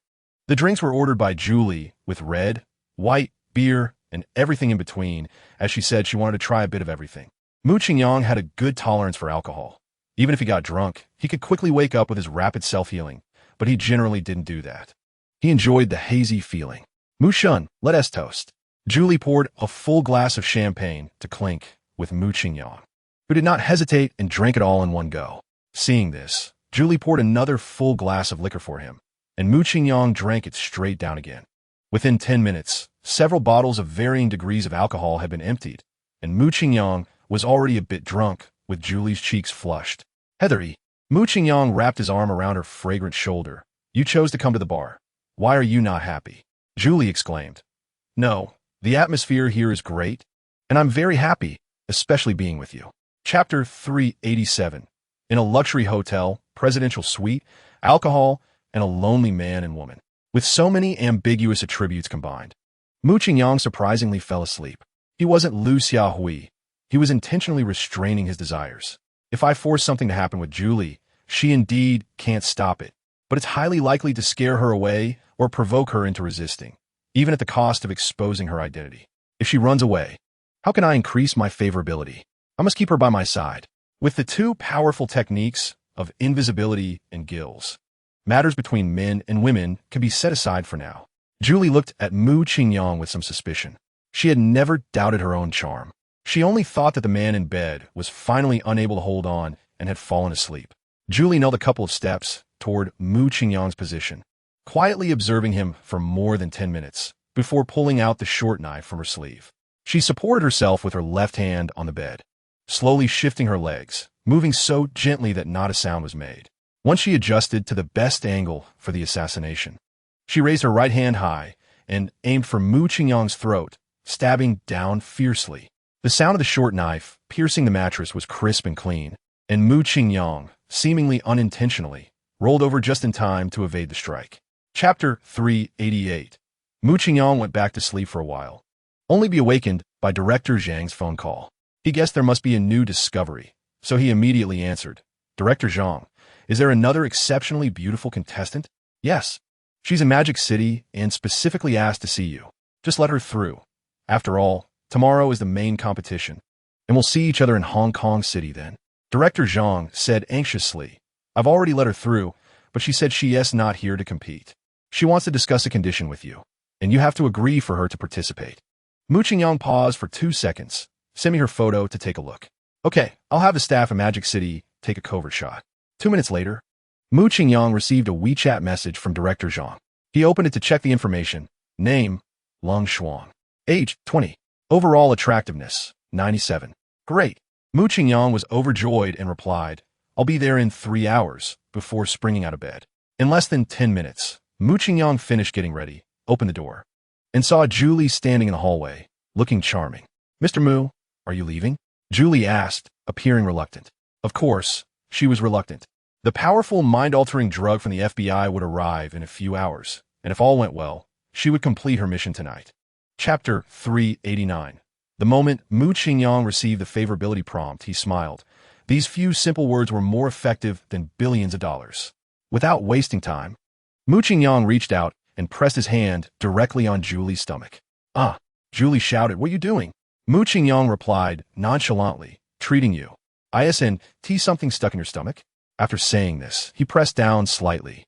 The drinks were ordered by Julie with red, white, beer, and everything in between, as she said she wanted to try a bit of everything. Mu Qingyang had a good tolerance for alcohol. Even if he got drunk, he could quickly wake up with his rapid self-healing, but he generally didn't do that. He enjoyed the hazy feeling. Mu Shun, let us toast. Julie poured a full glass of champagne to clink with Mu Qingyang, who did not hesitate and drank it all in one go. Seeing this, Julie poured another full glass of liquor for him, and Mu Qingyang drank it straight down again. Within 10 minutes, several bottles of varying degrees of alcohol had been emptied, and Mu Qingyang was already a bit drunk, with Julie's cheeks flushed. Heathery. Mu Qingyang wrapped his arm around her fragrant shoulder. You chose to come to the bar. Why are you not happy? Julie exclaimed. No, the atmosphere here is great, and I'm very happy, especially being with you. Chapter 387. In a luxury hotel, presidential suite, alcohol, and a lonely man and woman. With so many ambiguous attributes combined. Mu Qingyang surprisingly fell asleep. He wasn't Lu Xiaohui. He was intentionally restraining his desires. If I force something to happen with Julie, she indeed can't stop it, but it's highly likely to scare her away or provoke her into resisting, even at the cost of exposing her identity. If she runs away, how can I increase my favorability? I must keep her by my side. With the two powerful techniques of invisibility and gills, matters between men and women can be set aside for now. Julie looked at Mu Qingyang with some suspicion. She had never doubted her own charm. She only thought that the man in bed was finally unable to hold on and had fallen asleep. Julie knelt a couple of steps toward Mu Qingyang's position, quietly observing him for more than 10 minutes, before pulling out the short knife from her sleeve. She supported herself with her left hand on the bed, slowly shifting her legs, moving so gently that not a sound was made. Once she adjusted to the best angle for the assassination, she raised her right hand high and aimed for Mu Qingyang's throat, stabbing down fiercely. The sound of the short knife piercing the mattress was crisp and clean, and Mu Qingyang, seemingly unintentionally, rolled over just in time to evade the strike. Chapter 388. Mu Qingyang went back to sleep for a while, only to be awakened by Director Zhang's phone call. He guessed there must be a new discovery, so he immediately answered. Director Zhang, is there another exceptionally beautiful contestant? Yes. She's in Magic City and specifically asked to see you. Just let her through. After all, tomorrow is the main competition, and we'll see each other in Hong Kong City then. Director Zhang said anxiously, I've already let her through, but she said she is not here to compete. She wants to discuss a condition with you, and you have to agree for her to participate. Mu Qingyang paused for 2 seconds. Send me her photo to take a look. Okay, I'll have the staff in Magic City take a covert shot. 2 minutes later, Mu Qingyang received a WeChat message from Director Zhang. He opened it to check the information. Name, Lung Shuang. Age, 20. Overall attractiveness, 97. Great. Mu Qingyang was overjoyed and replied, I'll be there in 3 hours, before springing out of bed. In less than 10 minutes, Mu Qingyang finished getting ready, opened the door, and saw Julie standing in the hallway, looking charming. Mr. Mu, are you leaving? Julie asked, appearing reluctant. Of course, she was reluctant. The powerful mind-altering drug from the FBI would arrive in a few hours, and if all went well, she would complete her mission tonight. Chapter 389. The moment Mu Qingyang received the favorability prompt, he smiled. These few simple words were more effective than billions of dollars. Without wasting time, Mu Qingyang reached out and pressed his hand directly on Julie's stomach. Ah! Julie shouted, "What are you doing?" Mu Qingyang replied nonchalantly, "Treating you." "Isn't something stuck in your stomach?" After saying this, he pressed down slightly.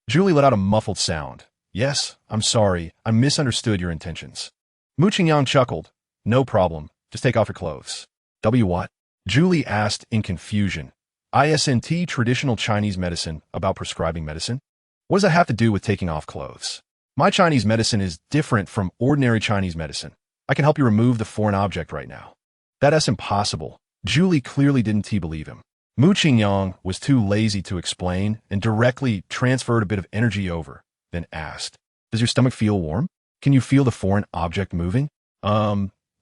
Julie let out a muffled sound. "Yes, I'm sorry. I misunderstood your intentions." Mu Qingyang chuckled. "No problem. Just take off your clothes." What? Julie asked in confusion. "Isn't traditional Chinese medicine about prescribing medicine? What does that have to do with taking off clothes? My Chinese medicine is different from ordinary Chinese medicine. I can help you remove the foreign object right now." "That's impossible." Julie clearly didn't believe him. Mu Qingyang was too lazy to explain and directly transferred a bit of energy over, then asked, "Does your stomach feel warm? Can you feel the foreign object moving?"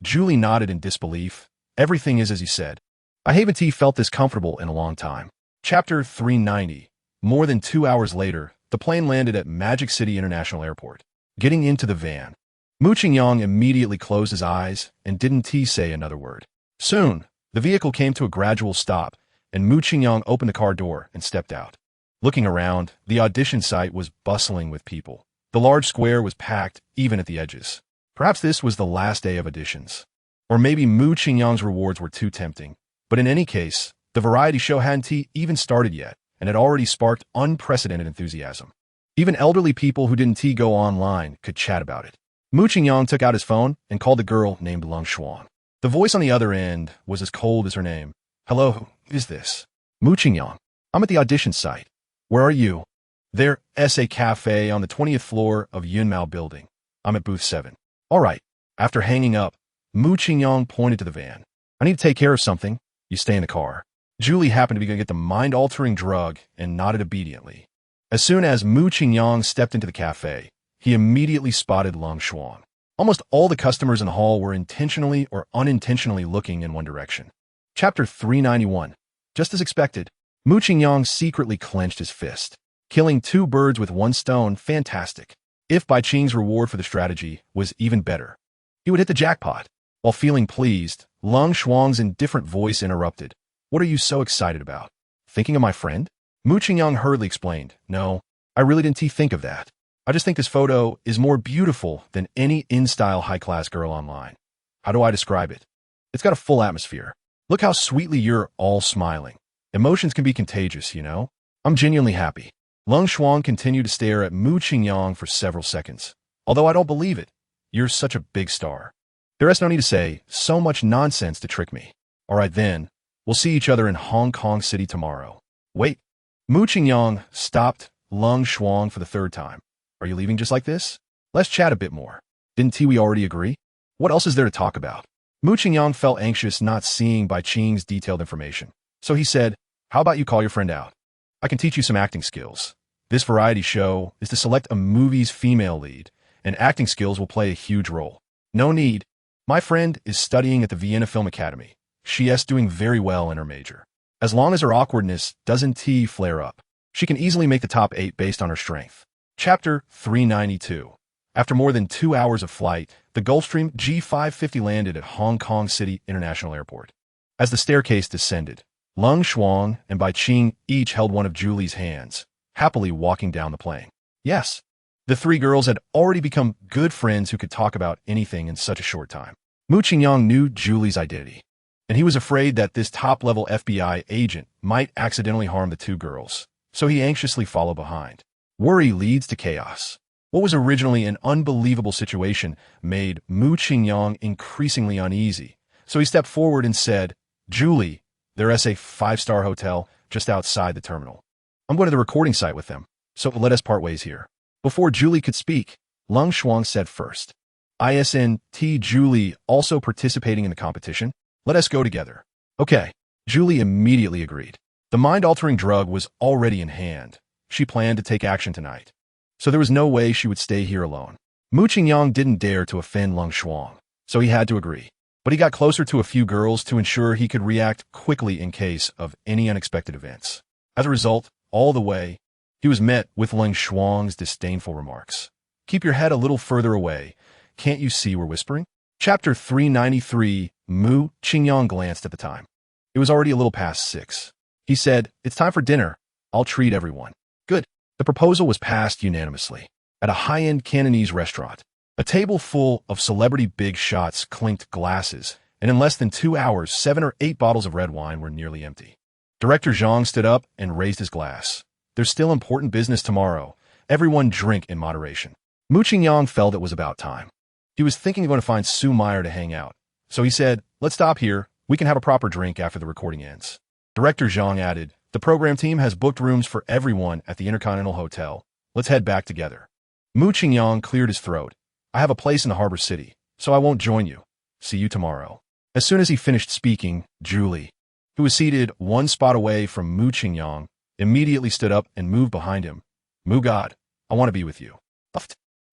Julie nodded in disbelief. "Everything is as you said. I haven't felt this comfortable in a long time." Chapter 390. More than 2 hours later, the plane landed at Magic City International Airport. Getting into the van, Mu Qingyang immediately closed his eyes and didn't say another word. Soon, the vehicle came to a gradual stop, and Mu Qingyang opened the car door and stepped out. Looking around, the audition site was bustling with people. The large square was packed, even at the edges. Perhaps this was the last day of auditions. Or maybe Mu Qingyang's rewards were too tempting. But in any case, the variety show hadn't even started yet, and had already sparked unprecedented enthusiasm. Even elderly people who didn't go online could chat about it. Mu Qingyang took out his phone and called the girl named Lung Xuan. The voice on the other end was as cold as her name. "Hello, who is this?" "Mu Qingyang. I'm at the audition site." "Where are you?" "There's a cafe on the 20th floor of Yunmao building. I'm at booth 7. "All right." After hanging up, Mu Qingyang pointed to the van. "I need to take care of something. You stay in the car." Julie happened to be going to get the mind-altering drug and nodded obediently. As soon as Mu Qingyang stepped into the cafe, he immediately spotted Lung Xuan. Almost all the customers in the hall were intentionally or unintentionally looking in one direction. Chapter 391. Just as expected, Mu Qingyang secretly clenched his fist. Killing 2 birds with 1 stone, fantastic. If Bai Qing's reward for the strategy was even better, he would hit the jackpot. While feeling pleased, Lung Xuan's indifferent voice interrupted. "What are you so excited about? Thinking of my friend?" Mu Qingyang hurriedly explained. "No, I really didn't think of that. I just think this photo is more beautiful than any in-style high-class girl online. How do I describe it? It's got a full atmosphere. Look how sweetly you're all smiling. Emotions can be contagious, you know? I'm genuinely happy." Lung Xuan continued to stare at Mu Qingyang for several seconds. "Although I don't believe it. You're such a big star. There's no need to say so much nonsense to trick me. All right then, we'll see each other in Hong Kong City tomorrow." "Wait." Mu Qingyang stopped Lung Xuan for the 3rd time. "Are you leaving just like this? Let's chat a bit more. Didn't we already agree? What else is there to talk about?" Mu Qingyang felt anxious not seeing Bai Qing's detailed information. So he said, "How about you call your friend out? I can teach you some acting skills. This variety show is to select a movie's female lead, and acting skills will play a huge role." "No need. My friend is studying at the Vienna Film Academy. She is doing very well in her major. As long as her awkwardness doesn't flare up, she can easily make the top 8 based on her strength." Chapter 392. After more than 2 hours of flight, the Gulfstream G550 landed at Hong Kong City International Airport. As the staircase descended, Lung Xuan and Bai Qing each held one of Julie's hands, happily walking down the plane. Yes, the 3 girls had already become good friends who could talk about anything in such a short time. Mu Qingyang knew Julie's identity, and he was afraid that this top-level FBI agent might accidentally harm the 2 girls, so he anxiously followed behind. Worry leads to chaos. What was originally an unbelievable situation made Mu Qingyang increasingly uneasy, so he stepped forward and said, "Julie, there's a 5-star hotel just outside the terminal. I'm going to the recording site with them, so let us part ways here." Before Julie could speak, Lung Xuan said first, "Isn't Julie also participating in the competition? Let us go together." "Okay." Julie immediately agreed. The mind-altering drug was already in hand. She planned to take action tonight, so there was no way she would stay here alone. Mu Qingyang didn't dare to offend Lung Xuan, so he had to agree. But he got closer to a few girls to ensure he could react quickly in case of any unexpected events. As a result, all the way, he was met with Lung Xuan's disdainful remarks. "Keep your head a little further away. Can't you see we're whispering?" Chapter 393. Mu Qingyang glanced at the time. It was already a little past 6. He said, "It's time for dinner. I'll treat everyone." "Good." The proposal was passed unanimously. At a high-end Cantonese restaurant, a table full of celebrity big shots clinked glasses, and in less than 2 hours, 7 or 8 bottles of red wine were nearly empty. Director Zhang stood up and raised his glass. There's still important business tomorrow. Everyone drink in moderation. Mu Qingyang felt it was about time. He was thinking of going to find Su Meyer to hang out. So he said, let's stop here. We can have a proper drink after the recording ends. Director Zhang added, the program team has booked rooms for everyone at the Intercontinental Hotel. Let's head back together. Mu Qingyang cleared his throat. I have a place in the harbor city, so I won't join you. See you tomorrow. As soon as he finished speaking, Julie, who was seated one spot away from Mu Qingyang, immediately stood up and moved behind him. Mu God, I want to be with you.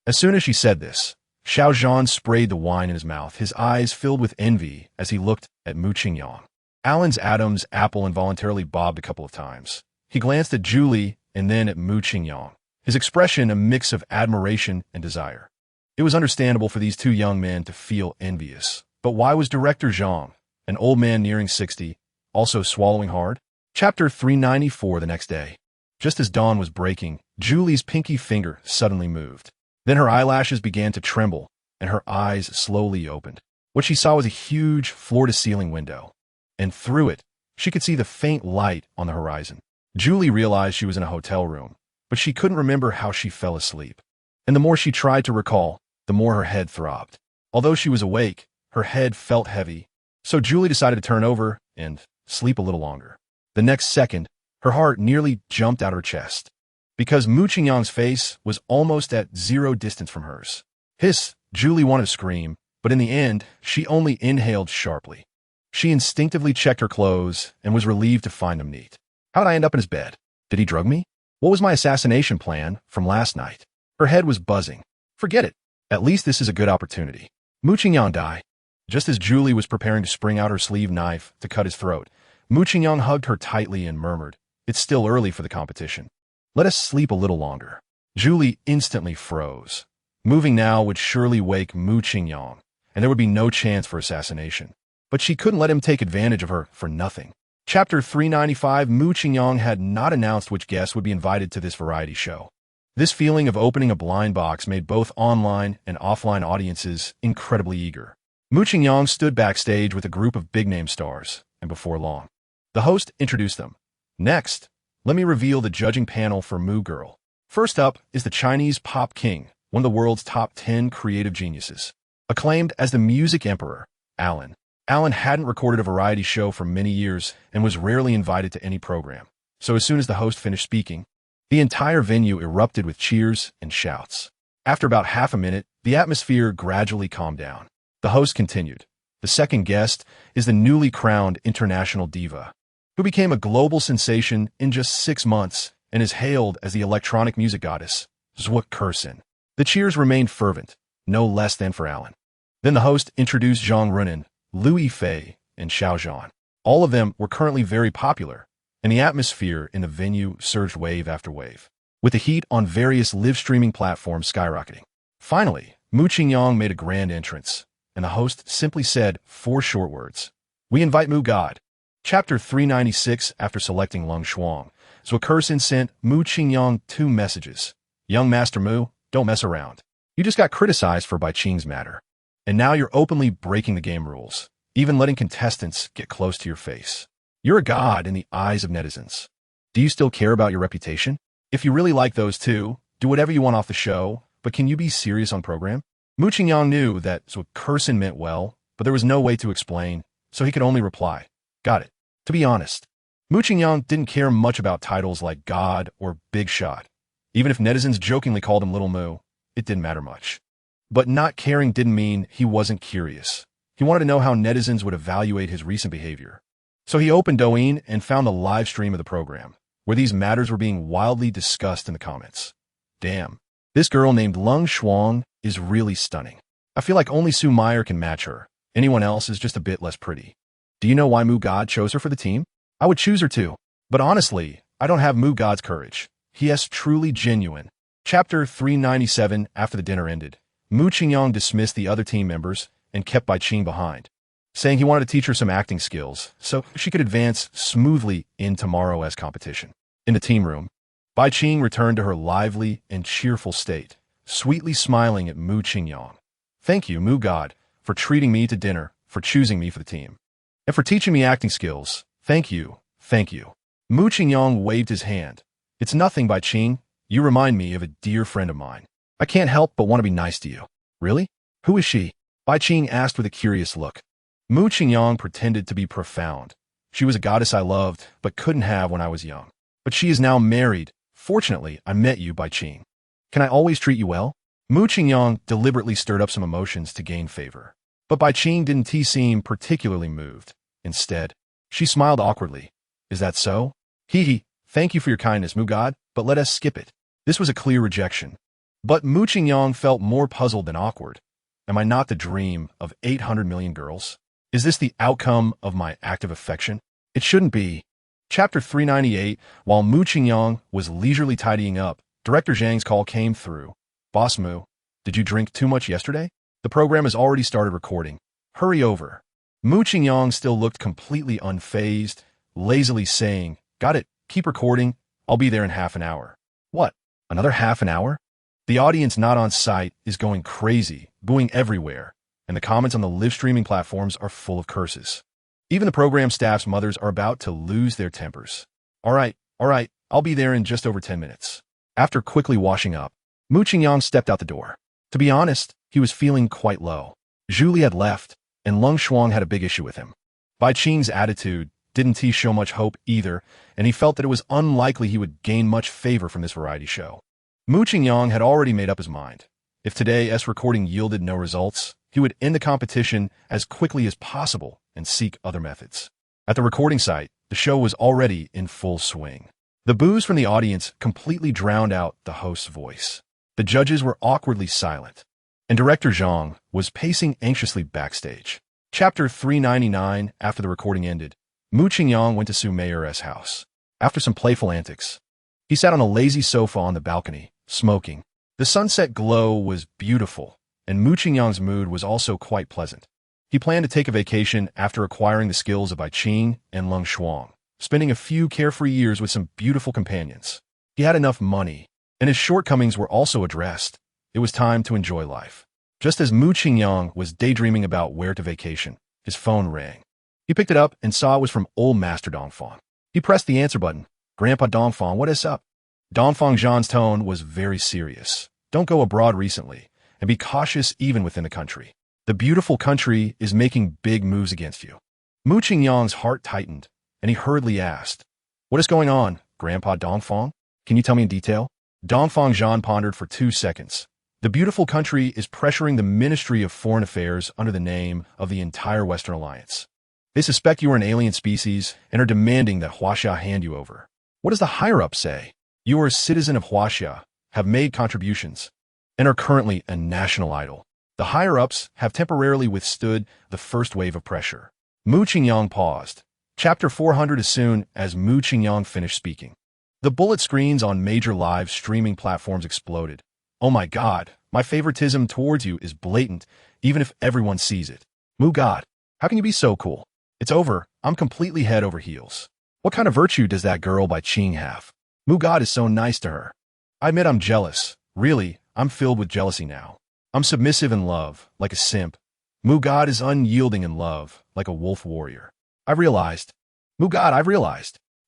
As soon as she said this, Xiao Zhan sprayed the wine in his mouth, his eyes filled with envy as he looked at Mu Qingyang. Alan's Adam's apple involuntarily bobbed a couple of times. He glanced at Julie and then at Mu Qingyang, his expression a mix of admiration and desire. It was understandable for these two young men to feel envious. But why was Director Zhang, an old man nearing 60, also swallowing hard? Chapter 394 the next day. Just as dawn was breaking, Julie's pinky finger suddenly moved. Then her eyelashes began to tremble, and her eyes slowly opened. What she saw was a huge floor-to-ceiling window, and through it, she could see the faint light on the horizon. Julie realized she was in a hotel room, but she couldn't remember how she fell asleep. And the more she tried to recall, the more her head throbbed. Although she was awake, her head felt heavy, so Julie decided to turn over and sleep a little longer. The next second, her heart nearly jumped out of her chest, because Mu Qingyang's face was almost at 0 distance from hers. Hiss! Julie wanted to scream, but in the end, she only inhaled sharply. She instinctively checked her clothes and was relieved to find them neat. How did I end up in his bed? Did he drug me? What was my assassination plan from last night? Her head was buzzing. Forget it. At least this is a good opportunity. Mu Qingyang died. Just as Julie was preparing to spring out her sleeve knife to cut his throat, Mu Qingyang hugged her tightly and murmured, it's still early for the competition. Let us sleep a little longer. Julie instantly froze. Moving now would surely wake Mu Qingyang, and there would be no chance for assassination. But she couldn't let him take advantage of her for nothing. Chapter 395. Mu Qingyang had not announced which guests would be invited to this variety show. This feeling of opening a blind box made both online and offline audiences incredibly eager. Mu Qingyang stood backstage with a group of big-name stars, and before long, the host introduced them. Next, let me reveal the judging panel for Mu Girl. First up is the Chinese pop king, one of the world's top 10 creative geniuses. Acclaimed as the music emperor, Alan. Alan hadn't recorded a variety show for many years and was rarely invited to any program. So as soon as the host finished speaking, the entire venue erupted with cheers and shouts. After about half a minute, the atmosphere gradually calmed down. The host continued. The second guest is the newly crowned international diva, who became a global sensation in just 6 months and is hailed as the electronic music goddess, Zhuo Kersin. The cheers remained fervent, no less than for Alan. Then the host introduced Zhang Runan, Liu Yifei, and Xiao Zhan. All of them were currently very popular, and the atmosphere in the venue surged wave after wave, with the heat on various live-streaming platforms skyrocketing. Finally, Mu Qingyang made a grand entrance, and the host simply said 4 short words. We invite Mu God. Chapter 396. After selecting Lung Shuang, Zhuo Kersin sent Mu Qingyang 2 messages. Young Master Mu, don't mess around. You just got criticized for Bai Qing's matter, and now you're openly breaking the game rules, even letting contestants get close to your face. You're a god in the eyes of netizens. Do you still care about your reputation? If you really like those two, do whatever you want off the show, but can you be serious on program? Mu Qingyang knew that Zhuo Kersin meant well, but there was no way to explain, so he could only reply, got it. To be honest, Mu Qingyang didn't care much about titles like God or Big Shot. Even if netizens jokingly called him Little Mu, it didn't matter much. But not caring didn't mean he wasn't curious. He wanted to know how netizens would evaluate his recent behavior. So he opened Douyin and found the live stream of the program, where these matters were being wildly discussed in the comments. Damn, this girl named Lung Shuang is really stunning. I feel like only Su Meyer can match her. Anyone else is just a bit less pretty. Do you know why Mu God chose her for the team? I would choose her too. But honestly, I don't have Mu God's courage. He is truly genuine. Chapter 397. After the dinner ended, Mu Qingyang dismissed the other team members and kept Bai Qing behind, saying he wanted to teach her some acting skills so she could advance smoothly in tomorrow's competition. In the team room, Bai Qing returned to her lively and cheerful state, sweetly smiling at Mu Qingyang. Thank you, Mu God, for treating me to dinner, for choosing me for the team, and for teaching me acting skills. Thank you, thank you. Mu Qingyang waved his hand. It's nothing, Bai Qing. You remind me of a dear friend of mine. I can't help but want to be nice to you. Really? Who is she? Bai Qing asked with a curious look. Mu Qingyang pretended to be profound. She was a goddess I loved, but couldn't have when I was young. But she is now married. Fortunately, I met you, Bai Qing. Can I always treat you well? Mu Qingyang deliberately stirred up some emotions to gain favor. But Bai Qing didn't seem particularly moved. Instead, she smiled awkwardly. Is that so? Hee, thank you for your kindness, Mu God, but let us skip it. This was a clear rejection. But Mu Qingyang felt more puzzled than awkward. Am I not the dream of 800 million girls? Is this the outcome of my active affection? It shouldn't be. Chapter 398, while Mu Qingyang was leisurely tidying up, Director Zhang's call came through. Boss Mu, did you drink too much yesterday? The program has already started recording. Hurry over. Mu Qingyang still looked completely unfazed, lazily saying, Got it, keep recording, I'll be there in half an hour. What, another half an hour? The audience not on site is going crazy, booing everywhere, and the comments on the live streaming platforms are full of curses. Even the program staff's mothers are about to lose their tempers. All right, I'll be there in just over 10 minutes. After quickly washing up, Mu Qingyang stepped out the door. To be honest, he was feeling quite low. Zhu Li had left, and Leng Shuang had a big issue with him. Bai Qing's attitude didn't show much hope either, and he felt that it was unlikely he would gain much favor from this variety show. Mu Qingyang had already made up his mind. If today's recording yielded no results, he would end the competition as quickly as possible and seek other methods. At the recording site, the show was already in full swing. The boos from the audience completely drowned out the host's voice. The judges were awkwardly silent, and Director Zhang was pacing anxiously backstage. Chapter 399, after the recording ended, Mu Qingyang went to Su Mayor's house. After some playful antics, he sat on a lazy sofa on the balcony, smoking. The sunset glow was beautiful, and Mu Qingyang's mood was also quite pleasant. He planned to take a vacation after acquiring the skills of Bai Qing and Leng Shuang, spending a few carefree years with some beautiful companions. He had enough money, and his shortcomings were also addressed. It was time to enjoy life. Just as Mu Qingyang was daydreaming about where to vacation, his phone rang. He picked it up and saw it was from old Master Dongfang. He pressed the answer button. Grandpa Dongfang, what is up? Dongfang Zhan's tone was very serious. Don't go abroad recently, and be cautious even within the country. The beautiful country is making big moves against you. Mu Qingyang's heart tightened, and he hurriedly asked, What is going on, Grandpa Dongfang? Can you tell me in detail? Dongfang Zhan pondered for 2 seconds. The beautiful country is pressuring the Ministry of Foreign Affairs under the name of the entire Western Alliance. They suspect you are an alien species and are demanding that Huaxia hand you over. What does the higher-up say? You are a citizen of Huaxia, have made contributions, and are currently a national idol. The higher-ups have temporarily withstood the first wave of pressure. Mu Qingyang paused. Chapter 400 as soon as Mu Qingyang finished speaking. The bullet screens on major live streaming platforms exploded. Oh my God, my favoritism towards you is blatant, even if everyone sees it. Mu God, how can you be so cool? It's over, I'm completely head over heels. What kind of virtue does that girl Bai Qing have? Mu God is so nice to her. I admit I'm jealous. Really, I'm filled with jealousy now. I'm submissive in love, like a simp. Mu God is unyielding in love, like a wolf warrior. I've realized.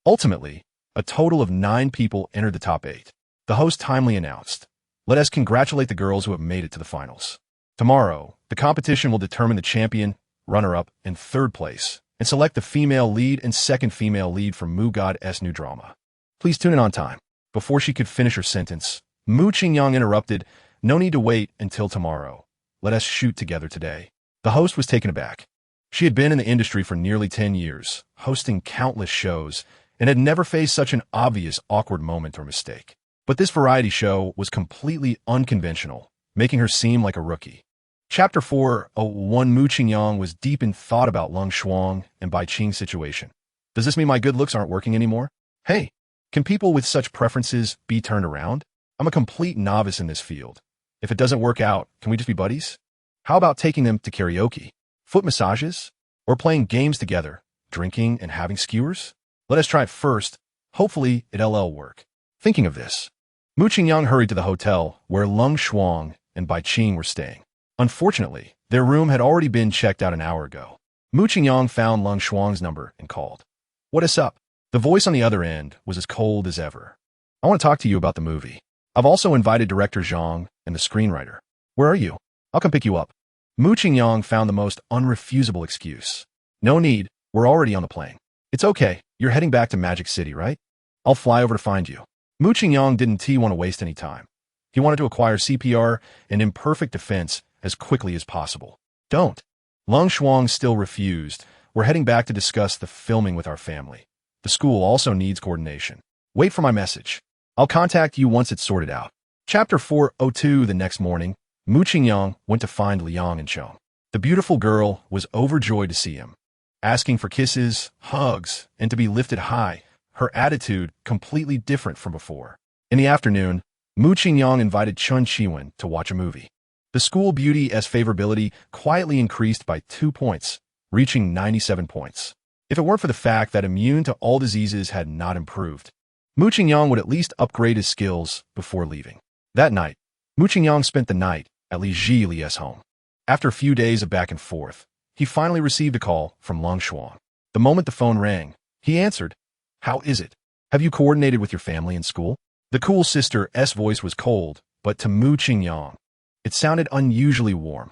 Ultimately, a total of 9 people entered the top 8. The host timely announced, Let us congratulate the girls who have made it to the finals. Tomorrow, the competition will determine the champion, runner-up, and 3rd place, and select the female lead and 2nd female lead for Mu God's new drama. Please tune in on time. Before she could finish her sentence, Mu Qingyang interrupted, No need to wait until tomorrow. Let us shoot together today. The host was taken aback. She had been in the industry for nearly 10 years, hosting countless shows, and had never faced such an obvious awkward moment or mistake. But this variety show was completely unconventional, making her seem like a rookie. Chapter 401 Mu Qingyang was deep in thought about Leng Shuang and Bai Qing's situation. Does this mean my good looks aren't working anymore? Hey, can people with such preferences be turned around? I'm a complete novice in this field. If it doesn't work out, can we just be buddies? How about taking them to karaoke, foot massages, or playing games together, drinking and having skewers? Let us try it first. Hopefully it'll work. Thinking of this, Mu Qingyang hurried to the hotel where Leng Shuang and Bai Qing were staying. Unfortunately, their room had already been checked out an hour ago. Mu Qingyang found Leng Shuang's number and called. "What is up?" The voice on the other end was as cold as ever. "I want to talk to you about the movie. I've also invited director Zhang and the screenwriter. Where are you? I'll come pick you up." Mu Qingyang found the most unrefusable excuse. "No need, we're already on the plane." "It's okay, you're heading back to Magic City, right? I'll fly over to find you." Mu Qingyang didn't want to waste any time. He wanted to acquire CPR and imperfect defense as quickly as possible. "Don't." Leng Shuang still refused. "We're heading back to discuss the filming with our family. The school also needs coordination. Wait for my message. I'll contact you once it's sorted out." Chapter 402. The next morning, Mu Qingyang went to find Liang and Chong. The beautiful girl was overjoyed to see him, asking for kisses, hugs, and to be lifted high, her attitude completely different from before. In the afternoon, Mu Qingyang invited Chun Chiwen to watch a movie. The school beauty's favorability quietly increased by 2 points, reaching 97 points. If it weren't for the fact that immune to all diseases had not improved, Mu Qingyang would at least upgrade his skills before leaving. That night, Mu Qingyang spent the night at Li Zhili's home. After a few days of back and forth, he finally received a call from Leng Shuang. The moment the phone rang, he answered. "How is it? Have you coordinated with your family in school?" The cool sister's voice was cold, but to Mu Qingyang, it sounded unusually warm.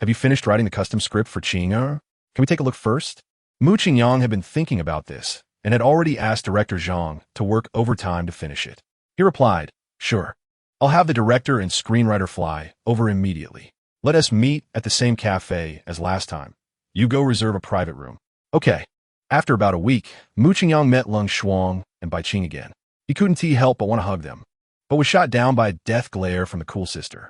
"Have you finished writing the custom script for Qing'er? Can we take a look first?" Mu Qingyang had been thinking about this and had already asked director Zhang to work overtime to finish it. He replied, "Sure. I'll have the director and screenwriter fly over immediately. Let us meet at the same cafe as last time. You go reserve a private room." "Okay." After about a week, Mu Qingyang met Leng Shuang and Bai Qing again. He couldn't help but want to hug them, but was shot down by a death glare from the cool sister.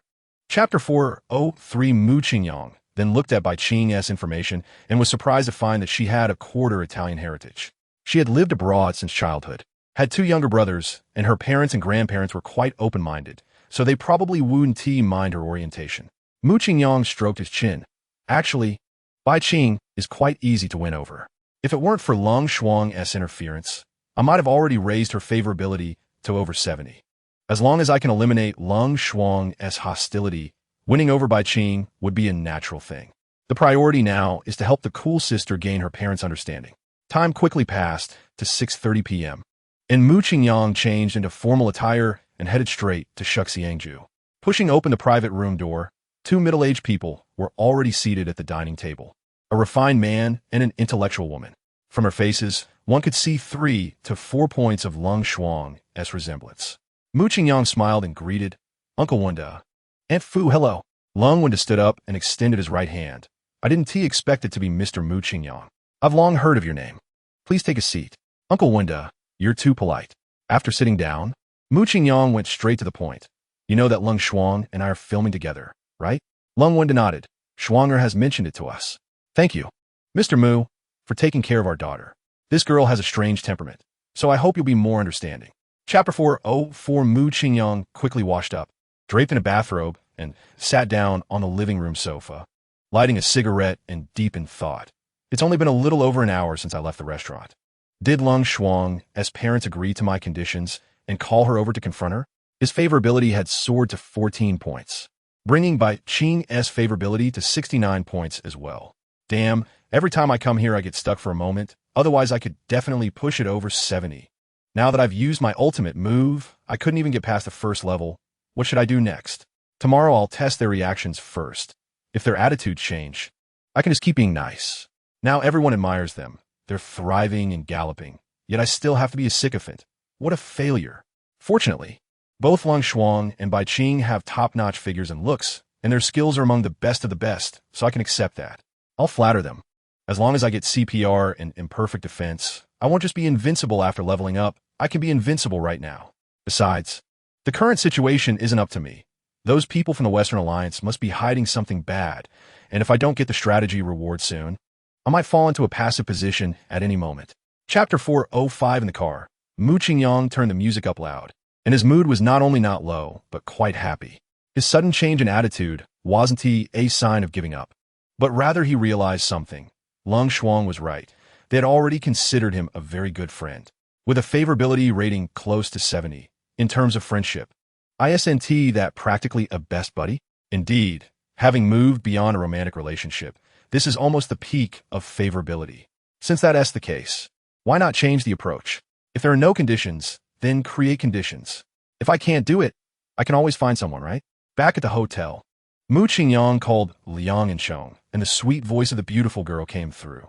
Chapter 403. Mu Qingyang then looked at Bai Qing's information and was surprised to find that she had a quarter Italian heritage. She had lived abroad since childhood, had 2 younger brothers, and her parents and grandparents were quite open-minded, so they probably wouldn't mind her orientation. Mu Qingyang stroked his chin. Actually, Bai Qing is quite easy to win over. If it weren't for Leng Shuang's interference, I might have already raised her favorability to over 70. As long as I can eliminate Leng Shuang's hostility, winning over Bai Qing would be a natural thing. The priority now is to help the cool sister gain her parents' understanding. Time quickly passed to 6:30 p.m., and Mu Qingyang changed into formal attire and headed straight to Shuxiangju. Pushing open the private room door, 2 middle-aged people were already seated at the dining table. A refined man and an intellectual woman. From their faces, one could see 3 to 4 points of Leng Shuang's resemblance. Mu Qingyang smiled and greeted, "Uncle Wenda." "Aunt Fu, hello." Leng Wenda stood up and extended his right hand. "I didn't expect it to be Mr. Mu Qingyang. I've long heard of your name. Please take a seat." "Uncle Wenda, you're too polite." After sitting down, Mu Qingyang went straight to the point. "You know that Leng Shuang and I are filming together, right?" Leng Wenda nodded. "Shuanger has mentioned it to us." "Thank you, Mr. Mu, for taking care of our daughter. This girl has a strange temperament, so I hope you'll be more understanding." Chapter 404. Mu Qingyang quickly washed up, draped in a bathrobe, and sat down on the living room sofa, lighting a cigarette and deep in thought. "It's only been a little over an hour since I left the restaurant. Did Leng Shuang's parents agree to my conditions and call her over to confront her?" His favorability had soared to 14 points, bringing Bai Qing's favorability to 69 points as well. Damn, every time I come here I get stuck for a moment, otherwise I could definitely push it over 70. Now that I've used my ultimate move, I couldn't even get past the first level. What should I do next? Tomorrow I'll test their reactions first. If their attitudes change, I can just keep being nice. Now everyone admires them. They're thriving and galloping, yet I still have to be a sycophant. What a failure. Fortunately, both Leng Shuang and Bai Qing have top-notch figures and looks, and their skills are among the best of the best, so I can accept that. I'll flatter them. As long as I get CPR and imperfect defense, I won't just be invincible after leveling up, I can be invincible right now. Besides, the current situation isn't up to me. Those people from the Western Alliance must be hiding something bad, and if I don't get the strategy reward soon, I might fall into a passive position at any moment. Chapter 405. In the car, Mu Qingyang turned the music up loud, and his mood was not only not low, but quite happy. His sudden change in attitude wasn't a sign of giving up, but rather he realized something. Leng Shuang was right. They had already considered him a very good friend. With a favorability rating close to 70, in terms of friendship. Isn't that practically a best buddy? Indeed, having moved beyond a romantic relationship, this is almost the peak of favorability. Since that's the case, why not change the approach? If there are no conditions, then create conditions. If I can't do it, I can always find someone, right? Back at the hotel, Mu Qingyang called Liang and Chong, and the sweet voice of the beautiful girl came through.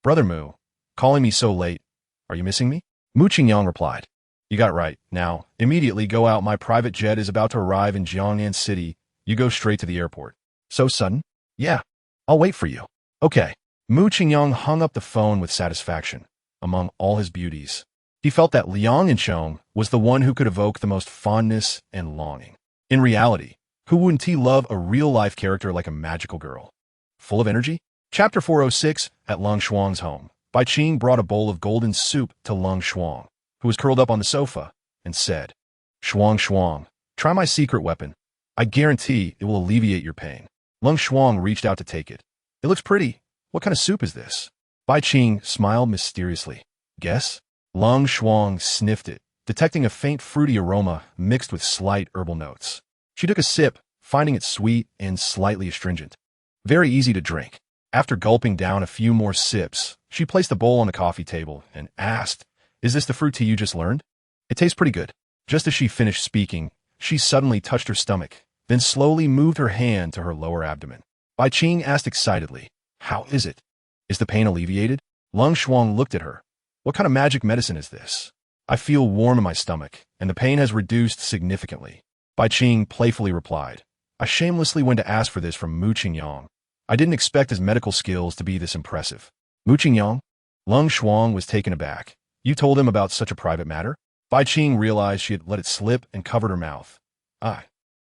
Brother Mu, calling me so late. Are you missing me? Mu Qingyang replied. You got it right. Now, immediately go out. My private jet is about to arrive in Jiangnan City. You go straight to the airport. So sudden? Yeah. I'll wait for you. Okay. Mu Qingyang hung up the phone with satisfaction. Among all his beauties, he felt that Liang and Chong was the one who could evoke the most fondness and longing. In reality, who wouldn't he love a real-life character like a magical girl? Full of energy? Chapter 406, at Leng Shuang's home. Bai Qing brought a bowl of golden soup to Leng Shuang, who was curled up on the sofa, and said, Shuang, try my secret weapon. I guarantee it will alleviate your pain. Leng Shuang reached out to take it. It looks pretty. What kind of soup is this? Bai Qing smiled mysteriously. Guess? Leng Shuang sniffed it, detecting a faint fruity aroma mixed with slight herbal notes. She took a sip, finding it sweet and slightly astringent. Very easy to drink. After gulping down a few more sips, she placed the bowl on the coffee table and asked, Is this the fruit tea you just learned? It tastes pretty good. Just as she finished speaking, she suddenly touched her stomach, then slowly moved her hand to her lower abdomen. Bai Qing asked excitedly, How is it? Is the pain alleviated? Leng Shuang looked at her. What kind of magic medicine is this? I feel warm in my stomach, and the pain has reduced significantly. Bai Qing playfully replied. I shamelessly went to ask for this from Mu Qingyang. I didn't expect his medical skills to be this impressive. Mu Qingyang? Leng Shuang was taken aback. You told him about such a private matter? Bai Qing realized she had let it slip and covered her mouth.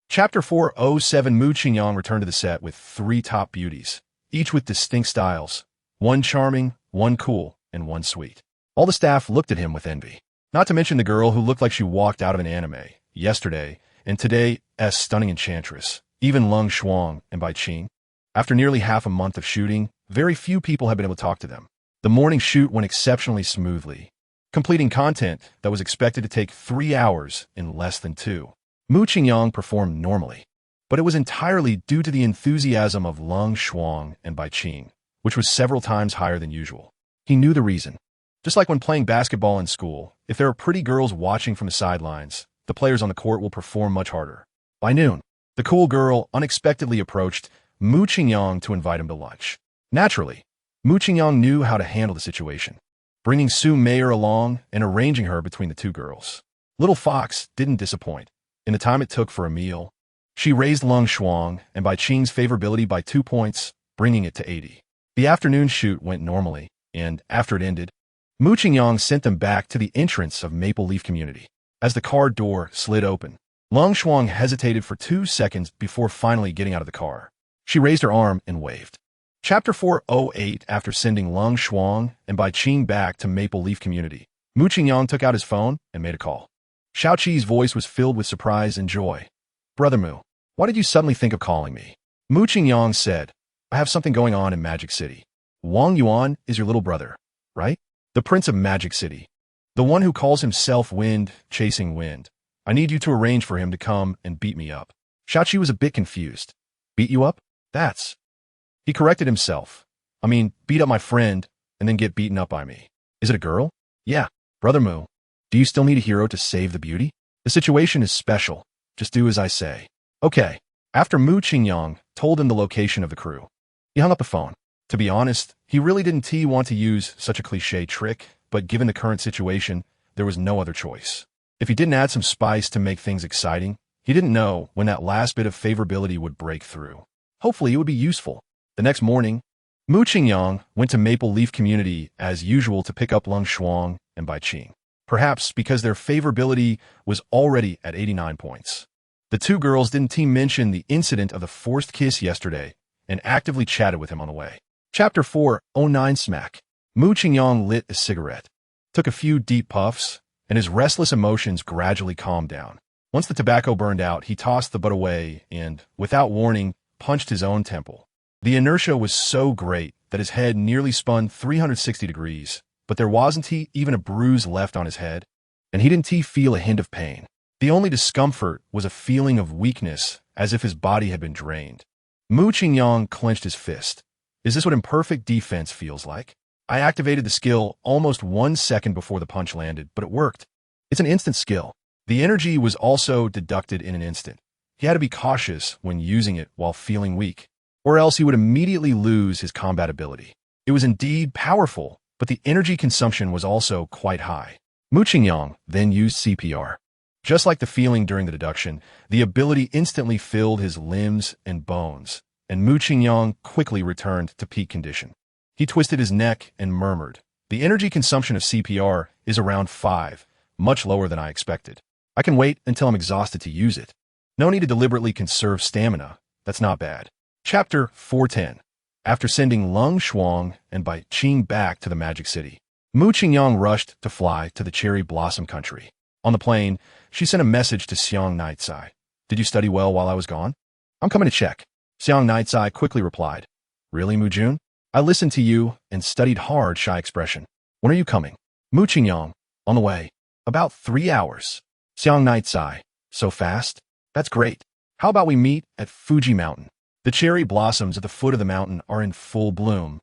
Chapter 407. Mu Qingyang returned to the set with 3 top beauties, each with distinct styles. One charming, one cool, and one sweet. All the staff looked at him with envy. Not to mention the girl who looked like she walked out of an anime, yesterday, and today as stunning enchantress. Even Leng Shuang and Bai Qing. After nearly half a month of shooting, very few people had been able to talk to them. The morning shoot went exceptionally smoothly, completing content that was expected to take 3 hours in less than 2. Mu Qingyang performed normally, but it was entirely due to the enthusiasm of Leng Shuang and Bai Qing, which was several times higher than usual. He knew the reason. Just like when playing basketball in school, if there are pretty girls watching from the sidelines, the players on the court will perform much harder. By noon, the cool girl unexpectedly approached Mu Qingyang to invite him to lunch. Naturally, Mu Qingyang knew how to handle the situation, bringing Su Mayer along and arranging her between the 2 girls. Little Fox didn't disappoint. In the time it took for a meal, she raised Leng Shuang and Bai Qing's favorability by 2 points, bringing it to 80. The afternoon shoot went normally, and after it ended, Mu Qingyang sent them back to the entrance of Maple Leaf Community. As the car door slid open, Leng Shuang hesitated for 2 seconds before finally getting out of the car. She raised her arm and waved. Chapter 408. After sending Leng Shuang and Bai Qing back to Maple Leaf Community, Mu Qingyang took out his phone and made a call. Xiao Qi's voice was filled with surprise and joy. Brother Mu, why did you suddenly think of calling me? Mu Qingyang said, I have something going on in Magic City. Wang Yuan is your little brother, right? The Prince of Magic City. The one who calls himself Wind, Chasing Wind. I need you to arrange for him to come and beat me up. Xiao Qi was a bit confused. Beat you up? That's... He corrected himself. I mean, beat up my friend and then get beaten up by me. Is it a girl? Yeah. Brother Mu, do you still need a hero to save the beauty? The situation is special. Just do as I say. Okay. After Mu Qingyang told him the location of the crew, he hung up the phone. To be honest, he really didn't want to use such a cliché trick, but given the current situation, there was no other choice. If he didn't add some spice to make things exciting, he didn't know when that last bit of favorability would break through. Hopefully it would be useful. The next morning, Mu Qingyang went to Maple Leaf Community as usual to pick up Leng Shuang and Bai Qing, perhaps because their favorability was already at 89 points. The 2 girls didn't mention the incident of the forced kiss yesterday and actively chatted with him on the way. Chapter 409. Smack. Mu Qingyang lit a cigarette, took a few deep puffs, and his restless emotions gradually calmed down. Once the tobacco burned out, he tossed the butt away and, without warning, punched his own temple. The inertia was so great that his head nearly spun 360 degrees, but there wasn't even a bruise left on his head, and he didn't feel a hint of pain. The only discomfort was a feeling of weakness, as if his body had been drained. Mu Qingyang clenched his fist. Is this what imperfect defense feels like? I activated the skill almost 1 second before the punch landed, but it worked. It's an instant skill. The energy was also deducted in an instant. He had to be cautious when using it while feeling weak, or else he would immediately lose his combat ability. It was indeed powerful, but the energy consumption was also quite high. Mu Qingyang then used CPR. Just like the feeling during the deduction, the ability instantly filled his limbs and bones, and Mu Qingyang quickly returned to peak condition. He twisted his neck and murmured, "The energy consumption of CPR is around 5, much lower than I expected. I can wait until I'm exhausted to use it. No need to deliberately conserve stamina. That's not bad." Chapter 410. After sending Lung Shuang and Bai Qing back to the Magic City, Mu Qingyang rushed to fly to the Cherry Blossom Country. On the plane, she sent a message to Xiang Nightsai. "Did you study well while I was gone?" "I'm coming to check." Xiang Nightsai quickly replied. "Really, Mu Jun? I listened to you and studied hard." Shy expression. "When are you coming?" Mu Qingyang. "On the way. About 3 hours." Xiang Nightsai. "So fast? That's great. How about we meet at Fuji Mountain? The cherry blossoms at the foot of the mountain are in full bloom.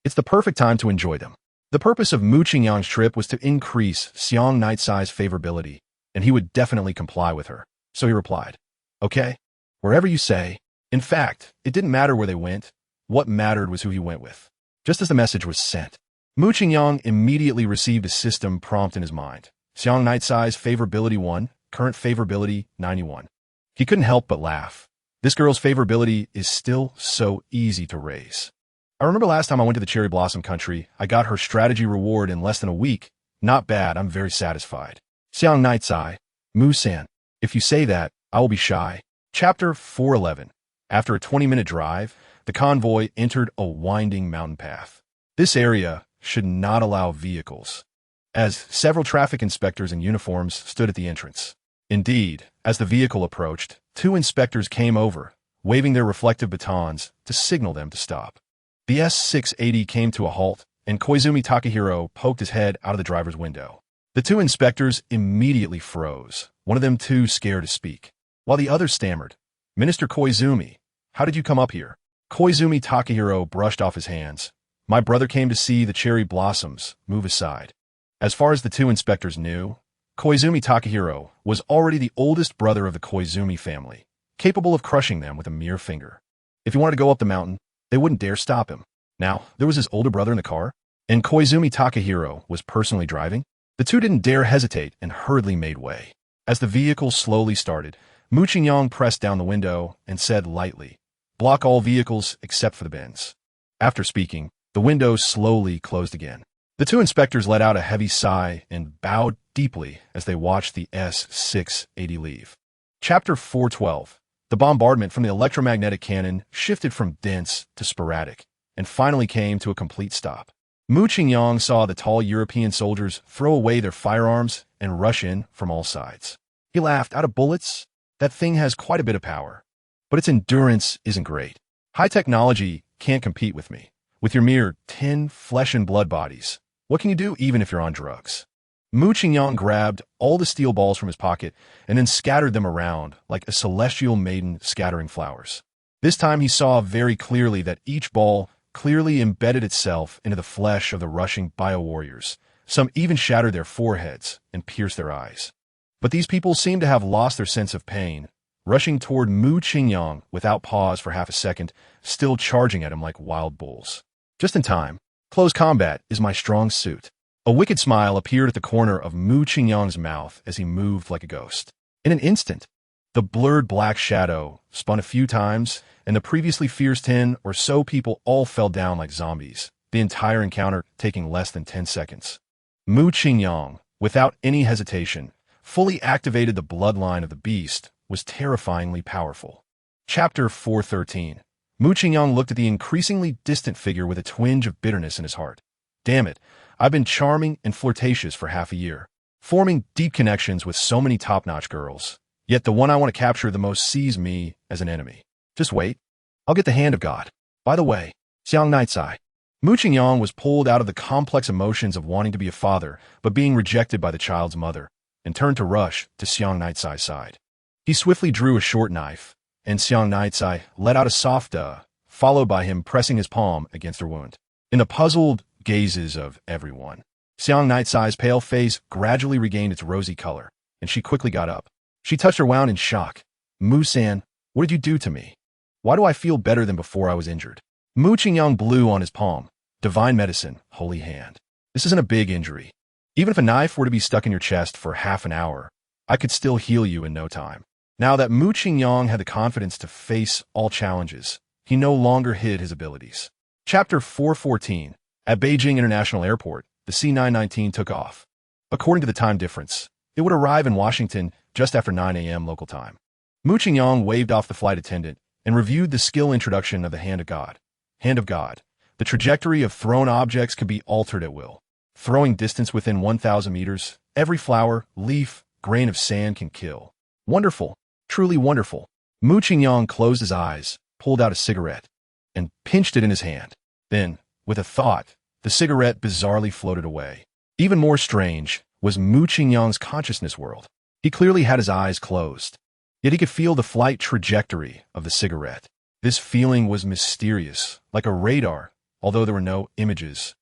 It's the perfect time to enjoy them." The purpose of Mu Qingyang's trip was to increase Xiang Nightsai's favorability, and he would definitely comply with her. So he replied, "Okay, wherever you say." In fact, it didn't matter where they went. What mattered was who he went with. Just as the message was sent, Mu Qingyang immediately received a system prompt in his mind. Xiang Nightsai's favorability 1, current favorability 91. He couldn't help but laugh. This girl's favorability is still so easy to raise. I remember last time I went to the Cherry Blossom Country, I got her strategy reward in less than a week. Not bad, I'm very satisfied. Xiang Nightsai. Mu-san. If you say that, I will be shy. Chapter 411. After a 20-minute drive, the convoy entered a winding mountain path. This area should not allow vehicles, as several traffic inspectors in uniforms stood at the entrance. Indeed, as the vehicle approached, 2 inspectors came over, waving their reflective batons to signal them to stop. The S-680 came to a halt, and Koizumi Takahiro poked his head out of the driver's window. The 2 inspectors immediately froze, one of them too scared to speak, while the other stammered, "Minister Koizumi, how did you come up here?" Koizumi Takahiro brushed off his hands. "My brother came to see the cherry blossoms. Move aside." As far as the 2 inspectors knew, Koizumi Takahiro was already the oldest brother of the Koizumi family, capable of crushing them with a mere finger. If he wanted to go up the mountain, they wouldn't dare stop him. Now, there was his older brother in the car, and Koizumi Takahiro was personally driving. The 2 didn't dare hesitate and hurriedly made way. As the vehicle slowly started, Mu Qingyang pressed down the window and said lightly, "Block all vehicles except for the Benz." After speaking, the window slowly closed again. The 2 inspectors let out a heavy sigh and bowed deeply as they watched the S-680 leave. Chapter 412. The bombardment from the electromagnetic cannon shifted from dense to sporadic, and finally came to a complete stop. Mu Qingyang saw the tall European soldiers throw away their firearms and rush in from all sides. He laughed. "Out of bullets? That thing has quite a bit of power. But its endurance isn't great. High technology can't compete with me. With your mere 10 flesh and blood bodies, what can you do even if you're on drugs?" Mu Qingyang grabbed all the steel balls from his pocket and then scattered them around like a celestial maiden scattering flowers. This time he saw very clearly that each ball clearly embedded itself into the flesh of the rushing bio-warriors. Some even shattered their foreheads and pierced their eyes. But these people seemed to have lost their sense of pain, rushing toward Mu Qingyang without pause for half a second, still charging at him like wild bulls. Just in time. Close combat is my strong suit. A wicked smile appeared at the corner of Mu Qingyang's mouth as he moved like a ghost. In an instant, the blurred black shadow spun a few times, and the previously fierce 10 or so people all fell down like zombies, the entire encounter taking less than 10 seconds. Mu Qingyang, without any hesitation, fully activated the bloodline of the beast, was terrifyingly powerful. Chapter 413. Mu Qingyang looked at the increasingly distant figure with a twinge of bitterness in his heart. Damn it, I've been charming and flirtatious for half a year, forming deep connections with so many top-notch girls, yet the one I want to capture the most sees me as an enemy. Just wait. I'll get the hand of God. By the way, Xiang Nightsai. Mu Qingyang was pulled out of the complex emotions of wanting to be a father, but being rejected by the child's mother, and turned to rush to Xiang Nightsai's side. He swiftly drew a short knife, and Xiang Nightsai let out a soft followed by him pressing his palm against her wound. In the puzzled gazes of everyone, Xiang Nightsai's pale face gradually regained its rosy color, and she quickly got up. She touched her wound in shock. "Mu-san, what did you do to me? Why do I feel better than before I was injured?" Mu Qingyang blew on his palm. "Divine medicine, holy hand. This isn't a big injury. Even if a knife were to be stuck in your chest for half an hour, I could still heal you in no time." Now that Mu Qingyang had the confidence to face all challenges, he no longer hid his abilities. Chapter 414. At Beijing International Airport, the C919 took off. According to the time difference, it would arrive in Washington just after 9 a.m. local time. Mu Qingyang waved off the flight attendant and reviewed the skill introduction of the Hand of God. Hand of God. The trajectory of thrown objects could be altered at will. Throwing distance within 1,000 meters, every flower, leaf, grain of sand can kill. Wonderful. Truly wonderful. Mu Qingyang closed his eyes, pulled out a cigarette, and pinched it in his hand. Then, with a thought, the cigarette bizarrely floated away. Even more strange was Mu Qingyang's consciousness world. He clearly had his eyes closed, yet he could feel the flight trajectory of the cigarette. This feeling was mysterious, like a radar, although there were no images.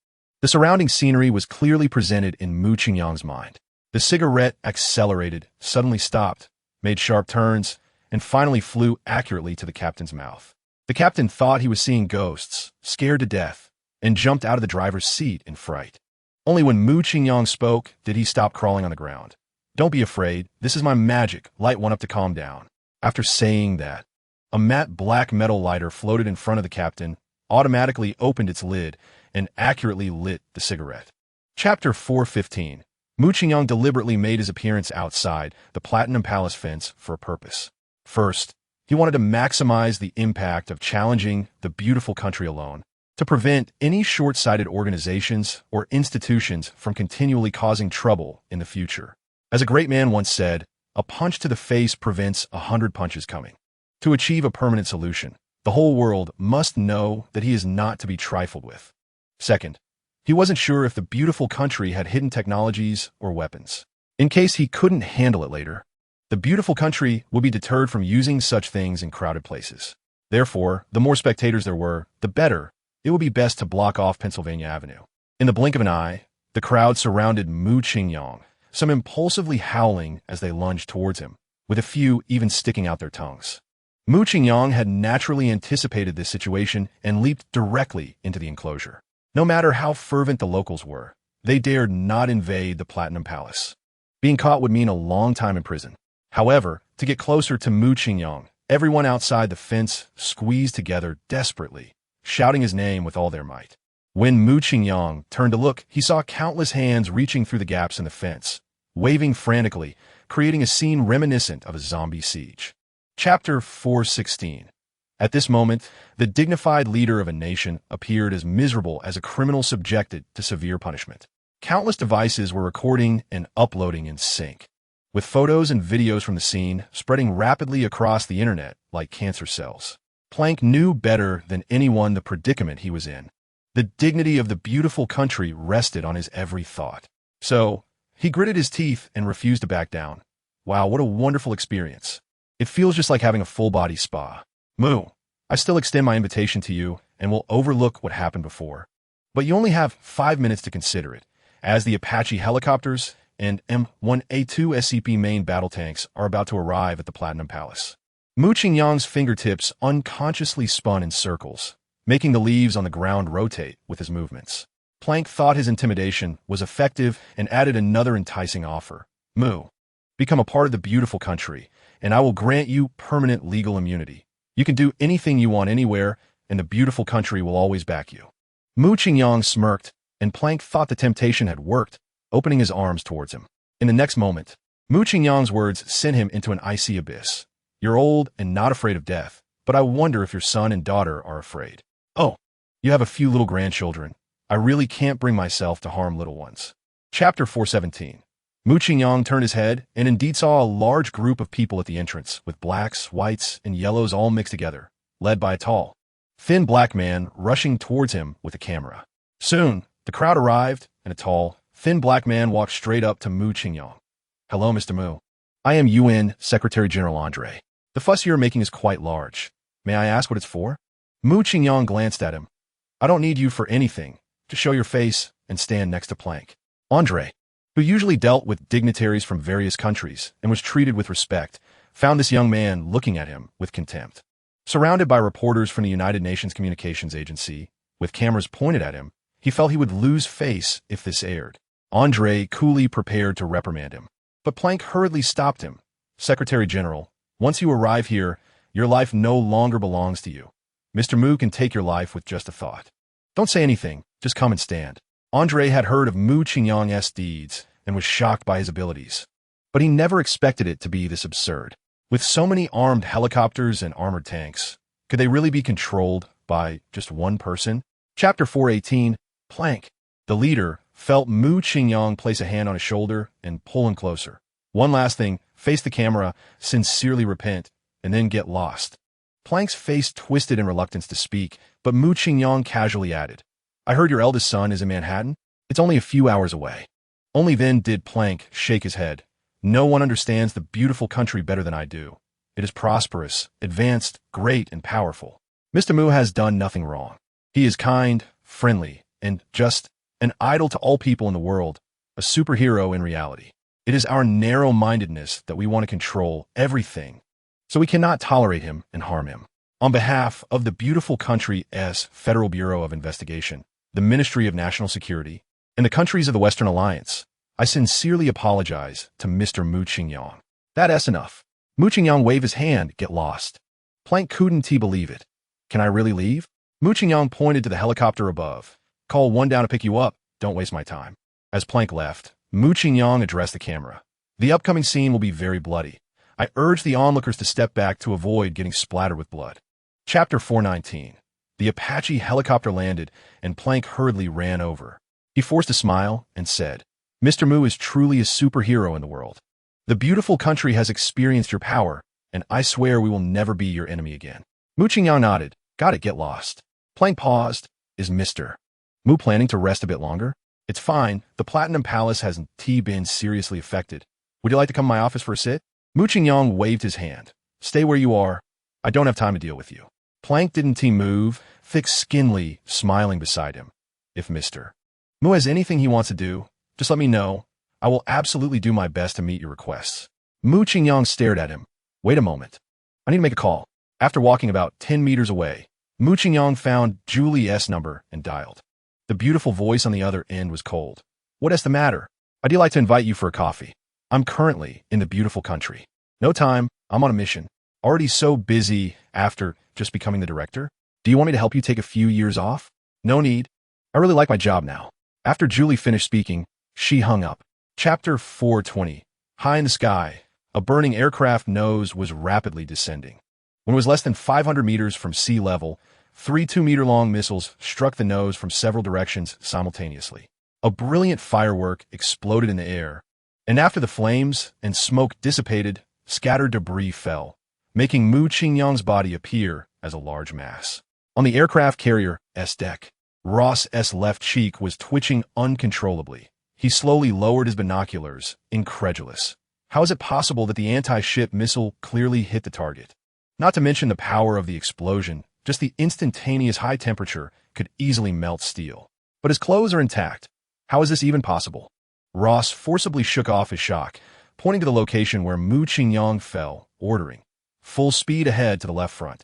The surrounding scenery was clearly presented in Mu Qingyang's mind. The cigarette accelerated, suddenly stopped, made sharp turns, and finally flew accurately to the captain's mouth. The captain thought he was seeing ghosts, scared to death, and jumped out of the driver's seat in fright. Only when Mu Qingyang spoke did he stop crawling on the ground. "Don't be afraid, this is my magic, light one up to calm down." After saying that, a matte black metal lighter floated in front of the captain, automatically opened its lid, and accurately lit the cigarette. Chapter 415. Mu Qingyang deliberately made his appearance outside the Platinum Palace fence for a purpose. First, he wanted to maximize the impact of challenging the beautiful country alone, to prevent any short-sighted organizations or institutions from continually causing trouble in the future. As a great man once said, a punch to the face prevents 100 punches coming. To achieve a permanent solution, the whole world must know that he is not to be trifled with. Second, he wasn't sure if the beautiful country had hidden technologies or weapons. In case he couldn't handle it later, the beautiful country would be deterred from using such things in crowded places. Therefore, the more spectators there were, the better. It would be best to block off Pennsylvania Avenue. In the blink of an eye, the crowd surrounded Mu Qingyang, some impulsively howling as they lunged towards him, with a few even sticking out their tongues. Mu Qingyang had naturally anticipated this situation and leaped directly into the enclosure. No matter how fervent the locals were, they dared not invade the Platinum Palace. Being caught would mean a long time in prison. However, to get closer to Mu Qingyang, everyone outside the fence squeezed together desperately, shouting his name with all their might. When Mu Qingyang turned to look, he saw countless hands reaching through the gaps in the fence, waving frantically, creating a scene reminiscent of a zombie siege. Chapter 416. At this moment, the dignified leader of a nation appeared as miserable as a criminal subjected to severe punishment. Countless devices were recording and uploading in sync, with photos and videos from the scene spreading rapidly across the internet like cancer cells. Planck knew better than anyone the predicament he was in. The dignity of the beautiful country rested on his every thought. So, he gritted his teeth and refused to back down. Wow, what a wonderful experience. It feels just like having a full-body spa. Mu, I still extend my invitation to you and will overlook what happened before. But you only have 5 minutes to consider it, as the Apache helicopters and M1A2 SCP main battle tanks are about to arrive at the Platinum Palace. Mu Qingyang's fingertips unconsciously spun in circles, making the leaves on the ground rotate with his movements. Planck thought his intimidation was effective and added another enticing offer. Mu, become a part of the beautiful country, and I will grant you permanent legal immunity. You can do anything you want anywhere, and the beautiful country will always back you. Mu Qingyang smirked, and Planck thought the temptation had worked, opening his arms towards him. In the next moment, Mu Qingyang's words sent him into an icy abyss. You're old and not afraid of death, but I wonder if your son and daughter are afraid. Oh, you have a few little grandchildren. I really can't bring myself to harm little ones. Chapter 417. Mu Qingyang turned his head and indeed saw a large group of people at the entrance, with blacks, whites, and yellows all mixed together, led by a tall, thin black man rushing towards him with a camera. Soon, the crowd arrived, and a tall, thin black man walked straight up to Mu Qingyang. Hello, Mr. Mu. I am UN Secretary General Andre. The fuss you're making is quite large. May I ask what it's for? Mu Qingyang glanced at him. I don't need you for anything. Just show your face and stand next to Plank. Andre, who usually dealt with dignitaries from various countries and was treated with respect, found this young man looking at him with contempt. Surrounded by reporters from the United Nations Communications Agency, with cameras pointed at him, he felt he would lose face if this aired. Andre coolly prepared to reprimand him. But Plank hurriedly stopped him. Secretary General, once you arrive here, your life no longer belongs to you. Mr. Mu can take your life with just a thought. Don't say anything, just come and stand. Andre had heard of Mu Qingyang's deeds and was shocked by his abilities. But he never expected it to be this absurd. With so many armed helicopters and armored tanks, could they really be controlled by just one person? Chapter 418, Plank. The leader felt Mu Qingyang place a hand on his shoulder and pull him closer. One last thing, face the camera, sincerely repent, and then get lost. Plank's face twisted in reluctance to speak, but Mu Qingyang casually added, I heard your eldest son is in Manhattan. It's only a few hours away. Only then did Plank shake his head. No one understands the beautiful country better than I do. It is prosperous, advanced, great, and powerful. Mr. Mu has done nothing wrong. He is kind, friendly, and just an idol to all people in the world, a superhero in reality. It is our narrow-mindedness that we want to control everything, so we cannot tolerate him and harm him. On behalf of the beautiful country's Federal Bureau of Investigation, the Ministry of National Security, and the countries of the Western Alliance, I sincerely apologize to Mr. Mu Qingyang. That's enough. Mu Qingyang waved his hand, get lost. Plank couldn't believe it. Can I really leave? Mu Qingyang pointed to the helicopter above. Call one down to pick you up. Don't waste my time. As Plank left, Mu Qingyang addressed the camera. The upcoming scene will be very bloody. I urge the onlookers to step back to avoid getting splattered with blood. Chapter 419. The Apache helicopter landed, and Plank hurriedly ran over. He forced a smile and said, Mr. Mu is truly a superhero in the world. The beautiful country has experienced your power, and I swear we will never be your enemy again. Mu Qingyang nodded. Got it, get lost. Plank paused. Is Mr. Mu planning to rest a bit longer? It's fine. The Platinum Palace hasn't been seriously affected. Would you like to come to my office for a sit? Mu Qingyang waved his hand. Stay where you are. I don't have time to deal with you. Plank didn't move, thick-skinnedly, smiling beside him. If Mr. Mu has anything he wants to do, just let me know. I will absolutely do my best to meet your requests. Mu Qingyang stared at him. Wait a moment. I need to make a call. After walking about 10 meters away, Mu Qingyang found Julie's number and dialed. The beautiful voice on the other end was cold. What's the matter? I'd like to invite you for a coffee. I'm currently in the beautiful country. No time. I'm on a mission. Already so busy after just becoming the director. Do you want me to help you take a few years off? No need. I really like my job now. After Julie finished speaking, she hung up. Chapter 420. High in the sky, a burning aircraft nose was rapidly descending. When it was less than 500 meters from sea level, 3 2-meter-long missiles struck the nose from several directions simultaneously. A brilliant firework exploded in the air, and after the flames and smoke dissipated, scattered debris fell, making Mu Qingyang's body appear as a large mass. On the aircraft carrier's deck, Ross's left cheek was twitching uncontrollably. He slowly lowered his binoculars, incredulous. How is it possible that the anti-ship missile clearly hit the target? Not to mention the power of the explosion, just the instantaneous high temperature could easily melt steel. But his clothes are intact. How is this even possible? Ross forcibly shook off his shock, pointing to the location where Mu Qingyang fell, ordering, full speed ahead to the left front.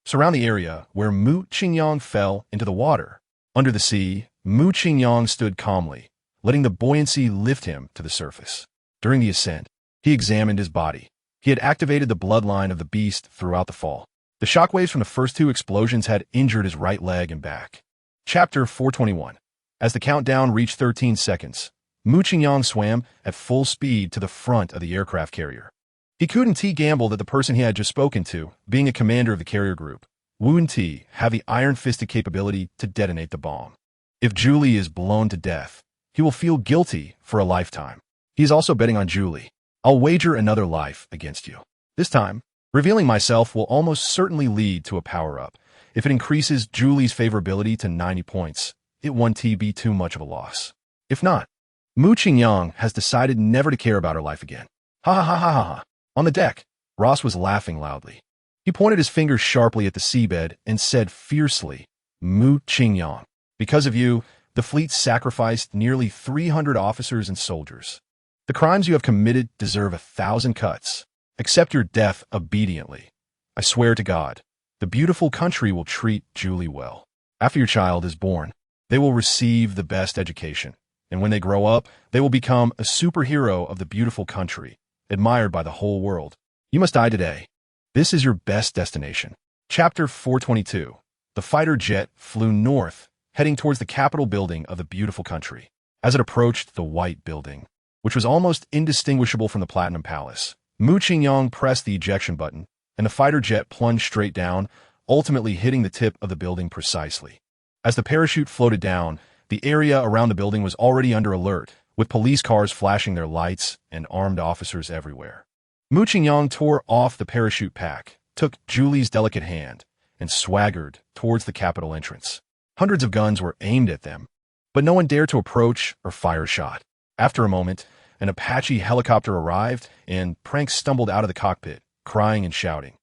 Surround the area where Mu Qingyang fell into the water. Under the sea, Mu Qingyang stood calmly, letting the buoyancy lift him to the surface. During the ascent, he examined his body. He had activated the bloodline of the beast throughout the fall. The shockwaves from the first 2 explosions had injured his right leg and back. Chapter 421. As the countdown reached 13 seconds, Mu Qingyang swam at full speed to the front of the aircraft carrier. He couldn't gamble that the person he had just spoken to, being a commander of the carrier group, wouldn't have the iron-fisted capability to detonate the bomb. If Julie is blown to death, he will feel guilty for a lifetime. He is also betting on Julie. I'll wager another life against you. This time, revealing myself will almost certainly lead to a power-up. If it increases Julie's favorability to 90 points, it won't be too much of a loss. If not, Mu Qingyang has decided never to care about her life again. Ha ha ha ha ha ha. On the deck, Ross was laughing loudly. He pointed his fingers sharply at the seabed and said fiercely, Mu Qingyang. Because of you, the fleet sacrificed nearly 300 officers and soldiers. The crimes you have committed deserve 1,000 cuts. Accept your death obediently. I swear to God, the beautiful country will treat Julie well. After your child is born, they will receive the best education. And when they grow up, they will become a superhero of the beautiful country, admired by the whole world. You must die today. This is your best destination. Chapter 422. The fighter jet flew north, heading towards the Capitol building of the beautiful country. As it approached the white building, which was almost indistinguishable from the Platinum Palace, Mu Qingyang pressed the ejection button, and the fighter jet plunged straight down, ultimately hitting the tip of the building precisely. As the parachute floated down, the area around the building was already under alert, with police cars flashing their lights and armed officers everywhere. Mu Qingyang tore off the parachute pack, took Julie's delicate hand, and swaggered towards the Capitol entrance. Hundreds of guns were aimed at them, but no one dared to approach or fire a shot. After a moment, an Apache helicopter arrived, and Prank stumbled out of the cockpit, crying and shouting,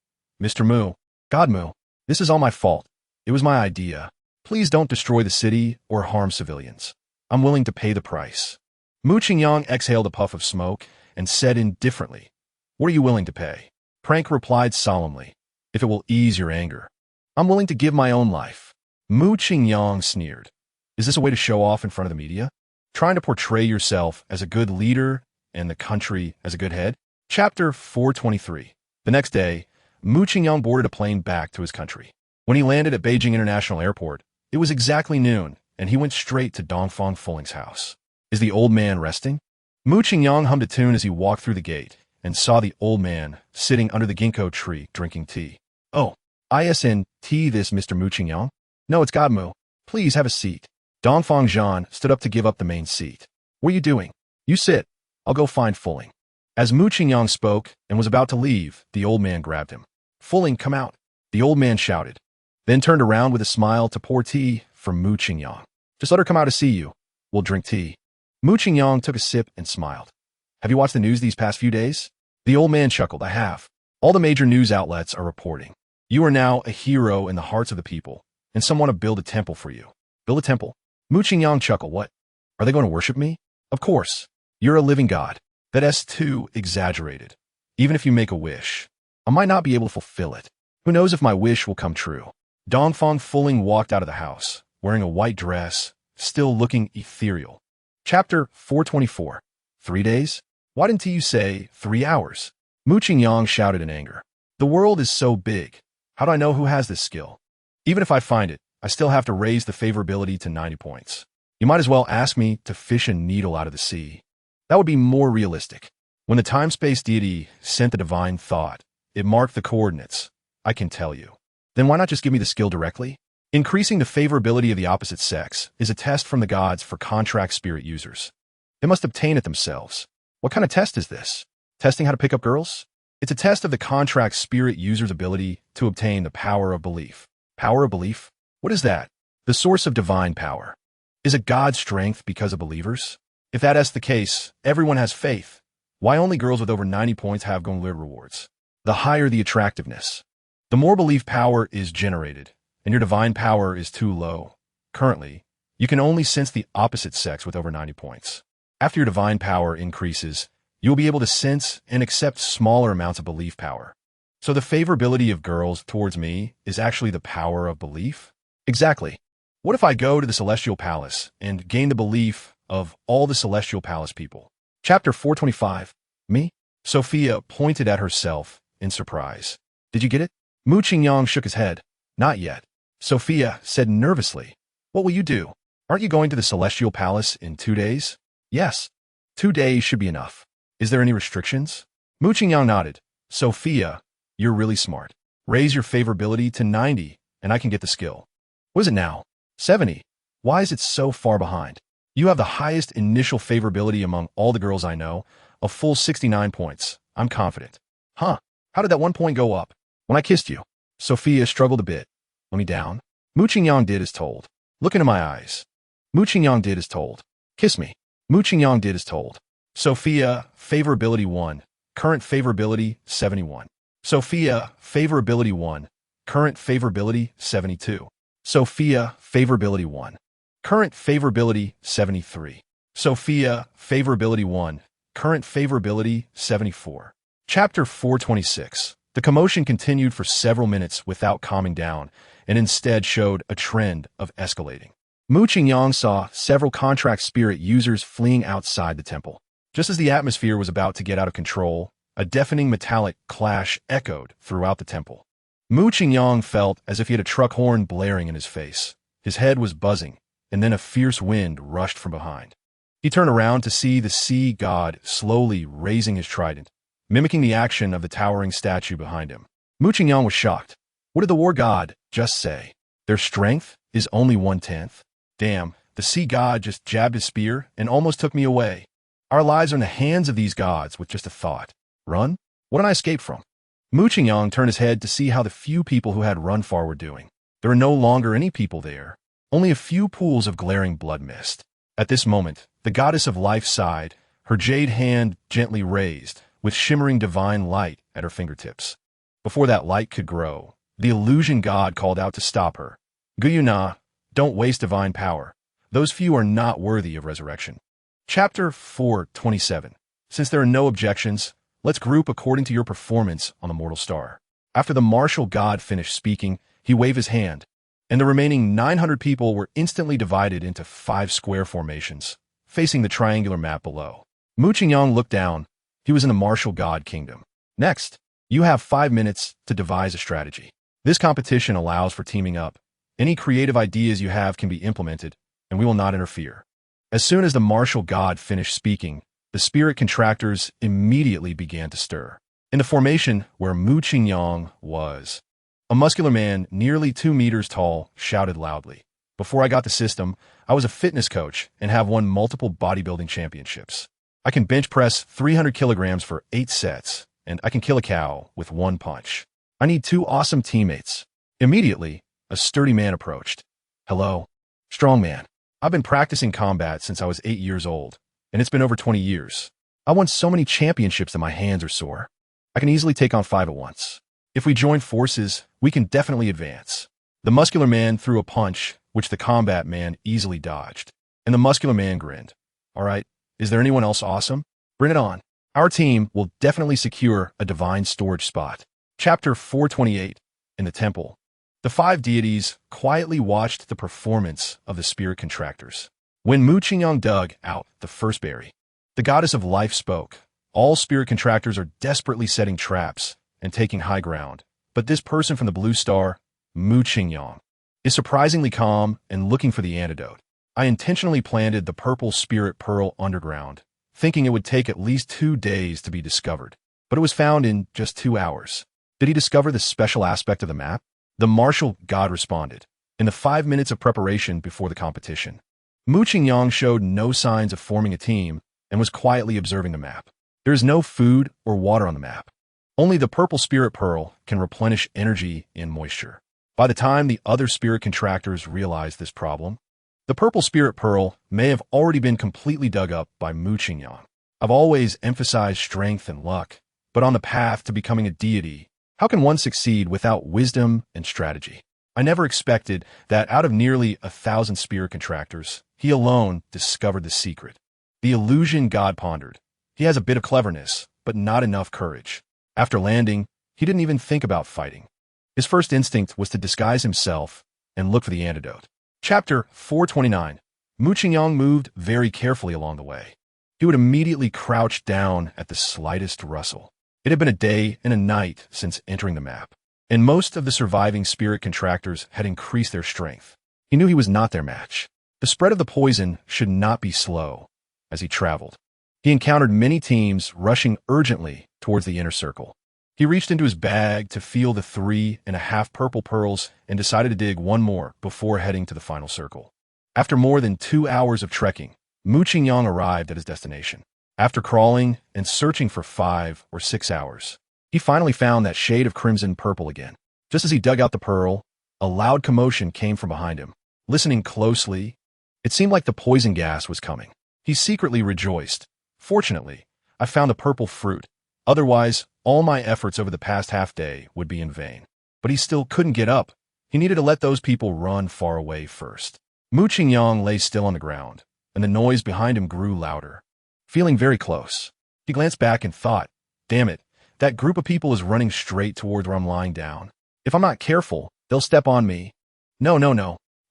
Mr. Mu, God Mu, this is all my fault. It was my idea. Please don't destroy the city or harm civilians. I'm willing to pay the price. Mu Qingyang exhaled a puff of smoke and said indifferently, What are you willing to pay? Prank replied solemnly, If it will ease your anger. I'm willing to give my own life. Mu Qingyang sneered. Is this a way to show off in front of the media? Trying to portray yourself as a good leader and the country as a good head? Chapter 423. The next day, Mu Qingyang boarded a plane back to his country. When he landed at Beijing International Airport, it was exactly noon, and he went straight to Dongfang Fuling's house. Is the old man resting? Mu Qingyang hummed a tune as he walked through the gate and saw the old man sitting under the ginkgo tree drinking tea. Oh, isn't this Mr. Mu Qingyang? No, it's God Mu. Please have a seat. Dongfang Zhan stood up to give up the main seat. What are you doing? You sit. I'll go find Fuling. As Mu Qingyang spoke and was about to leave, the old man grabbed him. Fuling, come out. The old man shouted, then turned around with a smile to pour tea for Mu Qingyang. Just let her come out to see you. We'll drink tea. Mu Qingyang took a sip and smiled. Have you watched the news these past few days? The old man chuckled. I have. All the major news outlets are reporting. You are now a hero in the hearts of the people, and some want to build a temple for you. Build a temple? Mu Qingyang chuckled. What? Are they going to worship me? Of course. You're a living god. That's too exaggerated. Even if you make a wish, I might not be able to fulfill it. Who knows if my wish will come true? Dongfang Fuling walked out of the house, wearing a white dress, still looking ethereal. Chapter 424. 3 days? Why didn't you say 3 hours? Mu Qingyang shouted in anger. The world is so big. How do I know who has this skill? Even if I find it, I still have to raise the favorability to 90 points. You might as well ask me to fish a needle out of the sea. That would be more realistic. When the time-space deity sent the divine thought, it marked the coordinates. I can tell you. Then why not just give me the skill directly? Increasing the favorability of the opposite sex is a test from the gods for contract spirit users. They must obtain it themselves. What kind of test is this? Testing how to pick up girls? It's a test of the contract spirit user's ability to obtain the power of belief. Power of belief? What is that? The source of divine power. Is it God's strength because of believers? If that is the case, everyone has faith. Why only girls with over 90 points have Gonglir rewards? The higher the attractiveness, the more belief power is generated, and your divine power is too low. Currently, you can only sense the opposite sex with over 90 points. After your divine power increases, you will be able to sense and accept smaller amounts of belief power. So the favorability of girls towards me is actually the power of belief? Exactly. What if I go to the Celestial Palace and gain the belief of all the Celestial Palace people? Chapter 425. Me? Sophia pointed at herself in surprise. Did you get it? Mu Qingyang shook his head. Not yet. Sophia said nervously. What will you do? Aren't you going to the Celestial Palace in 2 days? Yes. 2 days should be enough. Is there any restrictions? Mu Qingyang nodded. Sophia, you're really smart. Raise your favorability to 90, and I can get the skill. What is it now? 70. Why is it so far behind? You have the highest initial favorability among all the girls I know, a full 69 points. I'm confident. Huh? How did that 1 point go up? When I kissed you. Sophia struggled a bit. Let me down. Mu Qingyang did as told. Look into my eyes. Mu Qingyang did as told. Kiss me. Mu Qingyang did as told. Sophia, favorability 1. current favorability 71. Sophia, favorability 1, current favorability 72. Sophia, favorability 1, current favorability 73. Sophia, favorability 1, current favorability 74. Chapter 426. The commotion continued for several minutes without calming down, and instead showed a trend of escalating. Mu Qingyang saw several contract spirit users fleeing outside the temple. Just as the atmosphere was about to get out of control, a deafening metallic clash echoed throughout the temple. Mu Qingyang felt as if he had a truck horn blaring in his face. His head was buzzing, and then a fierce wind rushed from behind. He turned around to see the sea god slowly raising his trident, mimicking the action of the towering statue behind him. Mu Qingyang was shocked. What did the war god just say? Their strength is only 1/10? Damn, the sea god just jabbed his spear and almost took me away. Our lives are in the hands of these gods with just a thought. Run? What did I escape from? Mu Qingyang turned his head to see how the few people who had run far were doing. There were no longer any people there, only a few pools of glaring blood mist. At this moment, the goddess of life sighed, her jade hand gently raised, with shimmering divine light at her fingertips. Before that light could grow, the illusion god called out to stop her. Guyuna, don't waste divine power. Those few are not worthy of resurrection. Chapter 427. Since there are no objections, let's group according to your performance on the mortal star. After the martial god finished speaking, he waved his hand, and the remaining 900 people were instantly divided into 5 square formations, facing the triangular map below. Mu Qingyang looked down. He was in the martial god kingdom. Next, you have 5 minutes to devise a strategy. This competition allows for teaming up. Any creative ideas you have can be implemented, and we will not interfere. As soon as the martial god finished speaking, the spirit contractors immediately began to stir. In the formation where Mu Qingyang was, a muscular man nearly 2 meters tall shouted loudly. Before I got the system, I was a fitness coach and have won multiple bodybuilding championships. I can bench press 300 kilograms for 8 sets, and I can kill a cow with 1 punch. I need 2 awesome teammates. Immediately, a sturdy man approached. Hello, strong man. I've been practicing combat since I was 8 years old, and it's been over 20 years. I won so many championships that my hands are sore. I can easily take on 5 at once. If we join forces, we can definitely advance. The muscular man threw a punch, which the combat man easily dodged, and the muscular man grinned. All right, is there anyone else awesome? Bring it on. Our team will definitely secure a divine storage spot. Chapter 428. In the temple, the 5 deities quietly watched the performance of the spirit contractors. When Mu Qingyang dug out the first berry, the goddess of life spoke. All spirit contractors are desperately setting traps and taking high ground, but this person from the blue star, Mu Qingyang, is surprisingly calm and looking for the antidote. I intentionally planted the purple spirit pearl underground, thinking it would take at least 2 days to be discovered, but it was found in just 2 hours. Did he discover the special aspect of the map? The martial god responded. In the 5 minutes of preparation before the competition, Mu Qingyang showed no signs of forming a team and was quietly observing the map. There is no food or water on the map. Only the purple spirit pearl can replenish energy and moisture. By the time the other spirit contractors realized this problem, the purple spirit pearl may have already been completely dug up by Mu Qingyang. I've always emphasized strength and luck, but on the path to becoming a deity, how can one succeed without wisdom and strategy? I never expected that out of nearly 1,000 spirit contractors, he alone discovered the secret. The illusion god pondered. He has a bit of cleverness, but not enough courage. After landing, he didn't even think about fighting. His first instinct was to disguise himself and look for the antidote. Chapter 429. Mu Qingyang moved very carefully along the way. He would immediately crouch down at the slightest rustle. It had been a day and a night since entering the map, and most of the surviving spirit contractors had increased their strength. He knew he was not their match. The spread of the poison should not be slow. As he traveled, he encountered many teams rushing urgently towards the inner circle. He reached into his bag to feel the 3.5 purple pearls and decided to dig 1 more before heading to the final circle. After more than 2 hours of trekking, Mu Qingyang arrived at his destination. After crawling and searching for 5 or 6 hours, he finally found that shade of crimson purple again. Just as he dug out the pearl, a loud commotion came from behind him. Listening closely, it seemed like the poison gas was coming. He secretly rejoiced. Fortunately, I found the purple fruit, Otherwise, all my efforts over the past half-day would be in vain. But he still couldn't get up. He needed to let those people run far away first. Mu Qingyang lay still on the ground, and the noise behind him grew louder. Feeling very close, he glanced back and thought, damn it, that group of people is running straight toward where I'm lying down. If I'm not careful, they'll step on me. No.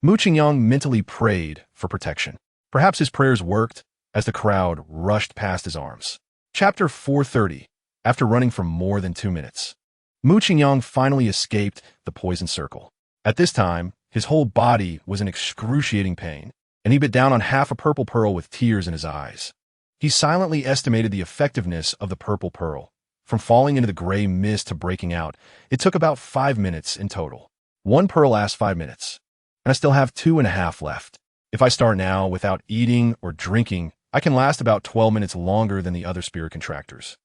Mu Qingyang mentally prayed for protection. Perhaps his prayers worked as the crowd rushed past his arms. Chapter 430. After running for more than 2 minutes, Mu Qingyang finally escaped the poison circle. At this time, his whole body was in excruciating pain, and he bit down on half a purple pearl with tears in his eyes. He silently estimated the effectiveness of the purple pearl. From falling into the gray mist to breaking out, it took about 5 minutes in total. One pearl lasts 5 minutes, and I still have 2.5 left. If I start now without eating or drinking, I can last about 12 minutes longer than the other spirit contractors.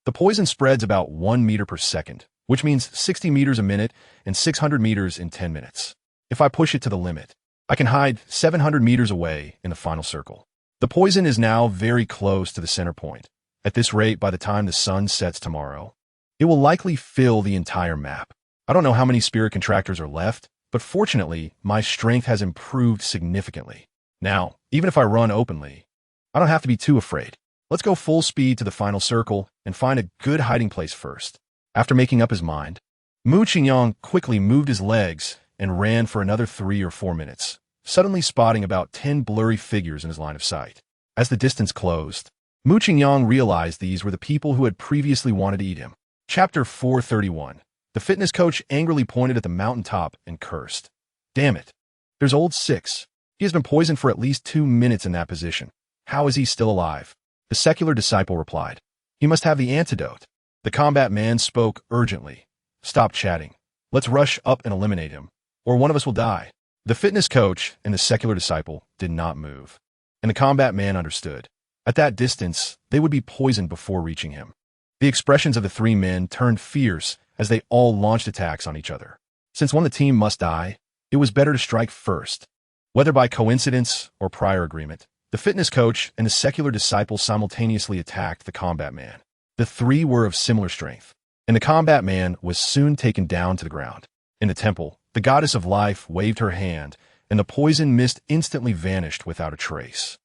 The poison spreads about 1 meter per second, which means 60 meters a minute and 600 meters in 10 minutes. If I push it to the limit, I can hide 700 meters away in the final circle. The poison is now very close to the center point. At this rate, by the time the sun sets tomorrow, it will likely fill the entire map. I don't know how many spirit contractors are left, but fortunately, my strength has improved significantly. Now, even if I run openly, I don't have to be too afraid. Let's go full speed to the final circle and find a good hiding place first. After making up his mind, Mu Qingyang quickly moved his legs and ran for another 3 or 4 minutes, suddenly spotting about 10 blurry figures in his line of sight. As the distance closed, Mu Qingyang realized these were the people who had previously wanted to eat him. Chapter 431. The fitness coach angrily pointed at the mountaintop and cursed. Damn it. There's old Six. He has been poisoned for at least 2 minutes in that position. How is he still alive? The secular disciple replied. He must have the antidote. The combat man spoke urgently. Stop chatting. Let's rush up and eliminate him, or one of us will die. The fitness coach and the secular disciple did not move, and the combat man understood. At that distance, they would be poisoned before reaching him. The expressions of the 3 men turned fierce as they all launched attacks on each other. Since one of the team must die, it was better to strike first. Whether by coincidence or prior agreement, the fitness coach and the secular disciple simultaneously attacked the combat man. The 3 were of similar strength, and the combat man was soon taken down to the ground. In the temple, the goddess of life waved her hand, and the poison mist instantly vanished without a trace.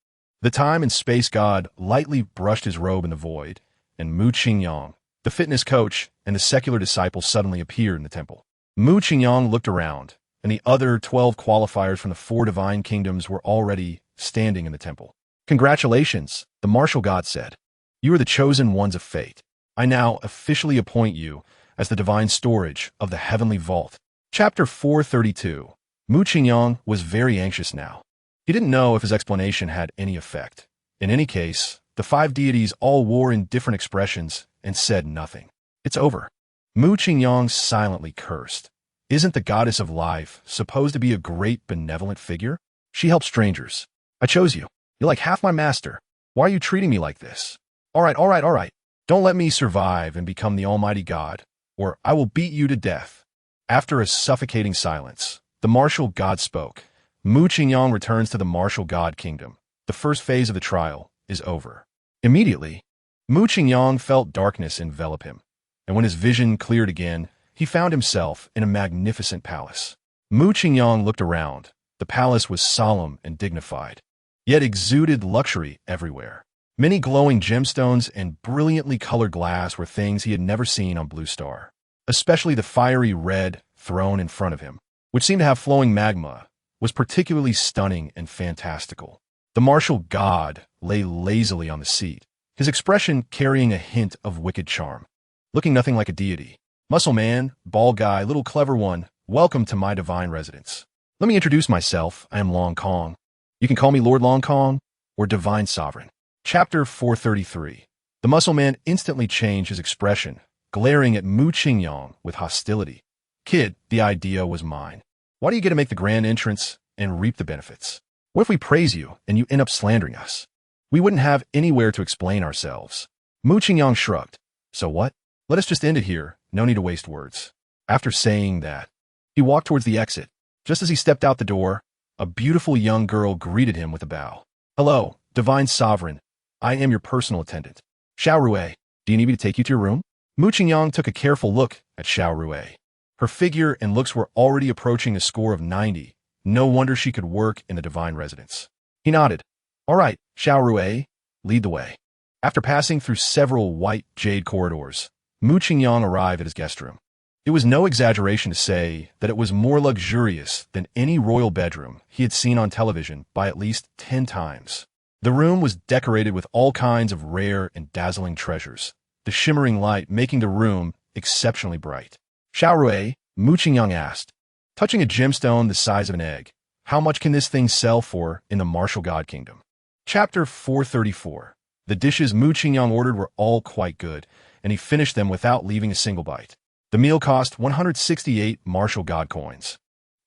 The time and space god lightly brushed his robe in the void, and Mu Qingyang, the fitness coach, and the secular disciple suddenly appeared in the temple. Mu Qingyang looked around, and the other 12 qualifiers from the 4 divine kingdoms were already standing in the temple. Congratulations, the martial god said. You are the chosen ones of fate. I now officially appoint you as the divine storage of the heavenly vault. Chapter 432. Mu Qingyang was very anxious now. He didn't know if his explanation had any effect. In any case, the 5 deities all wore in different expressions and said nothing. It's over. Mu Qingyang silently cursed. Isn't the goddess of life supposed to be a great benevolent figure? She helps strangers. I chose you. You're like half my master. Why are you treating me like this? All right. Don't let me survive and become the almighty god, or I will beat you to death. After a suffocating silence, the martial god spoke. Mu Qingyang returns to the martial god kingdom. The first phase of the trial is over. Immediately, Mu Qingyang felt darkness envelop him, and when his vision cleared again, he found himself in a magnificent palace. Mu Qingyang looked around. The palace was solemn and dignified, yet exuded luxury everywhere. Many glowing gemstones and brilliantly colored glass were things he had never seen on Blue Star, especially the fiery red throne in front of him, which seemed to have flowing magma, was particularly stunning and fantastical. The martial god lay lazily on the seat, his expression carrying a hint of wicked charm. Looking nothing like a deity. Muscle man, bald guy, little clever one, welcome to my divine residence. Let me introduce myself. I am Long Kong. You can call me Lord Long Kong or Divine Sovereign. Chapter 433. The muscle man instantly changed his expression, glaring at Mu Qingyang with hostility. Kid, the idea was mine. Why do you get to make the grand entrance and reap the benefits? What if we praise you and you end up slandering us? We wouldn't have anywhere to explain ourselves. Mu Qingyang shrugged. So what? Let us just end it here. No need to waste words. After saying that, he walked towards the exit. Just as he stepped out the door, a beautiful young girl greeted him with a bow. Hello, Divine Sovereign. I am your personal attendant, Xiao Rue. Do you need me to take you to your room? Mu Qingyang took a careful look at Xiao Rui. Her figure and looks were already approaching a score of 90. No wonder she could work in the divine residence. He nodded. All right, Xiao Rui, lead the way. After passing through several white jade corridors, Mu Qingyang arrived at his guest room. It was no exaggeration to say that it was more luxurious than any royal bedroom he had seen on television by at least 10 times. The room was decorated with all kinds of rare and dazzling treasures, the shimmering light making the room exceptionally bright. Xiao Rui, Mu Qingyang asked, touching a gemstone the size of an egg, how much can this thing sell for in the martial god kingdom? Chapter 434. The dishes Mu Qingyang ordered were all quite good, and he finished them without leaving a single bite. The meal cost 168 martial god coins,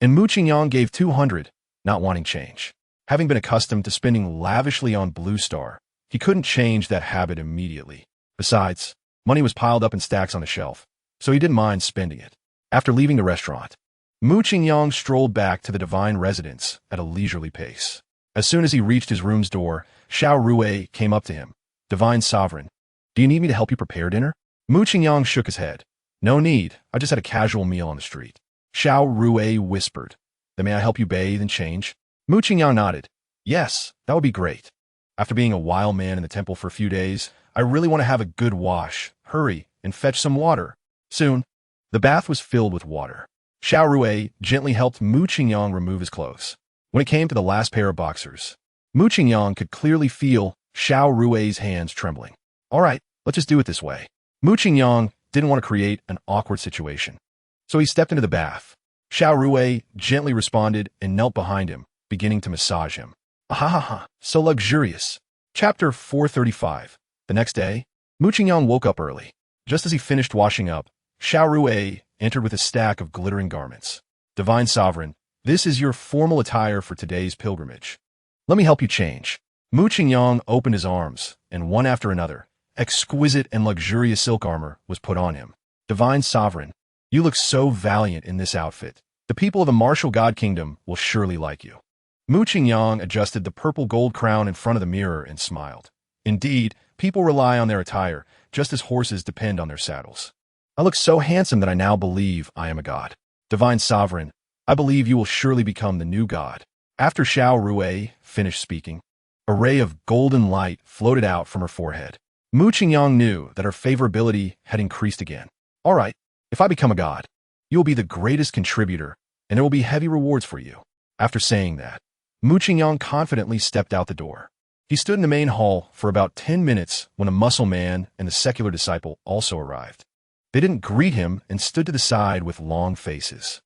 and Mu Qingyang gave 200, not wanting change. Having been accustomed to spending lavishly on Blue Star, he couldn't change that habit immediately. Besides, money was piled up in stacks on the shelf, so he didn't mind spending it. After leaving the restaurant, Mu Qingyang strolled back to the divine residence at a leisurely pace. As soon as he reached his room's door, Xiao Rui came up to him. Divine Sovereign, do you need me to help you prepare dinner? Mu Qingyang shook his head. No need, I just had a casual meal on the street. Xiao Rui whispered. Then may I help you bathe and change? Mu Qingyang nodded. Yes, that would be great. After being a wild man in the temple for a few days, I really want to have a good wash. Hurry and fetch some water. Soon, the bath was filled with water. Xiao Rui gently helped Mu Qingyang remove his clothes. When it came to the last pair of boxers, Mu Qingyang could clearly feel Xiao Rui's hands trembling. All right, let's just do it this way. Mu Qingyang didn't want to create an awkward situation, so he stepped into the bath. Xiao Rui gently responded and knelt behind him, beginning to massage him. Ahahaha, so luxurious. Chapter 435. The next day, Mu Qingyang woke up early. Just as he finished washing up, Xiao Rui entered with a stack of glittering garments. Divine Sovereign, this is your formal attire for today's pilgrimage. Let me help you change. Mu Qingyang opened his arms, and one after another, exquisite and luxurious silk armor was put on him. Divine Sovereign, you look so valiant in this outfit. The people of the martial god kingdom will surely like you. Mu Qingyang adjusted the purple gold crown in front of the mirror and smiled. Indeed, people rely on their attire, just as horses depend on their saddles. I look so handsome that I now believe I am a god. Divine Sovereign, I believe you will surely become the new god. After Xiao Rui finished speaking, a ray of golden light floated out from her forehead. Mu Qingyang knew that her favorability had increased again. All right, if I become a god, you will be the greatest contributor, and there will be heavy rewards for you. After saying that, Mu Qingyang confidently stepped out the door. He stood in the main hall for about 10 minutes when a muscle man and the secular disciple also arrived. They didn't greet him and stood to the side with long faces.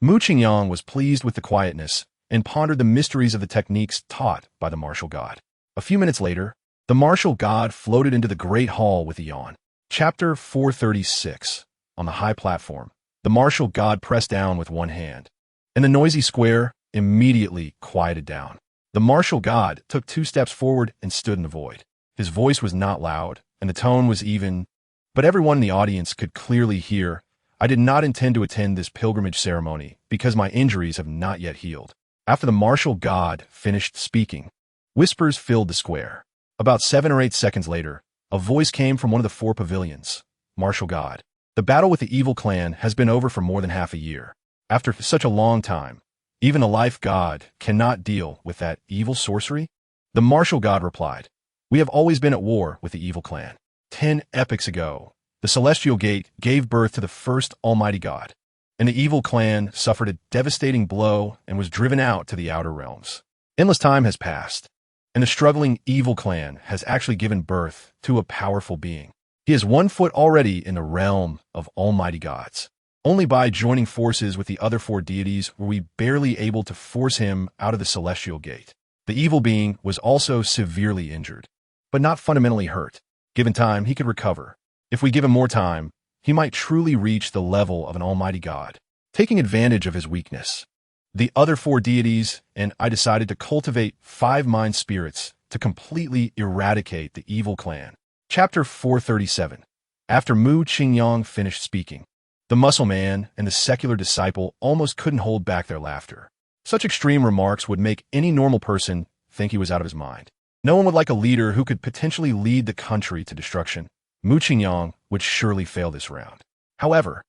Mu Qingyang was pleased with the quietness and pondered the mysteries of the techniques taught by the martial god. A few minutes later, the martial god floated into the great hall with a yawn. Chapter 436. On the high platform, the martial god pressed down with one hand, and the noisy square immediately quieted down. The martial god took 2 steps forward and stood in the void. His voice was not loud, and the tone was even, but everyone in the audience could clearly hear, I did not intend to attend this pilgrimage ceremony because my injuries have not yet healed. After the martial god finished speaking, whispers filled the square. About 7 or 8 seconds later, a voice came from one of the 4 pavilions. Martial god, the battle with the evil clan has been over for more than half a year. After such a long time, even a life god cannot deal with that evil sorcery? The martial god replied, we have always been at war with the evil clan. 10 epochs ago, the celestial gate gave birth to the first almighty god, and the evil clan suffered a devastating blow and was driven out to the outer realms. Endless time has passed, and the struggling evil clan has actually given birth to a powerful being. He has 1 foot already in the realm of almighty gods. Only by joining forces with the other 4 deities were we barely able to force him out of the celestial gate. The evil being was also severely injured, but not fundamentally hurt. Given time, he could recover. If we give him more time, he might truly reach the level of an almighty god, taking advantage of his weakness. The other 4 deities and I decided to cultivate 5 mind spirits to completely eradicate the evil clan. Chapter 437. After Mu Qingyang finished speaking, the muscle man and the secular disciple almost couldn't hold back their laughter. Such extreme remarks would make any normal person think he was out of his mind. No one would like a leader who could potentially lead the country to destruction. Mu Qingyang would surely fail this round. However,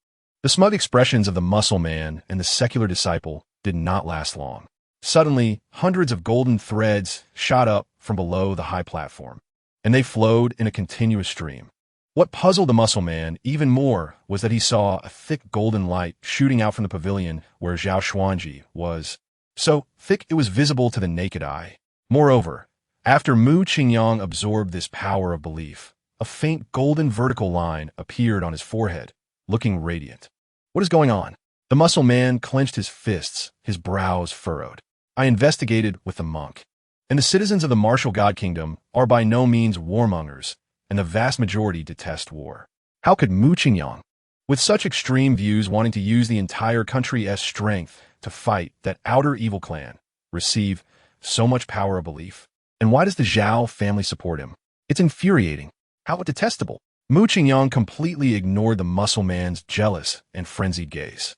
the smug expressions of the muscle man and the secular disciple did not last long. Suddenly, hundreds of golden threads shot up from below the high platform, and they flowed in a continuous stream. What puzzled the muscle man even more was that he saw a thick golden light shooting out from the pavilion where Zhao Xuanji was. So thick it was visible to the naked eye. Moreover, after Mu Qingyang absorbed this power of belief, a faint golden vertical line appeared on his forehead, looking radiant. What is going on? The muscle man clenched his fists, his brows furrowed. I investigated with the monk. And the citizens of the martial god kingdom are by no means warmongers, and the vast majority detest war. How could Mu Qingyang, with such extreme views wanting to use the entire country's strength to fight that outer evil clan, receive so much power of belief? And why does the Zhao family support him? It's infuriating. How detestable. Mu Qingyang completely ignored the muscle man's jealous and frenzied gaze.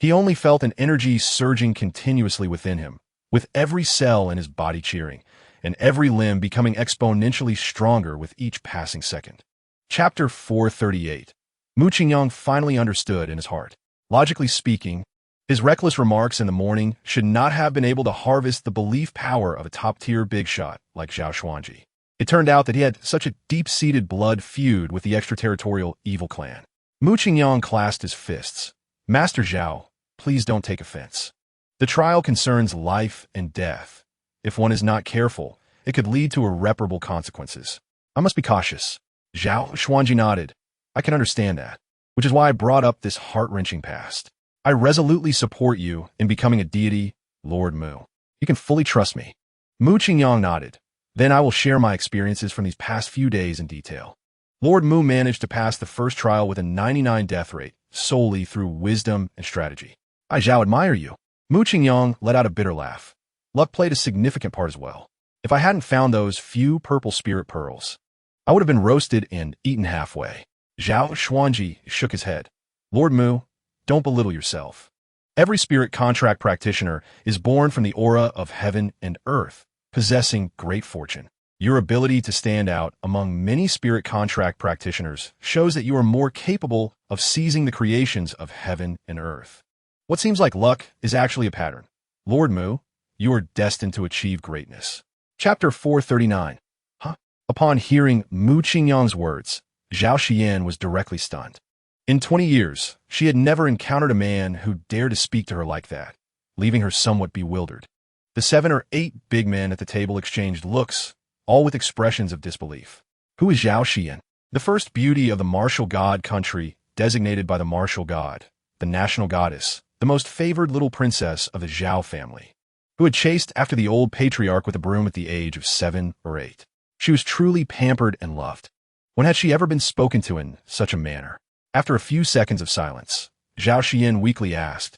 He only felt an energy surging continuously within him, with every cell in his body cheering, and every limb becoming exponentially stronger with each passing second. Chapter 438. Mu Qingyang finally understood in his heart. Logically speaking, his reckless remarks in the morning should not have been able to harvest the belief power of a top-tier big shot like Zhao Xuanji. It turned out that he had such a deep-seated blood feud with the extraterritorial evil clan. Mu Qingyang clasped his fists. Master Zhao, please don't take offense. The trial concerns life and death. If one is not careful, it could lead to irreparable consequences. I must be cautious. Zhao Xuanji nodded. I can understand that, which is why I brought up this heart-wrenching past. I resolutely support you in becoming a deity, Lord Mu. You can fully trust me. Mu Qingyang nodded. Then I will share my experiences from these past few days in detail. Lord Mu managed to pass the first trial with a 99 death rate, solely through wisdom and strategy. I Zhao admire you. Mu Qingyang let out a bitter laugh. Luck played a significant part as well. If I hadn't found those few purple spirit pearls, I would have been roasted and eaten halfway. Zhao Xuanji shook his head. Lord Mu, don't belittle yourself. Every spirit contract practitioner is born from the aura of heaven and earth, possessing great fortune. Your ability to stand out among many spirit contract practitioners shows that you are more capable of seizing the creations of heaven and earth. What seems like luck is actually a pattern. Lord Mu, you are destined to achieve greatness. Chapter 439. Upon hearing Mu Qingyang's words, Zhao Xian was directly stunned. In 20 years, she had never encountered a man who dared to speak to her like that, leaving her somewhat bewildered. The 7 or 8 big men at the table exchanged looks, all with expressions of disbelief. Who is Zhao Xian? The first beauty of the martial god country, designated by the martial god, the national goddess, the most favored little princess of the Zhao family, who had chased after the old patriarch with a broom at the age of 7 or 8. She was truly pampered and loved. When had she ever been spoken to in such a manner? After a few seconds of silence, Zhao Xian weakly asked,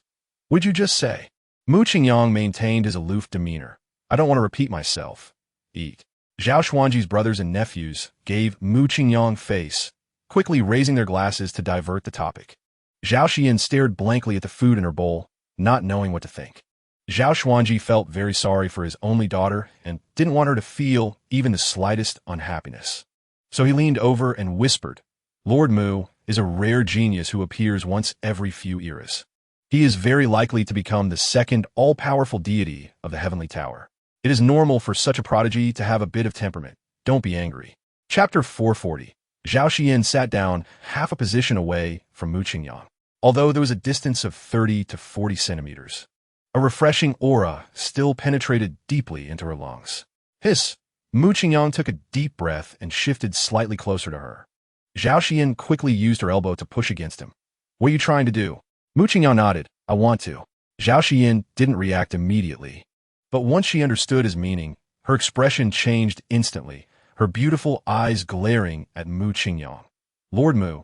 "What'd you just say?" Mu Qingyang maintained his aloof demeanor. "I don't want to repeat myself. Eat." Zhao Xuanji's brothers and nephews gave Mu Qingyang face, quickly raising their glasses to divert the topic. Zhao Xian stared blankly at the food in her bowl, not knowing what to think. Zhao Xuanji felt very sorry for his only daughter and didn't want her to feel even the slightest unhappiness. So he leaned over and whispered, "Lord Mu is a rare genius who appears once every few eras. He is very likely to become the second all-powerful deity of the Heavenly Tower. It is normal for such a prodigy to have a bit of temperament. Don't be angry." Chapter 440. Zhao Xian sat down half a position away from Mu Qingyang, although there was a distance of 30 to 40 centimeters. A refreshing aura still penetrated deeply into her lungs. Hiss! Mu Qingyang took a deep breath and shifted slightly closer to her. Zhao Xian quickly used her elbow to push against him. "What are you trying to do?" Mu Qingyang nodded. "I want to." Zhao Xian didn't react immediately, but once she understood his meaning, her expression changed instantly, her beautiful eyes glaring at Mu Qingyang. "Lord Mu,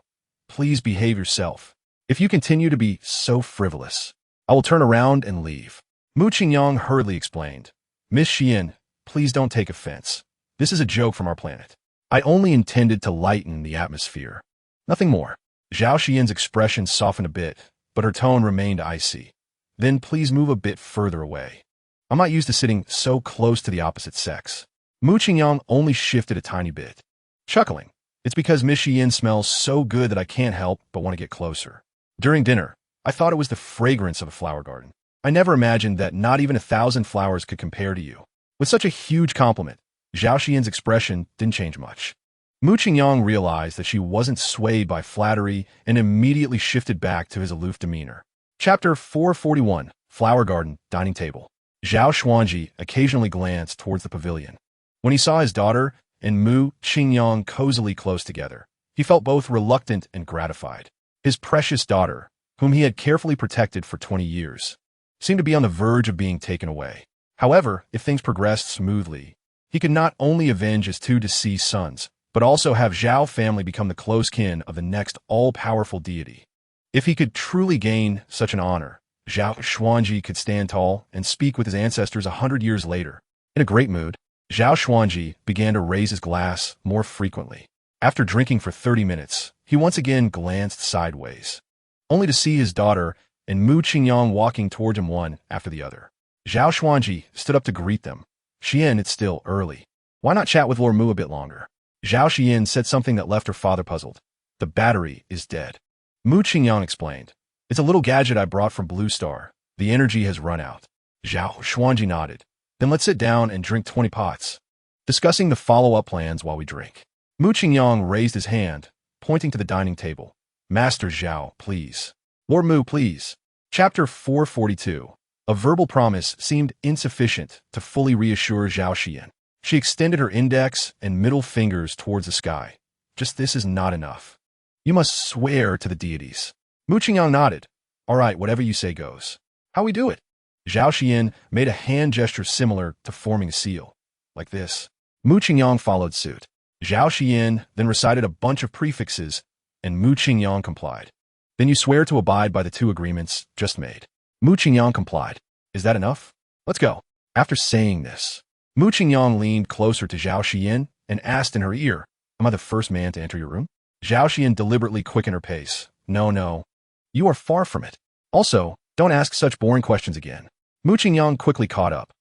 please behave yourself. If you continue to be so frivolous, I will turn around and leave." Mu Qingyang hurriedly explained, "Miss Xian, please don't take offense. This is a joke from our planet. I only intended to lighten the atmosphere. Nothing more." Zhao Xian's expression softened a bit, but her tone remained icy. "Then please move a bit further away. I'm not used to sitting so close to the opposite sex." Mu Qingyang only shifted a tiny bit. Chuckling, It's because Miss Yin smells so good that I can't help but want to get closer. During dinner, I thought it was the fragrance of a flower garden. I never imagined that not even 1,000 flowers could compare to you. With such a huge compliment, Zhao Xian's expression didn't change much. Mu Qingyang realized that she wasn't swayed by flattery and immediately shifted back to his aloof demeanor. Chapter 441, Flower Garden, Dining Table. Zhao Xuanji occasionally glanced towards the pavilion. When he saw his daughter and Mu Qingyang cozily close together, he felt both reluctant and gratified. His precious daughter, whom he had carefully protected for 20 years, seemed to be on the verge of being taken away. However, if things progressed smoothly, he could not only avenge his two deceased sons, but also have Zhao family become the close kin of the next all-powerful deity. If he could truly gain such an honor, Zhao Xuanji could stand tall and speak with his ancestors 100 years later. In a great mood, Zhao Xuanji began to raise his glass more frequently. After drinking for 30 minutes, he once again glanced sideways, only to see his daughter and Mu Qingyang walking towards him one after the other. Zhao Xuanji stood up to greet them. Xian, it's still early. Why not chat with Lord Mu a bit longer? Zhao Xian said something that left her father puzzled. The battery is dead. Mu Qingyang explained. It's a little gadget I brought from Blue Star. The energy has run out. Zhao Xuanji nodded. Then let's sit down and drink 20 pots. Discussing the follow-up plans while we drink. Mu Qingyang raised his hand, pointing to the dining table. Master Zhao, please. Lord Mu, please. Chapter 442. A verbal promise seemed insufficient to fully reassure Zhao Xian. She extended her index and middle fingers towards the sky. Just this is not enough. You must swear to the deities. Mu Qingyang nodded. All right, whatever you say goes. How we do it? Zhao Xian made a hand gesture similar to forming a seal. Like this. Mu Qingyang followed suit. Zhao Xian then recited a bunch of prefixes, and Mu Qingyang complied. Then you swear to abide by the two agreements just made. Mu Qingyang complied. Is that enough? Let's go. After saying this, Mu Qingyang leaned closer to Zhao Xian and asked in her ear, Am I the first man to enter your room? Zhao Xian deliberately quickened her pace. No. You are far from it. Also, don't ask such boring questions again. Mu Qingyang quickly caught up.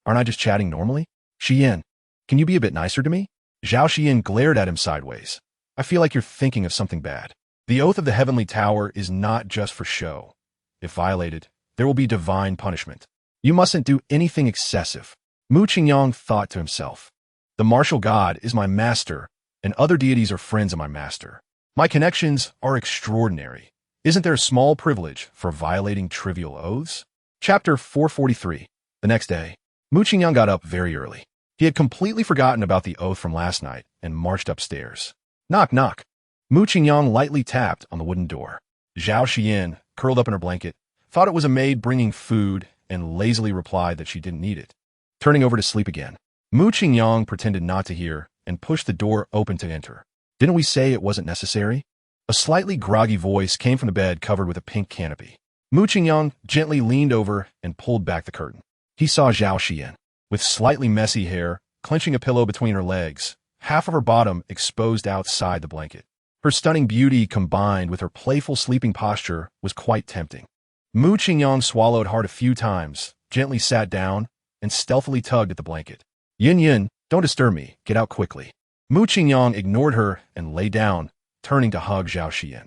Aren't I just chatting normally? Xian, can you be a bit nicer to me? Zhao Xian glared at him sideways. I feel like you're thinking of something bad. The oath of the Heavenly Tower is not just for show. If violated, there will be divine punishment. You mustn't do anything excessive. Mu Qingyang thought to himself. The martial god is my master, and other deities are friends of my master. My connections are extraordinary. Isn't there a small privilege for violating trivial oaths? Chapter 443. The next day, Mu Qingyang got up very early. He had completely forgotten about the oath from last night and marched upstairs. Knock, knock. Mu Qingyang lightly tapped on the wooden door. Zhao Xian, curled up in her blanket, thought it was a maid bringing food and lazily replied that she didn't need it. Turning over to sleep again, Mu Qingyang pretended not to hear and pushed the door open to enter. Didn't we say it wasn't necessary? A slightly groggy voice came from the bed covered with a pink canopy. Mu Qingyang gently leaned over and pulled back the curtain. He saw Zhao Xian, with slightly messy hair, clenching a pillow between her legs, half of her bottom exposed outside the blanket. Her stunning beauty combined with her playful sleeping posture was quite tempting. Mu Qingyang swallowed hard a few times, gently sat down, and stealthily tugged at the blanket. Yin, don't disturb me, get out quickly. Mu Qingyang ignored her and lay down, turning to hug Zhao Xian.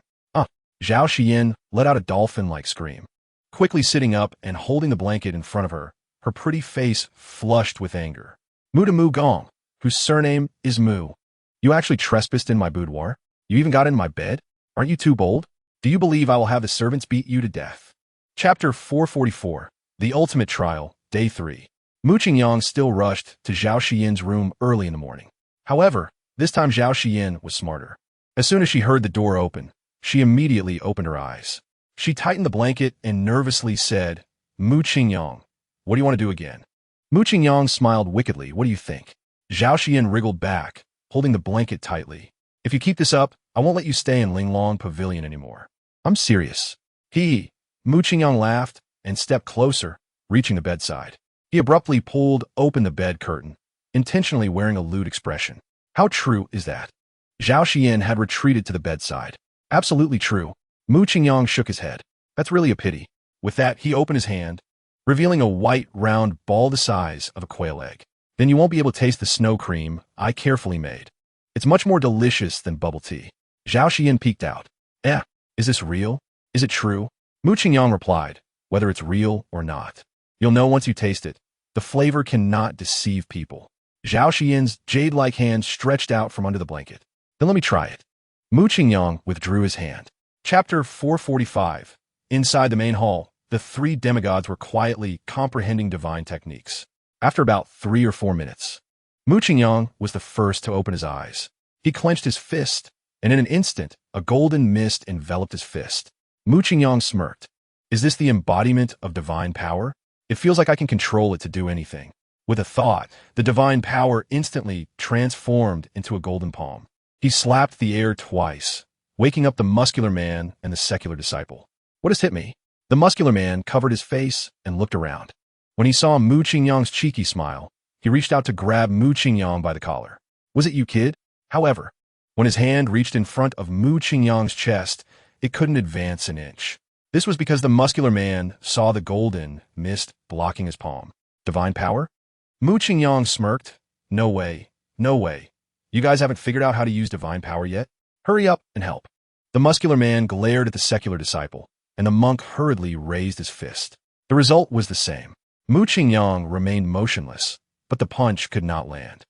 Zhao Xian let out a dolphin-like scream. Quickly sitting up and holding the blanket in front of her, her pretty face flushed with anger. Mu to Mu Gong, whose surname is Mu. You actually trespassed in my boudoir? You even got in my bed? Aren't you too bold? Do you believe I will have the servants beat you to death? Chapter 444. The Ultimate Trial, Day 3. Mu Qingyang still rushed to Zhao Xian's room early in the morning. However, this time Zhao Xian was smarter. As soon as she heard the door open, she immediately opened her eyes. She tightened the blanket and nervously said, Mu Qingyang, what do you want to do again? Mu Qingyang smiled wickedly. What do you think? Zhao Xian wriggled back, holding the blanket tightly. If you keep this up, I won't let you stay in Linglong Pavilion anymore. I'm serious. Mu Qingyang laughed and stepped closer, reaching the bedside. He abruptly pulled open the bed curtain, intentionally wearing a lewd expression. How true is that? Zhao Xian had retreated to the bedside. Absolutely true. Mu Qingyang shook his head. That's really a pity. With that, he opened his hand, revealing a white, round ball the size of a quail egg. Then you won't be able to taste the snow cream I carefully made. It's much more delicious than bubble tea. Zhao Xian peeked out. Eh, is this real? Is it true? Mu Qingyang replied, whether it's real or not. You'll know once you taste it. The flavor cannot deceive people. Zhao Xian's jade-like hand stretched out from under the blanket. Then let me try it. Mu Qingyang withdrew his hand. Chapter 445. Inside the main hall, the three demigods were quietly comprehending divine techniques. After about 3 or 4 minutes, Mu Qingyang was the first to open his eyes. He clenched his fist, and in an instant, a golden mist enveloped his fist. Mu Qingyang smirked. Is this the embodiment of divine power? It feels like I can control it to do anything. With a thought, the divine power instantly transformed into a golden palm. He slapped the air twice, waking up the muscular man and the secular disciple. What has hit me? The muscular man covered his face and looked around. When he saw Mu Qingyang's cheeky smile, he reached out to grab Mu Qingyang by the collar. Was it you, kid? However, when his hand reached in front of Mu Qingyang's chest, it couldn't advance an inch. This was because the muscular man saw the golden mist blocking his palm. Divine power? Mu Qingyang smirked. No way. No way. You guys haven't figured out how to use divine power yet? Hurry up and help. The muscular man glared at the secular disciple, and the monk hurriedly raised his fist. The result was the same. Mu Qingyang remained motionless, but the punch could not land.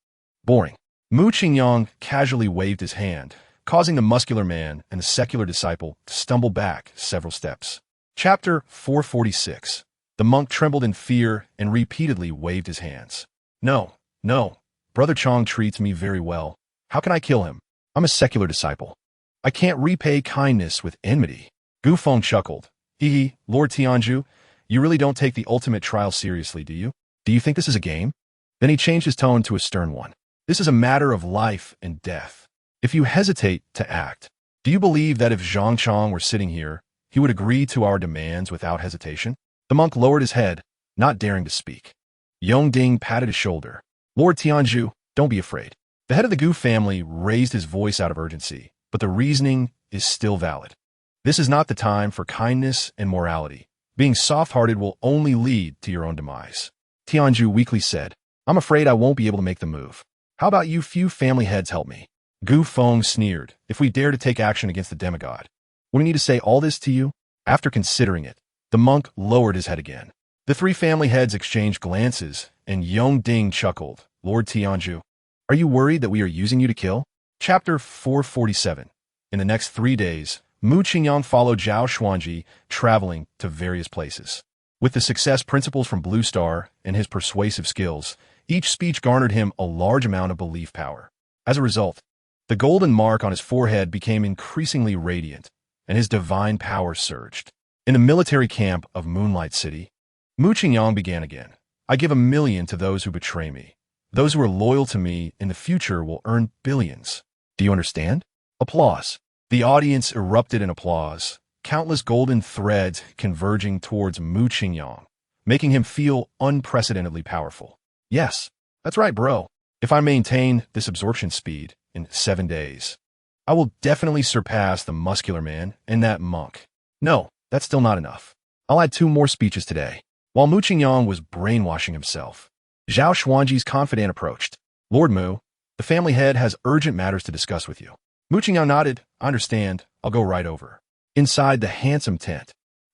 Boring. Mu Qingyang casually waved his hand, causing the muscular man and the secular disciple to stumble back several steps. Chapter 446. The monk trembled in fear and repeatedly waved his hands. No, no. Brother Chong treats me very well. How can I kill him? I'm a secular disciple. I can't repay kindness with enmity. Gu Feng chuckled. Hee, Lord Tianju, you really don't take the ultimate trial seriously, do you? Do you think this is a game? Then he changed his tone to a stern one. This is a matter of life and death. If you hesitate to act, do you believe that if Zhang Chong were sitting here, he would agree to our demands without hesitation? The monk lowered his head, not daring to speak. Yong Ding patted his shoulder. Lord Tianju, don't be afraid. The head of the Gu family raised his voice out of urgency, but the reasoning is still valid. This is not the time for kindness and morality. Being soft-hearted will only lead to your own demise. Tianju weakly said, I'm afraid I won't be able to make the move. How about you few family heads help me? Gu Feng sneered. If we dare to take action against the demigod, would we need to say all this to you? After considering it, the monk lowered his head again. The three family heads exchanged glances, and Yong Ding chuckled. Lord Tianju, are you worried that we are using you to kill? Chapter 447. In the next 3 days, Mu Qingyang followed Zhao Xuanji, traveling to various places. With the success principles from Blue Star and his persuasive skills, each speech garnered him a large amount of belief power. As a result, the golden mark on his forehead became increasingly radiant, and his divine power surged. In the military camp of Moonlight City, Mu Qingyang began again. I give 1 million to those who betray me. Those who are loyal to me in the future will earn billions. Do you understand? Applause. The audience erupted in applause, countless golden threads converging towards Mu Qingyang, making him feel unprecedentedly powerful. Yes, that's right, bro. If I maintain this absorption speed in 7 days, I will definitely surpass the muscular man and that monk. No, that's still not enough. I'll add 2 more speeches today. While Mu Qingyang was brainwashing himself, Zhao Xuanji's confidant approached. Lord Mu, the family head has urgent matters to discuss with you. Mu Qingyang nodded. I understand. I'll go right over. Inside the handsome tent,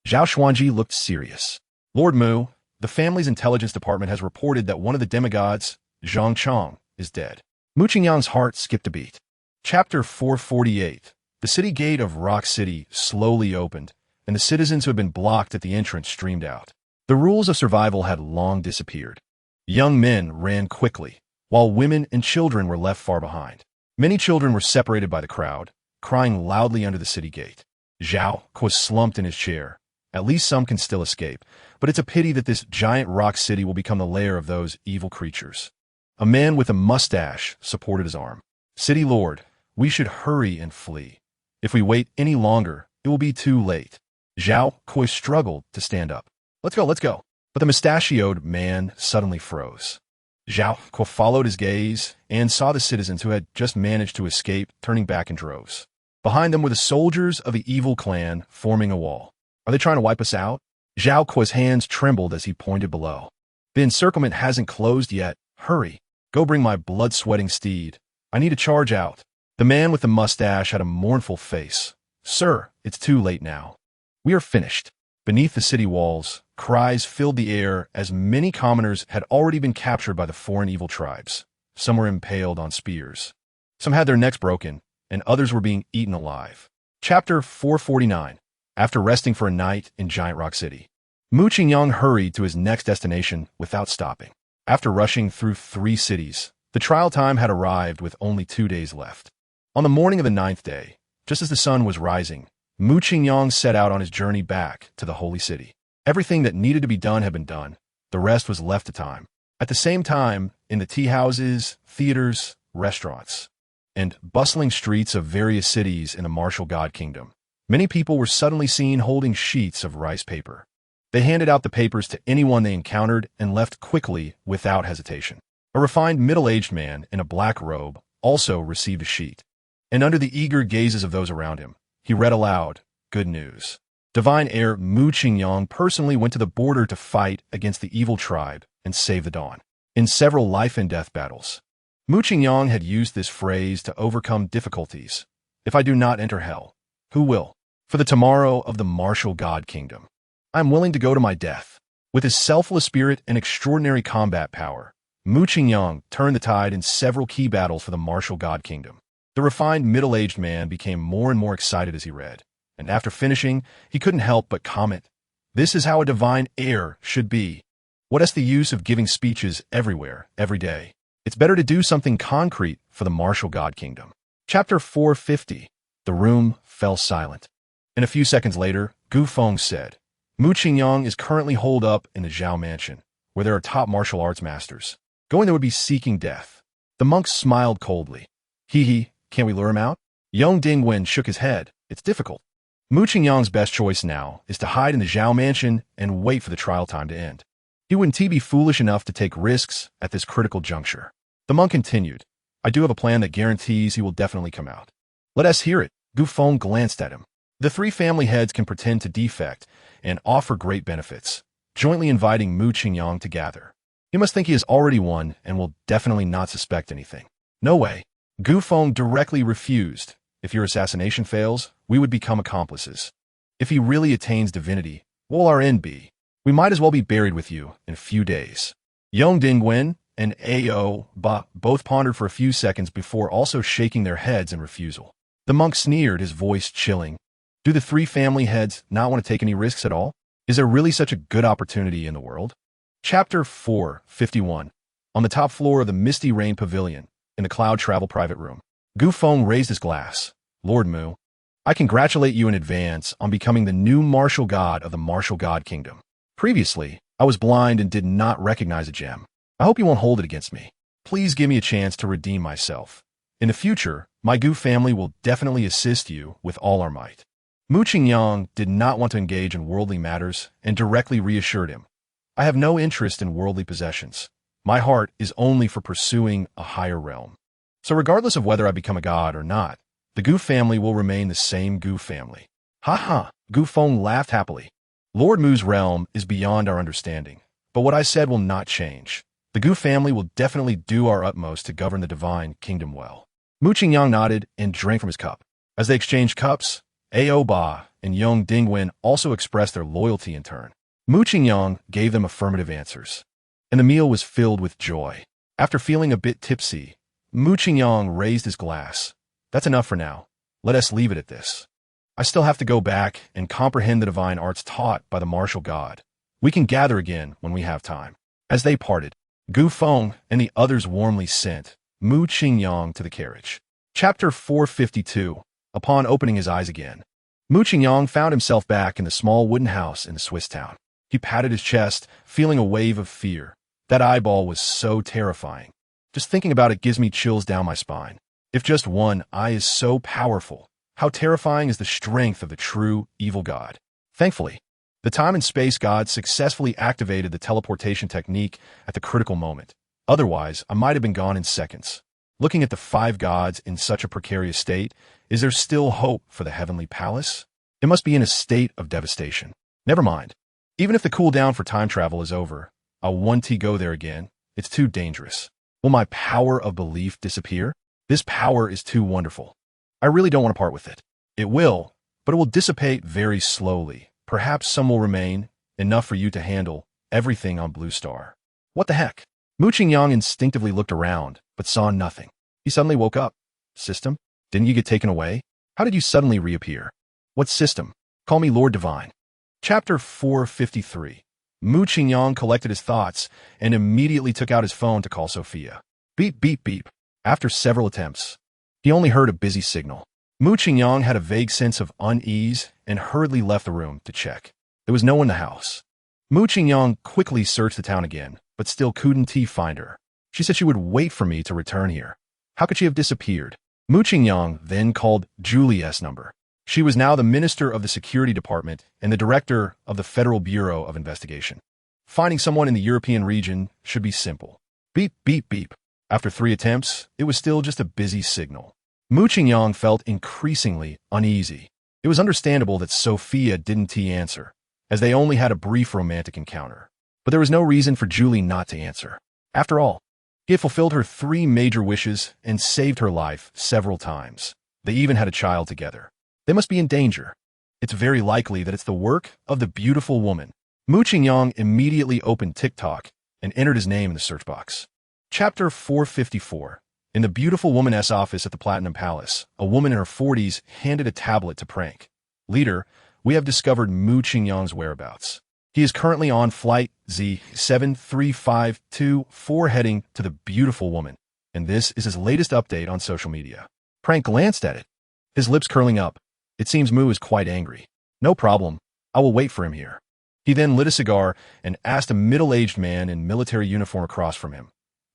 Zhao Xuanji looked serious. Lord Mu, the family's intelligence department has reported that one of the demigods, Zhang Chong, is dead. Mu Qingyang's heart skipped a beat. Chapter 448. The city gate of Rock City slowly opened, and the citizens who had been blocked at the entrance streamed out. The rules of survival had long disappeared. Young men ran quickly, while women and children were left far behind. Many children were separated by the crowd, crying loudly under the city gate. Zhao was slumped in his chair. At least some can still escape, but it's a pity that this giant rock city will become the lair of those evil creatures. A man with a mustache supported his arm. City Lord, we should hurry and flee. If we wait any longer, it will be too late. Zhao Kui struggled to stand up. Let's go. But the mustachioed man suddenly froze. Zhao Kui followed his gaze and saw the citizens who had just managed to escape turning back in droves. Behind them were the soldiers of the evil clan forming a wall. Are they trying to wipe us out? Zhao Kui's hands trembled as he pointed below. The encirclement hasn't closed yet. Hurry. Go bring my blood-sweating steed. I need to charge out. The man with the mustache had a mournful face. Sir, it's too late now. We are finished. Beneath the city walls, cries filled the air as many commoners had already been captured by the foreign evil tribes. Some were impaled on spears. Some had their necks broken, and others were being eaten alive. Chapter 449. After resting for a night in Giant Rock City, Mu Qingyang hurried to his next destination without stopping. After rushing through 3 cities, the trial time had arrived with only 2 days left. On the morning of the 9th day, just as the sun was rising, Mu Qingyang set out on his journey back to the holy city. Everything that needed to be done had been done. The rest was left to time. At the same time, in the tea houses, theaters, restaurants, and bustling streets of various cities in the martial god kingdom, many people were suddenly seen holding sheets of rice paper. They handed out the papers to anyone they encountered and left quickly without hesitation. A refined middle-aged man in a black robe also received a sheet, and under the eager gazes of those around him, he read aloud, "Good news. Divine heir Mu Qingyang personally went to the border to fight against the evil tribe and save the dawn. In several life-and-death battles, Mu Qingyang had used this phrase to overcome difficulties. If I do not enter hell, who will? For the tomorrow of the martial god kingdom, I am willing to go to my death." With his selfless spirit and extraordinary combat power, Mu Qingyang turned the tide in several key battles for the martial god kingdom. The refined middle-aged man became more and more excited as he read, and after finishing, he couldn't help but comment, "This is how a divine heir should be. What is the use of giving speeches everywhere, every day? It's better to do something concrete for the martial god kingdom." Chapter 450. The room fell silent. And a few seconds later, Gu Feng said, "Mu Qingyang is currently holed up in the Zhao Mansion, where there are top martial arts masters. Going there would be seeking death." The monk smiled coldly. "Hee, can't we lure him out?" Young Dingwen shook his head. "It's difficult. Mu Qingyang's best choice now is to hide in the Zhao Mansion and wait for the trial time to end. He wouldn't be foolish enough to take risks at this critical juncture." The monk continued, "I do have a plan that guarantees he will definitely come out." "Let us hear it." Gu Feng glanced at him. "The 3 family heads can pretend to defect and offer great benefits, jointly inviting Mu Qingyang to gather. He must think he has already won and will definitely not suspect anything." "No way." Gu Feng directly refused. "If your assassination fails, we would become accomplices. If he really attains divinity, what will our end be? We might as well be buried with you in a few days." Young Dingwen and Ao Ba both pondered for a few seconds before also shaking their heads in refusal. The monk sneered, his voice chilling. "Do the 3 family heads not want to take any risks at all? Is there really such a good opportunity in the world?" Chapter 451. On the top floor of the Misty Rain Pavilion, in the Cloud Travel private room, Gu Feng raised his glass. "Lord Mu, I congratulate you in advance on becoming the new martial god of the martial god kingdom. Previously, I was blind and did not recognize a gem. I hope you won't hold it against me. Please give me a chance to redeem myself. In the future, my Gu family will definitely assist you with all our might." Mu Qingyang did not want to engage in worldly matters and directly reassured him, "I have no interest in worldly possessions. My heart is only for pursuing a higher realm. So regardless of whether I become a god or not, the Gu family will remain the same Gu family." "Ha ha!" Gu Feng laughed happily. "Lord Mu's realm is beyond our understanding, but what I said will not change. The Gu family will definitely do our utmost to govern the divine kingdom well." Mu Qingyang nodded and drank from his cup. As they exchanged cups, Ao Ba and Young Dingwen also expressed their loyalty in turn. Mu Qingyang gave them affirmative answers, and the meal was filled with joy. After feeling a bit tipsy, Mu Qingyang raised his glass. "That's enough for now. Let us leave it at this. I still have to go back and comprehend the divine arts taught by the martial god. We can gather again when we have time." As they parted, Gu Feng and the others warmly sent Mu Qingyang to the carriage. Chapter 452. Upon opening his eyes again, Mu Qingyang found himself back in the small wooden house in the Swiss town. He patted his chest, feeling a wave of fear. That eyeball was so terrifying. Just thinking about it gives me chills down my spine. If just one eye is so powerful, how terrifying is the strength of the true evil god? Thankfully, the time and space god successfully activated the teleportation technique at the critical moment. Otherwise, I might have been gone in seconds. Looking at the 5 gods in such a precarious state, is there still hope for the heavenly palace? It must be in a state of devastation. Never mind. Even if the cooldown for time travel is over, I want to go there again. It's too dangerous. Will my power of belief disappear? This power is too wonderful. I really don't want to part with it. It will, but it will dissipate very slowly. Perhaps some will remain, enough for you to handle everything on Blue Star. What the heck? Mu Qingyang instinctively looked around, but saw nothing. He suddenly woke up. System? Didn't you get taken away? How did you suddenly reappear? What system? Call me Lord Divine. Chapter 453. Mu Qingyang collected his thoughts and immediately took out his phone to call Sophia. Beep, beep, beep. After several attempts, he only heard a busy signal. Mu Qingyang had a vague sense of unease and hurriedly left the room to check. There was no one in the house. Mu Qingyang quickly searched the town again, but still couldn't find her. She said she would wait for me to return here. How could she have disappeared? Mu Qingyang then called Julie's number. She was now the minister of the security department and the director of the Federal Bureau of Investigation. Finding someone in the European region should be simple. Beep, beep, beep. After 3 attempts, it was still just a busy signal. Mu Qingyang felt increasingly uneasy. It was understandable that Sophia didn't answer, as they only had a brief romantic encounter. But there was no reason for Julie not to answer. After all, he had fulfilled her 3 major wishes and saved her life several times. They even had a child together. They must be in danger. It's very likely that it's the work of the beautiful woman. Mu Qingyang immediately opened TikTok and entered his name in the search box. Chapter 454. In the beautiful woman's office at the Platinum Palace, a woman in her 40s handed a tablet to Prank. Leader, we have discovered Mu Qingyang's whereabouts. He is currently on flight Z7352 heading to the beautiful woman, and this is his latest update on social media. Prank glanced at it, his lips curling up. It seems Mu is quite angry. No problem. I will wait for him here. He then lit a cigar and asked a middle-aged man in military uniform across from him.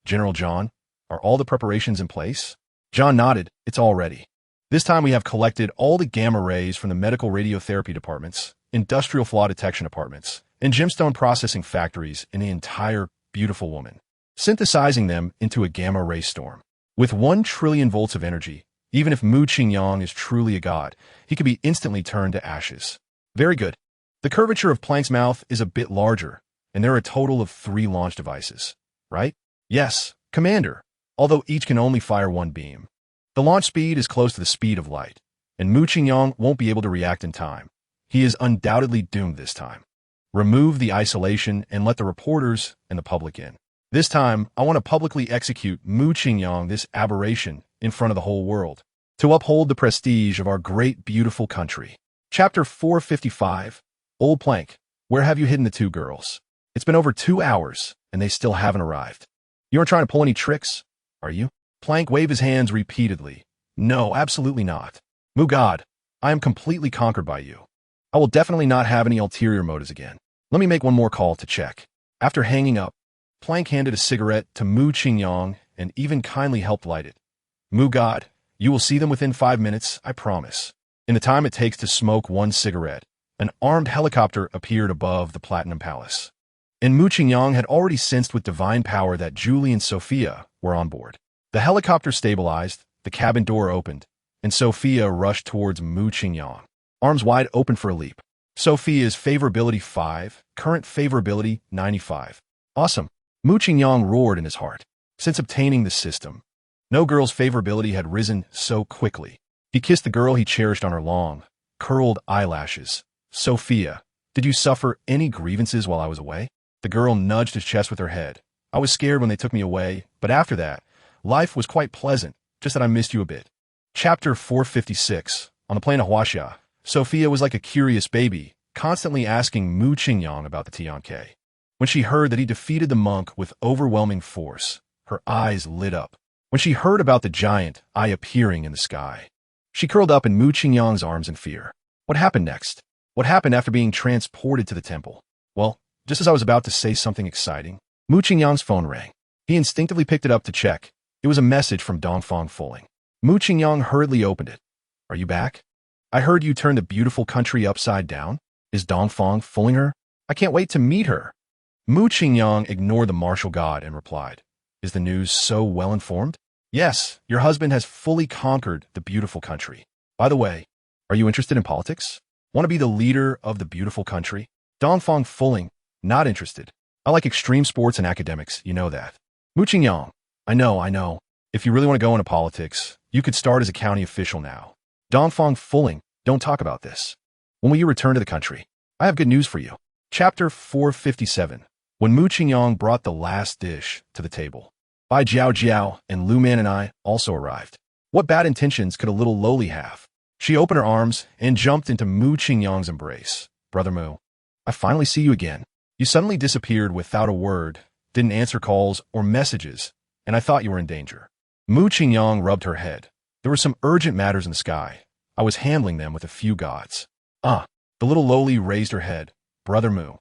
General John, are all the preparations in place? John nodded. It's all ready. This time we have collected all the gamma rays from the medical radiotherapy departments, industrial flaw detection departments, and gemstone processing factories in the entire beautiful woman, synthesizing them into a gamma ray storm. With 1 trillion volts of energy, even if Mu Qingyang is truly a god, he could be instantly turned to ashes. Very good. The curvature of Plank's mouth is a bit larger, and there are a total of 3 launch devices, right? Yes, Commander, although each can only fire 1 beam. The launch speed is close to the speed of light, and Mu Qingyang won't be able to react in time. He is undoubtedly doomed this time. Remove the isolation and let the reporters and the public in. This time, I want to publicly execute Mu Qingyang, this aberration, in front of the whole world, to uphold the prestige of our great, beautiful country. Chapter 455. Old Plank, where have you hidden the 2 girls? It's been over 2 hours, and they still haven't arrived. You aren't trying to pull any tricks, are you? Plank waved his hands repeatedly. No, absolutely not. Mu God, I am completely conquered by you. I will definitely not have any ulterior motives again. Let me make one more call to check. After hanging up, Plank handed a cigarette to Mu Qingyang and even kindly helped light it. Mu God, you will see them within 5 minutes, I promise. In the time it takes to smoke 1 cigarette, an armed helicopter appeared above the Platinum Palace. And Mu Qingyang had already sensed with divine power that Julie and Sophia were on board. The helicopter stabilized, the cabin door opened, and Sophia rushed towards Mu Qingyang, arms wide open for a leap. Sophia's favorability 5, current favorability 95. Awesome. Mu Qingyang roared in his heart. Since obtaining the system, no girl's favorability had risen so quickly. He kissed the girl he cherished on her long, curled eyelashes. Sophia, did you suffer any grievances while I was away? The girl nudged his chest with her head. I was scared when they took me away, but after that, life was quite pleasant, just that I missed you a bit. Chapter 456. On the plain of Huaxia, Sophia was like a curious baby, constantly asking Mu Qingyang about the Tianke. When she heard that he defeated the monk with overwhelming force, her eyes lit up. When she heard about the giant eye appearing in the sky, she curled up in Mu Qingyang's arms in fear. What happened next? What happened after being transported to the temple? Well, just as I was about to say something exciting, Mu Qingyang's phone rang. He instinctively picked it up to check. It was a message from Dongfang Fuling. Mu Qingyang hurriedly opened it. Are you back? I heard you turned the beautiful country upside down. Is Dongfang fooling her? I can't wait to meet her. Mu Qingyang ignored the martial god and replied, is the news so well informed? Yes, your husband has fully conquered the beautiful country. By the way, are you interested in politics? Want to be the leader of the beautiful country? Dongfang Fuling, not interested. I like extreme sports and academics, you know that. Mu Qingyang, I know. If you really want to go into politics, you could start as a county official now. Dongfang Fuling, don't talk about this. When will you return to the country? I have good news for you. Chapter 457. When Mu Qingyang brought the last dish to the table, Bai Jiao Jiao and Lu Man and I also arrived. What bad intentions could a little lowly have? She opened her arms and jumped into Mu Qingyang's embrace. Brother Mu, I finally see you again. You suddenly disappeared without a word, didn't answer calls or messages, and I thought you were in danger. Mu Qingyang rubbed her head. There were some urgent matters in the sky. I was handling them with a few gods. The little lowly raised her head. Brother Mu,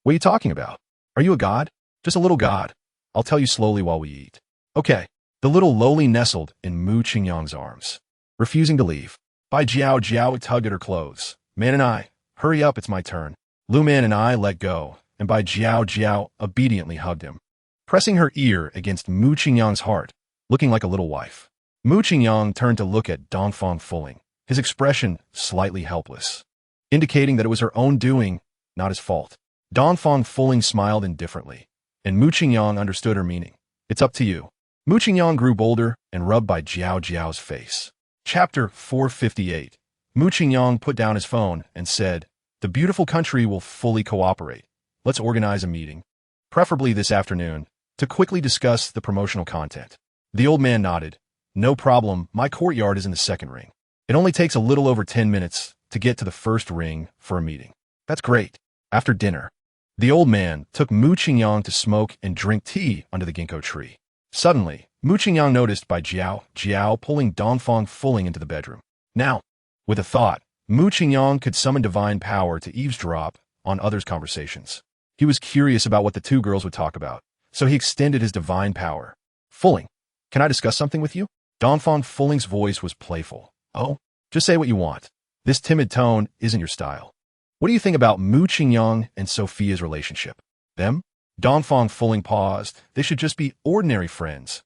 what are you talking about? Are you a god? Just a little god. I'll tell you slowly while we eat. Okay. The little lowly nestled in Mu Qingyang's arms, refusing to leave. Bai Jiao Jiao tugged at her clothes. Man and I, hurry up, it's my turn. Lu Man and I let go, and Bai Jiao Jiao obediently hugged him, pressing her ear against Mu Qingyang's heart, looking like a little wife. Mu Qingyang turned to look at Dongfang Fuling, his expression slightly helpless, indicating that it was her own doing, not his fault. Dongfang Fuling smiled indifferently, and Mu Qingyang understood her meaning. It's up to you. Mu Qingyang grew bolder and rubbed Bai Jiao Jiao's face. Chapter 458. Mu Qingyang put down his phone and said, the beautiful country will fully cooperate. Let's organize a meeting, preferably this afternoon, to quickly discuss the promotional content. The old man nodded. No problem, my courtyard is in the second ring. It only takes a little over 10 minutes to get to the first ring for a meeting. That's great. After dinner, the old man took Mu Qingyang to smoke and drink tea under the ginkgo tree. Suddenly, Mu Qingyang noticed Bai Jiao Jiao pulling Dongfang Fuling into the bedroom. Now, with a thought, Mu Qingyang could summon divine power to eavesdrop on others' conversations. He was curious about what the two girls would talk about, so he extended his divine power. Fuling, can I discuss something with you? Dongfang Fuling's voice was playful. Oh, just say what you want. This timid tone isn't your style. What do you think about Mu Qingyang and Sophia's relationship? Them? Dongfang Fuling paused. They should just be ordinary friends.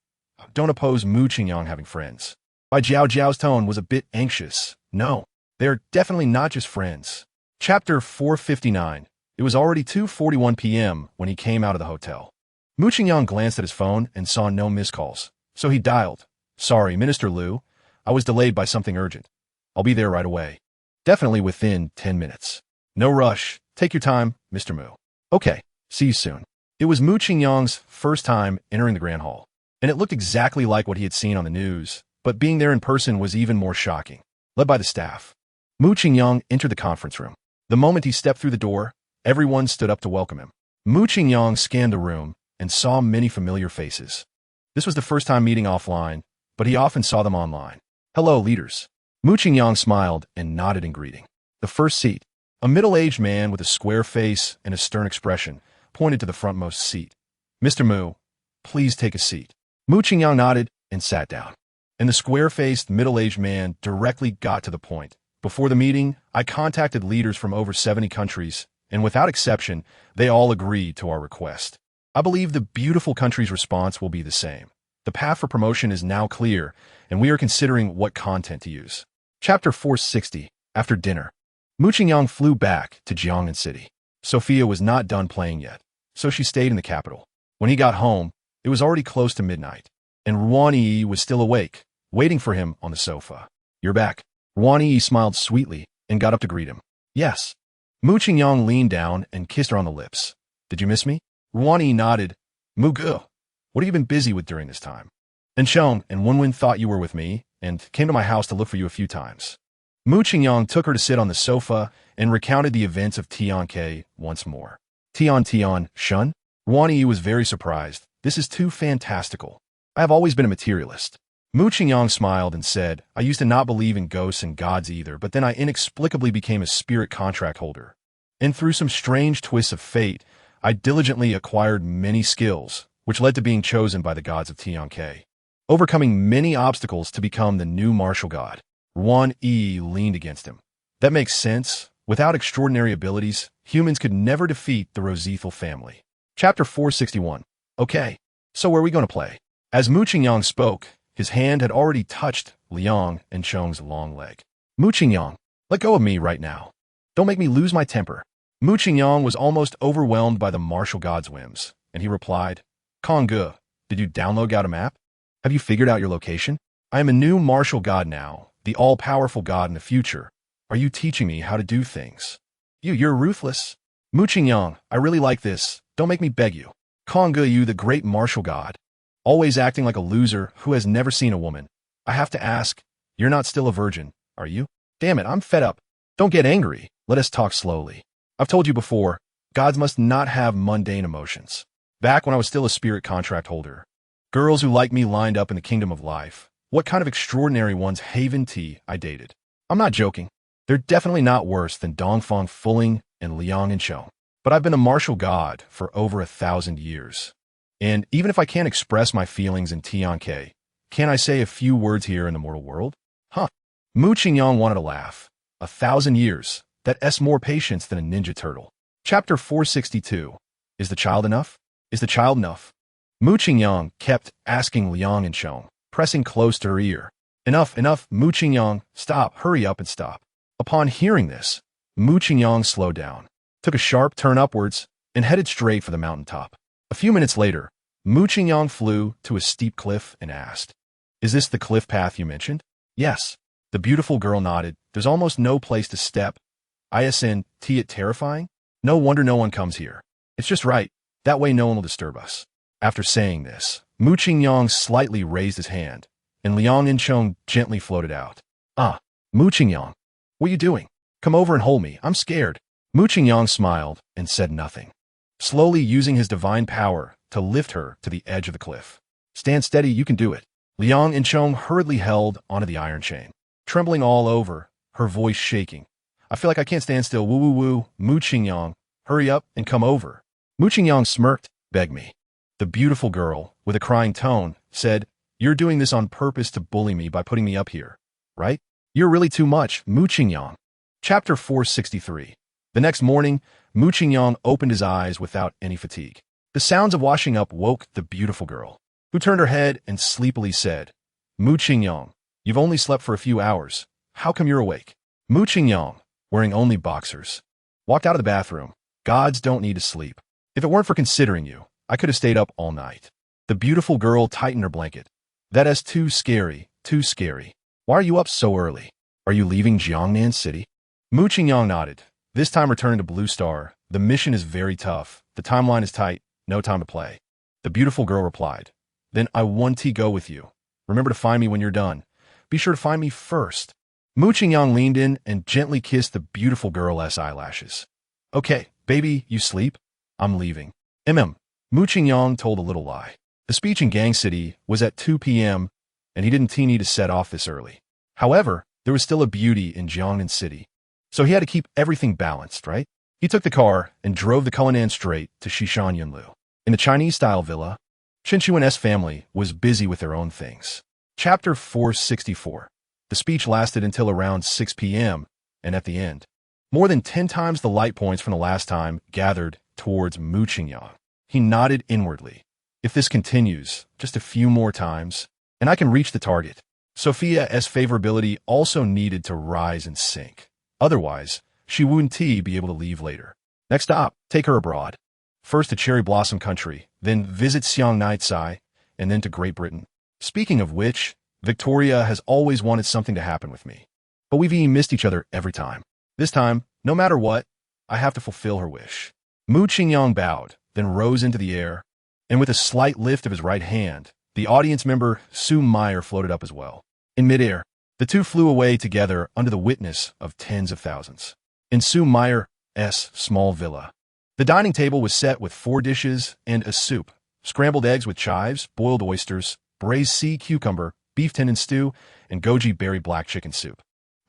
Don't oppose Mu Qingyang having friends. Bai Jiao Jiao's tone was a bit anxious. No, they are definitely not just friends. Chapter 459. It was already 2:41 p.m. when he came out of the hotel. Mu Qingyang glanced at his phone and saw no missed calls, so he dialed. Sorry, Minister Liu. I was delayed by something urgent. I'll be there right away. Definitely within 10 minutes. No rush. Take your time, Mr. Mu. Okay, see you soon. It was Mu Qingyang's first time entering the Grand Hall, and it looked exactly like what he had seen on the news, but being there in person was even more shocking. Led by the staff, Mu Qingyang entered the conference room. The moment he stepped through the door, everyone stood up to welcome him. Mu Qingyang scanned the room and saw many familiar faces. This was the first time meeting offline, but he often saw them online. Hello, leaders. Mu Qingyang smiled and nodded in greeting. The first seat, a middle-aged man with a square face and a stern expression, pointed to the frontmost seat. Mr. Mu, please take a seat. Mu Qingyang nodded and sat down. And the square-faced, middle-aged man directly got to the point. Before the meeting, I contacted leaders from over 70 countries, and without exception, they all agreed to our request. I believe the beautiful country's response will be the same. The path for promotion is now clear, and we are considering what content to use. Chapter 460. After dinner, Mu Qingyang flew back to Jiangnan City. Sophia was not done playing yet, so she stayed in the capital. When he got home, it was already close to midnight, and Ruan Yi was still awake, waiting for him on the sofa. You're back. Ruan Yi smiled sweetly and got up to greet him. Yes. Mu Qingyang leaned down and kissed her on the lips. Did you miss me? Ruan Yi nodded. Mu Ge, what have you been busy with during this time? And Sheng and Wenwen thought you were with me and came to my house to look for you a few times. Mu Qingyang took her to sit on the sofa and recounted the events of Tianke once more. Tian, Shun? Ruan Yi was very surprised. This is too fantastical. I have always been a materialist. Mu Qingyang smiled and said, I used to not believe in ghosts and gods either, but then I inexplicably became a spirit contract holder. And through some strange twists of fate, I diligently acquired many skills, which led to being chosen by the gods of Tianke, overcoming many obstacles to become the new martial god. Ruan Yi leaned against him. That makes sense. Without extraordinary abilities, humans could never defeat the Rosethal family. Chapter 461. Okay, so where are we going to play? As Mu Qingyang spoke, his hand had already touched Liang and Cheng's long leg. Mu Qingyang, let go of me right now. Don't make me lose my temper. Mu Qingyang was almost overwhelmed by the martial god's whims, and he replied, Kong Ge, did you download out a map? Have you figured out your location? I am a new martial god now, the all-powerful god in the future. Are you teaching me how to do things? You're ruthless. Mu Qingyang, I really like this. Don't make me beg you. Konga, you the great martial god. Always acting like a loser who has never seen a woman. I have to ask, you're not still a virgin, are you? Damn it, I'm fed up. Don't get angry. Let us talk slowly. I've told you before, gods must not have mundane emotions. Back when I was still a spirit contract holder, girls who like me lined up in the kingdom of life. What kind of extraordinary ones Haven T I dated. I'm not joking. They're definitely not worse than Dongfang Fuling and Liang and Chou. But I've been a martial god for over 1,000 years. And even if I can't express my feelings in Tianke, can I say a few words here in the mortal world? Huh. Mu Qingyang wanted to laugh. 1,000 years. That's more patience than a ninja turtle. Chapter 462. Is the child enough? Is the child enough? Mu Qingyang kept asking Liang and Chou, pressing close to her ear. Enough, enough, Mu Qingyang, stop, hurry up and stop. Upon hearing this, Mu Qingyang slowed down, took a sharp turn upwards, and headed straight for the mountaintop. A few minutes later, Mu Qingyang flew to a steep cliff and asked, "Is this the cliff path you mentioned?" "Yes." The beautiful girl nodded. "There's almost no place to step. Isn't it terrifying? No wonder no one comes here. It's just right. That way no one will disturb us." After saying this, Mu Qingyang slightly raised his hand, and Liang Inchong gently floated out. "Ah, Mu Qingyang, what are you doing? Come over and hold me. I'm scared." Mu Qingyang smiled and said nothing, slowly using his divine power to lift her to the edge of the cliff. "Stand steady, you can do it." Liang Inchong hurriedly held onto the iron chain, trembling all over, her voice shaking. "I feel like I can't stand still. Woo woo woo. Mu Qingyang, hurry up and come over." Mu Qingyang smirked. "Beg me." The beautiful girl, with a crying tone, said, "You're doing this on purpose to bully me by putting me up here, right? You're really too much, Mu Qingyang." Chapter 463. The next morning, Mu Qingyang opened his eyes without any fatigue. The sounds of washing up woke the beautiful girl, who turned her head and sleepily said, "Mu Qingyang, you've only slept for a few hours. How come you're awake?" Mu Qingyang, wearing only boxers, walked out of the bathroom. "Gods don't need to sleep. If it weren't for considering you, I could have stayed up all night." The beautiful girl tightened her blanket. "That is too scary, too scary. Why are you up so early? Are you leaving Jiangnan City?" Mu Qingyang nodded, this time returning to Blue Star. "The mission is very tough. The timeline is tight. No time to play." The beautiful girl replied, "Then I want to go with you. Remember to find me when you're done. Be sure to find me first." Mu Qingyang leaned in and gently kissed the beautiful girl's eyelashes. "Okay, baby, you sleep? I'm leaving." Mu Qingyang told a little lie. The speech in Gang City was at 2 p.m., and he didn't need to set off this early. However, there was still a beauty in Jiangnan City, so he had to keep everything balanced, right? He took the car and drove the Cullinan straight to Shishan Yunlu. In the Chinese-style villa, Chen Chu and S family was busy with their own things. Chapter 464. The speech lasted until around 6 p.m., and at the end, more than 10 times the light points from the last time gathered towards Mu Qingyang. He nodded inwardly. If this continues, just a few more times, and I can reach the target. Sophia's favorability also needed to rise and sink. Otherwise, she wouldn't be able to leave later. Next stop, take her abroad. First to Cherry Blossom Country, then visit Xiang Naitsai, and then to Great Britain. Speaking of which, Victoria has always wanted something to happen with me. But we've missed each other every time. This time, no matter what, I have to fulfill her wish. Mu Qingyang bowed, then rose into the air, and with a slight lift of his right hand, the audience member Su Meyer floated up as well. In midair, the two flew away together under the witness of tens of thousands. In Su Meyer's small villa, the dining table was set with 4 dishes and a soup, scrambled eggs with chives, boiled oysters, braised sea cucumber, beef tendon stew, and goji berry black chicken soup.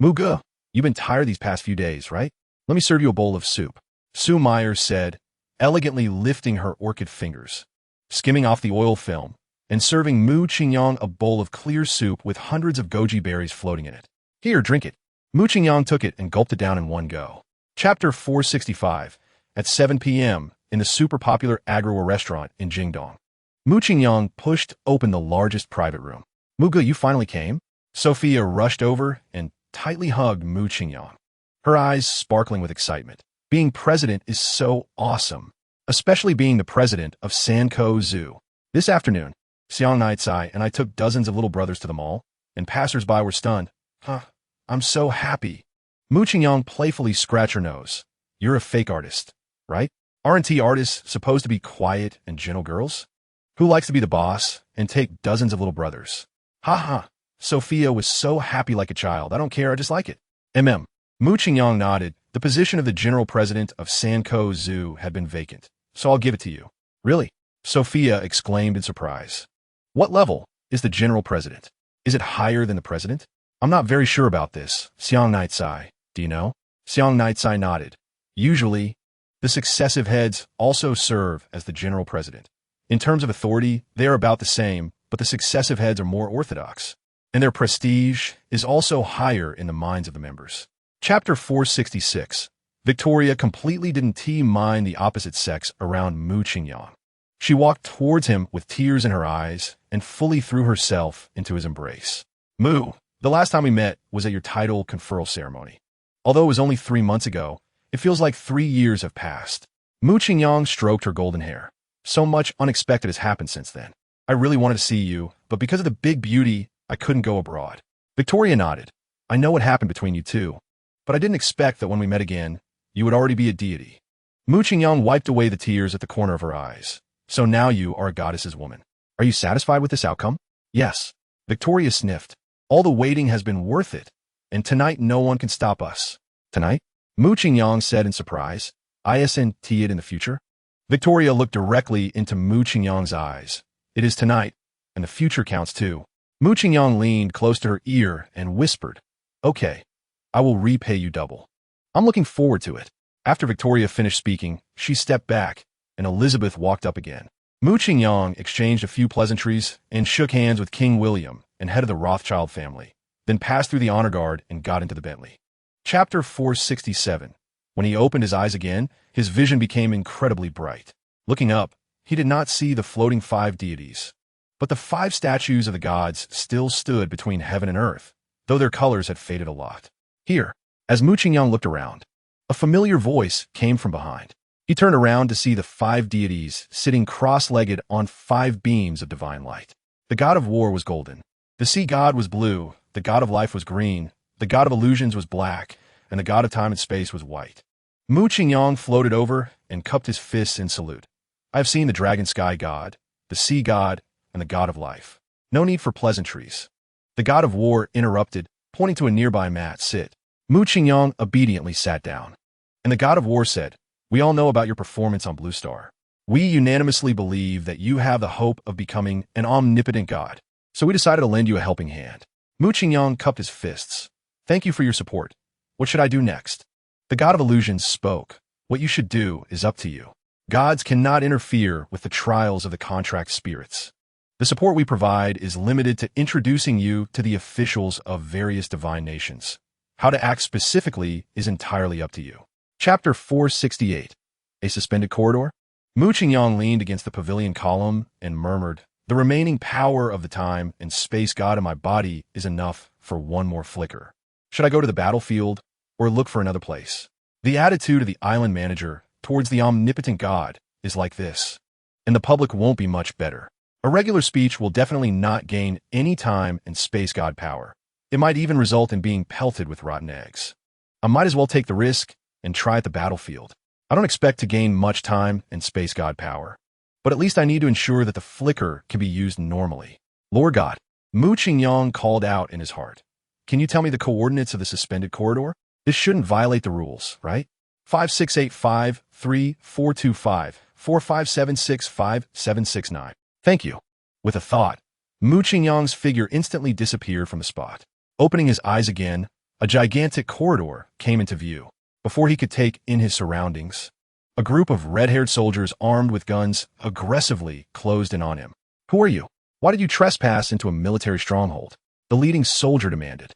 "Muga, you've been tired these past few days, right? Let me serve you a bowl of soup," Su Meyer said, elegantly lifting her orchid fingers, skimming off the oil film, and serving Mu Qingyang a bowl of clear soup with hundreds of goji berries floating in it. "Here, drink it." Mu Qingyang took it and gulped it down in one go. Chapter 465. At 7 p.m., in the super popular Agro restaurant in Jingdong, Mu Qingyang pushed open the largest private room. "Muga, you finally came?" Sophia rushed over and tightly hugged Mu Qingyang, her eyes sparkling with excitement. Being president is so awesome, especially being the president of Sanko Zoo. This afternoon, Xiang Nightsai and I took dozens of little brothers to the mall, and passers-by were stunned. Huh, I'm so happy. Mu Qingyang playfully scratched her nose. You're a fake artist, right? Aren't artists supposed to be quiet and gentle girls? Who likes to be the boss and take dozens of little brothers? Ha ha. Sophia was so happy like a child. I don't care, I just like it. Mu Qingyang nodded. The position of the general president of Sanko Zoo had been vacant, so I'll give it to you. Really? Sophia exclaimed in surprise. What level is the general president? Is it higher than the president? I'm not very sure about this. Xiang Nightsai, do you know? Xiang Nightsai nodded. Usually, the successive heads also serve as the general president. In terms of authority, they are about the same, but the successive heads are more orthodox, and their prestige is also higher in the minds of the members. Chapter 466. Victoria completely didn't mind the opposite sex around Mu Qingyang. She walked towards him with tears in her eyes and fully threw herself into his embrace. Mu, the last time we met was at your title conferral ceremony. Although it was only 3 months ago, it feels like 3 years have passed. Mu Qingyang stroked her golden hair. So much unexpected has happened since then. I really wanted to see you, but because of the big beauty, I couldn't go abroad. Victoria nodded. I know what happened between you two, but I didn't expect that when we met again, you would already be a deity. Mu Qingyang wiped away the tears at the corner of her eyes. So now you are a goddess's woman. Are you satisfied with this outcome? Yes. Victoria sniffed. All the waiting has been worth it, and tonight no one can stop us. Tonight? Mu Qingyang said in surprise. Isn't it in the future? Victoria looked directly into Mu Qingyang's eyes. It is tonight, and the future counts too. Mu Qingyang leaned close to her ear and whispered, Okay, I will repay you double. I'm looking forward to it. After Victoria finished speaking, she stepped back, and Elizabeth walked up again. Mu Qingyang exchanged a few pleasantries and shook hands with King William and head of the Rothschild family, then passed through the honor guard and got into the Bentley. Chapter 467. When he opened his eyes again, his vision became incredibly bright. Looking up, he did not see the floating 5 deities, but the 5 statues of the gods still stood between heaven and earth, though their colors had faded a lot. Here, as Mu Qingyang looked around, a familiar voice came from behind. He turned around to see the 5 deities sitting cross-legged on 5 beams of divine light. The god of war was golden. The sea god was blue. The god of life was green. The god of illusions was black. And the god of time and space was white. Mu Qingyang floated over and cupped his fists in salute. I have seen the dragon sky god, the sea god, and the god of life. No need for pleasantries. The god of war interrupted, pointing to a nearby mat. Sit. Mu Qingyang obediently sat down. And the god of war said, We all know about your performance on Blue Star. We unanimously believe that you have the hope of becoming an omnipotent god, so we decided to lend you a helping hand. Mu Qingyang cupped his fists. Thank you for your support. What should I do next? The god of illusions spoke. What you should do is up to you. Gods cannot interfere with the trials of the contract spirits. The support we provide is limited to introducing you to the officials of various divine nations. How to act specifically is entirely up to you. Chapter 468. A suspended corridor? Mu Qingyang leaned against the pavilion column and murmured, The remaining power of the time and space god in my body is enough for one more flicker. Should I go to the battlefield or look for another place? The attitude of the island manager towards the omnipotent god is like this, and the public won't be much better. A regular speech will definitely not gain any time and space god power. It might even result in being pelted with rotten eggs. I might as well take the risk and try at the battlefield. I don't expect to gain much time and space god power, but at least I need to ensure that the flicker can be used normally. Lord God, Mu Qingyang called out in his heart. Can you tell me the coordinates of the suspended corridor? This shouldn't violate the rules, right? 5685 3425 4576 5769. Thank you. With a thought, Mu Qingyang's figure instantly disappeared from the spot. Opening his eyes again, a gigantic corridor came into view. Before he could take in his surroundings, a group of red-haired soldiers armed with guns aggressively closed in on him. Who are you? Why did you trespass into a military stronghold? The leading soldier demanded.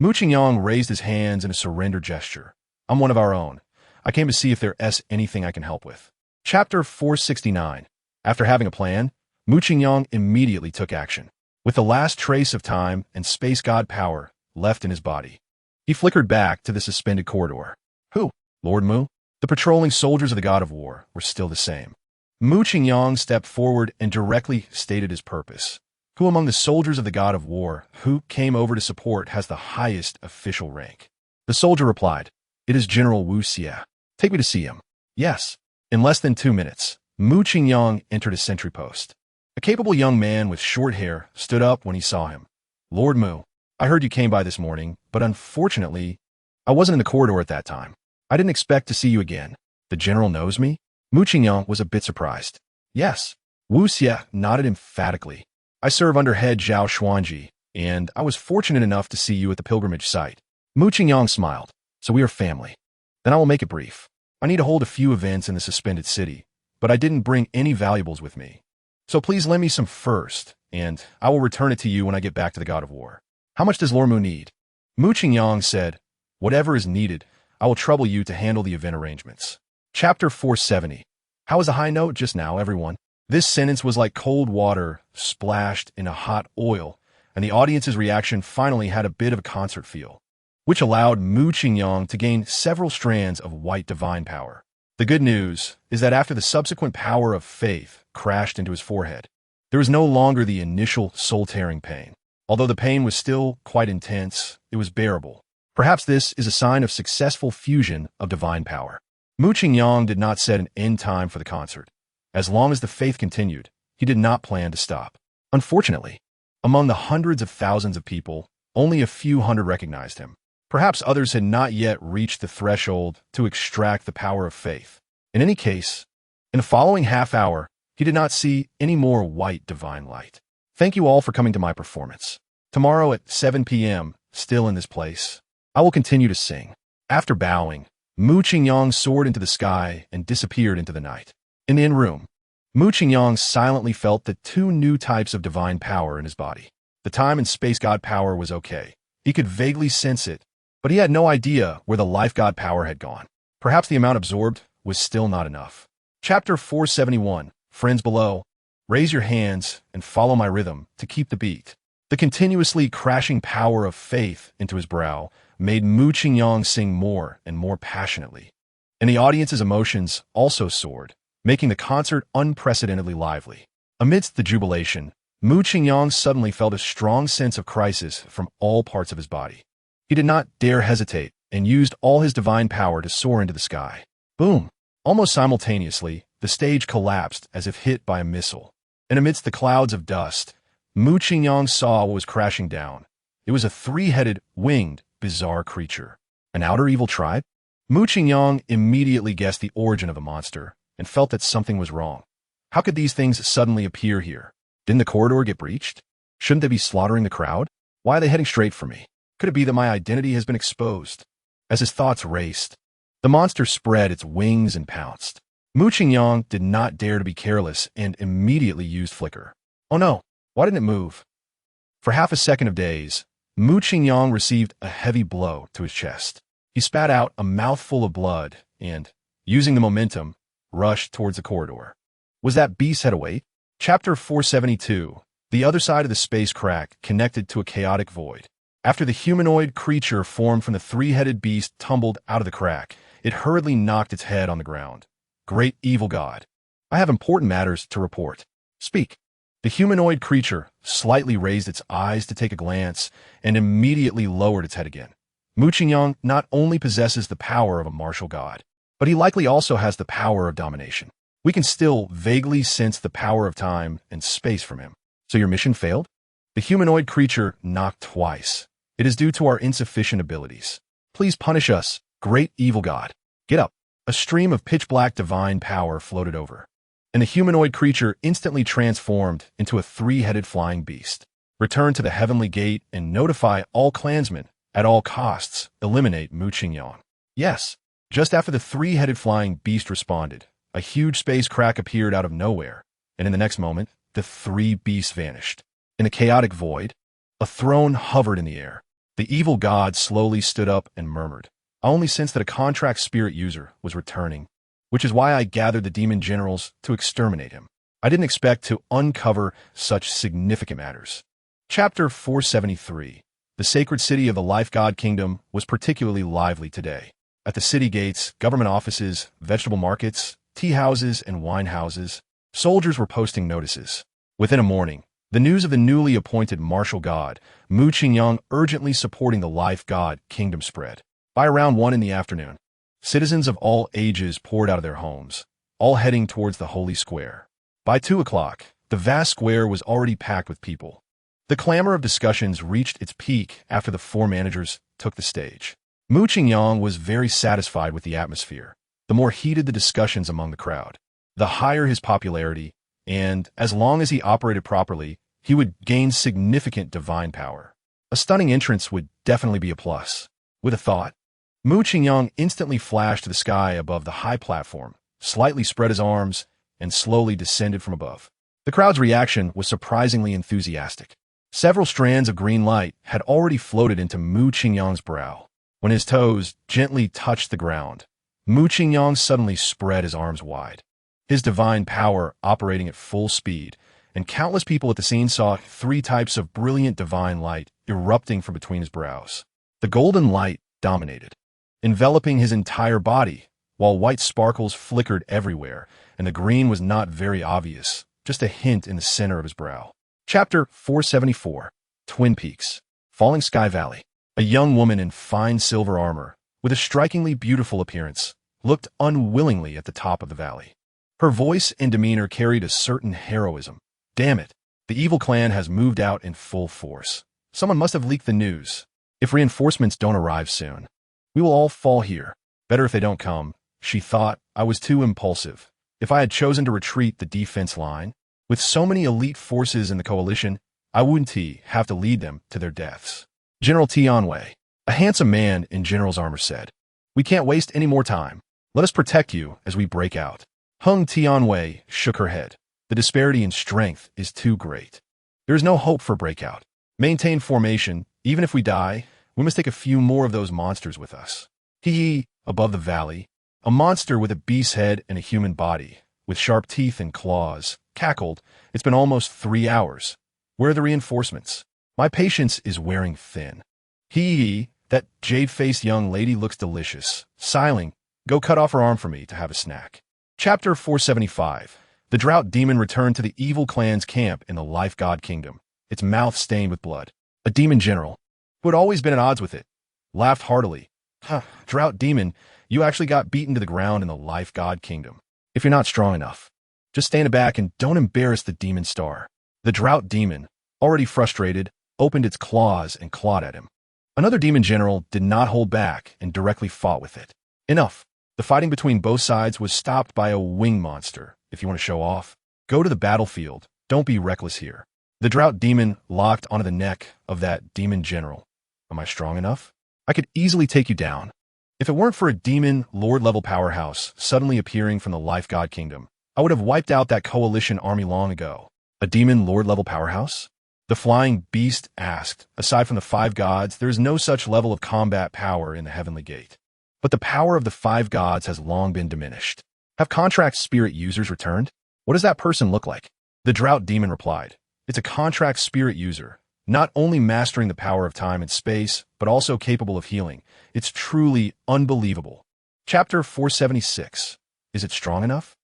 Mu Qingyang raised his hands in a surrender gesture. I'm one of our own. I came to see if there's anything I can help with. Chapter 469. After having a plan, Mu Qingyang immediately took action. With the last trace of time and space god power left in his body, he flickered back to the suspended corridor. Who? Lord Mu? The patrolling soldiers of the god of war were still the same. Mu Qingyang stepped forward and directly stated his purpose. Who among the soldiers of the god of war who came over to support has the highest official rank? The soldier replied, "It is General Wu Xia. Take me to see him." Yes. In less than 2 minutes, Mu Qingyang entered a sentry post. A capable young man with short hair stood up when he saw him. "Lord Mu, I heard you came by this morning, but unfortunately, I wasn't in the corridor at that time. I didn't expect to see you again. The general knows me?" Mu Qingyang was a bit surprised. "Yes." Wu Xia nodded emphatically. "I serve under head Zhao Xuanji, and I was fortunate enough to see you at the pilgrimage site." Mu Qingyang smiled. "So we are family. Then I will make it brief. I need to hold a few events in the suspended city, but I didn't bring any valuables with me. So please lend me some first, and I will return it to you when I get back to the God of War. How much does Lord Mu need?" Mu Qingyang said, "Whatever is needed, I will trouble you to handle the event arrangements." Chapter 470. How was a high note just now, everyone? This sentence was like cold water splashed in a hot oil, and the audience's reaction finally had a bit of a concert feel, which allowed Mu Qingyang to gain several strands of white divine power. The good news is that after the subsequent power of faith crashed into his forehead, there was no longer the initial soul-tearing pain. Although the pain was still quite intense, it was bearable. Perhaps this is a sign of successful fusion of divine power. Mu Qingyang did not set an end time for the concert. As long as the faith continued, he did not plan to stop. Unfortunately, among the hundreds of thousands of people, only a few hundred recognized him. Perhaps others had not yet reached the threshold to extract the power of faith. In any case, in the following half hour, he did not see any more white divine light. Thank you all for coming to my performance. Tomorrow at 7 p.m., still in this place, I will continue to sing. After bowing, Mu Qingyang soared into the sky and disappeared into the night. In the in-room, Mu Qingyang silently felt the two new types of divine power in his body. The time and space god power was okay. He could vaguely sense it, but he had no idea where the life god power had gone. Perhaps the amount absorbed was still not enough. Chapter 471. Friends below, raise your hands and follow my rhythm to keep the beat. The continuously crashing power of faith into his brow made Mu Qingyang sing more and more passionately. And the audience's emotions also soared, making the concert unprecedentedly lively. Amidst the jubilation, Mu Qingyang suddenly felt a strong sense of crisis from all parts of his body. He did not dare hesitate and used all his divine power to soar into the sky. Boom! Almost simultaneously, the stage collapsed as if hit by a missile. And amidst the clouds of dust, Mu Qingyang saw what was crashing down. It was a three-headed, winged, bizarre creature. An outer evil tribe? Mu Qingyang immediately guessed the origin of the monster and felt that something was wrong. How could these things suddenly appear here? Didn't the corridor get breached? Shouldn't they be slaughtering the crowd? Why are they heading straight for me? Could it be that my identity has been exposed? As his thoughts raced, the monster spread its wings and pounced. Mu Qingyang did not dare to be careless and immediately used flicker. Oh no, why didn't it move? For half a second of daze, Mu Qingyang received a heavy blow to his chest. He spat out a mouthful of blood and, using the momentum, rushed towards the corridor. Was that beast head away? Chapter 472. The other side of the space crack connected to a chaotic void. After the humanoid creature formed from the three-headed beast tumbled out of the crack, it hurriedly knocked its head on the ground. Great evil god, I have important matters to report. Speak. The humanoid creature slightly raised its eyes to take a glance and immediately lowered its head again. Mu Qingyang not only possesses the power of a martial god, but he likely also has the power of domination. We can still vaguely sense the power of time and space from him. So your mission failed? The humanoid creature knocked twice. It is due to our insufficient abilities. Please punish us, great evil god. Get up. A stream of pitch-black divine power floated over, and the humanoid creature instantly transformed into a three-headed flying beast. Return to the heavenly gate and notify all clansmen, at all costs, eliminate Mu Qingyang. Yes. Just after the three-headed flying beast responded, a huge space crack appeared out of nowhere, and in the next moment, the three beasts vanished. In the chaotic void, a throne hovered in the air. The evil god slowly stood up and murmured, I only sensed that a contract spirit user was returning, which is why I gathered the demon generals to exterminate him. I didn't expect to uncover such significant matters. Chapter 473. The sacred city of the Life God Kingdom was particularly lively today. At the city gates, government offices, vegetable markets, tea houses, and wine houses, Soldiers were posting notices. Within a morning, the news of the newly appointed martial god, Mu Qingyang, urgently supporting the life god kingdom spread. By around 1 in the afternoon, citizens of all ages poured out of their homes, all heading towards the holy square. By 2 o'clock, the vast square was already packed with people. The clamor of discussions reached its peak after the 4 managers took the stage. Mu Qingyang was very satisfied with the atmosphere. The more heated the discussions among the crowd, the higher his popularity, and as long as he operated properly, he would gain significant divine power. A stunning entrance would definitely be a plus. With a thought, Mu Qingyang instantly flashed to the sky above the high platform, slightly spread his arms, and slowly descended from above. The crowd's reaction was surprisingly enthusiastic. Several strands of green light had already floated into Mu Qingyang's brow. When his toes gently touched the ground, Mu Qingyang suddenly spread his arms wide, his divine power operating at full speed, and countless people at the scene saw 3 types of brilliant divine light erupting from between his brows. The golden light dominated, enveloping his entire body, while white sparkles flickered everywhere, and the green was not very obvious, just a hint in the center of his brow. Chapter 474, Twin Peaks, Falling Sky Valley. A young woman in fine silver armor, with a strikingly beautiful appearance, looked unwillingly at the top of the valley. Her voice and demeanor carried a certain heroism. Damn it, the evil clan has moved out in full force. Someone must have leaked the news. If reinforcements don't arrive soon, we will all fall here. Better if they don't come, she thought. I was too impulsive. If I had chosen to retreat the defense line, with so many elite forces in the coalition, I wouldn't have to lead them to their deaths. General Tianwei, a handsome man in general's armor, said, "We can't waste any more time. Let us protect you as we break out." Hung Tianwei shook her head. The disparity in strength is too great. There is no hope for breakout. Maintain formation. Even if we die, we must take a few more of those monsters with us. Above the valley, a monster with a beast's head and a human body, with sharp teeth and claws, cackled. "It's been almost 3 hours. Where are the reinforcements? My patience is wearing thin." That jade-faced young lady looks delicious. Sighing, go cut off her arm for me to have a snack. Chapter 475. The drought demon returned to the evil clan's camp in the life god kingdom, its mouth stained with blood. A demon general, who had always been at odds with it, laughed heartily. Drought demon, you actually got beaten to the ground in the life god kingdom. If you're not strong enough, just stay in the back and don't embarrass the demon star. The drought demon, already frustrated, opened its claws and clawed at him. Another demon general did not hold back and directly fought with it. Enough. The fighting between both sides was stopped by a wing monster. If you want to show off, go to the battlefield. Don't be reckless here. The drought demon locked onto the neck of that demon general. Am I strong enough? I could easily take you down. If it weren't for a demon lord-level powerhouse suddenly appearing from the life god kingdom, I would have wiped out that coalition army long ago. A demon lord-level powerhouse? The flying beast asked. Aside from the 5 gods, there is no such level of combat power in the Heavenly Gate. But the power of the 5 gods has long been diminished. Have contract spirit users returned? What does that person look like? The drought demon replied. It's a contract spirit user, not only mastering the power of time and space, but also capable of healing. It's truly unbelievable. Chapter 476. Is it strong enough?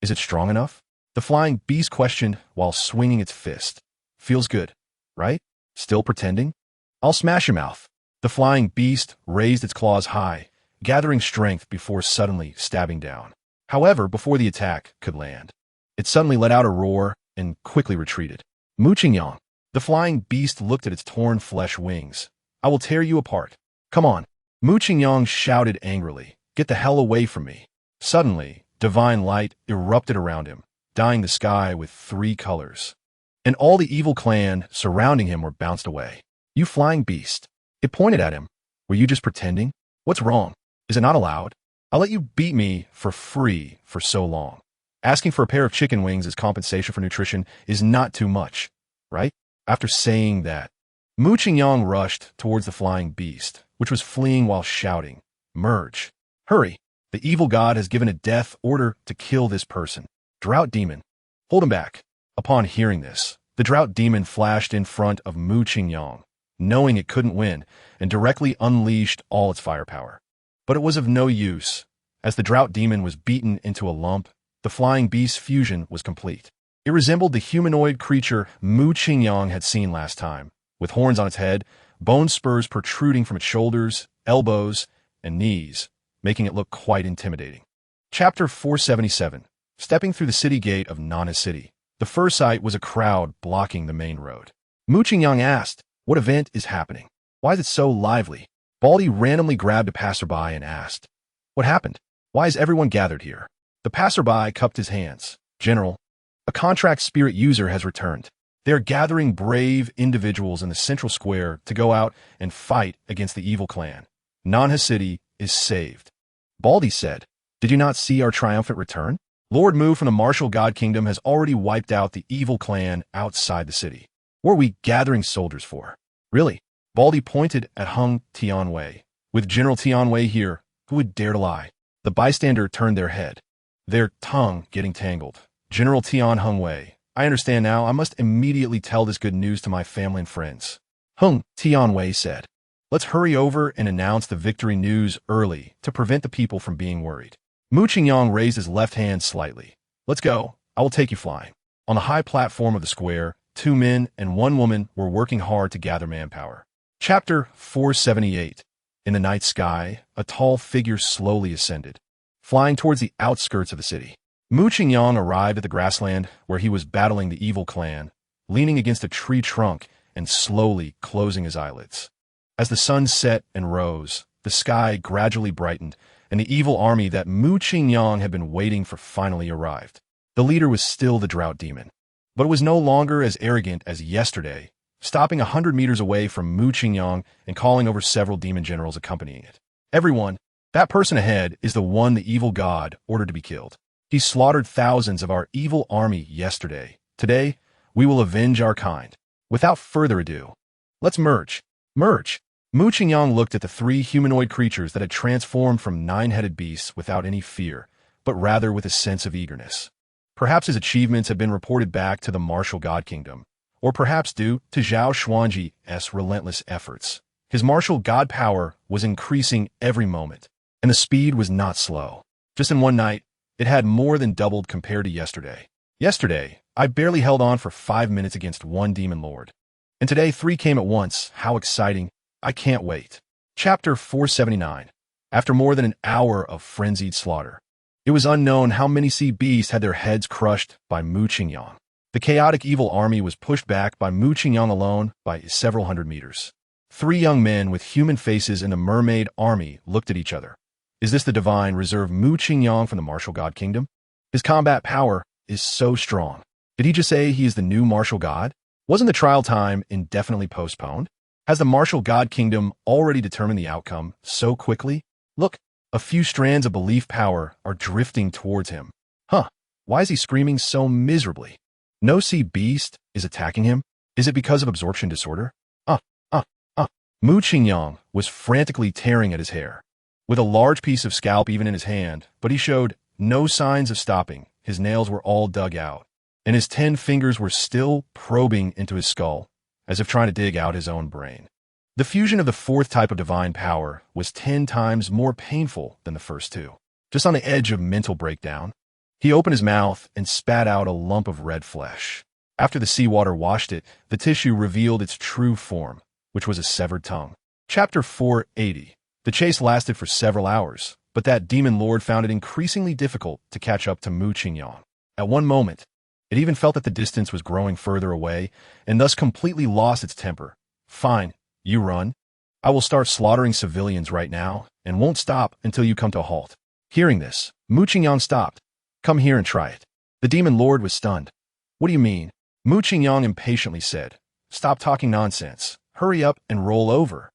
Is it strong enough? The flying beast questioned while swinging its fist. Feels good, right? Still pretending? I'll smash your mouth. The flying beast raised its claws high, gathering strength before suddenly stabbing down. However, before the attack could land, it suddenly let out a roar and quickly retreated. Mu Qingyang, the flying beast, looked at its torn flesh wings. I will tear you apart. Come on. Mu Qingyang shouted angrily. Get the hell away from me. Suddenly, divine light erupted around him, dyeing the sky with 3 colors. And all the evil clan surrounding him were bounced away. You flying beast. It pointed at him. Were you just pretending? What's wrong? Is it not allowed? I'll let you beat me for free for so long. Asking for a pair of chicken wings as compensation for nutrition is not too much, right? After saying that, Mu Qingyang rushed towards the flying beast, which was fleeing while shouting, "Merge! Hurry! The evil god has given a death order to kill this person. Drought demon, hold him back." Upon hearing this, the drought demon flashed in front of Mu Qingyang, knowing it couldn't win, and directly unleashed all its firepower. But it was of no use. As the drought demon was beaten into a lump, The flying beast's fusion was complete. It resembled the humanoid creature Mu Qingyang had seen last time, with horns on its head, bone spurs protruding from its shoulders, elbows, and knees, making it look quite intimidating. Chapter 477. Stepping through the city gate of Nana City. The first sight was a crowd blocking the main road. Mu Qingyang asked, "What event is happening? Why is it so lively?" Baldy randomly grabbed a passerby and asked, "What happened? Why is everyone gathered here?" The passerby cupped his hands. "General, a contract spirit user has returned. They are gathering brave individuals in the central square to go out and fight against the evil clan. Nana City is saved." Baldy said, "Did you not see our triumphant return? Lord Mu from the martial god kingdom has already wiped out the evil clan outside the city. What are we gathering soldiers for?" "Really?" Baldy pointed at Hung Tianwei. "With General Tianwei here, who would dare to lie?" The bystander turned their head, their tongue getting tangled. "General Tian Hungwei, I understand now. I must immediately tell this good news to my family and friends." Hung Tianwei said, "Let's hurry over and announce the victory news early to prevent the people from being worried." Mu Qingyang raised his left hand slightly. "Let's go. I will take you flying." On the high platform of the square, 2 men and 1 woman were working hard to gather manpower. Chapter 478. In the night sky, a tall figure slowly ascended, flying towards the outskirts of the city. Mu Qingyang arrived at the grassland where he was battling the evil clan, leaning against a tree trunk and slowly closing his eyelids. As the sun set and rose, the sky gradually brightened, and the evil army that Mu Qingyang had been waiting for finally arrived. The leader was still the drought demon, but it was no longer as arrogant as yesterday, stopping 100 meters away from Mu Qingyang and calling over several demon generals accompanying it. "Everyone, that person ahead is the one the evil god ordered to be killed. He slaughtered thousands of our evil army yesterday. Today, we will avenge our kind. Without further ado, let's merge." Merge. Mu Qingyang looked at the 3 humanoid creatures that had transformed from 9-headed beasts without any fear, but rather with a sense of eagerness. Perhaps his achievements had been reported back to the martial god kingdom, or perhaps due to Zhao Xuanji's relentless efforts. His martial god power was increasing every moment, and the speed was not slow. Just in one night, it had more than doubled compared to yesterday. Yesterday, I barely held on for 5 minutes against 1 demon lord. And today 3 came at once. How exciting. I can't wait. Chapter 479. After more than an hour of frenzied slaughter, it was unknown how many sea beasts had their heads crushed by Mu Qingyang. The chaotic evil army was pushed back by Mu Qingyang alone by several hundred meters. 3 young men with human faces in the mermaid army looked at each other. Is this the divine reserve Mu Qingyang from the martial god kingdom? His combat power is so strong. Did he just say he is the new martial god? Wasn't the trial time indefinitely postponed? Has the martial god kingdom already determined the outcome so quickly? Look, a few strands of belief power are drifting towards him. Why is he screaming so miserably? No sea beast is attacking him? Is it because of absorption disorder? Mu Qingyang was frantically tearing at his hair, with a large piece of scalp even in his hand, but he showed no signs of stopping. His nails were all dug out, and his 10 fingers were still probing into his skull, as if trying to dig out his own brain. The fusion of the 4th type of divine power was 10 times more painful than the first 2. Just on the edge of mental breakdown, he opened his mouth and spat out a lump of red flesh. After the seawater washed it, the tissue revealed its true form, which was a severed tongue. Chapter 480. The chase lasted for several hours, but that demon lord found it increasingly difficult to catch up to Mu Qingyang. At one moment, it even felt that the distance was growing further away, and thus completely lost its temper. "Fine, you run. I will start slaughtering civilians right now, and won't stop until you come to a halt." Hearing this, Mu Qingyang stopped. "Come here and try it." The demon lord was stunned. "What do you mean?" Mu Qingyang impatiently said. "Stop talking nonsense. Hurry up and roll over."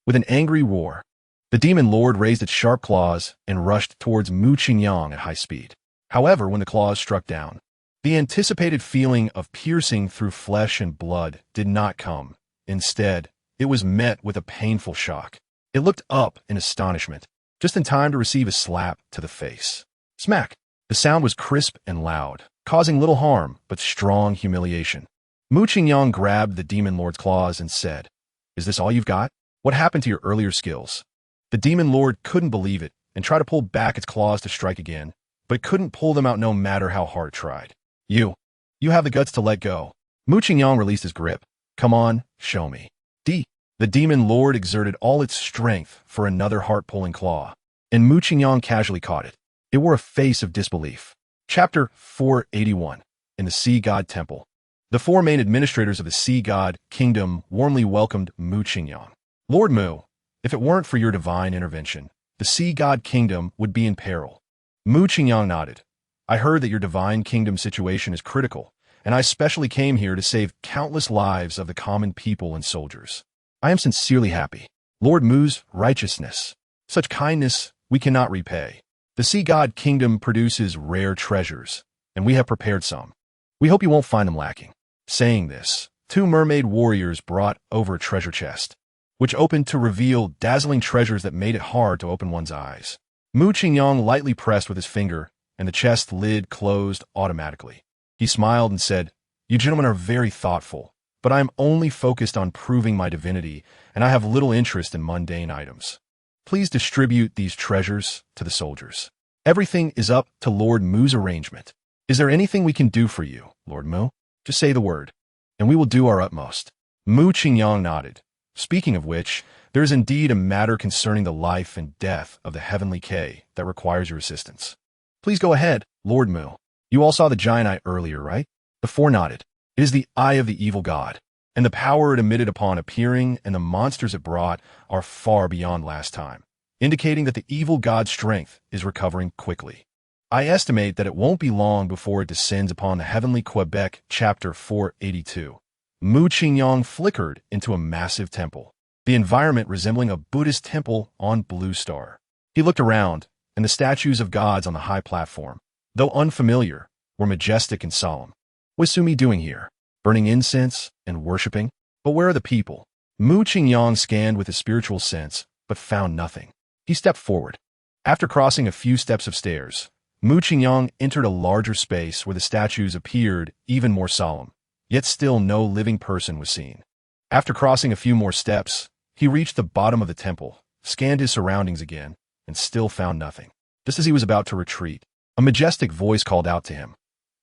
With an angry roar, the demon lord raised its sharp claws and rushed towards Mu Qingyang at high speed. However, when the claws struck down, the anticipated feeling of piercing through flesh and blood did not come. Instead, it was met with a painful shock. It looked up in astonishment, just in time to receive a slap to the face. Smack! The sound was crisp and loud, causing little harm but strong humiliation. Mu Qingyang grabbed the demon lord's claws and said, "Is this all you've got? What happened to your earlier skills?" The demon lord couldn't believe it and tried to pull back its claws to strike again, but couldn't pull them out no matter how hard it tried. You have the guts to let go. Mu Qingyang released his grip. Come on, show me. The demon lord exerted all its strength for another heart-pulling claw, and Mu Qingyang casually caught it. It wore a face of disbelief. Chapter 481. In the Sea God Temple. The four main administrators of the Sea God Kingdom warmly welcomed Mu Qingyang. Lord Mu, if it weren't for your divine intervention, the Sea God Kingdom would be in peril. Mu Qingyang nodded. I heard that your divine kingdom situation is critical, and I specially came here to save countless lives of the common people and soldiers. I am sincerely happy. Lord Mu's righteousness. Such kindness we cannot repay. The Sea God Kingdom produces rare treasures, and we have prepared some. We hope you won't find them lacking. Saying this, two mermaid warriors brought over a treasure chest, which opened to reveal dazzling treasures that made it hard to open one's eyes. Mu Qingyang lightly pressed with his finger, and the chest lid closed automatically. He smiled and said, You gentlemen are very thoughtful, but I am only focused on proving my divinity, and I have little interest in mundane items. Please distribute these treasures to the soldiers. Everything is up to Lord Mu's arrangement. Is there anything we can do for you, Lord Mu? Just say the word, and we will do our utmost. Mu Qingyang nodded. Speaking of which, there is indeed a matter concerning the life and death of the Heavenly K that requires your assistance. Please go ahead, Lord Mu. You all saw the giant eye earlier, right? The four nodded. It is the eye of the evil god, and the power it emitted upon appearing and the monsters it brought are far beyond last time, indicating that the evil god's strength is recovering quickly. I estimate that it won't be long before it descends upon the heavenly Quebec. Chapter 482. Mu Qingyang flickered into a massive temple, the environment resembling a Buddhist temple on Blue Star. He looked around, and the statues of gods on the high platform, though unfamiliar, were majestic and solemn. What's Sumi doing here? Burning incense and worshipping? But where are the people? Mu Qingyang scanned with his spiritual sense, but found nothing. He stepped forward. After crossing a few steps of stairs, Mu Qingyang entered a larger space where the statues appeared even more solemn, yet still no living person was seen. After crossing a few more steps, he reached the bottom of the temple, scanned his surroundings again, and still found nothing. Just as he was about to retreat, a majestic voice called out to him.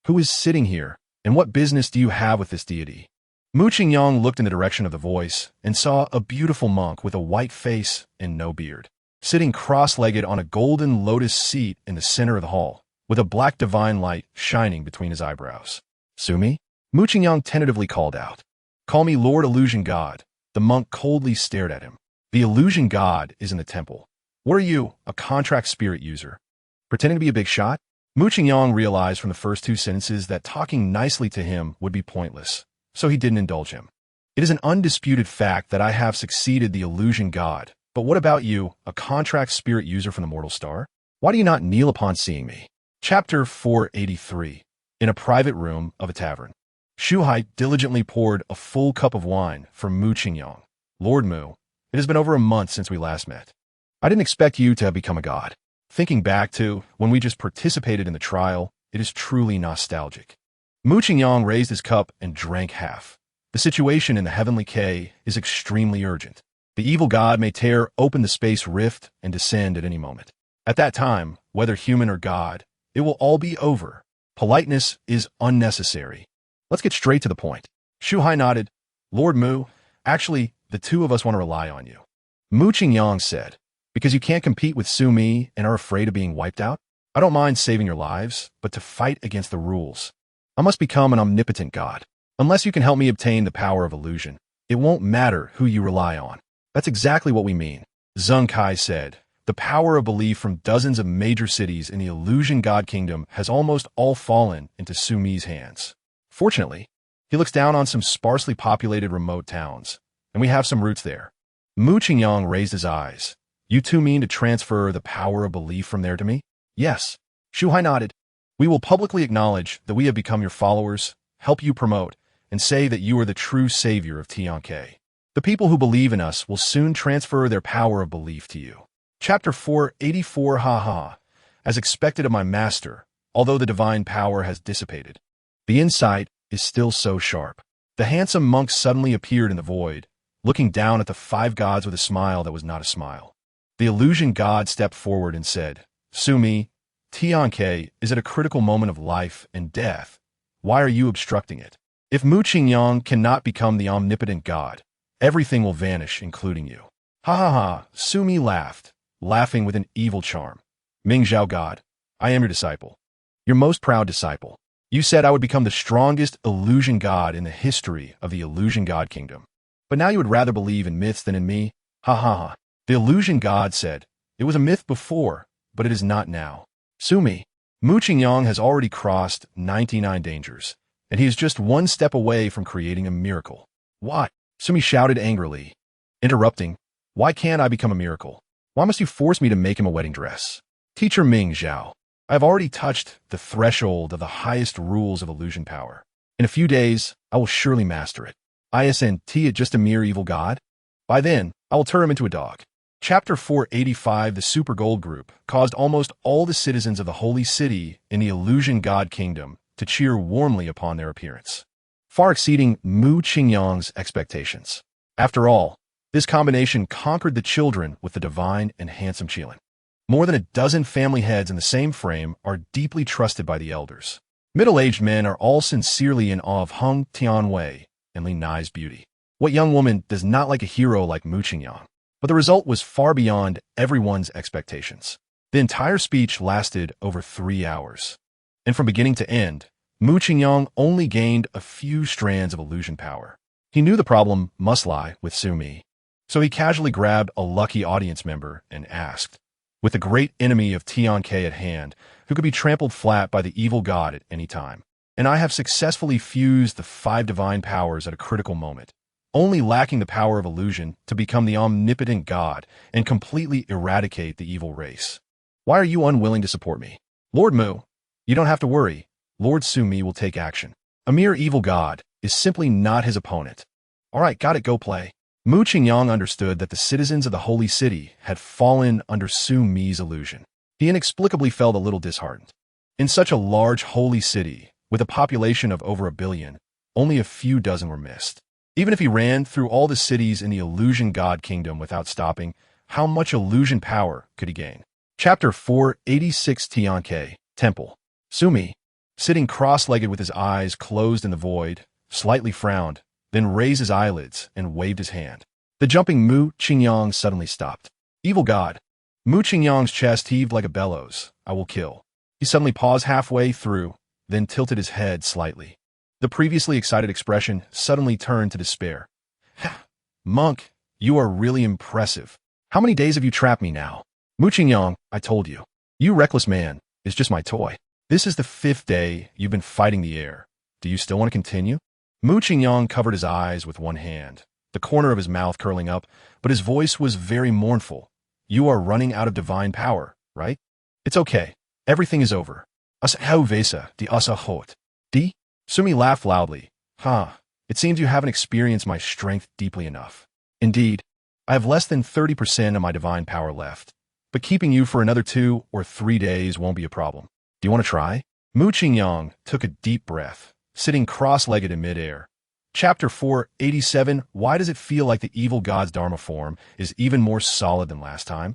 Who is sitting here, and what business do you have with this deity? Mu Qingyang looked in the direction of the voice and saw a beautiful monk with a white face and no beard, sitting cross-legged on a golden lotus seat in the center of the hall, with a black divine light shining between his eyebrows. Sumi? Mu Qingyang tentatively called out. Call me Lord Illusion God. The monk coldly stared at him. The illusion god is in the temple. What are you, a contract spirit user? Pretending to be a big shot? Mu Qingyang realized from the first two sentences that talking nicely to him would be pointless, so he didn't indulge him. It is an undisputed fact that I have succeeded the illusion god, but what about you, a contract spirit user from the mortal star? Why do you not kneel upon seeing me? Chapter 483. In a private room of a tavern. Shuhai diligently poured a full cup of wine for Mu Qingyang. Lord Mu, it has been over a month since we last met. I didn't expect you to have become a god. Thinking back to when we just participated in the trial, it is truly nostalgic. Mu Qingyang raised his cup and drank half. The situation in the Heavenly K is extremely urgent. The evil god may tear open the space rift and descend at any moment. At that time, whether human or god, it will all be over. Politeness is unnecessary. Let's get straight to the point. Shuhai nodded. Lord Mu, actually, the two of us want to rely on you. Mu Qingyang said, because you can't compete with Sumi and are afraid of being wiped out? I don't mind saving your lives, but to fight against the rules. I must become an omnipotent god. Unless you can help me obtain the power of illusion, it won't matter who you rely on. That's exactly what we mean. Zheng Kai said, the power of belief from dozens of major cities in the illusion god kingdom has almost all fallen into Sumi's hands. Fortunately, he looks down on some sparsely populated remote towns, and we have some roots there. Mu Qingyang raised his eyes. You two mean to transfer the power of belief from there to me? Yes. Shuhai nodded. We will publicly acknowledge that we have become your followers, help you promote, and say that you are the true savior of Tianke. The people who believe in us will soon transfer their power of belief to you. Chapter 484. Haha. As expected of my master, although the divine power has dissipated, the insight is still so sharp. The handsome monk suddenly appeared in the void, looking down at the five gods with a smile that was not a smile. The illusion god stepped forward and said, Sumi, Tianke is at a critical moment of life and death. Why are you obstructing it? If Mu Qingyang cannot become the omnipotent god, everything will vanish, including you. Ha ha ha, Sumi laughed, laughing with an evil charm. Ming Zhao God, I am your disciple. Your most proud disciple. You said I would become the strongest illusion god in the history of the illusion god kingdom. But now you would rather believe in myths than in me? Ha ha ha. The illusion god said, it was a myth before, but it is not now. Sumi, Mu Qingyang has already crossed 99 dangers, and he is just one step away from creating a miracle. Why? Sumi shouted angrily, interrupting. Why can't I become a miracle? Why must you force me to make him a wedding dress? Teacher Ming Zhao, I have already touched the threshold of the highest rules of illusion power. In a few days, I will surely master it. Isn't it just a mere evil god? By then, I will turn him into a dog. Chapter 485, the Super Gold Group, caused almost all the citizens of the Holy City in the Illusion God Kingdom to cheer warmly upon their appearance, far exceeding Mu Qingyang's expectations. After all, this combination conquered the children with the divine and handsome Qilin. More than a dozen family heads in the same frame are deeply trusted by the elders. Middle-aged men are all sincerely in awe of Hung Tianwei and Li Nai's beauty. What young woman does not like a hero like Mu Qingyang? But the result was far beyond everyone's expectations. The entire speech lasted over 3 hours. And from beginning to end, Mu Qingyang only gained a few strands of illusion power. He knew the problem must lie with Sumi. So he casually grabbed a lucky audience member and asked, with the great enemy of Tianke at hand, who could be trampled flat by the evil god at any time, and I have successfully fused the 5 divine powers at a critical moment, only lacking the power of illusion to become the omnipotent god and completely eradicate the evil race. Why are you unwilling to support me? Lord Mu, you don't have to worry. Lord Sumi will take action. A mere evil god is simply not his opponent. All right, got it, go play. Mu Qingyang understood that the citizens of the Holy City had fallen under Sumi's illusion. He inexplicably felt a little disheartened. In such a large holy city, with a population of over 1 billion, only a few dozen were missed. Even if he ran through all the cities in the Illusion God Kingdom without stopping, how much illusion power could he gain? Chapter 486, Tianke, Temple. Sumi, sitting cross-legged with his eyes closed in the void, slightly frowned, then raised his eyelids and waved his hand. The jumping Mu Qingyang suddenly stopped. Evil God. Mu Qingyang's chest heaved like a bellows. I will kill. He suddenly paused halfway through, then tilted his head slightly. The previously excited expression suddenly turned to despair. Monk, you are really impressive. How many days have you trapped me now? Mu Qingyang, I told you. You reckless man is just my toy. This is the 5th day you've been fighting the air. Do you still want to continue? Mu Qingyang covered his eyes with one hand, the corner of his mouth curling up, but his voice was very mournful. You are running out of divine power, right? It's okay. Everything is over. Asa how vesa di asa hot. Di? Sumi laughed loudly. It seems you haven't experienced my strength deeply enough. Indeed, I have less than 30% of my divine power left, but keeping you for another 2 or 3 days won't be a problem. Do you want to try? Mu Qingyang took a deep breath, sitting cross-legged in midair. Chapter 487, why does it feel like the evil god's Dharma form is even more solid than last time?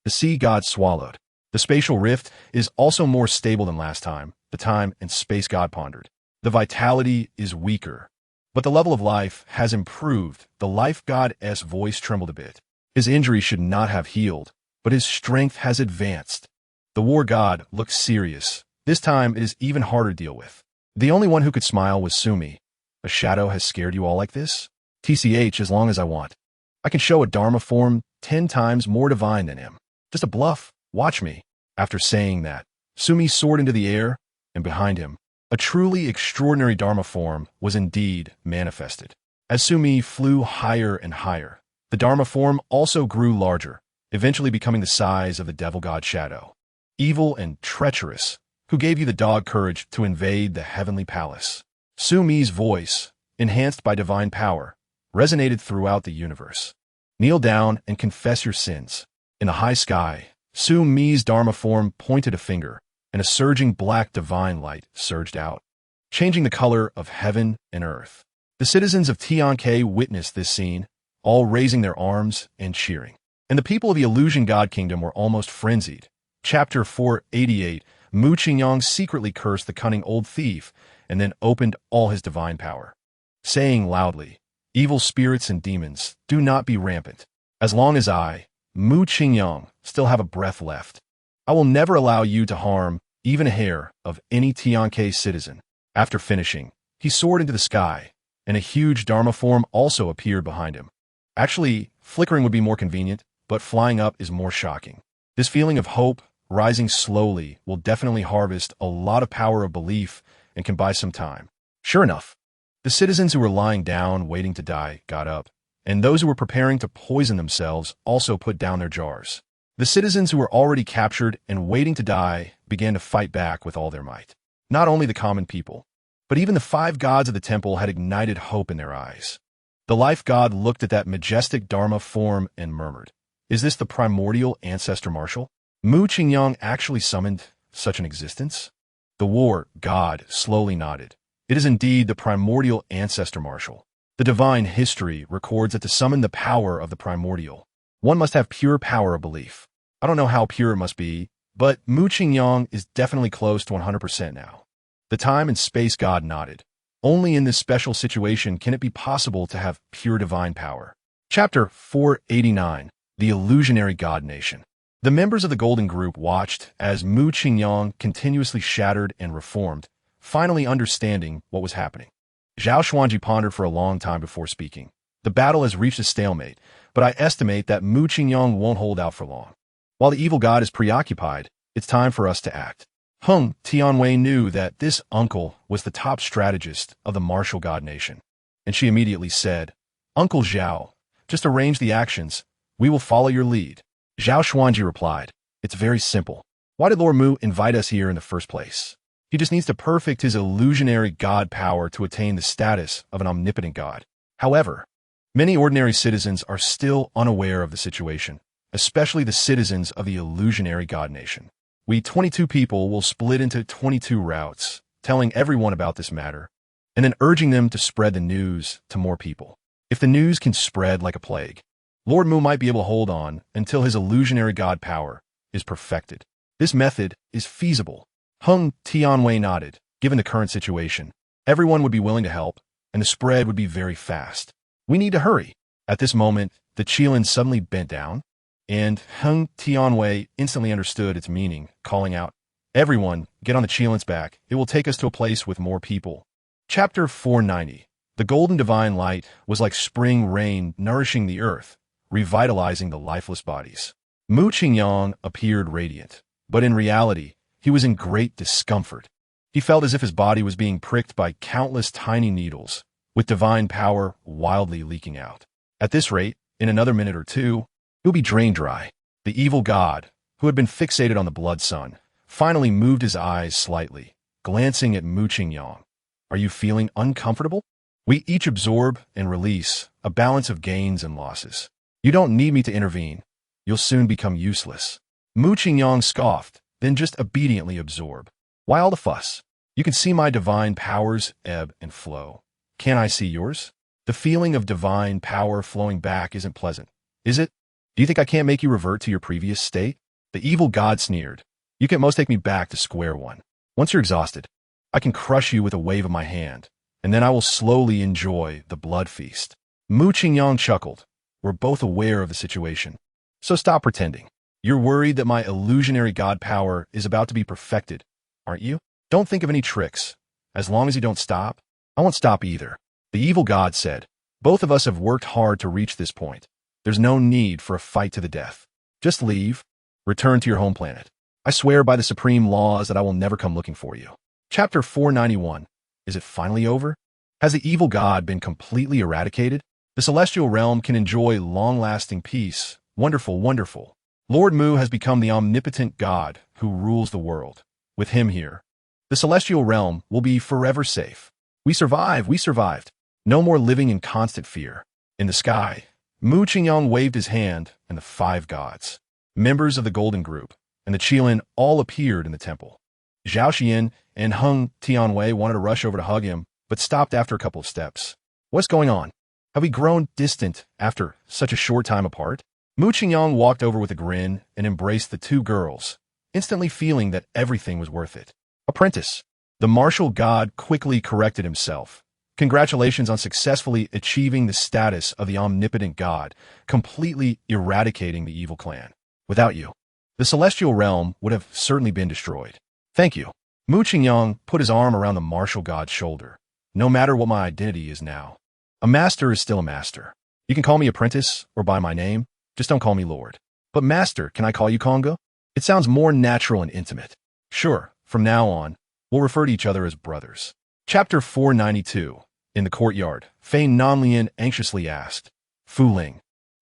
The sea god swallowed. The spatial rift is also more stable than last time, the time and space god pondered. The vitality is weaker, but the level of life has improved. The life god's voice trembled a bit. His injury should not have healed, but his strength has advanced. The war god looked serious. This time it is even harder to deal with. The only one who could smile was Sumi. A shadow has scared you all like this? TCH, as long as I want. I can show a Dharma form 10 times more divine than him. Just a bluff. Watch me. After saying that, Sumi soared into the air, and behind him, a truly extraordinary Dharma form was indeed manifested. As Sumi flew higher and higher, the Dharma form also grew larger, eventually becoming the size of the devil god Shadow. Evil and treacherous, who gave you the dog courage to invade the heavenly palace. Sumi's voice, enhanced by divine power, resonated throughout the universe. Kneel down and confess your sins. In the high sky, Sumi's Dharma form pointed a finger, and a surging black divine light surged out, changing the color of heaven and earth. The citizens of Tianke witnessed this scene, all raising their arms and cheering. And the people of the Illusion God Kingdom were almost frenzied. Chapter 488, Mu Qingyang secretly cursed the cunning old thief and then opened all his divine power, saying loudly, "Evil spirits and demons, do not be rampant. As long as I, Mu Qingyang, still have a breath left, I will never allow you to harm even a hair of any Tianke citizen." After finishing, he soared into the sky, and a huge Dharma form also appeared behind him. Actually, flickering would be more convenient, but flying up is more shocking. This feeling of hope, rising slowly, will definitely harvest a lot of power of belief and can buy some time. Sure enough, the citizens who were lying down waiting to die got up, and those who were preparing to poison themselves also put down their jars. The citizens who were already captured and waiting to die began to fight back with all their might. Not only the common people, but even the 5 gods of the temple had ignited hope in their eyes. The life god looked at that majestic Dharma form and murmured, "Is this the primordial ancestor marshal?" Mu Qingyang actually summoned such an existence? The war god slowly nodded. It is indeed the primordial ancestor marshal. The divine history records that to summon the power of the primordial, one must have pure power of belief. I don't know how pure it must be, but Mu Qingyang is definitely close to 100% now. The time and space god nodded. Only in this special situation can it be possible to have pure divine power. Chapter 489, The Illusionary God Nation. The members of the Golden Group watched as Mu Qingyang continuously shattered and reformed, finally understanding what was happening. Zhao Xuanji pondered for a long time before speaking. The battle has reached a stalemate, but I estimate that Mu Qingyang won't hold out for long. While the evil god is preoccupied, it's time for us to act. Hung Tianwei knew that this uncle was the top strategist of the martial god nation, and she immediately said, "Uncle Zhao, just arrange the actions. We will follow your lead." Zhao Xuanji replied, "It's very simple. Why did Lord Mu invite us here in the first place? He just needs to perfect his illusionary god power to attain the status of an omnipotent god." However, many ordinary citizens are still unaware of the situation, especially the citizens of the illusionary god nation. We 22 people will split into 22 routes, telling everyone about this matter, and then urging them to spread the news to more people. If the news can spread like a plague, Lord Mu might be able to hold on until his illusionary god power is perfected. This method is feasible. Hung Tianwei nodded. Given the current situation, everyone would be willing to help, and the spread would be very fast. We need to hurry. At this moment, the Qilin suddenly bent down, and Hung Tianwei instantly understood its meaning, calling out, "Everyone, get on the Qilin's back. It will take us to a place with more people." Chapter 490. The golden divine light was like spring rain nourishing the earth, revitalizing the lifeless bodies. Mu Qingyang appeared radiant, but in reality, he was in great discomfort. He felt as if his body was being pricked by countless tiny needles, with divine power wildly leaking out. At this rate, in another minute or two, he'll be drained dry. The evil god, who had been fixated on the blood sun, finally moved his eyes slightly, glancing at Mu Qingyang. "Are you feeling uncomfortable?" We each absorb and release a balance of gains and losses. "You don't need me to intervene. You'll soon become useless." Mu Qingyang scoffed, then just obediently absorb. "Why all the fuss? You can see my divine powers ebb and flow. Can't I see yours?" The feeling of divine power flowing back isn't pleasant, is it? Do you think I can't make you revert to your previous state? The evil god sneered. "You can at most take me back to square one. Once you're exhausted, I can crush you with a wave of my hand, and then I will slowly enjoy the blood feast." Mu Qingyang chuckled. "We're both aware of the situation, so stop pretending. You're worried that my illusionary god power is about to be perfected, aren't you? Don't think of any tricks. As long as you don't stop, I won't stop either." The evil god said, "Both of us have worked hard to reach this point. There's no need for a fight to the death. Just leave. Return to your home planet. I swear by the supreme laws that I will never come looking for you." Chapter 491. Is it finally over? Has the evil god been completely eradicated? The celestial realm can enjoy long-lasting peace. Wonderful, wonderful. Lord Mu has become the omnipotent god who rules the world. With him here, the celestial realm will be forever safe. We survived. No more living in constant fear. In the sky, Mu Qingyang waved his hand, and the 5 gods, members of the Golden Group, and the Qilin all appeared in the temple. Zhao Xian and Hung Tianwei wanted to rush over to hug him, but stopped after a couple of steps. "What's going on? Have we grown distant after such a short time apart?" Mu Qingyang walked over with a grin and embraced the 2 girls, instantly feeling that everything was worth it. Apprentice. The martial god quickly corrected himself. Congratulations on successfully achieving the status of the omnipotent god, completely eradicating the evil clan. Without you, the celestial realm would have certainly been destroyed. Thank you. Mu Qingyang put his arm around the martial god's shoulder. No matter what my identity is now, a master is still a master. You can call me apprentice or by my name, just don't call me lord. But master, can I call you Konga? It sounds more natural and intimate. Sure, from now on, we'll refer to each other as brothers. Chapter 492. In the courtyard, Fei Nanlian anxiously asked, Fu Ling,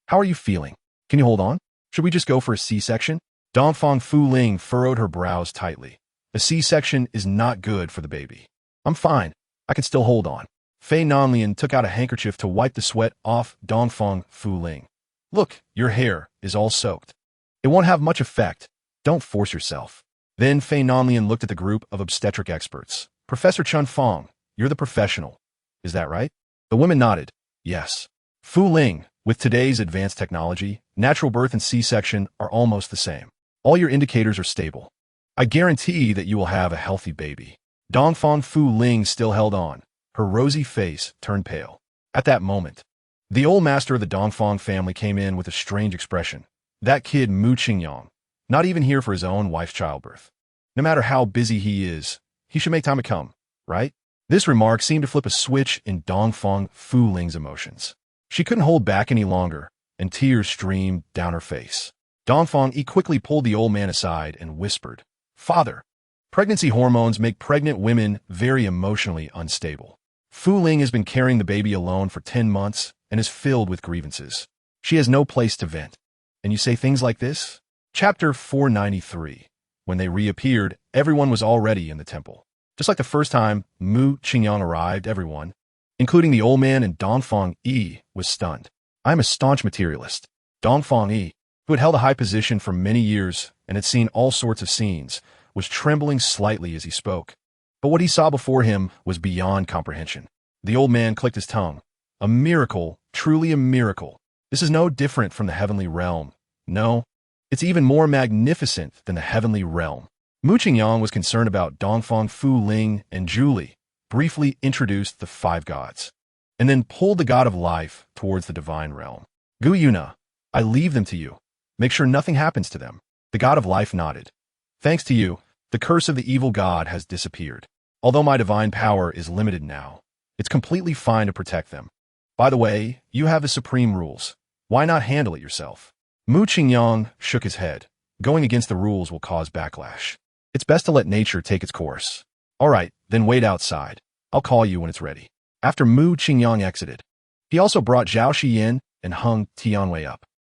how are you feeling? Can you hold on? Should we just go for a C-section? Dongfang Fu Ling furrowed her brows tightly. A C-section is not good for the baby. I'm fine. I can still hold on. Fei Nanlian took out a handkerchief to wipe the sweat off Dongfang Fu Ling. Look, your hair is all soaked. It won't have much effect. Don't force yourself. Then Fei Nanlian looked at the group of obstetric experts. Professor Chun Fong, you're the professional. Is that right? The women nodded. Yes. Fu Ling, with today's advanced technology, natural birth and C-section are almost the same. All your indicators are stable. I guarantee that you will have a healthy baby. Dongfang Fu Ling still held on. Her rosy face turned pale. At that moment, the old master of the Dongfang family came in with a strange expression. That kid Mu Qingyang, not even here for his own wife's childbirth. No matter how busy he is, he should make time to come, right? This remark seemed to flip a switch in Dongfang Fu Ling's emotions. She couldn't hold back any longer, and tears streamed down her face. Dongfang Yi quickly pulled the old man aside and whispered, Father, pregnancy hormones make pregnant women very emotionally unstable. Fu Ling has been carrying the baby alone for 10 months and is filled with grievances. She has no place to vent. And you say things like this? Chapter 493. When they reappeared, everyone was already in the temple. Just like the first time Mu Qingyang arrived, everyone, including the old man and Dongfang Yi, was stunned. I am a staunch materialist. Dongfang Yi, who had held a high position for many years and had seen all sorts of scenes, was trembling slightly as he spoke. But what he saw before him was beyond comprehension. The old man clicked his tongue. A miracle, truly a miracle. This is no different from the heavenly realm. No, it's even more magnificent than the heavenly realm. Mu Qingyang was concerned about Dongfang Fu Ling and Julie, briefly introduced the 5 gods, and then pulled the god of life towards the divine realm. Gu Yuna, I leave them to you. Make sure nothing happens to them. The god of life nodded. Thanks to you, the curse of the evil god has disappeared. Although my divine power is limited now, it's completely fine to protect them. By the way, you have the supreme rules. Why not handle it yourself? Mu Qingyang shook his head. Going against the rules will cause backlash. It's best to let nature take its course. All right, then wait outside. I'll call you when it's ready. After Mu Qingyang exited, he also brought Zhao Xiyin and Hung Tianwei up.